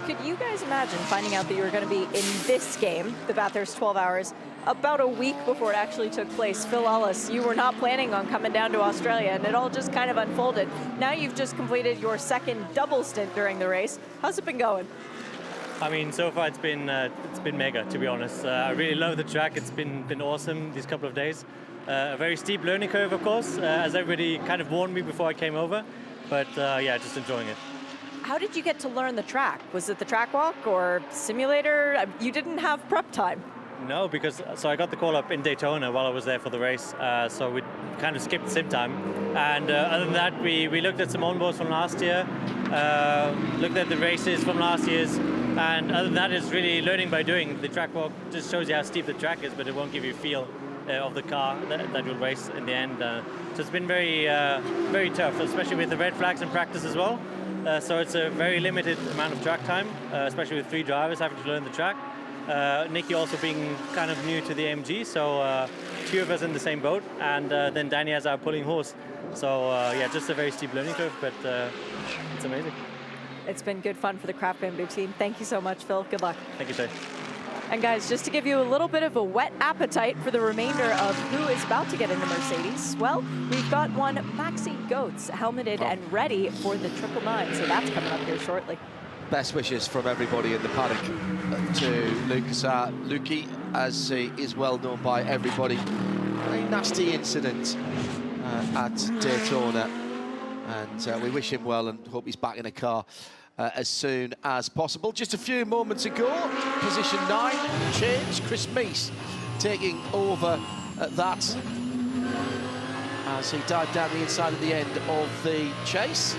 Could you guys imagine finding out that you were going to be in this game, the Bathurst 12 Hours, about a week before it actually took place? Phil Ellis, you were not planning on coming down to Australia, and it all just kind of unfolded. Now you've just completed your second double stint during the race. How's it been going? I mean, so far it's been mega, to be honest. I really love the track. It's been awesome these couple of days. A very steep learning curve, of course, as everybody kind of warned me before I came over. But yeah, just enjoying it. How did you get to learn the track? Was it the track walk or simulator? You didn't have prep time. No, because I got the call up in Daytona while I was there for the race, so we kind of skipped sim time. And other than that, we looked at some onboards from last year, looked at the races from last year's, and other than that, it's really learning by doing. The track walk just shows you how steep the track is, but it won't give you a feel of the car that will race in the end. So it's been very, very tough, especially with the red flags in practice as well. So it's a very limited amount of track time, especially with 3 drivers having to learn the track. Nicky also being kind of new to the AMG, so 2 of us in the same boat, and then Danny as our pulling horse. So yeah, just a very steep learning curve, but it's amazing. It's been good fun for the Craft Bamboo team. Thank you so much, Phil. Good luck. Thank you, Shay. And guys, just to give you a little bit of a wet appetite for the remainder of who is about to get in the Mercedes, well, we've got one Maxi Goetz helmeted and ready for the 999, so that's coming up here shortly. Best wishes from everybody in the paddock to Luki, as he is well known by everybody. A nasty incident at Daytona, and we wish him well and hope he's back in a car as soon as possible. Just a few moments ago, position 9 change. Chris Meese taking over at that as he dived down the inside at the end of the chase.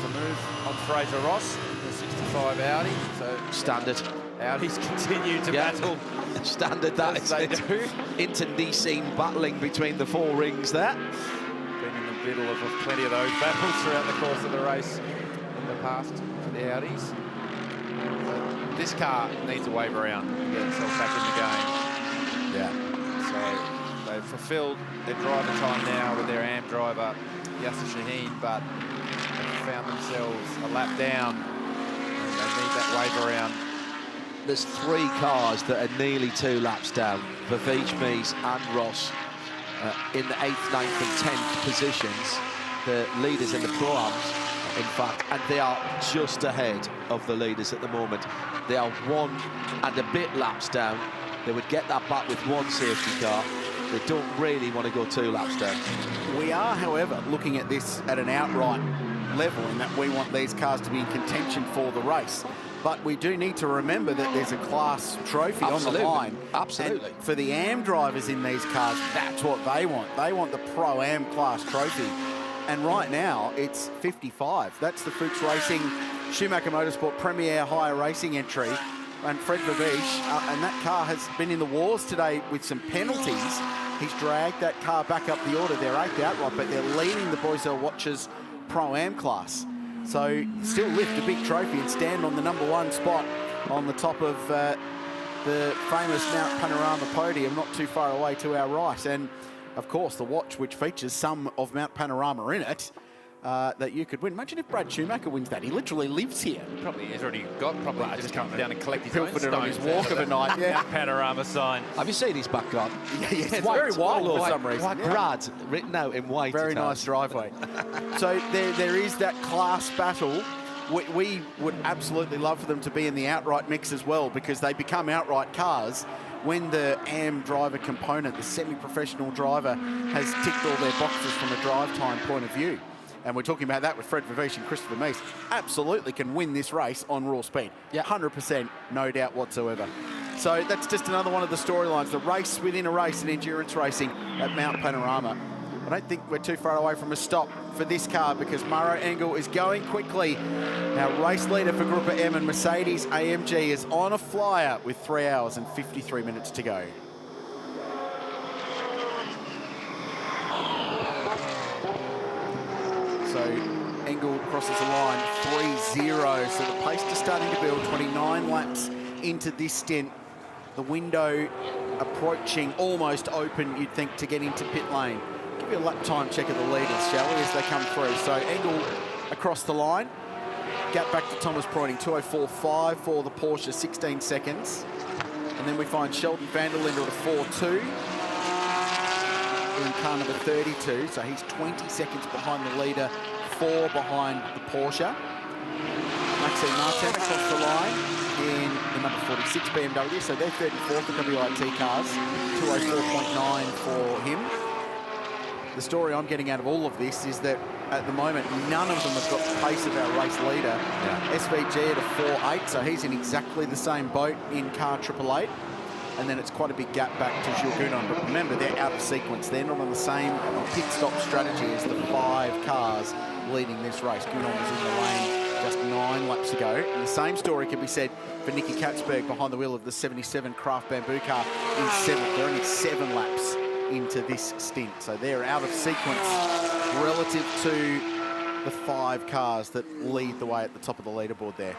The move on Fraser Ross, the 65 Audi. So standard. Audis continue to battle. Standard that is they do. Internecine battling between the 4 rings there. Been in the middle of plenty of those battles throughout the course of the race in the past for the Audis. But this car needs a wave around to get itself back in the game. Yeah. So they've fulfilled their driver time now with their AM driver, Yasser Shaheen, but they've found themselves a lap down and they need that wave around. There's 3 cars that are nearly 2 laps down. Vivek, Meese and Ross in the 8th, 9th and 10th positions. The leaders in the Pro-Ams, in fact, and they are just ahead of the leaders at the moment. They are 1 and a bit laps down. They would get that back with 1 safety car. They don't really want to go 2 laps down. We are, however, looking at this at an outright level in that we want these cars to be in contention for the race. But we do need to remember that there's a class trophy on the line. Absolutely. And for the AM drivers in these cars, that's what they want. They want the Pro-Am class trophy. And right now, it's 55. That's the Fuchs Racing Schumacher Motorsport Premier Hire Racing entry. And Fred Verbeesch, and that car has been in the wars today with some penalties. He's dragged that car back up the order. They're 8th outright, but they're leading the Boiselle Watchers Pro-Am class. So still lift a big trophy and stand on the #1 spot on the top of the famous Mount Panorama podium, not too far away to our right. And of course, the watch, which features some of Mount Panorama in it, that you could win. Imagine if Brad Schumacher wins that. He literally lives here. Probably has already got, probably just come down and collect his own Pilfered it on his stones walk of a night. Yeah. Mount Panorama sign. Have you seen his back garden? Yeah, it's very white for some reason. White Brad, written out in white. Very nice driveway. So there is that class battle. We would absolutely love for them to be in the outright mix as well, because they become outright cars when the AM driver component, the semi-professional driver, has ticked all their boxes from a drive time point of view. And we're talking about that with Fred Verbeesch and Christopher Meese. Absolutely can win this race on raw speed. Yeah, 100%, no doubt whatsoever. So that's just another one of the storylines. The race within a race in endurance racing at Mount Panorama. I don't think we're too far away from a stop for this car, because Maro Engel is going quickly. Our race leader for Group M and Mercedes AMG is on a flyer with 3 hours and 53 minutes to go. So Engel crosses the line 3-0. So the pace is starting to build. 29 laps into this stint. The window approaching, almost open, you'd think, to get into pit lane. Give you a lap time check of the leaders, shall we, as they come through. So Engel across the line. Gap back to Thomas Preuning, 2:04.5 for the Porsche, 16 seconds. And then we find Sheldon van der Linde at a 4:2. In car number 32, so he's 20 seconds behind the leader, 4 behind the Porsche. Maxime Martin across the line in the number 46 BMW, so they're 3rd and 4th, the WIT cars, 2:04.9 for him. The story I'm getting out of all of this is that at the moment, none of them have got the pace of our race leader. SVG at a 4:8, so he's in exactly the same boat in car 888. And then it's quite a big gap back to Jules Gounon. But remember, they're out of sequence. They're not on the same pit stop strategy as the 5 cars leading this race. Gounon was in the lane just 9 laps ago. And the same story can be said for Nicky Katzberg behind the wheel of the 77 Craft Bamboo car in 7th. They're only 7 laps into this stint. So they're out of sequence relative to the 5 cars that lead the way at the top of the leaderboard there.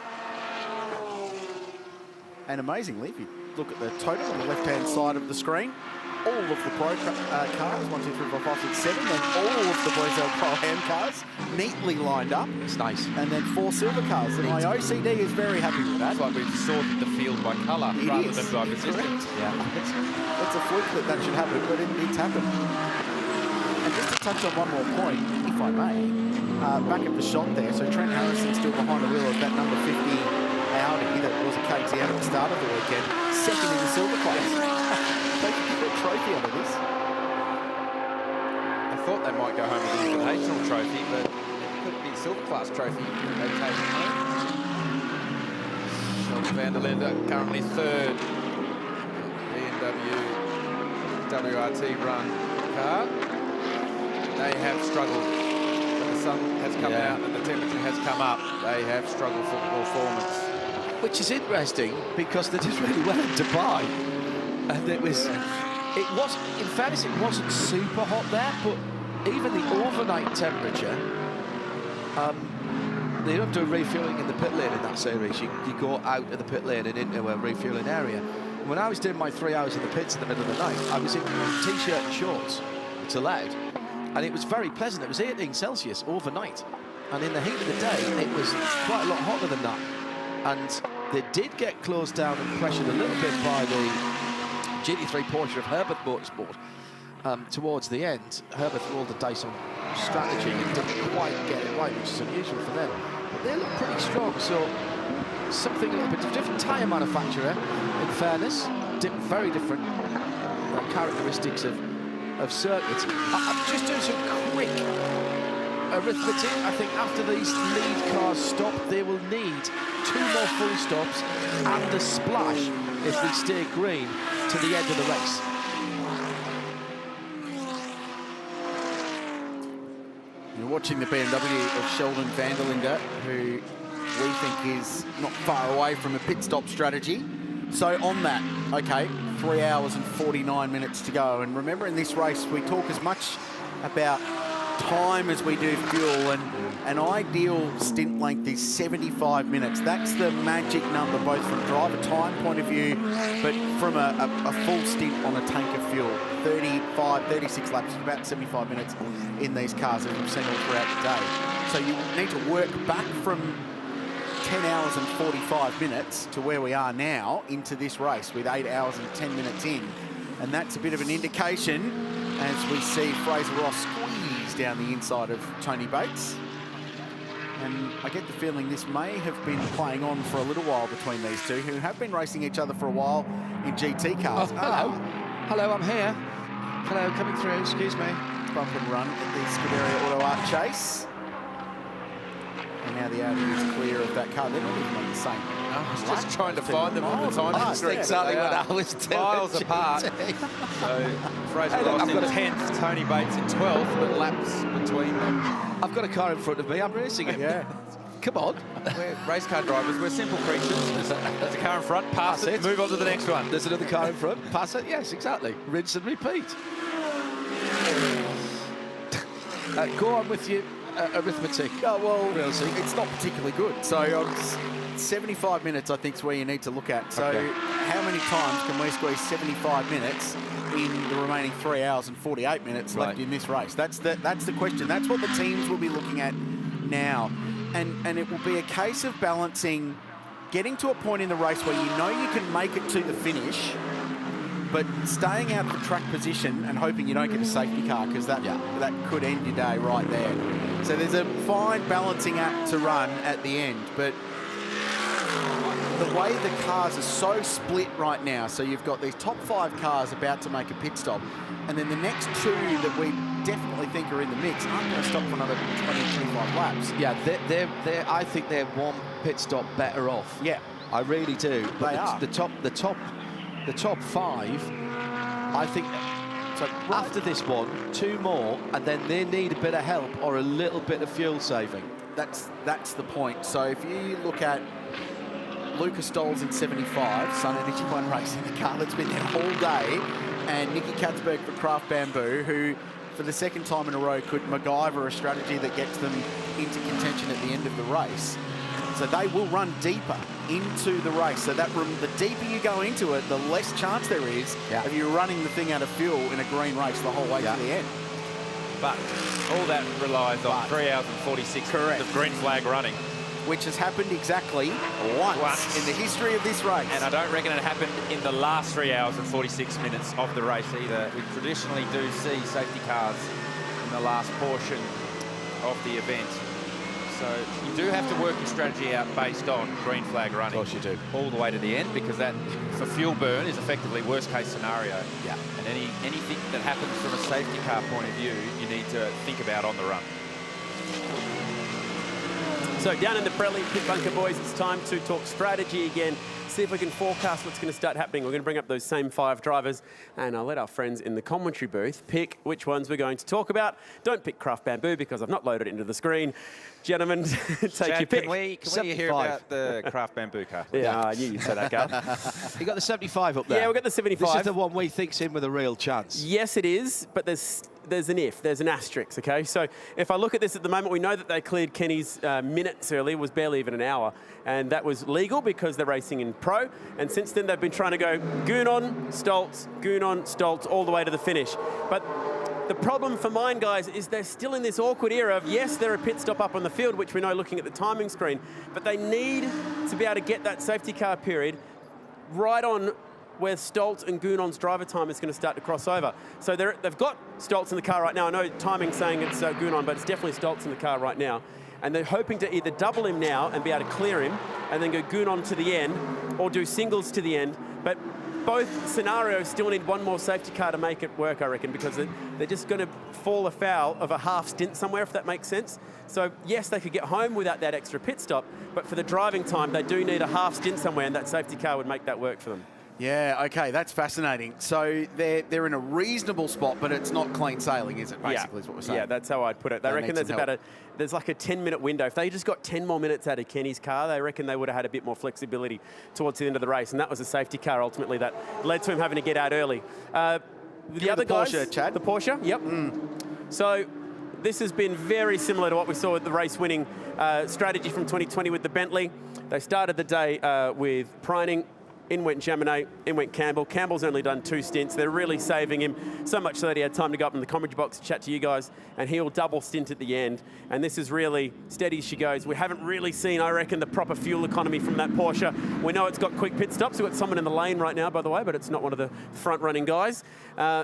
And amazingly, if you look at the total on the left-hand side of the screen, all of the Pro cars, 1, 2, 3, 4, 5, 6, 7, and all of the Boiselle Pro-Am cars neatly lined up. It's nice. And then 4 silver cars, and my OCD is very happy with that. It's like we've sorted the field by colour rather than by position. Yeah. It's a fluke that should happen, but it's happened. And just to touch on one more point, if I may, back at the shot there, so Trent Harrison still behind the wheel of that number 50 Audi that was a KTM at the start of the weekend, 2nd in the silver class. They can get a trophy out of this. I thought they might go home with an invitational trophy, but it could be a silver class trophy they take home. Sheldon van der Linde currently 3rd. BMW WRT run car. They have struggled. When the sun has come out and the temperature has come up, they have struggled for performance. Which is interesting, because they did really well in Dubai. And it was, in fairness, it wasn't super hot there, but even the overnight temperature, they don't do refueling in the pit lane in that series. You go out of the pit lane and into a refueling area. When I was doing my 3 hours in the pits in the middle of the night, I was in t-shirt and shorts. It's allowed. And it was very pleasant. It was 18 Celsius overnight. And in the heat of the day, it was quite a lot hotter than that. And they did get closed down and pressured a little bit by the GT3 Porsche of Herbert Motorsport towards the end. Herbert rolled the dice on strategy and didn't quite get it right, which is unusual for them. But they look pretty strong, so something a little bit different. Tyre manufacturer, in fairness, very different characteristics of circuits. I'm just doing some quick arithmetic. I think after these lead cars stop, they will need 2 more full stops and a splash if we stay green to the end of the race. You're watching the BMW of Sheldon Vanderlinde, who we think is not far away from a pit stop strategy. So on that, okay, 3 hours and 49 minutes to go. And remember, in this race, we talk as much about time as we do fuel, and an ideal stint length is 75 minutes. That's the magic number, both from driver time point of view, but from a full stint on a tank of fuel. 35, 36 laps, about 75 minutes in these cars, as we've seen all throughout the day. So you need to work back from 10 hours and 45 minutes to where we are now into this race with 8 hours and 10 minutes in. And that's a bit of an indication as we see Fraser Ross squeeze down the inside of Tony Bates. And I get the feeling this may have been playing on for a little while between these two, who have been racing each other for a while in GT cars. Oh, hello. Hello, I'm here. Hello, coming through, excuse me. Bump and run at the Scuderia Auto Art chase. And now the Audi is clear of that car. They're not even on the same. I was just trying to find them on the time. That's exactly what I was doing. Miles apart. So Fraser Ross in 10th, Tony Bates in 12th, but laps between them. I've got a car in front of me. I'm racing it. Yeah. Come on. We're race car drivers. We're simple creatures. There's a car in front. Pass it. Move on to the next one. There's another car in front. Pass it. Yes, exactly. Rinse and repeat. Go on with your arithmetic. Oh, well, it's not particularly good. So 75 minutes, I think, is where you need to look at. So how many times can we squeeze 75 minutes in the remaining 3 hours and 48 minutes left in this race? That's the question. That's what the teams will be looking at now. And it will be a case of balancing, getting to a point in the race where you know you can make it to the finish, but staying out of the track position and hoping you don't get a safety car, because that could end your day right there. So there's a fine balancing act to run at the end, but the way the cars are so split right now, so you've got these top 5 cars about to make a pit stop, and then the next 2 that we definitely think are in the mix aren't going to stop for another 20, 25 laps. Yeah, I think they're one pit stop better off. Yeah, I really do. But they are. The top 5, I think. So after this one, 2 more, and then they need a bit of help or a little bit of fuel saving. That's the point. So if you look at Lucas Stoles in 75, Sun Energy One Racing, the car that's been there all day, and Nicky Katzberg for Craft Bamboo, who for the second time in a row could MacGyver a strategy that gets them into contention at the end of the race. So they will run deeper into the race. So that the deeper you go into it, the less chance there is of you running the thing out of fuel in a green race the whole way to the end. But all that relies on 3 hours and 46 minutes of green flag running. Which has happened exactly once in the history of this race. And I don't reckon it happened in the last 3 hours and 46 minutes of the race either. We traditionally do see safety cars in the last portion of the event. So you do have to work your strategy out based on green flag running. Of course you do. All the way to the end, because that, for fuel burn, is effectively worst case scenario. Yeah. And anything that happens from a safety car point of view, you need to think about on the run. So down in the Pirelli pit bunker, boys, it's time to talk strategy again. See if we can forecast what's going to start happening. We're going to bring up those same 5 drivers, and I'll let our friends in the commentary booth pick which ones we're going to talk about. Don't pick Craft Bamboo because I've not loaded it into the screen. Gentlemen, take your pick. Can we hear about the Craft Bamboo car? Yeah, I knew you'd say that, Carl. You got the 75 up there? Yeah, we've got the 75. This is the one we think's in with a real chance. Yes, it is, but there's an if, there's an asterisk, okay? So if I look at this at the moment, we know that they cleared Kenny's minutes early, it was barely even an hour, and that was legal because they're racing in pro, and since then they've been trying to go Goonon, Stoltz, all the way to the finish. But the problem for mine, guys, is they're still in this awkward era of, yes, they're a pit stop up on the field, which we know looking at the timing screen, but they need to be able to get that safety car period right on where Stoltz and Goonon's driver time is going to start to cross over. So they've got Stoltz in the car right now. I know timing's saying it's Goonon, but it's definitely Stoltz in the car right now. And they're hoping to either double him now and be able to clear him and then go Goonon to the end, or do singles to the end. But both scenarios still need one more safety car to make it work, I reckon, because they're just going to fall afoul of a half stint somewhere, if that makes sense. So yes, they could get home without that extra pit stop, but for the driving time, they do need a half stint somewhere, and that safety car would make that work for them. Yeah, okay, that's fascinating. So they're in a reasonable spot, but it's not clean sailing, is it, basically, is what we're saying? Yeah, that's how I'd put it. They reckon there's like a 10-minute window. If they just got 10 more minutes out of Kenny's car, they reckon they would have had a bit more flexibility towards the end of the race, and that was a safety car, ultimately, that led to him having to get out early. The other guys, Porsche, Chad. The Porsche, yep. So this has been very similar to what we saw with the race-winning strategy from 2020 with the Bentley. They started the day with Pryning. In went Jaminet, in went Campbell. Campbell's only done 2 stints. They're really saving him, so much so that he had time to go up in the commentary box to chat to you guys, and he'll double stint at the end. And this is really steady as she goes. We haven't really seen, I reckon, the proper fuel economy from that Porsche. We know it's got quick pit stops. We've got someone in the lane right now, by the way, but it's not one of the front-running guys.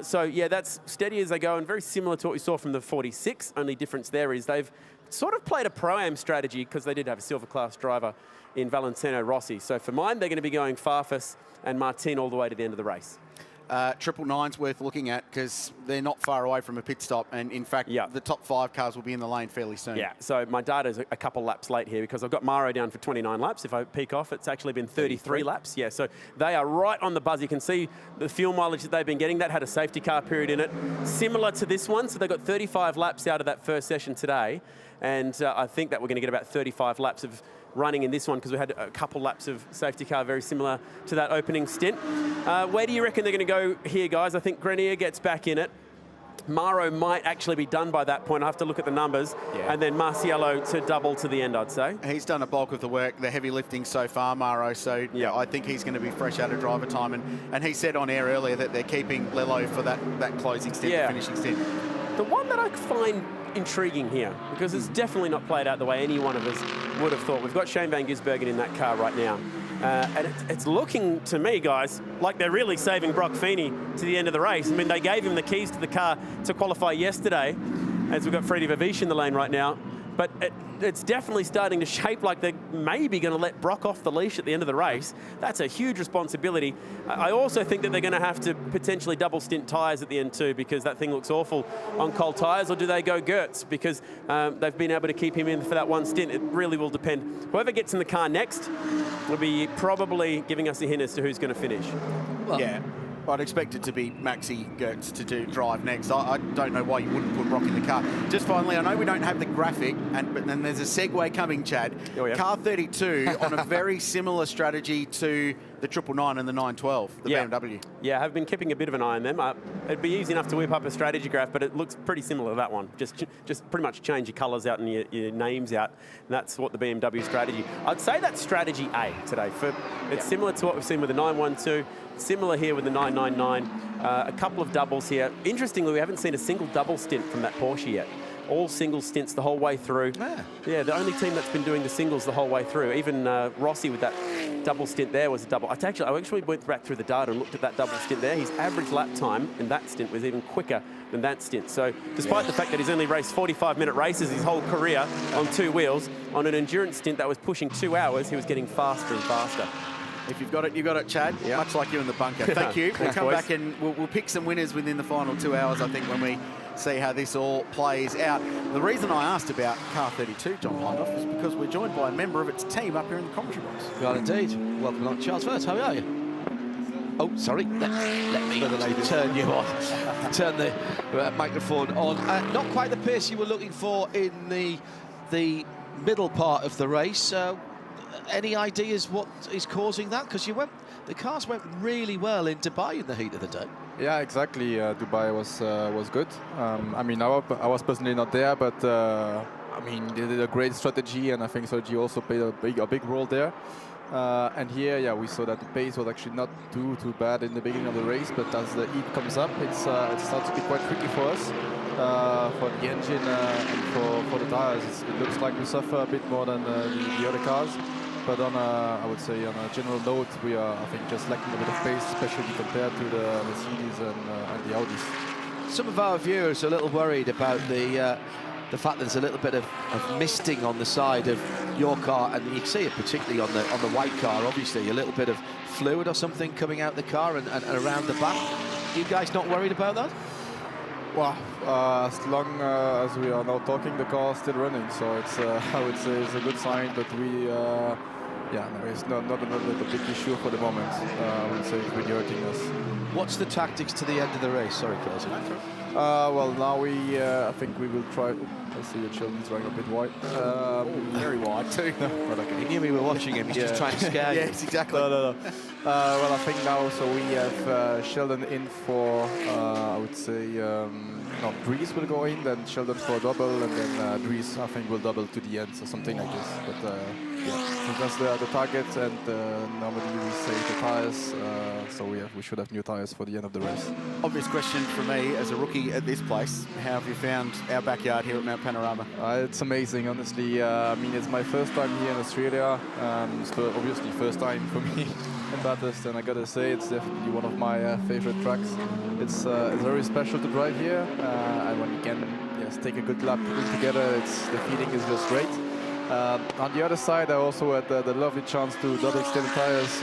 So, yeah, that's steady as they go, and very similar to what we saw from the 46. Only difference there is they've sort of played a Pro-Am strategy because they did have a silver class driver in Valentino Rossi. So for mine, they're going to be going Farfus and Martin all the way to the end of the race. 999's worth looking at because they're not far away from a pit stop, and in fact, the top 5 cars will be in the lane fairly soon. Yeah, so my data's a couple laps late here because I've got Maro down for 29 laps. If I peek off, it's actually been 33 laps. Yeah, so they are right on the buzz. You can see the fuel mileage that they've been getting. That had a safety car period in it, similar to this one. So they got 35 laps out of that first session today, and I think that we're going to get about 35 laps of running in this one because we had a couple laps of safety car very similar to that opening stint. Where do you reckon they're going to go here, guys? I think Grenier gets back in it. Maro might actually be done by that point. I have to look at the numbers. Yeah. And then Marciello to double to the end, I'd say. He's done a bulk of the work, the heavy lifting so far, Maro. So yeah, I think he's going to be fresh out of driver time. And he said on air earlier that they're keeping Lello for that closing stint, the finishing stint. The one that I find intriguing here, because it's definitely not played out the way any one of us would have thought. We've got Shane Van Gisbergen in that car right now. And it's looking to me, guys, like they're really saving Brock Feeney to the end of the race. I mean, they gave him the keys to the car to qualify yesterday, as we've got Freddie Vavish in the lane right now. But it's definitely starting to shape like they're maybe going to let Brock off the leash at the end of the race. That's a huge responsibility. I also think that they're going to have to potentially double stint tyres at the end too, because that thing looks awful on cold tyres. Or do they go Gertz because they've been able to keep him in for that one stint? It really will depend. Whoever gets in the car next will be probably giving us a hint as to who's going to finish. Well, yeah. I'd expect it to be Maxi Gertz to drive next. I don't know why you wouldn't put Brock in the car. Just finally, I know we don't have the graphic, but then there's a segue coming, Chad. Oh, yeah. Car 32 on a very similar strategy to the 999 and the 912, the BMW. Yeah, I've been keeping a bit of an eye on them. It'd be easy enough to whip up a strategy graph, but it looks pretty similar to that one. Just pretty much change your colours out and your names out. And that's what the BMW strategy. I'd say that's strategy A today. It's similar to what we've seen with the 912. Similar here with the 999, a couple of doubles here. Interestingly, we haven't seen a single double stint from that Porsche yet. All single stints the whole way through. Yeah, the only team that's been doing the singles the whole way through. Even Rossi with that double stint there was a double. I actually went back through the data and looked at that double stint there. His average lap time in that stint was even quicker than that stint. So despite the fact that he's only raced 45-minute races his whole career on 2 wheels, on an endurance stint that was pushing 2 hours, he was getting faster and faster. If you've got it, you got it, Chad. Yep. Much like you in the bunker. Thank you. We'll come back and we'll pick some winners within the final 2 hours, I think, when we see how this all plays out. The reason I asked about car 32, John Hindoff, is because we're joined by a member of its team up here in the commentary box. We are indeed. Welcome along, Charles First. How are you? Oh, sorry. Let me turn you on. Turn the microphone on. Not quite the pace you were looking for in the middle part of the race. Any ideas what is causing that? Because the cars went really well in Dubai in the heat of the day. Yeah, exactly. Dubai was good. I mean, I was personally not there, but I mean, they did a great strategy, and I think Soji also played a big role there. And here, yeah, we saw that the pace was actually not too bad in the beginning of the race, but as the heat comes up, it starts to be quite tricky for us. For the engine and for the tires, it looks like we suffer a bit more than the other cars. But I would say on a general note, we are, I think, just lacking a bit of pace, especially compared to the Mercedes and the Audis. Some of our viewers are a little worried about the fact there's a little bit of misting on the side of your car, and you can see it particularly on the white car. Obviously, a little bit of fluid or something coming out the car and around the back. You guys not worried about that? Well, as long as we are now talking, the car is still running, so it's I would say it's a good sign. But yeah, no, it's not a big issue for the moment. I would say it's really hurting us. What's the tactics to the end of the race? Sorry, Clausen. Well, now I think we will try. I see the children's running a bit wide. Very wide too. But okay. He knew we were watching him. He's just trying to scare you. Yes, exactly. No. Well, I think now, so we have Sheldon in for, I would say, no, Dries will go in, then Sheldon for a double, and then Dries, I think, will double to the end, so something like this. But yeah, so that's the target, and normally we save the tires, so we should have new tires for the end of the race. Obvious question for me as a rookie at this place. How have you found our backyard here at Mount Panorama? It's amazing, honestly. I mean, it's my first time here in Australia. So obviously, first time for me in Bathurst, and I gotta say, it's definitely one of my favorite tracks. It's very special to drive here, and when you can take a good lap together, the feeling is just great. On the other side, I also had the lovely chance to double extend tires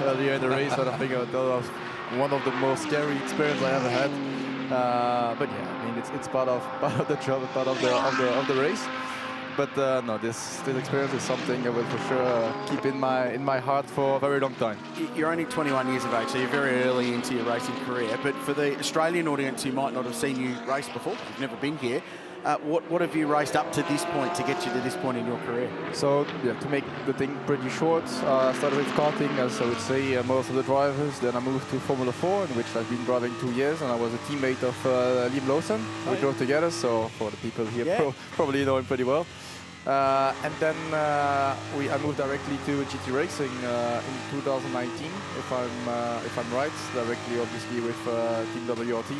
earlier in the race, and I think that was one of the most scary experiences I ever had. But yeah, I mean, it's part of the job, part of the race. But no, this experience is something I will for sure keep in my heart for a very long time. You're only 21 years of age, so you're very early into your racing career. But for the Australian audience who might not have seen you race before, you've never been here, what have you raced up to this point to get you to this point in your career? So yeah, to make the thing pretty short, I started with karting, as I would say most of the drivers. Then I moved to Formula 4, in which I've been driving 2 years, and I was a teammate of Liam Lawson. We drove together, so for the people here probably know him pretty well. And then I moved directly to GT Racing in 2019, if I'm right, directly obviously with Team WRT.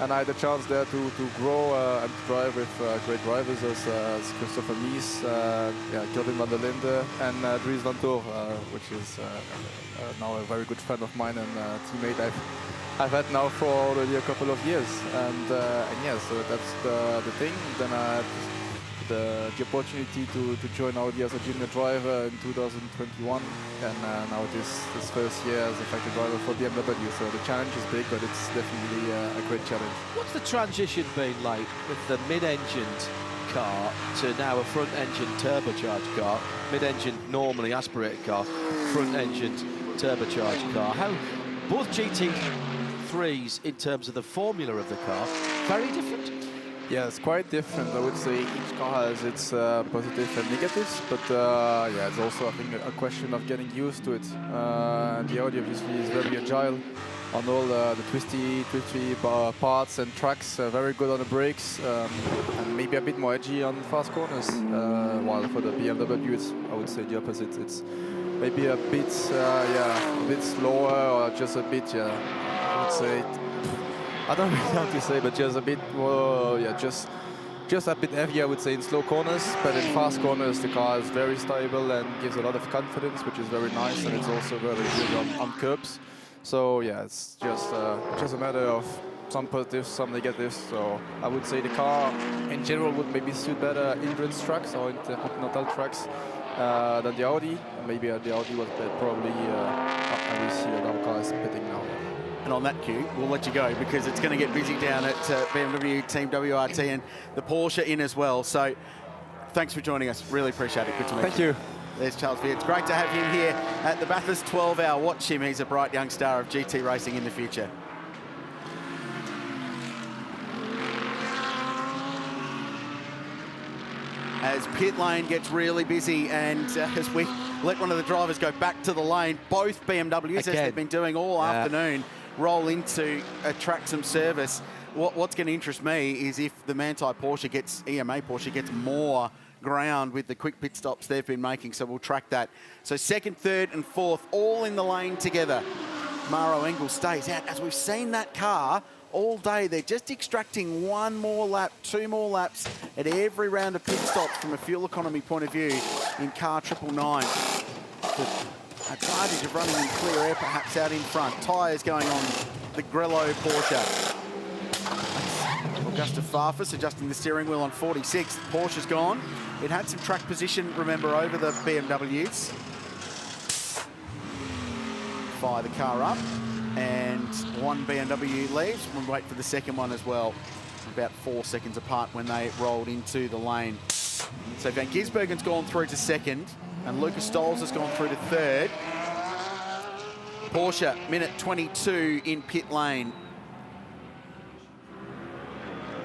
And I had a chance there to grow and to drive with great drivers as Christopher Mies, Jordan van der Linde, and Dries van Toor, which is now a very good friend of mine and teammate I've had now for already a couple of years. And yeah, so that's the thing. Then I had the opportunity to join Audi as a junior driver in 2021, and now this first year as a factory driver for BMW. So the challenge is big, but it's definitely a great challenge. What's the transition been like with the mid-engined car to now a front-engined turbocharged car? Mid-engined, normally aspirated car, front-engined turbocharged car. How both GT3s in terms of the formula of the car, very different. Yeah, it's quite different. I would say each car has its positives and negatives, but yeah, it's also, I think, a question of getting used to it. The Audi obviously is very agile on all the twisty parts and tracks, very good on the brakes, and maybe a bit more edgy on fast corners, while for the BMW, it's, I would say, the opposite. It's maybe a bit, a bit slower, or just a bit, I would say, I don't know how to say, but just a bit more, just a bit heavier, I would say, in slow corners. But in fast corners, the car is very stable and gives a lot of confidence, which is very nice, and it's also very good on curbs. So yeah, it's just a matter of some positives, some negatives. So I would say the car, in general, would maybe suit better endurance tracks or intercontinental tracks than the Audi. Maybe the Audi was probably, and we see that our car is pitting now. And on that cue, we'll let you go because it's going to get busy down at BMW Team WRT and the Porsche in as well. So thanks for joining us. Really appreciate it. Good to meet you. Thank you. There's Charles Beard. It's great to have him here at the Bathurst 12-hour. Watch him. He's a bright young star of GT racing in the future. As pit lane gets really busy and as we let one of the drivers go back to the lane, both BMWs, as they've been doing all afternoon, roll into a Traxxam service. What's going to interest me is if the Manthey Porsche gets, EMA Porsche gets more ground with the quick pit stops they've been making, so we'll track that. So second, third and fourth, all in the lane together. Maro Engel stays out. As we've seen that car all day, they're just extracting one more lap, 2 more laps at every round of pit stops from a fuel economy point of view in car 999. The advantage of running in clear air perhaps out in front. Tyres going on the Grello Porsche. Augusta Farfus adjusting the steering wheel on 46. Porsche's gone. It had some track position, remember, over the BMWs. Fire the car up. And one BMW leaves. We'll wait for the second one as well. About 4 seconds apart when they rolled into the lane. So Van Gisbergen's gone through to second. And Lucas Stoles has gone through to third. Porsche, minute 22 in pit lane.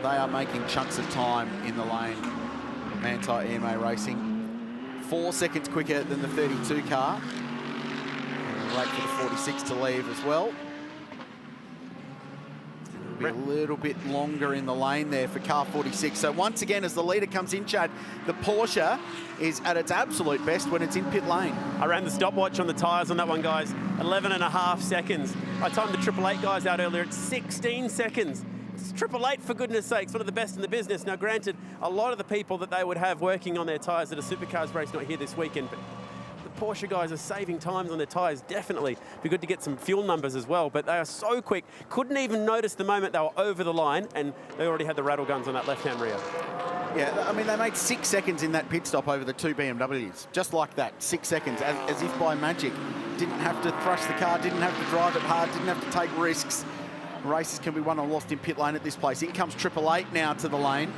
They are making chunks of time in the lane. Manti EMA Racing. 4 seconds quicker than the 32 car. And we'll wait for the 46 to leave as well. It'll be a little bit longer in the lane there for car 46. So once again, as the leader comes in, Chad, the Porsche is at its absolute best when it's in pit lane. I ran the stopwatch on the tyres on that one, guys. 11.5 seconds. I timed the 888 guys out earlier at 16 seconds. It's 888, for goodness sakes, one of the best in the business. Now, granted, a lot of the people that they would have working on their tyres at a supercars race not here this weekend, but the Porsche guys are saving times on their tyres, definitely. Be good to get some fuel numbers as well, but they are so quick. Couldn't even notice the moment they were over the line, and they already had the rattle guns on that left-hand rear. Yeah, I mean, they made 6 seconds in that pit stop over the 2 BMWs. Just like that, 6 seconds, as if by magic. Didn't have to thrush the car, didn't have to drive it hard, didn't have to take risks. Races can be won or lost in pit lane at this place. In comes 888 now to the lane.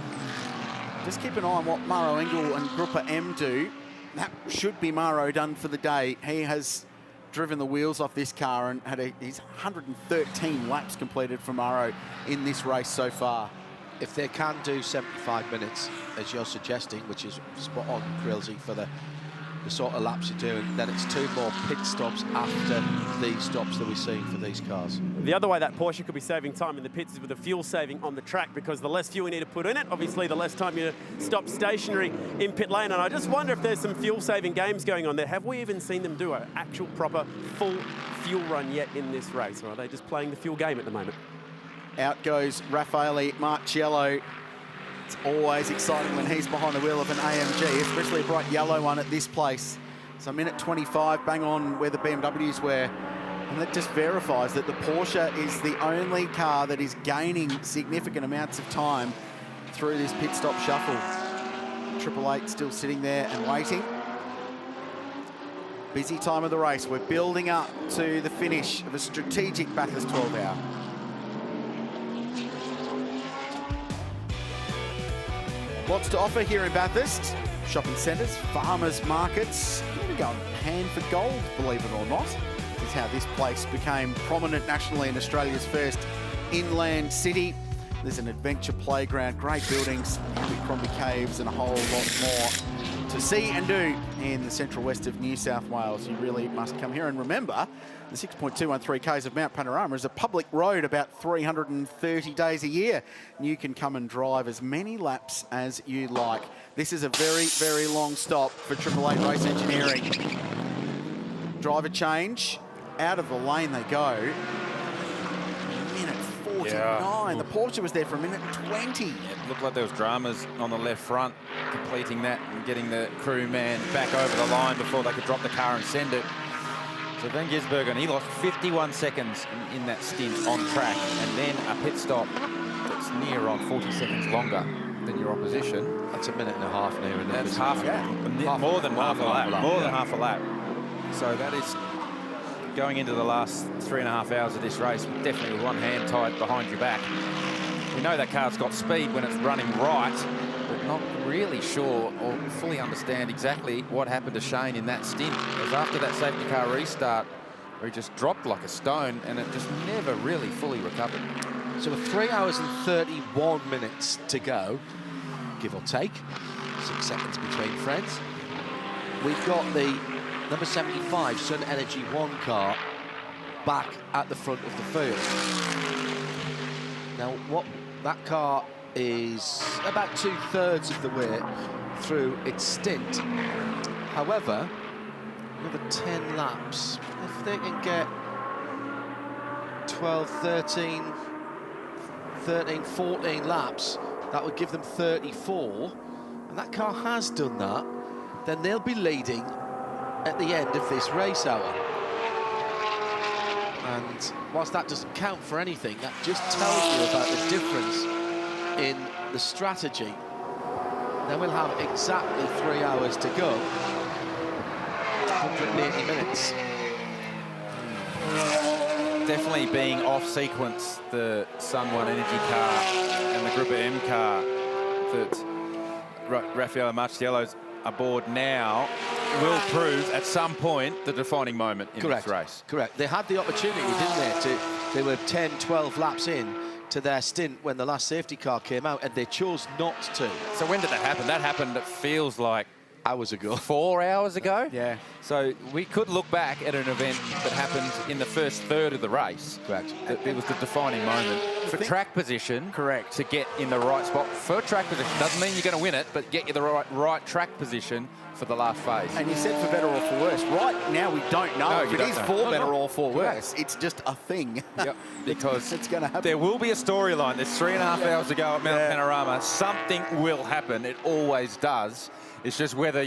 Just keep an eye on what Maro Engel and Gruppa M do. That should be Maro done for the day. He has driven the wheels off this car and had his 113 laps completed for Maro in this race so far. If they can do 75 minutes, as you're suggesting, which is spot on, Krilsey, for the sort of laps you're doing, then it's 2 more pit stops after these stops that we're seeing for these cars. The other way that Porsche could be saving time in the pits is with the fuel saving on the track, because the less fuel you need to put in it, obviously the less time you stop stationary in pit lane. And I just wonder if there's some fuel saving games going on there. Have we even seen them do an actual proper full fuel run yet in this race, or are they just playing the fuel game at the moment? Out goes Raffaele Marciello. It's always exciting when he's behind the wheel of an AMG, especially a bright yellow one at this place. So minute 25, bang on where the BMWs were. And that just verifies that the Porsche is the only car that is gaining significant amounts of time through this pit stop shuffle. 888 still sitting there and waiting. Busy time of the race. We're building up to the finish of a strategic Bathurst 12 hour. Lots to offer here in Bathurst. Shopping centres, farmers markets. Even going hand for gold, believe it or not, is how this place became prominent nationally in Australia's first inland city. There's an adventure playground, great buildings, Abercrombie Caves, and a whole lot more to see and do in the central west of New South Wales. You really must come here. And remember, the 6.213 k's of Mount Panorama is a public road about 330 days a year. And you can come and drive as many laps as you like. This is a very, very long stop for 888 Race Engineering. Driver change. Out of the lane they go. Minute 49. Yeah. The Porsche was there for a minute 20. It looked like there was dramas on the left front, completing that and getting the crew man back over the line before they could drop the car and send it. So Van Gisbergen, he lost 51 seconds in that stint on track, and then a pit stop that's near on 40 seconds longer than your opposition. That's a minute and a half near. That's half more than half a lap. More than half a lap. So that is going into the last 3.5 hours of this race, definitely with one hand tied behind your back. We know that car's got speed when it's running right, but not really sure or fully understand exactly what happened to Shane in that stint. Because after that safety car restart, where he just dropped like a stone and it just never really fully recovered. So with 3 hours and 31 minutes to go, give or take, 6 seconds between friends, we've got the number 75 Sun Energy 1 car back at the front of the field. Now, what that car is about 2/3 of the way through its stint. However, another 10 laps. If they can get 12, 13, 14 laps, that would give them 34. And that car has done that. Then they'll be leading at the end of this race hour. And whilst that doesn't count for anything, that just tells you about the difference in the strategy. Then we'll have exactly 3 hours to go. 180 minutes. Definitely being off sequence, the Sun 1 Energy car and the Gruppa M car that Raffaele Marciello's aboard now. will prove at some point the defining moment in Correct. this race. Correct. They had the opportunity, didn't they? They were 10, 12 laps in to their stint when the last safety car came out, and they chose not to. So when did that happen? That happened, it feels like hours ago. 4 hours ago? Yeah. So we could look back at an event that happened in the first third of the race. Correct. It was the defining moment. For track position, correct, to get in the right spot. For track position, doesn't mean you're going to win it, but get you the right track position for the last phase. And you said for better or for worse. Right now, we don't know No, if you it don't is know. for No, better no. or for worse. It's just a thing. Yep, because it's going to happen. There will be a storyline. There's 3.5 hours to go at Mount Panorama. Something will happen. It always does. It's just whether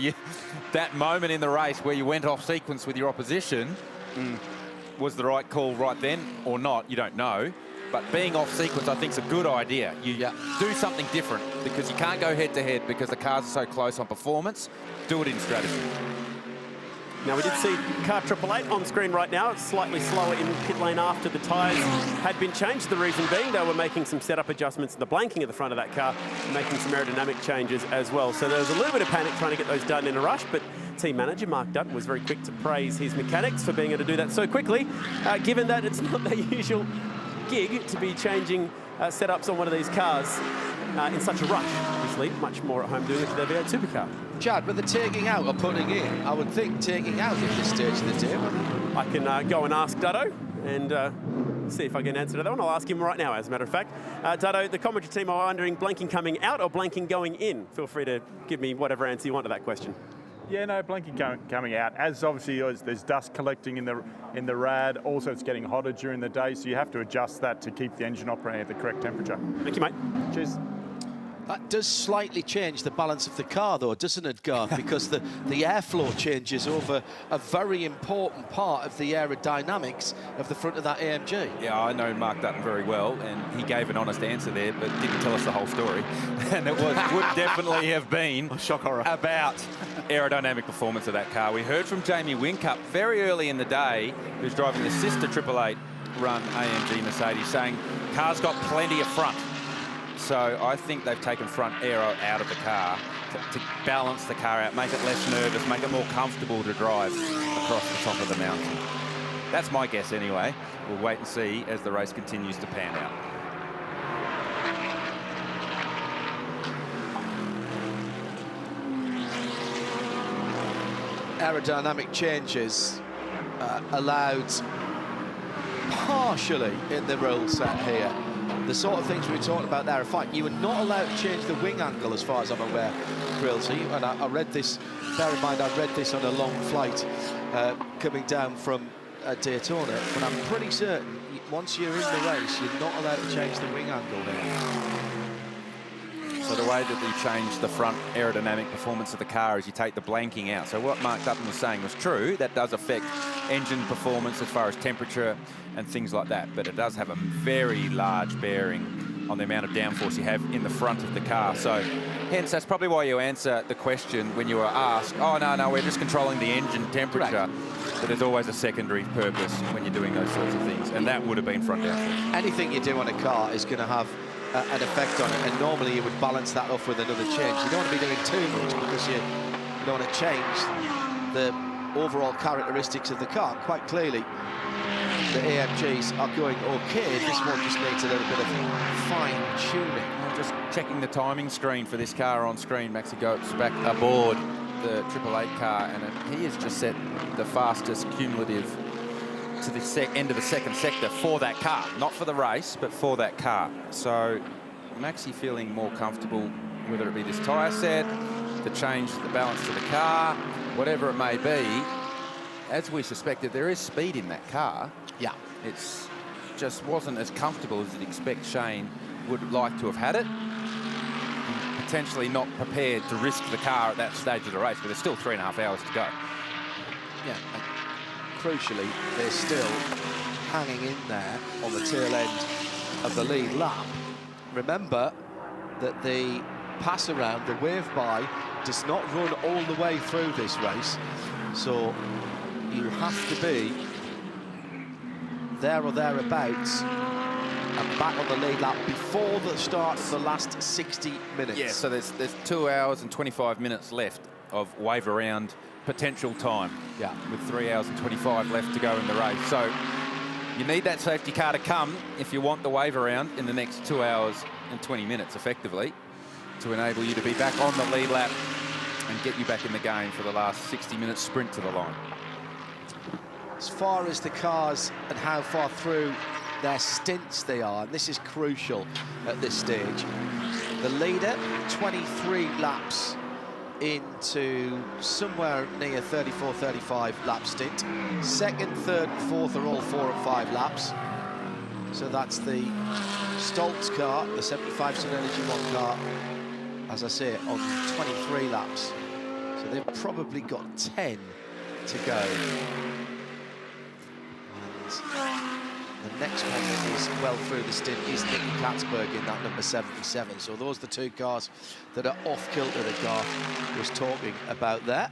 that moment in the race where you went off sequence with your opposition was the right call right then or not, you don't know. But being off sequence, I think, is a good idea. You do something different because you can't go head-to-head because the cars are so close on performance. Do it in strategy. Now, we did see car 888 on screen right now. It's slightly slower in pit lane after the tyres had been changed. The reason being they were making some setup adjustments in the blanking at the front of that car, making some aerodynamic changes as well. So there was a little bit of panic trying to get those done in a rush, but team manager Mark Dutton was very quick to praise his mechanics for being able to do that so quickly, given that it's not their usual gig to be changing setups on one of these cars in such a rush. Obviously, much more at home doing it to their V8 supercar. Chad, whether taking out or putting in, I would think taking out at this stage of the day. I can go and ask Dutto and see if I get an answer to that one. I'll ask him right now, as a matter of fact. Dutto, the commentary team are wondering, blanking coming out or blanking going in? Feel free to give me whatever answer you want to that question. Yeah, no, blanking coming out. As obviously there's dust collecting in the rad. Also, it's getting hotter during the day, so you have to adjust that to keep the engine operating at the correct temperature. Thank you, mate. Cheers. That does slightly change the balance of the car, though, doesn't it, Garth? Because the airflow changes over a very important part of the aerodynamics of the front of that AMG. Yeah, I know Mark Dutton very well, and he gave an honest answer there, but didn't tell us the whole story. And it would definitely have been about aerodynamic performance of that car. We heard from Jamie Whincup very early in the day, who's driving the sister 888 run AMG Mercedes, saying car's got plenty of front. So I think they've taken front aero out of the car to balance the car out, make it less nervous, make it more comfortable to drive across the top of the mountain. That's my guess anyway. We'll wait and see as the race continues to pan out. Aerodynamic changes allowed partially in the rule set here. The sort of things we were talking about there are fine. You were not allowed to change the wing angle as far as I'm aware, Grilsey. And I read this, bear in mind, I read this on a long flight coming down from Daytona. But I'm pretty certain once you're in the race, you're not allowed to change the wing angle there. So the way that you change the front aerodynamic performance of the car is you take the blanking out. So what Mark Dutton was saying was true. That does affect engine performance as far as temperature and things like that. But it does have a very large bearing on the amount of downforce you have in the front of the car. So hence, that's probably why you answer the question when you were asked, oh, no, we're just controlling the engine temperature. But there's always a secondary purpose when you're doing those sorts of things. And that would have been front downforce. Anything you do on a car is going to have an effect on it, and normally you would balance that off with another change. You don't want to be doing too much because you don't want to change the overall characteristics of the car. Quite clearly, the AMGs are going okay. This one just needs a little bit of fine-tuning. I'm just checking the timing screen for this car on screen. Maxi Goetz back aboard the 888 car, and he has just set the fastest cumulative to the end of the second sector for that car, not for the race, but for that car. So Maxi feeling more comfortable, whether it be this tyre set, the change, the balance to the car, whatever it may be. As we suspected, there is speed in that car. Yeah. It's just wasn't as comfortable as you'd expect Shane would like to have had it. Potentially not prepared to risk the car at that stage of the race, but there's still 3.5 hours to go. Yeah. Crucially, they're still hanging in there on the tail end of the lead lap. Remember that the pass around, the wave by, does not run all the way through this race. So you have to be there or thereabouts and back on the lead lap before the start of the last 60 minutes. Yeah, so there's 2 hours and 25 minutes left of wave around potential time. Yeah, with 3 hours and 25 left to go in the race. So you need that safety car to come if you want the wave around in the next 2 hours and 20 minutes, effectively, to enable you to be back on the lead lap and get you back in the game for the last 60-minute sprint to the line. As far as the cars and how far through their stints they are, and this is crucial at this stage. The leader, 23 laps into somewhere near 34, 35 lap stint. Second, third, and fourth are all 4 and 5 laps. So that's the Stoltz car, the 75 Sun Energy 1 car, as I say, on 23 laps. So they've probably got 10 to go. And the next one that is well through the stint is Nicky Katzberg in that number 77. So those are the 2 cars that are off kilter that Garth was talking about there.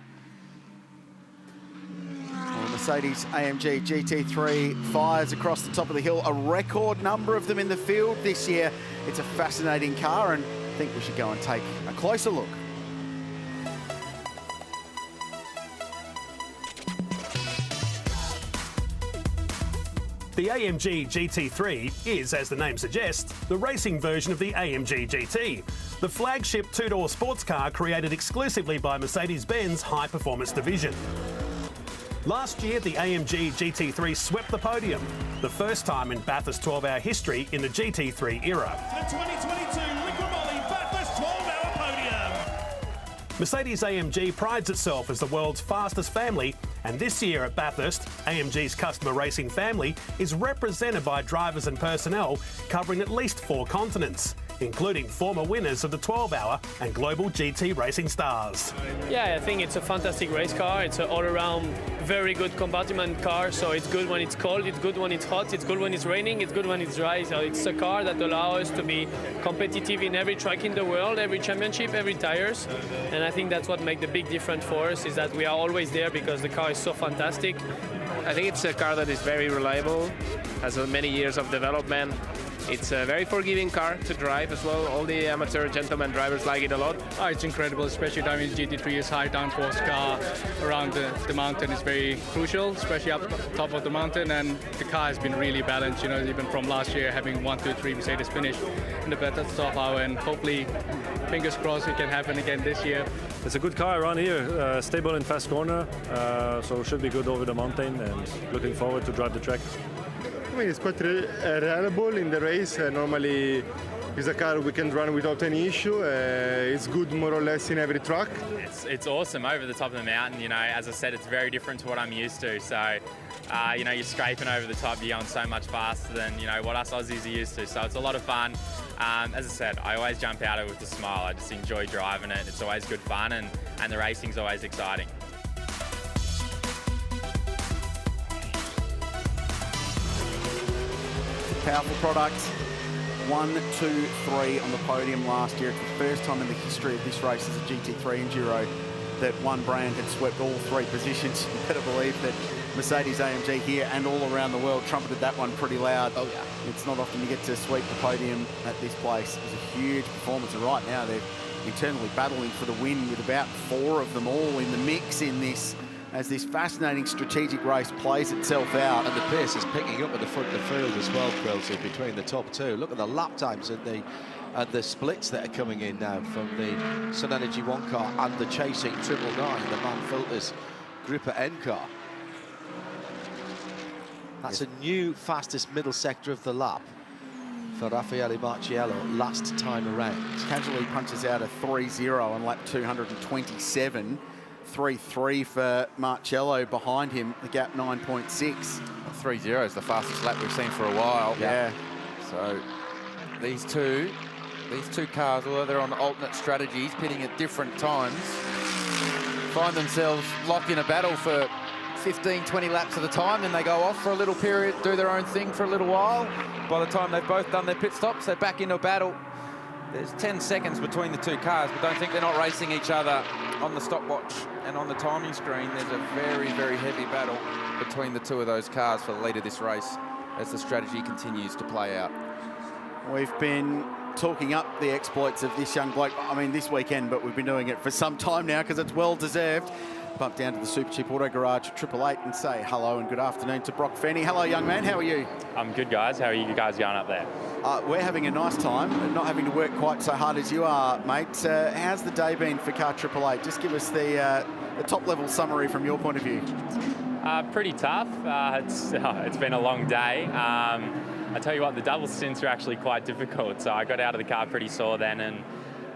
Well, Mercedes AMG GT3 fires across the top of the hill. A record number of them in the field this year. It's a fascinating car, and I think we should go and take a closer look. The AMG GT3 is, as the name suggests, the racing version of the AMG GT, the flagship 2-door sports car created exclusively by Mercedes-Benz high-performance division. Last year, the AMG GT3 swept the podium, the first time in Bathurst 12-hour history in the GT3 era. The 2022 LIQUI MOLY Bathurst 12-hour podium. Mercedes-AMG prides itself as the world's fastest family, and this year at Bathurst, AMG's customer racing family is represented by drivers and personnel covering at least 4 continents, including former winners of the 12-hour and global GT racing stars. Yeah, I think it's a fantastic race car. It's an all-around very good compartment car, so it's good when it's cold, it's good when it's hot, it's good when it's raining, it's good when it's dry. So it's a car that allows us to be competitive in every track in the world, every championship, every tires. And I think that's what makes the big difference for us, is that we are always there because the car is so fantastic. I think it's a car that is very reliable, has many years of development. It's a very forgiving car to drive as well. All the amateur gentleman drivers like it a lot. Oh, it's incredible, especially driving GT3 is high downforce car around the mountain is very crucial, especially up top of the mountain, and the car has been really balanced, you know, even from last year having 1, 2, 3 Mercedes finish in the Bathurst 12-hour, and hopefully, fingers crossed, it can happen again this year. It's a good car around here, stable in fast corner, so should be good over the mountain, and looking forward to drive the track. I mean, it's quite reliable in the race. Normally, it's a car we can run without any issue. It's good more or less in every track. It's awesome over the top of the mountain. You know, as I said, it's very different to what I'm used to. So, you know, you're scraping over the top, you're going so much faster than, you know, what us Aussies are used to. So it's a lot of fun. As I said, I always jump out of it with a smile. I just enjoy driving it. It's always good fun, and the racing's always exciting. Powerful product. 1, 2, 3 on the podium last year. It's the first time in the history of this race as a GT3 Enduro that one brand had swept all 3 positions. You better believe that Mercedes-AMG here and all around the world trumpeted that one pretty loud. Oh yeah. It's not often you get to sweep the podium at this place. It was a huge performance, and right now they're internally battling for the win with about 4 of them all in the mix in this, as this fascinating strategic race plays itself out. And the pace is picking up at the front of the field as well, Quilty, between the top 2. Look at the lap times and the splits that are coming in now from the Sun Energy 1 car and the chasing 999, the Man Filters Grouper N car. That's a new fastest middle sector of the lap for Raffaele Marciello last time around. Casually punches out a 3-0 on lap 227. 3-3 for Marciello behind him, the gap 9.6. 3-0 is the fastest lap we've seen for a while. Yeah. So these two cars, although they're on alternate strategies, pitting at different times, find themselves locked in a battle for 15, 20 laps at a time, then they go off for a little period, do their own thing for a little while. By the time they've both done their pit stops, they're back into a battle. There's 10 seconds between the 2 cars, but don't think they're not racing each other on the stopwatch and on the timing screen. There's a very, very heavy battle between the 2 of those cars for the lead of this race as the strategy continues to play out. We've been talking up the exploits of this young bloke, I mean, this weekend, but we've been doing it for some time now because it's well deserved. bump down to the Super Cheap Auto Garage at 888 and say hello and good afternoon to Brock Feeney. Hello, young man. How are you? I'm good, guys. How are you guys going up there? We're having a nice time and not having to work quite so hard as you are, mate. How's the day been for car 888? Just give us the top-level summary from your point of view. Pretty tough. It's been a long day. I tell you what, the double stints are actually quite difficult. So I got out of the car pretty sore then and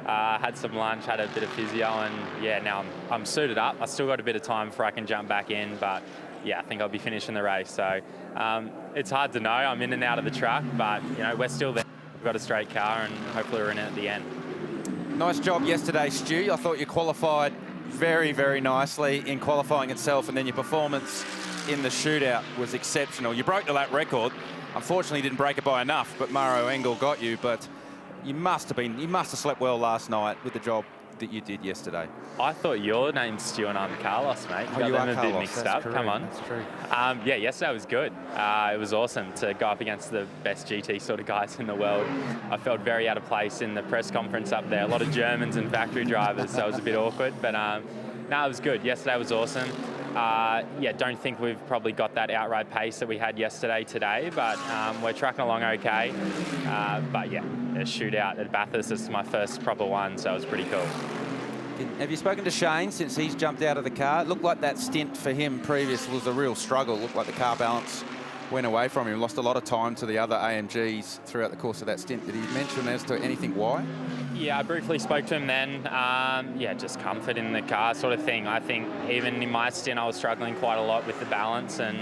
had some lunch, had a bit of physio, and yeah, now I'm suited up. I still got a bit of time before I can jump back in, but yeah, I think I'll be finishing the race. So it's hard to know. I'm in and out of the truck, but you know, we're still there. We've got a straight car, and hopefully we're in it at the end. Nice job yesterday, Stu. I thought you qualified very, very nicely in qualifying itself, and then your performance in the shootout was exceptional. You broke the lap record. Unfortunately, didn't break it by enough, but Mauro Engel got you. But you must have slept well last night with the job that you did yesterday. I thought your name's Stu and I'm Carlos, mate. Oh, you are a Carlos. bit mixed up. Correct. Come on. That's true. Yeah, yesterday was good. It was awesome to go up against the best GT sort of guys in the world. I felt very out of place in the press conference up there. A lot of Germans and factory drivers, so it was a bit awkward. But no, it was good. Yesterday was awesome. Yeah, don't think we've probably got that outright pace that we had yesterday today, but we're trucking along okay. But yeah, a shootout at Bathurst is my first proper one, so it was pretty cool. Have you spoken to Shane since he's jumped out of the car? It looked like that stint for him previous was a real struggle. It looked like the car balance went away from him. Lost a lot of time to the other AMGs throughout the course of that stint. Did he mention as to anything why? Yeah, I briefly spoke to him then. Yeah, just comfort in the car sort of thing. I think even in my stint, I was struggling quite a lot with the balance and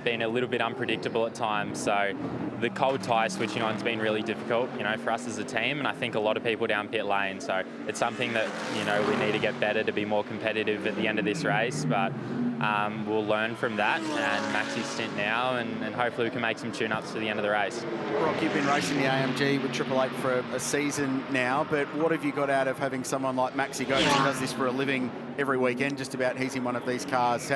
being a little bit unpredictable at times. So the cold tyre switching on has been really difficult, you know, for us as a team, and I think a lot of people down pit lane. So it's something that, you know, we need to get better to be more competitive at the end of this race. But we'll learn from that and Maxi's stint now, and hopefully we can make some tune-ups to the end of the race. Brock, you've been racing the AMG with 888 for a season now, but what have you got out of having someone like Maxi go, who does this for a living every weekend, just about? He's in one of these cars.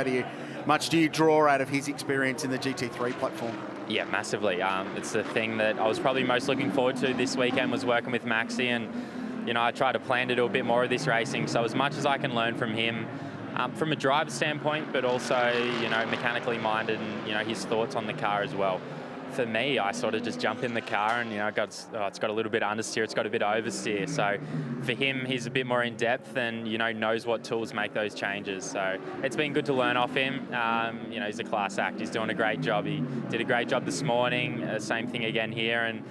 Much do you draw out of his experience in the GT3 platform? Yeah, massively. It's the thing that I was probably most looking forward to this weekend, was working with Maxi, and you know, I try to plan to do a bit more of this racing. So as much as I can learn from him, from a driver standpoint, but also, you know, mechanically minded, and you know, his thoughts on the car as well. For me, I sort of just jump in the car and, you know, it's got a little bit of understeer, it's got a bit of oversteer. So for him, he's a bit more in depth and, you know, knows what tools make those changes. So it's been good to learn off him. You know, he's a class act. He's doing a great job. He did a great job this morning. Same thing again here, and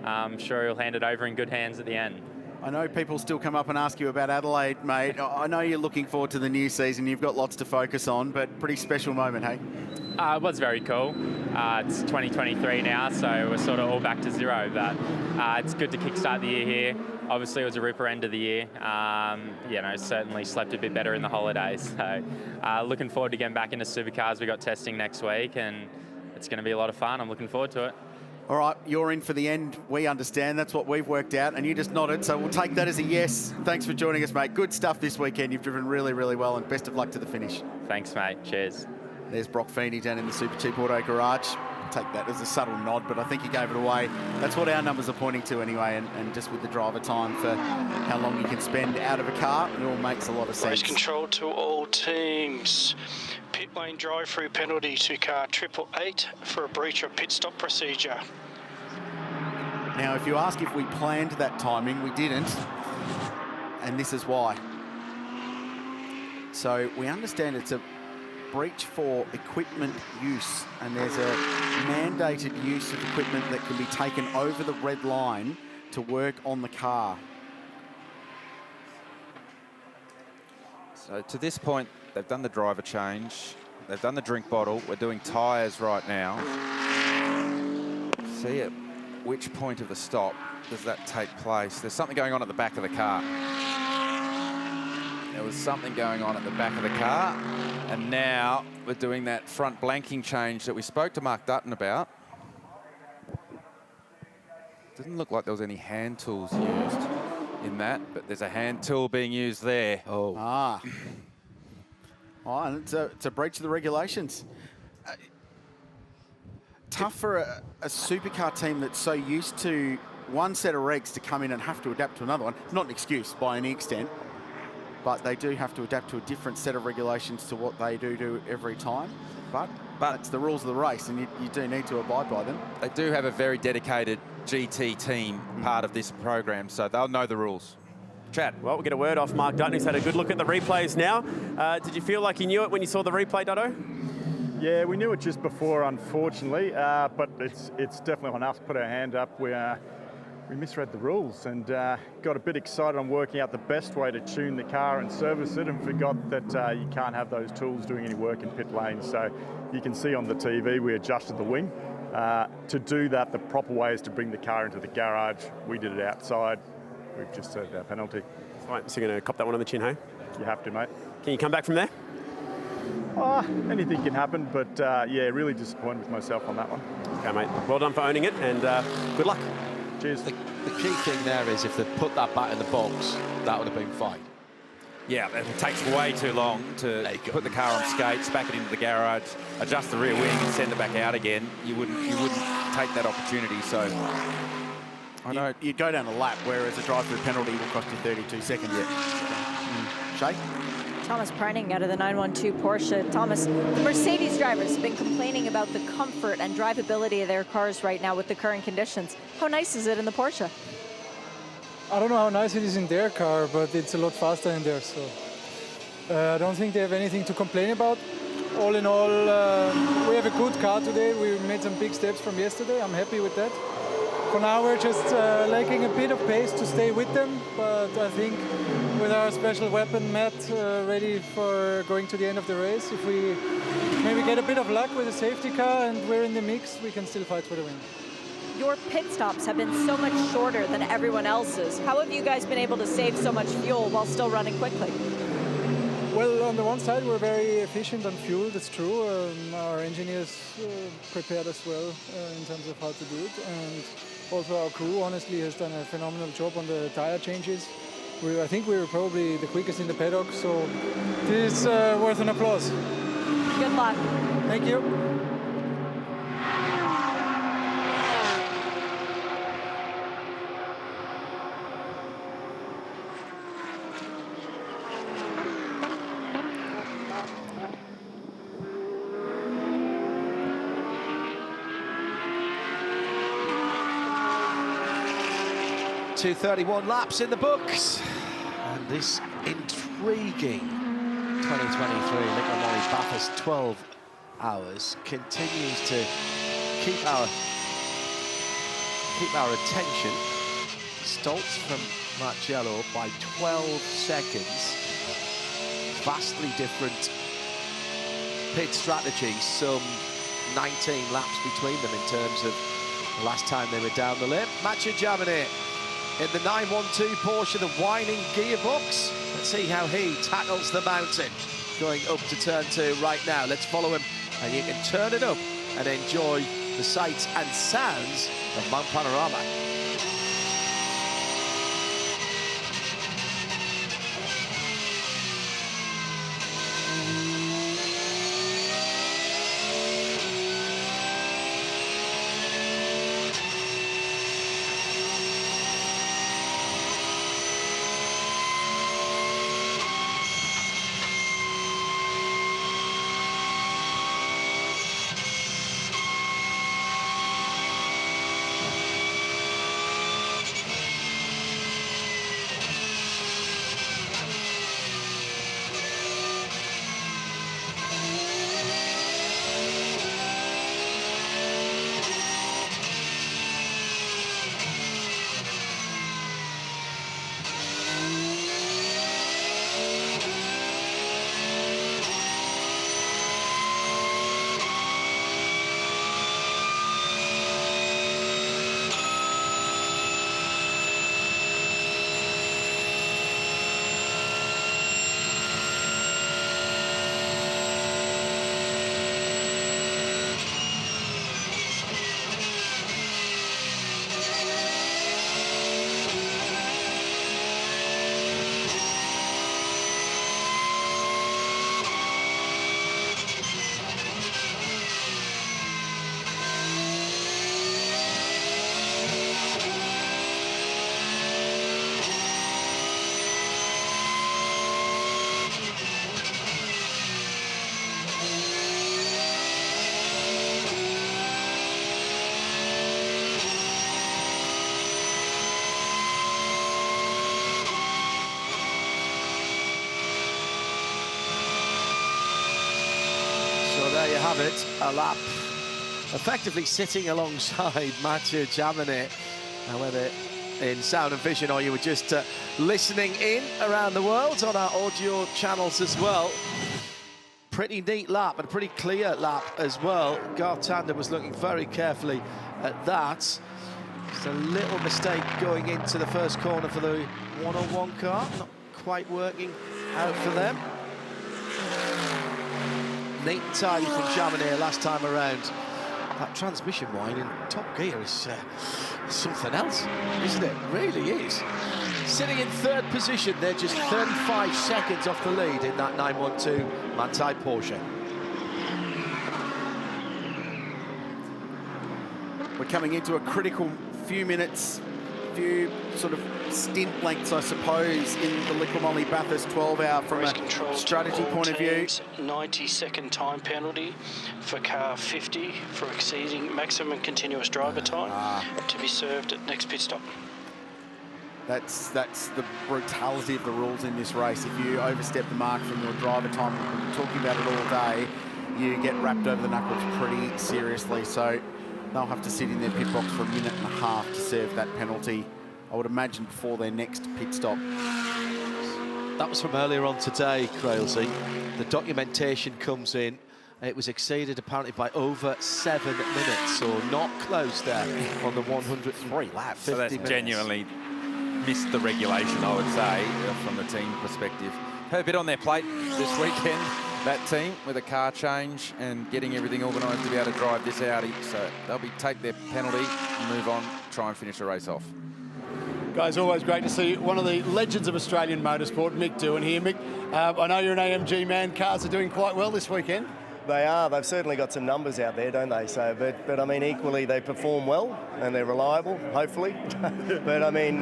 I'm sure he'll hand it over in good hands at the end. I know people still come up and ask you about Adelaide, mate. I know you're looking forward to the new season. You've got lots to focus on, but pretty special moment, hey? It was very cool. It's 2023 now, so we're sort of all back to zero, but it's good to kickstart the year here. Obviously, it was a ripper end of the year. You know, certainly slept a bit better in the holidays. So looking forward to getting back into supercars. We got testing next week, and it's going to be a lot of fun. I'm looking forward to it. All right, you're in for the end. We understand. That's what we've worked out, and you just nodded, so we'll take that as a yes. Thanks for joining us, mate. Good stuff this weekend. You've driven really, really well, and best of luck to the finish. Thanks, mate. Cheers. There's Brock Feeney down in the Super Cheap Auto Garage. Take that as a subtle nod, but I think he gave it away. That's what our numbers are pointing to anyway, and just with the driver time for how long you can spend out of a car, it all makes a lot of sense. Race control to all teams. Pit lane drive-through penalty to car 888 for a breach of pit stop procedure. Now, if you ask if we planned that timing, we didn't, and this is why. So we understand it's a breach for equipment use, and there's a mandated use of equipment that can be taken over the red line to work on the car. So to this point, they've done the driver change, they've done the drink bottle, we're doing tyres right now. See at which point of the stop does that take place? There's something going on at the back of the car. There was something going on at the back of the car, and now we're doing that front blanking change that we spoke to Mark Dutton about. Didn't look like there was any hand tools used in that, but there's a hand tool being used there. Oh. Ah. Oh, and it's a breach of the regulations. Tough for a supercar team that's so used to one set of regs to come in and have to adapt to another one. It's not an excuse by any extent. but they do have to adapt to a different set of regulations to what they do every time. But it's the rules of the race, and you do need to abide by them. They do have a very dedicated GT team part of this program, so they'll know the rules. Chad, well, we'll get a word off Mark Dutton, who's had a good look at the replays now. Did you feel like you knew it when you saw the replay, Dutto? Yeah, we knew it just before, unfortunately, but it's definitely on us to put our hand up. We misread the rules and got a bit excited on working out the best way to tune the car and service it, and forgot that you can't have those tools doing any work in pit lane. So you can see on the TV we adjusted the wing. To do that, the proper way is to bring the car into the garage. We did it outside. We've just served our penalty. Right, so you're going to cop that one on the chin, hey? You have to, mate. Can you come back from there? Anything can happen, but yeah, really disappointed with myself on that one. Okay, mate. Well done for owning it, and good luck. Cheers. The key thing there is if they put that back in the box, that would have been fine. Yeah, it takes way too long to put the car on skates, back it into the garage, adjust the rear wing and send it back out again. You wouldn't take that opportunity, so... You'd go down a lap, whereas a drive-through penalty will cost you 32 seconds. Shay? Thomas Preining out of the 912 Porsche. Thomas, the Mercedes drivers have been complaining about the comfort and drivability of their cars right now with the current conditions. How nice is it in the Porsche? I don't know how nice it is in their car, but it's a lot faster in there, so I don't think they have anything to complain about. All in all, we have a good car today. We made some big steps from yesterday. I'm happy with that. For now, we're just lacking a bit of pace to stay with them, but I think with our special weapon, Matt, ready for going to the end of the race, if we maybe get a bit of luck with a safety car and we're in the mix, we can still fight for the win. Your pit stops have been so much shorter than everyone else's. How have you guys been able to save so much fuel while still running quickly? Well, on the one side, we're very efficient on fuel, that's true. Our engineers prepared us well in terms of how to do it. And also our crew, honestly, has done a phenomenal job on the tire changes. I think we were probably the quickest in the paddock, so this is worth an applause. Good luck. Thank you. .231 laps in the books, and this intriguing 2023 LIQUI MOLY Bathurst 12 hours continues to keep our attention. Stoltz from Marcello by 12 seconds. Vastly different pit strategies, some 19 laps between them in terms of the last time they were down the lip. Mathieu Jaminet in the 912 Porsche, the whining gearbox. Let's see how he tackles the mountain going up to turn 2 right now. Let's follow him, and you can turn it up and enjoy the sights and sounds of Mount Panorama. have it, a lap effectively sitting alongside Mathieu Jaminet, whether in sound and vision or you were just listening in around the world on our audio channels as well. Pretty neat lap and pretty clear lap as well. Garth Tander was looking very carefully at that. Just a little mistake going into the first corner for the 101 car, not quite working out for them. Neat and tidy from Jaminet last time around. That transmission whine in top gear is something else, isn't it? Really is. Sitting in third position, they're just 35 seconds off the lead in that 912 Manthey Porsche. We're coming into a critical few minutes, few sort of stint lengths, I suppose, in the LIQUI MOLY Bathurst 12-hour from a strategy point of view. 90-second time penalty for car 50 for exceeding maximum continuous driver time to be served at next pit stop. That's the brutality of the rules in this race. If you overstep the mark from your driver time, we've been talking about it all day, you get wrapped over the knuckles pretty seriously. So they'll have to sit in their pit box for a minute and a half to serve that penalty, I would imagine, before their next pit stop. That was from earlier on today, Crailsey. The documentation comes in. It was exceeded apparently by over 7 minutes, so not close there on the 103 lap. So that's genuinely missed the regulation, I would say, from the team perspective. Had a bit on their plate this weekend, that team, with a car change and getting everything organised to be able to drive this Audi. So they'll take their penalty, move on, try and finish the race off. Guys, always great to see one of the legends of Australian motorsport, Mick Doohan here. Mick, I know you're an AMG man. Cars are doing quite well this weekend. They are. They've certainly got some numbers out there, don't they? So, but I mean, equally they perform well and they're reliable, hopefully. But I mean,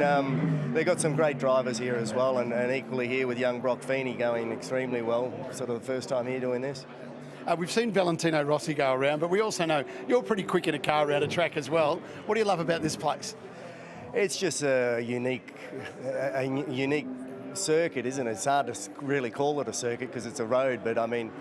they've got some great drivers here as well, and equally here with young Brock Feeney going extremely well. Sort of the first time here doing this. We've seen Valentino Rossi go around, but we also know you're pretty quick in a car around a track as well. What do you love about this place? It's just a unique circuit, isn't it? It's hard to really call it a circuit because it's a road, but I mean,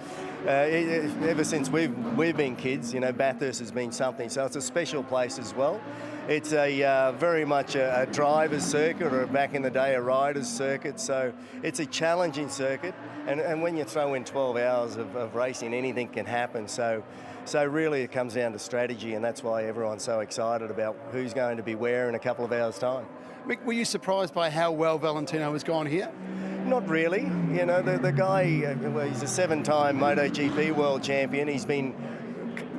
ever since we've been kids, you know, Bathurst has been something. So it's a special place as well. It's a very much a driver's circuit, or back in the day a rider's circuit. So it's a challenging circuit, and when you throw in 12 hours of racing, anything can happen. So really it comes down to strategy, and that's why everyone's so excited about who's going to be where in a couple of hours' time. Mick, were you surprised by how well Valentino has gone here? Not really. You know, the guy, well, he's a 7-time MotoGP world champion. He's been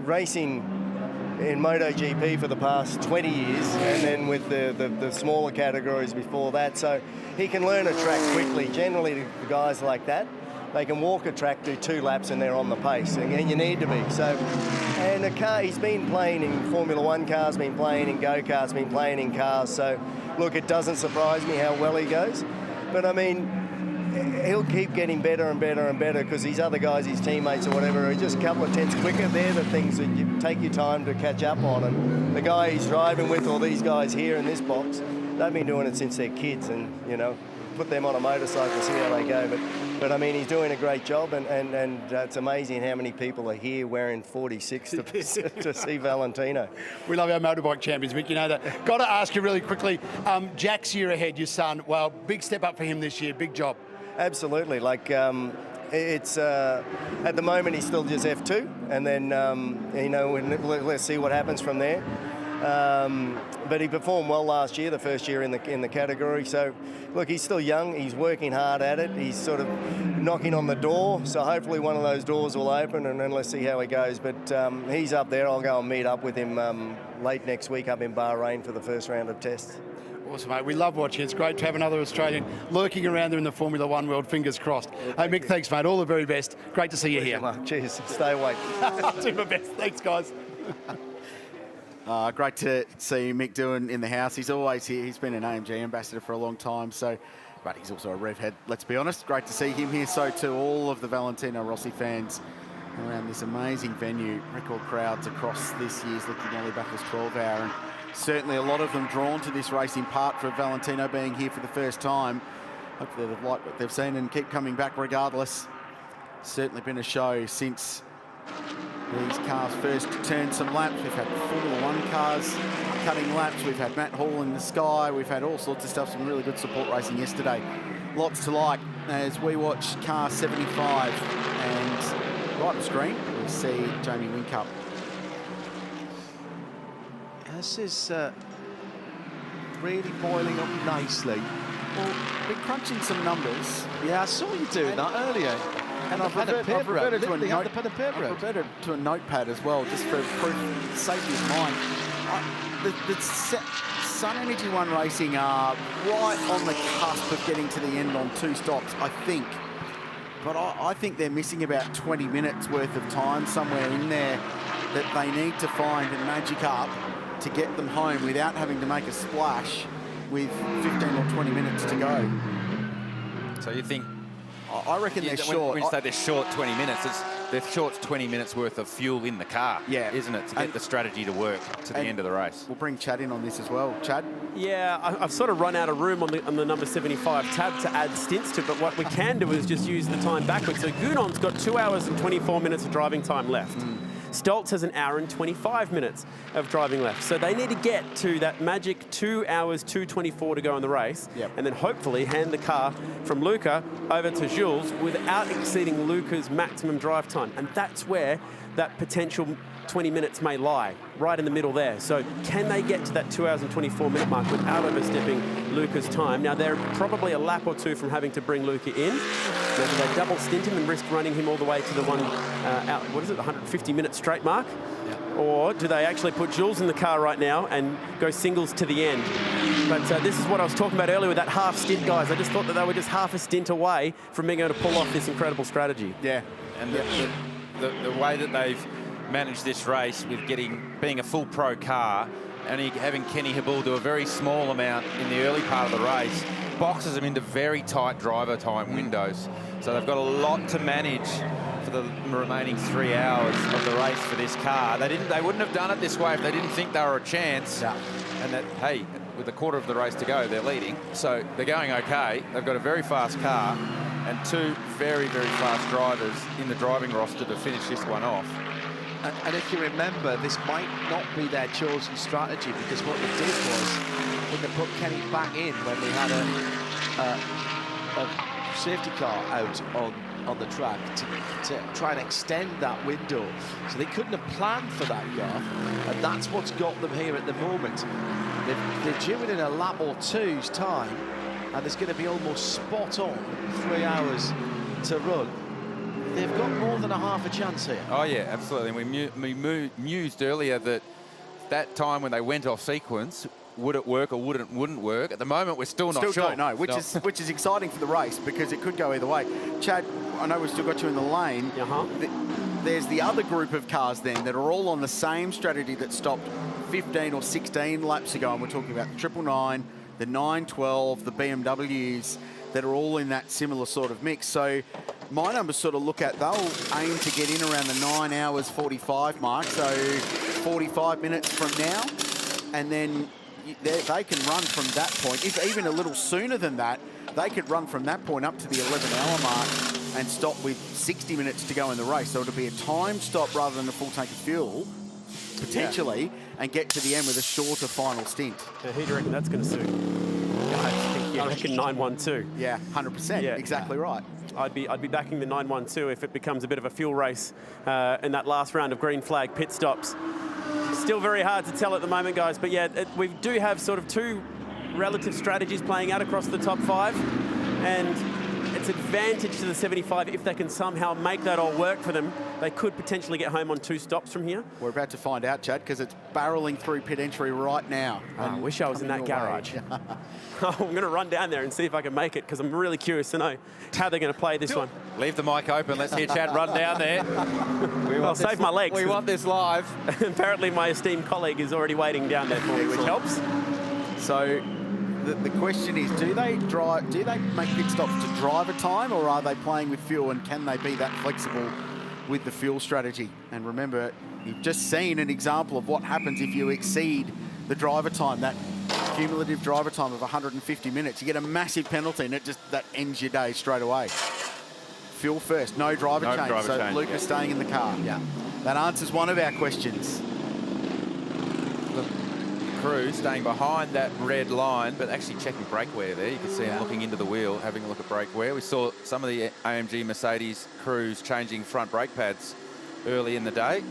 racing in MotoGP for the past 20 years, and then with the smaller categories before that. So he can learn a track quickly. Generally, the guys like that, they can walk a track, do 2 laps, and they're on the pace, and you need to be. So, and the car, he's been playing in Formula 1 cars, been playing in go-karts, been playing in cars. So, look, it doesn't surprise me how well he goes. But I mean, he'll keep getting better and better and better because these other guys, his teammates or whatever, are just a couple of tenths quicker. They're the things that you take your time to catch up on. And the guy he's driving with, or these guys here in this box, they've been doing it since they're kids, and, you know, put them on a motorcycle, see how they go. But I mean, he's doing a great job, and it's amazing how many people are here wearing 46 to see Valentino. We love our motorbike champions, Mick. You know that. Got to ask you really quickly, Jack's year ahead, your son. Well, big step up for him this year, big job. Absolutely. Like, it's at the moment he's still just F2, and then you know, let's see what happens from there. But he performed well last year, the first year in the category. So, look, he's still young. He's working hard at it. He's sort of knocking on the door. So hopefully one of those doors will open, and then let's see how he goes. But he's up there. I'll go and meet up with him late next week up in Bahrain for the first round of tests. Awesome, mate. We love watching. It's great to have another Australian lurking around there in the Formula 1 world. Fingers crossed. Hey, Mick, thanks, mate. All the very best. Great to see you here. Cheers. Stay awake. I'll do my best. Thanks, guys. Great to see Mick Doohan in the house. He's always here. He's been an AMG ambassador for a long time, so, but he's also a rev head, let's be honest. Great to see him here. So too, all of the Valentino Rossi fans around this amazing venue. Record crowds across this year's LIQUI MOLY Bathurst 12-hour, and certainly a lot of them drawn to this race in part for Valentino being here for the first time. Hopefully they've liked what they've seen and keep coming back regardless. Certainly been a show since these cars first to turn some laps. We've had Formula One cars cutting laps. We've had Matt Hall in the sky. We've had all sorts of stuff, some really good support racing yesterday. Lots to like as we watch car 75, and right on the screen we see Jamie Whincup. This is really boiling up nicely. Well, been crunching some numbers. Yeah, I saw you doing that earlier. And I've reverted to a notepad as well, just for proof, safety of mind. The Sun Energy One Racing are right on the cusp of getting to the end on 2 stops, I think. But I think they're missing about 20 minutes worth of time somewhere in there that they need to find and magic up to get them home without having to make a splash with 15 or 20 minutes to go. So you think... I reckon they're short. When you say they're short 20 minutes, they're short 20 minutes worth of fuel in the car, isn't it, to get the strategy to work to the end of the race. We'll bring Chad in on this as well. Chad? Yeah, I've sort of run out of room on the number 75 tab to add stints to, but what we can do is just use the time backwards. So Gounon's got 2 hours and 24 minutes of driving time left. Stoltz has 1 hour and 25 minutes of driving left. So they need to get to that magic 2 hours, 2:24 to go in the race, and then hopefully hand the car from Luca over to Jules without exceeding Luca's maximum drive time. And that's where that potential 20 minutes may lie, right in the middle there. So can they get to that 2 hours and 24 minute mark without overstepping Luca's time? Now, they're probably a lap or two from having to bring Luca in. Now, do they double stint him and risk running him all the way to the the 150-minute straight mark? Or do they actually put Jules in the car right now and go singles to the end? But this is what I was talking about earlier with that half stint, guys. I just thought that they were just half a stint away from being able to pull off this incredible strategy. Yeah. And the way that they've managed this race with being a full pro car and having Kenny Habul do a very small amount in the early part of the race boxes them into very tight driver time windows. So they've got a lot to manage for the remaining 3 hours of the race for this car. They wouldn't have done it this way if they didn't think they were a chance. And that, hey, with a quarter of the race to go, they're leading. So they're going okay. They've got a very fast car and 2 very, very fast drivers in the driving roster to finish this one off. And if you remember, this might not be their chosen strategy, because what they did was when they put Kenny back in when they had a safety car out on the track to try and extend that window. So they couldn't have planned for that, Garth, and that's what's got them here at the moment. They're due in a lap or two's time, and there's going to be almost spot on 3 hours to run. They've got more than a half a chance here. Oh, yeah, absolutely. And we mused earlier that time when they went off sequence, would it work or wouldn't work? At the moment, we're still not sure. Still don't know, which is exciting for the race, because it could go either way. Chad, I know we've still got you in the lane. There's the other group of cars then that are all on the same strategy that stopped 15 or 16 laps ago, and we're talking about the 999, the 912, the BMWs, that are all in that similar sort of mix. So my numbers sort of look at, they'll aim to get in around the 9 hours 45 mark, so 45 minutes from now, and then they can run from that point. If even a little sooner than that, they could run from that point up to the 11-hour mark and stop with 60 minutes to go in the race. So it'll be a time stop rather than a full tank of fuel, potentially, and get to the end with a shorter final stint. Who do you reckon that's going to suit? I reckon 912. Yeah, 100%. Yeah, exactly right. I'd be backing the 912 if it becomes a bit of a fuel race in that last round of green flag pit stops. Still very hard to tell at the moment, guys. But yeah, we do have sort of 2 relative strategies playing out across the top 5, and it's advantage to the 75 if they can somehow make that all work for them. They could potentially get home on 2 stops from here. We're about to find out, Chad, because it's barreling through pit entry right now. I wish I was in that garage. I'm going to run down there and see if I can make it, because I'm really curious to know how they're going to play this one. Leave the mic open. Let's hear Chad run down there. I'll save my legs. We want this live. Apparently my esteemed colleague is already waiting down there for me, which helps. So the question is, do they make pit stops to driver time, or are they playing with fuel, and can they be that flexible with the fuel strategy? And remember, you've just seen an example of what happens if you exceed the driver time, that cumulative driver time of 150 minutes. You get a massive penalty, and that ends your day straight away. Fuel first, no driver change. So Luca's staying in the car. Yeah. That answers one of our questions. The crew staying behind that red line, but actually checking brake wear there. You can see him looking into the wheel, having a look at brake wear. We saw some of the AMG Mercedes crews changing front brake pads early in the day.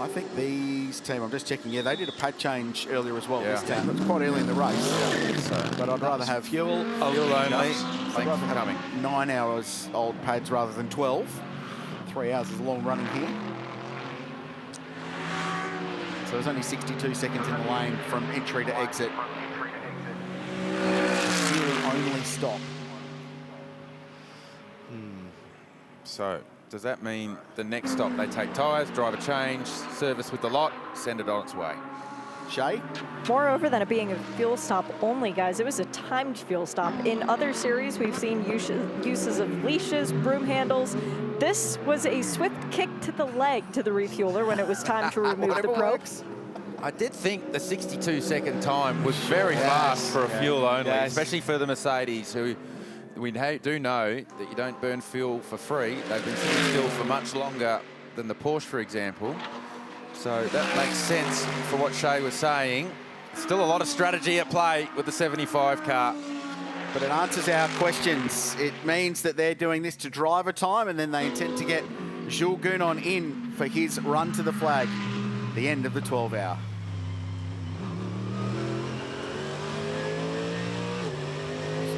I think these team, I'm just checking, yeah, they did a pad change earlier as well, this team. It was quite early in the race. But I'd rather have fuel only. I'd rather have 9 hours old pads rather than 12. 3 hours is a long running here. So there's only 62 seconds in the lane from entry to exit. Fuel only stop. So does that mean the next stop they take tyres, drive a change, service with the lot, send it on its way? Shay? Moreover than it being a fuel stop only, guys, it was a timed fuel stop. In other series, we've seen uses of leashes, broom handles. This was a swift kick to the leg to the refueler when it was time to remove the probe. I did think the 62-second time was very fast for a fuel only, especially for the Mercedes, who we do know that you don't burn fuel for free. They've been sitting still for much longer than the Porsche, for example. So that makes sense for what Shay was saying. Still a lot of strategy at play with the 75 car. But it answers our questions. It means that they're doing this to driver time, and then they intend to get Jules Gounon in for his run to the flag, the end of the 12-hour.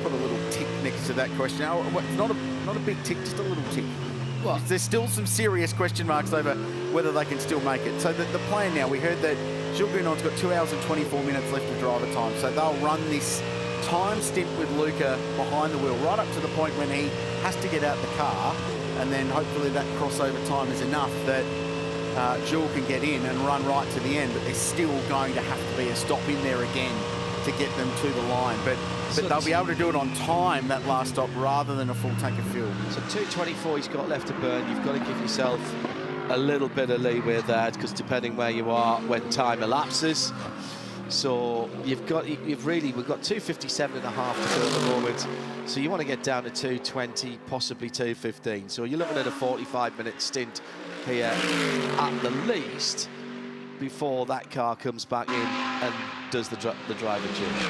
Put a little tick next to that question. Now, not a big tick, just a little tick. Well, there's still some serious question marks over whether they can still make it. So the plan now, we heard that Jules Gounon's got 2 hours and 24 minutes left of driver time. So they'll run this time stint with Luca behind the wheel right up to the point when he has to get out the car, and then hopefully that crossover time is enough that Jules can get in and run right to the end. But there's still going to have to be a stop in there again to get them to the line. But they'll be able to do it on time, that last stop, rather than a full tank of fuel. So 2:24 he's got left to burn. You've got to give yourself a little bit of leeway there, because depending where you are when time elapses. So we've got 2:57 and a half to go at the moment. So you want to get down to 2:20, possibly 2:15. So you're looking at a 45-minute stint here at the least before that car comes back in and does the driver change.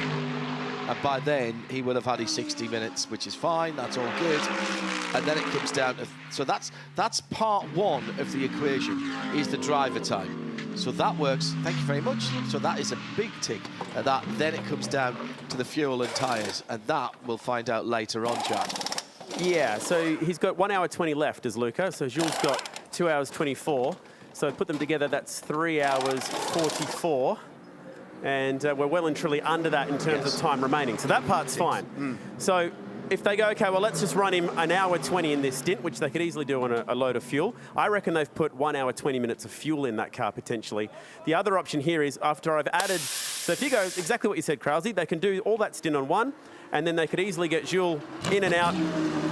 And by then he will have had his 60 minutes, which is fine, that's all good. And then it comes down to, so that's part one of the equation, is the driver time. So that works, thank you very much. So that is a big tick. And that, then it comes down to the fuel and tyres, and that we'll find out later on, Jack. Yeah, so he's got 1 hour 20 left, is Luca. So Jules got 2 hours 24. So put them together, that's 3 hours 44. And we're well and truly under that in terms of time remaining. So that part's fine. So if they go, okay, well, let's just run him 1 hour 20 in this stint, which they could easily do on a load of fuel. I reckon they've put 1 hour 20 minutes of fuel in that car potentially. The other option here is after I've added, so if you go exactly what you said, Krause, they can do all that stint on one, and then they could easily get Jules in and out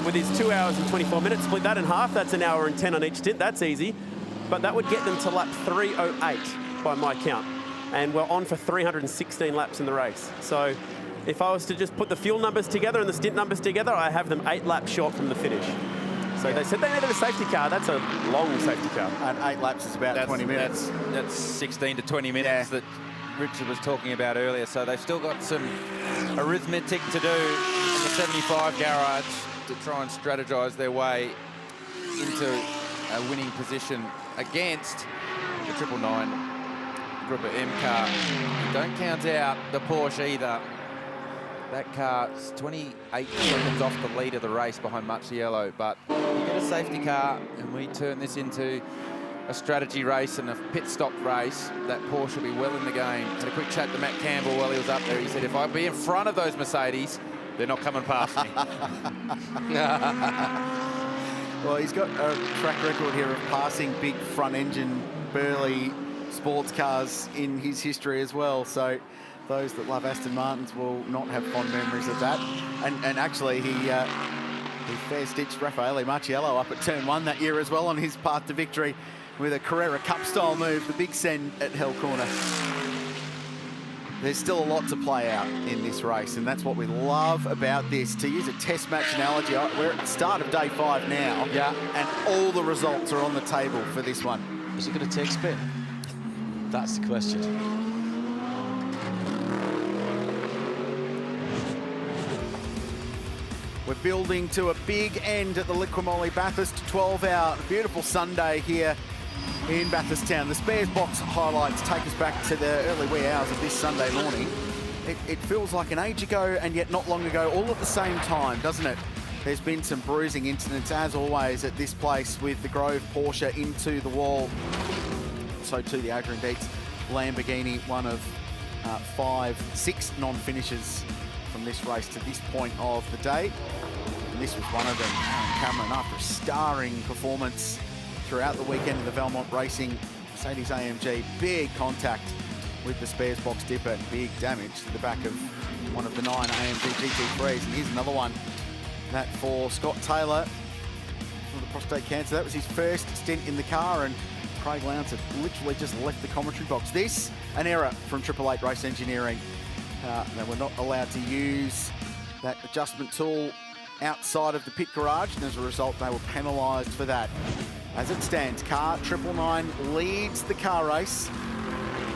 with his 2 hours and 24 minutes. Split that in half, that's 1 hour and 10 on each stint. That's easy. But that would get them to lap 3:08 by my count. And we're on for 316 laps in the race. So if I was to just put the fuel numbers together and the stint numbers together, I have them 8 laps short from the finish. So they said they needed a safety car. That's a long safety car. And 8 laps is about 20 minutes. That's 16 to 20 minutes that Richard was talking about earlier. So they've still got some arithmetic to do in the 75 garage to try and strategise their way into a winning position against the 999 Group of M car. Don't count out the Porsche either. That car's 28 seconds off the lead of the race behind Marciello, but you get a safety car and we turn this into a strategy race and a pit stop race. That Porsche will be well in the game. Had a quick chat to Matt Campbell while he was up there. He said, if I be in front of those Mercedes, they're not coming past me. Well, he's got a track record here of passing big front engine, burly sports cars in his history as well. So those that love Aston Martins will not have fond memories of that. And actually, he fair-stitched Raffaele Marciello up at turn 1 that year as well on his path to victory with a Carrera Cup-style move, the big send at Hell Corner. there's still a lot to play out in this race, and that's what we love about this. To use a test match analogy, we're at the start of day 5 now, and all the results are on the table for this one. Is it going to take spin? That's the question. We're building to a big end at the LIQUI MOLY Bathurst 12-hour beautiful Sunday here in Bathurst Town. The spares box highlights take us back to the early wee hours of this Sunday morning. It feels like an age ago and yet not long ago, all at the same time, doesn't it? There's been some bruising incidents, as always, at this place with the Grove Porsche into the wall. So too the Adrian Dietz Lamborghini, one of 6 non-finishers from this race to this point of the day. And this was one of them. Cameron, after a starring performance throughout the weekend in the Valmont Racing Mercedes-AMG, big contact with the spares box dipper and big damage to the back of one of the 9 AMG GT3s. And here's another one, that for Scott Taylor for the prostate cancer. That was his first stint in the car, and Craig Lowndes had literally just left the commentary box. This, an error from 888 Race Engineering. They were not allowed to use that adjustment tool outside of the pit garage, and as a result, they were penalised for that. As it stands, car 999 leads the car race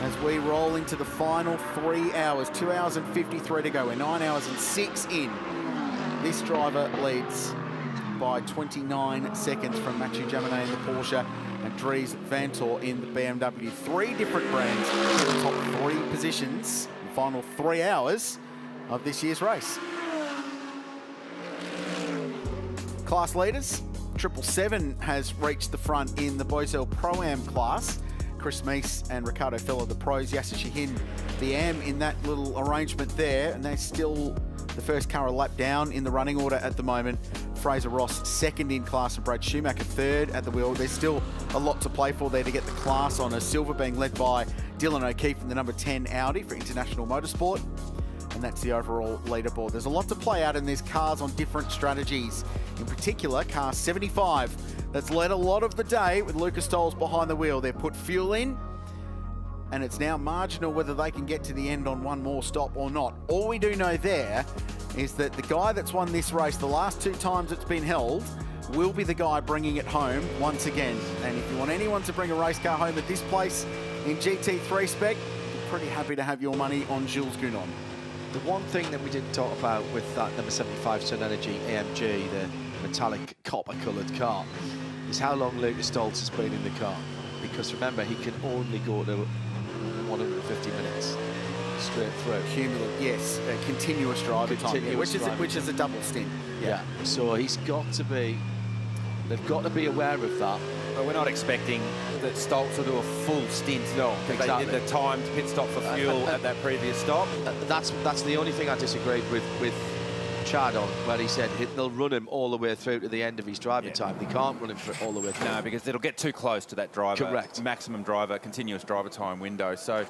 as we roll into the final 3 hours, 2 hours and 53 to go. We're 9 hours and 6 in. This driver leads by 29 seconds from Mathieu Jaminet in the Porsche and Dries Vanthoor in the BMW. 3 different brands in the top 3 positions in the final 3 hours of this year's race. Class leaders, 777 has reached the front in the Boiselle Pro-Am class. Chris Meese and Ricardo Feller, the pros. Yasser Shahin, the AM in that little arrangement there, and they're still the first car a lap down in the running order at the moment. Fraser Ross second in class and Brad Schumacher third at the wheel. There's still a lot to play for there to get the class on. A silver being led by Dylan O'Keefe in the number 10 Audi for International Motorsport. And that's the overall leaderboard. There's a lot to play out, and there's cars on different strategies. In particular, car 75 that's led a lot of the day with Lucas Stoles behind the wheel. They've put fuel in, and it's now marginal whether they can get to the end on one more stop or not. All we do know there is that the guy that's won this race the last 2 times it's been held will be the guy bringing it home once again. And if you want anyone to bring a race car home at this place in GT3 spec, I'm pretty happy to have your money on Jules Gounon. The one thing that we didn't talk about with that number 75 Sun Energy AMG, the metallic copper-coloured car, is how long Lucas Stoltz has been in the car. Because remember, he can only go to 150 minutes straight through. Cumulative, yes, a continuous driver time, which is a double stint. Yeah. So he's got to be. They've got to be aware of that. But we're not expecting that Stoltz will do a full stint. No, exactly. They did the timed pit stop for fuel at that previous stop. That's the only thing I disagreed with Chad on, where he said they'll run him all the way through to the end of his driving time. They can't run him all the way through. No, because it'll get too close to that driver. Correct. Maximum driver, continuous driver time window. So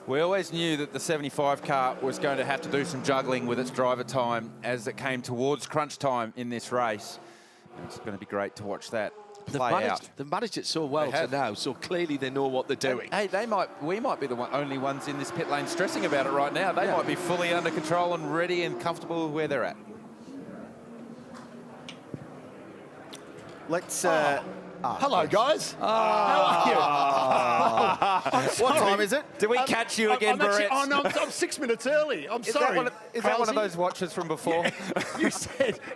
we always knew that the 75 car was going to have to do some juggling with its driver time as it came towards crunch time in this race. It's going to be great to watch that play out. They've managed it so well to now, so clearly they know what they're doing. Hey, we might be the only ones in this pit lane stressing about it right now. They might be fully under control and ready and comfortable with where they're at. Let's... Hello, guys. How are you? What time is it? Did we catch you again, Barrett? I'm 6 minutes early. I'm sorry. Is that one of those watches from before? Yeah.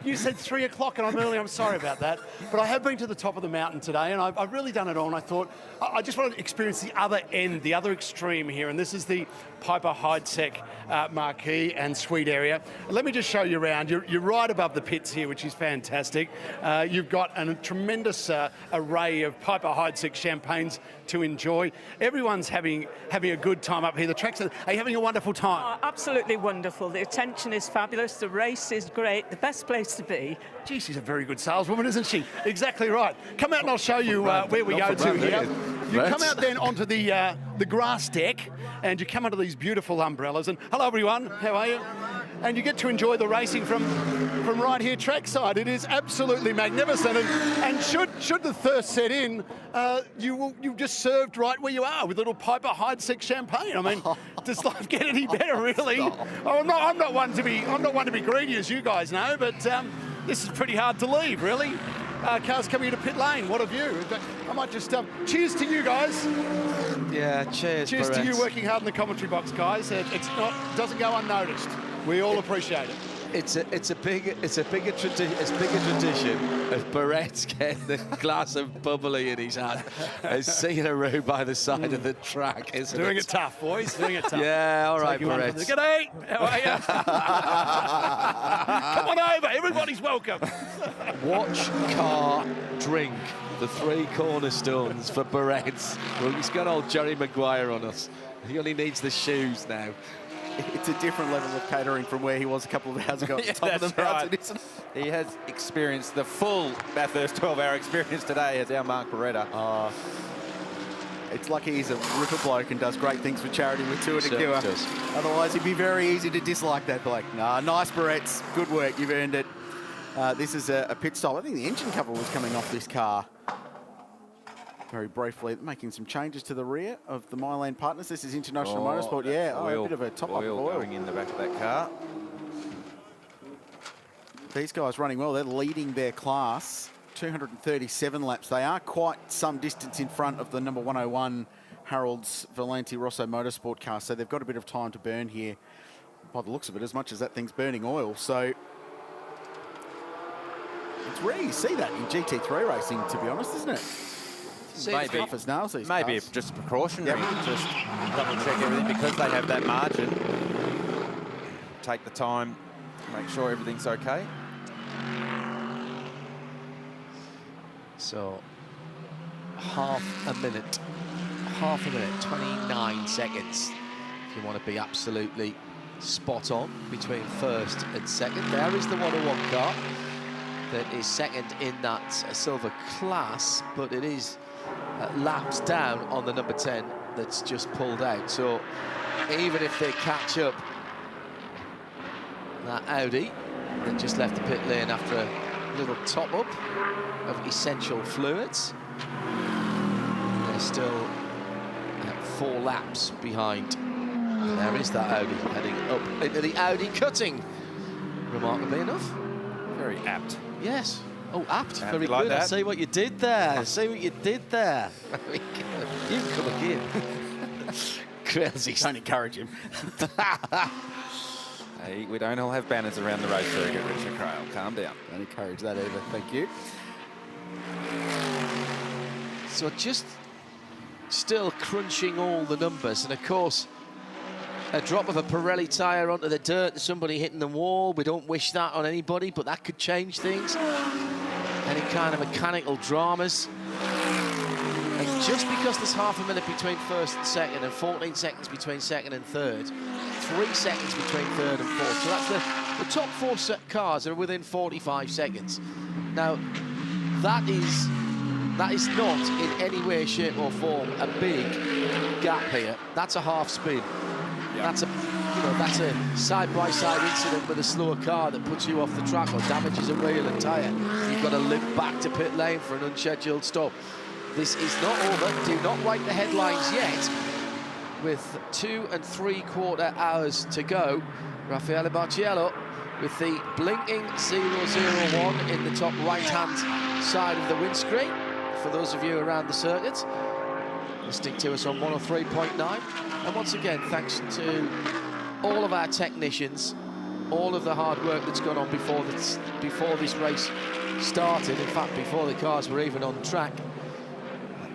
You said 3 o'clock and I'm early. I'm sorry about that. But I have been to the top of the mountain today, and I've really done it all. And I thought I just wanted to experience the other end, the other extreme here. And this is the Piper Heidsieck marquee and suite area. Let me just show you around. You're right above the pits here, which is fantastic. You've got a tremendous array of Piper Heidsieck champagnes to enjoy. Everyone's having a good time up here. The tracks are you having a wonderful time? Oh, absolutely wonderful. The attention is fabulous. The race is great. The best place to be. Gee, she's a very good saleswoman, isn't she? Exactly right. Come out and I'll show you where we go to here. You come out then onto the the grass deck, and you come under these beautiful umbrellas. And hello, everyone. How are you? And you get to enjoy the racing from right here trackside. It is absolutely magnificent. And should the thirst set in, you've just served right where you are with little Piper Heidsieck champagne. I mean, does life get any better, really? Oh, I'm not one to be greedy, as you guys know, but this is pretty hard to leave, really. Cars coming into pit lane. What a view! I might just cheers to you guys. Yeah, cheers. Cheers to you Barrett. working hard in the commentary box, guys. Doesn't go unnoticed. We all appreciate it. It's a bigger tradition of Barrett getting the glass of bubbly in his hand and seeing a row by the side of the track, isn't Doing it tough, boys. Doing it tough. Yeah, all right, Barrett. G'day. How are you? Come on over. Everybody's welcome. Watch, car, drink. The three cornerstones for Barrett. Well, he's got old Jerry Maguire on us. He only needs the shoes now. It's a different level of catering from where he was a couple of hours ago at the top of the mountain, isn't it? He has experienced the full Bathurst 12-hour experience today as our Mark Beretta. It's lucky he's a ripper bloke and does great things for charity with Tour de Certainly Cure. does. Otherwise, it'd be very easy to dislike that bloke. Nah, nice, Barretts. Good work. You've earned it. This is a pit stop. I think the engine cover was coming off this car. Very briefly, making some changes to the rear of the Myland partners. This is International Motorsport. Yeah, a bit of a top-up of oil going in the back of that car. These guys running well. They're leading their class. 237 laps. They are quite some distance in front of the number 101 Harold's Valenti Rosso Motorsport car, so they've got a bit of time to burn here by the looks of it, as much as that thing's burning oil. So it's rare you see that in GT3 racing, to be honest, isn't it? Maybe, tough as nails, these maybe cars. just precautionary, just double check everything because they have that margin. Take the time to make sure everything's okay. So, half a minute, 29 seconds. If you want to be absolutely spot on between first and second. There is the 101 car that is second in that silver class, but it is laps down on the number 10 that's just pulled out. So even if they catch up that Audi that just left the pit lane after a little top up of essential fluids, they're still 4 laps behind. And there is that Audi heading up into the Audi cutting, remarkably enough. Very apt. Yes. Oh, apt. Very like good. that. I see what you did there. I see what you did there. You come again. Crazy. Don't encourage him. Hey, we don't all have banners around the race circuit, Richard Crail. Calm down. Don't encourage that either. Thank you. So just still crunching all the numbers. And of course, a drop of a Pirelli tyre onto the dirt and somebody hitting the wall. We don't wish that on anybody, but that could change things. Any kind of mechanical dramas. And just because there's half a minute between first and second and 14 seconds between second and third, 3 seconds between third and fourth. So that's the top 4 cars are within 45 seconds. Now, that is not in any way, shape or form a big gap here. That's a half spin. That's a side-by-side incident with a slower car that puts you off the track or damages a wheel and tyre. You've got to limp back to pit lane for an unscheduled stop. This is not over. Do not write the headlines yet. With 2 3/4 hours to go, Raffaele Barciello with the blinking 001 in the top right-hand side of the windscreen. For those of you around the circuit, listening to us on 103.9. And once again, thanks to all of our technicians, all of the hard work that's gone on before this race started. In fact, before the cars were even on track.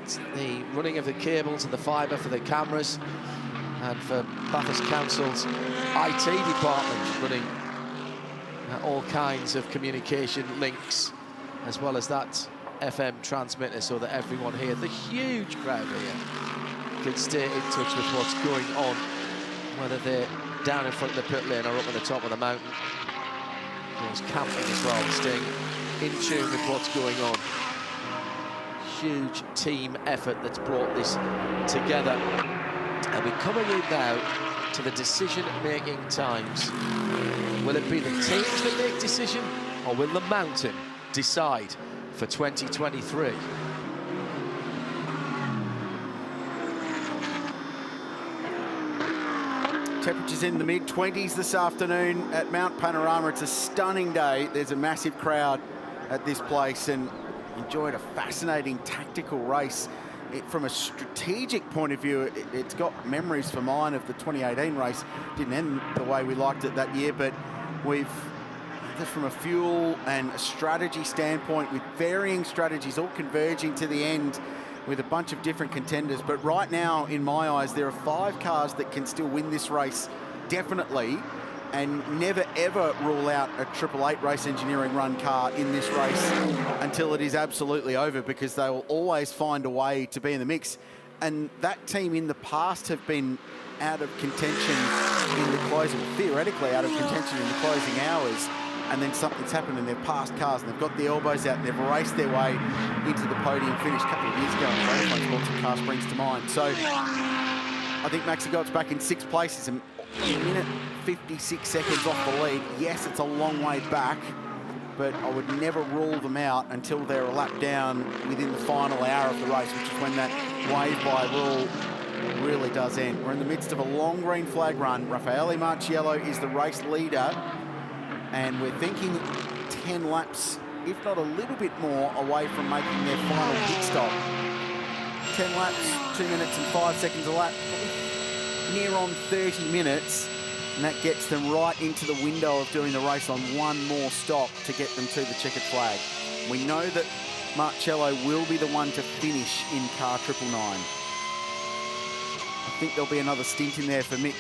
It's the running of the cables and the fibre for the cameras, and for Bathurst Council's IT department running all kinds of communication links, as well as that FM transmitter, so that everyone here, the huge crowd here, can stay in touch with what's going on, whether they're down in front of the pit lane or up at the top of the mountain. There's camping as well, staying in tune with what's going on. Huge team effort that's brought this together. And we're coming in now to the decision-making times. Will it be the teams that make decision, or will the mountain decide for 2023? Temperatures in the mid-20s this afternoon at Mount Panorama. It's a stunning day. There's a massive crowd at this place, and enjoyed a fascinating tactical race. From a strategic point of view, it's got memories for mine of the 2018 race. Didn't end the way we liked it that year, but we've, just from a fuel and a strategy standpoint, with varying strategies all converging to the end with a bunch of different contenders. But right now, in my eyes, there are 5 cars that can still win this race, definitely, and never ever rule out a 888 Race Engineering run car in this race until it is absolutely over, because they will always find a way to be in the mix. And that team in the past have been out of contention in the closing, theoretically out of contention in the closing hours, and then something's happened and they've passed cars and they've got the elbows out and they've raced their way into the podium finish a couple of years ago. And Vodafone Sports car springs to mind. So I think Maxi Gott's back in 6th place. It's a minute 56 seconds off the lead. Yes, it's a long way back, but I would never rule them out until they're a lap down within the final hour of the race, which is when that wave by rule really does end. We're in the midst of a long green flag run. Raffaele Marciello is the race leader, and we're thinking 10 laps, if not a little bit more, away from making their final pit stop. 10 laps, 2 minutes and 5 seconds a lap, near on 30 minutes, and that gets them right into the window of doing the race on one more stop to get them to the checkered flag. We know that Marcello will be the one to finish in car 999. I think there'll be another stint in there for Mick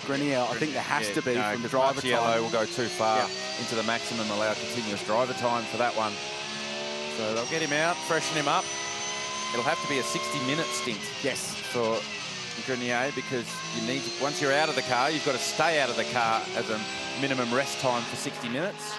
Grenier. I think there has to be from driver time. Marciello will go too far into the maximum allowed continuous driver time for that one. So they'll get him out, freshen him up. It'll have to be a 60-minute stint. Yes. For Grenier, because you need to, once you're out of the car, you've got to stay out of the car as a minimum rest time for 60 minutes.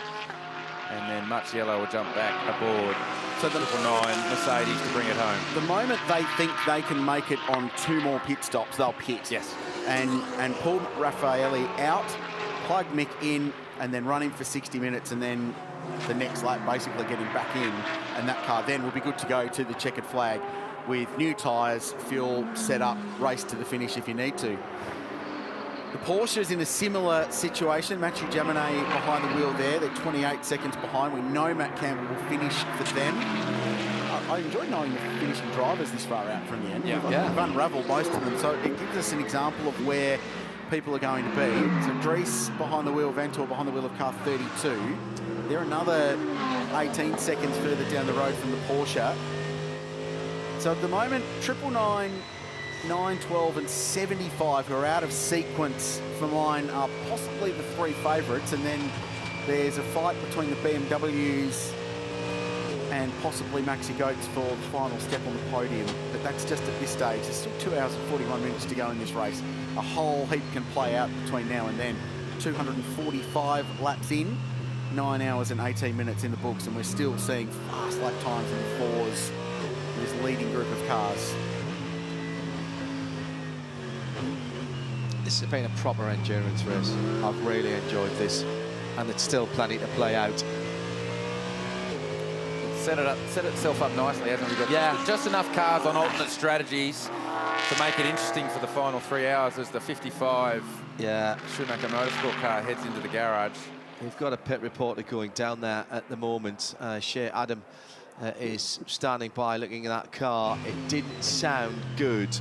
And then Marciello will jump back aboard. So the 999 Mercedes to bring it home. The moment they think they can make it on 2 more pit stops, they'll pit. Yes. And pull Raffaele out, plug Mick in, and then run him for 60 minutes, and then the next lap basically get him back in, and that car then will be good to go to the checkered flag with new tyres, fuel, set up, race to the finish if you need to. The Porsche is in a similar situation. Mathieu Jaminet behind the wheel there. They're 28 seconds behind. We know Matt Campbell will finish for them. I enjoy knowing the finishing drivers this far out from the end. We've unravelled most of them, so it gives us an example of where people are going to be. So Dries behind the wheel, Vanthoor behind the wheel of car 32. They're another 18 seconds further down the road from the Porsche. So at the moment, 999, 912 and 75 who are out of sequence for mine are possibly the 3 favourites, and then there's a fight between the BMWs and possibly Maxi Goetz for the final step on the podium. But that's just at this stage. There's still 2 hours and 41 minutes to go in this race. A whole heap can play out between now and then. 245 laps in, 9 hours and 18 minutes in the books, and we're still seeing fast lap times in the 4s. This leading group of cars. This has been a proper endurance race. I've really enjoyed this, and it's still plenty to play out. Set itself up nicely, hasn't it? We've got just enough cars on alternate strategies to make it interesting for the final 3 hours as the 55 Schumacher Motorsport car heads into the garage. We've got a pit reporter going down there at the moment. Shea Adam is standing by looking at that car. It didn't sound good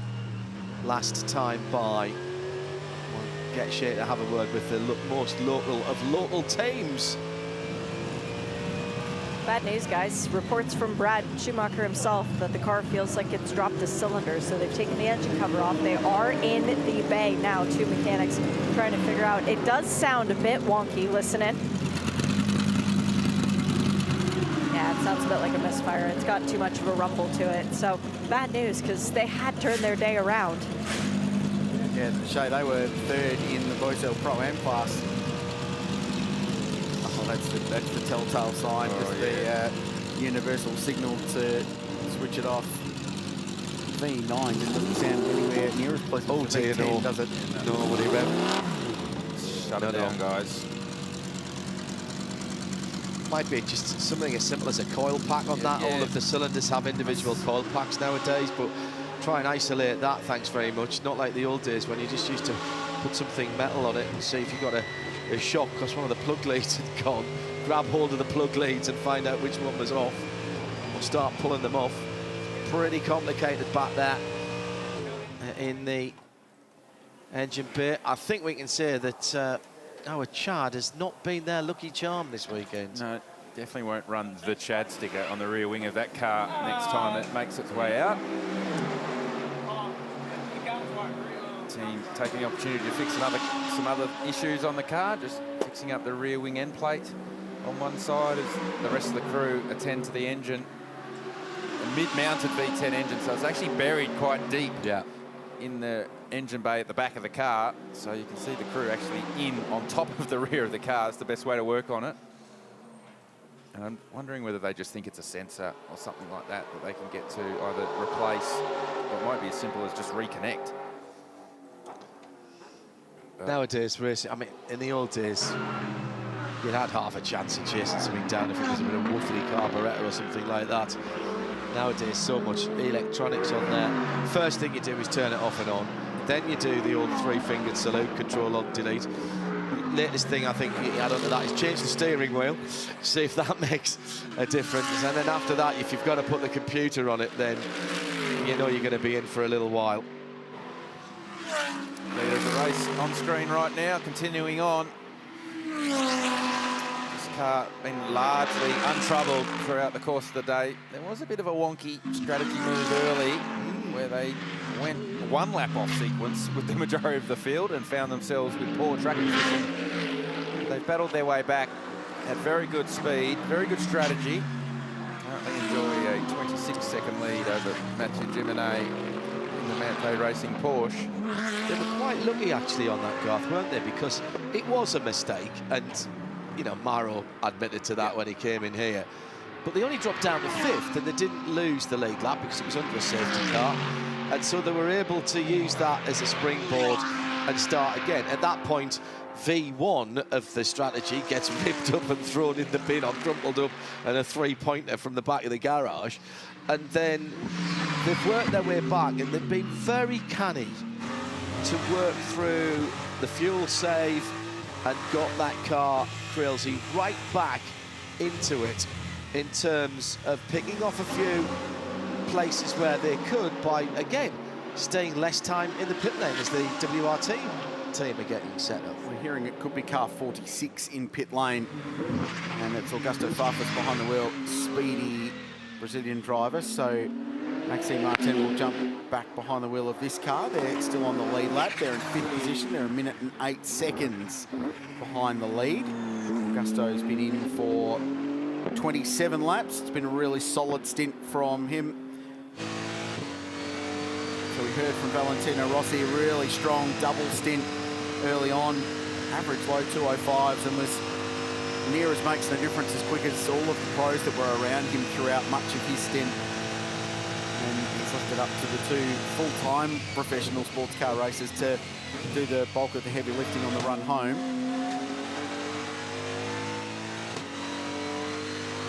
last time by. We'll get Shea to have a word with the most local of local teams. Bad news, guys. Reports from Brad Schumacher himself that the car feels like it's dropped a cylinder, so they've taken the engine cover off. They are in the bay now, 2 mechanics trying to figure out. It does sound a bit wonky. Listen in. Yeah, it sounds a bit like a misfire. It's got too much of a rumble to it. So bad news, because they had turned their day around. Yeah, Shay, they were 3rd in the Boisel Pro-Am class. That's the telltale sign, just the universal signal to switch it off. V9 just doesn't sound anywhere near as pleasant as the V10, does it? No, what do you reckon? Shut it down, guys. Might be just something as simple as a coil pack on that. All of the cylinders have individual coil packs nowadays, but try and isolate that, thanks very much. Not like the old days when you just used to put something metal on it and see if you got a shock because one of the plug leads had gone. Grab hold of the plug leads and find out which one was off, or start pulling them off. Pretty complicated back there in the engine bay. I think we can say that our Chad has not been their lucky charm this weekend. No, definitely won't run the Chad sticker on the rear wing of that car next time it makes its way out. Team taking the opportunity to fix some other issues on the car, just fixing up the rear wing end plate on one side as the rest of the crew attend to the engine. A mid-mounted V10 engine, so it's actually buried quite deep in the engine bay at the back of the car, so you can see the crew actually in on top of the rear of the car. It's the best way to work on it. And I'm wondering whether they just think it's a sensor or something like that that they can get to either replace, or it might be as simple as just reconnect. Nowadays, racing, I mean, in the old days, you had half a chance of chasing something down if it was a bit of woofly carburettor or something like that. Nowadays, so much electronics on there. First thing you do is turn it off and on. Then you do the old three-fingered salute, control, alt, delete. Latest thing I think you add onto that is change the steering wheel, see if that makes a difference. And then after that, if you've got to put the computer on it, then you know you're going to be in for a little while. Leader of the race on screen right now, continuing on. This car been largely untroubled throughout the course of the day. There was a bit of a wonky strategy move early where they went one lap off sequence with the majority of the field and found themselves with poor track position. They battled their way back at very good speed, very good strategy. Currently enjoy a 26-second lead over Mathieu Jimenez in the Mante Racing Porsche. They were quite lucky actually on that, Garth, weren't they? Because it was a mistake, and you know, Maro admitted to that when he came in here. But they only dropped down to 5th, and they didn't lose the lead lap because it was under a safety car. And so they were able to use that as a springboard and start again. At that point, V1 of the strategy gets ripped up and thrown in the bin on crumpled up and a three-pointer from the back of the garage. And then they've worked their way back, and they've been very canny to work through the fuel save and got that car, Crailsey, right back into it in terms of picking off a few places where they could by, again, staying less time in the pit lane as the WRT team are getting set up. We're hearing it could be car 46 in pit lane, and it's Augusto Farfus behind the wheel, speedy Brazilian driver, so Maxime Martin will jump back behind the wheel of this car. They're still on the lead lap. They're in 5th position. They're 1 minute and 8 seconds behind the lead. Augusto's been in for 27 laps. It's been a really solid stint from him. So we heard from Valentino Rossi, a really strong double stint early on. Average low 205s and was near as making a difference as quick as all of the pros that were around him throughout much of his stint. And he's left it up to the two full-time professional sports car racers to do the bulk of the heavy lifting on the run home.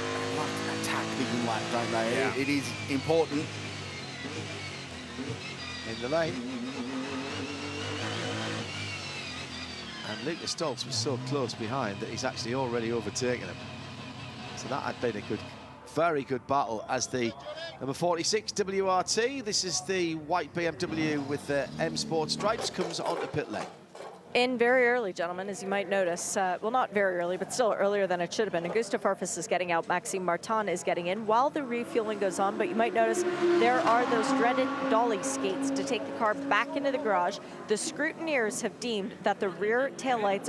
They love to attack the in-lap, don't they? Yeah. It is important. In the lane. And Lucas Stoltz was so close behind that he's actually already overtaken him. So that had been a good, very good battle as the number 46 WRT. This is the white BMW with the M Sport stripes, comes onto pit lane. In very early, gentlemen, as you might notice, well, not very early, but still earlier than it should have been. Augusto Farfus is getting out. Maxime Martin is getting in while the refueling goes on. But you might notice there are those dreaded dolly skates to take the car back into the garage. The scrutineers have deemed that the rear taillights